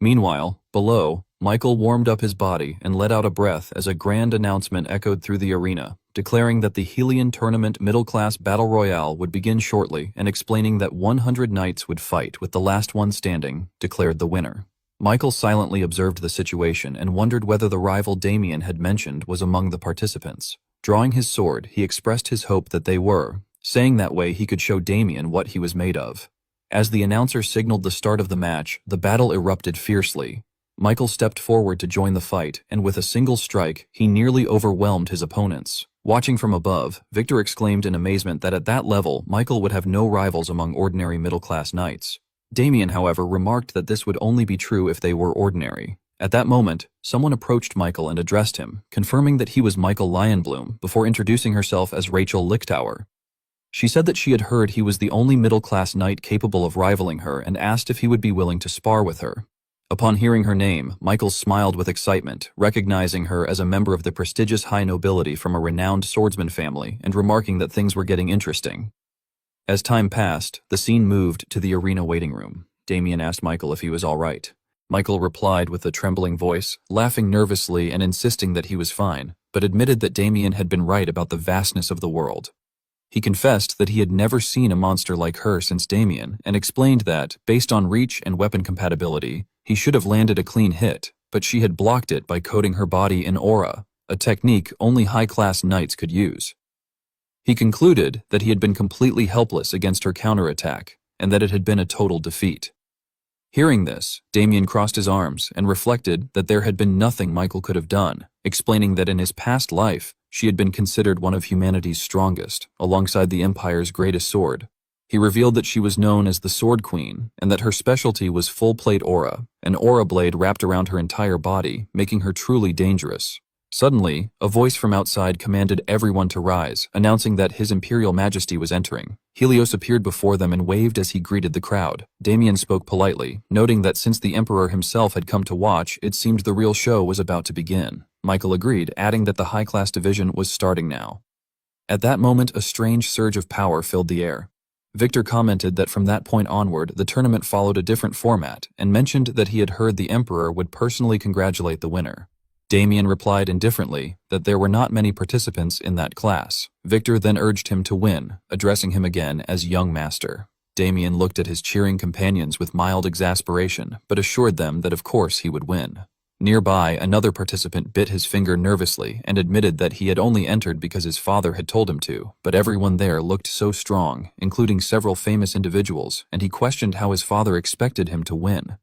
Speaker 1: Meanwhile, below, Michael warmed up his body and let out a breath as a grand announcement echoed through the arena, declaring that the Hellion Tournament Middle-Class Battle Royale would begin shortly and explaining that 100 knights would fight with the last one standing, declared the winner. Michael silently observed the situation and wondered whether the rival Damien had mentioned was among the participants. Drawing his sword, he expressed his hope that they were, saying that way he could show Damien what he was made of. As the announcer signaled the start of the match, the battle erupted fiercely. Michael stepped forward to join the fight, and with a single strike, he nearly overwhelmed his opponents. Watching from above, Victor exclaimed in amazement that at that level, Michael would have no rivals among ordinary middle-class knights. Damien, however, remarked that this would only be true if they were ordinary. At that moment, someone approached Michael and addressed him, confirming that he was Michael Lionbloom, before introducing herself as Rachel Lichtauer. She said that she had heard he was the only middle-class knight capable of rivaling her and asked if he would be willing to spar with her. Upon hearing her name, Michael smiled with excitement, recognizing her as a member of the prestigious high nobility from a renowned swordsman family and remarking that things were getting interesting. As time passed, the scene moved to the arena waiting room. Damien asked Michael if he was all right. Michael replied with a trembling voice, laughing nervously and insisting that he was fine, but admitted that Damien had been right about the vastness of the world. He confessed that he had never seen a monster like her since Damien, and explained that, based on reach and weapon compatibility, he should have landed a clean hit, but she had blocked it by coating her body in aura, a technique only high-class knights could use. He concluded that he had been completely helpless against her counterattack, and that it had been a total defeat. Hearing this, Damien crossed his arms and reflected that there had been nothing Michael could have done, explaining that in his past life, she had been considered one of humanity's strongest, alongside the Empire's greatest sword. He revealed that she was known as the Sword Queen, and that her specialty was full-plate aura, an aura blade wrapped around her entire body, making her truly dangerous. Suddenly, a voice from outside commanded everyone to rise, announcing that His Imperial Majesty was entering. Helios appeared before them and waved as he greeted the crowd. Damien spoke politely, noting that since the Emperor himself had come to watch, it seemed the real show was about to begin. Michael agreed, adding that the high-class division was starting now. At that moment, a strange surge of power filled the air. Victor commented that from that point onward, the tournament followed a different format, and mentioned that he had heard the Emperor would personally congratulate the winner. Damien replied indifferently that there were not many participants in that class. Victor then urged him to win, addressing him again as young master. Damien looked at his cheering companions with mild exasperation, but assured them that of course he would win. Nearby, another participant bit his finger nervously and admitted that he had only entered because his father had told him to, but everyone there looked so strong, including several famous individuals, and he questioned how his father expected him to win.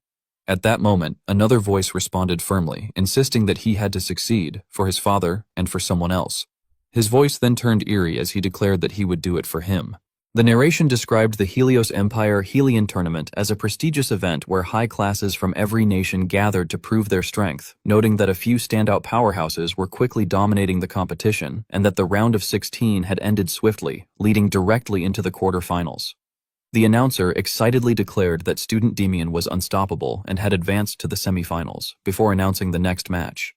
Speaker 1: At that moment, another voice responded firmly, insisting that he had to succeed, for his father and for someone else. His voice then turned eerie as he declared that he would do it for him. The narration described the Helios Empire Helian Tournament as a prestigious event where high classes from every nation gathered to prove their strength, noting that a few standout powerhouses were quickly dominating the competition and that the round of 16 had ended swiftly, leading directly into the quarterfinals. The announcer excitedly declared that student Damien was unstoppable and had advanced to the semifinals, before announcing the next match.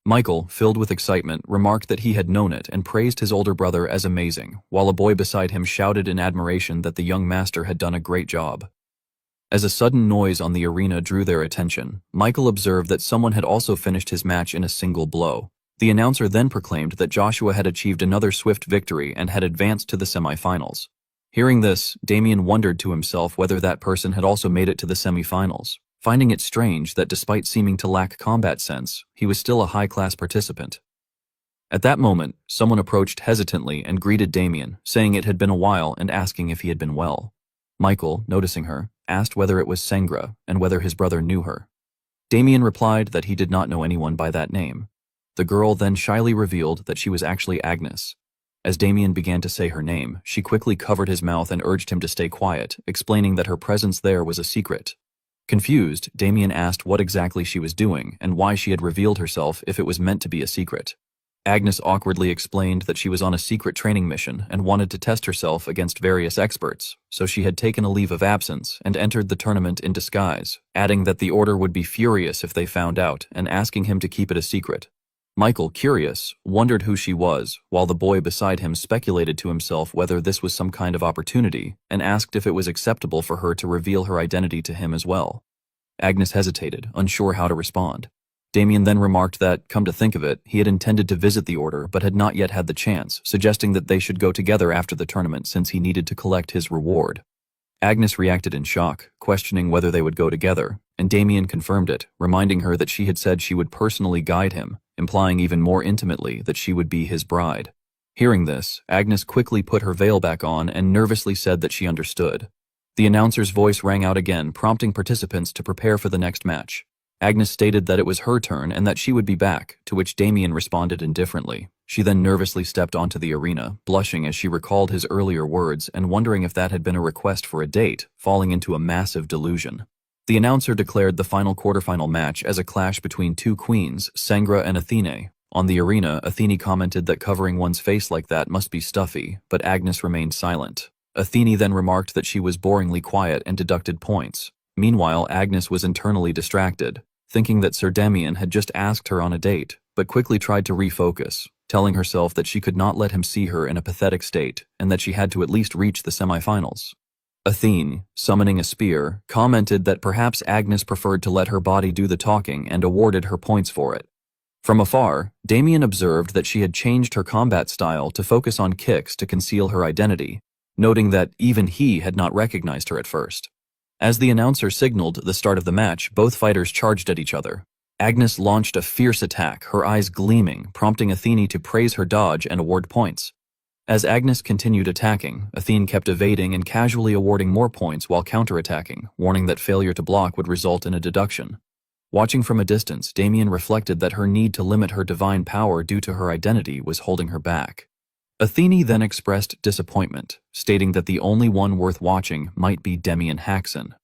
Speaker 1: Michael, filled with excitement, remarked that he had known it and praised his older brother as amazing, while a boy beside him shouted in admiration that the young master had done a great job. As a sudden noise on the arena drew their attention, Michael observed that someone had also finished his match in a single blow. The announcer then proclaimed that Joshua had achieved another swift victory and had advanced to the semifinals. Hearing this, Damien wondered to himself whether that person had also made it to the semifinals, finding it strange that despite seeming to lack combat sense, he was still a high-class participant. At that moment, someone approached hesitantly and greeted Damien, saying it had been a while and asking if he had been well. Michael, noticing her, asked whether it was Sengra and whether his brother knew her. Damien replied that he did not know anyone by that name. The girl then shyly revealed that she was actually Agnes. As Damien began to say her name, she quickly covered his mouth and urged him to stay quiet, explaining that her presence there was a secret. Confused, Damien asked what exactly she was doing and why she had revealed herself if it was meant to be a secret. Agnes awkwardly explained that she was on a secret training mission and wanted to test herself against various experts, so she had taken a leave of absence and entered the tournament in disguise, adding that the Order would be furious if they found out and asking him to keep it a secret. Michael, curious, wondered who she was, while the boy beside him speculated to himself whether this was some kind of opportunity, and asked if it was acceptable for her to reveal her identity to him as well. Agnes hesitated, unsure how to respond. Damien then remarked that, come to think of it, he had intended to visit the Order but had not yet had the chance, suggesting that they should go together after the tournament since he needed to collect his reward. Agnes reacted in shock, questioning whether they would go together, and Damien confirmed it, reminding her that she had said she would personally guide him, implying even more intimately that she would be his bride. Hearing this, Agnes quickly put her veil back on and nervously said that she understood. The announcer's voice rang out again, prompting participants to prepare for the next match. Agnes stated that it was her turn and that she would be back, to which Damien responded indifferently. She then nervously stepped onto the arena, blushing as she recalled his earlier words and wondering if that had been a request for a date, falling into a massive delusion. The announcer declared the final quarterfinal match as a clash between two queens, Sengra and Athene. On the arena, Athene commented that covering one's face like that must be stuffy, but Agnes remained silent. Athene then remarked that she was boringly quiet and deducted points. Meanwhile, Agnes was internally distracted, thinking that Sir Damien had just asked her on a date, but quickly tried to refocus, telling herself that she could not let him see her in a pathetic state and that she had to at least reach the semifinals. Athene, summoning a spear, commented that perhaps Agnes preferred to let her body do the talking and awarded her points for it. From afar, Damien observed that she had changed her combat style to focus on kicks to conceal her identity, noting that even he had not recognized her at first. As the announcer signaled the start of the match, both fighters charged at each other. Agnes launched a fierce attack, her eyes gleaming, prompting Athene to praise her dodge and award points. As Agnes continued attacking, Athene kept evading and casually awarding more points while counterattacking, warning that failure to block would result in a deduction. Watching from a distance, Damien reflected that her need to limit her divine power due to her identity was holding her back. Athene then expressed disappointment, stating that the only one worth watching might be Damien Haxon.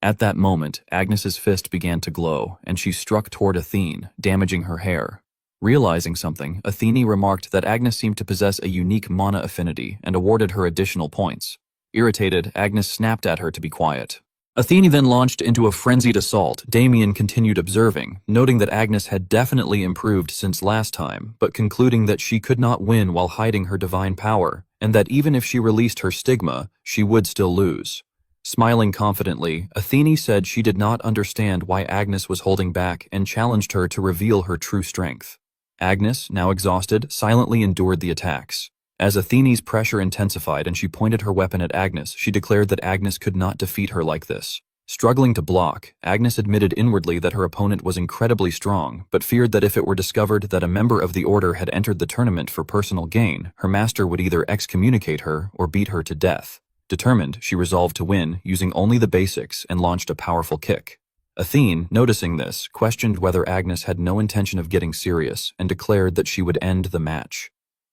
Speaker 1: At that moment, Agnes's fist began to glow, and she struck toward Athene, damaging her hair. Realizing something, Athene remarked that Agnes seemed to possess a unique mana affinity and awarded her additional points. Irritated, Agnes snapped at her to be quiet. Athene then launched into a frenzied assault. Damien continued observing, noting that Agnes had definitely improved since last time, but concluding that she could not win while hiding her divine power, and that even if she released her stigma, she would still lose. Smiling confidently, Athene said she did not understand why Agnes was holding back and challenged her to reveal her true strength. Agnes, now exhausted, silently endured the attacks. As Athene's pressure intensified and she pointed her weapon at Agnes, she declared that Agnes could not defeat her like this. Struggling to block, Agnes admitted inwardly that her opponent was incredibly strong, but feared that if it were discovered that a member of the Order had entered the tournament for personal gain, her master would either excommunicate her or beat her to death. Determined, she resolved to win, using only the basics, and launched a powerful kick. Athene, noticing this, questioned whether Agnes had no intention of getting serious and declared that she would end the match.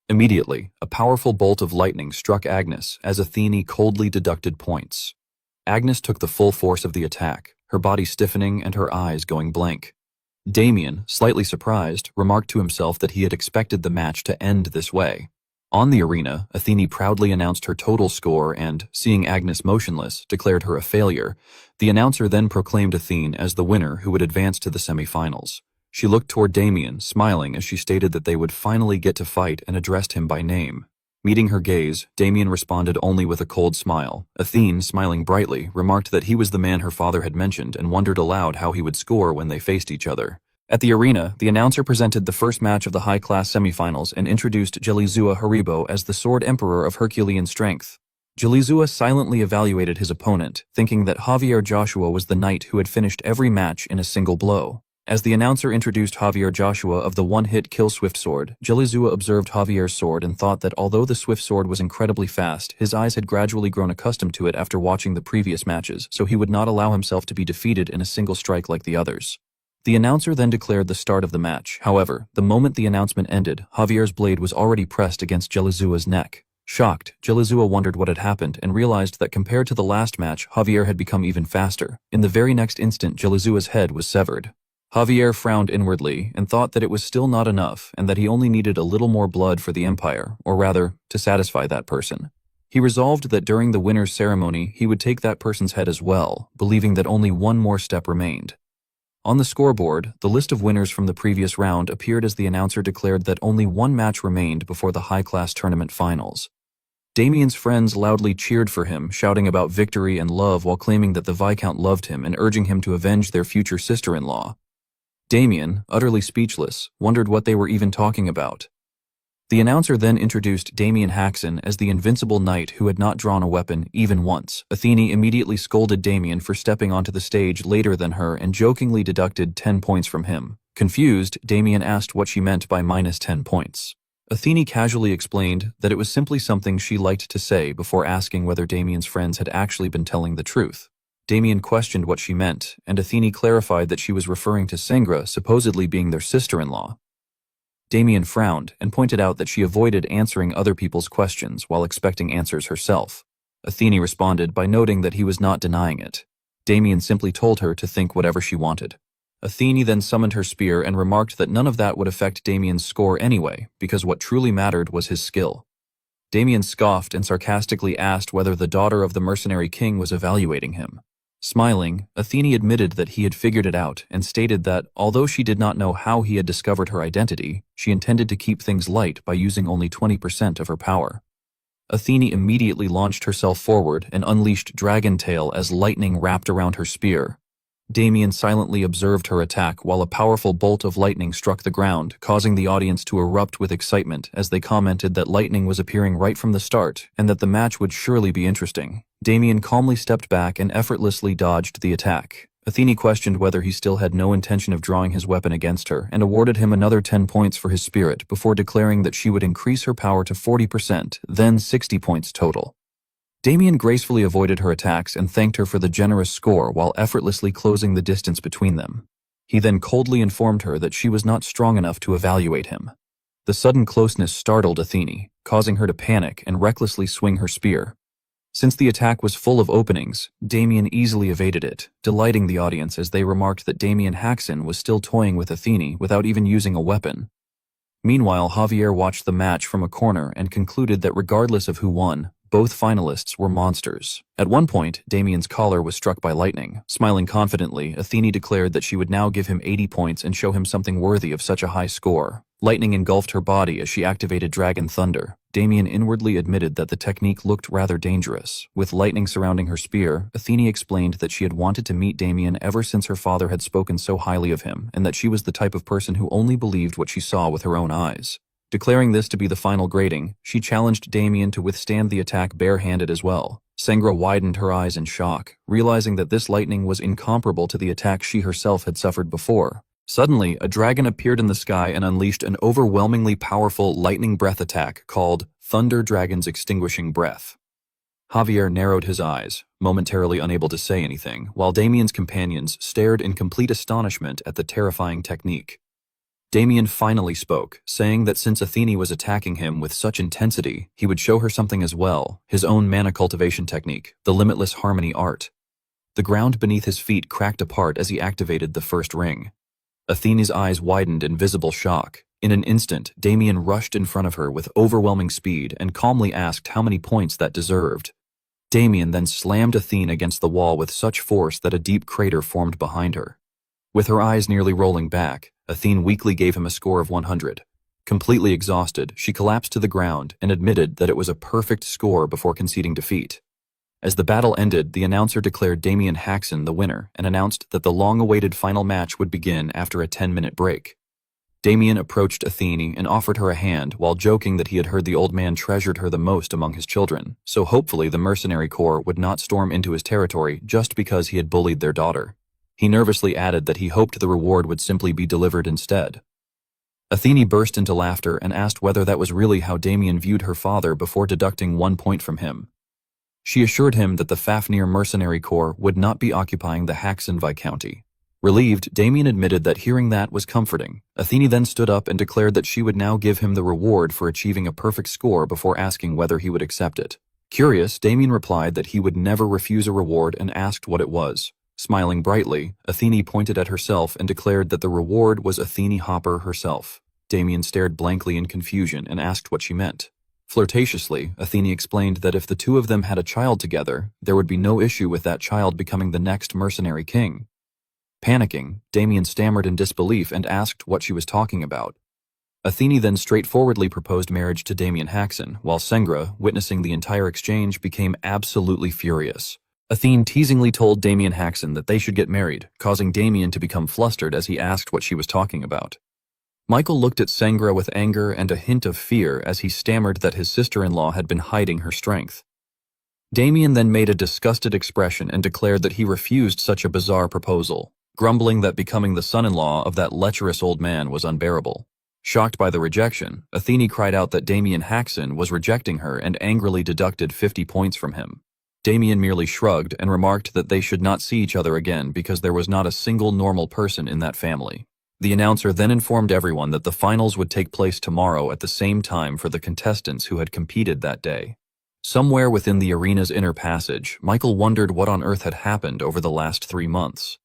Speaker 1: Immediately, a powerful bolt of lightning struck Agnes as Athene coldly deducted points. Agnes took the full force of the attack, her body stiffening and her eyes going blank. Damien, slightly surprised, remarked to himself that he had expected the match to end this way. On the arena, Athene proudly announced her total score and, seeing Agnes motionless, declared her a failure. The announcer then proclaimed Athene as the winner who would advance to the semifinals. She looked toward Damien, smiling as she stated that they would finally get to fight and addressed him by name. Meeting her gaze, Damien responded only with a cold smile. Athene, smiling brightly, remarked that he was the man her father had mentioned and wondered aloud how he would score when they faced each other. At the arena, the announcer presented the first match of the high-class semifinals and introduced Jelizua Haribo as the Sword Emperor of Herculean strength. Jelizua silently evaluated his opponent, thinking that Javier Joshua was the knight who had finished every match in a single blow. As the announcer introduced Javier Joshua of the one-hit kill Swift Sword, Jelizua observed Javier's sword and thought that although the Swift Sword was incredibly fast, his eyes had gradually grown accustomed to it after watching the previous matches, so he would not allow himself to be defeated in a single strike like the others. The announcer then declared the start of the match. However, the moment the announcement ended, Javier's blade was already pressed against Jelizua's neck. Shocked, Jelizua wondered what had happened and realized that compared to the last match, Javier had become even faster. In the very next instant, Jelizua's head was severed. Javier frowned inwardly and thought that it was still not enough and that he only needed a little more blood for the Empire, or rather, to satisfy that person. He resolved that during the winner's ceremony, he would take that person's head as well, believing that only one more step remained. On the scoreboard, the list of winners from the previous round appeared as the announcer declared that only one match remained before the high-class tournament finals. Damien's friends loudly cheered for him, shouting about victory and love while claiming that the Viscount loved him and urging him to avenge their future sister-in-law. Damien, utterly speechless, wondered what they were even talking about. The announcer then introduced Damien Haxon as the invincible knight who had not drawn a weapon even once. Athene immediately scolded Damien for stepping onto the stage later than her and jokingly deducted 10 points from him. Confused, Damien asked what she meant by -10 points. Athene casually explained that it was simply something she liked to say before asking whether Damien's friends had actually been telling the truth. Damien questioned what she meant, and Athene clarified that she was referring to Sengra supposedly being their sister-in-law. Damien frowned and pointed out that she avoided answering other people's questions while expecting answers herself. Athene responded by noting that he was not denying it. Damien simply told her to think whatever she wanted. Athene then summoned her spear and remarked that none of that would affect Damien's score anyway, because what truly mattered was his skill. Damien scoffed and sarcastically asked whether the daughter of the mercenary king was evaluating him. Smiling, Athene admitted that he had figured it out and stated that, although she did not know how he had discovered her identity, she intended to keep things light by using only 20% of her power. Athene immediately launched herself forward and unleashed Dragon Tail as lightning wrapped around her spear. Damien silently observed her attack while a powerful bolt of lightning struck the ground, causing the audience to erupt with excitement as they commented that lightning was appearing right from the start and that the match would surely be interesting. Damien calmly stepped back and effortlessly dodged the attack. Athene questioned whether he still had no intention of drawing his weapon against her and awarded him another 10 points for his spirit before declaring that she would increase her power to 40%, then 60 points total. Damien gracefully avoided her attacks and thanked her for the generous score while effortlessly closing the distance between them. He then coldly informed her that she was not strong enough to evaluate him. The sudden closeness startled Athene, causing her to panic and recklessly swing her spear. Since the attack was full of openings, Damien easily evaded it, delighting the audience as they remarked that Damien Haxon was still toying with Athene without even using a weapon. Meanwhile, Javier watched the match from a corner and concluded that regardless of who won, both finalists were monsters. At one point, Damien's collar was struck by lightning. Smiling confidently, Athene declared that she would now give him 80 points and show him something worthy of such a high score. Lightning engulfed her body as she activated Dragon Thunder. Damien inwardly admitted that the technique looked rather dangerous. With lightning surrounding her spear, Athene explained that she had wanted to meet Damien ever since her father had spoken so highly of him, and that she was the type of person who only believed what she saw with her own eyes. Declaring this to be the final grading, she challenged Damien to withstand the attack barehanded as well. Sengra widened her eyes in shock, realizing that this lightning was incomparable to the attack she herself had suffered before. Suddenly, a dragon appeared in the sky and unleashed an overwhelmingly powerful lightning breath attack called Thunder Dragon's Extinguishing Breath. Javier narrowed his eyes, momentarily unable to say anything, while Damien's companions stared in complete astonishment at the terrifying technique. Damien finally spoke, saying that since Athene was attacking him with such intensity, he would show her something as well, his own mana cultivation technique, the Limitless Harmony art. The ground beneath his feet cracked apart as he activated the first ring. Athene's eyes widened in visible shock. In an instant, Damien rushed in front of her with overwhelming speed and calmly asked how many points that deserved. Damien then slammed Athene against the wall with such force that a deep crater formed behind her. With her eyes nearly rolling back, Athene weakly gave him a score of 100. Completely exhausted, she collapsed to the ground and admitted that it was a perfect score before conceding defeat. As the battle ended, the announcer declared Damien Haxon the winner and announced that the long-awaited final match would begin after a 10-minute break. Damien approached Athene and offered her a hand while joking that he had heard the old man treasured her the most among his children, so hopefully the mercenary corps would not storm into his territory just because he had bullied their daughter. He nervously added that he hoped the reward would simply be delivered instead. Athene burst into laughter and asked whether that was really how Damien viewed her father before deducting 1 point from him. She assured him that the Fafnir mercenary corps would not be occupying the Haxon Viscounty. Relieved, Damien admitted that hearing that was comforting. Athene then stood up and declared that she would now give him the reward for achieving a perfect score before asking whether he would accept it. Curious, Damien replied that he would never refuse a reward and asked what it was. Smiling brightly, Athene pointed at herself and declared that the reward was Athene Hopper herself. Damien stared blankly in confusion and asked what she meant. Flirtatiously, Athene explained that if the two of them had a child together, there would be no issue with that child becoming the next mercenary king. Panicking, Damien stammered in disbelief and asked what she was talking about. Athene then straightforwardly proposed marriage to Damien Haxon, while Sengra, witnessing the entire exchange, became absolutely furious. Athene teasingly told Damien Haxon that they should get married, causing Damien to become flustered as he asked what she was talking about. Michael looked at Sengra with anger and a hint of fear as he stammered that his sister-in-law had been hiding her strength. Damien then made a disgusted expression and declared that he refused such a bizarre proposal, grumbling that becoming the son-in-law of that lecherous old man was unbearable. Shocked by the rejection, Athene cried out that Damien Haxon was rejecting her and angrily deducted 50 points from him. Damien merely shrugged and remarked that they should not see each other again because there was not a single normal person in that family. The announcer then informed everyone that the finals would take place tomorrow at the same time for the contestants who had competed that day. Somewhere within the arena's inner passage, Michael wondered what on earth had happened over the last 3 months.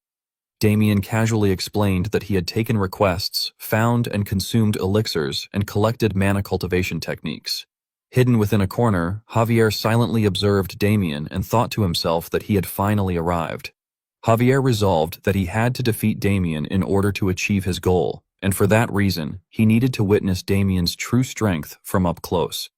Speaker 1: Damien casually explained that he had taken requests, found and consumed elixirs, and collected mana cultivation techniques. Hidden within a corner, Javier silently observed Damien and thought to himself that he had finally arrived. Javier resolved that he had to defeat Damien in order to achieve his goal, and for that reason, he needed to witness Damien's true strength from up close.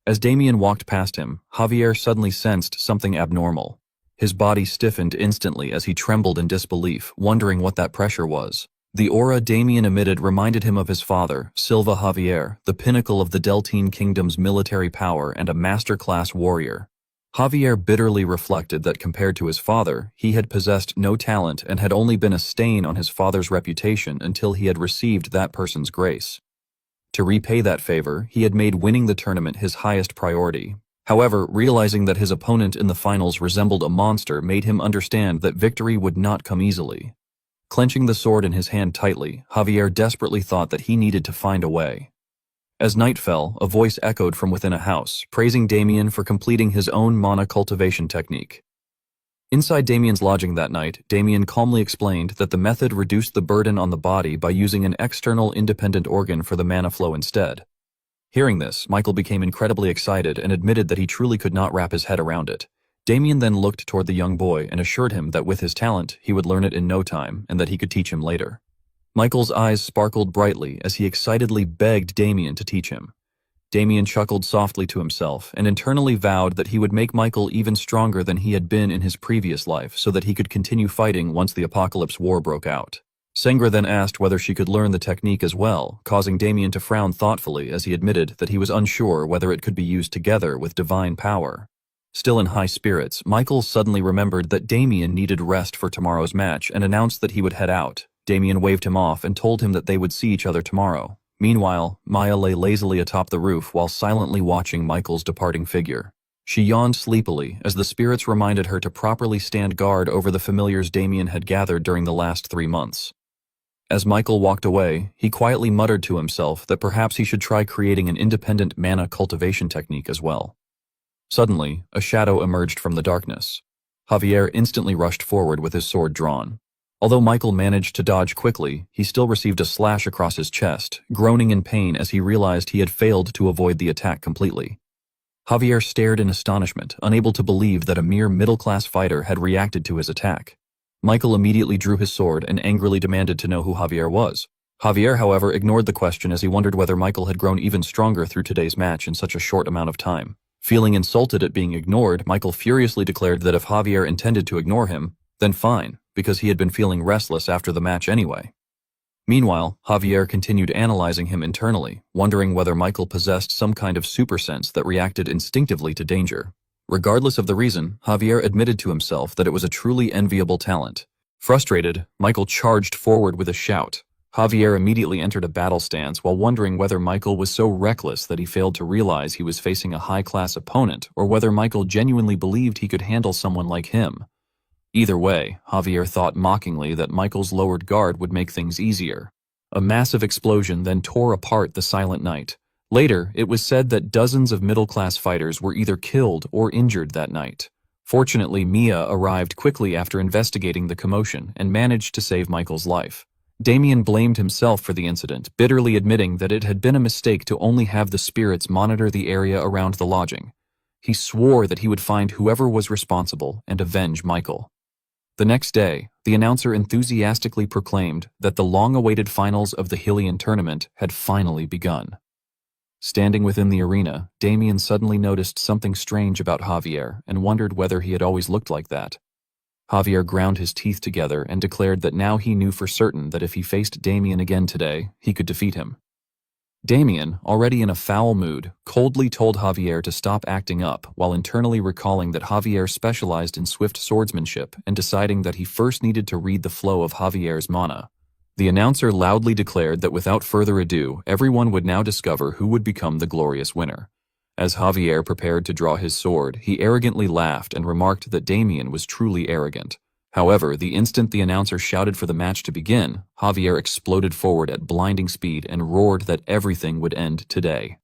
Speaker 1: As Damien walked past him, Javier suddenly sensed something abnormal. His body stiffened instantly as he trembled in disbelief, wondering what that pressure was. The aura Damien emitted reminded him of his father, Silva Javier, the pinnacle of the Deltine Kingdom's military power and a master-class warrior. Javier bitterly reflected that compared to his father, he had possessed no talent and had only been a stain on his father's reputation until he had received that person's grace. To repay that favor, he had made winning the tournament his highest priority. However, realizing that his opponent in the finals resembled a monster made him understand that victory would not come easily. Clenching the sword in his hand tightly, Javier desperately thought that he needed to find a way. As night fell, a voice echoed from within a house, praising Damien for completing his own mana cultivation technique. Inside Damien's lodging that night, Damien calmly explained that the method reduced the burden on the body by using an external independent organ for the mana flow instead. Hearing this, Michael became incredibly excited and admitted that he truly could not wrap his head around it. Damien then looked toward the young boy and assured him that with his talent, he would learn it in no time and that he could teach him later. Michael's eyes sparkled brightly as he excitedly begged Damien to teach him. Damien chuckled softly to himself and internally vowed that he would make Michael even stronger than he had been in his previous life so that he could continue fighting once the Apocalypse War broke out. Sengra then asked whether she could learn the technique as well, causing Damien to frown thoughtfully as he admitted that he was unsure whether it could be used together with divine power. Still in high spirits, Michael suddenly remembered that Damien needed rest for tomorrow's match and announced that he would head out. Damien waved him off and told him that they would see each other tomorrow. Meanwhile, Maya lay lazily atop the roof while silently watching Michael's departing figure. She yawned sleepily as the spirits reminded her to properly stand guard over the familiars Damien had gathered during the last 3 months. As Michael walked away, he quietly muttered to himself that perhaps he should try creating an independent mana cultivation technique as well. Suddenly, a shadow emerged from the darkness. Javier instantly rushed forward with his sword drawn. Although Michael managed to dodge quickly, he still received a slash across his chest, groaning in pain as he realized he had failed to avoid the attack completely. Javier stared in astonishment, unable to believe that a mere middle-class fighter had reacted to his attack. Michael immediately drew his sword and angrily demanded to know who Javier was. Javier, however, ignored the question as he wondered whether Michael had grown even stronger through today's match in such a short amount of time. Feeling insulted at being ignored, Michael furiously declared that if Javier intended to ignore him, then fine, because he had been feeling restless after the match anyway. Meanwhile, Javier continued analyzing him internally, wondering whether Michael possessed some kind of super sense that reacted instinctively to danger. Regardless of the reason, Javier admitted to himself that it was a truly enviable talent. Frustrated, Michael charged forward with a shout. Javier immediately entered a battle stance while wondering whether Michael was so reckless that he failed to realize he was facing a high-class opponent or whether Michael genuinely believed he could handle someone like him. Either way, Javier thought mockingly that Michael's lowered guard would make things easier. A massive explosion then tore apart the silent night. Later, it was said that dozens of middle-class fighters were either killed or injured that night. Fortunately, Mia arrived quickly after investigating the commotion and managed to save Michael's life. Damien blamed himself for the incident, bitterly admitting that it had been a mistake to only have the spirits monitor the area around the lodging. He swore that he would find whoever was responsible and avenge Michael. The next day, the announcer enthusiastically proclaimed that the long-awaited finals of the Hylian tournament had finally begun. Standing within the arena, Damien suddenly noticed something strange about Javier and wondered whether he had always looked like that. Javier ground his teeth together and declared that now he knew for certain that if he faced Damien again today, he could defeat him. Damien, already in a foul mood, coldly told Javier to stop acting up while internally recalling that Javier specialized in swift swordsmanship and deciding that he first needed to read the flow of Javier's mana. The announcer loudly declared that without further ado, everyone would now discover who would become the glorious winner. As Javier prepared to draw his sword, he arrogantly laughed and remarked that Damien was truly arrogant. However, the instant the announcer shouted for the match to begin, Javier exploded forward at blinding speed and roared that everything would end today.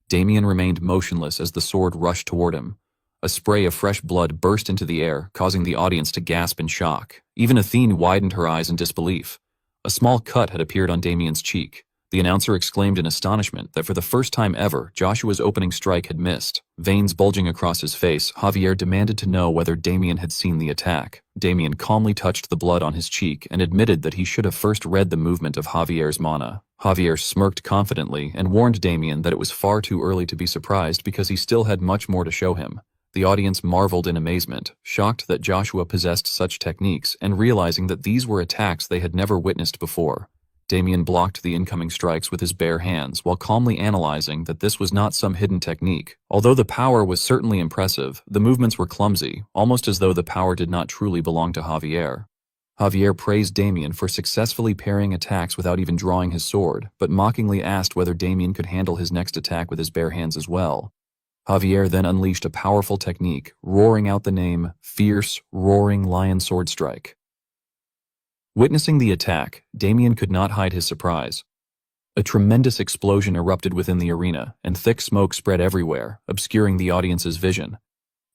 Speaker 1: Damien remained motionless as the sword rushed toward him. A spray of fresh blood burst into the air, causing the audience to gasp in shock. Even Athene widened her eyes in disbelief. A small cut had appeared on Damien's cheek. The announcer exclaimed in astonishment that for the first time ever, Joshua's opening strike had missed. Veins bulging across his face, Javier demanded to know whether Damien had seen the attack. Damien calmly touched the blood on his cheek and admitted that he should have first read the movement of Javier's mana. Javier smirked confidently and warned Damien that it was far too early to be surprised because he still had much more to show him. The audience marveled in amazement, shocked that Joshua possessed such techniques and realizing that these were attacks they had never witnessed before. Damien blocked the incoming strikes with his bare hands while calmly analyzing that this was not some hidden technique. Although the power was certainly impressive, the movements were clumsy, almost as though the power did not truly belong to Javier. Javier praised Damien for successfully parrying attacks without even drawing his sword, but mockingly asked whether Damien could handle his next attack with his bare hands as well. Javier then unleashed a powerful technique, roaring out the name Fierce Roaring Lion Sword Strike. Witnessing the attack, Damien could not hide his surprise. A tremendous explosion erupted within the arena, and thick smoke spread everywhere, obscuring the audience's vision.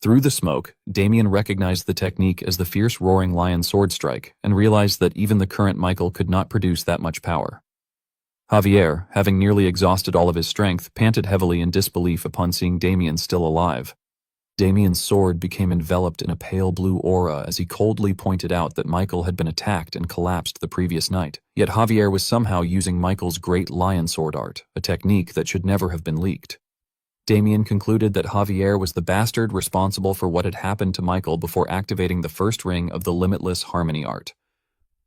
Speaker 1: Through the smoke, Damien recognized the technique as the Fierce Roaring Lion Sword Strike and realized that even the current Michael could not produce that much power. Javier, having nearly exhausted all of his strength, panted heavily in disbelief upon seeing Damien still alive. Damien's sword became enveloped in a pale blue aura as he coldly pointed out that Michael had been attacked and collapsed the previous night. Yet Javier was somehow using Michael's great lion sword art, a technique that should never have been leaked. Damien concluded that Javier was the bastard responsible for what had happened to Michael before activating the first ring of the limitless harmony art.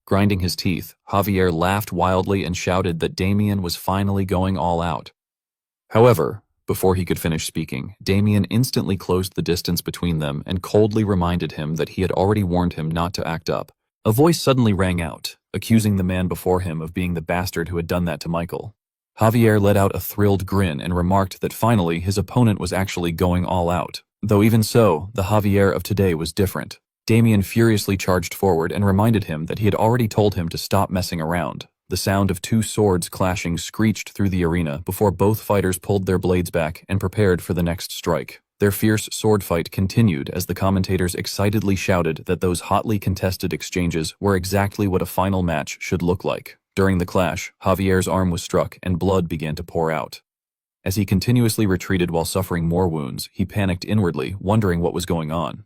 Speaker 1: Grinding his teeth, Javier laughed wildly and shouted that Damien was finally going all out. However, before he could finish speaking, Damien instantly closed the distance between them and coldly reminded him that he had already warned him not to act up. A voice suddenly rang out, accusing the man before him of being the bastard who had done that to Michael. Javier let out a thrilled grin and remarked that finally his opponent was actually going all out. Though even so, the Javier of today was different. Damien furiously charged forward and reminded him that he had already told him to stop messing around. The sound of two swords clashing screeched through the arena before both fighters pulled their blades back and prepared for the next strike. Their fierce sword fight continued as the commentators excitedly shouted that those hotly contested exchanges were exactly what a final match should look like. During the clash, Javier's arm was struck and blood began to pour out. As he continuously retreated while suffering more wounds, he panicked inwardly, wondering what was going on.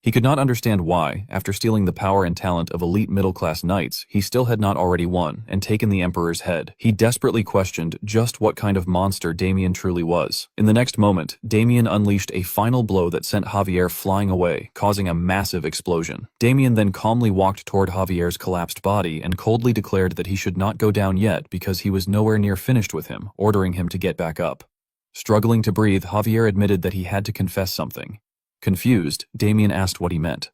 Speaker 1: He could not understand why, after stealing the power and talent of elite middle-class knights, he still had not already won and taken the Emperor's head. He desperately questioned just what kind of monster Damien truly was. In the next moment, Damien unleashed a final blow that sent Javier flying away, causing a massive explosion. Damien then calmly walked toward Javier's collapsed body and coldly declared that he should not go down yet because he was nowhere near finished with him, ordering him to get back up. Struggling to breathe, Javier admitted that he had to confess something. Confused, Damien asked what he meant.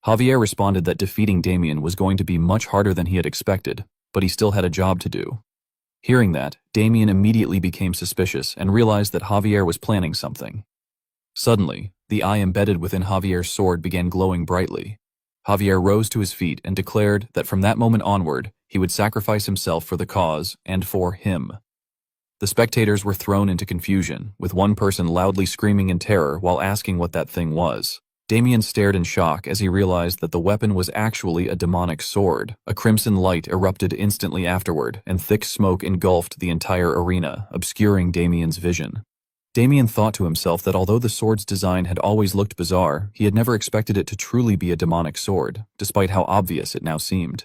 Speaker 1: Javier responded that defeating Damien was going to be much harder than he had expected, but he still had a job to do. Hearing that, Damien immediately became suspicious and realized that Javier was planning something. Suddenly, the eye embedded within Javier's sword began glowing brightly. Javier rose to his feet and declared that from that moment onward, he would sacrifice himself for the cause and for him. The spectators were thrown into confusion, with one person loudly screaming in terror while asking what that thing was. Damien stared in shock as he realized that the weapon was actually a demonic sword. A crimson light erupted instantly afterward, and thick smoke engulfed the entire arena, obscuring Damien's vision. Damien thought to himself that although the sword's design had always looked bizarre, he had never expected it to truly be a demonic sword, despite how obvious it now seemed.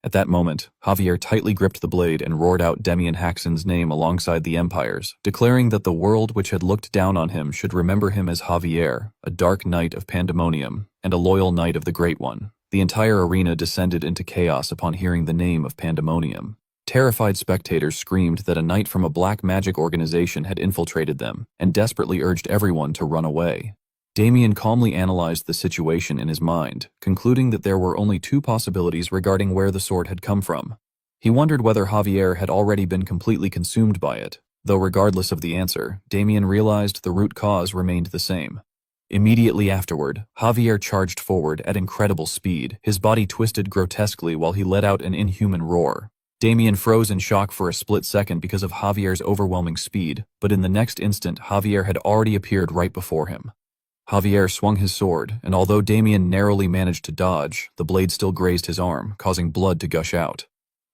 Speaker 1: At that moment, Javier tightly gripped the blade and roared out Damien Haxon's name alongside the Empire's, declaring that the world which had looked down on him should remember him as Javier, a dark knight of pandemonium, and a loyal knight of the Great One. The entire arena descended into chaos upon hearing the name of Pandemonium. Terrified spectators screamed that a knight from a black magic organization had infiltrated them, and desperately urged everyone to run away. Damien calmly analyzed the situation in his mind, concluding that there were only two possibilities regarding where the sword had come from. He wondered whether Javier had already been completely consumed by it, though regardless of the answer, Damien realized the root cause remained the same. Immediately afterward, Javier charged forward at incredible speed, his body twisted grotesquely while he let out an inhuman roar. Damien froze in shock for a split second because of Javier's overwhelming speed, but in the next instant Javier had already appeared right before him. Javier swung his sword, and although Damien narrowly managed to dodge, the blade still grazed his arm, causing blood to gush out.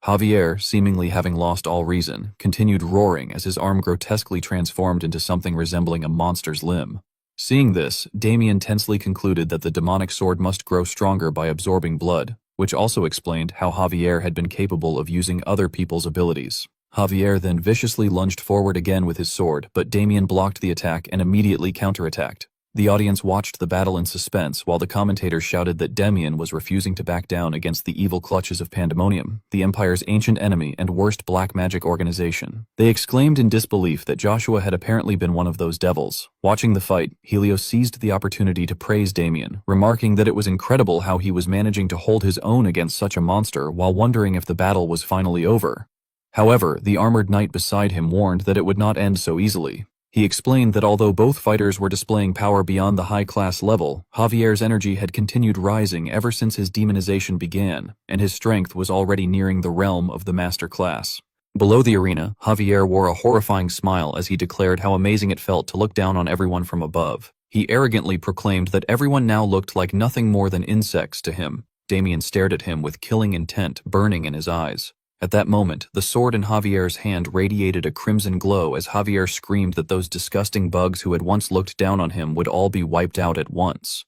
Speaker 1: Javier, seemingly having lost all reason, continued roaring as his arm grotesquely transformed into something resembling a monster's limb. Seeing this, Damien tensely concluded that the demonic sword must grow stronger by absorbing blood, which also explained how Javier had been capable of using other people's abilities. Javier then viciously lunged forward again with his sword, but Damien blocked the attack and immediately counterattacked. The audience watched the battle in suspense while the commentators shouted that Damien was refusing to back down against the evil clutches of Pandemonium, the Empire's ancient enemy and worst black magic organization. They exclaimed in disbelief that Joshua had apparently been one of those devils. Watching the fight, Helios seized the opportunity to praise Damien, remarking that it was incredible how he was managing to hold his own against such a monster while wondering if the battle was finally over. However, the armored knight beside him warned that it would not end so easily. He explained that although both fighters were displaying power beyond the high-class level, Javier's energy had continued rising ever since his demonization began, and his strength was already nearing the realm of the master class. Below the arena, Javier wore a horrifying smile as he declared how amazing it felt to look down on everyone from above. He arrogantly proclaimed that everyone now looked like nothing more than insects to him. Damien stared at him with killing intent burning in his eyes. At that moment, the sword in Javier's hand radiated a crimson glow as Javier screamed that those disgusting bugs who had once looked down on him would all be wiped out at once.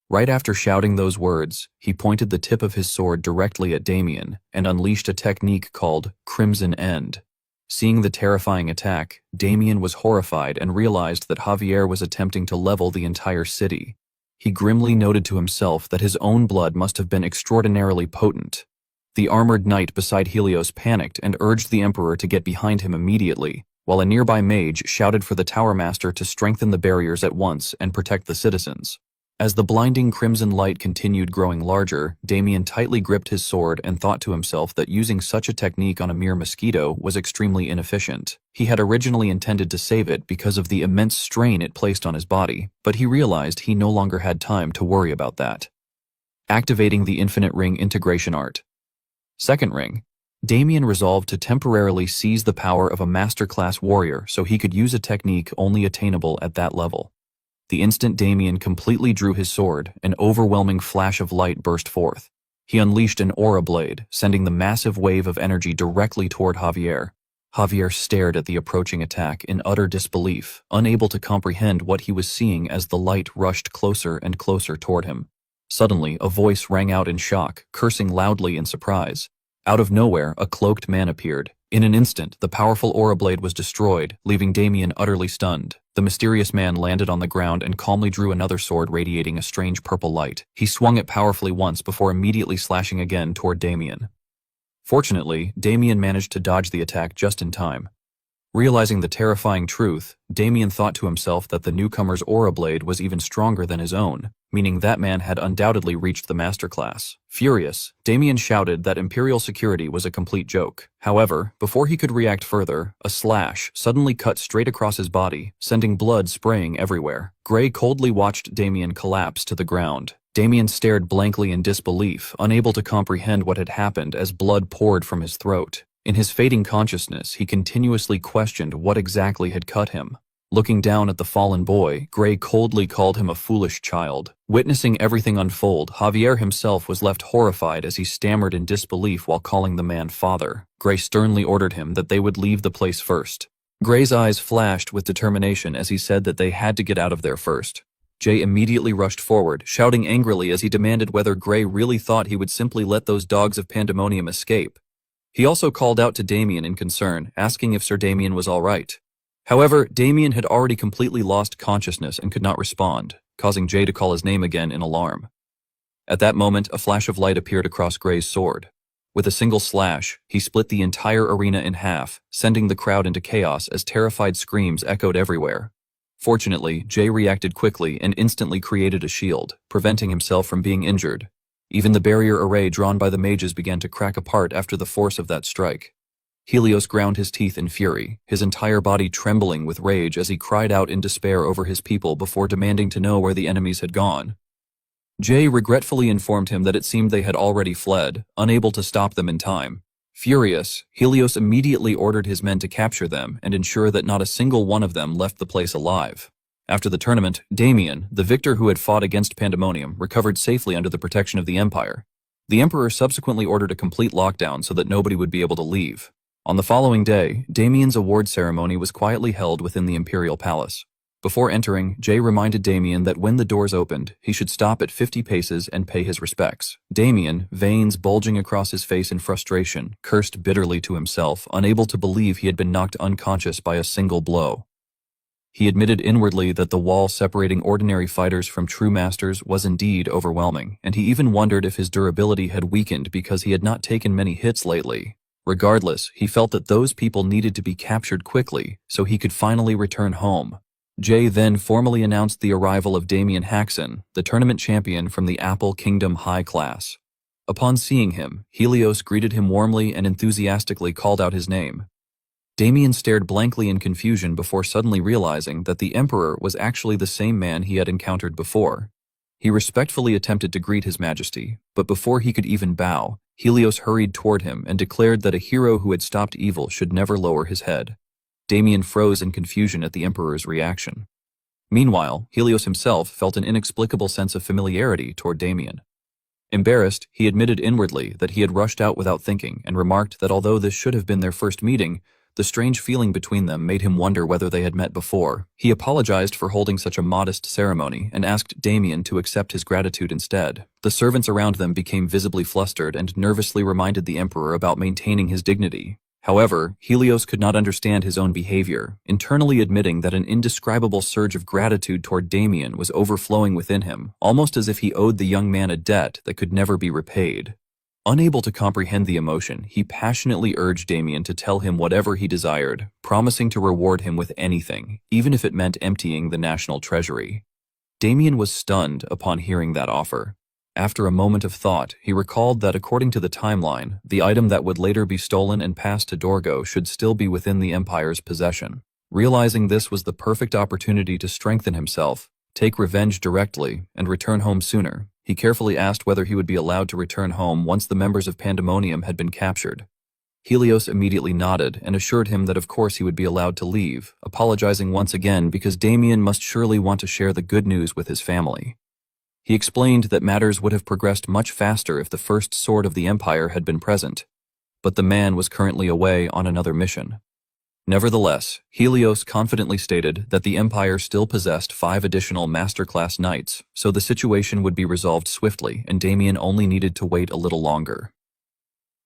Speaker 1: Right after shouting those words, he pointed the tip of his sword directly at Damien and unleashed a technique called Crimson End. Seeing the terrifying attack, Damien was horrified and realized that Javier was attempting to level the entire city. He grimly noted to himself that his own blood must have been extraordinarily potent. The armored knight beside Helios panicked and urged the Emperor to get behind him immediately, while a nearby mage shouted for the Tower Master to strengthen the barriers at once and protect the citizens. As the blinding crimson light continued growing larger, Damien tightly gripped his sword and thought to himself that using such a technique on a mere mosquito was extremely inefficient. He had originally intended to save it because of the immense strain it placed on his body, but he realized he no longer had time to worry about that. Activating the Infinite Ring Integration Art. Second ring, Damien resolved to temporarily seize the power of a master-class warrior so he could use a technique only attainable at that level. The instant Damien completely drew his sword, an overwhelming flash of light burst forth. He unleashed an aura blade, sending the massive wave of energy directly toward Javier. Javier stared at the approaching attack in utter disbelief, unable to comprehend what he was seeing as the light rushed closer and closer toward him. Suddenly, a voice rang out in shock, cursing loudly in surprise. Out of nowhere, a cloaked man appeared. In an instant, the powerful aura blade was destroyed, leaving Damien utterly stunned. The mysterious man landed on the ground and calmly drew another sword radiating a strange purple light. He swung it powerfully once before immediately slashing again toward Damien. Fortunately, Damien managed to dodge the attack just in time. Realizing the terrifying truth, Damien thought to himself that the newcomer's aura blade was even stronger than his own, meaning that man had undoubtedly reached the master class. Furious, Damien shouted that Imperial security was a complete joke. However, before he could react further, a slash suddenly cut straight across his body, sending blood spraying everywhere. Gray coldly watched Damien collapse to the ground. Damien stared blankly in disbelief, unable to comprehend what had happened as blood poured from his throat. In his fading consciousness, he continuously questioned what exactly had cut him. Looking down at the fallen boy, Gray coldly called him a foolish child. Witnessing everything unfold, Javier himself was left horrified as he stammered in disbelief while calling the man father. Gray sternly ordered him that they would leave the place first. Gray's eyes flashed with determination as he said that they had to get out of there first. Jay immediately rushed forward, shouting angrily as he demanded whether Gray really thought he would simply let those dogs of Pandemonium escape. He also called out to Damien in concern, asking if Sir Damien was all right. However, Damien had already completely lost consciousness and could not respond, causing Jay to call his name again in alarm. At that moment, a flash of light appeared across Gray's sword. With a single slash, he split the entire arena in half, sending the crowd into chaos as terrified screams echoed everywhere. Fortunately, Jay reacted quickly and instantly created a shield, preventing himself from being injured. Even the barrier array drawn by the mages began to crack apart after the force of that strike. Helios ground his teeth in fury, his entire body trembling with rage as he cried out in despair over his people before demanding to know where the enemies had gone. Jay regretfully informed him that it seemed they had already fled, unable to stop them in time. Furious, Helios immediately ordered his men to capture them and ensure that not a single one of them left the place alive. After the tournament, Damien, the victor who had fought against Pandemonium, recovered safely under the protection of the Empire. The Emperor subsequently ordered a complete lockdown so that nobody would be able to leave. On the following day, Damien's award ceremony was quietly held within the Imperial Palace. Before entering, Jay reminded Damien that when the doors opened, he should stop at 50 paces and pay his respects. Damien, veins bulging across his face in frustration, cursed bitterly to himself, unable to believe he had been knocked unconscious by a single blow. He admitted inwardly that the wall separating ordinary fighters from true masters was indeed overwhelming, and he even wondered if his durability had weakened because he had not taken many hits lately. Regardless, he felt that those people needed to be captured quickly so he could finally return home. Jay then formally announced the arrival of Damien Haxon, the tournament champion from the Apple Kingdom High Class. Upon seeing him, Helios greeted him warmly and enthusiastically called out his name. Damien stared blankly in confusion before suddenly realizing that the Emperor was actually the same man he had encountered before. He respectfully attempted to greet His Majesty, but before he could even bow, Helios hurried toward him and declared that a hero who had stopped evil should never lower his head. Damien froze in confusion at the Emperor's reaction. Meanwhile, Helios himself felt an inexplicable sense of familiarity toward Damien. Embarrassed, he admitted inwardly that he had rushed out without thinking and remarked that although this should have been their first meeting, the strange feeling between them made him wonder whether they had met before. He apologized for holding such a modest ceremony and asked Damien to accept his gratitude instead. The servants around them became visibly flustered and nervously reminded the Emperor about maintaining his dignity. However, Helios could not understand his own behavior, internally admitting that an indescribable surge of gratitude toward Damien was overflowing within him, almost as if he owed the young man a debt that could never be repaid. Unable to comprehend the emotion, he passionately urged Damien to tell him whatever he desired, promising to reward him with anything, even if it meant emptying the national treasury. Damien was stunned upon hearing that offer. After a moment of thought, he recalled that according to the timeline, the item that would later be stolen and passed to Dorgo should still be within the Empire's possession. Realizing this was the perfect opportunity to strengthen himself, take revenge directly, and return home sooner, he carefully asked whether he would be allowed to return home once the members of Pandemonium had been captured. Helios immediately nodded and assured him that of course he would be allowed to leave, apologizing once again because Damien must surely want to share the good news with his family. He explained that matters would have progressed much faster if the first sword of the Empire had been present, but the man was currently away on another mission. Nevertheless, Helios confidently stated that the Empire still possessed 5 additional masterclass knights, so the situation would be resolved swiftly and Damien only needed to wait a little longer.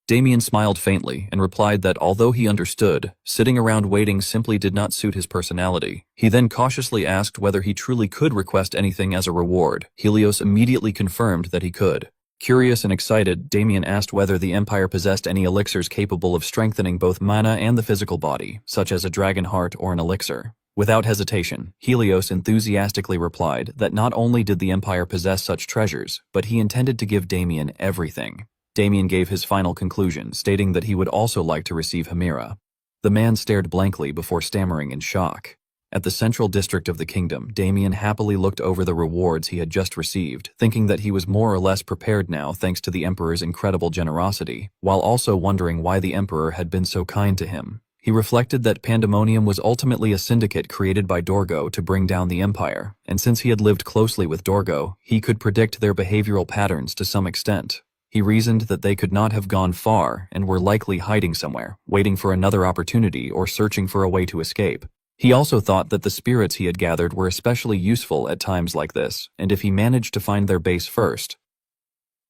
Speaker 1: Damien smiled faintly and replied that although he understood, sitting around waiting simply did not suit his personality. He then cautiously asked whether he truly could request anything as a reward. Helios immediately confirmed that he could. Curious and excited, Damien asked whether the Empire possessed any elixirs capable of strengthening both mana and the physical body, such as a dragon heart or an elixir. Without hesitation, Helios enthusiastically replied that not only did the Empire possess such treasures, but he intended to give Damien everything. Damien gave his final conclusion, stating that he would also like to receive Hemira. The man stared blankly before stammering in shock. At the central district of the kingdom, Damien happily looked over the rewards he had just received, thinking that he was more or less prepared now thanks to the Emperor's incredible generosity, while also wondering why the Emperor had been so kind to him. He reflected that Pandemonium was ultimately a syndicate created by Dorgo to bring down the Empire, and since he had lived closely with Dorgo, he could predict their behavioral patterns to some extent. He reasoned that they could not have gone far and were likely hiding somewhere, waiting for another opportunity or searching for a way to escape. He also thought that the spirits he had gathered were especially useful at times like this, and if he managed to find their base first.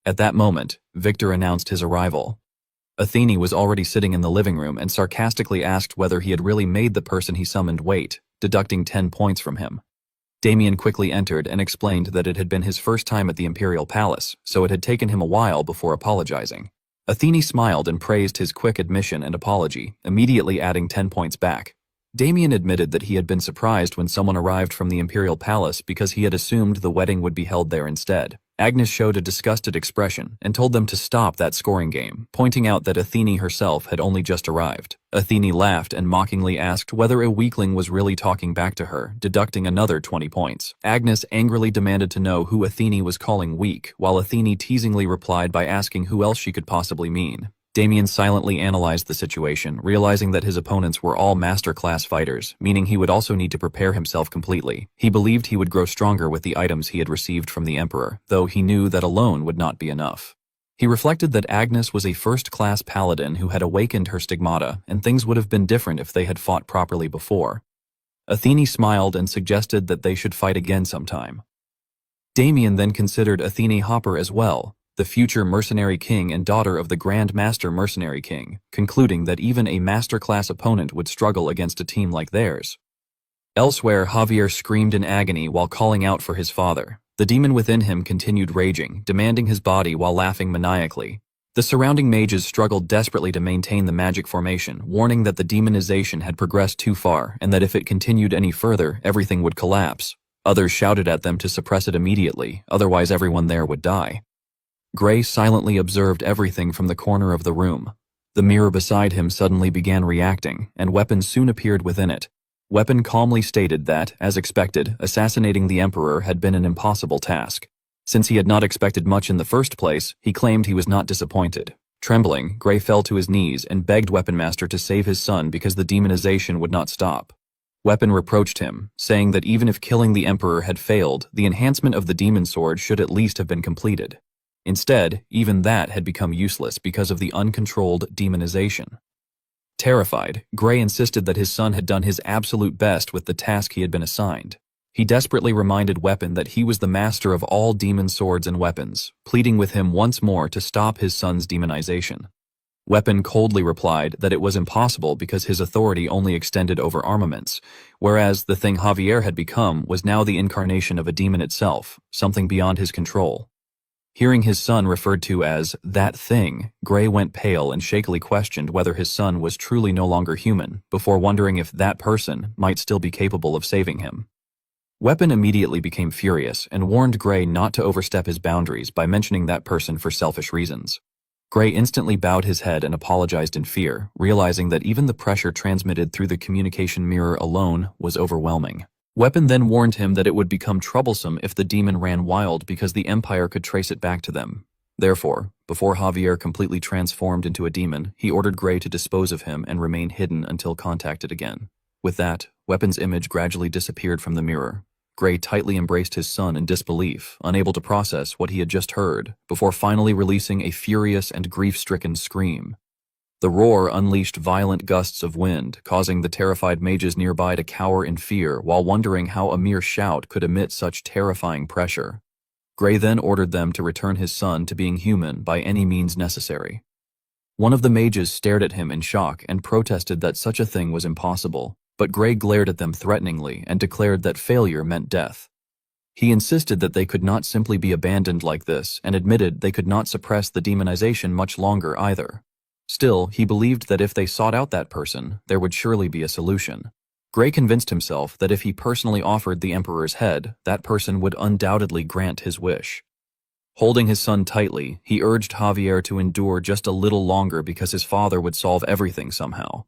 Speaker 1: At that moment, Victor announced his arrival. Athene was already sitting in the living room and sarcastically asked whether he had really made the person he summoned wait, deducting 10 points from him. Damien quickly entered and explained that it had been his first time at the Imperial Palace, so it had taken him a while before apologizing. Athene smiled and praised his quick admission and apology, immediately adding 10 points back. Damien admitted that he had been surprised when someone arrived from the Imperial Palace because he had assumed the wedding would be held there instead. Agnes showed a disgusted expression and told them to stop that scoring game, pointing out that Athene herself had only just arrived. Athene laughed and mockingly asked whether a weakling was really talking back to her, deducting another 20 points. Agnes angrily demanded to know who Athene was calling weak, while Athene teasingly replied by asking who else she could possibly mean. Damien silently analyzed the situation, realizing that his opponents were all master-class fighters, meaning he would also need to prepare himself completely. He believed he would grow stronger with the items he had received from the Emperor, though he knew that alone would not be enough. He reflected that Agnes was a first-class paladin who had awakened her stigmata, and things would have been different if they had fought properly before. Athene smiled and suggested that they should fight again sometime. Damien then considered Athene Hopper as well, the future mercenary king and daughter of the Grand Master Mercenary King, concluding that even a master-class opponent would struggle against a team like theirs. Elsewhere, Javier screamed in agony while calling out for his father. The demon within him continued raging, demanding his body while laughing maniacally. The surrounding mages struggled desperately to maintain the magic formation, warning that the demonization had progressed too far and that if it continued any further, everything would collapse. Others shouted at them to suppress it immediately, otherwise everyone there would die. Gray silently observed everything from the corner of the room. The mirror beside him suddenly began reacting, and Weapon soon appeared within it. Weapon calmly stated that, as expected, assassinating the Emperor had been an impossible task. Since he had not expected much in the first place, he claimed he was not disappointed. Trembling, Gray fell to his knees and begged Weapon Master to save his son because the demonization would not stop. Weapon reproached him, saying that even if killing the Emperor had failed, the enhancement of the demon sword should at least have been completed. Instead, even that had become useless because of the uncontrolled demonization. Terrified, Gray insisted that his son had done his absolute best with the task he had been assigned. He desperately reminded Weapon that he was the master of all demon swords and weapons, pleading with him once more to stop his son's demonization. Weapon coldly replied that it was impossible because his authority only extended over armaments, whereas the thing Javier had become was now the incarnation of a demon itself, something beyond his control. Hearing his son referred to as that thing, Gray went pale and shakily questioned whether his son was truly no longer human, before wondering if that person might still be capable of saving him. Weapon immediately became furious and warned Gray not to overstep his boundaries by mentioning that person for selfish reasons. Gray instantly bowed his head and apologized in fear, realizing that even the pressure transmitted through the communication mirror alone was overwhelming. Weapon then warned him that it would become troublesome if the demon ran wild because the Empire could trace it back to them. Therefore, before Javier completely transformed into a demon, he ordered Gray to dispose of him and remain hidden until contacted again. With that, Weapon's image gradually disappeared from the mirror. Gray tightly embraced his son in disbelief, unable to process what he had just heard, before finally releasing a furious and grief-stricken scream. The roar unleashed violent gusts of wind, causing the terrified mages nearby to cower in fear while wondering how a mere shout could emit such terrifying pressure. Gray then ordered them to return his son to being human by any means necessary. One of the mages stared at him in shock and protested that such a thing was impossible, but Gray glared at them threateningly and declared that failure meant death. He insisted that they could not simply be abandoned like this and admitted they could not suppress the demonization much longer either. Still, he believed that if they sought out that person, there would surely be a solution. Gray convinced himself that if he personally offered the Emperor's head, that person would undoubtedly grant his wish. Holding his son tightly, he urged Javier to endure just a little longer because his father would solve everything somehow.